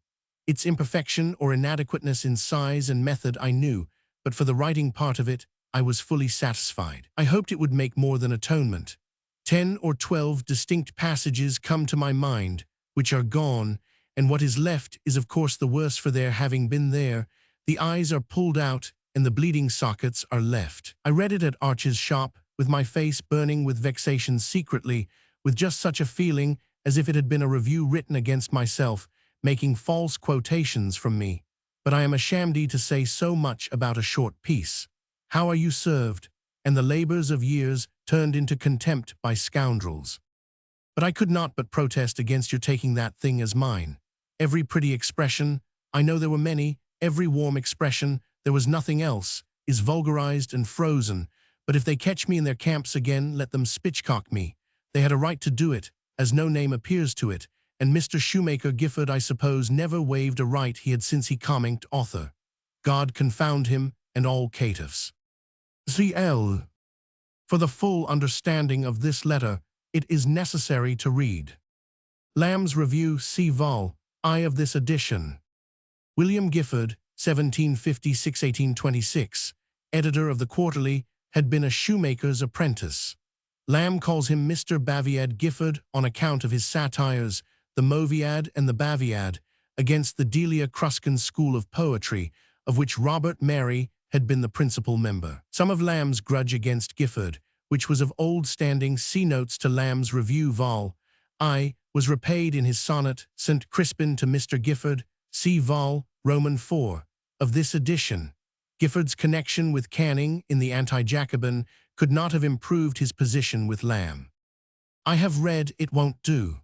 [SPEAKER 1] Its imperfection or inadequateness in size and method I knew, but for the writing part of it, I was fully satisfied. I hoped it would make more than atonement. 10 or 12 distinct passages come to my mind, which are gone, and what is left is of course the worse for their having been there. The eyes are pulled out, and the bleeding sockets are left. I read it at Arch's shop, with my face burning with vexation secretly, with just such a feeling as if it had been a review written against myself, making false quotations from me. But I am ashamed to say so much about a short piece. How are you served, and the labors of years turned into contempt by scoundrels? But I could not but protest against your taking that thing as mine. Every pretty expression, I know there were many, every warm expression, there was nothing else, is vulgarized and frozen, but if they catch me in their camps again, let them spitchcock me. They had a right to do it, as no name appears to it, and Mr. Shoemaker Gifford, I suppose, never waived a right he had since he comminked author. God confound him and all caitiffs. C.L. For the full understanding of this letter, it is necessary to read Lamb's Review C. Vol. I of this edition. William Gifford, 1756–1826, editor of the Quarterly, had been a shoemaker's apprentice. Lamb calls him Mr. Baviad Gifford on account of his satires, the Moviad and the Baviad, against the Delia Cruscan school of poetry, of which Robert Mary had been the principal member. Some of Lamb's grudge against Gifford, which was of old standing, see notes to Lamb's Review Vol. I, was repaid in his sonnet St. Crispin to Mr. Gifford, see Vol. Roman 4, of this edition. Gifford's connection with Canning in the Anti-Jacobin could not have improved his position with Lamb. I have read It Won't Do,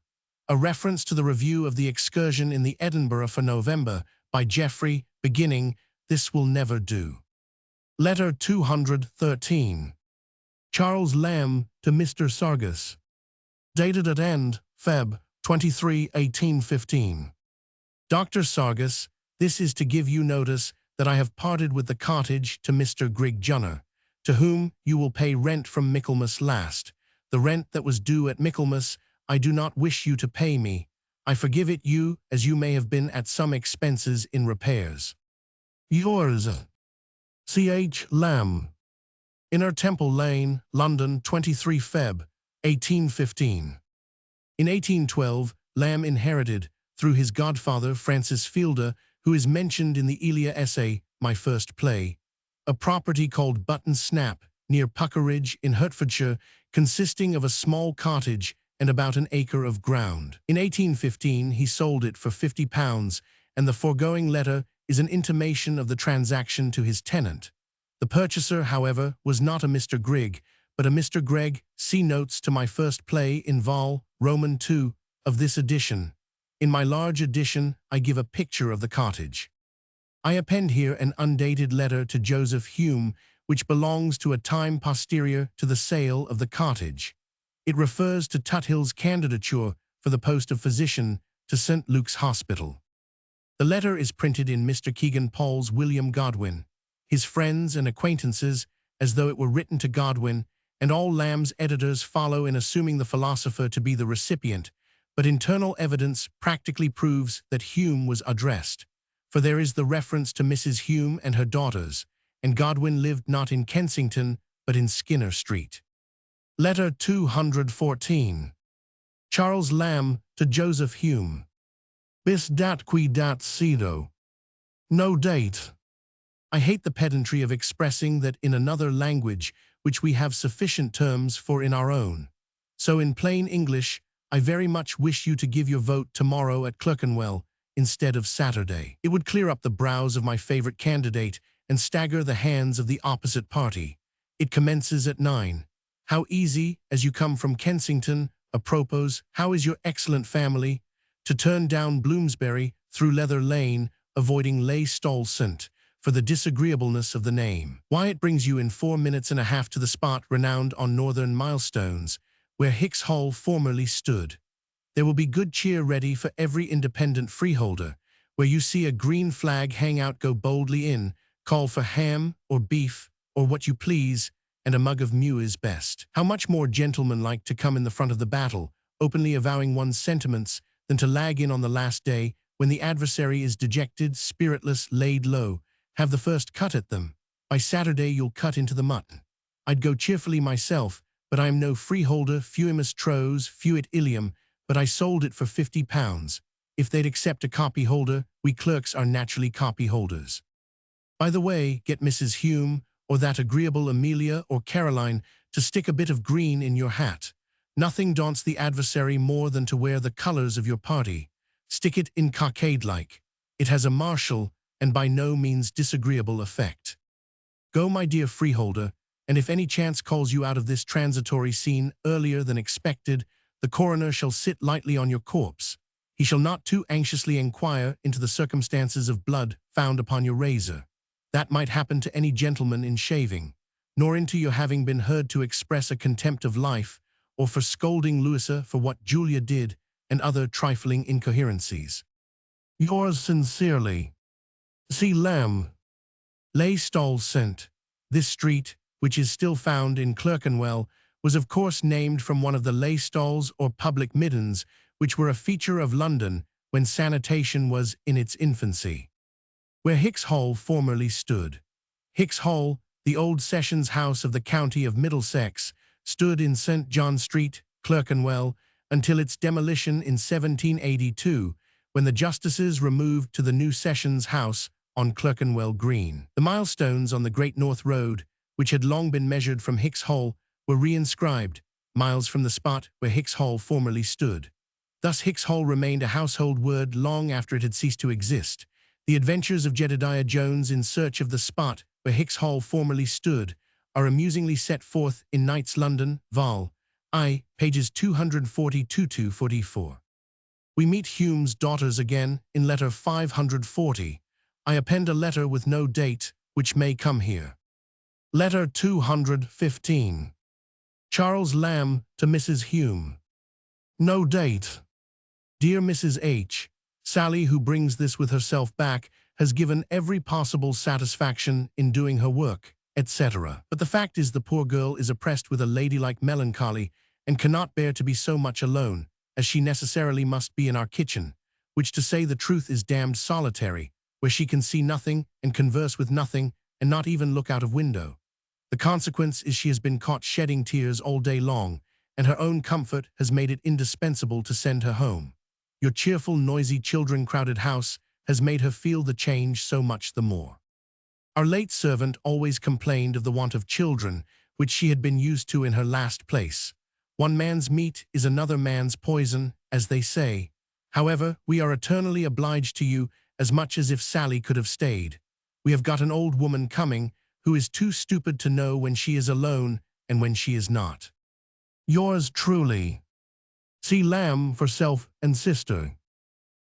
[SPEAKER 1] a reference to the review of the excursion in the Edinburgh for November by Geoffrey, beginning, "This will never do." Letter 213. Charles Lamb to Mr. Sargus. Dated at end, Feb. 23, 1815. Dr. Sargus, this is to give you notice that I have parted with the cottage to Mr. Grigg Junner, to whom you will pay rent from Michaelmas last. The rent that was due at Michaelmas I do not wish you to pay me. I forgive it you, as you may have been at some expenses in repairs. Yours, C.H. Lamb. Inner Temple Lane, London, 23 Feb. 1815. In 1812, Lamb inherited, through his godfather Francis Fielder, who is mentioned in the Elia essay, My First Play, a property called Button Snap, near Puckeridge in Hertfordshire, consisting of a small cottage and about an acre of ground. In 1815, he sold it for £50, and the foregoing letter is an intimation of the transaction to his tenant. The purchaser, however, was not a Mr. Grigg, but a Mr. Gregg. See notes to My First Play in Vol. Roman II of this edition. In my large edition, I give a picture of the cottage. I append here an undated letter to Joseph Hume, which belongs to a time posterior to the sale of the cottage. It refers to Tuthill's candidature for the post of physician to St. Luke's Hospital. The letter is printed in Mr. Kegan Paul's William Godwin, his friends and acquaintances, as though it were written to Godwin, and all Lamb's editors follow in assuming the philosopher to be the recipient, but internal evidence practically proves that Hume was addressed, for there is the reference to Mrs. Hume and her daughters, and Godwin lived not in Kensington, but in Skinner Street. Letter 214. Charles Lamb to Joseph Hume. Bis dat qui dat cedo. No date. I hate the pedantry of expressing that in another language which we have sufficient terms for in our own. So in plain English, I very much wish you to give your vote tomorrow at Clerkenwell instead of Saturday. It would clear up the brows of my favorite candidate and stagger the hands of the opposite party. It commences at 9. How easy, as you come from Kensington, apropos, how is your excellent family, to turn down Bloomsbury through Leather Lane, avoiding Les Stolsant, for the disagreeableness of the name. Why, it brings you in 4 minutes and a half to the spot renowned on northern milestones, where Hicks Hall formerly stood. There will be good cheer ready for every independent freeholder. Where you see a green flag hang out, go boldly in, call for ham or beef or what you please, and a mug of mew is best. How much more gentlemanlike to come in the front of the battle, openly avowing one's sentiments, than to lag in on the last day, when the adversary is dejected, spiritless, laid low. Have the first cut at them. By Saturday you'll cut into the mutton. I'd go cheerfully myself, but I am no freeholder, fuimus tros, fuit ilium, but I sold it for £50. If they'd accept a copy holder, we clerks are naturally copy holders. By the way, get Mrs. Hume, or that agreeable Amelia or Caroline, to stick a bit of green in your hat. Nothing daunts the adversary more than to wear the colors of your party. Stick it in cockade-like. It has a martial and by no means disagreeable effect. Go, my dear freeholder, and if any chance calls you out of this transitory scene earlier than expected, the coroner shall sit lightly on your corpse. He shall not too anxiously inquire into the circumstances of blood found upon your razor. That might happen to any gentleman in shaving, nor into your having been heard to express a contempt of life, or for scolding Louisa for what Julia did, and other trifling incoherencies. Yours sincerely, C. Lamb. Les Stolsant. This street, which is still found in Clerkenwell, was of course named from one of the lay stalls or public middens, which were a feature of London when sanitation was in its infancy. Where Hicks Hall formerly stood. Hicks Hall, the old sessions house of the county of Middlesex, stood in St. John Street, Clerkenwell, until its demolition in 1782, when the justices removed to the new sessions house on Clerkenwell Green. The milestones on the Great North Road, which had long been measured from Hicks Hall, were reinscribed, miles from the spot where Hicks Hall formerly stood. Thus Hicks Hall remained a household word long after it had ceased to exist. The adventures of Jedediah Jones in search of the spot where Hicks Hall formerly stood are amusingly set forth in Knight's London, Vol. I, pages 240–244. We meet Hume's daughters again in letter 540. I append a letter with no date, which may come here. Letter 215. Charles Lamb to Mrs. Hume. No date. Dear Mrs. H., Sally, who brings this with herself back, has given every possible satisfaction in doing her work, etc. But the fact is the poor girl is oppressed with a ladylike melancholy and cannot bear to be so much alone, as she necessarily must be in our kitchen, which to say the truth is damned solitary, where she can see nothing and converse with nothing and not even look out of window. The consequence is she has been caught shedding tears all day long, and her own comfort has made it indispensable to send her home. Your cheerful, noisy, children-crowded house has made her feel the change so much the more. Our late servant always complained of the want of children, which she had been used to in her last place. One man's meat is another man's poison, as they say. However, we are eternally obliged to you, as much as if Sally could have stayed. We have got an old woman coming, who is too stupid to know when she is alone and when she is not. Yours truly. See Lamb for self and sister.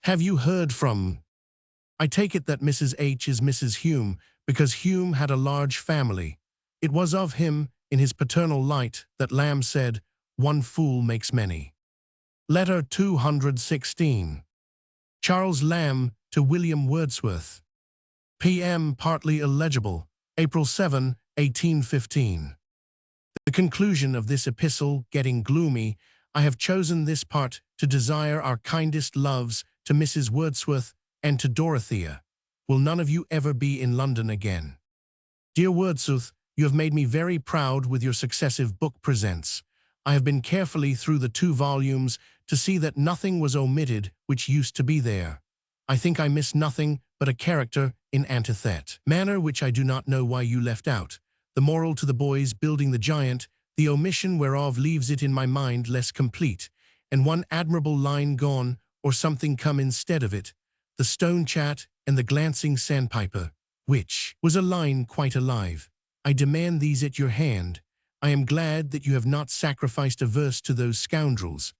[SPEAKER 1] Have you heard from? I take it that Mrs. H. is Mrs. Hume, because Hume had a large family. It was of him, in his paternal light, that Lamb said, "One fool makes many." Letter 216. Charles Lamb to William Wordsworth. P.M. Partly illegible. April 7, 1815. The conclusion of this epistle getting gloomy, I have chosen this part to desire our kindest loves to Mrs. Wordsworth and to Dorothea. Will none of you ever be in London again? Dear Wordsworth, you have made me very proud with your successive book presents. I have been carefully through the 2 volumes to see that nothing was omitted which used to be there. I think I miss nothing but a character in antithet. Manner which I do not know why you left out. The moral to the boys building the giant, the omission whereof leaves it in my mind less complete, and one admirable line gone, or something come instead of it, the stone chat and the glancing sandpiper, which was a line quite alive. I demand these at your hand. I am glad that you have not sacrificed a verse to those scoundrels.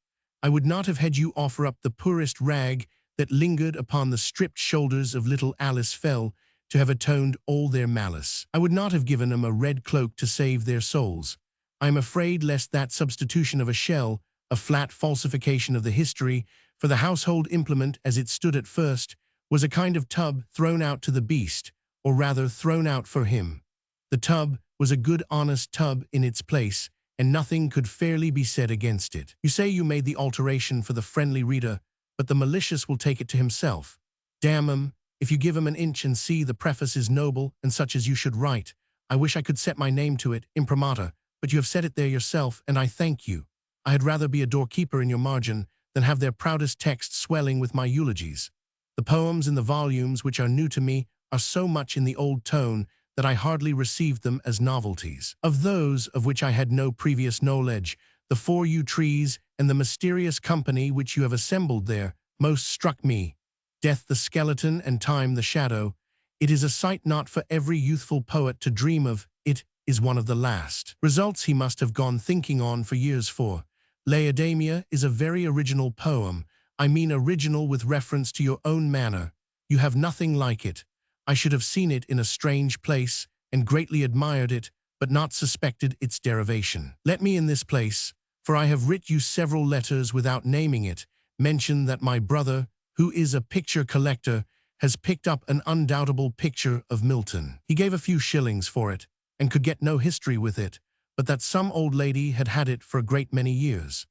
[SPEAKER 1] I would not have had you offer up the poorest rag that lingered upon the stripped shoulders of little Alice Fell to have atoned all their malice. I would not have given them a red cloak to save their souls. I am afraid lest that substitution of a shell, a flat falsification of the history, for the household implement as it stood at first, was a kind of tub thrown out to the beast, or rather thrown out for him. The tub was a good honest tub in its place, and nothing could fairly be said against it. You say you made the alteration for the friendly reader, but the malicious will take it to himself. Damn 'em, if you give him an inch and see the preface is noble and such as you should write. I wish I could set my name to it, imprimatur, but you have set it there yourself, and I thank you. I had rather be a doorkeeper in your margin than have their proudest text swelling with my eulogies. The poems in the volumes which are new to me are so much in the old tone that I hardly received them as novelties. Of those of which I had no previous knowledge, the 4 yew trees and the mysterious company which you have assembled there most struck me. Death the skeleton and Time the shadow. It is a sight not for every youthful poet to dream of. It is one of the last results he must have gone thinking on for years for. Laodamia is a very original poem. I mean original with reference to your own manner. You have nothing like it. I should have seen it in a strange place and greatly admired it, but not suspected its derivation. Let me in this place, for I have writ you several letters without naming it, mention that my brother, who is a picture collector, has picked up an undoubtable picture of Milton. He gave a few shillings for it, and could get no history with it, but that some old lady had had it for a great many years.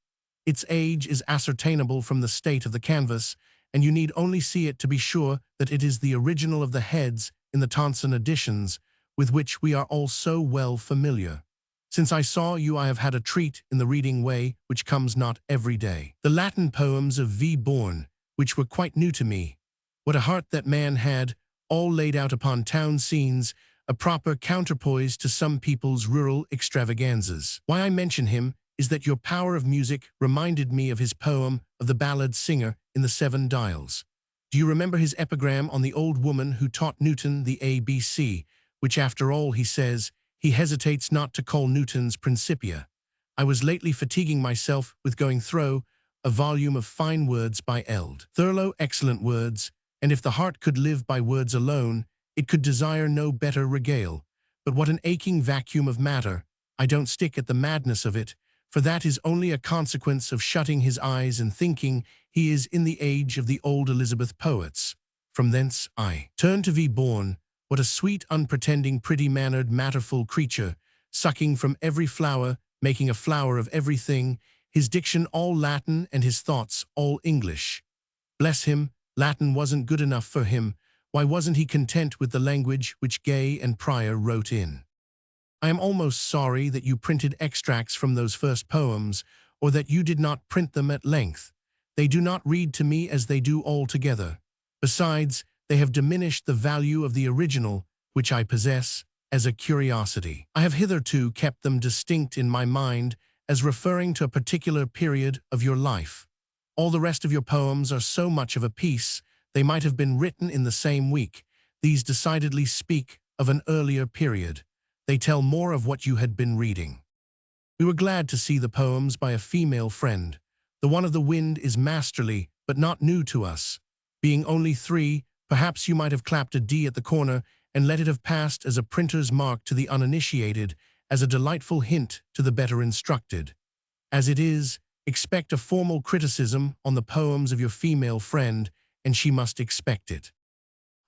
[SPEAKER 1] Its age is ascertainable from the state of the canvas, and you need only see it to be sure that it is the original of the heads in the Tonson editions, with which we are all so well familiar. Since I saw you, I have had a treat in the reading way, which comes not every day. The Latin poems of V. Bourne, which were quite new to me. What a heart that man had, all laid out upon town scenes, a proper counterpoise to some people's rural extravaganzas. Why I mention him is that your power of music reminded me of his poem of the ballad singer in the 7 Dials. Do you remember his epigram on the old woman who taught Newton the ABC, which after all he says, he hesitates not to call Newton's Principia? I was lately fatiguing myself with going through a volume of fine words by Eld. Thurlow, excellent words, and if the heart could live by words alone, it could desire no better regale. But what an aching vacuum of matter! I don't stick at the madness of it, for that is only a consequence of shutting his eyes and thinking he is in the age of the old Elizabeth poets. From thence I turn to be born. What a sweet, unpretending, pretty-mannered, matterful creature, sucking from every flower, making a flower of everything, his diction all Latin and his thoughts all English. Bless him, Latin wasn't good enough for him. Why wasn't he content with the language which Gay and Prior wrote in? I am almost sorry that you printed extracts from those first poems, or that you did not print them at length. They do not read to me as they do altogether. Besides, they have diminished the value of the original, which I possess, as a curiosity. I have hitherto kept them distinct in my mind as referring to a particular period of your life. All the rest of your poems are so much of a piece, they might have been written in the same week. These decidedly speak of an earlier period. They tell more of what you had been reading. We were glad to see the poems by a female friend. The one of the wind is masterly, but not new to us. Being only 3, perhaps you might have clapped a D at the corner and let it have passed as a printer's mark to the uninitiated, as a delightful hint to the better instructed. As it is, expect a formal criticism on the poems of your female friend, and she must expect it.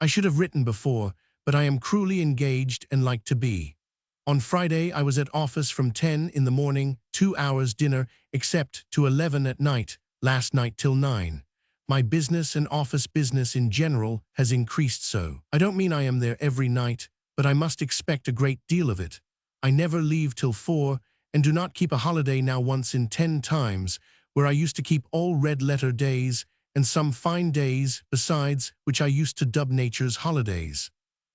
[SPEAKER 1] I should have written before, but I am cruelly engaged and like to be. On Friday I was at office from 10 in the morning, 2 hours dinner, except to 11 at night, last night till 9. My business and office business in general has increased so. I don't mean I am there every night, but I must expect a great deal of it. I never leave till 4, and do not keep a holiday now once in 10 times, where I used to keep all red-letter days, and some fine days, besides, which I used to dub nature's holidays.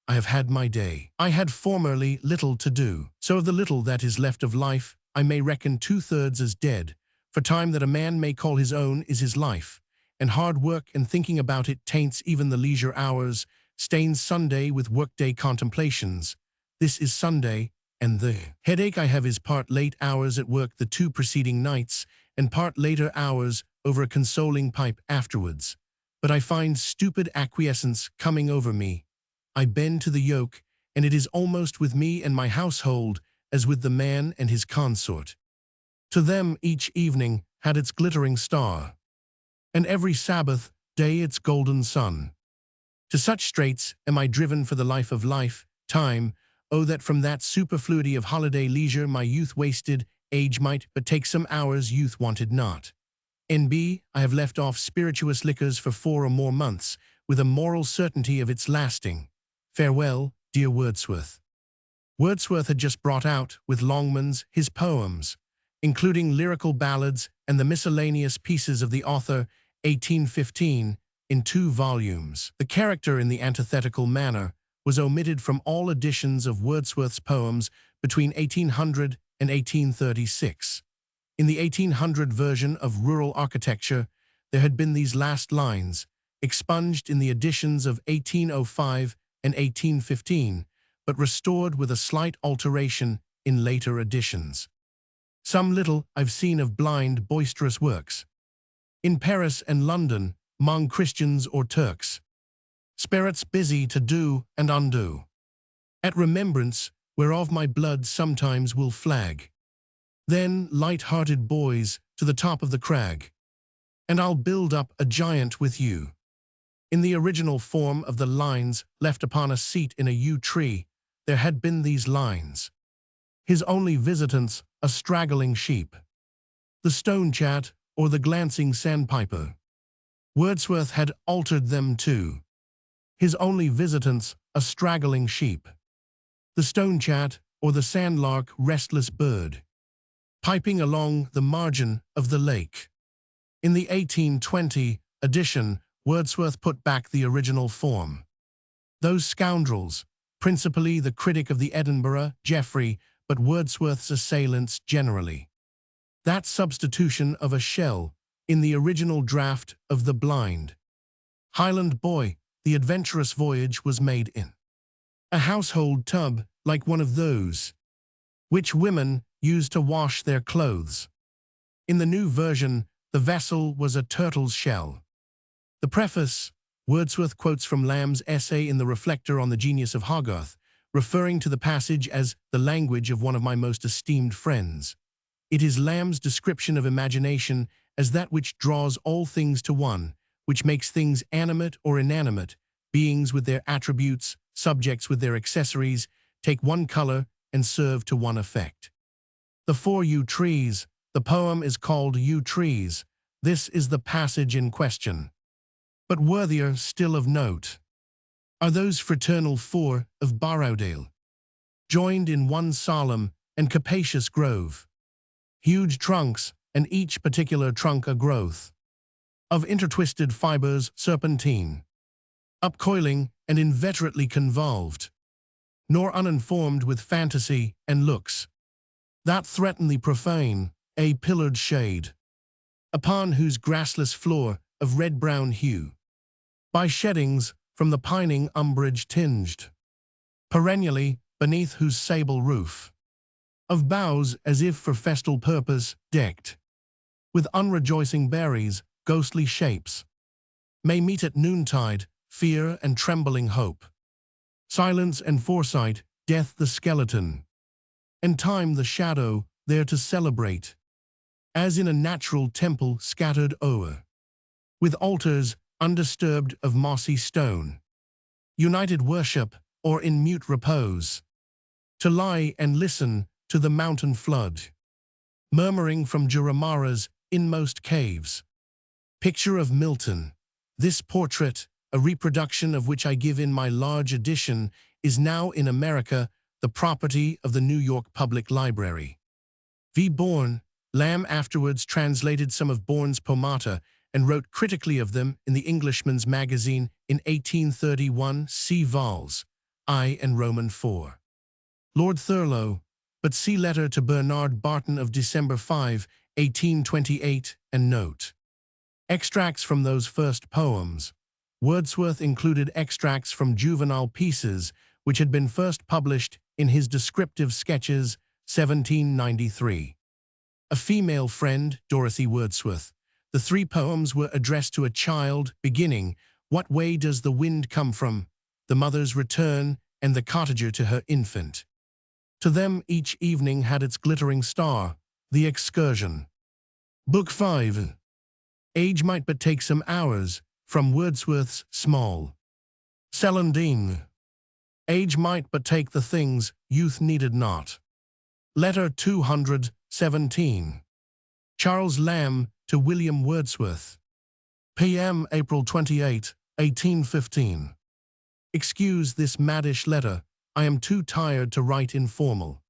[SPEAKER 1] I have had my day. I had formerly little to do, so of the little that is left of life, I may reckon 2/3 as dead, for time that a man may call his own is his life, and hard work and thinking about it taints even the leisure hours, stains Sunday with workday contemplations. This is Sunday, and the headache I have is part late hours at work the 2 preceding nights, and part later hours over a consoling pipe afterwards. But I find stupid acquiescence coming over me. I bend to the yoke, and it is almost with me and my household as with the man and his consort. To them each evening had its glittering star, and every Sabbath day its golden sun. To such straits am I driven for the life of life, time. Oh, that from that superfluity of holiday leisure my youth wasted, age might but take some hours youth wanted not. N.B. I have left off spirituous liquors for 4 or more months, with a moral certainty of its lasting. Farewell, dear Wordsworth. Wordsworth had just brought out, with Longmans, his poems, including lyrical ballads and the miscellaneous pieces of the author, 1815, in 2 volumes. The character in the antithetical manner was omitted from all editions of Wordsworth's poems between 1800 and 1836. In the 1800 version of Rural Architecture, there had been these last lines, expunged in the editions of 1805 and 1815, but restored with a slight alteration in later editions. Some little I've seen of blind, boisterous works, in Paris and London, 'mong Christians or Turks, spirits busy to do and undo, at remembrance whereof my blood sometimes will flag. Then, light-hearted boys, to the top of the crag, and I'll build up a giant with you. In the original form of the lines left upon a seat in a yew tree, there had been these lines. His only visitants, a straggling sheep, the stone chat or the glancing sandpiper. Wordsworth had altered them too. His only visitants, a straggling sheep, the stone chat or the sandlark, restless bird, piping along the margin of the lake. In the 1820 edition, Wordsworth put back the original form. Those scoundrels, principally the critic of the Edinburgh, Geoffrey, but Wordsworth's assailants generally. That substitution of a shell in the original draft of The Blind Highland Boy, the adventurous voyage was made in a household tub like one of those which women use to wash their clothes. In the new version, The vessel was a turtle's shell. The preface, Wordsworth quotes from Lamb's essay in The Reflector on the Genius of Hogarth, referring to the passage as the language of one of my most esteemed friends. It is Lamb's description of imagination as that which draws all things to one, which makes things animate or inanimate, beings with their attributes, subjects with their accessories, take one color and serve to one effect. The Four Yew Trees. The poem is called Yew Trees. This is the passage in question. But worthier still of note are those fraternal four of Borrowdale, joined in one solemn and capacious grove, huge trunks, and each particular trunk a growth of intertwisted fibers serpentine, upcoiling and inveterately convolved, nor uninformed with fantasy and looks that threaten the profane, a pillared shade, upon whose grassless floor of red-brown hue, by sheddings from the pining umbrage tinged, perennially beneath whose sable roof, of boughs as if for festal purpose decked, with unrejoicing berries, ghostly shapes, may meet at noontide, fear and trembling hope, silence and foresight, death the skeleton, and time the shadow, there to celebrate, as in a natural temple scattered o'er, with altars undisturbed of mossy stone, united worship or in mute repose, to lie and listen to the mountain flood, murmuring from Juramaра's inmost caves. Picture of Milton. This portrait, a reproduction of which I give in my large edition, is now in America the property of the New York Public Library. V. Bourne. Lamb afterwards translated some of Bourne's poemata and wrote critically of them in the Englishman's Magazine in 1831, c. vols. I and Roman IV. Lord Thurlow, but see letter to Bernard Barton of December 5, 1828, and note. Extracts from those first poems. Wordsworth included extracts from juvenile pieces which had been first published in his Descriptive Sketches, 1793. A female friend, Dorothy Wordsworth. The three poems were addressed to a child, beginning, "What way does the wind come from?" The mother's return, and the cottager to her infant. To them each evening had its glittering star, the excursion. Book 5. Age might but take some hours, from Wordsworth's Small Celandine. Age might but take the things youth needed not. Letter 217. Charles Lamb to William Wordsworth. P.M. April 28, 1815. Excuse this maddish letter, I am too tired to write informal.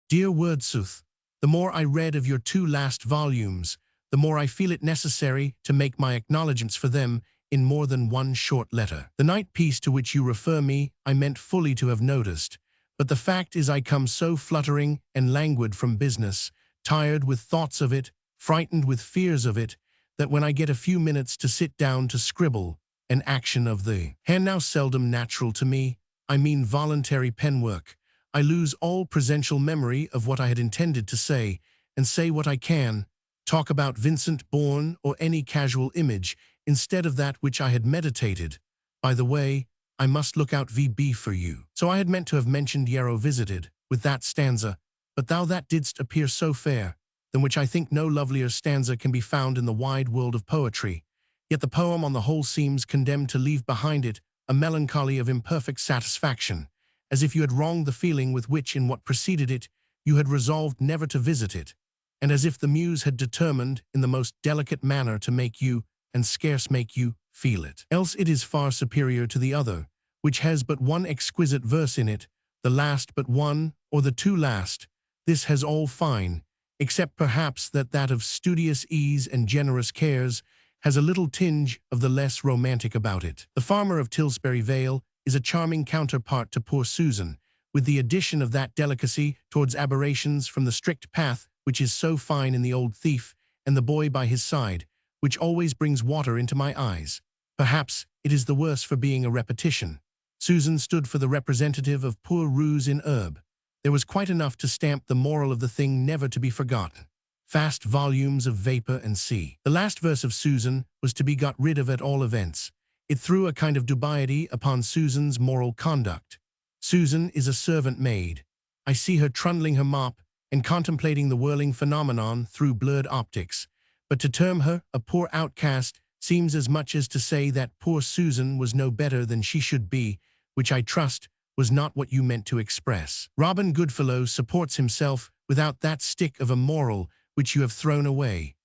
[SPEAKER 1] Dear Wordsworth, the more I read of your two last volumes, the more I feel it necessary to make my acknowledgments for them in more than one short letter. The night piece to which you refer me I meant fully to have noticed, but the fact is I come so fluttering and languid from business, tired with thoughts of it, frightened with fears of it, that when I get a few minutes to sit down to scribble, an action of the hand now seldom natural to me, I mean voluntary penwork, I lose all presential memory of what I had intended to say, and say what I can, talk about Vincent Bourne or any casual image, instead of that which I had meditated. By the way, I must look out VB for you. So I had meant to have mentioned Yarrow visited, with that stanza, but thou that didst appear so fair, than which I think no lovelier stanza can be found in the wide world of poetry. Yet the poem on the whole seems condemned to leave behind it a melancholy of imperfect satisfaction, as if you had wronged the feeling with which in what preceded it you had resolved never to visit it, and as if the muse had determined in the most delicate manner to make you, and scarce make you, feel it. Else it is far superior to the other, which has but one exquisite verse in it, the last but one, or the two last. This has all fine, except perhaps that of studious ease and generous cares has a little tinge of the less romantic about it. The farmer of Tilsbury Vale is a charming counterpart to poor Susan, with the addition of that delicacy towards aberrations from the strict path which is so fine in the old thief, and the boy by his side, which always brings water into my eyes. Perhaps it is the worse for being a repetition. Susan stood for the representative of poor ruse in herb. There was quite enough to stamp the moral of the thing never to be forgotten. vast volumes of vapor and sea. The last verse of Susan was to be got rid of at all events. It threw a kind of dubiety upon Susan's moral conduct. Susan is a servant maid. I see her trundling her mop and contemplating the whirling phenomenon through blurred optics. But to term her a poor outcast seems as much as to say that poor Susan was no better than she should be, which I trust was not what you meant to express. Robin Goodfellow supports himself without that stick of a moral which you have thrown away.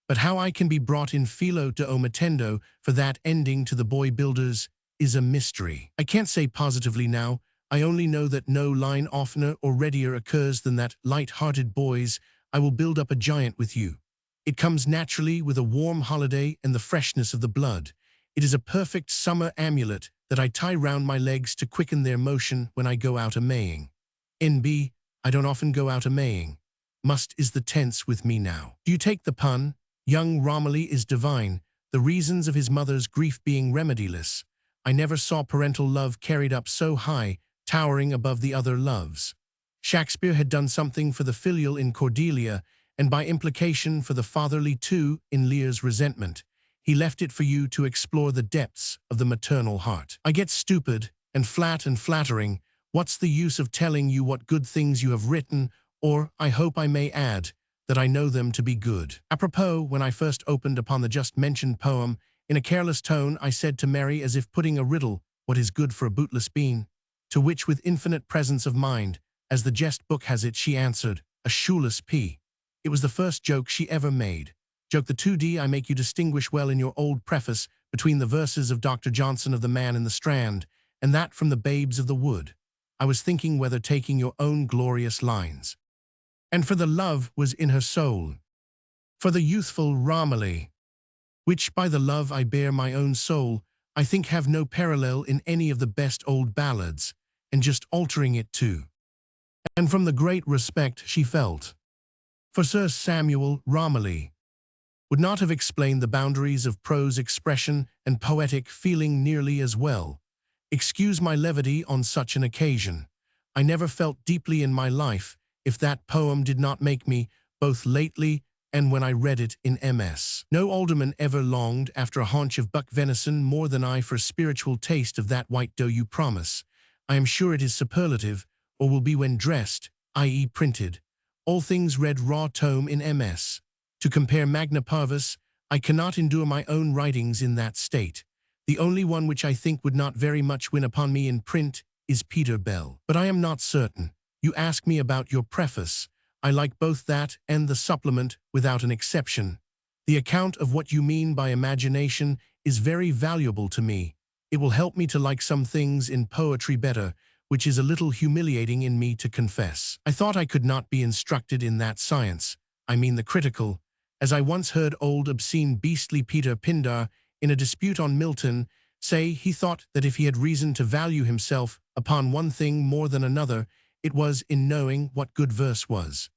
[SPEAKER 1] But how I can be brought in filo to omitendo for that ending to the boy builders is a mystery. I can't say positively now. I only know that no line oftener or readier occurs than that light-hearted boys, I will build up a giant with you. It comes naturally with a warm holiday and the freshness of the blood. It is a perfect summer amulet that I tie round my legs to quicken their motion when I go out a-maying. N.B. I don't often go out a-maying. Must is the tense with me now. Do you take the pun? Young Romilly is divine, the reasons of his mother's grief being remediless. I never saw parental love carried up so high, towering above the other loves. Shakespeare had done something for the filial in Cordelia, and by implication for the fatherly too in Lear's resentment. He left it for you to explore the depths of the maternal heart. I get stupid and flat and flattering. What's the use of telling you what good things you have written, or, I hope I may add, that I know them to be good. Apropos, when I first opened upon the just-mentioned poem, in a careless tone I said to Mary as if putting a riddle, what is good for a bootless bean? To which with infinite presence of mind, as the jest book has it, she answered, a shoeless pea. It was the first joke she ever made. Joke the 2D I make you distinguish well in your old preface between the verses of Dr. Johnson of The Man in the Strand and that from the Babes of the Wood. I was thinking whether taking your own glorious lines. And for the love was in her soul, for the youthful Romilly, which by the love I bear my own soul, I think have no parallel in any of the best old ballads, and just altering it too. And from the great respect she felt for Sir Samuel Romilly, would not have explained the boundaries of prose expression and poetic feeling nearly as well. Excuse my levity on such an occasion. I never felt deeply in my life, if that poem did not make me, both lately and when I read it in MS. No alderman ever longed after a haunch of buck venison more than I for a spiritual taste of that white dough you promise. I am sure it is superlative, or will be when dressed, i.e. printed. All things read raw tome in MS. To compare Magna Parvis, I cannot endure my own writings in that state. The only one which I think would not very much win upon me in print is Peter Bell. But I am not certain. You ask me about your preface. I like both that and the supplement without an exception. The account of what you mean by imagination is very valuable to me. It will help me to like some things in poetry better, which is a little humiliating in me to confess. I thought I could not be instructed in that science, I mean the critical, as I once heard old obscene beastly Peter Pindar, in a dispute on Milton, say he thought that if he had reason to value himself upon one thing more than another, it was in knowing what good verse was.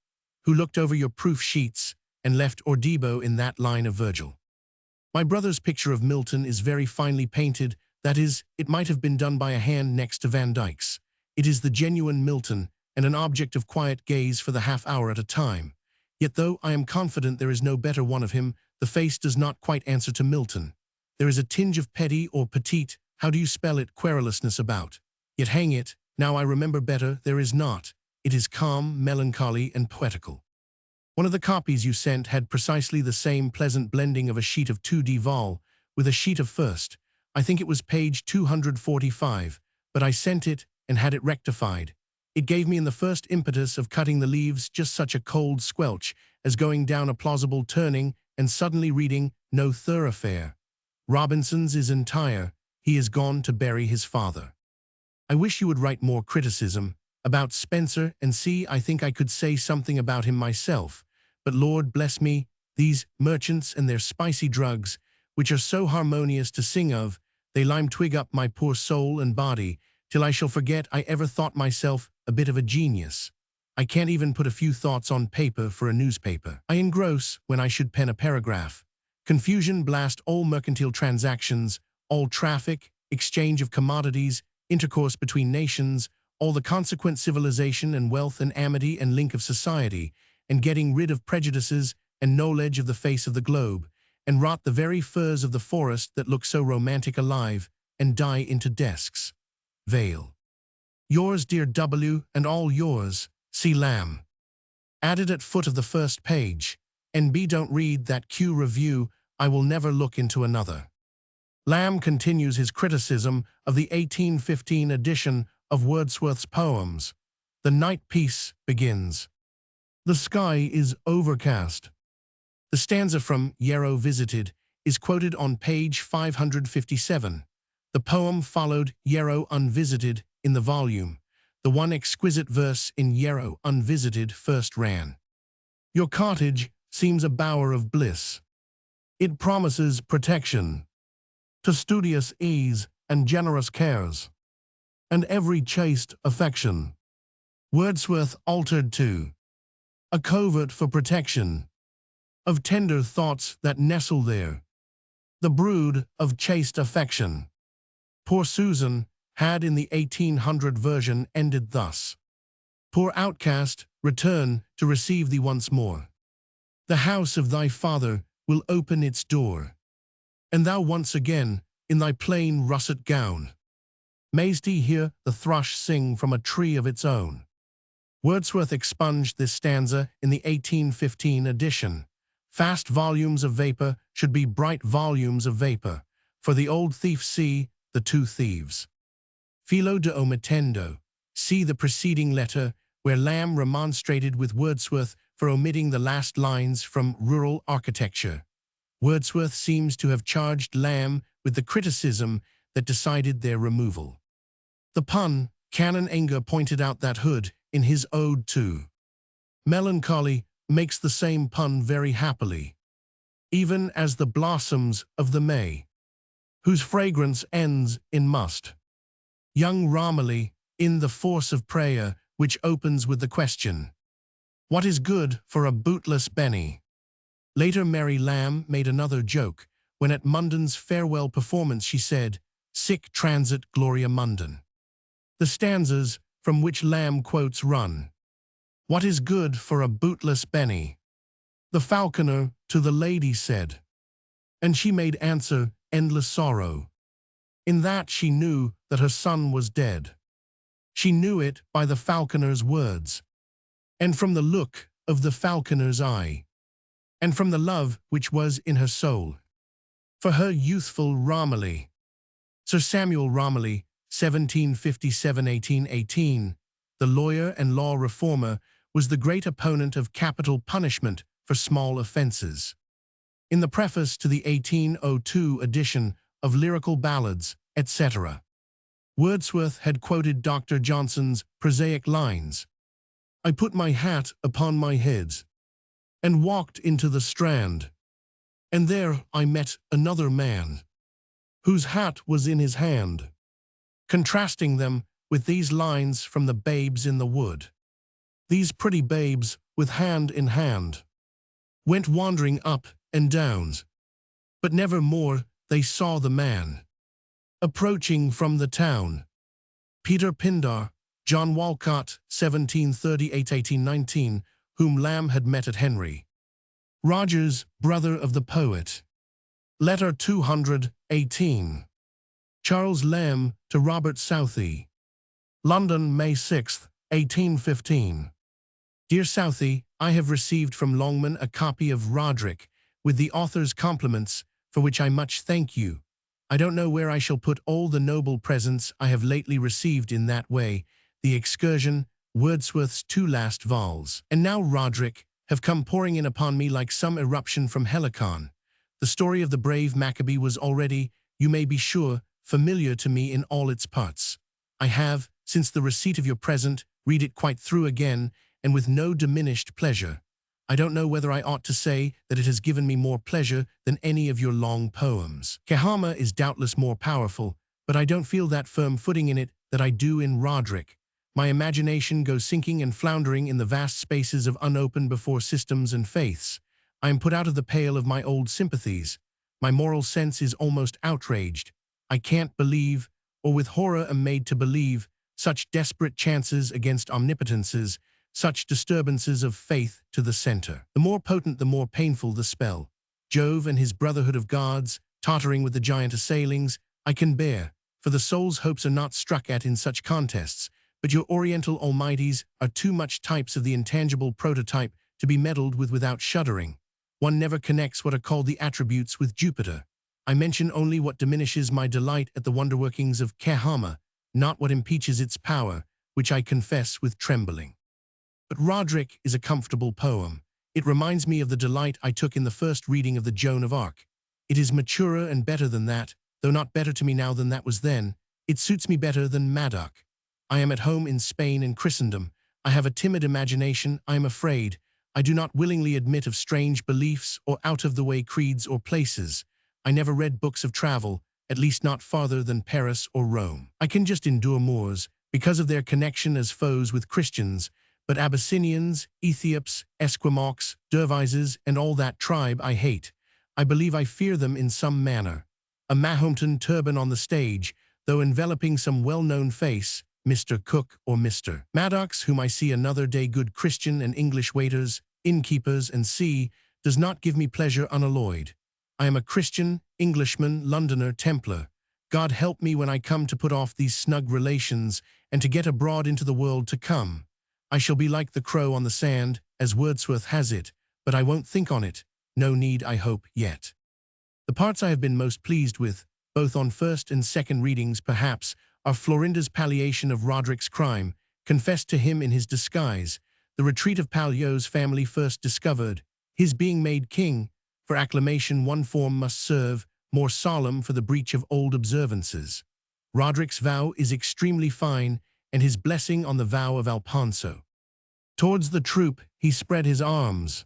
[SPEAKER 1] Who looked over your proof sheets and left Ordebo in that line of Virgil. My brother's picture of Milton is very finely painted, that is, it might have been done by a hand next to Van Dyck's. It is the genuine Milton, and an object of quiet gaze for the half-hour at a time. Yet though I am confident there is no better one of him, the face does not quite answer to Milton. There is a tinge of petty or petite, how do you spell it, querulousness about. Yet hang it, now I remember better, there is not. It is calm, melancholy, and poetical. One of the copies you sent had precisely the same pleasant blending of a sheet of 2D vol with a sheet of first. I think it was page 245, but I sent it and had it rectified. It gave me in the first impetus of cutting the leaves just such a cold squelch as going down a plausible turning and suddenly reading No Thoroughfare. Robinson's is entire, he is gone to bury his father. I wish you would write more criticism about Spencer and see, I think I could say something about him myself, but Lord bless me, these merchants and their spicy drugs, which are so harmonious to sing of, they lime twig up my poor soul and body, till I shall forget I ever thought myself a bit of a genius. I can't even put a few thoughts on paper for a newspaper. I engross when I should pen a paragraph. Confusion blast all mercantile transactions, all traffic, exchange of commodities, intercourse between nations, all the consequent civilization and wealth and amity and link of society, and getting rid of prejudices and knowledge of the face of the globe, and rot the very firs of the forest that look so romantic alive, and die into desks. Vale. Yours, dear W, and all yours, C. Lamb. Added at foot of the first page. NB, don't read that Q review, I will never look into another. Lamb continues his criticism of the 1815 edition of Wordsworth's poems. The night piece begins. The sky is overcast. The stanza from Yarrow Visited is quoted on page 557. The poem followed Yarrow Unvisited in the volume. The one exquisite verse in Yarrow Unvisited first ran. Your cottage seems a bower of bliss. It promises protection to studious ease and generous cares, and every chaste affection. Wordsworth altered to a covert for protection of tender thoughts that nestle there, the brood of chaste affection. Poor Susan had in the 1800 version ended thus. Poor outcast, return to receive thee once more. The house of thy father will open its door, and thou once again, in thy plain russet gown, mayst thee hear the thrush sing from a tree of its own. Wordsworth expunged this stanza in the 1815 edition. Fast volumes of vapor should be bright volumes of vapor. For the old thief see the two thieves. Philo de omittendo. See the preceding letter where Lamb remonstrated with Wordsworth for omitting the last lines from Rural Architecture. Wordsworth seems to have charged Lamb with the criticism that decided their removal. The pun, Canon Enger pointed out that Hood, in his Ode to Melancholy, makes the same pun very happily, even as the blossoms of the May, whose fragrance ends in must. Young Romilly, in The Force of Prayer, which opens with the question, what is good for a bootless Benny? Later Mary Lamb made another joke, when at Munden's farewell performance she said, sic transit Gloria Munden. The stanzas from which Lamb quotes run. What is good for a bootless Benny? The falconer to the lady said, and she made answer, endless sorrow. In that she knew that her son was dead. She knew it by the falconer's words, and from the look of the falconer's eye, and from the love which was in her soul. For her youthful Romilly. Sir Samuel Romilly, 1757–1818, the lawyer and law reformer, was the great opponent of capital punishment for small offences. In the preface to the 1802 edition of Lyrical Ballads, etc., Wordsworth had quoted Dr. Johnson's prosaic lines, I put my hat upon my head, and walked into the Strand, and there I met another man, whose hat was in his hand, contrasting them with these lines from the Babes in the Wood. These pretty babes, with hand in hand, went wandering up and down, but never more they saw the man approaching from the town. Peter Pindar, John Walcott, 1738–1819, whom Lamb had met at Henry Rogers, brother of the poet. Letter 218. Charles Lamb to Robert Southey. London, May 6, 1815. Dear Southey, I have received from Longman a copy of Roderick, with the author's compliments, for which I much thank you. I don't know where I shall put all the noble presents I have lately received in that way, The Excursion, Wordsworth's 2 last vols, and now Roderick, have come pouring in upon me like some eruption from Helicon. The story of the brave Maccabee was already, you may be sure, familiar to me in all its parts. I have, since the receipt of your present, read it quite through again, and with no diminished pleasure. I don't know whether I ought to say that it has given me more pleasure than any of your long poems. Kehama is doubtless more powerful, but I don't feel that firm footing in it that I do in Roderick. My imagination goes sinking and floundering in the vast spaces of unopened before systems and faiths. I am put out of the pale of my old sympathies. My moral sense is almost outraged. I can't believe, or with horror am made to believe, such desperate chances against omnipotences, such disturbances of faith to the center. The more potent, the more painful the spell. Jove and his brotherhood of gods, tottering with the giant assailings, I can bear, for the soul's hopes are not struck at in such contests, but your oriental almighties are too much types of the intangible prototype to be meddled with without shuddering. One never connects what are called the attributes with Jupiter. I mention only what diminishes my delight at the wonderworkings of Kehama, not what impeaches its power, which I confess with trembling. But Roderick is a comfortable poem. It reminds me of the delight I took in the first reading of the Joan of Arc. It is maturer and better than that, though not better to me now than that was then. It suits me better than Madoc. I am at home in Spain and Christendom. I have a timid imagination, I am afraid. I do not willingly admit of strange beliefs or out-of-the-way creeds or places. I never read books of travel, at least not farther than Paris or Rome. I can just endure Moors, because of their connection as foes with Christians, but Abyssinians, Ethiops, Esquimaux, Dervises, and all that tribe I hate. I believe I fear them in some manner. A Mahometan turban on the stage, though enveloping some well-known face, Mr. Cook or Mr. Maddox, whom I see another day good Christian and English waiters, innkeepers, and see, does not give me pleasure unalloyed. I am a Christian, Englishman, Londoner, Templar. God help me when I come to put off these snug relations and to get abroad into the world to come. I shall be like the crow on the sand, as Wordsworth has it, but I won't think on it. No need, I hope, yet. The parts I have been most pleased with, both on first and second readings perhaps, are Florinda's palliation of Roderick's crime, confessed to him in his disguise, the retreat of Palio's family first discovered, his being made king, for acclamation one form must serve, more solemn for the breach of old observances. Roderick's vow is extremely fine, and his blessing on the vow of Alfonso. Towards the troop he spread his arms,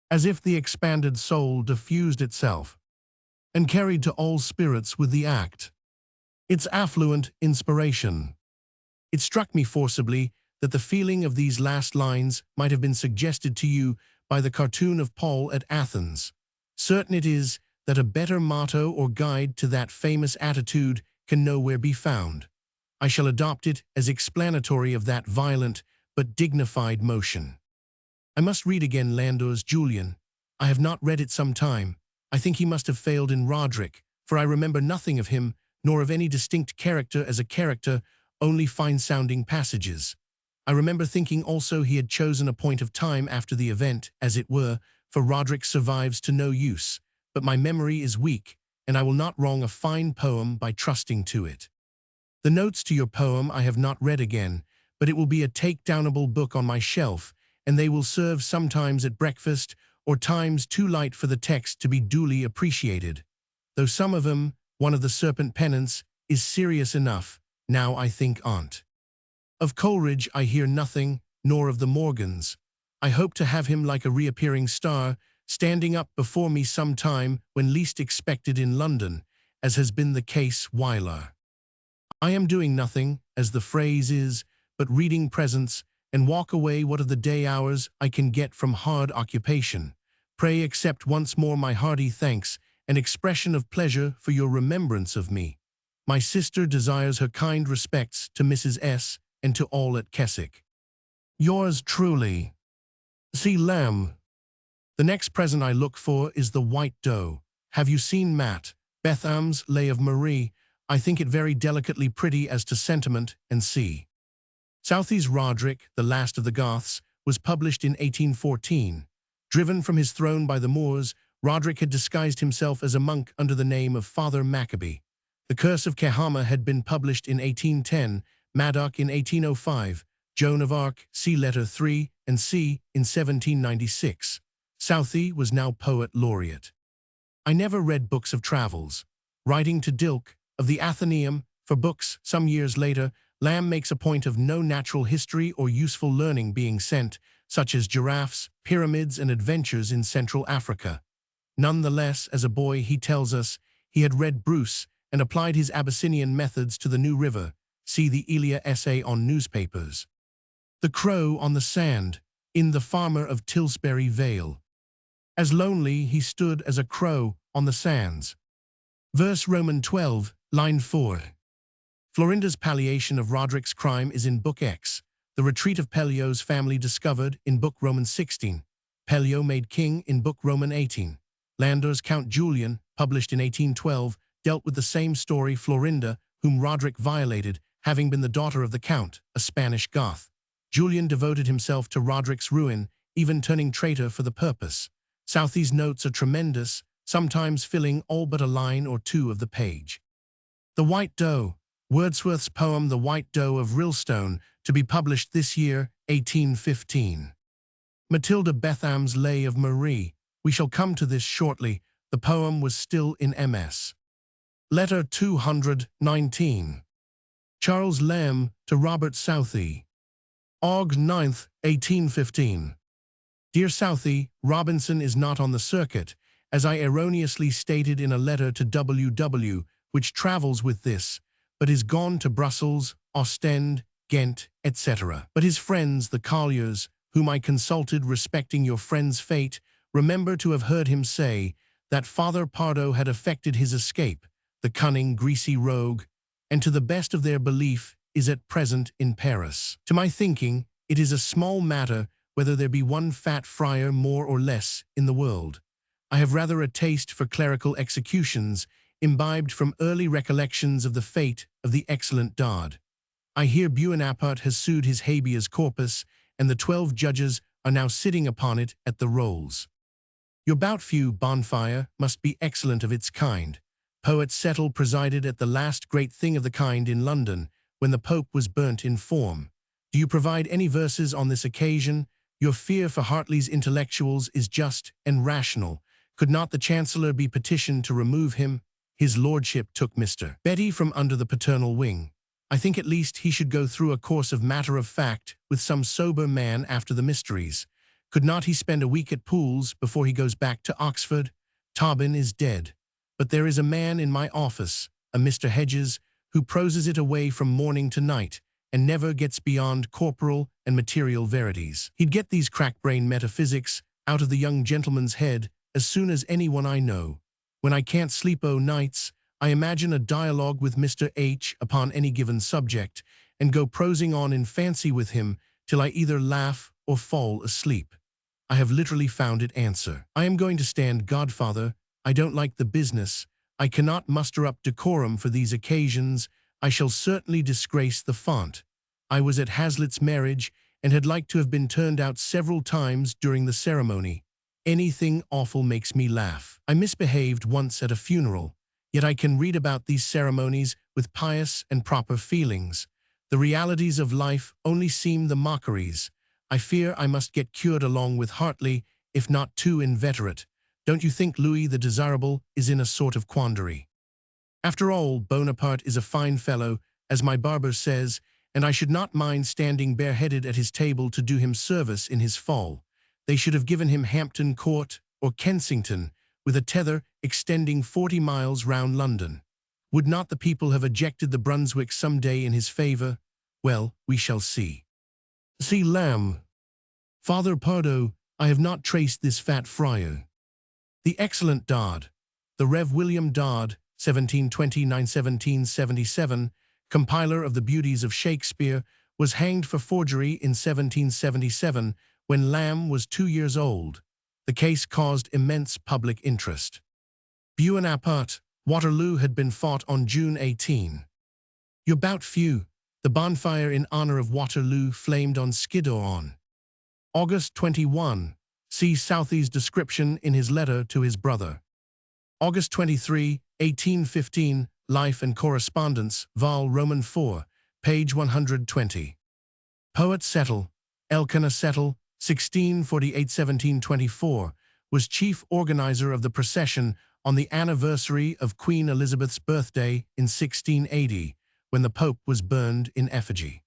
[SPEAKER 1] as if the expanded soul diffused itself, and carried to all spirits with the act its affluent inspiration. It struck me forcibly that the feeling of these last lines might have been suggested to you by the cartoon of Paul at Athens. Certain it is that a better motto or guide to that famous attitude can nowhere be found. I shall adopt it as explanatory of that violent but dignified motion. I must read again Landor's Julian. I have not read it some time. I think he must have failed in Roderick, for I remember nothing of him, nor of any distinct character as a character, only fine-sounding passages. I remember thinking also he had chosen a point of time after the event, as it were, for Roderick survives to no use, but my memory is weak, and I will not wrong a fine poem by trusting to it. The notes to your poem I have not read again, but it will be a take-downable book on my shelf, and they will serve sometimes at breakfast, or times too light for the text to be duly appreciated. Though some of them, one of the serpent penance, is serious enough, now I think on't. Of Coleridge I hear nothing, nor of the Morgans. I hope to have him like a reappearing star, standing up before me some time when least expected in London, as has been the case whiler. I am doing nothing, as the phrase is, but reading presents, and walk away what of the day hours I can get from hard occupation. Pray accept once more my hearty thanks, an expression of pleasure for your remembrance of me. My sister desires her kind respects to Mrs. S. and to all at Keswick. Yours truly, C. Lamb. The next present I look for is the white doe. Have you seen Matt Betham's Lay of Marie? I think it very delicately pretty as to sentiment, and c. Southey's Roderick, the Last of the Goths, was published in 1814. Driven from his throne by the Moors, Roderick had disguised himself as a monk under the name of Father Maccabee. The Curse of Kehama had been published in 1810, Madoc in 1805, Joan of Arc, see letter 3 and c, in 1796. Southey was now poet laureate. I never read books of travels. Writing to Dilke, of the Athenaeum, for books, some years later, Lamb makes a point of no natural history or useful learning being sent, such as giraffes, pyramids, and adventures in Central Africa. Nonetheless, as a boy, he tells us, he had read Bruce and applied his Abyssinian methods to the New River, see the Elia essay on newspapers. The Crow on the Sand, in The Farmer of Tilsbury Vale. As lonely he stood as a crow on the sands. Verse Roman 12, line 4. Florinda's palliation of Roderick's crime is in Book X. The retreat of Pelleo's family discovered in Book Roman 16. Pellio made king in Book Roman 18. Landor's Count Julian, published in 1812, dealt with the same story. Florinda, whom Roderick violated, having been the daughter of the Count, a Spanish Goth. Julian devoted himself to Roderick's ruin, even turning traitor for the purpose. Southey's notes are tremendous, sometimes filling all but a line or two of the page. The White Doe, Wordsworth's poem The White Doe of Rylstone, to be published this year, 1815. Matilda Betham's Lay of Marie, we shall come to this shortly, the poem was still in MS. Letter 219. Charles Lamb to Robert Southey. Aug. 9th, 1815. Dear Southey, Robinson is not on the circuit, as I erroneously stated in a letter to W.W., which travels with this, but is gone to Brussels, Ostend, Ghent, etc. But his friends, the colliers, whom I consulted respecting your friend's fate, remember to have heard him say that Father Pardo had effected his escape, the cunning, greasy rogue, and to the best of their belief is at present in Paris. To my thinking, it is a small matter whether there be one fat friar more or less in the world. I have rather a taste for clerical executions, imbibed from early recollections of the fate of the excellent Dodd. I hear Buonaparte has sued his habeas corpus, and the 12 judges are now sitting upon it at the rolls. Your Boutefeu bonfire must be excellent of its kind. Poet Settle presided at the last great thing of the kind in London, when the Pope was burnt in form. Do you provide any verses on this occasion? Your fear for Hartley's intellectuals is just and rational. Could not the Chancellor be petitioned to remove him? His lordship took Mr. Betty from under the paternal wing. I think at least he should go through a course of matter-of-fact with some sober man after the mysteries. Could not he spend a week at Poole's before he goes back to Oxford? Tobin is dead. But there is a man in my office, a Mr. Hedges, who proses it away from morning to night, and never gets beyond corporal and material verities. He'd get these crack-brain metaphysics out of the young gentleman's head as soon as anyone I know. When I can't sleep o' nights, I imagine a dialogue with Mr. H upon any given subject, and go prosing on in fancy with him till I either laugh or fall asleep. I have literally found it answer. I am going to stand godfather. I don't like the business. I cannot muster up decorum for these occasions. I shall certainly disgrace the font. I was at Hazlitt's marriage, and had like to have been turned out several times during the ceremony. Anything awful makes me laugh. I misbehaved once at a funeral, yet I can read about these ceremonies with pious and proper feelings. The realities of life only seem the mockeries. I fear I must get cured along with Hartley, if not too inveterate. Don't you think Louis the Desirable is in a sort of quandary? After all, Bonaparte is a fine fellow, as my barber says, and I should not mind standing bareheaded at his table to do him service in his fall. They should have given him Hampton Court or Kensington, with a tether extending 40 miles round London. Would not the people have ejected the Brunswick some day in his favour? Well, we shall see. See Lamb. Father Pardo, I have not traced this fat friar. The excellent Dodd, the Rev. William Dodd, 1729–1777, compiler of the Beauties of Shakespeare, was hanged for forgery in 1777 when Lamb was 2 years old. The case caused immense public interest. Buonaparte, Waterloo had been fought on June 18. Your Boutefeu, the bonfire in honor of Waterloo, flamed on Skiddaw on August 21. See Southey's description in his letter to his brother. August 23, 1815, Life and Correspondence, Vol. Roman 4, page 120. Poet Settle, Elkanah Settle, 1648–1724, was chief organizer of the procession on the anniversary of Queen Elizabeth's birthday in 1680, when the Pope was burned in effigy.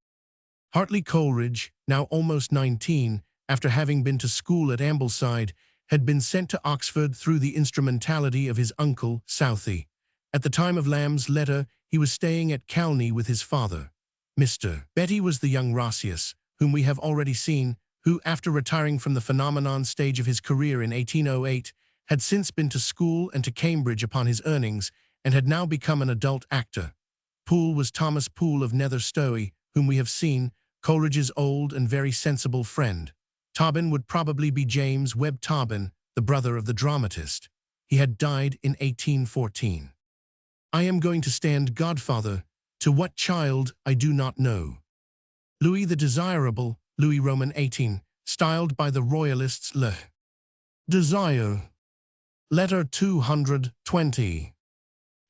[SPEAKER 1] Hartley Coleridge, now almost 19, after having been to school at Ambleside, had been sent to Oxford through the instrumentality of his uncle, Southey. At the time of Lamb's letter, he was staying at Calney with his father. Mr. Betty was the young Roscius, whom we have already seen, who, after retiring from the phenomenon stage of his career in 1808, had since been to school and to Cambridge upon his earnings, and had now become an adult actor. Poole was Thomas Poole of Nether Stowey, whom we have seen, Coleridge's old and very sensible friend. Tobin would probably be James Webb Tobin, the brother of the dramatist. He had died in 1814. I am going to stand godfather to what child I do not know. Louis the Desirable, Louis Roman 18, styled by the royalists Le Desire. Letter 220.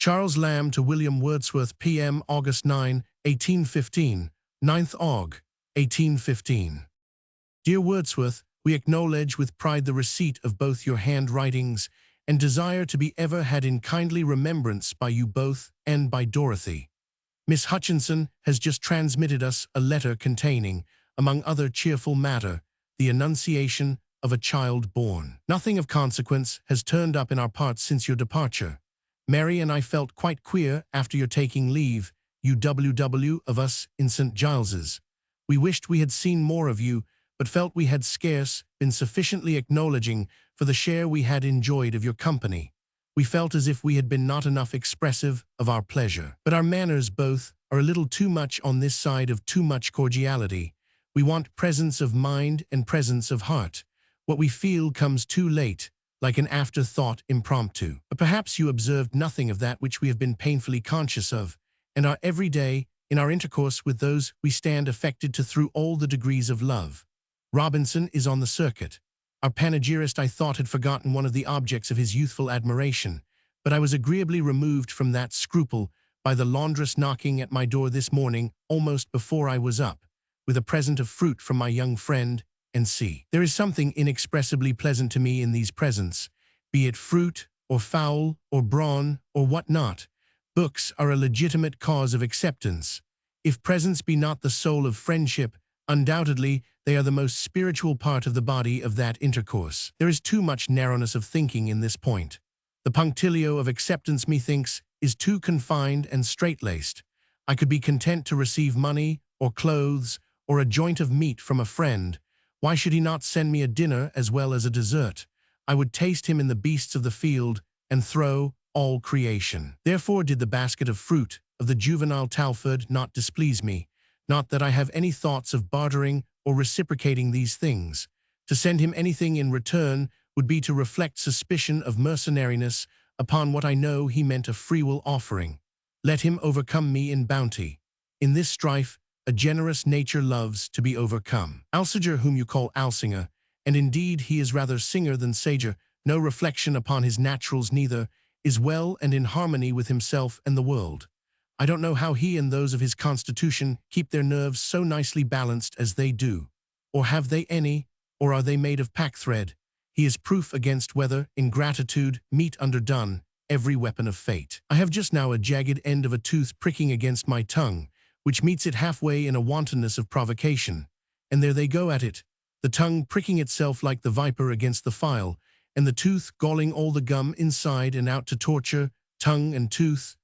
[SPEAKER 1] Charles Lamb to William Wordsworth, P.M. August 9, 1815, 9th Aug. 1815. Dear Wordsworth, we acknowledge with pride the receipt of both your handwritings and desire to be ever had in kindly remembrance by you both and by Dorothy. Miss Hutchinson has just transmitted us a letter containing, among other cheerful matter, the annunciation of a child born. Nothing of consequence has turned up in our parts since your departure. Mary and I felt quite queer after your taking leave, you WW of us in St. Giles's. We wished we had seen more of you, but felt we had scarce been sufficiently acknowledging for the share we had enjoyed of your company. We felt as if we had been not enough expressive of our pleasure. But our manners both are a little too much on this side of too much cordiality. We want presence of mind and presence of heart. What we feel comes too late, like an afterthought impromptu. But perhaps you observed nothing of that which we have been painfully conscious of, and are every day, in our intercourse with those we stand affected to through all the degrees of love. Robinson is on the circuit. Our panegyrist, I thought, had forgotten one of the objects of his youthful admiration, but I was agreeably removed from that scruple by the laundress knocking at my door this morning almost before I was up, with a present of fruit from my young friend, N.C. There is something inexpressibly pleasant to me in these presents, be it fruit, or fowl, or brawn, or what not. Books are a legitimate cause of acceptance. If presents be not the soul of friendship, undoubtedly they are the most spiritual part of the body of that intercourse. There is too much narrowness of thinking in this point. The punctilio of acceptance, methinks, is too confined and straight-laced. I could be content to receive money, or clothes, or a joint of meat from a friend. Why should he not send me a dinner as well as a dessert? I would taste him in the beasts of the field, and throw all creation. Therefore did the basket of fruit of the juvenile Talfourd not displease me, not that I have any thoughts of bartering or reciprocating these things. To send him anything in return would be to reflect suspicion of mercenariness upon what I know he meant a freewill offering. Let him overcome me in bounty. In this strife, a generous nature loves to be overcome. Alsager, whom you call Alsinger, and indeed he is rather singer than sager, no reflection upon his naturals neither, is well and in harmony with himself and the world. I don't know how he and those of his constitution keep their nerves so nicely balanced as they do. Or have they any, or are they made of packthread? He is proof against whether, ingratitude, meet underdone, every weapon of fate. I have just now a jagged end of a tooth pricking against my tongue, which meets it halfway in a wantonness of provocation. And there they go at it, the tongue pricking itself like the viper against the file, and the tooth galling all the gum inside and out to torture, tongue and tooth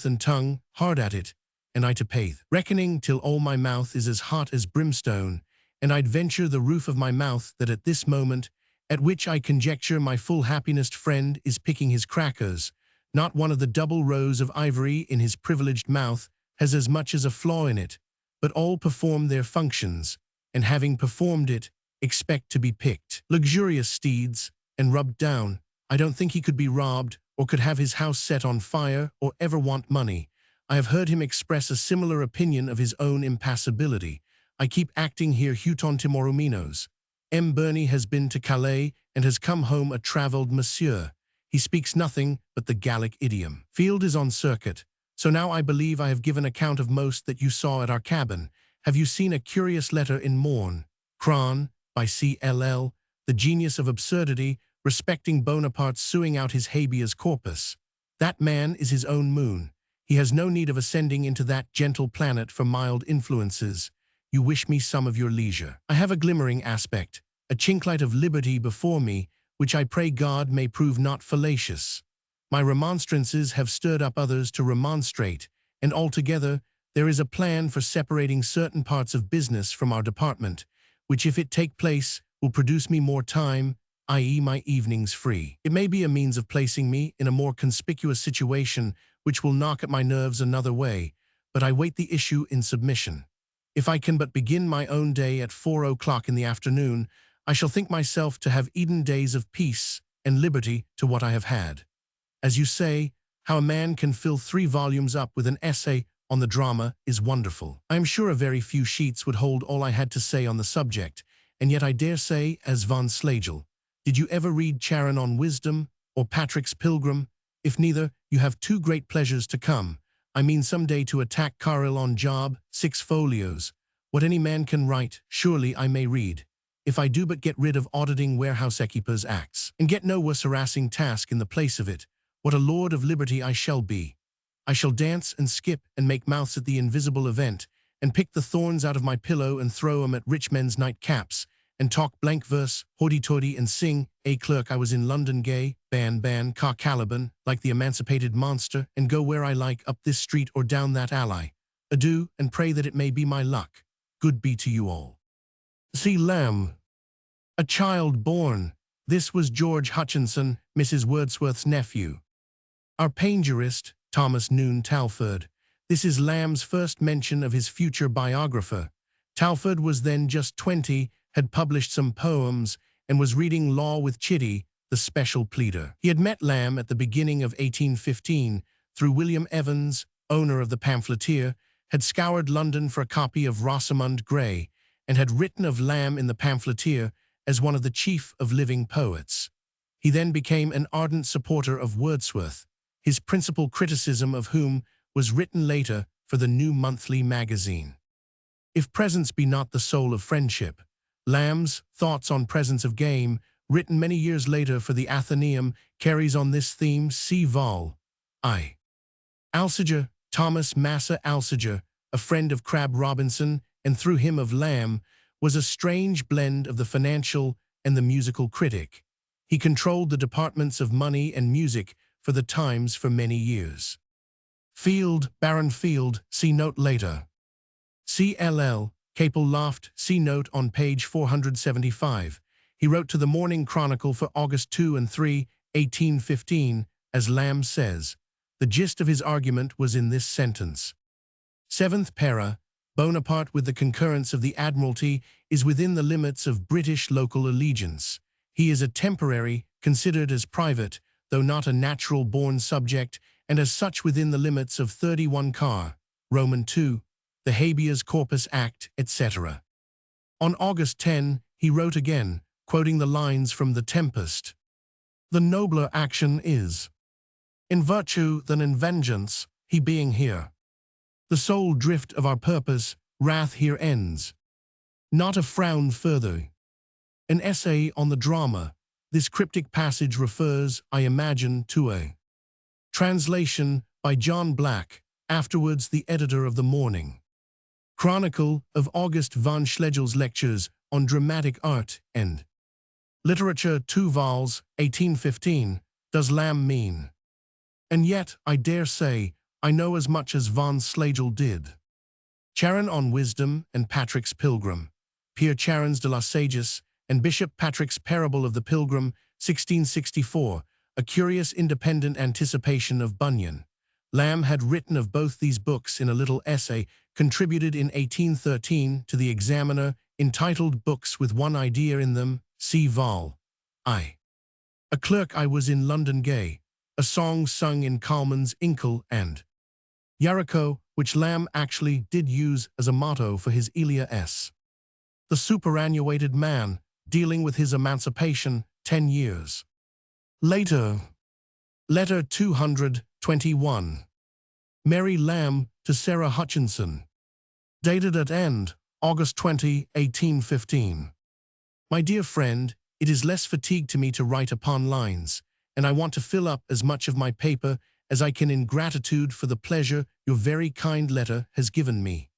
[SPEAKER 1] and tongue, hard at it, and I to pay, reckoning till all my mouth is as hot as brimstone, and I'd venture the roof of my mouth that at this moment, at which I conjecture my full happiness friend is picking his crackers, not one of the double rows of ivory in his privileged mouth has as much as a flaw in it, but all perform their functions, and having performed it, expect to be picked. Luxurious steeds, and rubbed down, I don't think he could be robbed, or could have his house set on fire, or ever want money. I have heard him express a similar opinion of his own impassibility. I keep acting here Huton Timoruminos. M. Burney has been to Calais, and has come home a travelled monsieur. He speaks nothing but the Gallic idiom. Field is on circuit, so now I believe I have given account of most that you saw at our cabin. Have you seen a curious letter in Morn? Cran, by C.L.L., the genius of absurdity, respecting Bonaparte suing out his habeas corpus. That man is his own moon. He has no need of ascending into that gentle planet for mild influences. You wish me some of your leisure. I have a glimmering aspect, a chinklight of liberty before me, which I pray God may prove not fallacious. My remonstrances have stirred up others to remonstrate, and altogether there is a plan for separating certain parts of business from our department, which if it take place will produce me more time, i.e. my evenings free. It may be a means of placing me in a more conspicuous situation which will knock at my nerves another way, but I wait the issue in submission. If I can but begin my own day at 4 o'clock in the afternoon, I shall think myself to have Eden days of peace and liberty to what I have had. As you say, how a man can fill 3 volumes up with an essay on the drama is wonderful. I am sure a very few sheets would hold all I had to say on the subject, and yet I dare say, as von Schlegel, did you ever read Charon on Wisdom or Patrick's Pilgrim? If neither, you have 2 great pleasures to come. I mean some day to attack Carril on Job, 6 folios. What any man can write, surely I may read. If I do but get rid of auditing warehouse-keepers' acts, and get no worse harassing task in the place of it, what a lord of liberty I shall be. I shall dance and skip and make mouths at the invisible event, and pick the thorns out of my pillow and throw 'em at rich men's nightcaps, and talk blank verse, hoity-toity, and sing, "A clerk I was in London gay, ban, ban, car Caliban, like the emancipated monster, and go where I like, up this street or down that alley. Adieu, and pray that it may be my luck. Good be to you all." See Lamb. A Child Born. This was George Hutchinson, Mrs. Wordsworth's nephew. Our painterist, Thomas Noon Talfourd. This is Lamb's first mention of his future biographer. Talfourd was then just 20, had published some poems, and was reading law with Chitty, the special pleader. He had met Lamb at the beginning of 1815 through William Evans, owner of the Pamphleteer, had scoured London for a copy of Rosamund Gray, and had written of Lamb in the Pamphleteer as one of the chief of living poets. He then became an ardent supporter of Wordsworth, his principal criticism of whom was written later for the New Monthly magazine. If presence be not the soul of friendship, Lamb's Thoughts on Presence of Game, written many years later for the Athenaeum, carries on this theme. See Vol. I. Alsager, Thomas Massa Alsager, a friend of Crabbe Robinson, and through him of Lamb, was a strange blend of the financial and the musical critic. He controlled the departments of money and music for the Times for many years. Field, Baron Field, see note later. C.L.L. Capel Loft, see note on page 475. He wrote to the Morning Chronicle for August 2 and 3, 1815, as Lamb says. The gist of his argument was in this sentence. 7th para, Bonaparte with the concurrence of the Admiralty is within the limits of British local allegiance. He is a temporary, considered as private, though not a natural-born subject, and as such within the limits of 31 Car, Roman 2, the Habeas Corpus Act, etc. On August 10, he wrote again, quoting the lines from The Tempest. The nobler action is in virtue than in vengeance, he being here. The sole drift of our purpose, wrath here ends. Not a frown further. An essay on the drama. This cryptic passage refers, I imagine, to a translation by John Black, afterwards the editor of the Morning Chronicle, of August von Schlegel's lectures on dramatic art and literature, 2 vols, 1815, does Lamb mean. And yet, I dare say, I know as much as von Schlegel did. Charon on Wisdom and Patrick's Pilgrim, Pierre Charon's de la Sagesse, and Bishop Patrick's Parable of the Pilgrim, 1664, a curious independent anticipation of Bunyan. Lamb had written of both these books in a little essay contributed in 1813 to the Examiner, entitled Books with One Idea in Them, see Vol. I. A Clerk I Was in London Gay, a song sung in Calman's Inkle and Yarrico, which Lamb actually did use as a motto for his Elia S. The Superannuated Man, dealing with his emancipation 10 years later. Letter 221. Mary Lamb to Sarah Hutchinson. Dated at end, August 20, 1815. My dear friend, it is less fatigue to me to write upon lines, and I want to fill up as much of my paper as I can in gratitude for the pleasure your very kind letter has given me.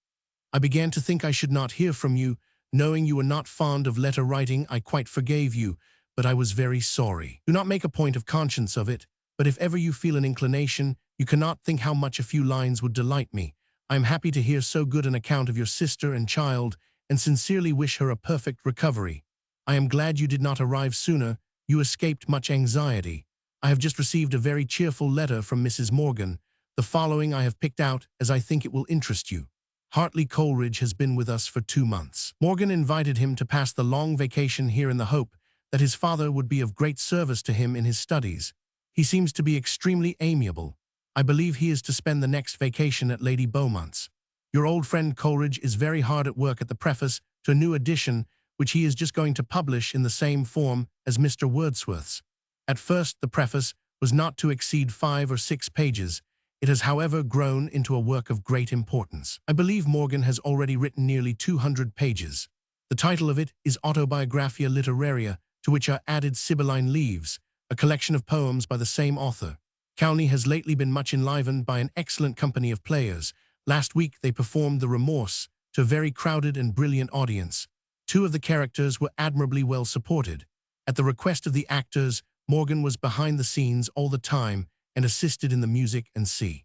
[SPEAKER 1] I began to think I should not hear from you, knowing you were not fond of letter writing. I quite forgave you, but I was very sorry. Do not make a point of conscience of it, but if ever you feel an inclination, you cannot think how much a few lines would delight me. I am happy to hear so good an account of your sister and child, and sincerely wish her a perfect recovery. I am glad you did not arrive sooner. You escaped much anxiety. I have just received a very cheerful letter from Mrs. Morgan. The following I have picked out, as I think it will interest you. Hartley Coleridge has been with us for 2 months. Morgan invited him to pass the long vacation here in the hope that his father would be of great service to him in his studies. He seems to be extremely amiable. I believe he is to spend the next vacation at Lady Beaumont's. Your old friend Coleridge is very hard at work at the preface to a new edition which he is just going to publish in the same form as Mr. Wordsworth's. At first, the preface was not to exceed 5 or 6 pages. It has, however, grown into a work of great importance. I believe Morgan has already written nearly 200 pages. The title of it is Autobiographia Literaria, to which are added Sibylline Leaves, a collection of poems by the same author. Cowley has lately been much enlivened by an excellent company of players. Last week they performed The Remorse to a very crowded and brilliant audience. 2 of the characters were admirably well supported. At the request of the actors, Morgan was behind the scenes all the time and assisted in the music and c.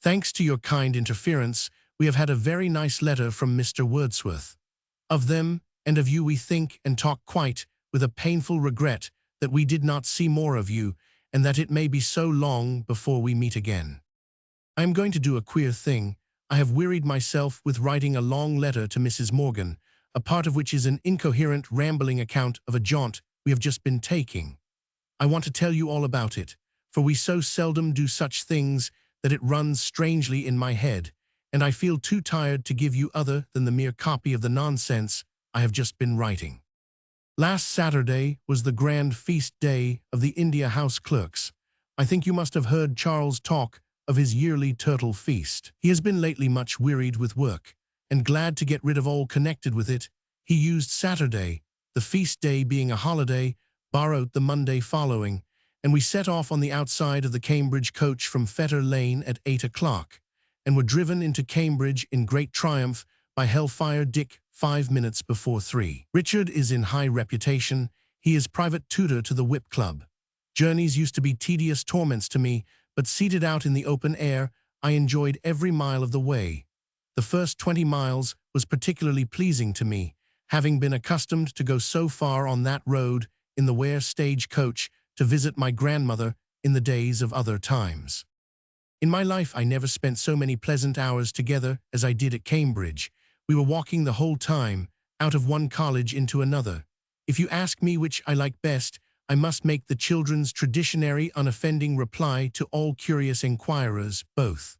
[SPEAKER 1] Thanks to your kind interference, we have had a very nice letter from Mr. Wordsworth. Of them and of you we think and talk quite with a painful regret that we did not see more of you, and that it may be so long before we meet again. I am going to do a queer thing. I have wearied myself with writing a long letter to Mrs. Morgan, a part of which is an incoherent, rambling account of a jaunt we have just been taking. I want to tell you all about it, for we so seldom do such things that it runs strangely in my head, and I feel too tired to give you other than the mere copy of the nonsense I have just been writing. Last Saturday was the grand feast day of the India House clerks. I think you must have heard Charles talk of his yearly turtle feast. He has been lately much wearied with work, and glad to get rid of all connected with it. He used Saturday, the feast day being a holiday, borrowed the Monday following, and we set off on the outside of the Cambridge coach from Fetter Lane at 8 o'clock, and were driven into Cambridge in great triumph by Hellfire Dick 5 minutes before 3. Richard is in high reputation. He is private tutor to the Whip Club. Journeys used to be tedious torments to me, but seated out in the open air, I enjoyed every mile of the way. The first 20 miles was particularly pleasing to me, having been accustomed to go so far on that road in the Ware stage coach to visit my grandmother in the days of other times. In my life I never spent so many pleasant hours together as I did at Cambridge. We were walking the whole time, out of one college into another. If you ask me which I like best, I must make the children's traditionary unoffending reply to all curious inquirers, both.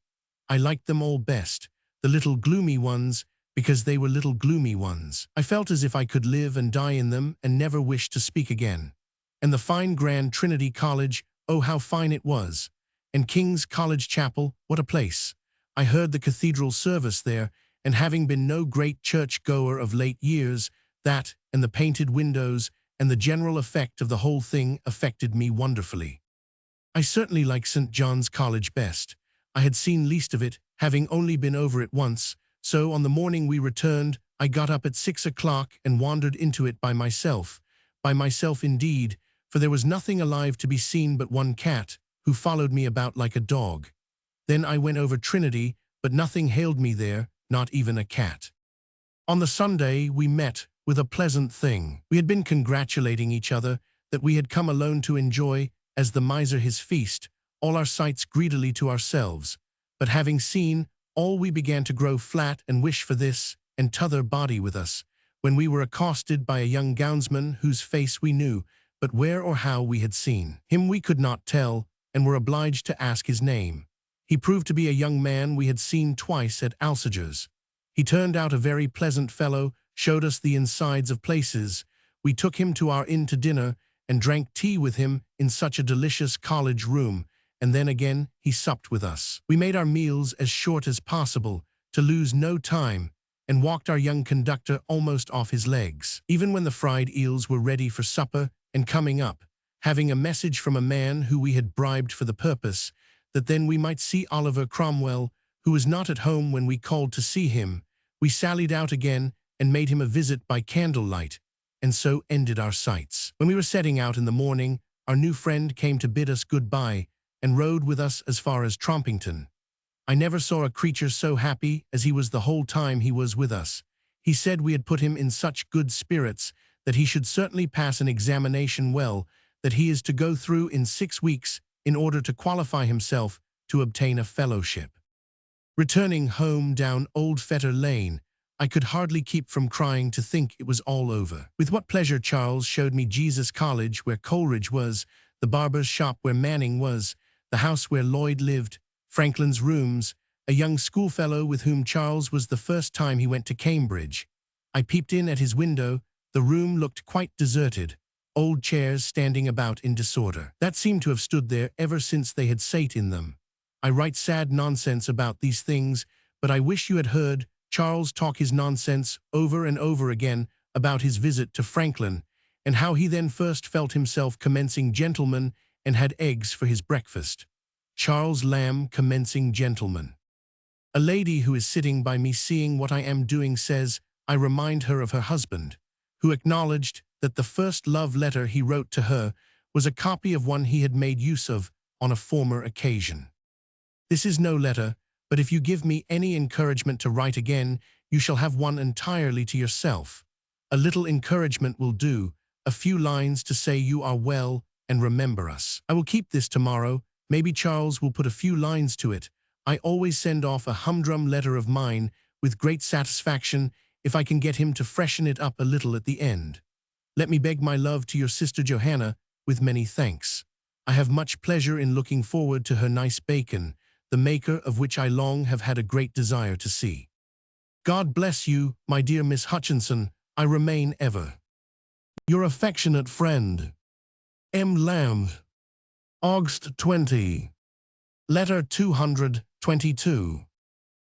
[SPEAKER 1] I liked them all best, the little gloomy ones, because they were little gloomy ones. I felt as if I could live and die in them and never wish to speak again. And the fine grand Trinity College, oh how fine it was. And King's College Chapel, what a place. I heard the cathedral service there, and having been no great church-goer of late years, that, and the painted windows, and the general effect of the whole thing affected me wonderfully. I certainly like St. John's College best. I had seen least of it, having only been over it once, so on the morning we returned, I got up at 6 o'clock and wandered into it by myself. By myself indeed, for there was nothing alive to be seen but one cat, who followed me about like a dog. Then I went over Trinity, but nothing hailed me there, not even a cat. On the Sunday we met with a pleasant thing. We had been congratulating each other that we had come alone to enjoy, as the miser his feast, all our sights greedily to ourselves. But having seen all, we began to grow flat and wish for this and t'other body with us, when we were accosted by a young gownsman whose face we knew, but where or how we had seen him we could not tell, and were obliged to ask his name. He proved to be a young man we had seen twice at Alsager's. He turned out a very pleasant fellow, showed us the insides of places. We took him to our inn to dinner, and drank tea with him in such a delicious college room, and then again he supped with us. We made our meals as short as possible, to lose no time, and walked our young conductor almost off his legs, even when the fried eels were ready for supper and coming up, having a message from a man who we had bribed for the purpose, that then we might see Oliver Cromwell, who was not at home when we called to see him. We sallied out again and made him a visit by candlelight, and so ended our sights. When we were setting out in the morning, our new friend came to bid us good-bye, and rode with us as far as Trompington. I never saw a creature so happy as he was the whole time he was with us. He said we had put him in such good spirits that he should certainly pass an examination well, that he is to go through in 6 weeks in order to qualify himself to obtain a fellowship. Returning home down Old Fetter Lane, I could hardly keep from crying to think it was all over. With what pleasure Charles showed me Jesus College where Coleridge was, the barber's shop where Manning was, the house where Lloyd lived, Franklin's rooms, a young schoolfellow with whom Charles was the first time he went to Cambridge. I peeped in at his window. The room looked quite deserted, old chairs standing about in disorder. That seemed to have stood there ever since they had sate in them. I write sad nonsense about these things, but I wish you had heard Charles talk his nonsense over and over again about his visit to Franklin, and how he then first felt himself commencing gentleman and had eggs for his breakfast. Charles Lamb commencing gentleman. A lady who is sitting by me seeing what I am doing says I remind her of her husband, who acknowledged that the first love letter he wrote to her was a copy of one he had made use of on a former occasion. This is no letter, but if you give me any encouragement to write again, you shall have one entirely to yourself. A little encouragement will do, a few lines to say you are well and remember us. I will keep this tomorrow. Maybe Charles will put a few lines to it. I always send off a humdrum letter of mine with great satisfaction if I can get him to freshen it up a little at the end. Let me beg my love to your sister Johanna, with many thanks. I have much pleasure in looking forward to her nice bacon, the maker of which I long have had a great desire to see. God bless you, my dear Miss Hutchinson. I remain ever your affectionate friend, M. Lamb. August 20. Letter 222.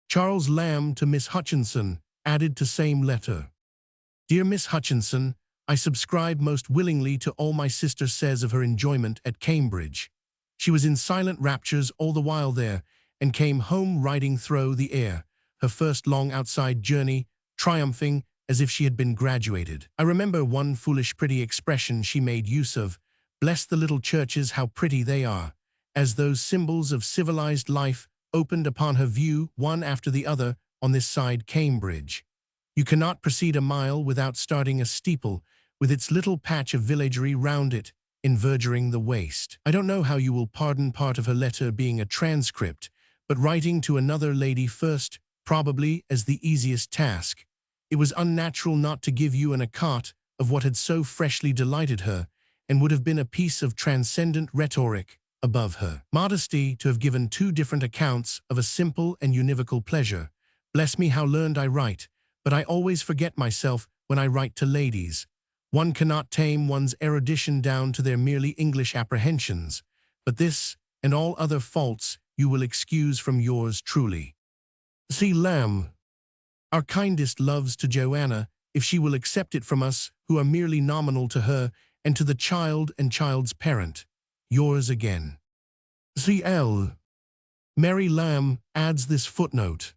[SPEAKER 1] Charles Lamb to Miss Hutchinson, added to same letter. Dear Miss Hutchinson, I subscribe most willingly to all my sister says of her enjoyment at Cambridge. She was in silent raptures all the while there, and came home riding through the air, her first long outside journey, triumphing as if she had been graduated. I remember one foolish pretty expression she made use of, bless the little churches, how pretty they are, as those symbols of civilized life opened upon her view one after the other on this side Cambridge. You cannot proceed a mile without starting a steeple, with its little patch of villagery round it, enverduring the waste. I don't know how you will pardon part of her letter being a transcript, but writing to another lady first, probably as the easiest task, it was unnatural not to give you an account of what had so freshly delighted her, and would have been a piece of transcendent rhetoric above her modesty to have given two different accounts of a simple and univocal pleasure. Bless me, how learned I write, but I always forget myself when I write to ladies. One cannot tame one's erudition down to their merely English apprehensions, but this and all other faults you will excuse from yours truly. C. Lamb. Our kindest loves to Joanna, if she will accept it from us, who are merely nominal to her, and to the child and child's parent. Yours again. C. L. Mary Lamb adds this footnote.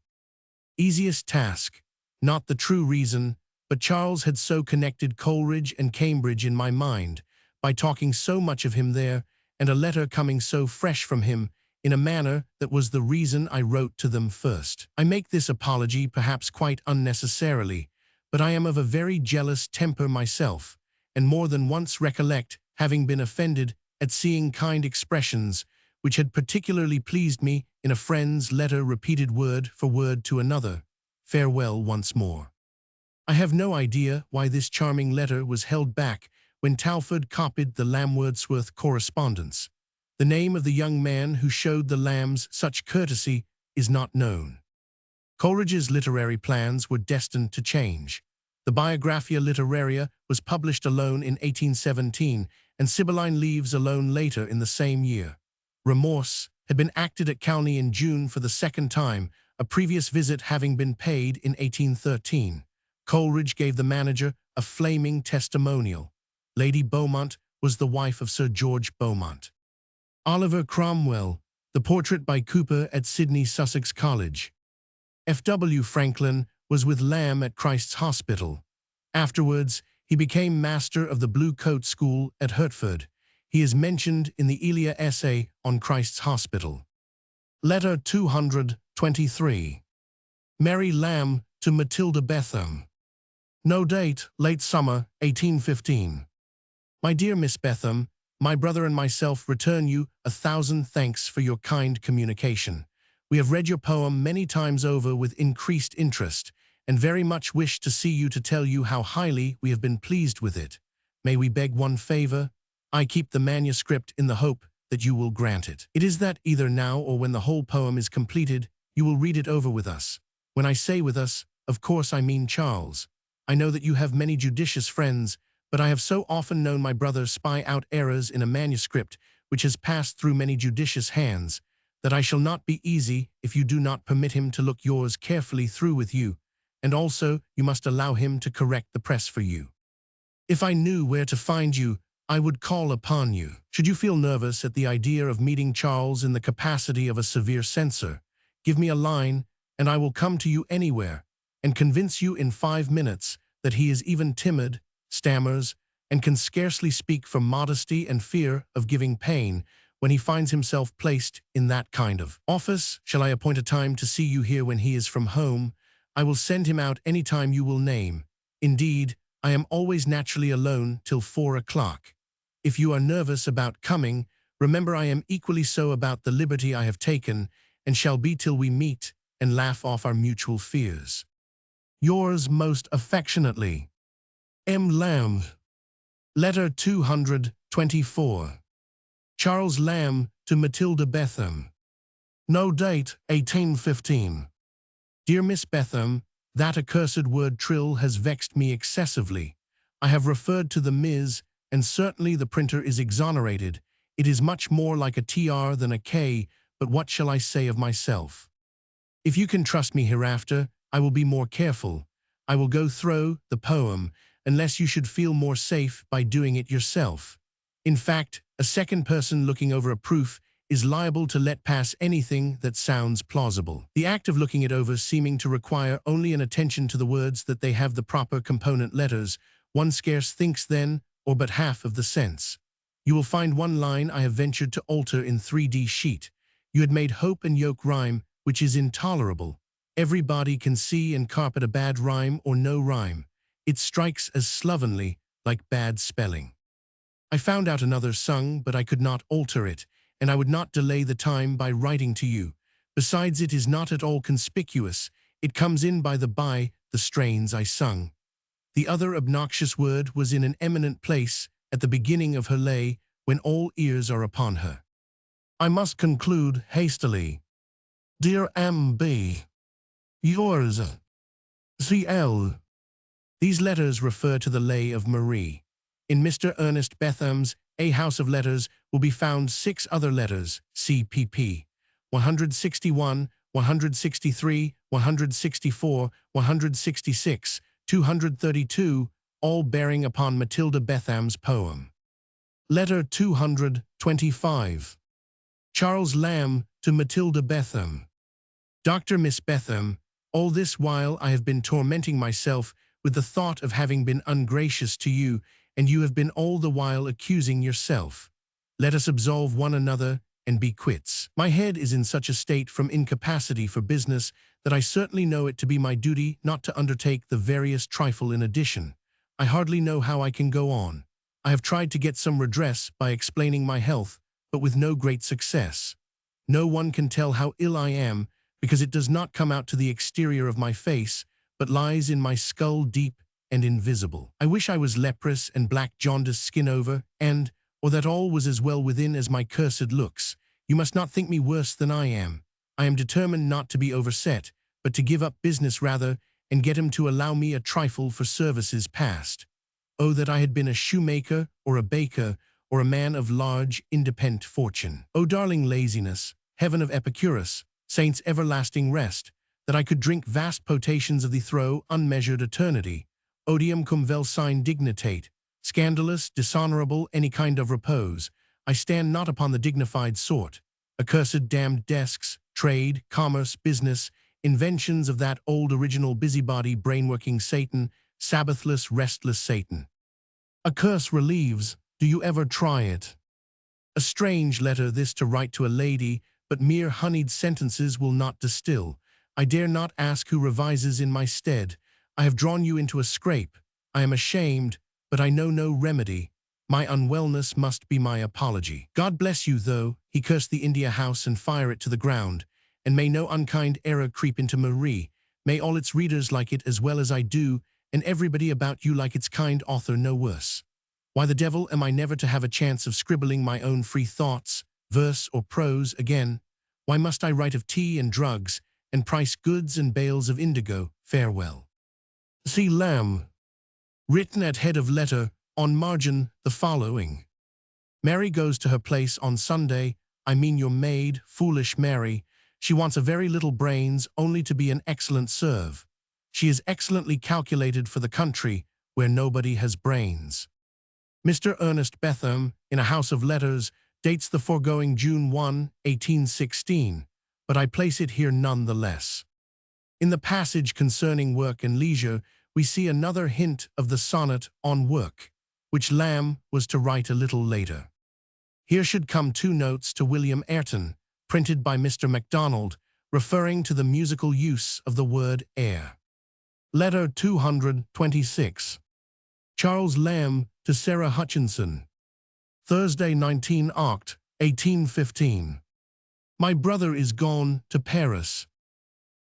[SPEAKER 1] Easiest task, not the true reason, but Charles had so connected Coleridge and Cambridge in my mind, by talking so much of him there, and a letter coming so fresh from him, in a manner that was the reason I wrote to them first. I make this apology perhaps quite unnecessarily, but I am of a very jealous temper myself, and more than once recollect having been offended at seeing kind expressions which had particularly pleased me in a friend's letter repeated word for word to another. Farewell once more. I have no idea why this charming letter was held back when Talfourd copied the Lamb-Wordsworth correspondence. The name of the young man who showed the Lambs such courtesy is not known. Coleridge's literary plans were destined to change. The Biographia Literaria was published alone in 1817, and Sibylline Leaves alone later in the same year. Remorse had been acted at Calney in June for the second time, a previous visit having been paid in 1813. Coleridge gave the manager a flaming testimonial. Lady Beaumont was the wife of Sir George Beaumont. Oliver Cromwell, the portrait by Cooper at Sydney Sussex College. F.W. Franklin was with Lamb at Christ's Hospital. Afterwards, he became master of the Blue Coat School at Hertford. He is mentioned in the Elia essay on Christ's Hospital. Letter 223. Mary Lamb to Matilda Betham. No date, late summer, 1815. My dear Miss Betham, my brother and myself return you 1,000 thanks for your kind communication. We have read your poem many times over with increased interest, and very much wish to see you to tell you how highly we have been pleased with it. May we beg one favor? I keep the manuscript in the hope that you will grant it. It is that either now or when the whole poem is completed, you will read it over with us. When I say with us, of course I mean Charles. I know that you have many judicious friends, but I have so often known my brother spy out errors in a manuscript which has passed through many judicious hands, that I shall not be easy if you do not permit him to look yours carefully through with you, and also you must allow him to correct the press for you. If I knew where to find you, I would call upon you. Should you feel nervous at the idea of meeting Charles in the capacity of a severe censor, give me a line, and I will come to you anywhere, and convince you in 5 minutes that he is even timid, stammers, and can scarcely speak from modesty and fear of giving pain when he finds himself placed in that kind of office. Shall I appoint a time to see you here when he is from home? I will send him out any time you will name. Indeed, I am always naturally alone till 4 o'clock. If you are nervous about coming, remember I am equally so about the liberty I have taken, and shall be till we meet and laugh off our mutual fears. Yours most affectionately, M. Lamb. Letter 224. Charles Lamb to Matilda Betham. No date, 1815. Dear Miss Betham, that accursed word trill has vexed me excessively. I have referred to the Ms., and certainly the printer is exonerated. It is much more like a TR than a K, but what shall I say of myself? If you can trust me hereafter, I will be more careful. I will go through the poem, unless you should feel more safe by doing it yourself. In fact, a second person looking over a proof is liable to let pass anything that sounds plausible. The act of looking it over seeming to require only an attention to the words that they have the proper component letters, one scarce thinks then, or but half of the sense. You will find one line I have ventured to alter in 3D sheet. You had made hope and yoke rhyme, which is intolerable. Everybody can see and carpet a bad rhyme or no rhyme. It strikes as slovenly, like bad spelling. I found out another sung, but I could not alter it, and I would not delay the time by writing to you. Besides, it is not at all conspicuous. It comes in by the strains I sung. The other obnoxious word was in an eminent place at the beginning of her lay, when all ears are upon her. I must conclude hastily. Dear M.B. Yours, C.L. These letters refer to the lay of Marie. In Mr. Ernest Betham's A House of Letters will be found 6 other letters, CPP, 161, 163, 164, 166, 232, all bearing upon Matilda Betham's poem. Letter 225. Charles Lamb to Matilda Betham. Dr. Miss Betham, all this while I have been tormenting myself with the thought of having been ungracious to you, and you have been all the while accusing yourself. Let us absolve one another and be quits. My head is in such a state from incapacity for business that I certainly know it to be my duty not to undertake the veriest trifle in addition. I hardly know how I can go on. I have tried to get some redress by explaining my health, but with no great success. No one can tell how ill I am, because it does not come out to the exterior of my face, but lies in my skull deep and invisible. I wish I was leprous and black jaundice skin over, or that all was as well within as my cursed looks. You must not think me worse than I am. I am determined not to be overset, but to give up business rather, and get him to allow me a trifle for services past. Oh, that I had been a shoemaker, or a baker, or a man of large, independent fortune. Oh, darling laziness, heaven of Epicurus, saints' everlasting rest, that I could drink vast potations of the throe unmeasured eternity. Odium cum vel sine dignitate, scandalous, dishonorable, any kind of repose. I stand not upon the dignified sort. Accursed damned desks, trade, commerce, business, inventions of that old original busybody brainworking Satan, Sabbathless, restless Satan. A curse relieves, do you ever try it? A strange letter this to write to a lady, but mere honeyed sentences will not distill. I dare not ask who revises in my stead. I have drawn you into a scrape. I am ashamed, but I know no remedy. My unwellness must be my apology. God bless you, though. He cursed the India House and fire it to the ground, and may no unkind error creep into Marie. May all its readers like it as well as I do, and everybody about you like its kind author no worse. Why the devil am I never to have a chance of scribbling my own free thoughts, verse or prose, again? Why must I write of tea and drugs, and price goods and bales of indigo? Farewell. See Lamb. Written at head of letter, on margin, the following. Mary goes to her place on Sunday, I mean your maid, foolish Mary. She wants a very little brains, only to be an excellent serve. She is excellently calculated for the country, where nobody has brains. Mr. Ernest Betham, in a house of letters, dates the foregoing June 1, 1816, but I place it here none the less. In the passage concerning work and leisure, we see another hint of the sonnet on work, which Lamb was to write a little later. Here should come 2 notes to William Ayrton, printed by Mr. MacDonald, referring to the musical use of the word air. Letter 226. Charles Lamb to Sarah Hutchinson. Thursday 19 Oct. 1815. My brother is gone to Paris.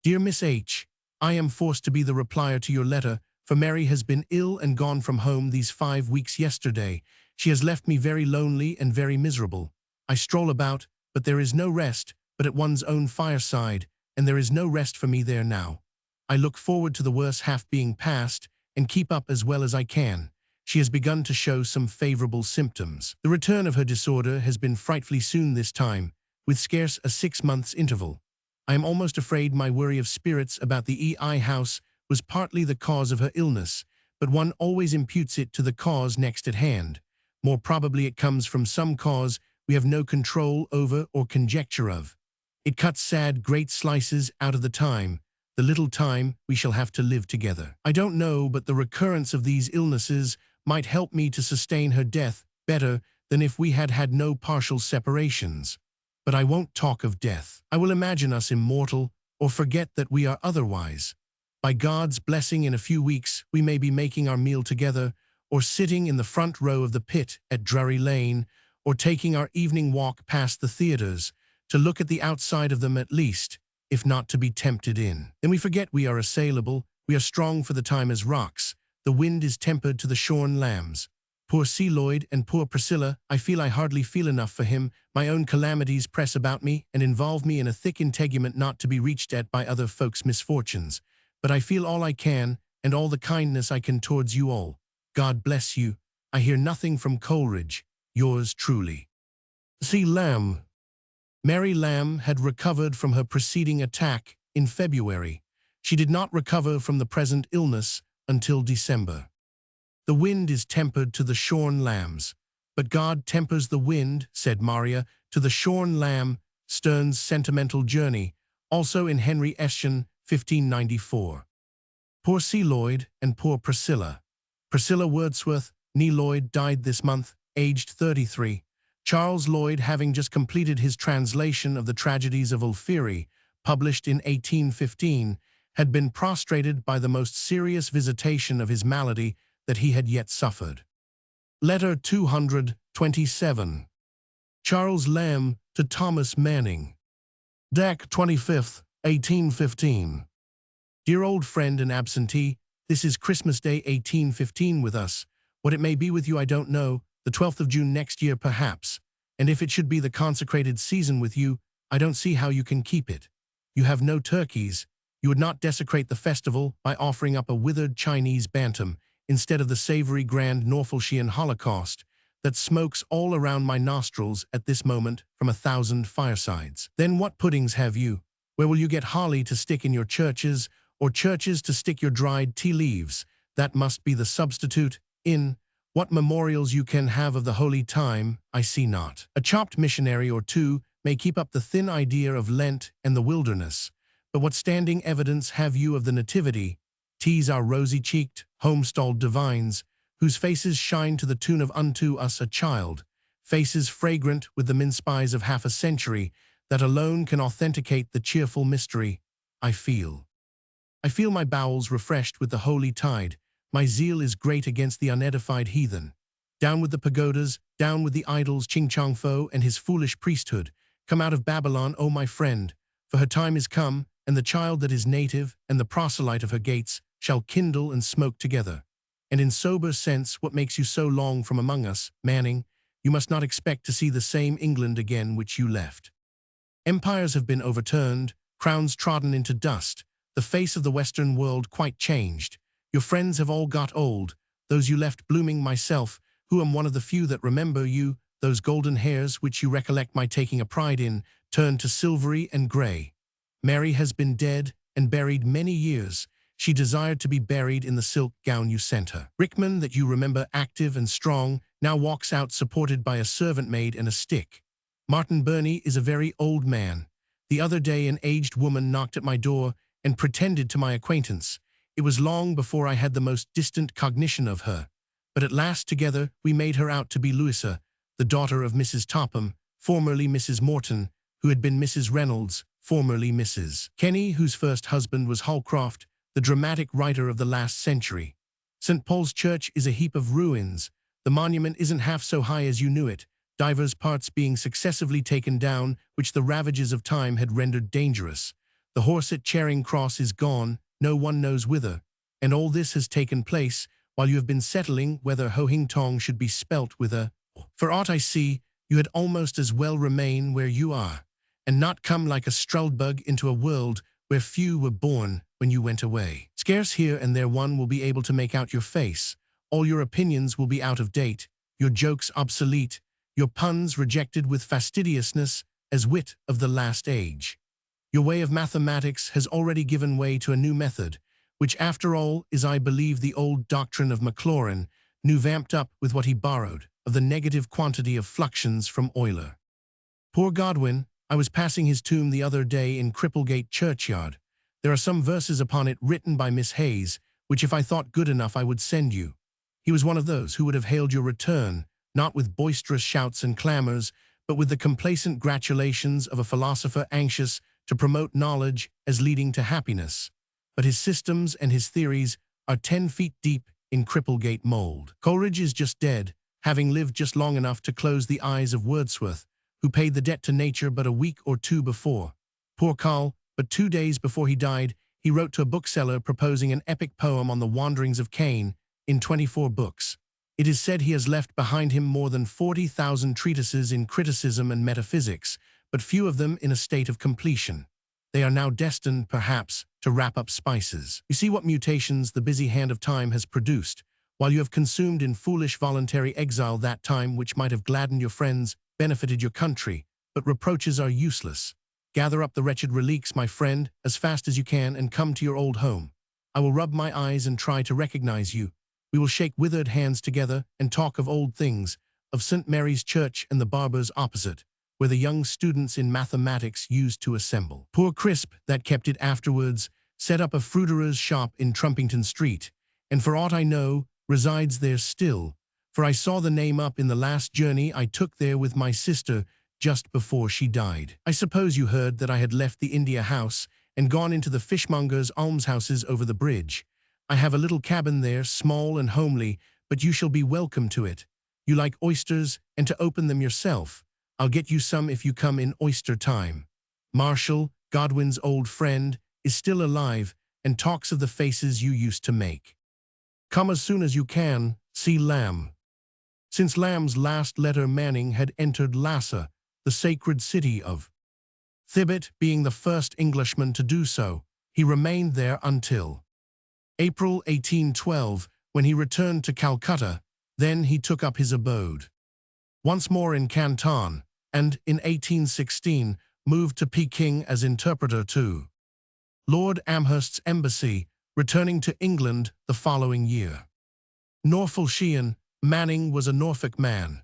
[SPEAKER 1] Dear Miss H., I am forced to be the replier to your letter, for Mary has been ill and gone from home these 5 weeks yesterday. She has left me very lonely and very miserable. I stroll about, but there is no rest but at one's own fireside, and there is no rest for me there now. I look forward to the worse half being past, and keep up as well as I can. She has begun to show some favorable symptoms. The return of her disorder has been frightfully soon this time, with scarce a 6 months' interval. I am almost afraid my worry of spirits about the E.I. house was partly the cause of her illness, but one always imputes it to the cause next at hand. More probably it comes from some cause we have no control over or conjecture of. It cuts sad great slices out of the little time we shall have to live together. I don't know, but the recurrence of these illnesses might help me to sustain her death better than if we had had no partial separations. But I won't talk of death. I will imagine us immortal, or forget that we are otherwise. By God's blessing, in a few weeks we may be making our meal together, or sitting in the front row of the pit at Drury Lane, or taking our evening walk past the theatres, to look at the outside of them at least, if not to be tempted in. Then we forget we are assailable, we are strong for the time as rocks, the wind is tempered to the shorn lambs. Poor C. Lloyd and poor Priscilla, I feel I hardly feel enough for him. My own calamities press about me and involve me in a thick integument not to be reached at by other folks' misfortunes. But I feel all I can, and all the kindness I can towards you all. God bless you. I hear nothing from Coleridge. Yours truly. C. Lamb. Mary Lamb had recovered from her preceding attack in February. She did not recover from the present illness until December. The wind is tempered to the shorn lambs, but God tempers the wind, said Maria, to the shorn lamb, Sterne's Sentimental Journey, also in Henry Eschen, 1594. Poor C. Lloyd and poor Priscilla. Priscilla Wordsworth, née Lloyd, died this month, aged 33. Charles Lloyd, having just completed his translation of the tragedies of Ulfere, published in 1815, had been prostrated by the most serious visitation of his malady that he had yet suffered. Letter 227. Charles Lamb to Thomas Manning. Dec 25th, 1815. Dear old friend and absentee, this is Christmas Day 1815 with us. What it may be with you I don't know, the 12th of June next year perhaps. And if it should be the consecrated season with you, I don't see how you can keep it. You have no turkeys. You would not desecrate the festival by offering up a withered Chinese bantam instead of the savory grand Norfolcian holocaust that smokes all around my nostrils at this moment from 1,000 firesides. Then what puddings have you? Where will you get holly to stick in your churches, or churches to stick your dried tea leaves? That must be the substitute. In what memorials you can have of the holy time, I see not. A chopped missionary or two may keep up the thin idea of Lent and the wilderness, but what standing evidence have you of the Nativity? Tease our rosy-cheeked, home-stalled divines, whose faces shine to the tune of Unto Us a Child, faces fragrant with the mince-pies of half a century, that alone can authenticate the cheerful mystery. I feel my bowels refreshed with the holy tide. My zeal is great against the unedified heathen. Down with the pagodas, down with the idols, Ching Chong Fo and his foolish priesthood. Come out of Babylon, O my friend, For her time is come, and the child that is native and the proselyte of her gates shall kindle and smoke together. And in sober sense, what makes you so long from among us, Manning? You must not expect to see the same England again which you left. Empires have been overturned, crowns trodden into dust, the face of the Western world quite changed. Your friends have all got old, those you left blooming, myself, who am one of the few that remember you, those golden hairs which you recollect my taking a pride in, turned to silvery and grey. Mary has been dead and buried many years. She desired to be buried in the silk gown you sent her. Rickman, that you remember active and strong, now walks out supported by a servant maid and a stick. Martin Burney is a very old man. The other day an aged woman knocked at my door and pretended to my acquaintance. It was long before I had the most distant cognition of her. But at last together we made her out to be Louisa, the daughter of Mrs. Topham, formerly Mrs. Morton, who had been Mrs. Reynolds, formerly Mrs. Kenny, whose first husband was Holcroft, the dramatic writer of the last century. St. Paul's Church is a heap of ruins. The monument isn't half so high as you knew it, divers parts being successively taken down, which the ravages of time had rendered dangerous. The horse at Charing Cross is gone, no one knows whither, and all this has taken place while you have been settling whether Hohingtong should be spelt with a. For aught I see, you had almost as well remain where you are, and not come like a Struldbug into a world where few were born when you went away. Scarce here and there one will be able to make out your face. All your opinions will be out of date, your jokes obsolete, your puns rejected with fastidiousness as wit of the last age. Your way of mathematics has already given way to a new method, which after all is, I believe, the old doctrine of Maclaurin, new vamped up with what he borrowed, of the negative quantity of fluxions from Euler. Poor Godwin, I was passing his tomb the other day in Cripplegate churchyard. There are some verses upon it written by Miss Hayes, which if I thought good enough I would send you. He was one of those who would have hailed your return, not with boisterous shouts and clamors, but with the complacent gratulations of a philosopher anxious to promote knowledge as leading to happiness. But his systems and his theories are 10 feet deep in Cripplegate mold. Coleridge is just dead, having lived just long enough to close the eyes of Wordsworth, who paid the debt to nature but a week or two before. Poor Carl, but 2 days before he died, he wrote to a bookseller proposing an epic poem on the wanderings of Cain in 24 books. It is said he has left behind him more than 40,000 treatises in criticism and metaphysics, but few of them in a state of completion. They are now destined, perhaps, to wrap up spices. You see what mutations the busy hand of time has produced, while you have consumed in foolish voluntary exile that time which might have gladdened your friends, benefited your country, but reproaches are useless. Gather up the wretched relics, my friend, as fast as you can, and come to your old home. I will rub my eyes and try to recognize you. We will shake withered hands together and talk of old things, of St. Mary's Church and the Barbers opposite, where the young students in mathematics used to assemble. Poor Crisp, that kept it afterwards, set up a fruiterer's shop in Trumpington Street, and for aught I know, resides there still, for I saw the name up in the last journey I took there with my sister just before she died. I suppose you heard that I had left the India House and gone into the fishmongers' almshouses over the bridge. I have a little cabin there, small and homely, but you shall be welcome to it. You like oysters, and to open them yourself. I'll get you some if you come in oyster time. Marshall, Godwin's old friend, is still alive and talks of the faces you used to make. Come as soon as you can, see Lamb. Since Lamb's last letter Manning had entered Lhasa, the sacred city of Thibet, being the first Englishman to do so. He remained there until April 1812, when he returned to Calcutta. Then he took up his abode once more in Canton, and in 1816 moved to Peking as interpreter to Lord Amherst's embassy, returning to England the following year. Norfolcian, Manning was a Norfolk man.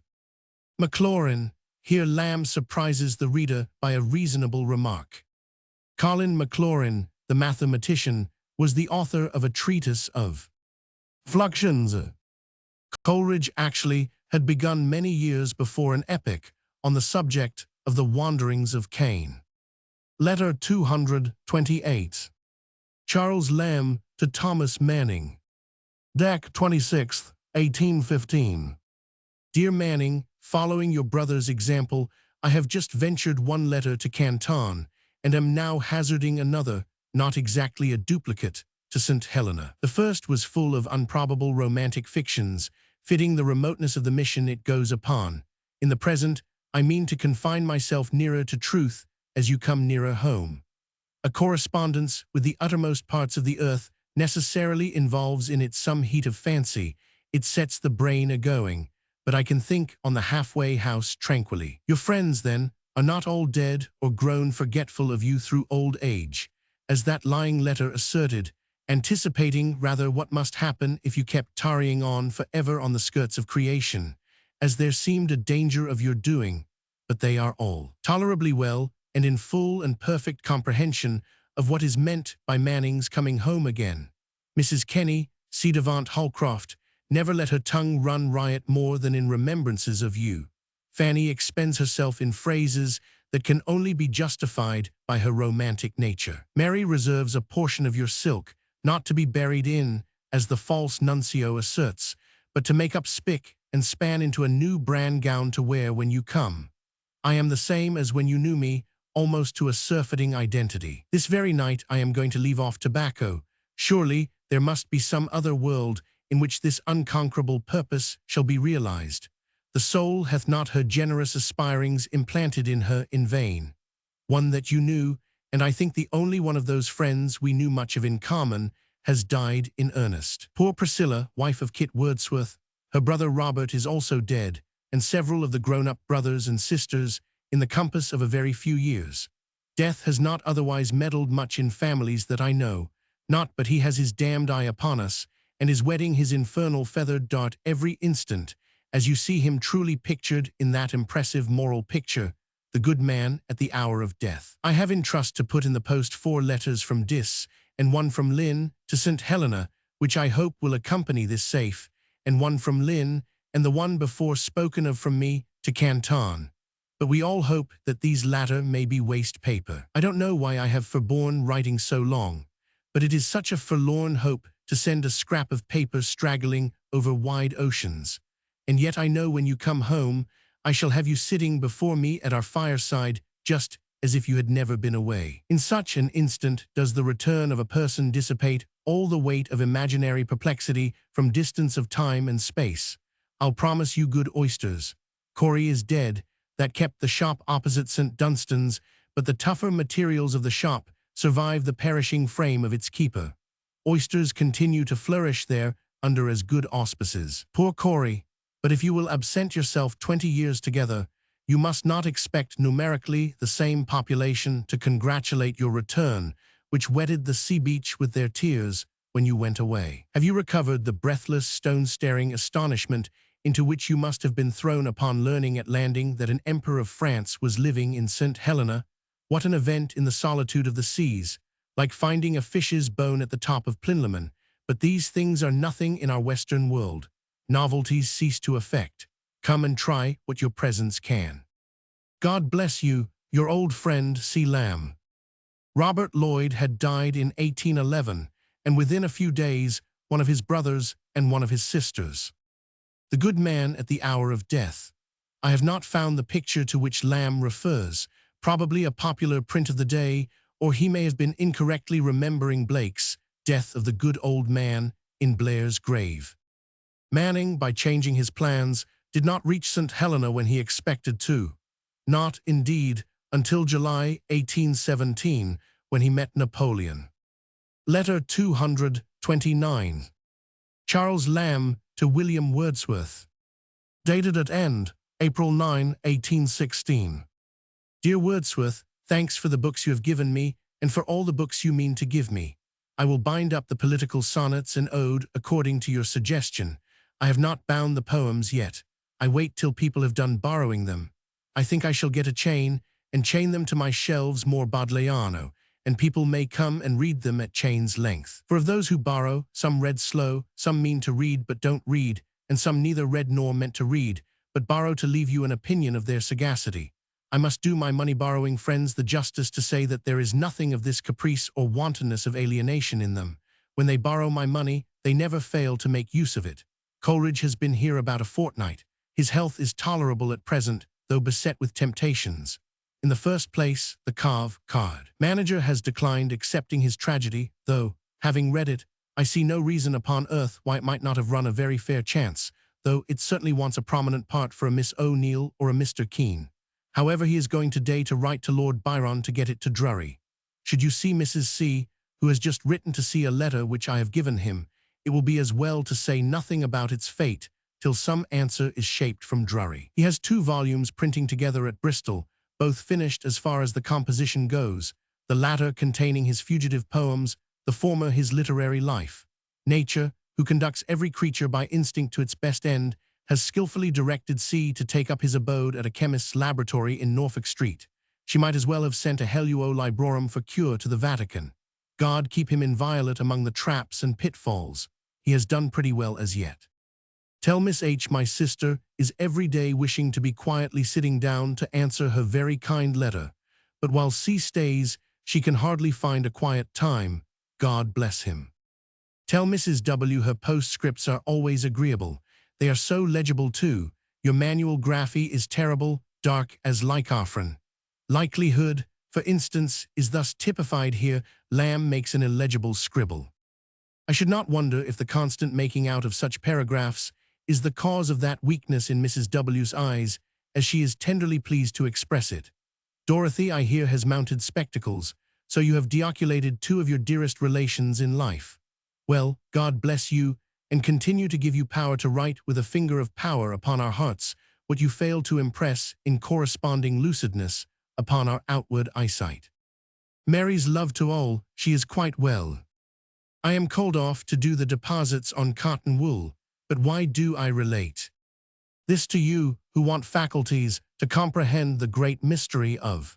[SPEAKER 1] Maclaurin, here Lamb surprises the reader by a reasonable remark. Colin Maclaurin, the mathematician, was the author of a treatise of fluxions. Coleridge actually had begun many years before an epic on the subject of the wanderings of Cain. Letter 228. Charles Lamb to Thomas Manning. Dec. 26, 1815. Dear Manning, following your brother's example, I have just ventured one letter to Canton, and am now hazarding another, not exactly a duplicate, to St. Helena. The first was full of improbable romantic fictions, fitting the remoteness of the mission it goes upon. In the present, I mean to confine myself nearer to truth as you come nearer home. A correspondence with the uttermost parts of the earth necessarily involves in it some heat of fancy. It sets the brain a-going, but I can think on the halfway house tranquilly. Your friends, then, are not all dead or grown forgetful of you through old age, as that lying letter asserted, anticipating rather what must happen if you kept tarrying on forever on the skirts of creation, as there seemed a danger of your doing, but they are all tolerably well and in full and perfect comprehension of what is meant by Manning's coming home again. Mrs. Kenny, ci devant Holcroft, never let her tongue run riot more than in remembrances of you. Fanny expends herself in phrases that can only be justified by her romantic nature. Mary reserves a portion of your silk, not to be buried in, as the false nuncio asserts, but to make up spick and span into a new bran gown to wear when you come. I am the same as when you knew me, almost to a surfeiting identity. This very night I am going to leave off tobacco. Surely there must be some other world in which this unconquerable purpose shall be realized. The soul hath not her generous aspirings implanted in her in vain. One that you knew, and I think the only one of those friends we knew much of in common, has died in earnest. Poor Priscilla, wife of Kit Wordsworth, her brother Robert is also dead, and several of the grown-up brothers and sisters, in the compass of a very few years. Death has not otherwise meddled much in families that I know, not but he has his damned eye upon us, and is whetting his infernal feathered dart every instant, as you see him truly pictured in that impressive moral picture, The Good Man at the Hour of Death. I have in trust to put in the post 4 letters from Dis, and 1 from Lynn to St. Helena, which I hope will accompany this safe, and 1 from Lynn, and the one before spoken of from me to Canton. But we all hope that these latter may be waste paper. I don't know why I have forborne writing so long, but it is such a forlorn hope to send a scrap of paper straggling over wide oceans. And yet I know when you come home, I shall have you sitting before me at our fireside, just as if you had never been away. In such an instant does the return of a person dissipate all the weight of imaginary perplexity from distance of time and space. I'll promise you good oysters. Corey is dead, that kept the shop opposite St. Dunstan's, but the tougher materials of the shop survive the perishing frame of its keeper. Oysters continue to flourish there under as good auspices. Poor Corey, but if you will absent yourself 20 years together, you must not expect numerically the same population to congratulate your return, which wetted the sea beach with their tears when you went away. Have you recovered the breathless, stone-staring astonishment into which you must have been thrown upon learning at landing that an emperor of France was living in St. Helena? What an event in the solitude of the seas, like finding a fish's bone at the top of Plinlimmon. But these things are nothing in our Western world. Novelties cease to affect. Come and try what your presence can. God bless you, your old friend C. Lamb. Robert Lloyd had died in 1811, and within a few days, one of his brothers and one of his sisters. The Good Man at the Hour of Death. I have not found the picture to which Lamb refers, probably a popular print of the day, or he may have been incorrectly remembering Blake's Death of the Good Old Man in Blair's Grave. Manning, by changing his plans, did not reach St. Helena when he expected to. Not, indeed, until July 1817, when he met Napoleon. Letter 229. Charles Lamb to William Wordsworth. Dated at End, April 9, 1816. Dear Wordsworth, thanks for the books you have given me, and for all the books you mean to give me. I will bind up the political sonnets and ode according to your suggestion. I have not bound the poems yet. I wait till people have done borrowing them. I think I shall get a chain, and chain them to my shelves more Bodleiano, and people may come and read them at chain's length. For of those who borrow, some read slow, some mean to read but don't read, and some neither read nor meant to read, but borrow to leave you an opinion of their sagacity. I must do my money-borrowing friends the justice to say that there is nothing of this caprice or wantonness of alienation in them. When they borrow my money, they never fail to make use of it. Coleridge has been here about a fortnight. His health is tolerable at present, though beset with temptations. In the first place, the carve card. Manager has declined accepting his tragedy, though, having read it, I see no reason upon earth why it might not have run a very fair chance, though it certainly wants a prominent part for a Miss O'Neill or a Mr. Keene. However, he is going today to write to Lord Byron to get it to Drury. Should you see Mrs. C., who has just written to see a letter which I have given him, it will be as well to say nothing about its fate till some answer is shaped from Drury. He has 2 volumes printing together at Bristol, both finished as far as the composition goes, the latter containing his fugitive poems, the former his literary life. Nature, who conducts every creature by instinct to its best end, has skillfully directed C to take up his abode at a chemist's laboratory in Norfolk Street. She might as well have sent a helluo librorum for cure to the Vatican. God keep him inviolate among the traps and pitfalls. He has done pretty well as yet. Tell Miss H. my sister is every day wishing to be quietly sitting down to answer her very kind letter, but while C stays, she can hardly find a quiet time. God bless him. Tell Mrs. W. her postscripts are always agreeable. They are so legible too. Your manual graphy is terrible, dark as lycophron. Likelihood, for instance, is thus typified here. Lamb makes an illegible scribble. I should not wonder if the constant making out of such paragraphs is the cause of that weakness in Mrs. W.'s eyes, as she is tenderly pleased to express it. Dorothy, I hear, has mounted spectacles, so you have deoculated 2 of your dearest relations in life. Well, God bless you, and continue to give you power to write with a finger of power upon our hearts what you fail to impress in corresponding lucidness upon our outward eyesight. Mary's love to all, she is quite well. I am called off to do the deposits on cotton wool, but why do I relate this to you who want faculties to comprehend the great mystery of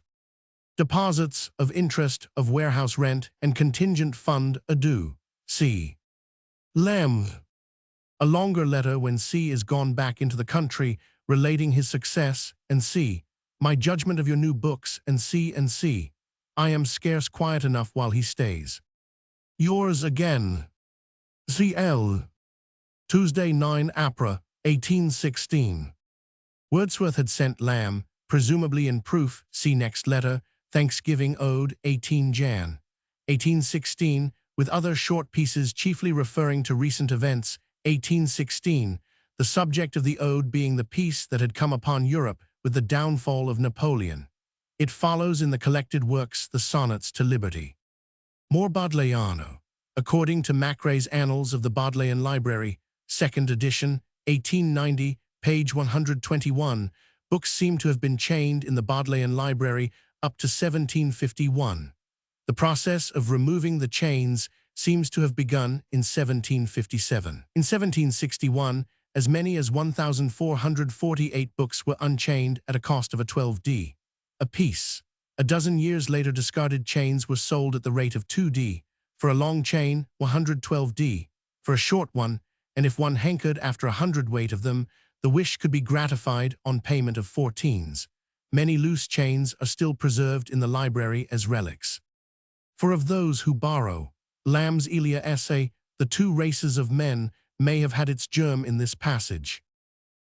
[SPEAKER 1] deposits, of interest, of warehouse rent, and contingent fund ado? C. Lamb. A longer letter when C is gone back into the country, relating his success, and C. My judgment of your new books, and C. I am scarce quiet enough while he stays. Yours again. C.L. Tuesday 9 April, 1816. Wordsworth had sent Lamb, presumably in proof, see next letter, Thanksgiving Ode, 18 Jan. 1816, with other short pieces chiefly referring to recent events, 1816, the subject of the ode being the peace that had come upon Europe with the downfall of Napoleon. It follows in the collected works the Sonnets to Liberty. More Bodleiano. According to Macrae's Annals of the Bodleian Library, 2nd edition, 1890, page 121, books seem to have been chained in the Bodleian Library up to 1751. The process of removing the chains seems to have begun in 1757. In 1761, as many as 1,448 books were unchained at a cost of a 12d apiece. A dozen years later, discarded chains were sold at the rate of 2d, for a long chain, 112d, for a short one, and if one hankered after 100 of them, the wish could be gratified on payment of 14s. Many loose chains are still preserved in the library as relics. For of those who borrow, Lamb's Elia essay, The Two Races of Men, may have had its germ in this passage.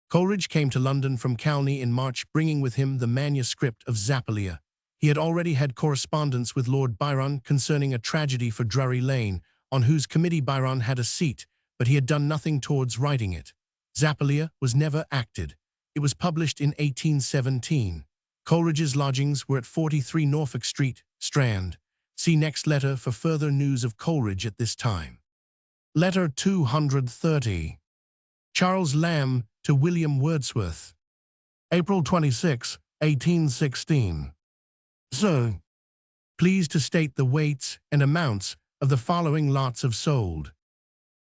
[SPEAKER 1] Coleridge came to London from Calne in March, bringing with him the manuscript of Zappalia. He had already had correspondence with Lord Byron concerning a tragedy for Drury Lane, on whose committee Byron had a seat, but he had done nothing towards writing it. Zappalia was never acted. It was published in 1817. Coleridge's lodgings were at 43 Norfolk Street, Strand. See next letter for further news of Coleridge at this time. Letter 230. Charles Lamb to William Wordsworth. April 26, 1816. Sir, please to state the weights and amounts of the following lots of sold.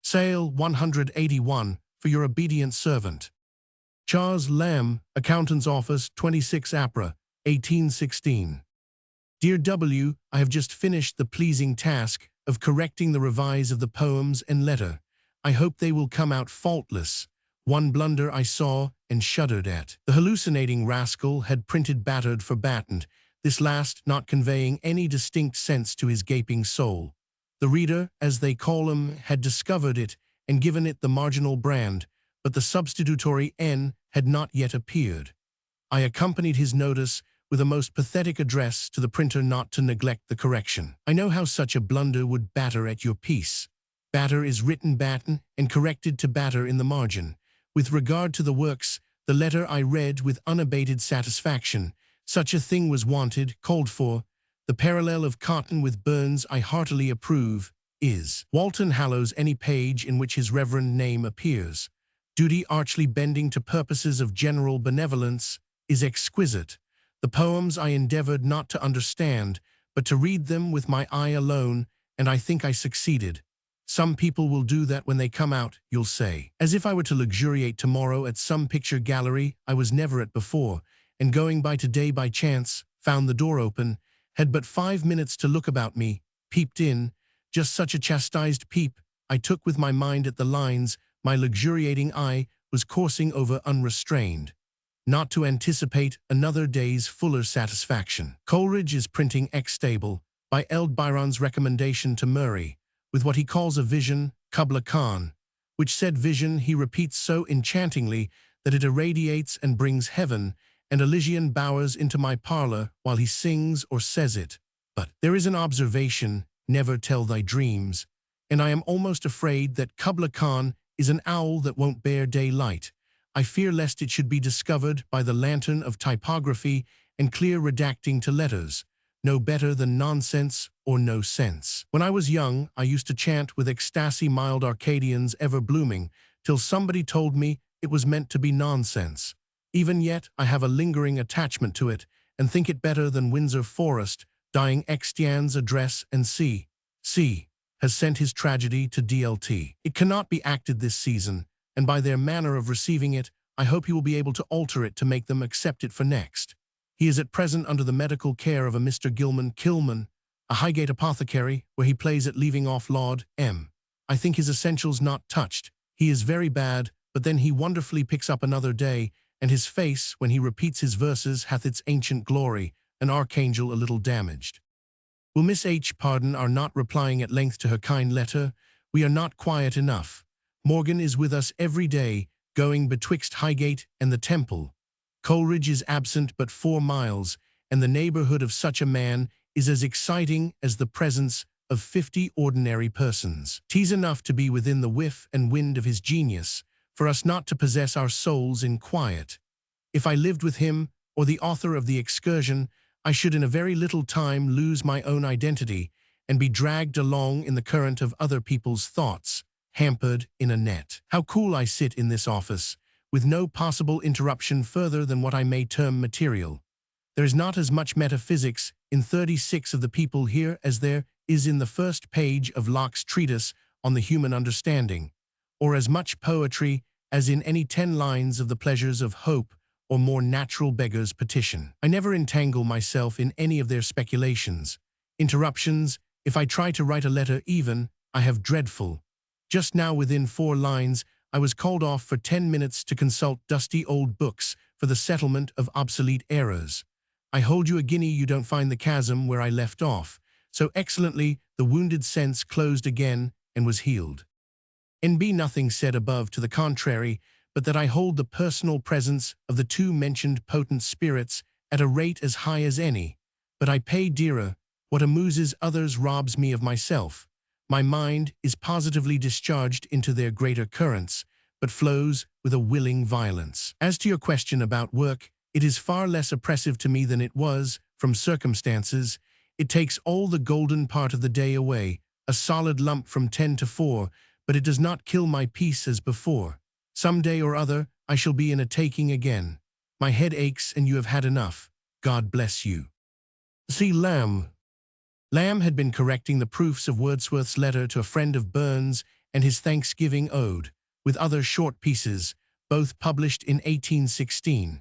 [SPEAKER 1] Sale 181 for your obedient servant. Charles Lamb, Accountant's Office, 26 April, 1816. Dear W., I have just finished the pleasing task of correcting the revise of the poems and letter. I hope they will come out faultless. One blunder I saw and shuddered at. The hallucinating rascal had printed battered for battened, this last not conveying any distinct sense to his gaping soul. The reader, as they call him, had discovered it and given it the marginal brand, but the substitutory N had not yet appeared. I accompanied his notice with a most pathetic address to the printer not to neglect the correction. I know how such a blunder would batter at your piece. Batter is written batten and corrected to batter in the margin. With regard to the works, the letter I read with unabated satisfaction. Such a thing was wanted, called for. The parallel of Cotton with Burns I heartily approve, is. Walton hallows any page in which his reverend name appears. Duty archly bending to purposes of general benevolence is exquisite. The poems I endeavored not to understand, but to read them with my eye alone, and I think I succeeded. Some people will do that when they come out, you'll say. As if I were to luxuriate tomorrow at some picture gallery I was never at before, and going by today by chance, found the door open, had but 5 minutes to look about me, peeped in, just such a chastised peep I took with my mind at the lines my luxuriating eye was coursing over unrestrained, not to anticipate another day's fuller satisfaction. Coleridge is printing X-Stable, by Eld Byron's recommendation to Murray, with what he calls a vision, Kubla Khan, which said vision he repeats so enchantingly that it irradiates and brings heaven and Elysian bowers into my parlor while he sings or says it. But there is an observation, never tell thy dreams, and I am almost afraid that Kubla Khan is an owl that won't bear daylight. I fear lest it should be discovered by the lantern of typography and clear redacting to letters, no better than nonsense or no sense. When I was young, I used to chant with ecstasy mild Arcadians ever blooming, till somebody told me it was meant to be nonsense. Even yet, I have a lingering attachment to it, and think it better than Windsor Forest, dying Extian's address and C. has sent his tragedy to DLT. It cannot be acted this season, and by their manner of receiving it, I hope he will be able to alter it to make them accept it for next. He is at present under the medical care of a Mr. Gilman Kilman, a Highgate apothecary, where he plays at leaving off Lord M. I think his essentials not touched. He is very bad, but then he wonderfully picks up another day, and his face, when he repeats his verses, hath its ancient glory, an archangel a little damaged. Will Miss H. pardon our not replying at length to her kind letter? We are not quiet enough. Morgan is with us every day, going betwixt Highgate and the Temple. Coleridge is absent but 4 miles, and the neighborhood of such a man is as exciting as the presence of 50 ordinary persons. 'Tis enough to be within the whiff and wind of his genius, for us not to possess our souls in quiet. If I lived with him, or the author of the excursion, I should in a very little time lose my own identity, and be dragged along in the current of other people's thoughts, hampered in a net. How cool I sit in this office, with no possible interruption further than what I may term material. There is not as much metaphysics in 36 of the people here as there is in the first page of Locke's treatise on the human understanding, or as much poetry as in any 10 lines of the pleasures of hope or more natural beggar's petition. I never entangle myself in any of their speculations. Interruptions, if I try to write a letter even, I have dreadful. Just now within 4 lines, I was called off for 10 minutes to consult dusty old books for the settlement of obsolete errors. I hold you a guinea you don't find the chasm where I left off. So excellently the wounded sense closed again and was healed. N.B. Nothing said above to the contrary, but that I hold the personal presence of the 2 mentioned potent spirits at a rate as high as any, but I pay dearer. What amuses others robs me of myself. My mind is positively discharged into their greater currents, but flows with a willing violence. As to your question about work, it is far less oppressive to me than it was, from circumstances. It takes all the golden part of the day away, a solid lump from 10 to 4, but it does not kill my peace as before. Some day or other, I shall be in a taking again. My head aches and you have had enough. God bless you. See Lamb. Lamb had been correcting the proofs of Wordsworth's letter to a friend of Burns and his Thanksgiving Ode, with other short pieces, both published in 1816.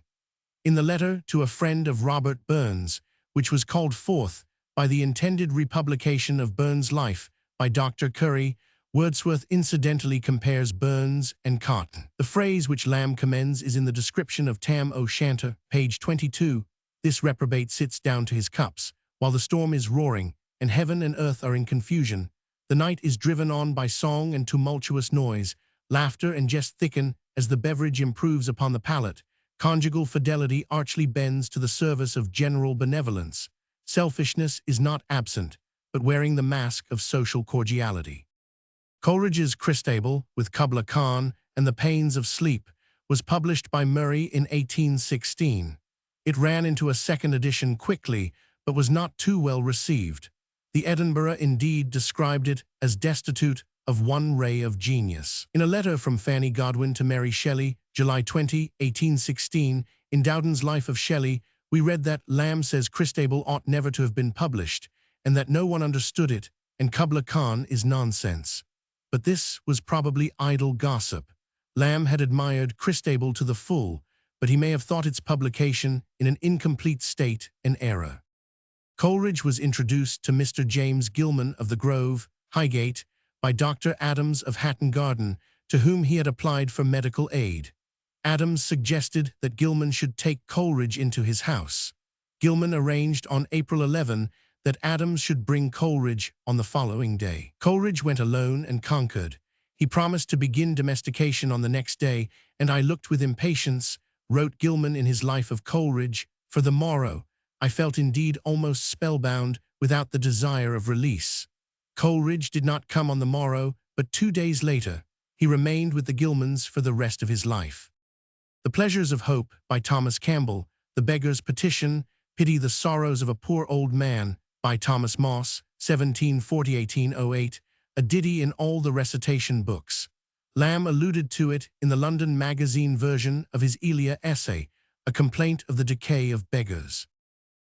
[SPEAKER 1] In the letter to a friend of Robert Burns, which was called forth by the intended republication of Burns' life by Dr. Curry, Wordsworth incidentally compares Burns and Cotton. The phrase which Lamb commends is in the description of Tam O'Shanter, page 22. This reprobate sits down to his cups, while the storm is roaring, and heaven and earth are in confusion. The night is driven on by song and tumultuous noise. Laughter and jest thicken as the beverage improves upon the palate. Conjugal fidelity archly bends to the service of general benevolence. Selfishness is not absent, but wearing the mask of social cordiality. Coleridge's Christabel, with Kubla Khan and the Pains of Sleep, was published by Murray in 1816. It ran into a second edition quickly, but was not too well received. The Edinburgh indeed described it as destitute of one ray of genius. In a letter from Fanny Godwin to Mary Shelley, July 20, 1816, in Dowden's Life of Shelley, we read that Lamb says Christabel ought never to have been published, and that no one understood it, and Kubla Khan is nonsense. But this was probably idle gossip. Lamb had admired Christabel to the full, but he may have thought its publication in an incomplete state an error. Coleridge was introduced to Mr. James Gilman of the Grove, Highgate, by Dr. Adams of Hatton Garden, to whom he had applied for medical aid. Adams suggested that Gilman should take Coleridge into his house. Gilman arranged on April 11 that Adams should bring Coleridge on the following day. Coleridge went alone and conquered. He promised to begin domestication on the next day, and I looked with impatience, wrote Gilman in his Life of Coleridge, for the morrow. I felt indeed almost spellbound without the desire of release. Coleridge did not come on the morrow, but 2 days later. He remained with the Gilmans for the rest of his life. The Pleasures of Hope, by Thomas Campbell, The Beggar's Petition, Pity the Sorrows of a Poor Old Man, by Thomas Moss, 1740–1808, a ditty in all the recitation books. Lamb alluded to it in the London Magazine version of his Elia essay, A Complaint of the Decay of Beggars.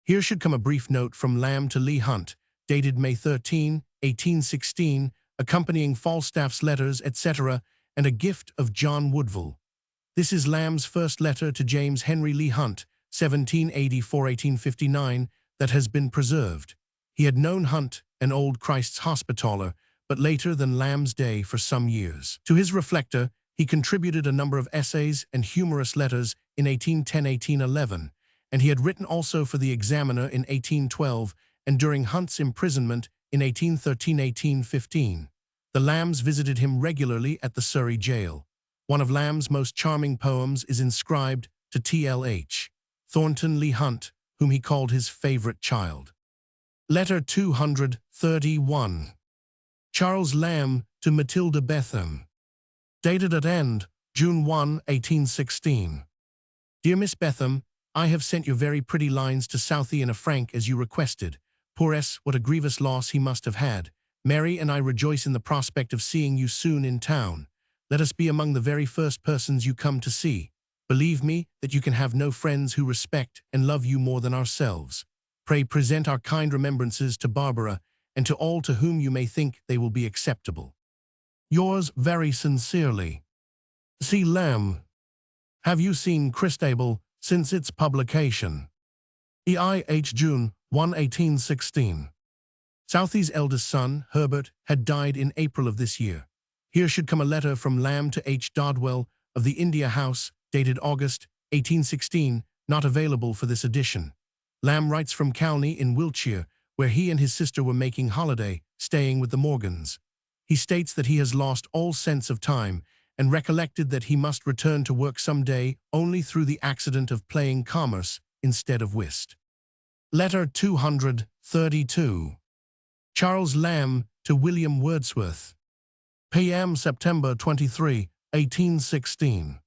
[SPEAKER 1] Here should come a brief note from Lamb to Leigh Hunt, dated May 13, 1816, accompanying Falstaff's letters, etc., and a gift of John Woodville. This is Lamb's first letter to James Henry Leigh Hunt, 1784–1859, that has been preserved. He had known Hunt, an old Christ's Hospitaller, but later than Lamb's day for some years. To his Reflector, he contributed a number of essays and humorous letters in 1810–1811, and he had written also for the Examiner in 1812 and during Hunt's imprisonment in 1813–1815. The Lambs visited him regularly at the Surrey jail. One of Lamb's most charming poems is inscribed to T.L.H. Thornton Leigh Hunt, whom he called his favorite child. Letter 231. Charles Lamb to Matilda Betham. Dated at End, June 1, 1816. Dear Miss Betham, I have sent your very pretty lines to Southey in a frank as you requested. Poor S, what a grievous loss he must have had. Mary and I rejoice in the prospect of seeing you soon in town. Let us be among the very first persons you come to see. Believe me that you can have no friends who respect and love you more than ourselves. Pray present our kind remembrances to Barbara and to all to whom you may think they will be acceptable. Yours very sincerely, C. Lamb. Have you seen Christabel since its publication? EIH June 1, 1816. Southey's eldest son, Herbert, had died in April of this year. Here should come a letter from Lamb to H. Dodwell of the India House, dated August, 1816, not available for this edition. Lamb writes from Calney in Wiltshire, where he and his sister were making holiday, staying with the Morgans. He states that he has lost all sense of time and recollected that he must return to work some day only through the accident of playing commerce instead of whist. Letter 232. Charles Lamb to William Wordsworth. P.M. September 23, 1816.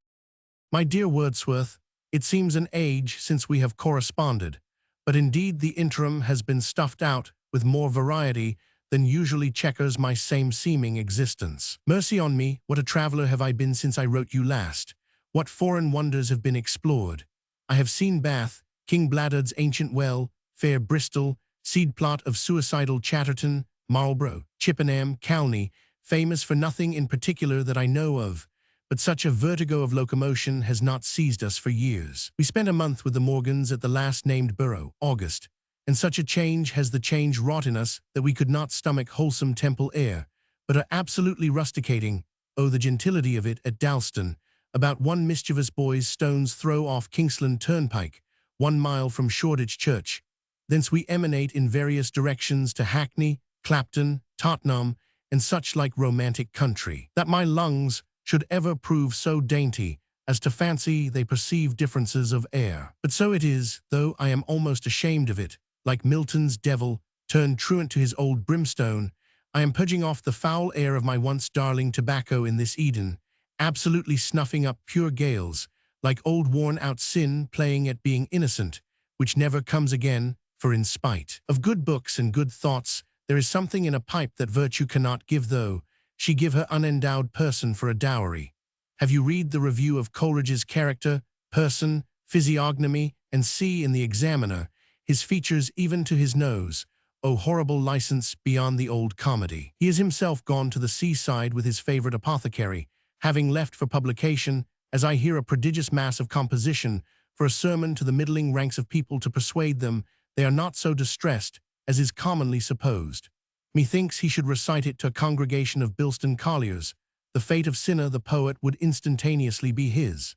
[SPEAKER 1] My dear Wordsworth, it seems an age since we have corresponded, but indeed the interim has been stuffed out with more variety than usually checkers my same-seeming existence. Mercy on me, what a traveller have I been since I wrote you last. What foreign wonders have been explored. I have seen Bath, King Bladud's ancient well, fair Bristol, seed plot of suicidal Chatterton, Marlborough, Chippenham, Calney, famous for nothing in particular that I know of, but such a vertigo of locomotion has not seized us for years. We spent a month with the Morgans at the last-named borough, August, and such a change has the change wrought in us that we could not stomach wholesome Temple air, but are absolutely rusticating, oh the gentility of it, at Dalston, about one mischievous boy's stone's throw off Kingsland Turnpike, 1 mile from Shoreditch Church. Thence we emanate in various directions to Hackney, Clapton, Tottenham, and such like romantic country. That my lungs should ever prove so dainty, as to fancy they perceive differences of air. But so it is, though I am almost ashamed of it, like Milton's devil, turned truant to his old brimstone, I am purging off the foul air of my once darling tobacco in this Eden, absolutely snuffing up pure gales, like old worn-out sin playing at being innocent, which never comes again, for in spite of good books and good thoughts, there is something in a pipe that virtue cannot give, though she give her unendowed person for a dowry. Have you read the review of Coleridge's character, person, physiognomy, and see in the Examiner, his features even to his nose, O horrible license beyond the old comedy. He is himself gone to the seaside with his favorite apothecary, having left for publication, as I hear, a prodigious mass of composition for a sermon to the middling ranks of people to persuade them they are not so distressed as is commonly supposed. Methinks he should recite it to a congregation of Bilston colliers. The fate of Cinna the poet would instantaneously be his.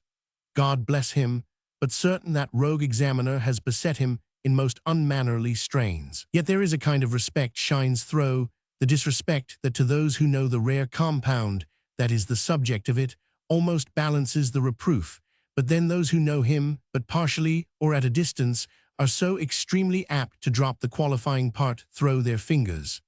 [SPEAKER 1] God bless him, but certain that rogue Examiner has beset him in most unmannerly strains. Yet there is a kind of respect shines through the disrespect that to those who know the rare compound that is the subject of it almost balances the reproof, but then those who know him but partially or at a distance are so extremely apt to drop the qualifying part through their fingers.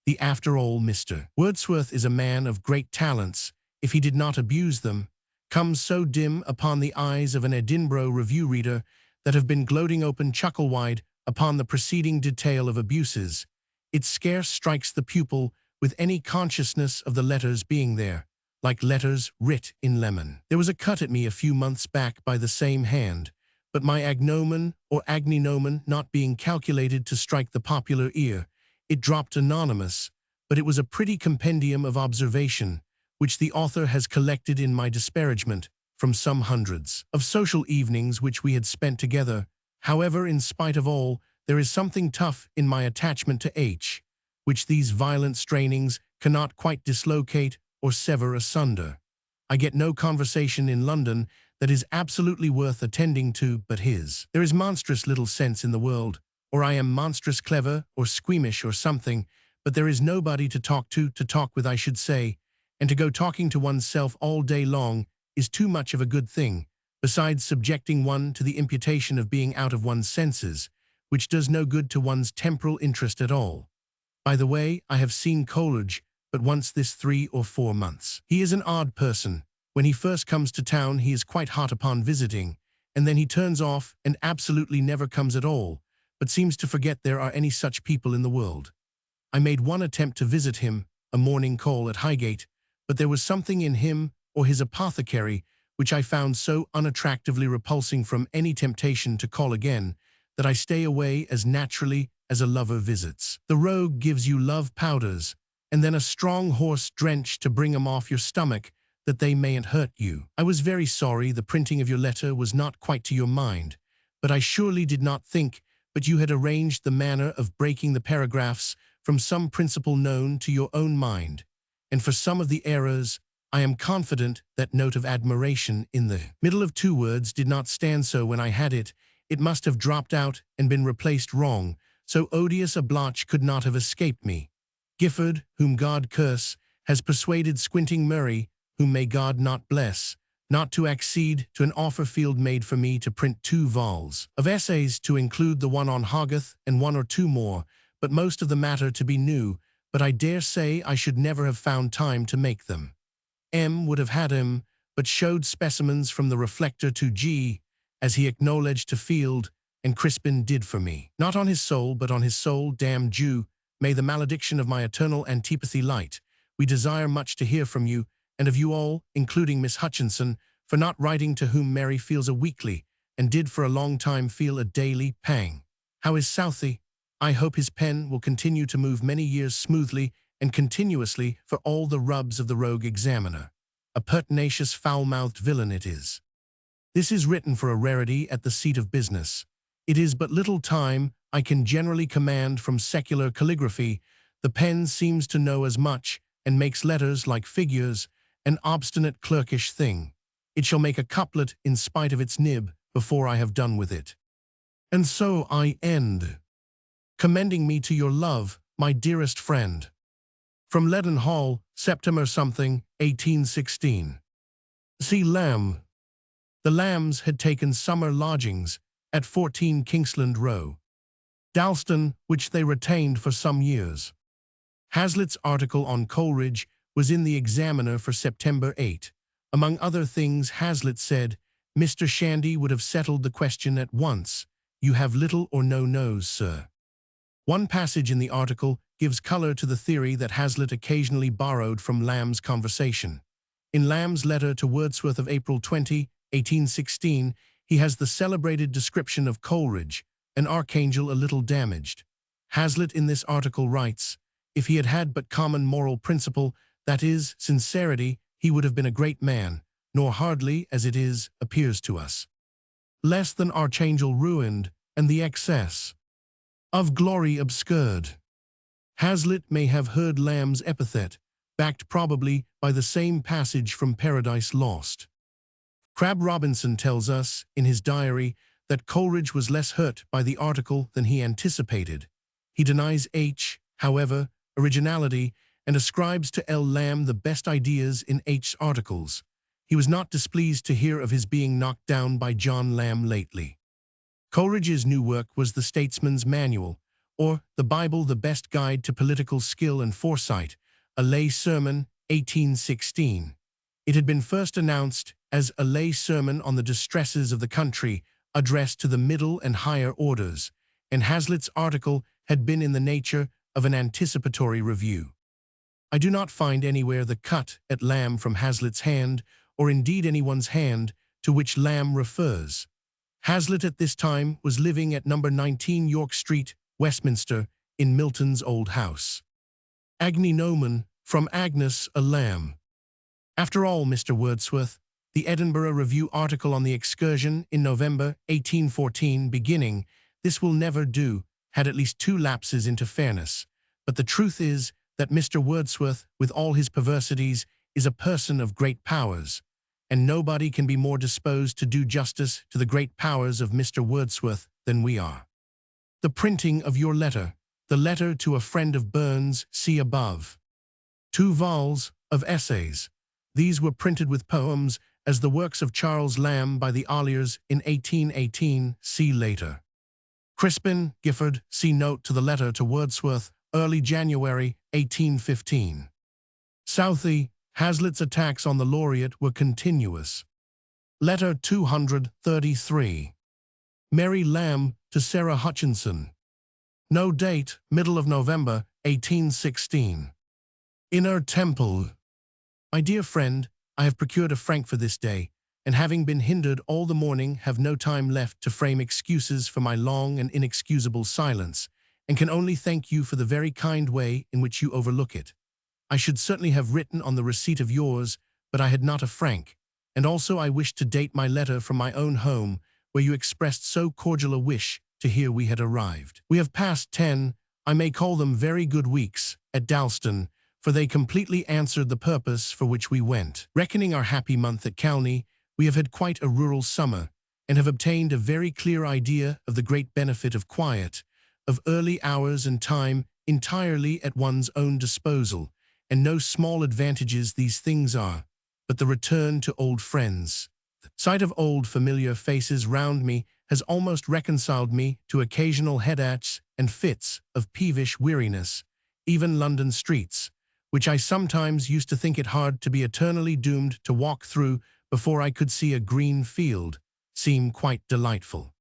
[SPEAKER 1] The after all Mr. Wordsworth is a man of great talents, if he did not abuse them, comes so dim upon the eyes of an Edinburgh Review reader that have been gloating open chuckle-wide upon the preceding detail of abuses, it scarce strikes the pupil with any consciousness of the letters being there, like letters writ in lemon. There was a cut at me a few months back by the same hand, but my agnomen or agninomen not being calculated to strike the popular ear, it dropped anonymous, but it was a pretty compendium of observation, which the author has collected in my disparagement from some hundreds of social evenings which we had spent together. However, in spite of all, there is something tough in my attachment to H, which these violent strainings cannot quite dislocate or sever asunder. I get no conversation in London that is absolutely worth attending to but his. There is monstrous little sense in the world, or I am monstrous clever or squeamish or something, but there is nobody to talk with I should say, and to go talking to oneself all day long is too much of a good thing, besides subjecting one to the imputation of being out of one's senses, which does no good to one's temporal interest at all. By the way, I have seen Coleridge but once this 3 or 4 months. He is an odd person. When he first comes to town he is quite hot upon visiting, and then he turns off and absolutely never comes at all, but seems to forget there are any such people in the world. I made one attempt to visit him, a morning call at Highgate, but there was something in him or his apothecary which I found so unattractively repulsing from any temptation to call again, that I stay away as naturally as a lover visits. The rogue gives you love powders, and then a strong horse drench to bring 'em off your stomach, that they mayn't hurt you. I was very sorry the printing of your letter was not quite to your mind, but I surely did not think but you had arranged the manner of breaking the paragraphs from some principle known to your own mind, and for some of the errors, I am confident that note of admiration in the middle of 2 words did not stand so when I had it. It must have dropped out and been replaced wrong, so odious a blotch could not have escaped me. Gifford, whom God curse, has persuaded Squinting Murray, whom may God not bless, not to accede to an offer field made for me to print 2 vols of essays, to include the one on Hogarth and 1 or 2 more, but most of the matter to be new, but I dare say I should never have found time to make them. M would have had him, but showed specimens from the Reflector to G, as he acknowledged to Field, and Crispin did for me. Not on his soul, but on his soul, damned Jew, may the malediction of my eternal antipathy light. We desire much to hear from you, and of you all, including Miss Hutchinson, for not writing, to whom Mary feels a weekly, and did for a long time feel a daily, pang. How is Southey? I hope his pen will continue to move many years smoothly and continuously for all the rubs of the rogue Examiner. A pertinacious foul-mouthed villain it is. This is written for a rarity at the seat of business. It is but little time I can generally command from secular calligraphy. The pen seems to know as much, and makes letters like figures, an obstinate clerkish thing. It shall make a couplet in spite of its nib before I have done with it. And so I end, commending me to your love, my dearest friend. From Leadenhall, September something, 1816. See Lamb. The Lambs had taken summer lodgings at 14 Kingsland Row, Dalston, which they retained for some years. Hazlitt's article on Coleridge was in the Examiner for September 8. Among other things, Hazlitt said, "Mr. Shandy would have settled the question at once. You have little or no nose, sir." One passage in the article gives color to the theory that Hazlitt occasionally borrowed from Lamb's conversation. In Lamb's letter to Wordsworth of April 20, 1816, he has the celebrated description of Coleridge, an archangel a little damaged. Hazlitt in this article writes, "If he had had but common moral principle, that is, sincerity, he would have been a great man, nor hardly, as it is, appears to us, less than archangel ruined, and the excess of glory obscured." Hazlitt may have heard Lamb's epithet, backed probably by the same passage from Paradise Lost. Crabb Robinson tells us, in his diary, that Coleridge was less hurt by the article than he anticipated. He denies however, originality, and ascribes to L. Lamb the best ideas in H.'s articles. He was not displeased to hear of his being knocked down by John Lamb lately. Coleridge's new work was The Statesman's Manual, or The Bible, the Best Guide to Political Skill and Foresight, a lay sermon, 1816. It had been first announced as a lay sermon on the distresses of the country, addressed to the middle and higher orders, and Hazlitt's article had been in the nature of an anticipatory review. I do not find anywhere the cut at Lamb from Hazlitt's hand, or indeed anyone's hand, to which Lamb refers. Hazlitt at this time was living at number 19 York Street, Westminster, in Milton's old house. Agni Nomen, from Agnes a Lamb. After all, Mr. Wordsworth, the Edinburgh Review article on the excursion in November 1814 beginning, "This will never do," had at least two lapses into fairness. But the truth is that Mr. Wordsworth, with all his perversities, is a person of great powers, and nobody can be more disposed to do justice to the great powers of Mr. Wordsworth than we are. The printing of your letter, the letter to a friend of Burns, see above. 2 vols of essays. These were printed with poems as the works of Charles Lamb by the Olliers in 1818, see later. Crispin, Gifford, see note to the letter to Wordsworth, early January 1815. Southey, Hazlitt's attacks on the laureate were continuous. Letter 233. Mary Lamb to Sarah Hutchinson. No date, middle of November, 1816. Inner Temple. My dear friend, I have procured a frank for this day, and having been hindered all the morning, have no time left to frame excuses for my long and inexcusable silence, and can only thank you for the very kind way in which you overlook it. I should certainly have written on the receipt of yours, but I had not a franc, and also I wished to date my letter from my own home, where you expressed so cordial a wish to hear we had arrived. We have passed 10, I may call them very good weeks, at Dalston, for they completely answered the purpose for which we went. Reckoning our happy month at Calney, we have had quite a rural summer, and have obtained a very clear idea of the great benefit of quiet, of early hours and time entirely at one's own disposal, and no small advantages these things are, but the return to old friends. The sight of old familiar faces round me has almost reconciled me to occasional headaches and fits of peevish weariness, even London streets, which I sometimes used to think it hard to be eternally doomed to walk through before I could see a green field, seem quite delightful.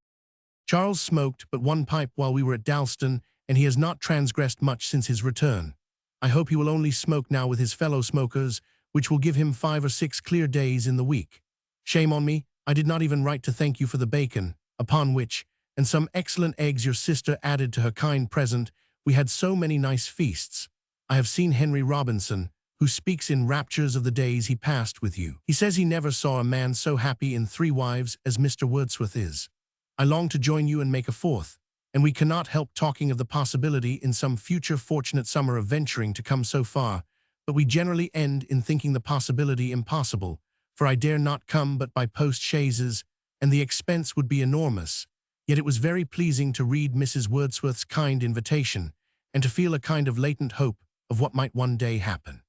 [SPEAKER 1] Charles smoked but one pipe while we were at Dalston, and he has not transgressed much since his return. I hope he will only smoke now with his fellow smokers, which will give him 5 or 6 clear days in the week. Shame on me, I did not even write to thank you for the bacon, upon which, and some excellent eggs your sister added to her kind present, we had so many nice feasts. I have seen Henry Robinson, who speaks in raptures of the days he passed with you. He says he never saw a man so happy in 3 wives as Mr. Wordsworth is. I long to join you and make a 4th, and we cannot help talking of the possibility in some future fortunate summer of venturing to come so far, but we generally end in thinking the possibility impossible, for I dare not come but by post-chaises, and the expense would be enormous. Yet it was very pleasing to read Mrs. Wordsworth's kind invitation, and to feel a kind of latent hope of what might one day happen.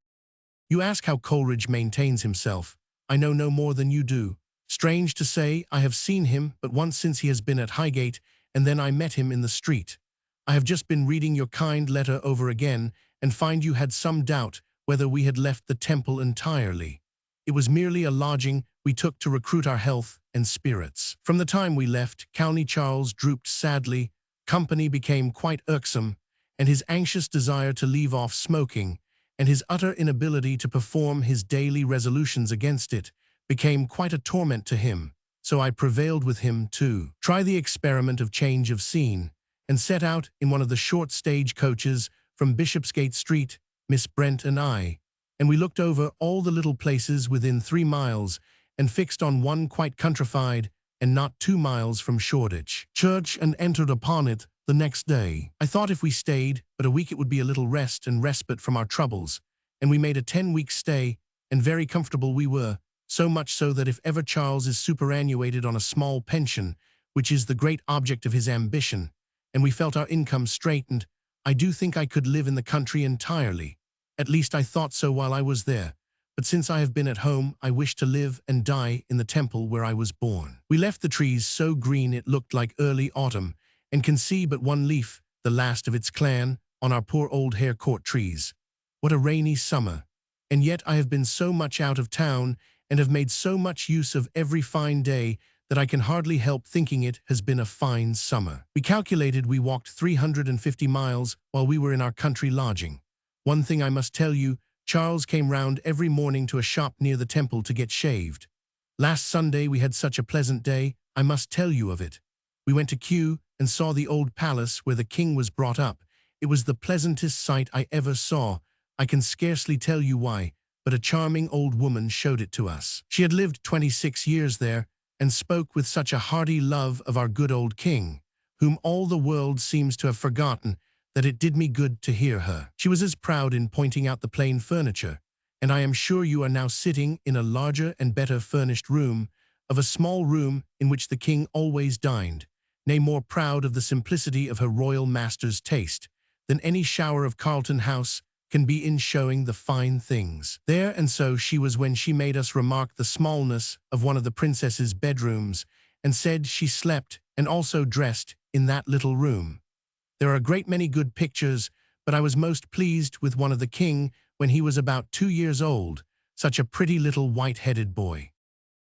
[SPEAKER 1] You ask how Coleridge maintains himself. I know no more than you do. Strange to say, I have seen him but once since he has been at Highgate, and then I met him in the street. I have just been reading your kind letter over again, and find you had some doubt whether we had left the temple entirely. It was merely a lodging we took to recruit our health and spirits. From the time we left, County Charles drooped sadly, company became quite irksome, and his anxious desire to leave off smoking, and his utter inability to perform his daily resolutions against it, became quite a torment to him, so I prevailed with him to try the experiment of change of scene, and set out in one of the short stage coaches from Bishopsgate Street, Miss Brent and I, and we looked over all the little places within 3 miles, and fixed on one quite countrified, and not 2 miles from Shoreditch Church, and entered upon it the next day. I thought if we stayed but a week it would be a little rest and respite from our troubles, and we made a 10-week stay, and very comfortable we were, so much so that if ever Charles is superannuated on a small pension, which is the great object of his ambition, and we felt our income straightened, I do think I could live in the country entirely. At least I thought so while I was there, but since I have been at home, I wish to live and die in the temple where I was born. We left the trees so green it looked like early autumn, and can see but one leaf, the last of its clan, on our poor old Harcourt trees. What a rainy summer! And yet I have been so much out of town, and have made so much use of every fine day, that I can hardly help thinking it has been a fine summer. We calculated we walked 350 miles while we were in our country lodging. One thing I must tell you, Charles came round every morning to a shop near the temple to get shaved. Last Sunday we had such a pleasant day, I must tell you of it. We went to Kew and saw the old palace where the king was brought up. It was the pleasantest sight I ever saw. I can scarcely tell you why, but a charming old woman showed it to us. She had lived 26 years there, and spoke with such a hearty love of our good old king, whom all the world seems to have forgotten, that it did me good to hear her. She was as proud in pointing out the plain furniture, and I am sure you are now sitting in a larger and better furnished room, of a small room in which the king always dined, nay, more proud of the simplicity of her royal master's taste, than any shower of Carlton House can be in showing the fine things there. And so she was when she made us remark the smallness of one of the princess's bedrooms, and said she slept and also dressed in that little room. There are a great many good pictures, but I was most pleased with one of the king when he was about 2 years old, such a pretty little white-headed boy.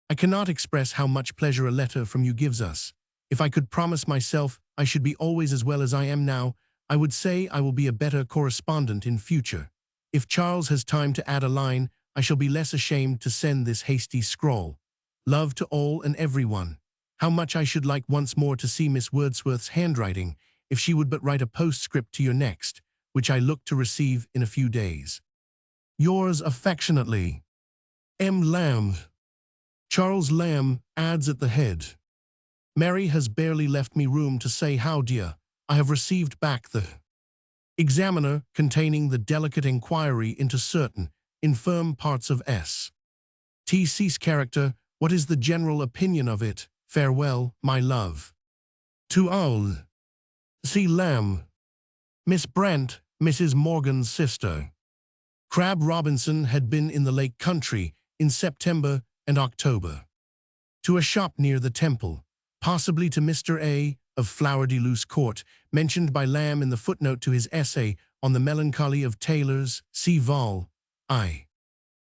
[SPEAKER 1] I cannot express how much pleasure a letter from you gives us. If I could promise myself I should be always as well as I am now, I would say I will be a better correspondent in future. If Charles has time to add a line, I shall be less ashamed to send this hasty scrawl. Love to all and everyone. How much I should like once more to see Miss Wordsworth's handwriting, if she would but write a postscript to your next, which I look to receive in a few days. Yours affectionately, M. Lamb. Charles Lamb adds at the head. Mary has barely left me room to say how, dear. I have received back the Examiner containing the delicate inquiry into certain infirm parts of S. T. C's character. What is the general opinion of it? Farewell, my love. To all. C. Lamb. Miss Brent, Mrs. Morgan's sister. Crab Robinson had been in the Lake Country in September and October. To a shop near the temple, possibly to Mr. A. of Flower-de-Luce Court, mentioned by Lamb in the footnote to his essay on the melancholy of tailors, see Vol. I.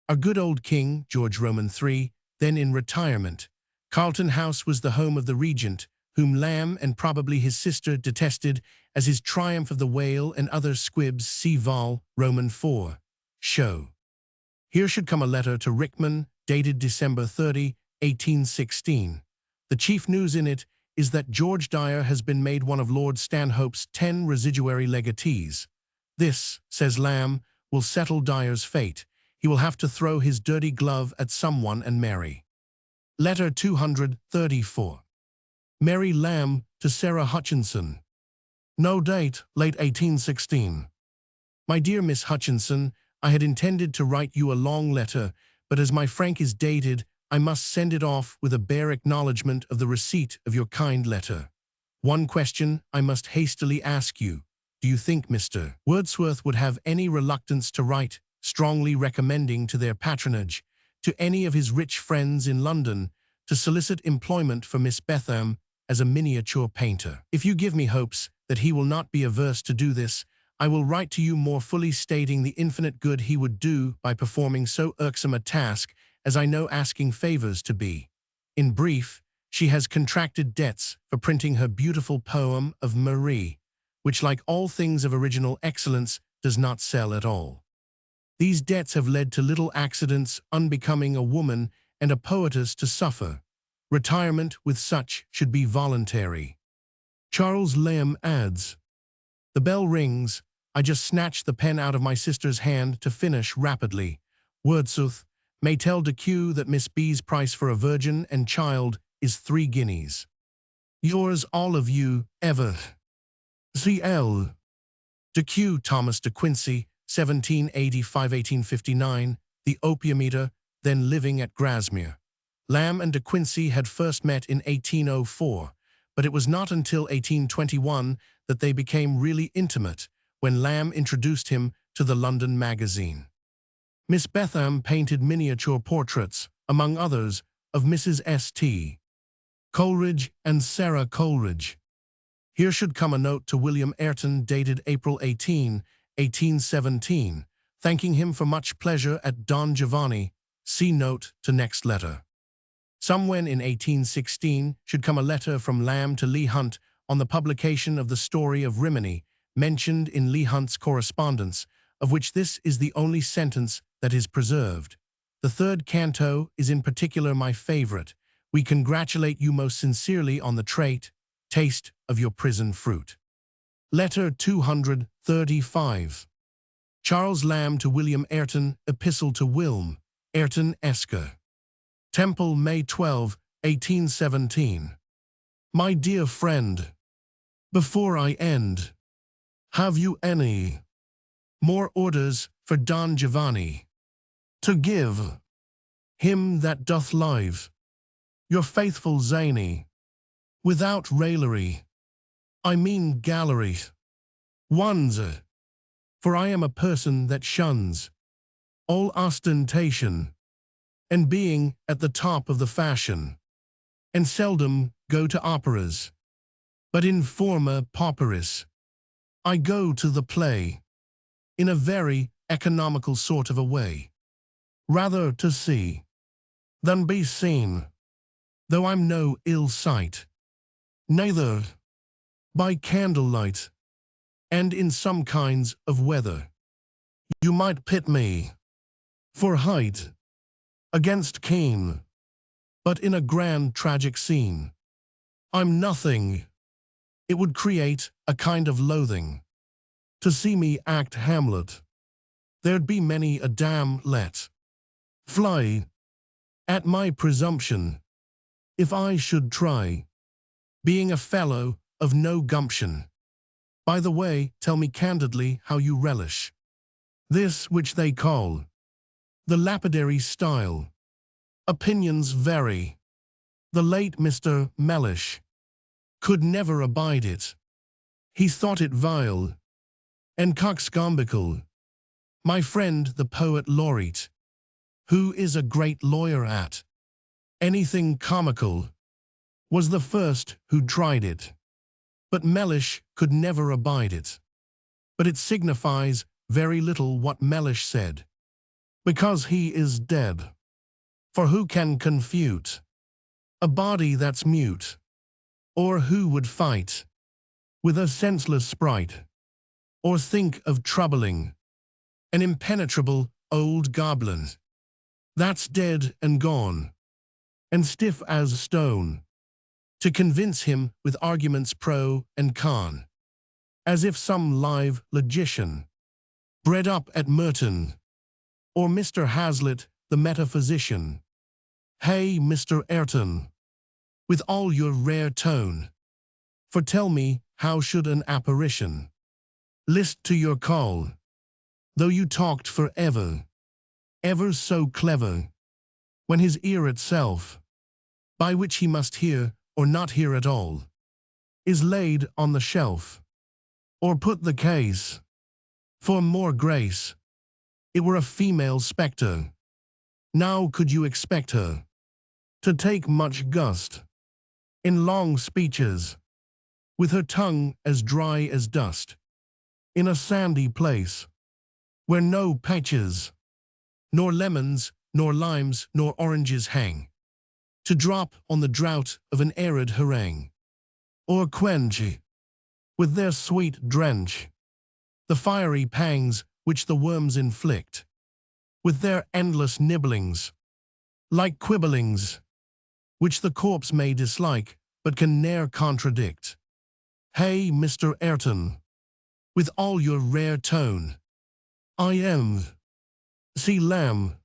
[SPEAKER 1] Our good old king, George Roman III, then in retirement. Carlton House was the home of the regent, whom Lamb and probably his sister detested as his triumph of the whale and other squibs, see Vol. Roman IV. Show. Here should come a letter to Rickman, dated December 30, 1816. The chief news in it is that George Dyer has been made one of Lord Stanhope's 10 residuary legatees. This, says Lamb, will settle Dyer's fate. He will have to throw his dirty glove at someone and marry. Letter 234. Mary Lamb to Sarah Hutchinson. No date, late 1816. My dear Miss Hutchinson, I had intended to write you a long letter, but as my frank is dated, I must send it off with a bare acknowledgment of the receipt of your kind letter. One question I must hastily ask you. Do you think Mr. Wordsworth would have any reluctance to write, strongly recommending to their patronage, to any of his rich friends in London, to solicit employment for Miss Betham as a miniature painter. If you give me hopes that he will not be averse to do this, I will write to you more fully stating the infinite good he would do by performing so irksome a task as I know asking favors to be. In brief, she has contracted debts for printing her beautiful poem of Marie, which, like all things of original excellence, does not sell at all. These debts have led to little accidents unbecoming a woman and a poetess to suffer. Retirement with such should be voluntary. Charles Lamb adds, "The bell rings. I just snatched the pen out of my sister's hand to finish rapidly. Wordsworth may tell de Q that Miss B's price for a virgin and child is 3 guineas. Yours all of you, ever. C.L. de Q. Thomas de Quincey, 1785–1859, the opium eater, then living at Grasmere." Lamb and de Quincey had first met in 1804, but it was not until 1821 that they became really intimate, when Lamb introduced him to the London Magazine. Miss Betham painted miniature portraits, among others, of Mrs. S.T. Coleridge and Sarah Coleridge. Here should come a note to William Ayrton dated April 18, 1817, thanking him for much pleasure at Don Giovanni. See note to next letter. Somewhen in 1816 should come a letter from Lamb to Leigh Hunt on the publication of the story of Rimini, mentioned in Leigh Hunt's correspondence, of which this is the only sentence that is preserved. The 3rd canto is in particular my favorite. We congratulate you most sincerely on the taste of your prison fruit. Letter 235. Charles Lamb to William Ayrton, Epistle to Wilm, Ayrton Esker. Temple, May 12, 1817. My dear friend, before I end, have you any more orders for Don Giovanni to give him that doth live your faithful zany, without raillery, I mean gallery, ones, for I am a person that shuns all ostentation, and being at the top of the fashion, and seldom go to operas, but in forma pauperis I go to the play, in a very economical sort of a way, rather to see than be seen, though I'm no ill sight, neither by candlelight, and in some kinds of weather you might pit me for height against Cain, but in a grand tragic scene I'm nothing. It would create a kind of loathing to see me act Hamlet. There'd be many a damn let fly at my presumption if I should try, being a fellow of no gumption. By the way, tell me candidly how you relish this which they call the lapidary style. Opinions vary. The late Mr. Mellish could never abide it. He thought it vile and coxcombical. My friend the poet laureate, who is a great lawyer at anything comical, was the first who tried it. But Mellish could never abide it. But it signifies very little what Mellish said, because he is dead. For who can confute a body that's mute? Or who would fight with a senseless sprite? Or think of troubling an impenetrable old goblin that's dead and gone, and stiff as stone, to convince him with arguments pro and con, as if some live logician, bred up at Merton, or Mr. Hazlitt the metaphysician. Hey, Mr. Ayrton, with all your rare tone, for tell me, how should an apparition list to your call, though you talked for ever so clever, when his ear itself, by which he must hear or not hear at all, is laid on the shelf, or put the case, for more grace, it were a female spectre. Now could you expect her to take much gust in long speeches, with her tongue as dry as dust, in a sandy place, where no patches, nor lemons, nor limes, nor oranges hang, to drop on the drought of an arid harangue, or quench, with their sweet drench, the fiery pangs which the worms inflict, with their endless nibblings, like quibblings, which the corpse may dislike, but can ne'er contradict. Hey, Mr. Ayrton, with all your rare tone, I am C. Lamb.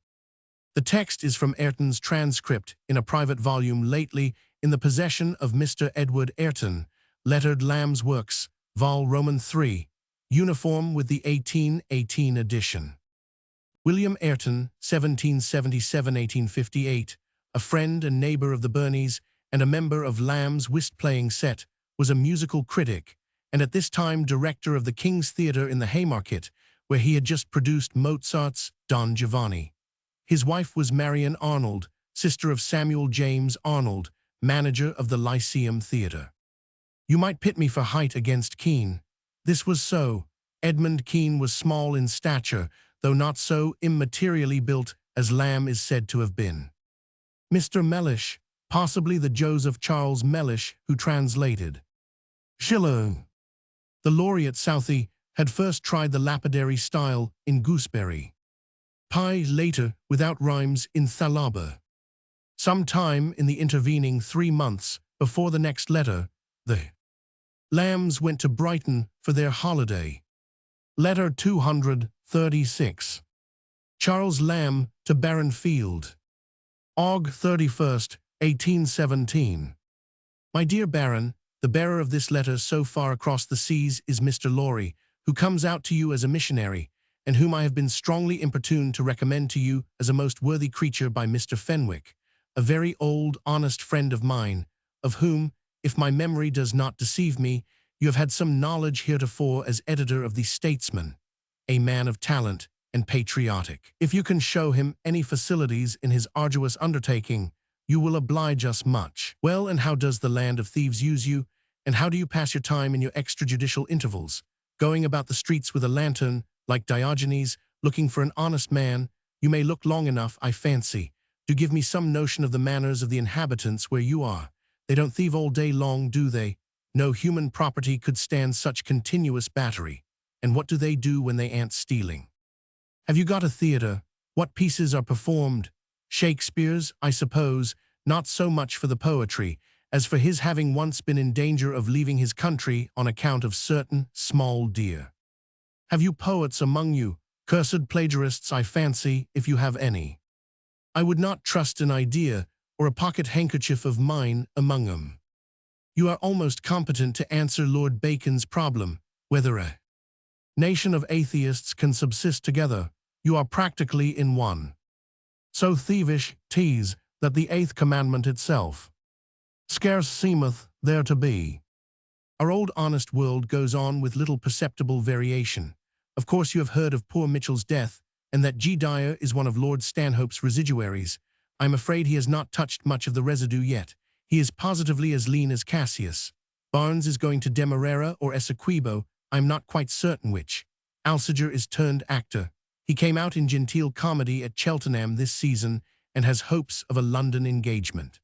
[SPEAKER 1] The text is from Ayrton's transcript in a private volume lately in the possession of Mr. Edward Ayrton, lettered Lamb's Works, Vol. Roman 3, uniform with the 1818 edition. William Ayrton, 1777–1858, a friend and neighbor of the Burneys and a member of Lamb's whist-playing set, was a musical critic, and at this time director of the King's Theatre in the Haymarket, where he had just produced Mozart's Don Giovanni. His wife was Marian Arnold, sister of Samuel James Arnold, manager of the Lyceum Theatre. You might pit me for height against Kean. This was so. Edmund Kean was small in stature, though not so immaterially built as Lamb is said to have been. Mr. Mellish, possibly the Joseph Charles Mellish who translated Schiller. The laureate Southey had first tried the lapidary style in Gooseberry Pie, later, without rhymes, in Thalaba. Some time in the intervening 3 months before the next letter, the Lambs went to Brighton for their holiday. Letter 236. Charles Lamb to Baron Field. Aug. 31st, 1817. My dear Baron, the bearer of this letter so far across the seas is Mr. Laurie, who comes out to you as a missionary, and whom I have been strongly importuned to recommend to you as a most worthy creature by Mr. Fenwick, a very old, honest friend of mine, of whom, if my memory does not deceive me, you have had some knowledge heretofore as editor of the Statesman, a man of talent and patriotic. If you can show him any facilities in his arduous undertaking, you will oblige us much. Well, and how does the land of thieves use you, and how do you pass your time in your extrajudicial intervals? Going about the streets with a lantern, like Diogenes, looking for an honest man? You may look long enough, I fancy, to give me some notion of the manners of the inhabitants where you are. They don't thieve all day long, do they? No human property could stand such continuous battery. And what do they do when they ain't stealing? Have you got a theatre? What pieces are performed? Shakespeare's, I suppose, not so much for the poetry, as for his having once been in danger of leaving his country on account of certain small deer. Have you poets among you? Cursed plagiarists, I fancy, if you have any. I would not trust an idea or a pocket handkerchief of mine among them. You are almost competent to answer Lord Bacon's problem, whether a nation of atheists can subsist together. You are practically in one. So thievish, 'tis, that the 8th commandment itself scarce seemeth there to be. Our old honest world goes on with little perceptible variation. Of course you have heard of poor Mitchell's death, and that G. Dyer is one of Lord Stanhope's residuaries. I am afraid he has not touched much of the residue yet. He is positively as lean as Cassius. Barnes is going to Demerara or Essequibo, I am not quite certain which. Alsager is turned actor. He came out in genteel comedy at Cheltenham this season and has hopes of a London engagement.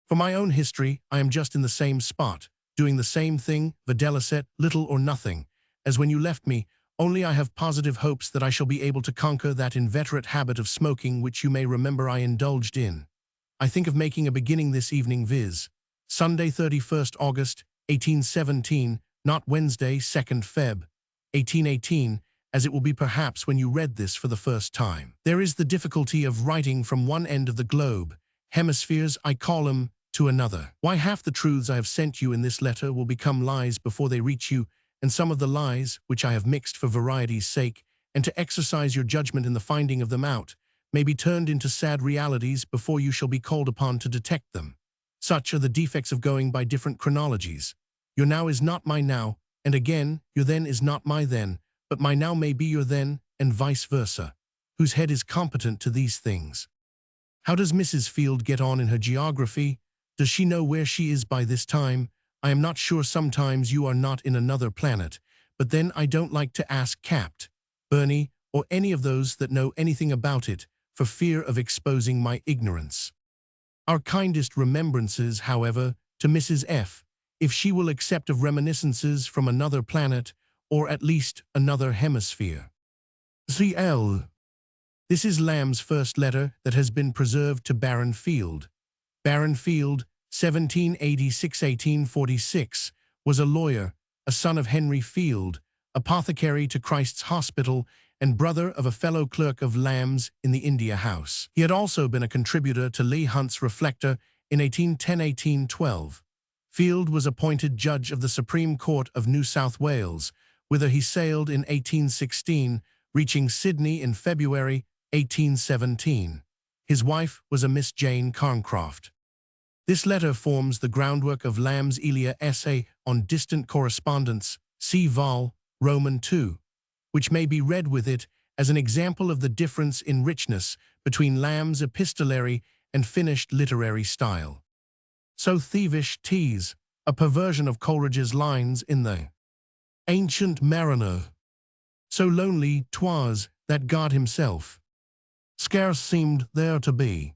[SPEAKER 1] For my own history, I am just in the same spot, doing the same thing, videlicet, little or nothing, as when you left me, only I have positive hopes that I shall be able to conquer that inveterate habit of smoking which you may remember I indulged in. I think of making a beginning this evening, viz. Sunday 31st August, 1817, not Wednesday 2nd Feb. 1818, as it will be perhaps when you read this for the first time. There is the difficulty of writing from one end of the globe, hemispheres I call 'em, to another. Why, half the truths I have sent you in this letter will become lies before they reach you, and some of the lies, which I have mixed for variety's sake, and to exercise your judgment in the finding of them out, may be turned into sad realities before you shall be called upon to detect them. Such are the defects of going by different chronologies. Your now is not my now, and again, your then is not my then, but my now may be your then, and vice versa. Whose head is competent to these things? How does Mrs. Field get on in her geography? Does she know where she is by this time? I am not sure. Sometimes you are not in another planet, but then I don't like to ask Capt. Bernie, or any of those that know anything about it, for fear of exposing my ignorance. Our kindest remembrances, however, to Mrs. F., if she will accept of reminiscences from another planet, or at least another hemisphere. CL. This is Lamb's first letter that has been preserved to Baron Field. Baron Field, 1786–1846, was a lawyer, a son of Henry Field, apothecary to Christ's Hospital, and brother of a fellow clerk of Lamb's in the India House. He had also been a contributor to Leigh Hunt's Reflector in 1810–1812. Field was appointed Judge of the Supreme Court of New South Wales, whither he sailed in 1816, reaching Sydney in February 1817. His wife was a Miss Jane Carncroft. This letter forms the groundwork of Lamb's Elia essay on distant correspondence, see Vol. Roman II, which may be read with it as an example of the difference in richness between Lamb's epistolary and finished literary style. So thievish 'tis, a perversion of Coleridge's lines in the Ancient Mariner. So lonely 'twas that God himself scarce seemed there to be.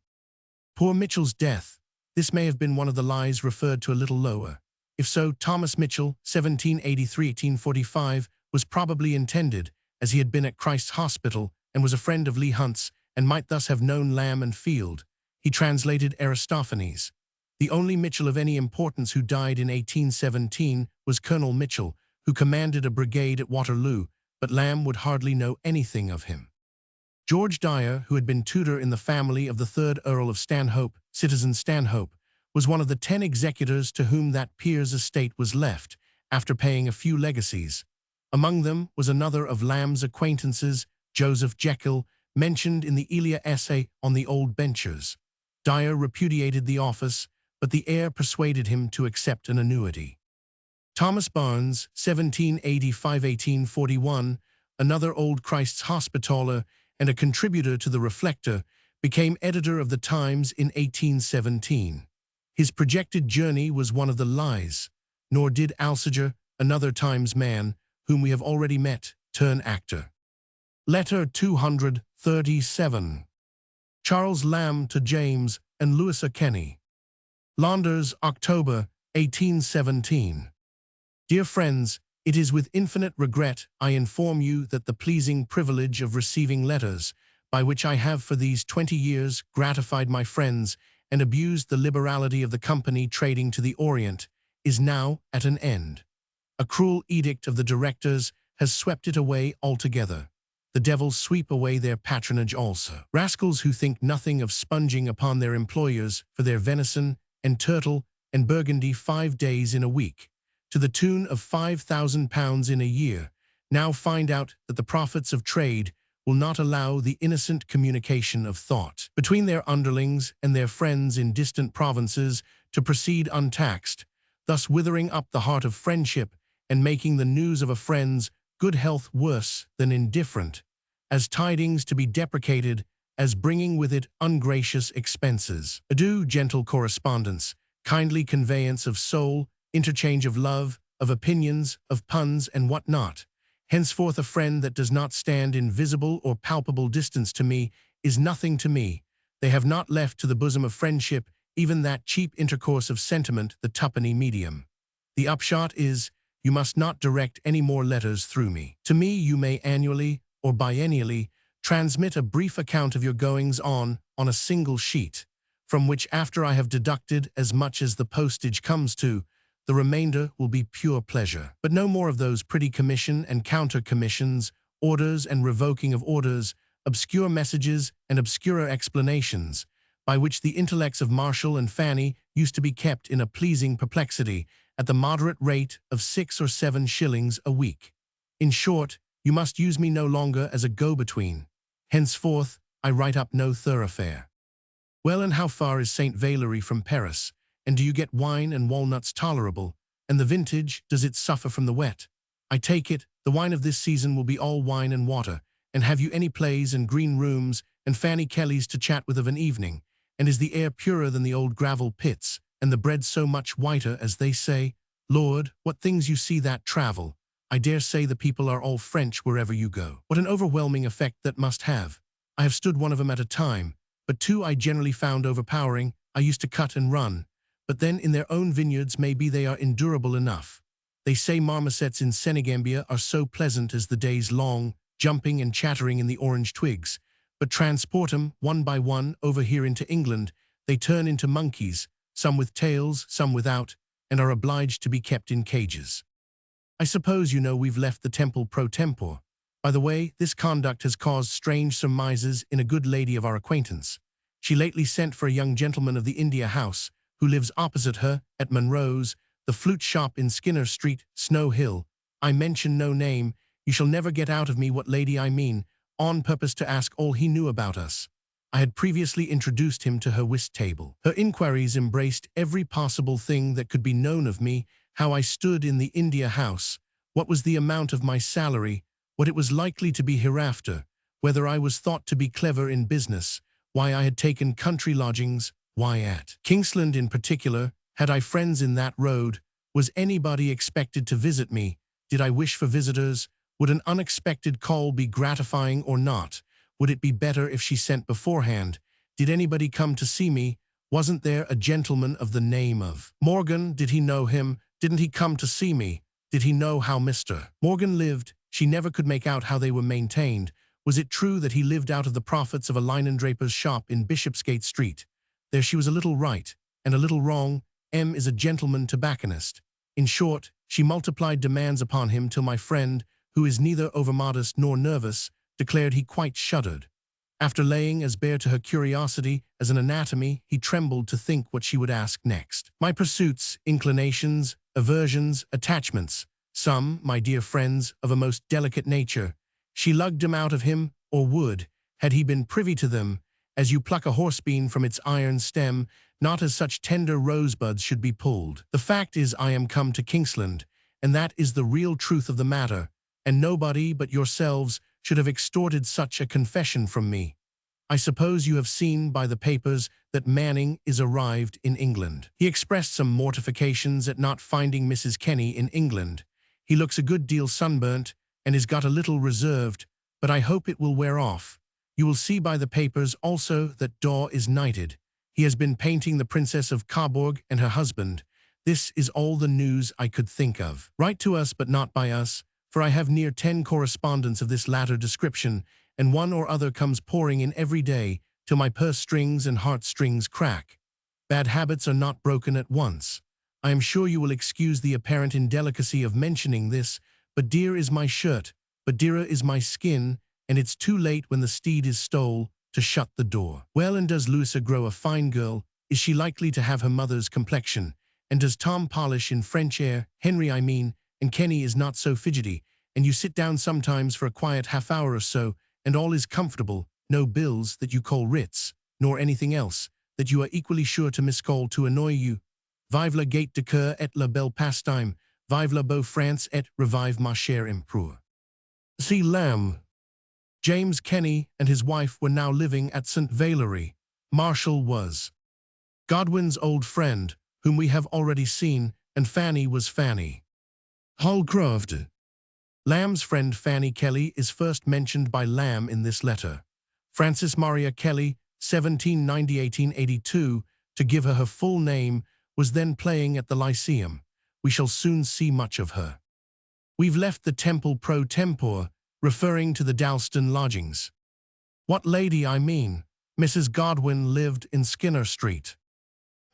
[SPEAKER 1] Poor Mitchell's death. This may have been one of the lies referred to a little lower. If so, Thomas Mitchell, 1783–1845, was probably intended, as he had been at Christ's Hospital and was a friend of Leigh Hunt's and might thus have known Lamb and Field. He translated Aristophanes. The only Mitchell of any importance who died in 1817 was Colonel Mitchell, who commanded a brigade at Waterloo, but Lamb would hardly know anything of him. George Dyer, who had been tutor in the family of the 3rd Earl of Stanhope, Citizen Stanhope, was one of the 10 executors to whom that peer's estate was left, after paying a few legacies. Among them was another of Lamb's acquaintances, Joseph Jekyll, mentioned in the Elia essay on the Old Benchers. Dyer repudiated the office, but the heir persuaded him to accept an annuity. Thomas Barnes, 1785–1841, another old Christ's Hospitaller and a contributor to the Reflector, became editor of the Times in 1817. His projected journey was one of the lies, nor did Alsager, another Times man, whom we have already met, turn actor. Letter 237. Charles Lamb to James and Louis Uncanny. Launders, October, 1817. Dear friends, it is with infinite regret I inform you that the pleasing privilege of receiving letters, by which I have for these 20 years gratified my friends and abused the liberality of the company trading to the Orient, is now at an end. A cruel edict of the directors has swept it away altogether. The devils sweep away their patronage also. Rascals who think nothing of sponging upon their employers for their venison and turtle and burgundy 5 days in a week, to the tune of £5,000 in a year, now find out that the profits of trade will not allow the innocent communication of thought between their underlings and their friends in distant provinces to proceed untaxed, thus withering up the heart of friendship and making the news of a friend's good health worse than indifferent, as tidings to be deprecated, as bringing with it ungracious expenses. Adieu, gentle correspondence, kindly conveyance of soul, interchange of love, of opinions, of puns, and what not. Henceforth a friend that does not stand in visible or palpable distance to me is nothing to me. They have not left to the bosom of friendship even that cheap intercourse of sentiment, the twopenny medium. The upshot is, you must not direct any more letters through me. To me you may annually or biennially transmit a brief account of your goings-on a single sheet, from which after I have deducted as much as the postage comes to, the remainder will be pure pleasure. But no more of those pretty commission and counter-commissions, orders and revoking of orders, obscure messages and obscurer explanations, by which the intellects of Marshall and Fanny used to be kept in a pleasing perplexity at the moderate rate of 6 or 7 shillings a week. In short, you must use me no longer as a go-between. Henceforth, I write up no thoroughfare. Well, and how far is St. Valery from Paris? And do you get wine and walnuts tolerable? And the vintage, does it suffer from the wet? I take it, the wine of this season will be all wine and water. And have you any plays and green rooms and Fanny Kellys to chat with of an evening? And is the air purer than the old gravel pits, and the bread so much whiter, as they say? Lord, what things you see that travel! I dare say the people are all French wherever you go. What an overwhelming effect that must have! I have stood one of them at a time, but two I generally found overpowering. I used to cut and run, but then in their own vineyards maybe they are endurable enough. They say marmosets in Senegambia are so pleasant as the day's long, jumping and chattering in the orange twigs, but transport 'em, one by one, over here into England, they turn into monkeys, some with tails, some without, and are obliged to be kept in cages. I suppose you know we've left the temple pro tempore. By the way, this conduct has caused strange surmises in a good lady of our acquaintance. She lately sent for a young gentleman of the India House, who lives opposite her, at Monroe's, the flute shop in Skinner Street, Snow Hill. I mention no name, you shall never get out of me what lady I mean, on purpose to ask all he knew about us. I had previously introduced him to her whist table. Her inquiries embraced every possible thing that could be known of me, how I stood in the India House, what was the amount of my salary, what it was likely to be hereafter, whether I was thought to be clever in business, why I had taken country lodgings, why at Kingsland in particular, had I friends in that road, was anybody expected to visit me, did I wish for visitors, would an unexpected call be gratifying or not, would it be better if she sent beforehand, did anybody come to see me, wasn't there a gentleman of the name of Morgan, did he know him, didn't he come to see me, did he know how Mr. Morgan lived, she never could make out how they were maintained, was it true that he lived out of the profits of a linendraper's shop in Bishopsgate Street? There she was a little right, and a little wrong. M is a gentleman tobacconist. In short, she multiplied demands upon him till my friend, who is neither overmodest nor nervous, declared he quite shuddered. After laying as bare to her curiosity as an anatomy, he trembled to think what she would ask next. My pursuits, inclinations, aversions, attachments, some, my dear friends, of a most delicate nature, she lugged them out of him, or would, had he been privy to them, as you pluck a horsebean from its iron stem, not as such tender rosebuds should be pulled. The fact is I am come to Kingsland, and that is the real truth of the matter, and nobody but yourselves should have extorted such a confession from me. I suppose you have seen by the papers that Manning is arrived in England. He expressed some mortifications at not finding Mrs. Kenny in England. He looks a good deal sunburnt, and is got a little reserved, but I hope it will wear off. You will see by the papers also that Daw is knighted. He has been painting the Princess of Coburg and her husband. This is all the news I could think of. Write to us, but not by us, for I have near 10 correspondents of this latter description, and one or other comes pouring in every day, till my purse strings and heart strings crack. Bad habits are not broken at once. I am sure you will excuse the apparent indelicacy of mentioning this, but dear is my shirt, but dearer is my skin, and it's too late when the steed is stole to shut the door. Well, and does Louisa grow a fine girl? Is she likely to have her mother's complexion? And does Tom polish in French air? Henry, I mean, and Kenny is not so fidgety, and you sit down sometimes for a quiet half-hour or so, and all is comfortable, no bills that you call writs, nor anything else, that you are equally sure to miscall to annoy you. Vive la gaieté de cœur et la belle pastime, vive la beau France et revive ma chère empereur. See Lamb. James Kenny and his wife were now living at St. Valery. Marshall was Godwin's old friend, whom we have already seen, and Fanny was Fanny Holcroft. Lamb's friend Fanny Kelly is first mentioned by Lamb in this letter. Frances Maria Kelly, 1790–1882, to give her full name, was then playing at the Lyceum. We shall soon see much of her. We've left the temple pro tempore, referring to the Dalston lodgings. What lady I mean? Mrs. Godwin lived in Skinner Street.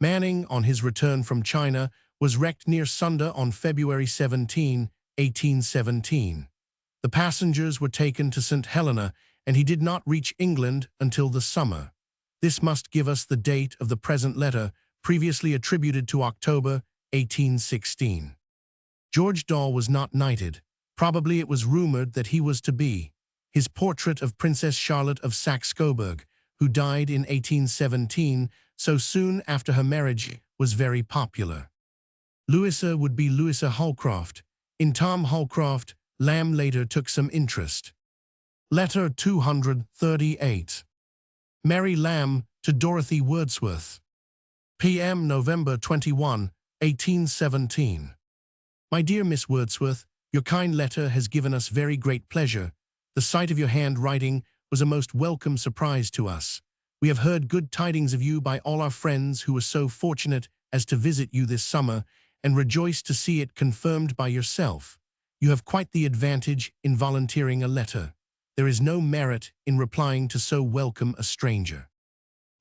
[SPEAKER 1] Manning, on his return from China, was wrecked near Sunda on February 17, 1817. The passengers were taken to St. Helena, and he did not reach England until the summer. This must give us the date of the present letter, previously attributed to October 1816. George Daw was not knighted. Probably it was rumored that he was to be. His portrait of Princess Charlotte of Saxe-Coburg, who died in 1817, so soon after her marriage, was very popular. Louisa would be Louisa Holcroft. In Tom Holcroft, Lamb later took some interest. Letter 238. Mary Lamb, to Dorothy Wordsworth. P.M. November 21, 1817. My dear Miss Wordsworth, your kind letter has given us very great pleasure. The sight of your handwriting was a most welcome surprise to us. We have heard good tidings of you by all our friends who were so fortunate as to visit you this summer, and rejoice to see it confirmed by yourself. You have quite the advantage in volunteering a letter. There is no merit in replying to so welcome a stranger.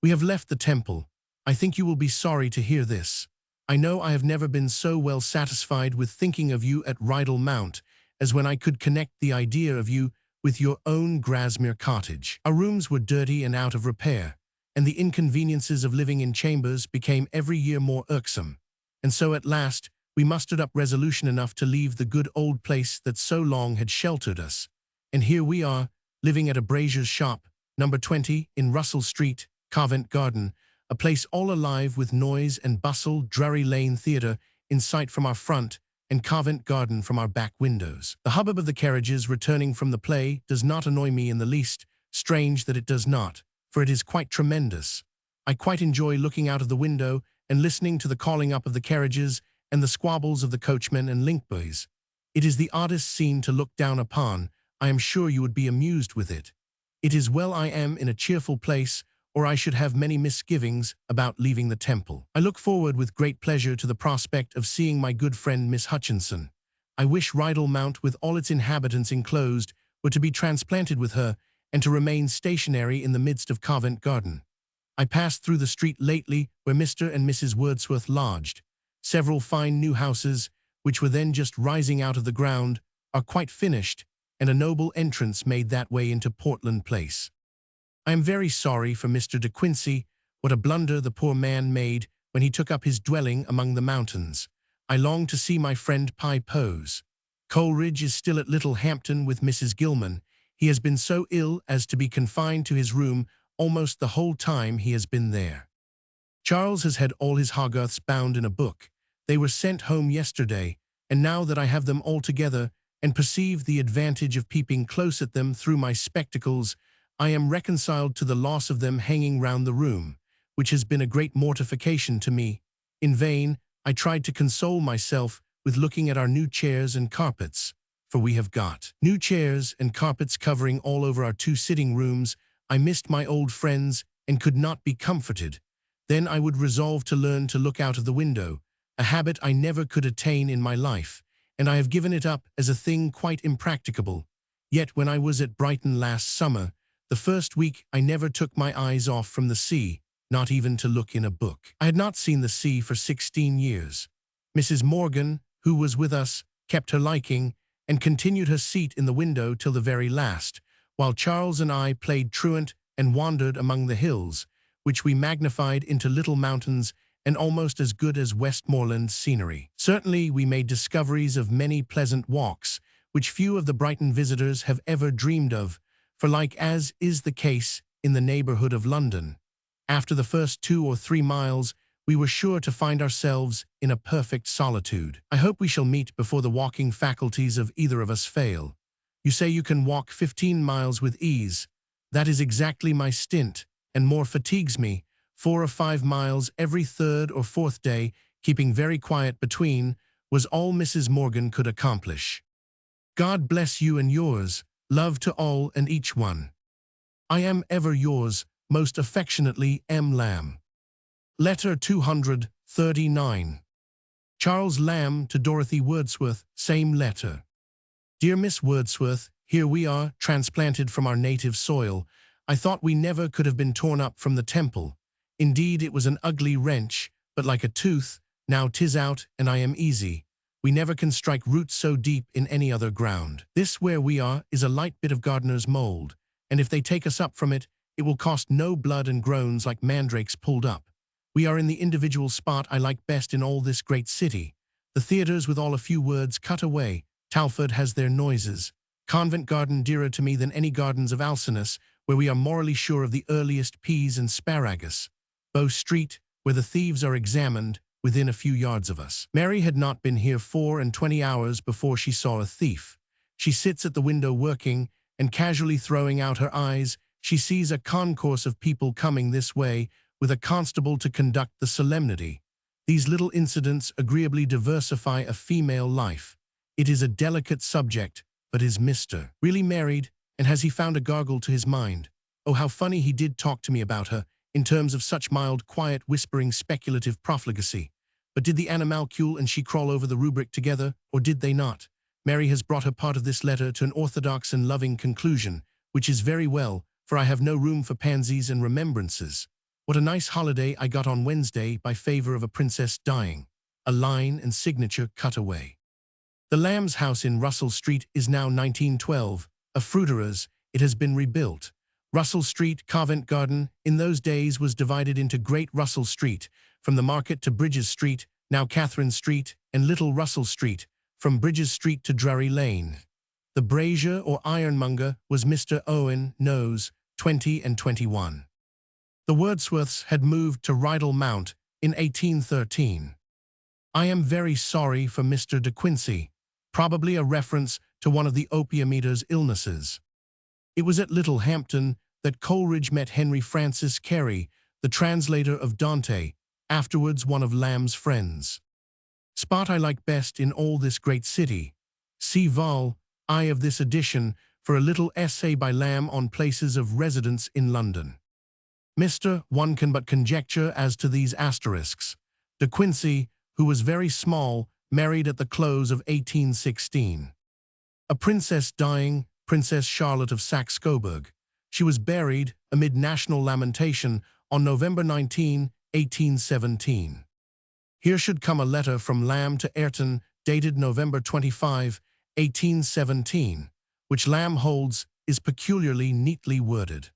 [SPEAKER 1] We have left the temple. I think you will be sorry to hear this. I know I have never been so well satisfied with thinking of you at Rydal Mount as when I could connect the idea of you with your own Grasmere cottage. Our rooms were dirty and out of repair, and the inconveniences of living in chambers became every year more irksome. And so at last we mustered up resolution enough to leave the good old place that so long had sheltered us. And here we are, living at a brazier's shop, number 20 in Russell Street, Covent Garden, a place all alive with noise and bustle, Drury Lane Theatre in sight from our front, and Covent Garden from our back windows. The hubbub of the carriages returning from the play does not annoy me in the least, strange that it does not, for it is quite tremendous. I quite enjoy looking out of the window and listening to the calling up of the carriages and the squabbles of the coachmen and linkboys. It is the oddest scene to look down upon. I am sure you would be amused with it. It is well I am in a cheerful place, or I should have many misgivings about leaving the temple. I look forward with great pleasure to the prospect of seeing my good friend Miss Hutchinson. I wish Rydal Mount with all its inhabitants enclosed were to be transplanted with her and to remain stationary in the midst of Covent Garden. I passed through the street lately where Mr. and Mrs. Wordsworth lodged. Several fine new houses, which were then just rising out of the ground, are quite finished, and a noble entrance made that way into Portland Place. I am very sorry for Mr. De Quincey. What a blunder the poor man made when he took up his dwelling among the mountains. I long to see my friend Pye Pose. Coleridge is still at Littlehampton with Mrs. Gilman. He has been so ill as to be confined to his room almost the whole time he has been there. Charles has had all his Hogarths bound in a book. They were sent home yesterday, and now that I have them all together and perceive the advantage of peeping close at them through my spectacles, I am reconciled to the loss of them hanging round the room, which has been a great mortification to me. In vain, I tried to console myself with looking at our new chairs and carpets, for we have got new chairs and carpets covering all over our 2 sitting rooms. I missed my old friends and could not be comforted. Then I would resolve to learn to look out of the window, a habit I never could attain in my life, and I have given it up as a thing quite impracticable. Yet when I was at Brighton last summer, the first week I never took my eyes off from the sea, not even to look in a book. I had not seen the sea for 16 years. Mrs. Morgan, who was with us, kept her liking, and continued her seat in the window till the very last, while Charles and I played truant and wandered among the hills, which we magnified into little mountains and almost as good as Westmoreland scenery. Certainly we made discoveries of many pleasant walks, which few of the Brighton visitors have ever dreamed of, for like as is the case in the neighborhood of London, after the first 2 or 3 miles, we were sure to find ourselves in a perfect solitude. I hope we shall meet before the walking faculties of either of us fail. You say you can walk 15 miles with ease. That is exactly my stint, and more fatigues me. 4 or 5 miles every 3rd or 4th day, keeping very quiet between, was all Mrs. Morgan could accomplish. God bless you and yours. Love to all and each one. I am ever yours, most affectionately, M. Lamb. Letter 239. Charles Lamb to Dorothy Wordsworth, same letter. Dear Miss Wordsworth, here we are, transplanted from our native soil. I thought we never could have been torn up from the temple. Indeed, it was an ugly wrench, but like a tooth, now 'tis out, and I am easy. We never can strike roots so deep in any other ground. This where we are is a light bit of gardener's mold, and if they take us up from it, it will cost no blood and groans like mandrakes pulled up. We are in the individual spot I like best in all this great city. The theatres with all a few words cut away. Talfourd has their noises. Covent Garden dearer to me than any gardens of Alcinous, where we are morally sure of the earliest peas and sparagus. Bow Street, where the thieves are examined, within a few yards of us. Mary had not been here 24 hours before she saw a thief. She sits at the window working, and casually throwing out her eyes, She sees a concourse of people coming this way, with a constable to conduct the solemnity. These little incidents agreeably diversify a female life. It is a delicate subject, but is Mr. really married, and has he found a gargle to his mind? Oh, how funny he did talk to me about her, in terms of such mild, quiet, whispering, speculative profligacy. But did the animalcule and she crawl over the rubric together, or did they not? Mary has brought her part of this letter to an orthodox and loving conclusion, which is very well, for I have no room for pansies and remembrances. What a nice holiday I got on Wednesday by favor of a princess dying. A line and signature cut away. The Lamb's house in Russell Street is now 1912, a fruiterer's. It has been rebuilt. Russell Street, Covent Garden, in those days was divided into Great Russell Street, from the market to Bridges Street, now Catherine Street, and Little Russell Street, from Bridges Street to Drury Lane. The brazier or ironmonger was Mr. Owen Knowes, 20 and 21. The Wordsworths had moved to Rydal Mount in 1813. I am very sorry for Mr. De Quincey, probably a reference to one of the opium eater's illnesses. It was at Littlehampton that Coleridge met Henry Francis Carey, the translator of Dante, afterwards one of Lamb's friends. Spot I like best in all this great city. See vol. I of this edition for a little essay by Lamb on places of residence in London. Mr. One can but conjecture as to these asterisks. De Quincey, who was very small, married at the close of 1816. A princess dying, Princess Charlotte of Saxe-Coburg. She was buried, amid national lamentation, on November 19, 1817. Here should come a letter from Lamb to Ayrton, dated November 25, 1817, which Lamb holds is peculiarly neatly worded.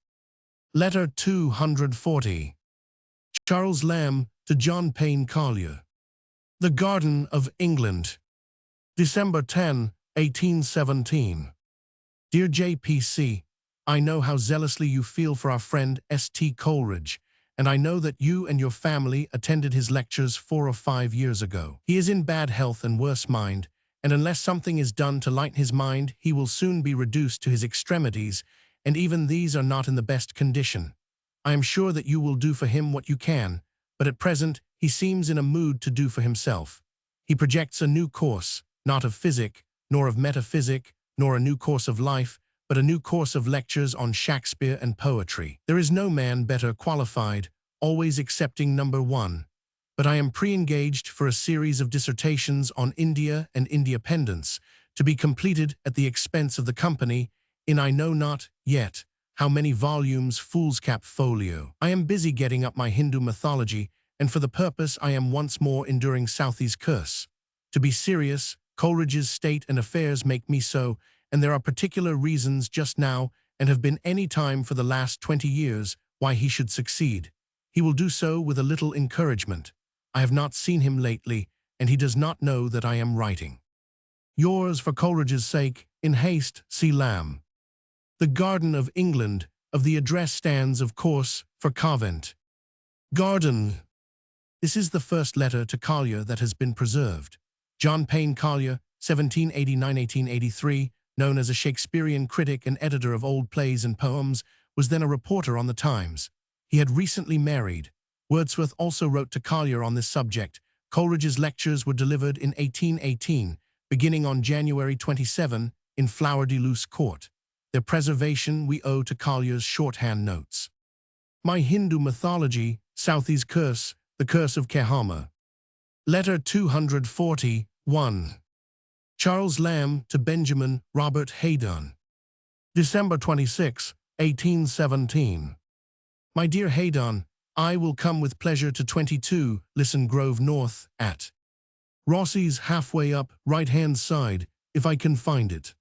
[SPEAKER 1] Letter 240. Charles Lamb to John Payne Collier. The Garden of England. December 10, 1817. Dear J.P.C., I know how zealously you feel for our friend S.T. Coleridge, and I know that you and your family attended his lectures 4 or 5 years ago. He is in bad health and worse mind, and unless something is done to lighten his mind, he will soon be reduced to his extremities, and even these are not in the best condition. I am sure that you will do for him what you can, but at present he seems in a mood to do for himself. He projects a new course, not of physic, nor of metaphysic, nor a new course of life, but a new course of lectures on Shakespeare and poetry. There is no man better qualified, always excepting number 1. But I am pre-engaged for a series of dissertations on India and Independence, to be completed at the expense of the company, in I know not, yet, how many volumes foolscap folio. I am busy getting up my Hindu mythology, and for the purpose I am once more enduring Southey's curse. To be serious, Coleridge's state and affairs make me so, and there are particular reasons just now, and have been any time for the last 20 years, why he should succeed. He will do so with a little encouragement. I have not seen him lately, and he does not know that I am writing. Yours, for Coleridge's sake, in haste, C. Lamb. The Garden of England, of the address stands, of course, for Covent Garden. This is the first letter to Collier that has been preserved. John Payne Collier, 1789–1883, known as a Shakespearean critic and editor of old plays and poems, was then a reporter on the Times. He had recently married. Wordsworth also wrote to Collier on this subject. Coleridge's lectures were delivered in 1818, beginning on January 27, in Flower-de-Luce Court. Their preservation we owe to Collier's shorthand notes. My Hindu mythology, Southey's curse, the curse of Kehama. Letter 241. Charles Lamb to Benjamin Robert Haydon. December 26, 1817. My dear Haydon, I will come with pleasure to 22 Listen Grove North at Rossi's halfway up right-hand side, if I can find it.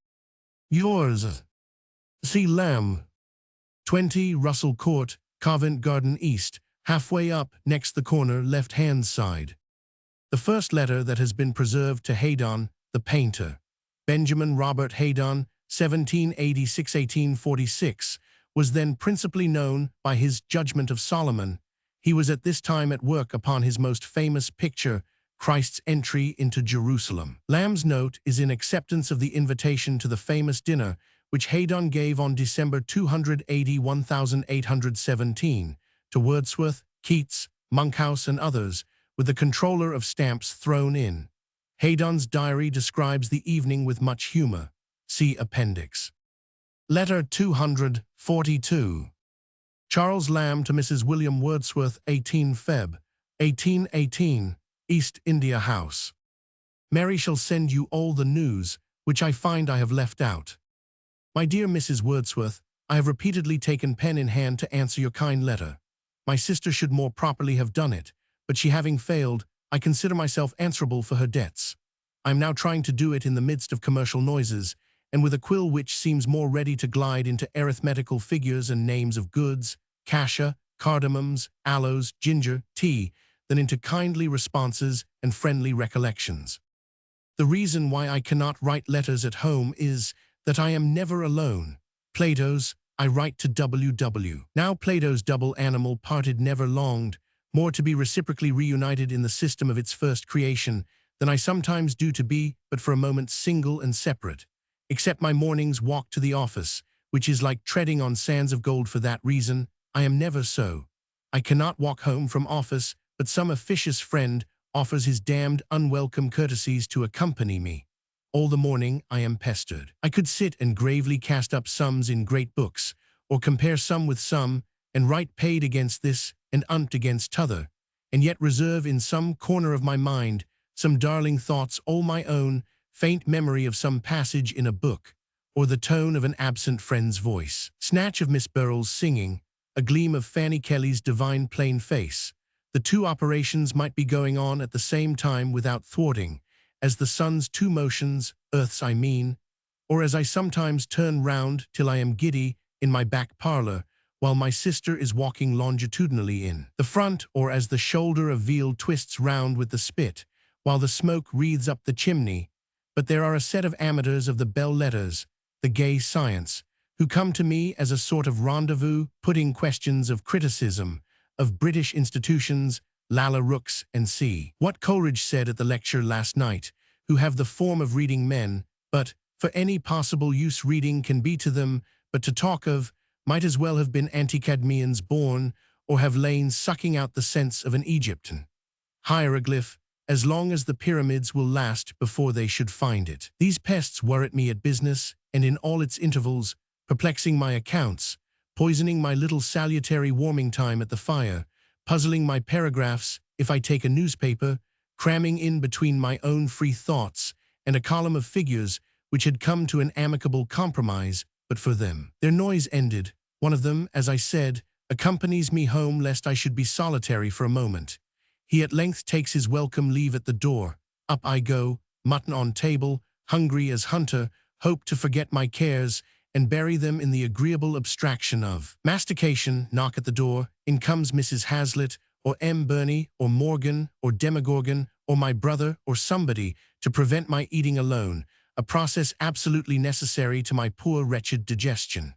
[SPEAKER 1] Yours, C. Lamb. 20 Russell Court, Covent Garden East, halfway up next the corner left-hand side. The first letter that has been preserved to Haydon, the painter. Benjamin Robert Haydon, 1786–1846, was then principally known by his Judgment of Solomon. He was at this time at work upon his most famous picture, Christ's Entry into Jerusalem. Lamb's note is in acceptance of the invitation to the famous dinner, which Haydon gave on December 280, 1817, to Wordsworth, Keats, Monkhouse, and others, with the controller of stamps thrown in. Haydon's diary describes the evening with much humor. See Appendix. Letter 242. Charles Lamb to Mrs. William Wordsworth, 18 Feb. 1818, East India House. Mary shall send you all the news, which I find I have left out. My dear Mrs. Wordsworth, I have repeatedly taken pen in hand to answer your kind letter. My sister should more properly have done it, but she having failed, I consider myself answerable for her debts. I am now trying to do it in the midst of commercial noises, and with a quill which seems more ready to glide into arithmetical figures and names of goods, cassia, cardamoms, aloes, ginger, tea, than into kindly responses and friendly recollections. The reason why I cannot write letters at home is that I am never alone. Plato's, I write to W.W. Now Plato's double animal parted never longed, more to be reciprocally reunited in the system of its first creation, than I sometimes do to be, but for a moment, single and separate. Except my morning's walk to the office, which is like treading on sands of gold. For that reason, I am never so. I cannot walk home from office, but some officious friend offers his damned unwelcome courtesies to accompany me. All the morning I am pestered. I could sit and gravely cast up sums in great books, or compare some with some, and write paid against this and unt against t'other, and yet reserve in some corner of my mind some darling thoughts all my own, faint memory of some passage in a book, or the tone of an absent friend's voice, snatch of Miss Burrell's singing, a gleam of Fanny Kelly's divine plain face. The two operations might be going on at the same time without thwarting, as the sun's two motions, earth's I mean, or as I sometimes turn round till I am giddy in my back parlour, while my sister is walking longitudinally in the front, or as the shoulder of veal twists round with the spit, while the smoke wreathes up the chimney. But there are a set of amateurs of the belles lettres, the gay science, who come to me as a sort of rendezvous, putting questions of criticism, of British institutions, Lalla Rooks, and C. What Coleridge said at the lecture last night, who have the form of reading men, but, for any possible use reading can be to them, but to talk of, might as well have been Anticadmeans born, or have lain sucking out the sense of an Egyptian hieroglyph, as long as the pyramids will last before they should find it. These pests worret me at business, and in all its intervals, perplexing my accounts, poisoning my little salutary warming time at the fire, puzzling my paragraphs if I take a newspaper, cramming in between my own free thoughts and a column of figures which had come to an amicable compromise, but for them. Their noise ended. One of them, as I said, accompanies me home lest I should be solitary for a moment. He at length takes his welcome leave at the door. Up I go, mutton on table, hungry as hunter, hope to forget my cares, and bury them in the agreeable abstraction of mastication. Knock at the door. In comes Mrs. Hazlitt, or M. Burney, or Morgan, or Demogorgon, or my brother, or somebody, to prevent my eating alone, a process absolutely necessary to my poor wretched digestion.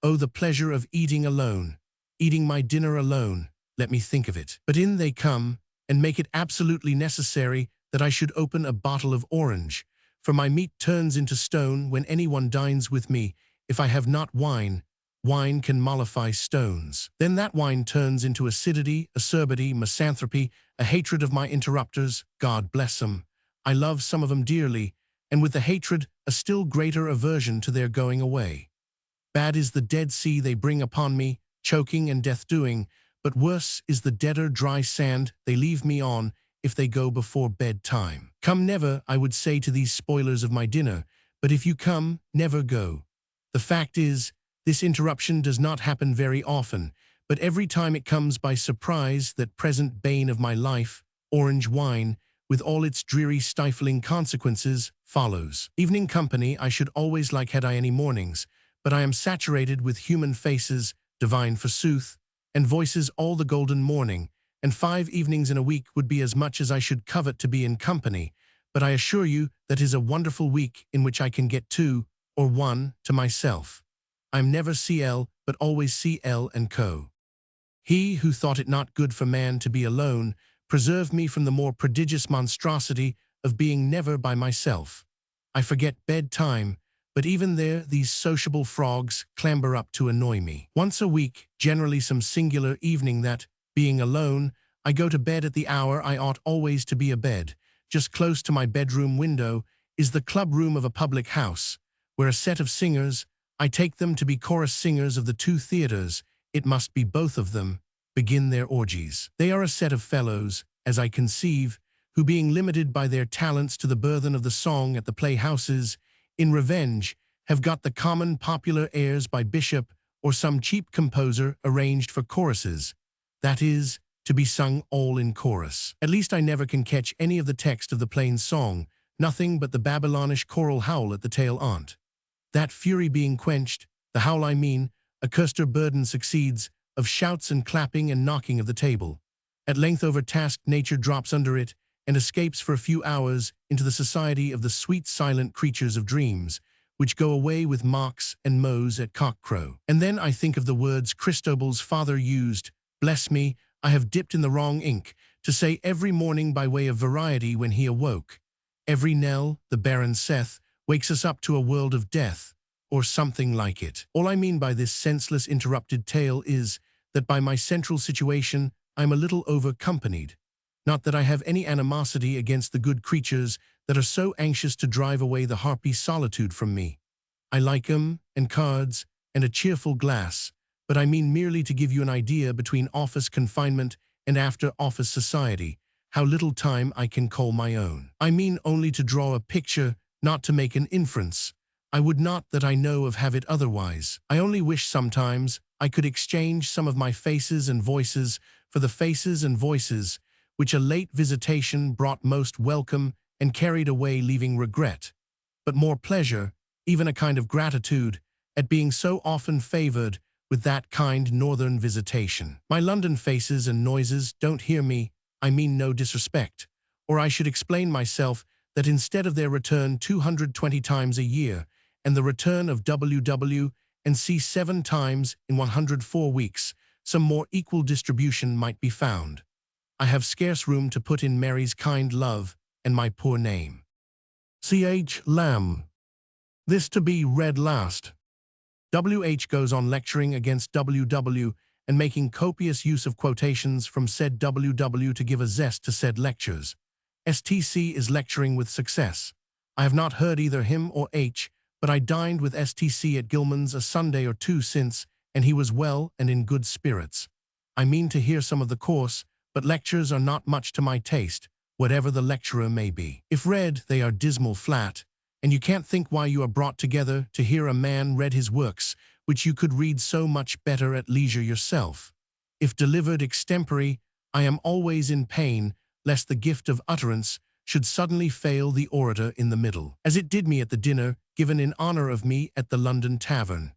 [SPEAKER 1] Oh, the pleasure of eating alone, eating my dinner alone, let me think of it. But in they come, and make it absolutely necessary that I should open a bottle of orange, for my meat turns into stone when anyone dines with me. If I have not wine, wine can mollify stones. Then that wine turns into acidity, acerbity, misanthropy, a hatred of my interrupters, God bless 'em. I love some of 'em dearly, and with the hatred, a still greater aversion to their going away. Bad is the Dead Sea they bring upon me, choking and death-doing, but worse is the deader dry sand they leave me on if they go before bedtime. Come never, I would say to these spoilers of my dinner, but if you come, never go. The fact is, this interruption does not happen very often, but every time it comes by surprise, that present bane of my life, orange wine, with all its dreary stifling consequences, follows. Evening company I should always like had I any mornings, but I am saturated with human faces, divine forsooth, and voices all the golden morning, and 5 evenings in a week would be as much as I should covet to be in company, but I assure you that is a wonderful week in which I can get 2, or 1, to myself. I'm never CL, but always CL and Co. He who thought it not good for man to be alone, preserved me from the more prodigious monstrosity of being never by myself. I forget bedtime, But even there, these sociable frogs clamber up to annoy me. Once a week, generally some singular evening that, being alone, I go to bed at the hour I ought always to be abed. Just close to my bedroom window is the club room of a public house, where a set of singers, I take them to be chorus singers of the two theaters, it must be both of them, begin their orgies. They are a set of fellows, as I conceive, who being limited by their talents to the burthen of the song at the playhouses, in revenge, have got the common popular airs by Bishop or some cheap composer arranged for choruses, that is, to be sung all in chorus. At least I never can catch any of the text of the plain song, nothing but the Babylonish choral howl at the tail aunt. That fury being quenched, the howl I mean, a curster burden succeeds, of shouts and clapping and knocking of the table. At length overtasked nature drops under it, and escapes for a few hours into the society of the sweet silent creatures of dreams, which go away with mocks and mows at cock-crow. And then I think of the words Cristobal's father used, bless me, I have dipped in the wrong ink, to say every morning by way of variety when he awoke. Every knell, the Baron saith, wakes us up to a world of death, or something like it. All I mean by this senseless interrupted tale is, that by my central situation I am a little over-companied. Not that I have any animosity against the good creatures that are so anxious to drive away the harpy solitude from me. I like 'em, and cards, and a cheerful glass, but I mean merely to give you an idea between office confinement and after-office society, how little time I can call my own. I mean only to draw a picture, not to make an inference. I would not that I know of have it otherwise. I only wish sometimes I could exchange some of my faces and voices for the faces and voices which a late visitation brought most welcome and carried away leaving regret, but more pleasure, even a kind of gratitude, at being so often favored with that kind northern visitation. My London faces and noises don't hear me, I mean no disrespect, or I should explain myself that instead of their return 220 times a year, and the return of WW and C 7 times in 104 weeks, some more equal distribution might be found. I have scarce room to put in Mary's kind love and my poor name. C.H. Lamb. This to be read last. W.H. goes on lecturing against W.W. and making copious use of quotations from said W.W. to give a zest to said lectures. S.T.C. is lecturing with success. I have not heard either him or H., but I dined with S.T.C. at Gilman's a Sunday or two since, and he was well and in good spirits. I mean to hear some of the course, but lectures are not much to my taste, whatever the lecturer may be. If read, they are dismal flat, and you can't think why you are brought together to hear a man read his works, which you could read so much better at leisure yourself. If delivered extempore, I am always in pain, lest the gift of utterance should suddenly fail the orator in the middle, as it did me at the dinner given in honor of me at the London Tavern.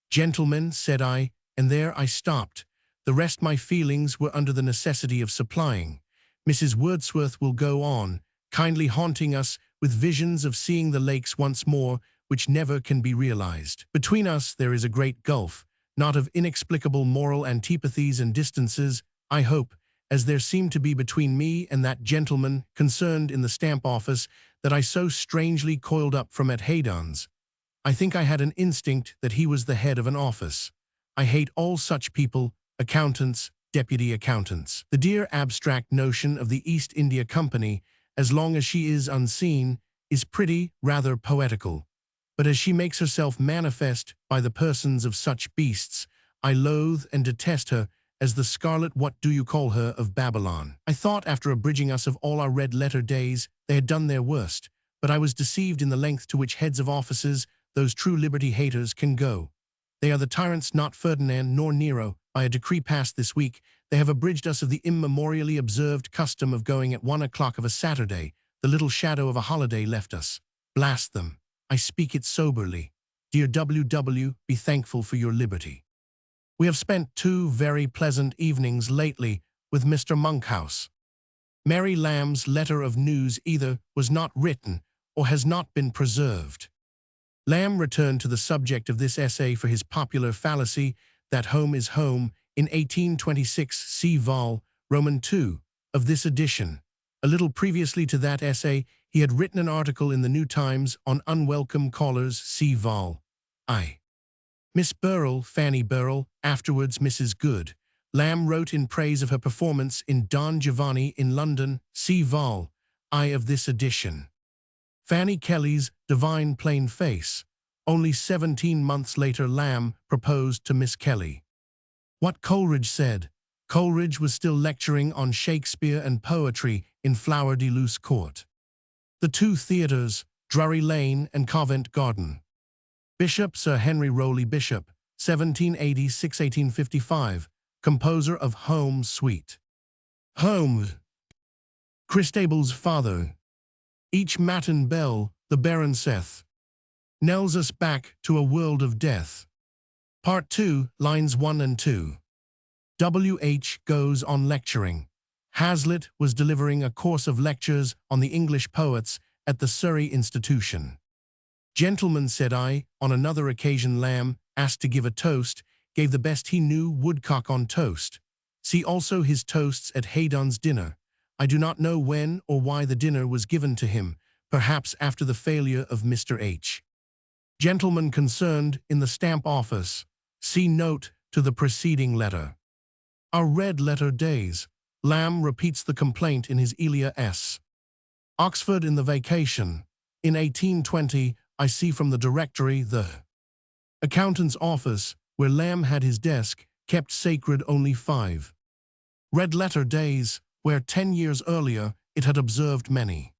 [SPEAKER 1] Gentlemen, said I, and there I stopped. The rest my feelings were under the necessity of supplying. Mrs. Wordsworth will go on, kindly haunting us with visions of seeing the lakes once more, which never can be realized. Between us there is a great gulf, not of inexplicable moral antipathies and distances, I hope, as there seemed to be between me and that gentleman concerned in the stamp office that I so strangely coiled up from at Haydon's. I think I had an instinct that he was the head of an office. I hate all such people, accountants, deputy accountants. The dear abstract notion of the East India Company, as long as she is unseen, is pretty, rather poetical. But as she makes herself manifest by the persons of such beasts, I loathe and detest her as the scarlet what-do-you-call-her of Babylon. I thought after abridging us of all our red-letter days, they had done their worst, but I was deceived in the length to which heads of offices, those true liberty-haters, can go. They are the tyrants not Ferdinand nor Nero. By a decree passed this week, they have abridged us of the immemorially observed custom of going at 1 o'clock of a Saturday, the little shadow of a holiday left us. Blast them. I speak it soberly. Dear W.W., be thankful for your liberty. We have spent 2 very pleasant evenings lately with Mr. Monkhouse. Mary Lamb's letter of news either was not written or has not been preserved. Lamb returned to the subject of this essay for his popular fallacy that home is home in 1826 C. Vol. Roman II of this edition. A little previously to that essay, He had written an article in the New Times on unwelcome callers. See Vol. I. Miss Burrell, Fanny Burrell, afterwards Mrs. Good. Lamb wrote in praise of her performance in Don Giovanni in London. See Vol. I of this edition. Fanny Kelly's Divine Plain Face. Only 17 months later Lamb proposed to Miss Kelly. What Coleridge said. Coleridge was still lecturing on Shakespeare and poetry in Flower de Luce Court. The two theatres, Drury Lane and Covent Garden. Bishop Sir Henry Rowley Bishop, 1786–1855, composer of Home Suite. Home. Christabel's father. Each matin bell, the Baron saith, knells us back to a world of death. Part 2, lines 1 and 2. W.H. goes on lecturing. Hazlitt was delivering a course of lectures on the English poets at the Surrey Institution. Gentlemen, said I, on another occasion Lamb, asked to give a toast, gave the best he knew, woodcock on toast. See also his toasts at Haydon's dinner. I do not know when or why the dinner was given to him, perhaps after the failure of Mr. H. Gentlemen concerned in the Stamp Office. See note to the preceding letter. Our red letter days. Lamb repeats the complaint in his Elia S. Oxford in the Vacation. In 1820, I see from the directory the accountant's office, where Lamb had his desk, kept sacred only 5 red letter days, where 10 years earlier it had observed many.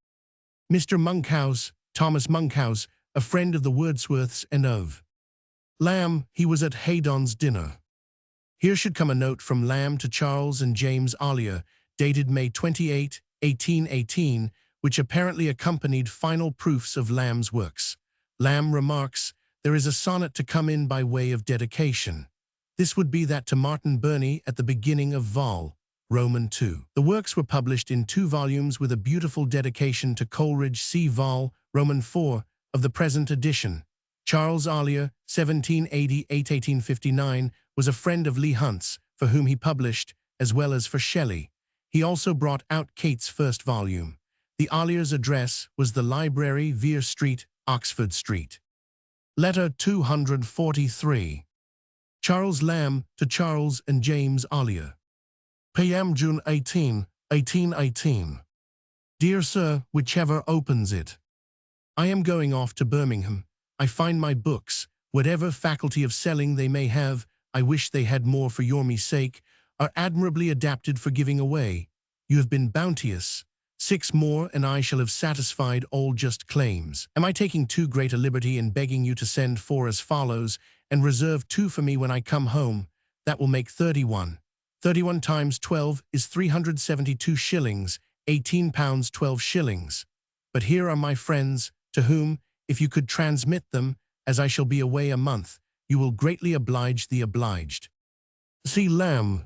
[SPEAKER 1] Mr. Monkhouse, Thomas Monkhouse, a friend of the Wordsworths and of Lamb, he was at Haydon's dinner. Here should come a note from Lamb to Charles and James Ollier, dated May 28, 1818, which apparently accompanied final proofs of Lamb's works. Lamb remarks, there is a sonnet to come in by way of dedication. This would be that to Martin Burney at the beginning of Vol. Roman II. The works were published in 2 volumes with a beautiful dedication to Coleridge. See Vol. Roman IV of the present edition. Charles Ollier, 1788–1859, was a friend of Leigh Hunt's, for whom he published, as well as for Shelley. He also brought out Kate's first volume. The Ollier's address was the Library, Vere Street, Oxford Street. Letter 243. Charles Lamb to Charles and James Ollier. P.M. June 18, 1818. Dear Sir, whichever opens it. I am going off to Birmingham. I find my books, whatever faculty of selling they may have, I wish they had more for your me sake, are admirably adapted for giving away. You have been bounteous. 6 more and I shall have satisfied all just claims. Am I taking too great a liberty in begging you to send 4 as follows, and reserve 2 for me when I come home? That will make 31. 31 times 12 is 372 shillings, £18 12 shillings. But here are my friends, to whom, if you could transmit them, as I shall be away a month, you will greatly oblige the obliged. See Lamb.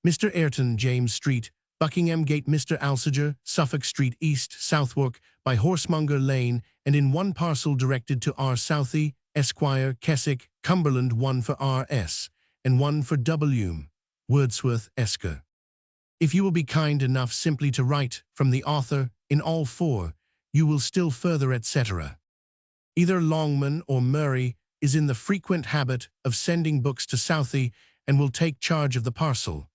[SPEAKER 1] Mr. Ayrton, James Street, Buckingham Gate. Mr. Alsager, Suffolk Street East, Southwark, by Horsemonger Lane, and in 1 parcel directed to R. Southey, Esquire, Keswick, Cumberland, 1 for R. S., and 1 for W. Wordsworth, Esker. If you will be kind enough simply to write, from the author, in all 4, you will still further, etc. Either Longman or Murray is in the frequent habit of sending books to Southey and will take charge of the parcel.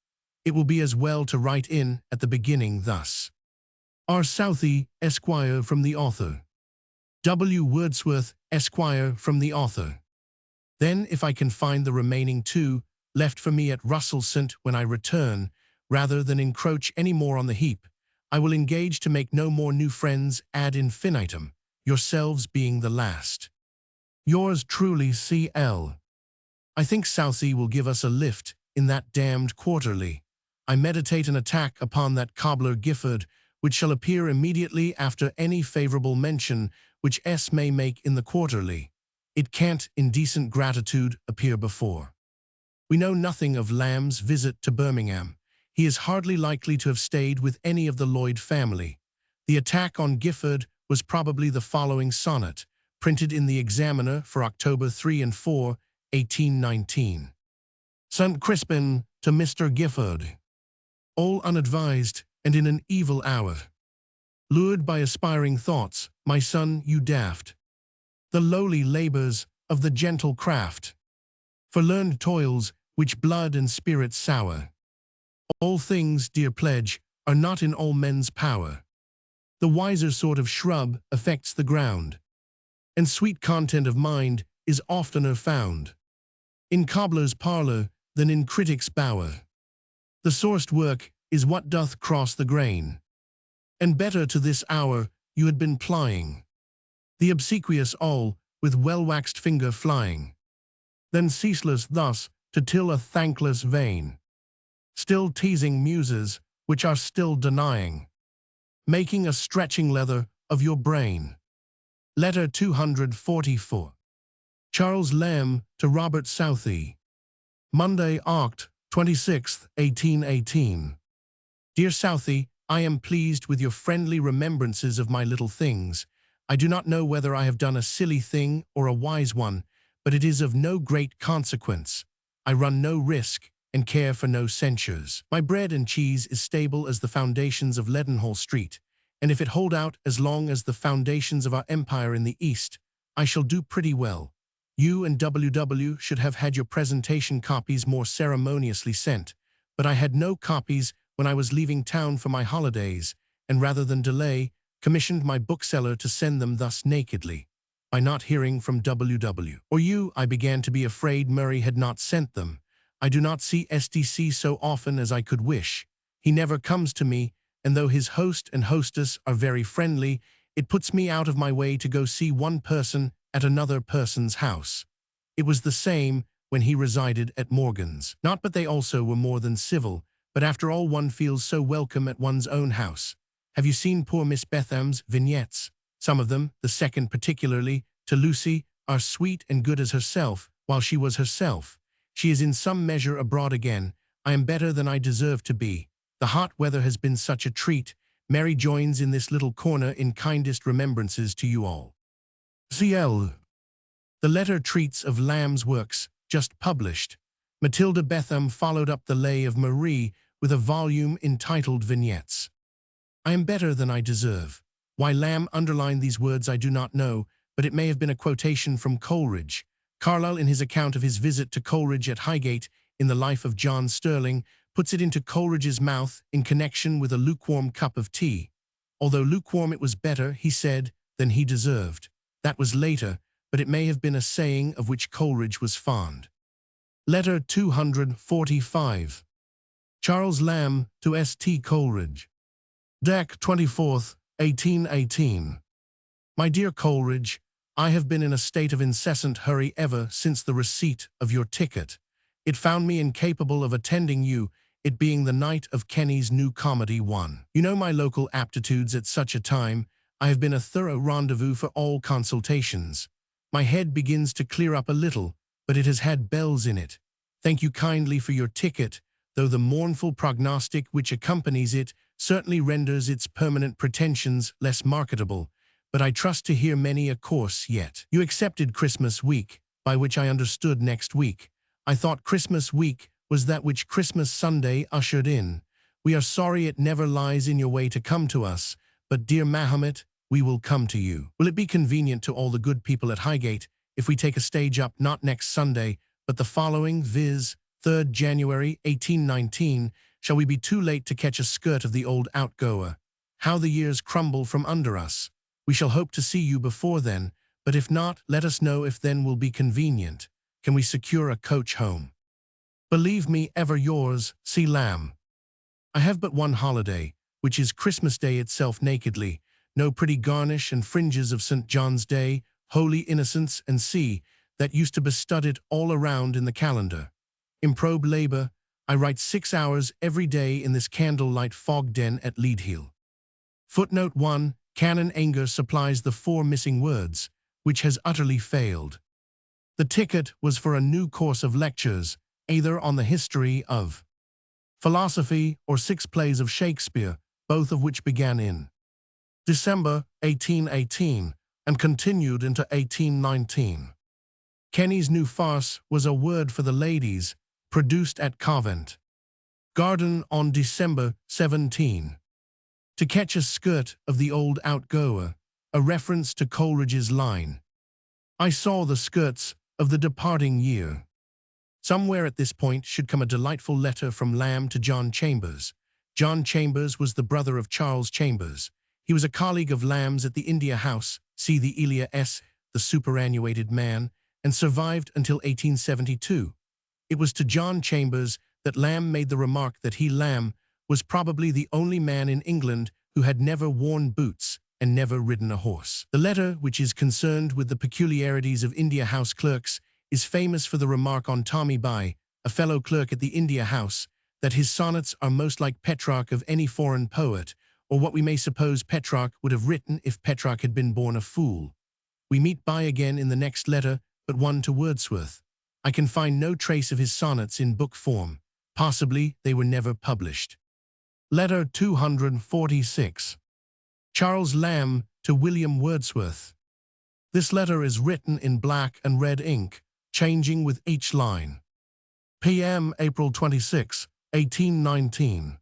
[SPEAKER 1] It will be as well to write in at the beginning thus. R. Southey, Esquire, from the author. W. Wordsworth, Esquire, from the author. Then, if I can find the remaining 2, left for me at Russell St. when I return, rather than encroach any more on the heap, I will engage to make no more new friends ad infinitum, yourselves being the last. Yours truly, C.L. I think Southey will give us a lift in that damned Quarterly. I meditate an attack upon that cobbler Gifford, which shall appear immediately after any favourable mention which S. may make in the Quarterly. It can't, in decent gratitude, appear before. We know nothing of Lamb's visit to Birmingham. He is hardly likely to have stayed with any of the Lloyd family. The attack on Gifford was probably the following sonnet, printed in the Examiner for October 3 and 4, 1819. St. Crispin to Mr. Gifford. All unadvised and in an evil hour. Lured by aspiring thoughts, my son, you daft, the lowly labors of the gentle craft, for learned toils which blood and spirit sour. All things, dear pledge, are not in all men's power. The wiser sort of shrub affects the ground, and sweet content of mind is oftener found in cobbler's parlor than in critic's bower. The sorest work is what doth cross the grain, and better to this hour you had been plying the obsequious awl with well-waxed finger flying, than ceaseless thus to till a thankless vein, still teasing muses which are still denying, making a stretching leather of your brain. Letter 244. Charles Lamb to Robert Southey. Monday, Oct. 26th, 1818. Dear Southey, I am pleased with your friendly remembrances of my little things. I do not know whether I have done a silly thing or a wise one, but it is of no great consequence. I run no risk and care for no censures. My bread and cheese is stable as the foundations of Leadenhall Street, and if it hold out as long as the foundations of our empire in the East, I shall do pretty well. You and W.W. should have had your presentation copies more ceremoniously sent, but I had no copies when I was leaving town for my holidays, and rather than delay, commissioned my bookseller to send them thus nakedly. By not hearing from W.W. or you, I began to be afraid Murray had not sent them. I do not see SDC so often as I could wish. He never comes to me, and though his host and hostess are very friendly, it puts me out of my way to go see one person at another person's house. It was the same when he resided at Morgan's. Not but they also were more than civil, but after all one feels so welcome at one's own house. Have you seen poor Miss Betham's vignettes? Some of them, the second particularly, to Lucy, are sweet and good as herself, while she was herself. She is in some measure abroad again. I am better than I deserve to be. The hot weather has been such a treat. Mary joins in this little corner in kindest remembrances to you all. C.L. The letter treats of Lamb's works, just published. Matilda Betham followed up the Lay of Marie with a volume entitled Vignettes. I am better than I deserve. Why Lamb underlined these words I do not know, but it may have been a quotation from Coleridge. Carlyle, in his account of his visit to Coleridge at Highgate in the Life of John Sterling, puts it into Coleridge's mouth in connection with a lukewarm cup of tea. Although lukewarm, it was better, he said, than he deserved. That was later, but it may have been a saying of which Coleridge was fond. Letter 245. Charles Lamb to S.T. Coleridge. Dec. 24th, 1818. My dear Coleridge, I have been in a state of incessant hurry ever since the receipt of your ticket. It found me incapable of attending you, it being the night of Kenny's new comedy 1. You know my local aptitudes at such a time. I have been a thorough rendezvous for all consultations. My head begins to clear up a little, but it has had bells in it. Thank you kindly for your ticket, though the mournful prognostic which accompanies it certainly renders its permanent pretensions less marketable, but I trust to hear many a course yet. You accepted Christmas week, by which I understood next week. I thought Christmas week was that which Christmas Sunday ushered in. We are sorry it never lies in your way to come to us, but dear Mahomet, we will come to you. Will it be convenient to all the good people at Highgate if we take a stage up not next Sunday, but the following, viz., 3rd January, 1819, shall we be too late to catch a skirt of the old outgoer? How the years crumble from under us. We shall hope to see you before then, but if not, let us know if then will be convenient. Can we secure a coach home? Believe me, ever yours, C. Lamb. I have but one holiday, which is Christmas Day itself nakedly, no pretty garnish and fringes of St. John's Day, Holy Innocence, and C. that used to bestud it all around in the calendar. Improbe labor, I write 6 hours every day in this candlelight fog den at Leadhill. Footnote 1, Canon Anger supplies the 4 missing words, which has utterly failed. The ticket was for a new course of lectures, either on the history of philosophy or 6 plays of Shakespeare, both of which began in December 1818 and continued into 1819. Kenny's new farce was A Word for the Ladies, produced at Covent Garden on December 17. To catch a skirt of the old outgoer, a reference to Coleridge's line, I saw the skirts of the departing year. Somewhere at this point should come a delightful letter from Lamb to John Chambers. John Chambers was the brother of Charles Chambers. He was a colleague of Lamb's at the India House, see the Elia S., the superannuated man, and survived until 1872. It was to John Chambers that Lamb made the remark that he, Lamb, was probably the only man in England who had never worn boots and never ridden a horse. The letter, which is concerned with the peculiarities of India House clerks, is famous for the remark on Tommy Bai, a fellow clerk at the India House, that his sonnets are most like Petrarch of any foreign poet, or what we may suppose Petrarch would have written if Petrarch had been born a fool. We meet Bai again in the next letter, but one to Wordsworth. I can find no trace of his sonnets in book form. Possibly they were never published. Letter 246. Charles Lamb to William Wordsworth. This letter is written in black and red ink, changing with each line. P.M. April 26, 1819.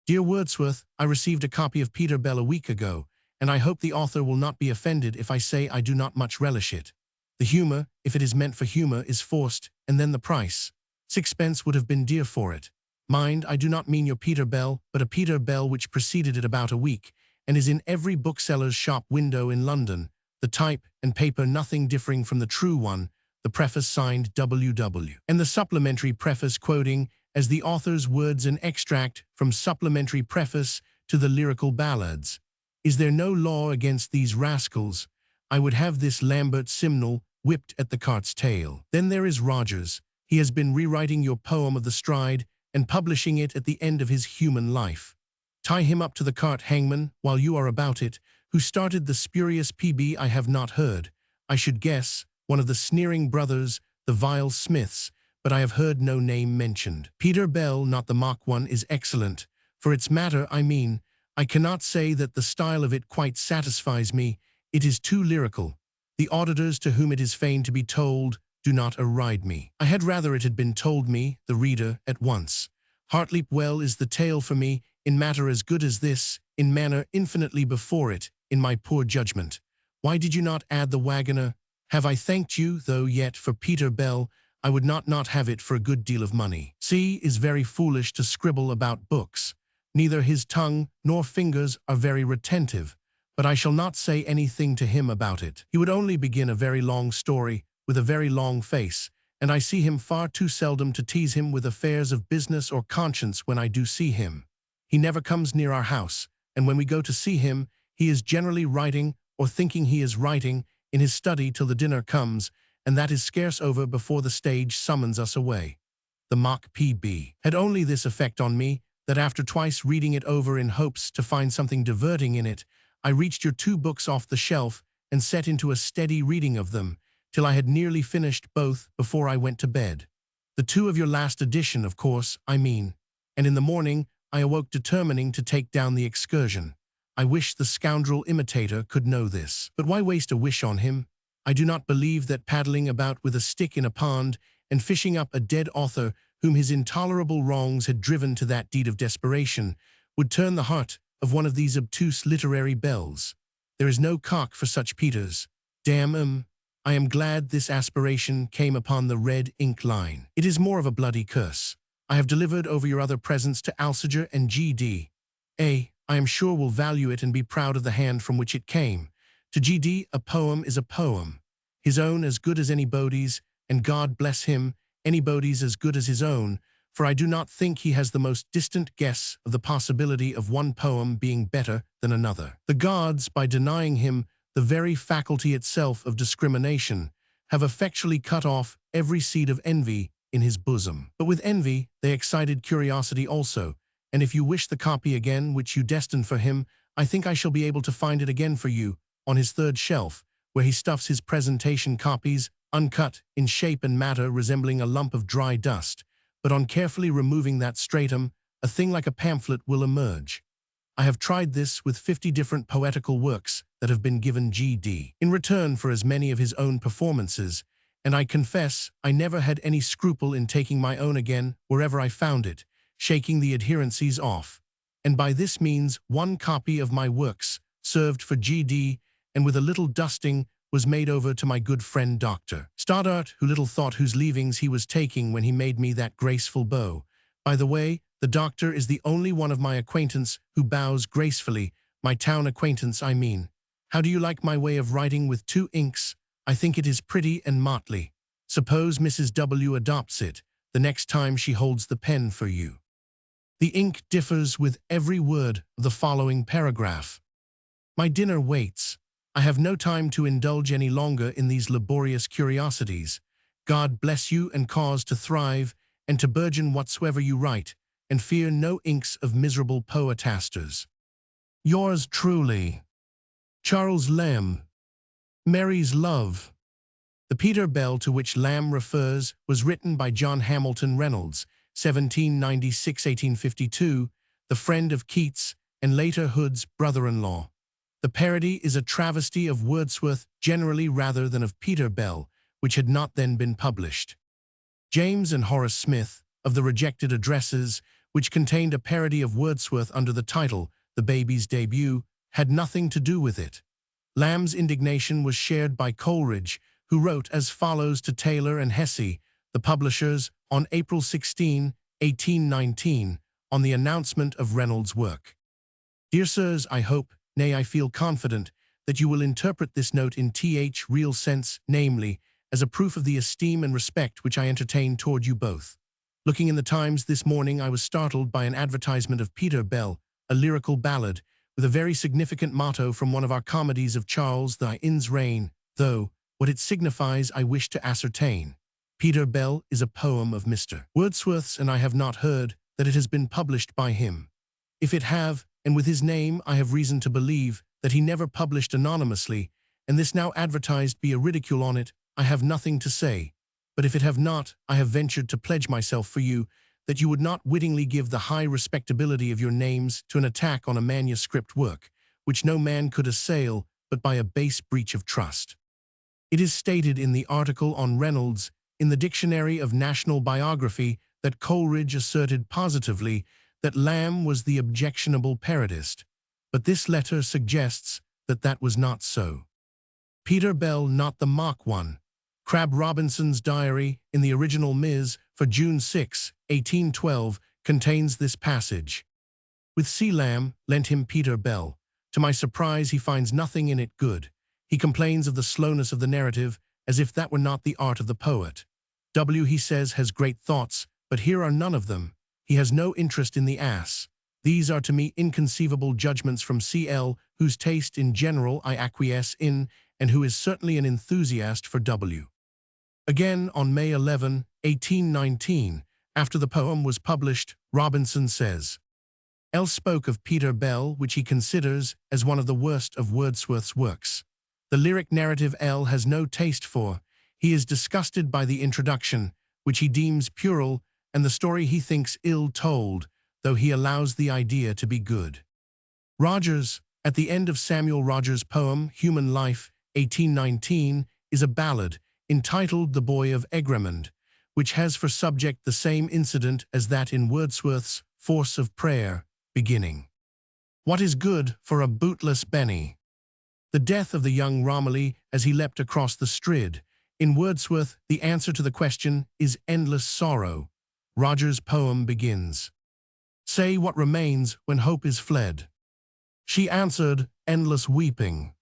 [SPEAKER 1] Dear Wordsworth, I received a copy of Peter Bell a week ago, and I hope the author will not be offended if I say I do not much relish it. The humor, if it is meant for humor, is forced, and then the price. 6 pence would have been dear for it. Mind, I do not mean your Peter Bell, but a Peter Bell which preceded it about a week, and is in every bookseller's shop window in London, the type and paper nothing differing from the true one, the preface signed W.W., and the supplementary preface quoting as the author's words an extract from supplementary preface to the lyrical ballads. Is there no law against these rascals? I would have this Lambert Simnel whipped at the cart's tail. Then there is Rogers. He has been rewriting your poem of the stride and publishing it at the end of his human life. Tie him up to the cart, hangman, while you are about it. Who started the spurious PB I have not heard. I should guess one of the sneering brothers, the vile Smiths, but I have heard no name mentioned. Peter Bell, not the mock one, is excellent. For its matter, I mean, I cannot say that the style of it quite satisfies me. It is too lyrical. The auditors to whom it is fain to be told do not eride me. I had rather it had been told me, the reader, at once. Hartleap Well is the tale for me, in matter as good as this, in manner infinitely before it, in my poor judgment. Why did you not add the wagoner? Have I thanked you, though yet for Peter Bell, I would not have it for a good deal of money. C is very foolish to scribble about books. Neither his tongue nor fingers are very retentive, but I shall not say anything to him about it. He would only begin a very long story, with a very long face, and I see him far too seldom to tease him with affairs of business or conscience when I do see him. He never comes near our house, and when we go to see him, he is generally writing, or thinking he is writing, in his study till the dinner comes, and that is scarce over before the stage summons us away. The mock P.B. had only this effect on me, that after twice reading it over in hopes to find something diverting in it, I reached your 2 books off the shelf and set into a steady reading of them, till I had nearly finished both before I went to bed. The 2 of your last edition, of course, I mean, and in the morning I awoke determining to take down the Excursion. I wish the scoundrel imitator could know this. But why waste a wish on him? I do not believe that paddling about with a stick in a pond and fishing up a dead author whom his intolerable wrongs had driven to that deed of desperation would turn the heart of one of these obtuse literary belles. There is no cock for such Peters. Damn 'em. I am glad this aspiration came upon the red ink line. It is more of a bloody curse. I have delivered over your other presents to Alsager and G.D. A. I am sure will value it and be proud of the hand from which it came. To G.D. a poem is a poem, his own as good as anybody's, and God bless him, anybody's as good as his own, for I do not think he has the most distant guess of the possibility of one poem being better than another. The gods, by denying him the very faculty itself of discrimination, have effectually cut off every seed of envy in his bosom. But with envy they excited curiosity also, and if you wish the copy again which you destined for him, I think I shall be able to find it again for you, on his 3rd shelf, where he stuffs his presentation copies, uncut, in shape and matter resembling a lump of dry dust, but on carefully removing that stratum, a thing like a pamphlet will emerge. I have tried this with 50 different poetical works that have been given G.D. in return for as many of his own performances, and I confess I never had any scruple in taking my own again wherever I found it, shaking the adherencies off. and by this means 1 copy of my works, served for GD, and with a little dusting, was made over to my good friend Dr. Stoddart, who little thought whose leavings he was taking when he made me that graceful bow. By the way, the doctor is the only one of my acquaintance who bows gracefully, my town acquaintance, I mean. How do you like my way of writing with 2 inks? I think it is pretty and motley. Suppose Mrs. W. adopts it, the next time she holds the pen for you. The ink differs with every word of the following paragraph. My dinner waits. I have no time to indulge any longer in these laborious curiosities. God bless you and cause to thrive, and to burgeon whatsoever you write, and fear no inks of miserable poetasters. Yours truly, Charles Lamb. Mary's Love. The Peter Bell to which Lamb refers was written by John Hamilton Reynolds, 1796–1852, the friend of Keats and later Hood's brother-in-law. The parody is a travesty of Wordsworth generally rather than of Peter Bell, which had not then been published. James and Horace Smith, of the Rejected Addresses, which contained a parody of Wordsworth under the title The Baby's Debut, had nothing to do with it. Lamb's indignation was shared by Coleridge, who wrote as follows to Taylor and Hesse, the publishers, on April 16, 1819, on the announcement of Reynolds' work. Dear Sirs, I hope, nay I feel confident, that you will interpret this note in real sense, namely, as a proof of the esteem and respect which I entertain toward you both. Looking in the Times this morning, I was startled by an advertisement of Peter Bell, a lyrical ballad, with a very significant motto from one of our comedies of Charles II's reign, though what it signifies I wish to ascertain. Peter Bell is a poem of Mr. Wordsworth's, and I have not heard that it has been published by him. If it have, and with his name, I have reason to believe that he never published anonymously, and this now advertised be a ridicule on it, I have nothing to say. But if it have not, I have ventured to pledge myself for you that you would not wittingly give the high respectability of your names to an attack on a manuscript work, which no man could assail but by a base breach of trust. It is stated in the article on Reynolds in the Dictionary of National Biography that Coleridge asserted positively that Lamb was the objectionable parodist, but this letter suggests that that was not so. Peter Bell not the mock one. Crabbe Robinson's diary, in the original Ms. for June 6, 1812, contains this passage. With C. Lamb, lent him Peter Bell. To my surprise he finds nothing in it good. He complains of the slowness of the narrative, as if that were not the art of the poet. W. he says has great thoughts, but here are none of them. He has no interest in the ass. These are to me inconceivable judgments from C.L., whose taste in general I acquiesce in, and who is certainly an enthusiast for W. Again, on May 11, 1819, after the poem was published, Robinson says, L. spoke of Peter Bell, which he considers as one of the worst of Wordsworth's works. The lyric narrative L. has no taste for. He is disgusted by the introduction, which he deems puerile, and the story he thinks ill-told, though he allows the idea to be good. Rogers, at the end of Samuel Rogers' poem, Human Life, 1819, is a ballad, entitled The Boy of Egremond, which has for subject the same incident as that in Wordsworth's Force of Prayer, beginning, What is good for a bootless Benny? The death of the young Romilly as he leapt across the Strid. In Wordsworth, the answer to the question is endless sorrow. Rogers' poem begins, Say what remains when hope is fled. She answered, endless weeping.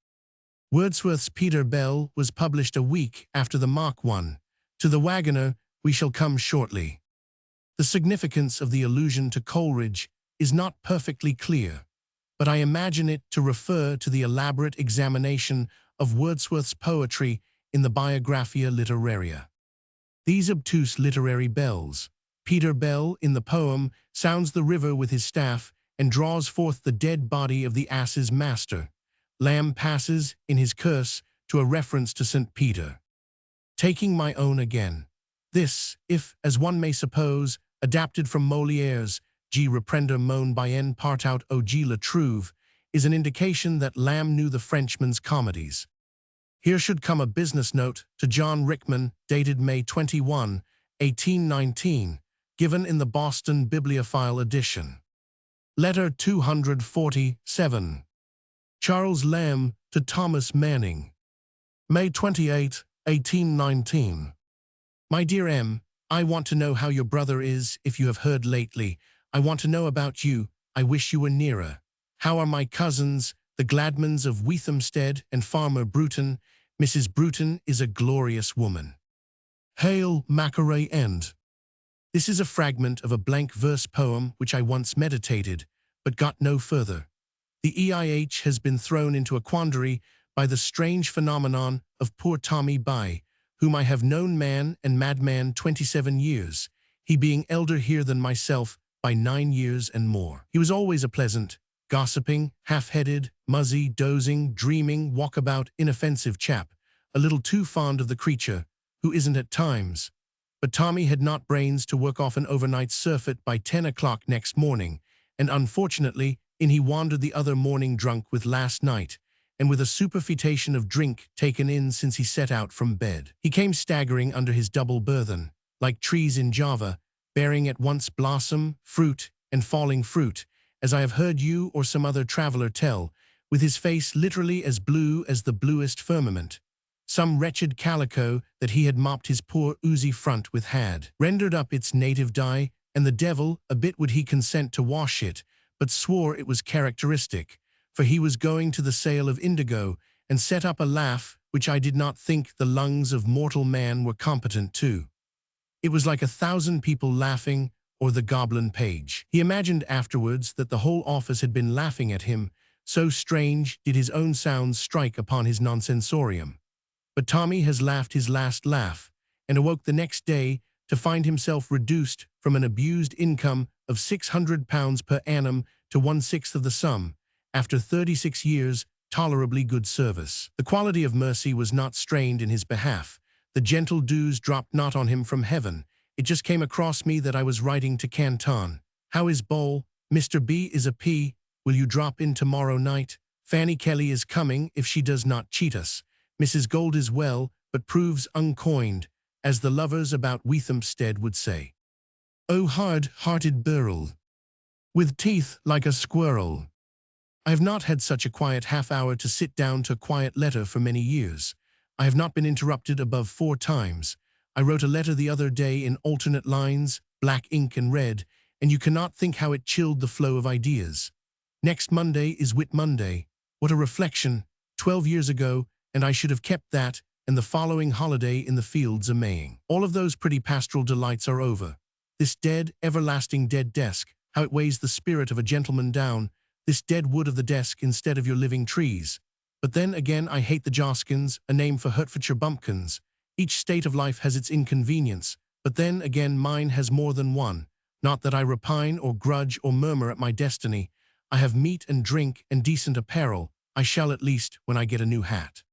[SPEAKER 1] Wordsworth's Peter Bell was published a week after the mock one. To the Wagoner, we shall come shortly. The significance of the allusion to Coleridge is not perfectly clear, but I imagine it to refer to the elaborate examination of Wordsworth's poetry in the Biographia Literaria. These obtuse literary bells. Peter Bell, in the poem, sounds the river with his staff and draws forth the dead body of the ass's master. Lamb passes, in his curse, to a reference to St. Peter. Taking my own again. This, if, as one may suppose, adapted from Molière's G. Reprendre mon bien partout au G. La Trouve, is an indication that Lamb knew the Frenchman's comedies. Here should come a business note to John Rickman, dated May 21, 1819, given in the Boston Bibliophile edition. Letter 247. Charles Lamb to Thomas Manning. May 28, 1819. My dear M., I want to know how your brother is, if you have heard lately. I want to know about you. I wish you were nearer. How are my cousins, the Gladmans of Weethamstead and Farmer Bruton? Mrs. Bruton is a glorious woman. Hail, Macaray End. This is a fragment of a blank verse poem which I once meditated, but got no further. The EIH has been thrown into a quandary by the strange phenomenon of poor Tommy By, whom I have known man and madman 27 years, he being elder here than myself by 9 years and more. He was always a pleasant, gossiping, half-headed, muzzy, dozing, dreaming, walkabout, inoffensive chap, a little too fond of the creature, who isn't at times. But Tommy had not brains to work off an overnight surfeit by 10 o'clock next morning, and unfortunately, in he wandered the other morning drunk with last night, and with a superfetation of drink taken in since he set out from bed. He came staggering under his double burthen, like trees in Java, bearing at once blossom, fruit, and falling fruit, as I have heard you or some other traveller tell, with his face literally as blue as the bluest firmament. Some wretched calico that he had mopped his poor oozy front with had rendered up its native dye, and the devil, a bit would he consent to wash it, but swore it was characteristic, for he was going to the sale of indigo, and set up a laugh which I did not think the lungs of mortal man were competent to. It was like 1,000 people laughing, or the goblin page. He imagined afterwards that the whole office had been laughing at him, so strange did his own sounds strike upon his nonsensorium. But Tommy has laughed his last laugh, and awoke the next day to find himself reduced from an abused income of £600 per annum to 1/6 of the sum, after 36 years tolerably good service. The quality of mercy was not strained in his behalf. The gentle dews dropped not on him from heaven. It just came across me that I was writing to Canton. How is Bowl? Mr. B is a P. Will you drop in tomorrow night? Fanny Kelly is coming if she does not cheat us. Mrs. Gold is well, but proves uncoined, as the lovers about Weethamstead would say. O hard-hearted Burrell, with teeth like a squirrel. I have not had such a quiet half-hour to sit down to a quiet letter for many years. I have not been interrupted above 4 times. I wrote a letter the other day in alternate lines, black ink and red, and you cannot think how it chilled the flow of ideas. Next Monday is Whit Monday. What a reflection! 12 years ago, and I should have kept that, and the following holiday in the fields a Maying. All of those pretty pastoral delights are over. This dead, everlasting dead desk, how it weighs the spirit of a gentleman down, this dead wood of the desk instead of your living trees. But then again I hate the Joskins, a name for Hertfordshire bumpkins. Each state of life has its inconvenience, but then again mine has more than one. Not that I repine or grudge or murmur at my destiny. I have meat and drink and decent apparel. I shall at least when I get a new hat.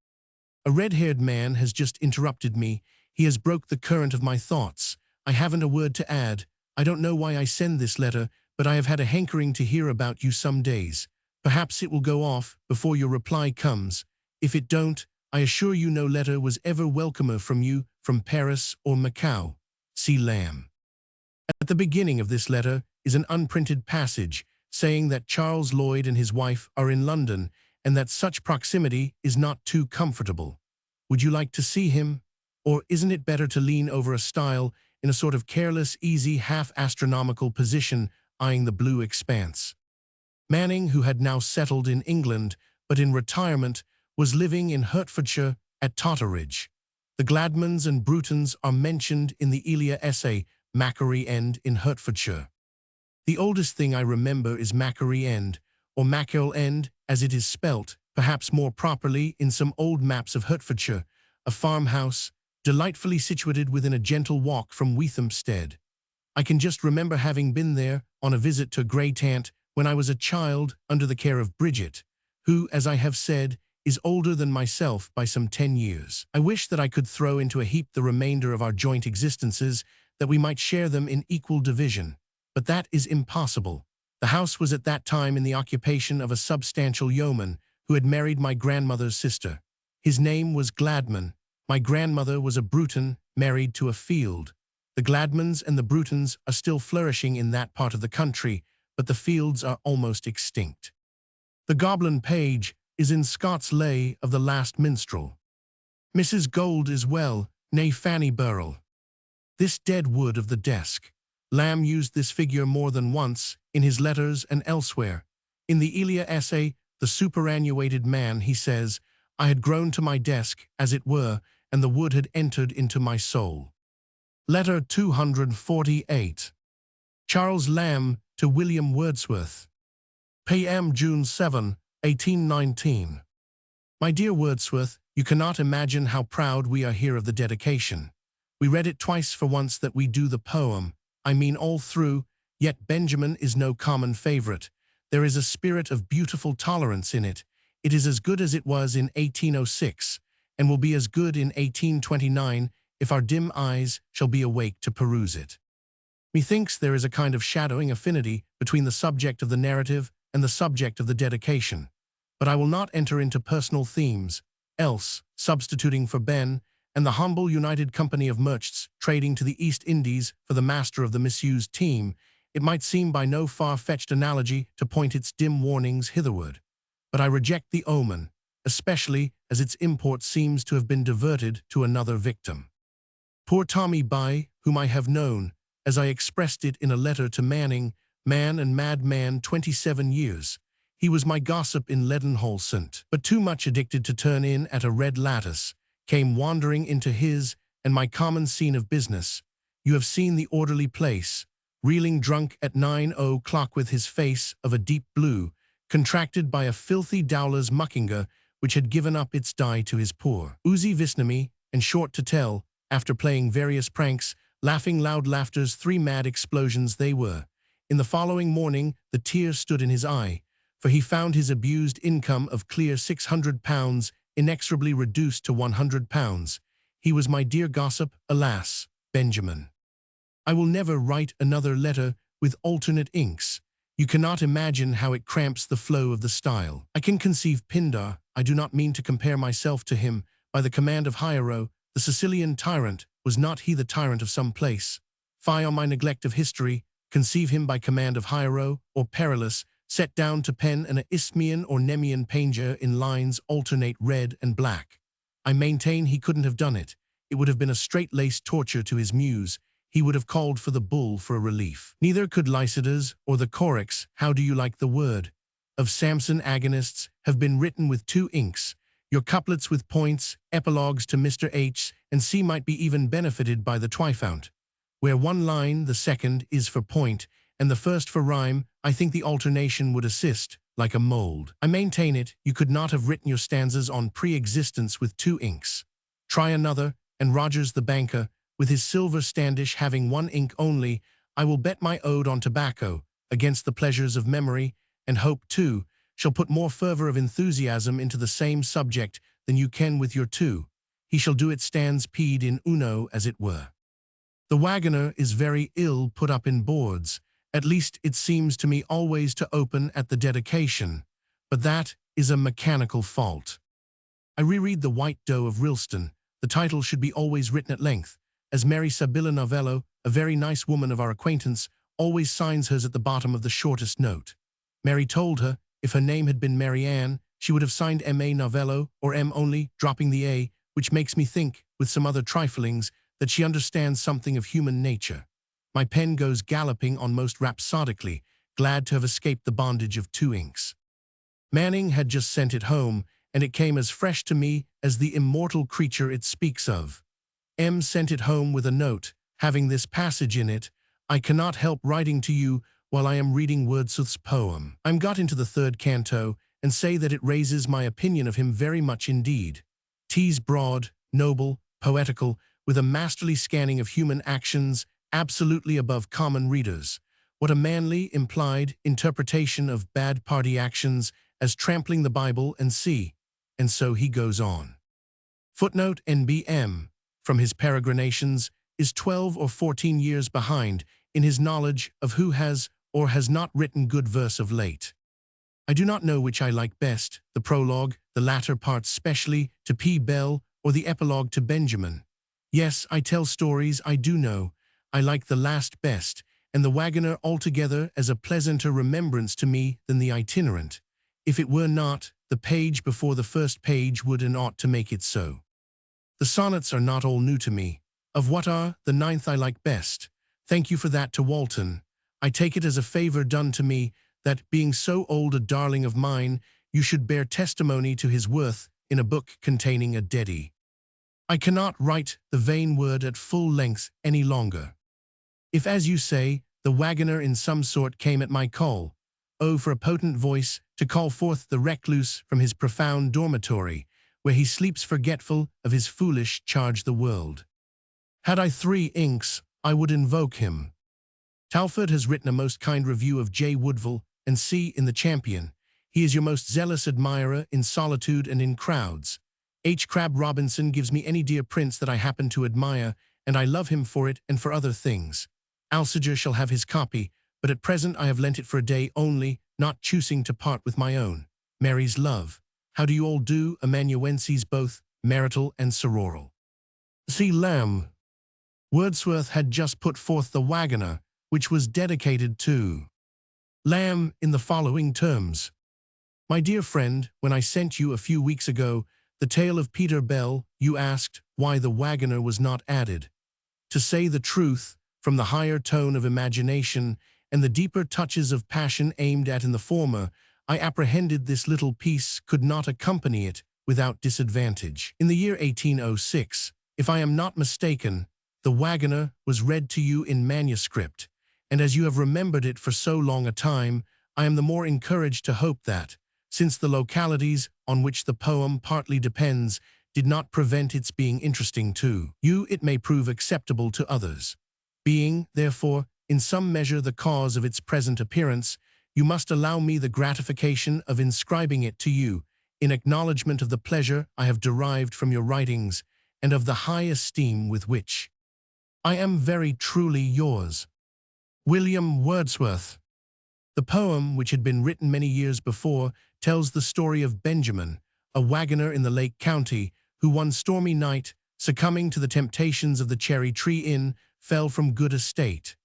[SPEAKER 1] A red-haired man has just interrupted me. He has broke the current of my thoughts. I haven't a word to add. I don't know why I send this letter, but I have had a hankering to hear about you some days. Perhaps it will go off before your reply comes. If it don't, I assure you no letter was ever welcomer from you from Paris or Macau. C. Lamb. At the beginning of this letter is an unprinted passage saying that Charles Lloyd and his wife are in London and that such proximity is not too comfortable. Would you like to see him? Or isn't it better to lean over a stile in a sort of careless, easy, half-astronomical position, eyeing the blue expanse? Manning, who had now settled in England, but in retirement, was living in Hertfordshire at Totteridge. The Gladmans and Brutons are mentioned in the Elia essay, Macquarie End in Hertfordshire. The oldest thing I remember is Macquarie End, or Mackerel End, as it is spelt, perhaps more properly in some old maps of Hertfordshire, a farmhouse, delightfully situated within a gentle walk from Weethamstead. I can just remember having been there on a visit to a great-aunt when I was a child under the care of Bridget, who, as I have said, is older than myself by some 10 years. I wish that I could throw into a heap the remainder of our joint existences, that we might share them in equal division. But that is impossible. The house was at that time in the occupation of a substantial yeoman who had married my grandmother's sister. His name was Gladman. My grandmother was a Bruton married to a Field. The Gladmans and the Brutons are still flourishing in that part of the country, but the fields are almost extinct. The goblin page is in Scott's lay of the last minstrel. Mrs. Gold is well, nay Fanny Burrell. This dead wood of the desk. Lamb used this figure more than once, in his letters and elsewhere. In the Elia essay, The Superannuated Man, he says, I had grown to my desk, as it were, and the wood had entered into my soul. Letter 248. Charles Lamb to William Wordsworth. P.M. June 7, 1819. My dear Wordsworth, you cannot imagine how proud we are here of the dedication. We read it twice for once that we do the poem, I mean all through, yet Benjamin is no common favorite. There is a spirit of beautiful tolerance in it. It is as good as it was in 1806, and will be as good in 1829 if our dim eyes shall be awake to peruse it. Methinks there is a kind of shadowing affinity between the subject of the narrative and the subject of the dedication. But I will not enter into personal themes, else, substituting for Ben, and the humble United Company of Merchants trading to the East Indies for the master of the misused team, it might seem by no far-fetched analogy to point its dim warnings hitherward. But I reject the omen, especially as its import seems to have been diverted to another victim. Poor Tommy By, whom I have known, as I expressed it in a letter to Manning, man and madman 27 years. He was my gossip in Leadenhall St. But too much addicted to turn in at a red lattice, came wandering into his and my common scene of business. You have seen the orderly place, reeling drunk at 9 o'clock with his face of a deep blue, contracted by a filthy Dowler's muckinger which had given up its dye to his poor oozy visnomy, and short to tell, after playing various pranks, laughing loud laughters, 3 mad explosions they were. In the following morning the tear stood in his eye, for he found his abused income of clear £600 inexorably reduced to £100. He was my dear gossip, alas, Benjamin. I will never write another letter with alternate inks. You cannot imagine how it cramps the flow of the style. I can conceive Pindar, I do not mean to compare myself to him, by the command of Hiero, the Sicilian tyrant, was not he the tyrant of some place? Fie on my neglect of history, conceive him by command of Hiero, or Perillus, set down to pen an Isthmian or Nemean painter in lines alternate red and black. I maintain he couldn't have done it. It would have been a straight-laced torture to his muse. He would have called for the bull for a relief. Neither could Lycidas or the quirks, how do you like the word, of Samson agonists have been written with 2 inks. Your couplets with points, epilogues to Mr. H and C might be even benefited by the twifount. Where one line, the second, is for point, and the first for rhyme, I think the alternation would assist, like a mold. I maintain it, you could not have written your stanzas on pre-existence with 2 inks. Try another, and Rogers the banker, with his silver standish having 1 ink only, I will bet my ode on tobacco, against the pleasures of memory, and hope, too, shall put more fervor of enthusiasm into the same subject than you can with your 2. He shall do it stands peed in uno, as it were. The wagoner is very ill put up in boards, at least it seems to me always to open at the dedication, but that is a mechanical fault. I reread The White Doe of Rilston. The title should be always written at length, as Mary Sabilla Novello, a very nice woman of our acquaintance, always signs hers at the bottom of the shortest note. Mary told her, if her name had been Mary Ann, she would have signed M.A. Novello, or M only, dropping the A, which makes me think, with some other triflings, that she understands something of human nature. My pen goes galloping on most rhapsodically, glad to have escaped the bondage of 2 inks. Manning had just sent it home, and it came as fresh to me as the immortal creature it speaks of. M sent it home with a note, having this passage in it, I cannot help writing to you while I am reading Wordsworth's poem. I'm got into the 3rd canto, and say that it raises my opinion of him very much indeed. 'Tis broad, noble, poetical, with a masterly scanning of human actions, absolutely above common readers. What a manly, implied interpretation of bad party actions as trampling the Bible and see. And so he goes on. Footnote NBM, from his peregrinations, is 12 or 14 years behind in his knowledge of who has or has not written good verse of late. I do not know which I like best, the prologue, the latter part specially, to P. Bell, or the epilogue to Benjamin. Yes, I tell stories, I do know. I like the last best, and the wagoner altogether as a pleasanter remembrance to me than the itinerant. If it were not, the page before the first page would and ought to make it so. The sonnets are not all new to me. Of what are, the ninth I like best. Thank you for that to Walton. I take it as a favor done to me, that, being so old a darling of mine, you should bear testimony to his worth in a book containing a deady. I cannot write the vain word at full length any longer. If, as you say, the wagoner in some sort came at my call, oh, for a potent voice to call forth the recluse from his profound dormitory, where he sleeps forgetful of his foolish charge the world. Had I 3 inks, I would invoke him. Talfourd has written a most kind review of J. Woodville, and C. in the Champion. He is your most zealous admirer in solitude and in crowds. H. Crabbe Robinson gives me any dear prince that I happen to admire, and I love him for it and for other things. Alsager shall have his copy, but at present I have lent it for a day only, not choosing to part with my own. Mary's love. How do you all do, amanuenses both, marital and sororal? See Lamb. Wordsworth had just put forth The Wagoner, which was dedicated to Lamb in the following terms. My dear friend, when I sent you a few weeks ago the tale of Peter Bell, you asked why The Wagoner was not added. To say the truth, from the higher tone of imagination and the deeper touches of passion aimed at in the former, I apprehended this little piece could not accompany it without disadvantage. In the year 1806, if I am not mistaken, The Wagoner was read to you in manuscript, and as you have remembered it for so long a time, I am the more encouraged to hope that, since the localities on which the poem partly depends did not prevent its being interesting to you, it may prove acceptable to others. Being, therefore, in some measure the cause of its present appearance, you must allow me the gratification of inscribing it to you, in acknowledgment of the pleasure I have derived from your writings, and of the high esteem with which I am very truly yours. William Wordsworth. The poem, which had been written many years before, tells the story of Benjamin, a wagoner in the Lake County, who one stormy night, succumbing to the temptations of the Cherry Tree Inn, fell from good estate.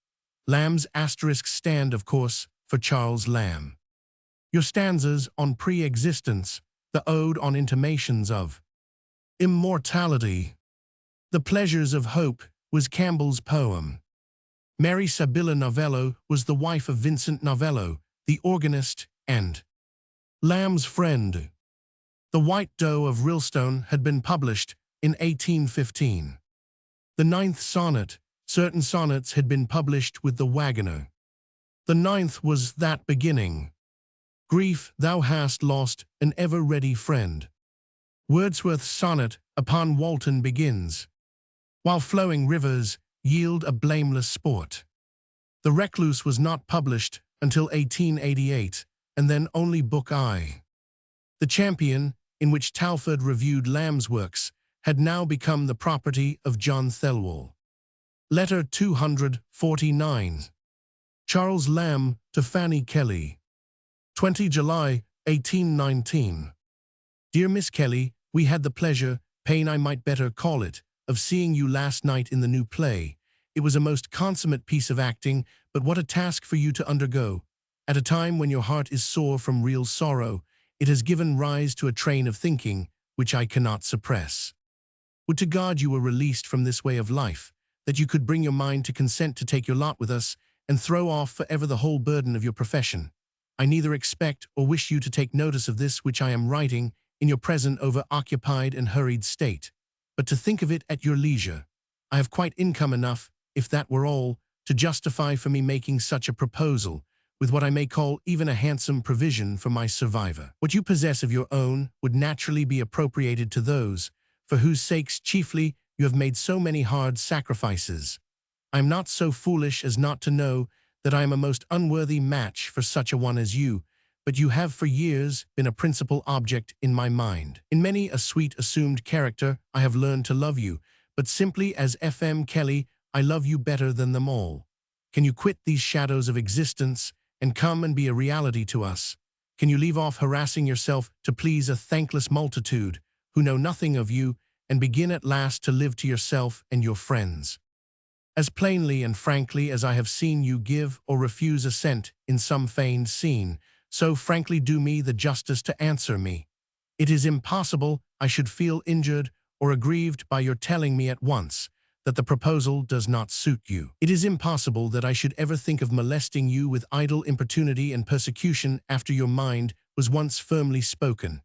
[SPEAKER 1] Lamb's asterisk stand, of course, for Charles Lamb. Your stanzas on pre-existence, the ode on intimations of immortality. The Pleasures of Hope was Campbell's poem. Mary Sabilla Novello was the wife of Vincent Novello, the organist, and Lamb's friend. The White Doe of Rylstone had been published in 1815. The 9th sonnet, certain sonnets had been published with The Wagoner. The 9th was that beginning. Grief, thou hast lost an ever-ready friend. Wordsworth's sonnet upon Walton begins, while flowing rivers yield a blameless sport. The Recluse was not published until 1888, and then only Book I. The Champion, in which Talfourd reviewed Lamb's works, had now become the property of John Thelwall. Letter 249. Charles Lamb to Fanny Kelly. 20 July, 1819. Dear Miss Kelly, we had the pleasure, pain I might better call it, of seeing you last night in the new play. It was a most consummate piece of acting, but what a task for you to undergo. At a time when your heart is sore from real sorrow, it has given rise to a train of thinking, which I cannot suppress. Would to God you were released from this way of life, that you could bring your mind to consent to take your lot with us, and throw off forever the whole burden of your profession. I neither expect or wish you to take notice of this which I am writing in your present over-occupied and hurried state, but to think of it at your leisure. I have quite income enough, if that were all, to justify for me making such a proposal, with what I may call even a handsome provision for my survivor. What you possess of your own would naturally be appropriated to those, for whose sakes chiefly you have made so many hard sacrifices. I am not so foolish as not to know that I am a most unworthy match for such a one as you, but you have for years been a principal object in my mind. In many a sweet assumed character I have learned to love you, but simply as F.M. Kelly I love you better than them all. Can you quit these shadows of existence and come and be a reality to us? Can you leave off harassing yourself to please a thankless multitude who know nothing of you and begin at last to live to yourself and your friends? As plainly and frankly as I have seen you give or refuse assent in some feigned scene, so frankly do me the justice to answer me. It is impossible I should feel injured or aggrieved by your telling me at once that the proposal does not suit you. It is impossible that I should ever think of molesting you with idle importunity and persecution after your mind was once firmly spoken.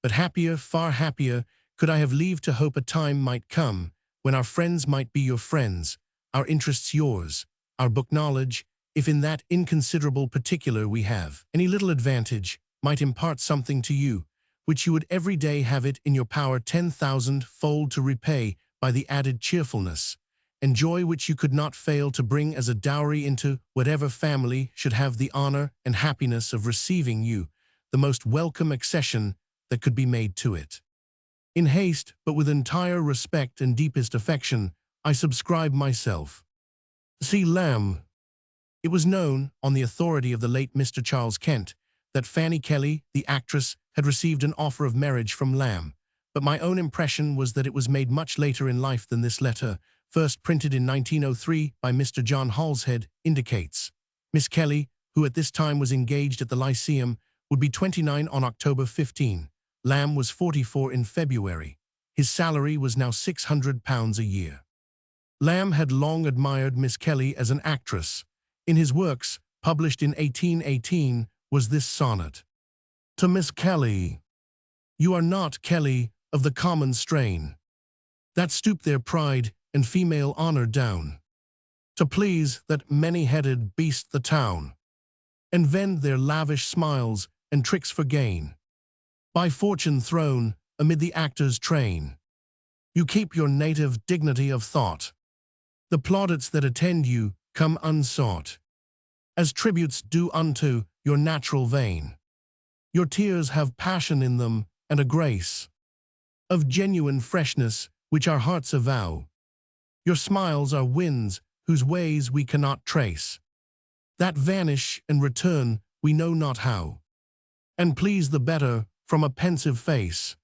[SPEAKER 1] But happier, far happier, could I have leave to hope a time might come when our friends might be your friends, our interests yours, our book knowledge, if in that inconsiderable particular we have any little advantage, might impart something to you, which you would every day have it in your power 10,000-fold to repay by the added cheerfulness and joy which you could not fail to bring as a dowry into whatever family should have the honor and happiness of receiving you, the most welcome accession that could be made to it. In haste, but with entire respect and deepest affection, I subscribe myself. C. Lamb. It was known, on the authority of the late Mr. Charles Kent, that Fanny Kelly, the actress, had received an offer of marriage from Lamb, but my own impression was that it was made much later in life than this letter, first printed in 1903 by Mr. John Halshead, indicates. Miss Kelly, who at this time was engaged at the Lyceum, would be 29 on October 15. Lamb was 44 in February. His salary was now £600 a year. Lamb had long admired Miss Kelly as an actress. In his works, published in 1818, was this sonnet. To Miss Kelly. You are not, Kelly, of the common strain, that stoop their pride and female honor down, to please that many-headed beast the town, and vend their lavish smiles and tricks for gain. By fortune thrown amid the actor's train, you keep your native dignity of thought. The plaudits that attend you come unsought, as tributes due unto your natural vein. Your tears have passion in them and a grace of genuine freshness which our hearts avow. Your smiles are winds whose ways we cannot trace, that vanish and return we know not how, and please the better from a pensive face,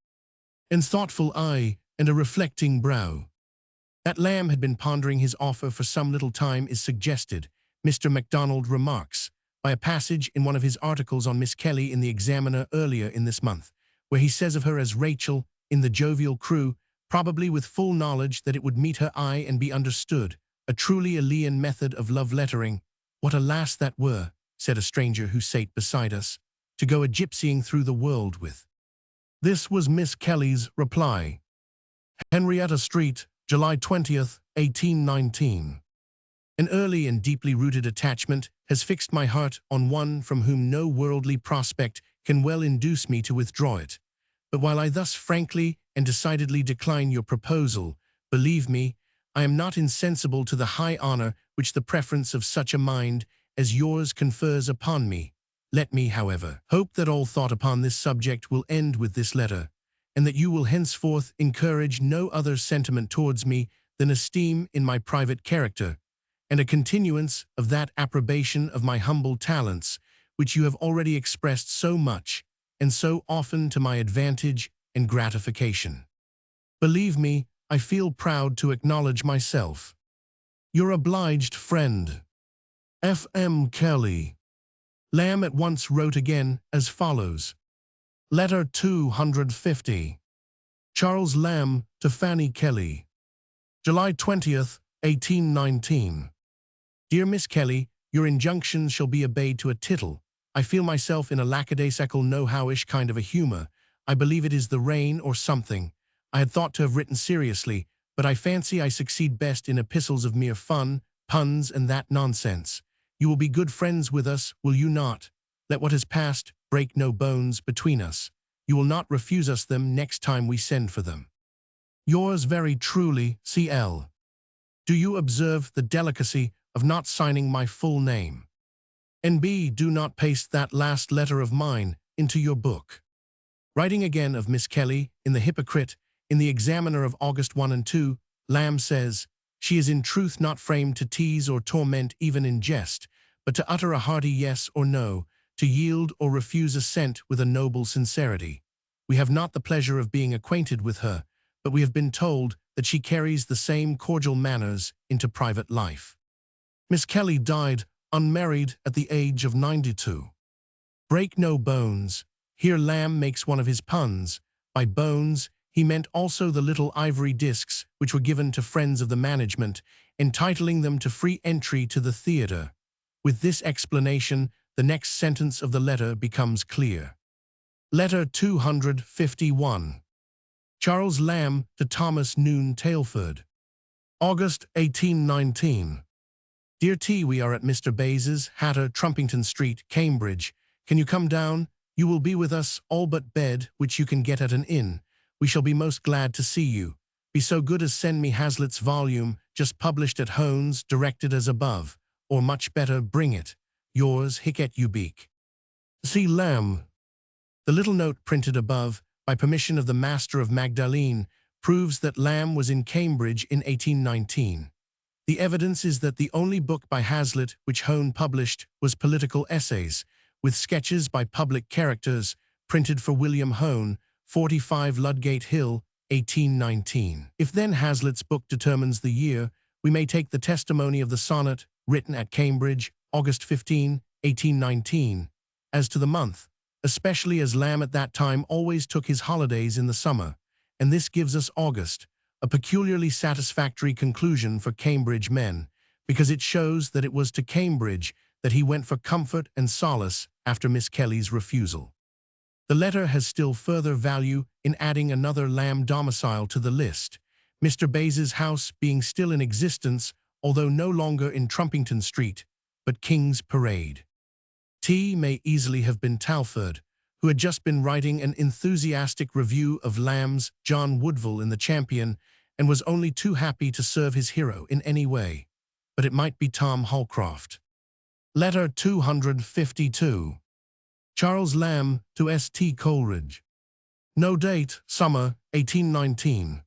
[SPEAKER 1] and thoughtful eye, and a reflecting brow. That Lamb had been pondering his offer for some little time is suggested, Mr. MacDonald remarks, by a passage in one of his articles on Miss Kelly in the Examiner earlier in this month, where he says of her as Rachel in the jovial crew, probably with full knowledge that it would meet her eye and be understood, a truly Elean method of love-lettering. What a lass that were, said a stranger who sate beside us, to go a gypsying through the world with. This was Miss Kelly's reply. Henrietta Street, July 20th, 1819. An early and deeply rooted attachment has fixed my heart on one from whom no worldly prospect can well induce me to withdraw it. But while I thus frankly and decidedly decline your proposal, believe me, I am not insensible to the high honor which the preference of such a mind as yours confers upon me. Let me, however, hope that all thought upon this subject will end with this letter, and that you will henceforth encourage no other sentiment towards me than esteem in my private character, and a continuance of that approbation of my humble talents, which you have already expressed so much and so often to my advantage and gratification. Believe me, I feel proud to acknowledge myself your obliged friend, F. M. Kelly. Lamb at once wrote again as follows. Letter 250. Charles Lamb to Fanny Kelly. July 20th, 1819. Dear Miss Kelly, your injunctions shall be obeyed to a tittle. I feel myself in a lackadaisical know-how-ish kind of a humor. I believe it is the rain or something. I had thought to have written seriously, but I fancy I succeed best in epistles of mere fun, puns, and that nonsense. You will be good friends with us, will you not? Let what has passed break no bones between us. You will not refuse us them next time we send for them. Yours very truly, C.L. Do you observe the delicacy of not signing my full name? N.B. Do not paste that last letter of mine into your book. Writing again of Miss Kelly in The Hypocrite, in the Examiner of August 1 and 2, Lamb says, she is in truth not framed to tease or torment even in jest, but to utter a hearty yes or no, to yield or refuse assent with a noble sincerity. We have not the pleasure of being acquainted with her, but we have been told that she carries the same cordial manners into private life. Miss Kelly died unmarried at the age of 92. Break no bones. Here Lamb makes one of his puns. By bones, he meant also the little ivory discs which were given to friends of the management, entitling them to free entry to the theatre. With this explanation, the next sentence of the letter becomes clear. Letter 251. Charles Lamb to Thomas Noon Tailford. August 1819. Dear T, we are at Mr. Bays's, Hatter, Trumpington Street, Cambridge. Can you come down? You will be with us, all but bed, which you can get at an inn. We shall be most glad to see you. Be so good as send me Hazlitt's volume, just published at Hone's, directed as above. Or much better, bring it. Yours, Hicket Ubeek. C. Lamb. The little note printed above, by permission of the Master of Magdalene, proves that Lamb was in Cambridge in 1819. The evidence is that the only book by Hazlitt which Hone published was Political Essays, with sketches by public characters, printed for William Hone, 45 Ludgate Hill, 1819. If then Hazlitt's book determines the year, we may take the testimony of the sonnet, written at Cambridge, August 15, 1819, as to the month, especially as Lamb at that time always took his holidays in the summer, and this gives us August, a peculiarly satisfactory conclusion for Cambridge men, because it shows that it was to Cambridge that he went for comfort and solace after Miss Kelly's refusal. The letter has still further value in adding another Lamb domicile to the list, Mr. Bays's house being still in existence, although no longer in Trumpington Street, but King's Parade. T may easily have been Talfourd, who had just been writing an enthusiastic review of Lamb's John Woodville in the Champion, and was only too happy to serve his hero in any way. But it might be Tom Holcroft. Letter 252. Charles Lamb to S. T. Coleridge. No date, summer, 1819.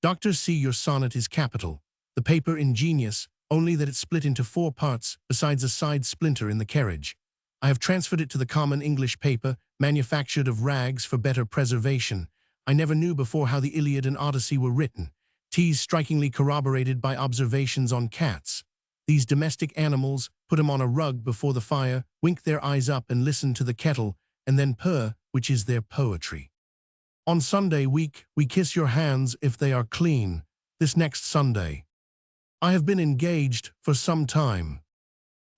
[SPEAKER 1] Dr. C. Your sonnet is capital, the paper ingenious, only that it split into 4 parts, besides a side splinter in the carriage. I have transferred it to the common English paper, manufactured of rags for better preservation. I never knew before how the Iliad and Odyssey were written. T's strikingly corroborated by observations on cats. These domestic animals put 'em on a rug before the fire, wink their eyes up and listen to the kettle, and then purr, which is their poetry. On Sunday week, we kiss your hands if they are clean, this next Sunday. I have been engaged for some time.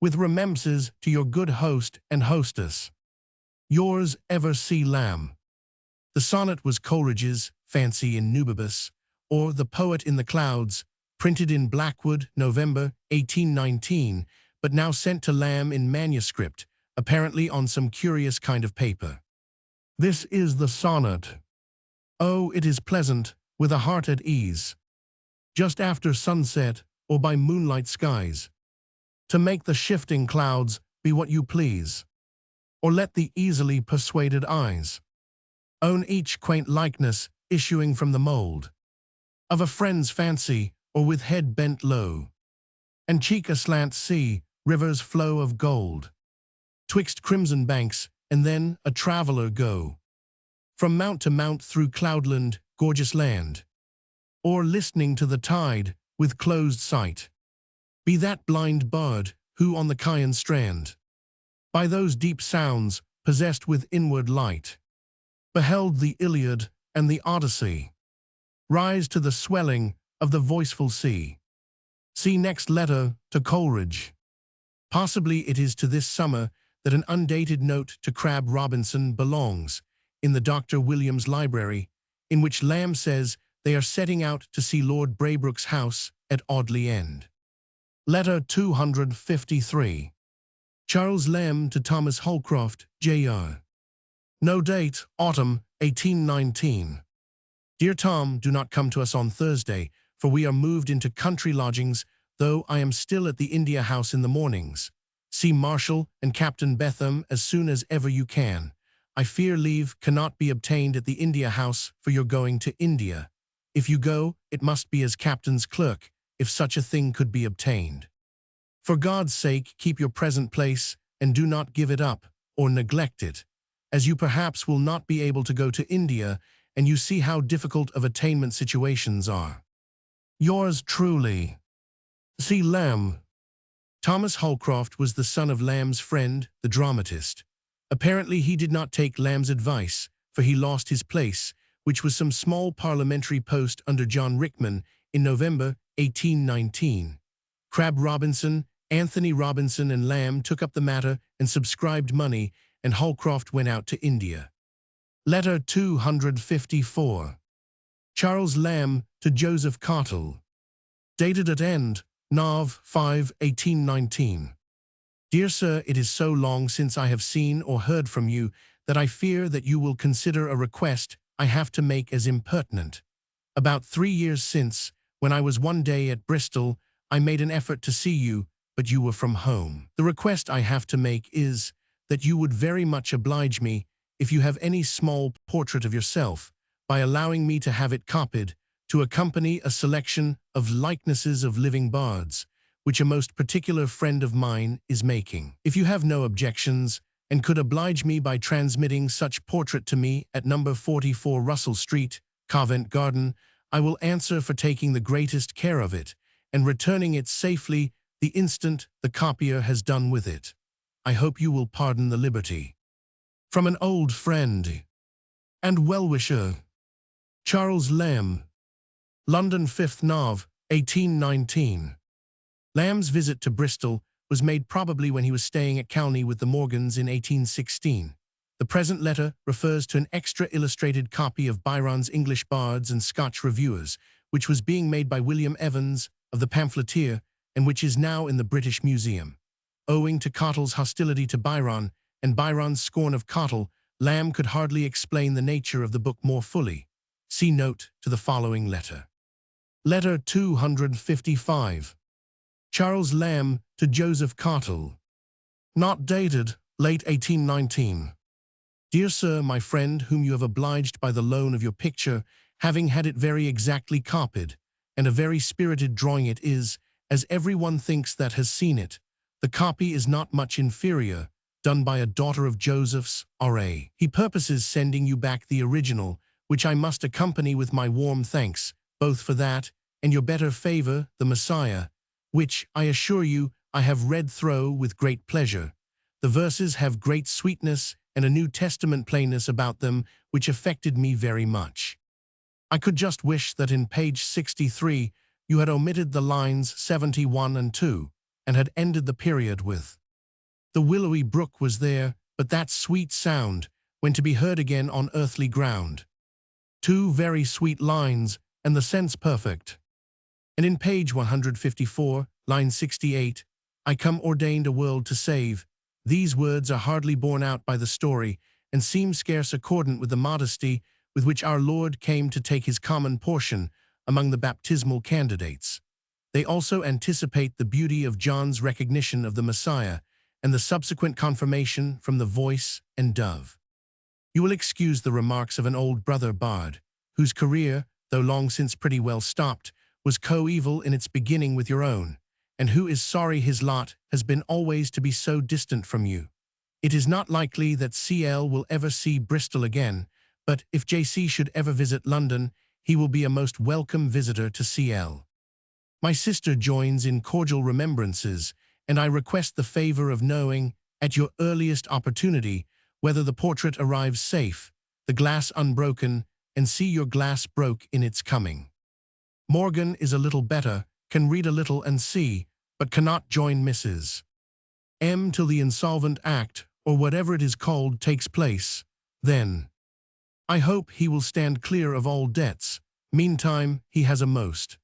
[SPEAKER 1] With remembrances to your good host and hostess. Yours ever, C. Lamb. The sonnet was Coleridge's Fancy in Nubibus, or The Poet in the Clouds, printed in Blackwood, November 1819, but now sent to Lamb in manuscript, apparently on some curious kind of paper. This is the sonnet. Oh, it is pleasant, with a heart at ease, just after sunset or by moonlight skies, to make the shifting clouds be what you please, or let the easily persuaded eyes own each quaint likeness issuing from the mold of a friend's fancy, or with head bent low, and cheek aslant see rivers flow of gold, twixt crimson banks, and then a traveller go, from mount to mount through cloudland, gorgeous land, or listening to the tide with closed sight, be that blind bard who on the Chian strand, by those deep sounds possessed with inward light, beheld the Iliad and the Odyssey rise to the swelling of the voiceful sea. See next letter to Coleridge. Possibly it is to this summer that an undated note to Crabbe Robinson belongs, in the Dr. Williams Library, in which Lamb says they are setting out to see Lord Braybrooke's house at Audley End. Letter 253. Charles Lamb to Thomas Holcroft, Jr. No date, autumn, 1819. Dear Tom, do not come to us on Thursday, for we are moved into country lodgings, though I am still at the India House in the mornings. See Marshall and Captain Betham as soon as ever you can. I fear leave cannot be obtained at the India House for your going to India. If you go, it must be as captain's clerk, if such a thing could be obtained. For God's sake, keep your present place, and do not give it up, or neglect it, as you perhaps will not be able to go to India, and you see how difficult of attainment situations are. Yours truly. C. Lamb. Thomas Holcroft was the son of Lamb's friend, the dramatist. Apparently he did not take Lamb's advice, for he lost his place, which was some small parliamentary post under John Rickman in November 1819. Crabbe Robinson, Anthony Robinson and Lamb took up the matter and subscribed money, and Holcroft went out to India. Letter 254. Charles Lamb to Joseph Cottle. Dated at End, Nov. 5, 1819. Dear Sir, it is so long since I have seen or heard from you that I fear that you will consider a request I have to make as impertinent. About 3 years since, when I was one day at Bristol, I made an effort to see you, but you were from home. The request I have to make is that you would very much oblige me if you have any small portrait of yourself, by allowing me to have it copied, to accompany a selection of likenesses of living bards, which a most particular friend of mine is making. If you have no objections, and could oblige me by transmitting such portrait to me at number 44 Russell Street, Covent Garden, I will answer for taking the greatest care of it, and returning it safely the instant the copier has done with it. I hope you will pardon the liberty. From an old friend and well-wisher, Charles Lamb. London, 5th Nov. 1819. Lamb's visit to Bristol was made probably when he was staying at Calney with the Morgans in 1816. The present letter refers to an extra illustrated copy of Byron's English Bards and Scotch Reviewers, which was being made by William Evans of the Pamphleteer, and which is now in the British Museum. Owing to Cottle's hostility to Byron and Byron's scorn of Cottle, Lamb could hardly explain the nature of the book more fully. See note to the following letter. Letter 255. Charles Lamb to Joseph Cottle. Not dated, late 1819. Dear Sir, my friend, whom you have obliged by the loan of your picture, having had it very exactly copied, and a very spirited drawing it is, as every one thinks that has seen it, the copy is not much inferior, done by a daughter of Joseph's, R.A. He purposes sending you back the original, which I must accompany with my warm thanks, both for that, and your better favor, the Messiah, which, I assure you, I have read through with great pleasure. The verses have great sweetness and a New Testament plainness about them, which affected me very much. I could just wish that in page 63 you had omitted the lines 71 and 2, and had ended the period with, "The willowy brook was there, but that sweet sound, when to be heard again on earthly ground." 2 very sweet lines, and the sense perfect. And in page 154, line 68, "I come ordained a world to save." These words are hardly borne out by the story, and seem scarce accordant with the modesty with which our Lord came to take his common portion among the baptismal candidates. They also anticipate the beauty of John's recognition of the Messiah, and the subsequent confirmation from the voice and dove. You will excuse the remarks of an old brother bard, whose career, though long since pretty well stopped, was coeval in its beginning with your own, and who is sorry his lot has been always to be so distant from you. It is not likely that C.L. will ever see Bristol again, but if J.C. should ever visit London, he will be a most welcome visitor to C.L. My sister joins in cordial remembrances, and I request the favor of knowing, at your earliest opportunity, whether the portrait arrives safe, the glass unbroken, and see your glass broke in its coming. Morgan is a little better, can read a little and see, but cannot join Mrs. M. till the insolvent act, or whatever it is called, takes place. Then, I hope he will stand clear of all debts. Meantime, he has a most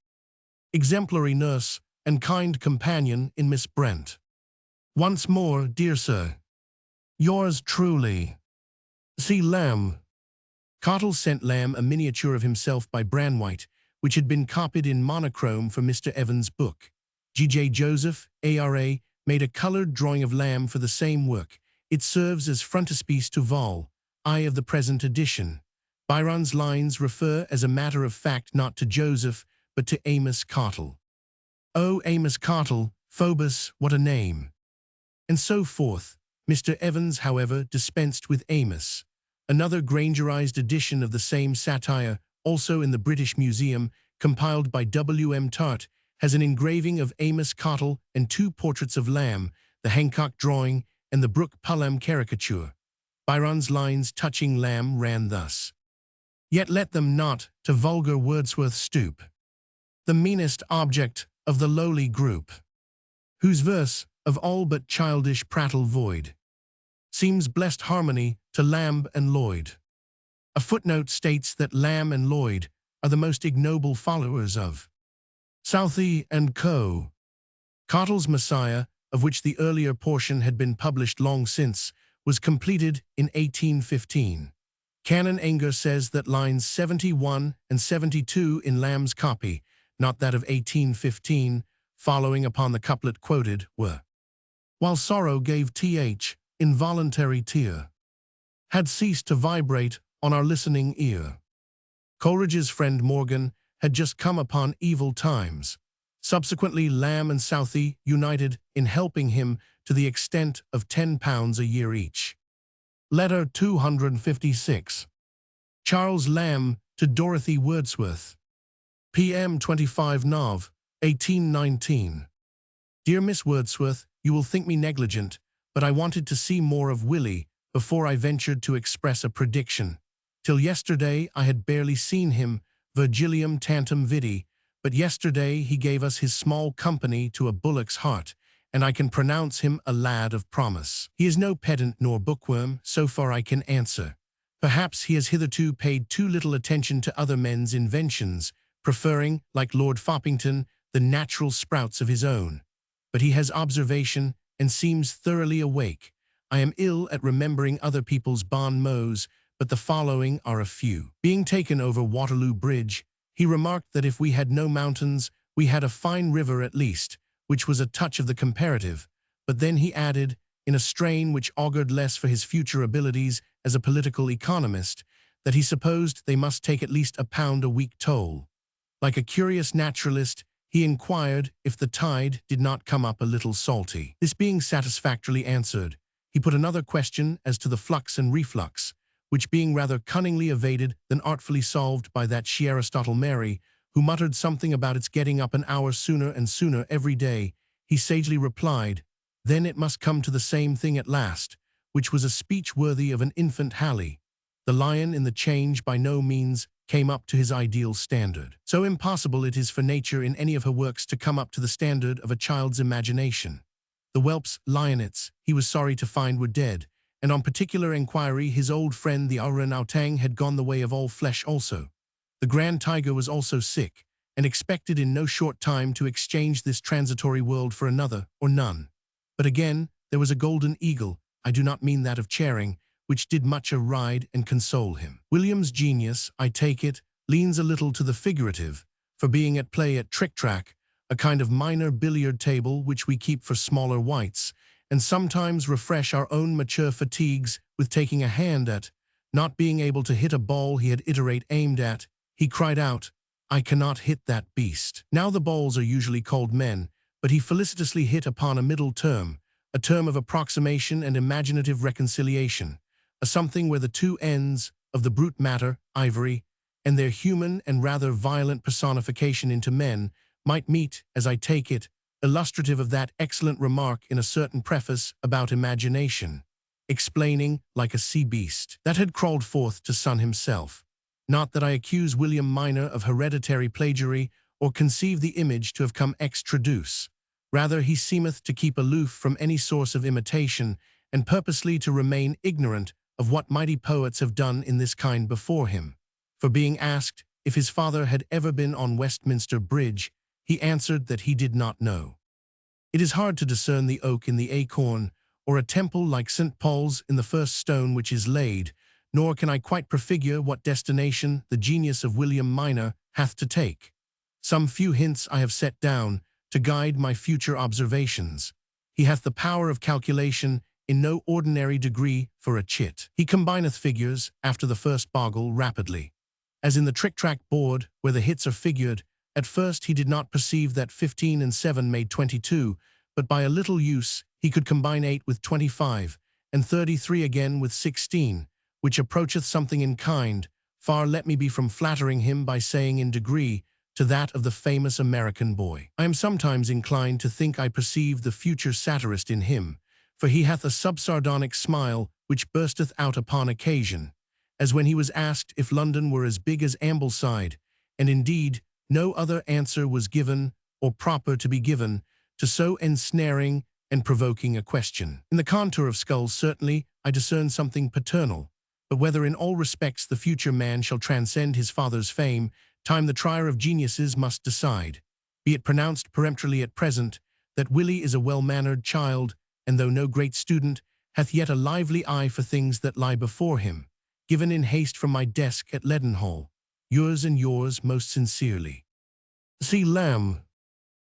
[SPEAKER 1] exemplary nurse and kind companion in Miss Brent. Once more, dear Sir, yours truly, C. Lamb. Cottle sent Lamb a miniature of himself by Branwhite, which had been copied in monochrome for Mr. Evans' book. G.J. Joseph, A.R.A., made a colored drawing of Lamb for the same work. It serves as frontispiece to Vol. I of the present edition. Byron's lines refer as a matter of fact not to Joseph, but to Amos Cottle. Oh, Amos Cottle, Phobos, what a name! And so forth. Mr. Evans, however, dispensed with Amos. Another Grangerized edition of the same satire, also in the British Museum, compiled by W. M. Tart, has an engraving of Amos Cottle and two portraits of Lamb, the Hancock drawing and the Brooke Pullman caricature. Byron's lines touching Lamb ran thus: "Yet let them not to vulgar Wordsworth stoop, the meanest object of the lowly group, whose verse, of all but childish prattle void, seems blessed harmony to Lamb and Lloyd." A footnote states that Lamb and Lloyd are the most ignoble followers of Southey and Co. Cottle's Messiah, of which the earlier portion had been published long since, was completed in 1815. Canon Anger says that lines 71 and 72 in Lamb's copy, not that of 1815, following upon the couplet quoted, were, "While sorrow gave th involuntary tear, had ceased to vibrate on our listening ear." Coleridge's friend Morgan had just come upon evil times. Subsequently, Lamb and Southey united in helping him to the extent of £10 a year each. Letter 256. Charles Lamb to Dorothy Wordsworth. PM 25 Nov, 1819. Dear Miss Wordsworth, you will think me negligent, but I wanted to see more of Willie before I ventured to express a prediction. Till yesterday I had barely seen him, Virgilium tantum vidi, but yesterday he gave us his small company to a bullock's heart, and I can pronounce him a lad of promise. He is no pedant nor bookworm, so far I can answer. Perhaps he has hitherto paid too little attention to other men's inventions, preferring, like Lord Foppington, the natural sprouts of his own. But he has observation and seems thoroughly awake. I am ill at remembering other people's bon mots, but the following are a few. Being taken over Waterloo Bridge, he remarked that if we had no mountains, we had a fine river at least, which was a touch of the comparative. But then he added, in a strain which augured less for his future abilities as a political economist, that he supposed they must take at least £1 a week toll. Like a curious naturalist, he inquired if the tide did not come up a little salty. This being satisfactorily answered, he put another question as to the flux and reflux, which being rather cunningly evaded than artfully solved by that she Aristotle Mary, who muttered something about its getting up an hour sooner and sooner every day, he sagely replied, then it must come to the same thing at last, which was a speech worthy of an infant Halley. The lion in the change by no means came up to his ideal standard. So impossible it is for nature in any of her works to come up to the standard of a child's imagination. The whelp's lionets, he was sorry to find, were dead, and on particular inquiry his old friend the orang-outang had gone the way of all flesh also. The grand tiger was also sick, and expected in no short time to exchange this transitory world for another, or none. But again, there was a golden eagle, I do not mean that of Charing, which did much a ride and console him. William's genius, I take it, leans a little to the figurative, for being at play at trick-track, a kind of minor billiard table which we keep for smaller wights, and sometimes refresh our own mature fatigues with taking a hand at, not being able to hit a ball he had iterate aimed at, he cried out, I cannot hit that beast. Now the balls are usually called men, but he felicitously hit upon a middle term, a term of approximation and imaginative reconciliation, a something where the two ends of the brute matter, ivory, and their human and rather violent personification into men might meet, as I take it, illustrative of that excellent remark in a certain preface about imagination, explaining, like a sea beast, that had crawled forth to sun himself. Not that I accuse William Minor of hereditary plagiary, or conceive the image to have come ex traduce. Rather he seemeth to keep aloof from any source of imitation, and purposely to remain ignorant of what mighty poets have done in this kind before him. For being asked if his father had ever been on Westminster Bridge, he answered that he did not know. It is hard to discern the oak in the acorn, or a temple like St. Paul's in the first stone which is laid, nor can I quite prefigure what destination the genius of William Minor hath to take. Some few hints I have set down to guide my future observations. He hath the power of calculation in no ordinary degree for a chit. He combineth figures, after the first boggle, rapidly. As in the trick-track board, where the hits are figured, at first he did not perceive that 15 and 7 made 22, but by a little use he could combine 8 with 25, and 33 again with 16, which approacheth something in kind, far let me be from flattering him by saying in degree, to that of the famous American boy. I am sometimes inclined to think I perceive the future satirist in him, for he hath a subsardonic smile which bursteth out upon occasion, as when he was asked if London were as big as Ambleside, and indeed no other answer was given, or proper to be given, to so ensnaring and provoking a question. In the contour of skulls certainly I discern something paternal, but whether in all respects the future man shall transcend his father's fame, time the trier of geniuses must decide. Be it pronounced peremptorily at present, that Willie is a well-mannered child, and though no great student, hath yet a lively eye for things that lie before him. Given in haste from my desk at Leadenhall. Yours and yours most sincerely. C. Lamb.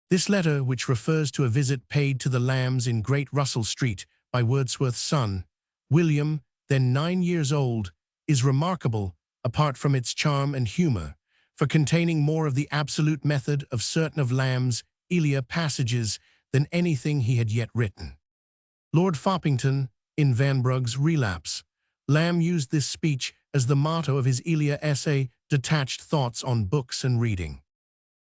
[SPEAKER 1] This letter, which refers to a visit paid to the Lambs in Great Russell Street by Wordsworth's son, William, then 9 years old, is remarkable, apart from its charm and humor, for containing more of the absolute method of certain of Lamb's Elia passages than anything he had yet written. Lord Foppington, in Vanbrugh's Relapse, Lamb used this speech as the motto of his Elia essay, Detached Thoughts on Books and Reading.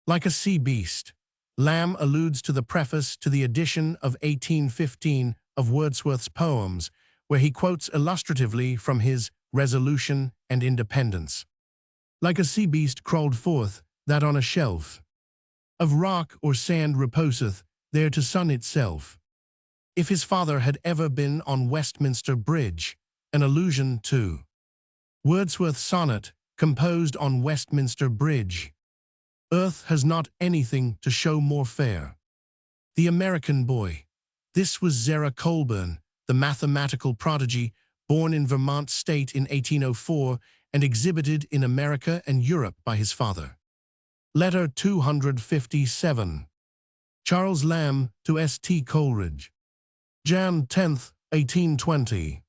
[SPEAKER 1] Like a sea beast, Lamb alludes to the preface to the edition of 1815 of Wordsworth's poems, where he quotes illustratively from his Resolution and Independence. Like a sea beast crawled forth, that on a shelf of rock or sand reposeth, there to sun itself. If his father had ever been on Westminster Bridge, an allusion to Wordsworth's sonnet composed on Westminster Bridge. Earth has not anything to show more fair. The American boy. This was Zerah Colburn, the mathematical prodigy, born in Vermont State in 1804 and exhibited in America and Europe by his father. Letter 257. Charles Lamb to S.T. Coleridge. Jan 10, 1820.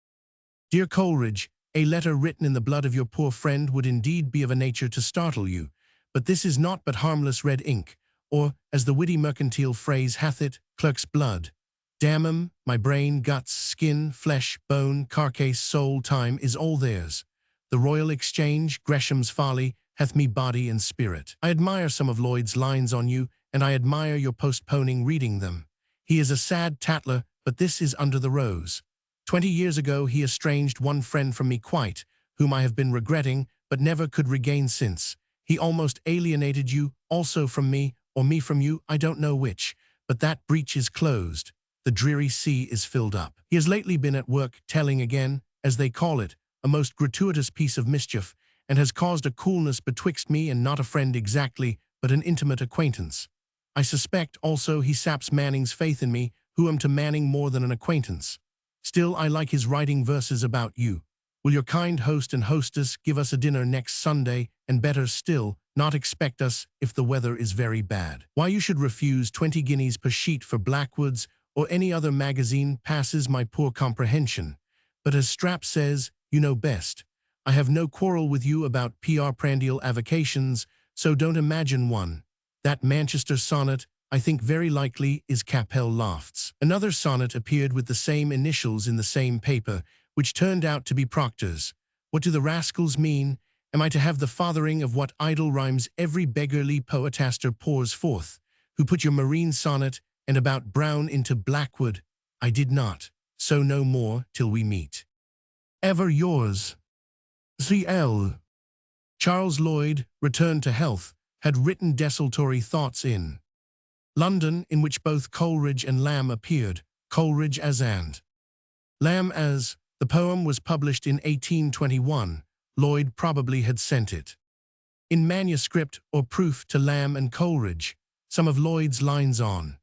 [SPEAKER 1] Dear Coleridge, a letter written in the blood of your poor friend would indeed be of a nature to startle you, but this is naught but harmless red ink, or, as the witty mercantile phrase hath it, clerk's blood. Damn 'em, my brain, guts, skin, flesh, bone, carcase, soul, time is all theirs. The Royal Exchange, Gresham's Folly, hath me body and spirit. I admire some of Lloyd's lines on you, and I admire your postponing reading them. He is a sad tattler, but this is under the rose. 20 years ago he estranged one friend from me quite, whom I have been regretting, but never could regain since. He almost alienated you, also from me, or me from you, I don't know which, but that breach is closed. The dreary sea is filled up. He has lately been at work telling again, as they call it, a most gratuitous piece of mischief, and has caused a coolness betwixt me and not a friend exactly, but an intimate acquaintance. I suspect also he saps Manning's faith in me, who am to Manning more than an acquaintance. Still, I like his writing verses about you. Will your kind host and hostess give us a dinner next Sunday, and better still, not expect us if the weather is very bad? Why you should refuse 20 guineas per sheet for Blackwoods or any other magazine passes my poor comprehension. But as Strap says, you know best. I have no quarrel with you about P.R. prandial avocations, so don't imagine one. That Manchester sonnet, I think very likely, is Capel Lofts. Another sonnet appeared with the same initials in the same paper, which turned out to be Proctor's. What do the rascals mean? Am I to have the fathering of what idle rhymes every beggarly poetaster pours forth? Who put your marine sonnet and about Brown into Blackwood? I did not. So no more till we meet. Ever yours. C.L. Charles Lloyd, returned to health, had written desultory thoughts in London, in which both Coleridge and Lamb appeared, Coleridge as and Lamb as. The poem was published in 1821. Lloyd probably had sent it in manuscript or proof to Lamb and Coleridge. Some of Lloyd's lines on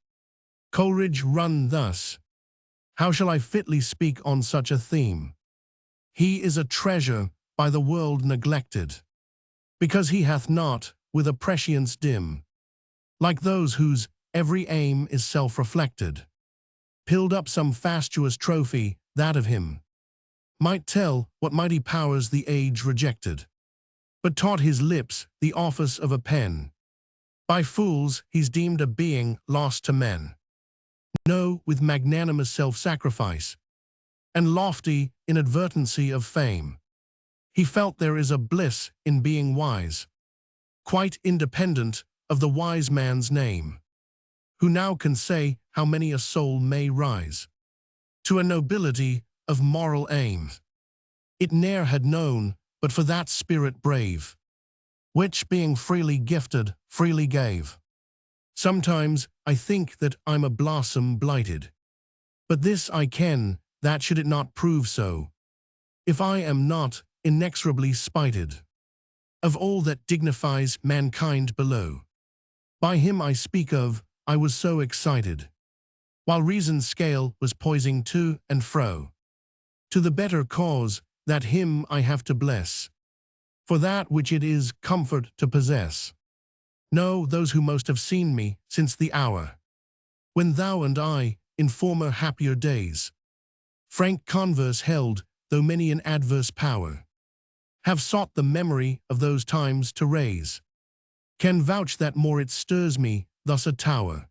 [SPEAKER 1] Coleridge run thus: How shall I fitly speak on such a theme? He is a treasure by the world neglected, because he hath not, with a prescience dim, like those whose every aim is self-reflected, pilled up some fastuous trophy, that of him might tell what mighty powers the age rejected, but taught his lips the office of a pen. By fools he's deemed a being lost to men. No, with magnanimous self-sacrifice and lofty inadvertency of fame, He felt there is a bliss in being wise, quite independent of the wise man's name, who now can say how many a soul may rise to a nobility of moral aim. It ne'er had known, but for that spirit brave, which, being freely gifted, freely gave. Sometimes I think that I'm a blossom blighted, but this I ken, that should it not prove so, if I am not inexorably spited of all that dignifies mankind below. By him I speak of, I was so excited, while reason's scale was poising to and fro, to the better cause, that him I have to bless, for that which it is comfort to possess. No, those who most have seen me since the hour when thou and I, in former happier days, frank converse held, though many an adverse power have sought the memory of those times to raise, can vouch that more it stirs me, thus a tower,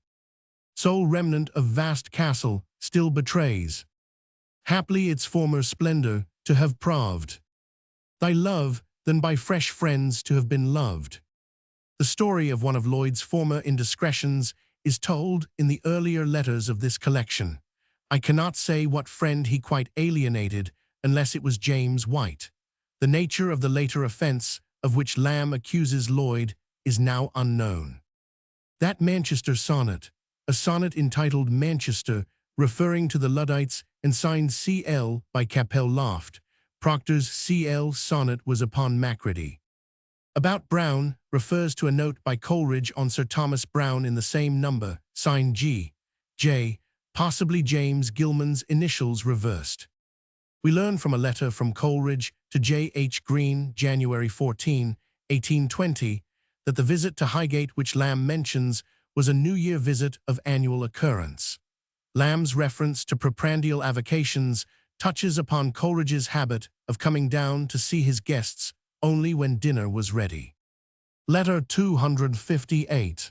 [SPEAKER 1] sole remnant of vast castle, still betrays, haply its former splendor to have proved thy love, than by fresh friends to have been loved. The story of one of Lloyd's former indiscretions is told in the earlier letters of this collection. I cannot say what friend he quite alienated, unless it was James White. The nature of the later offense of which Lamb accuses Lloyd is now unknown. That Manchester sonnet, a sonnet entitled Manchester, referring to the Luddites and signed C.L. by Capel Loft, Proctor's C.L. sonnet was upon Macready. About Brown refers to a note by Coleridge on Sir Thomas Brown in the same number, signed G. J., possibly James Gilman's initials reversed. We learn from a letter from Coleridge to J. H. Green, January 14, 1820, that the visit to Highgate which Lamb mentions was a New Year visit of annual occurrence. Lamb's reference to preprandial avocations touches upon Coleridge's habit of coming down to see his guests only when dinner was ready. Letter 258.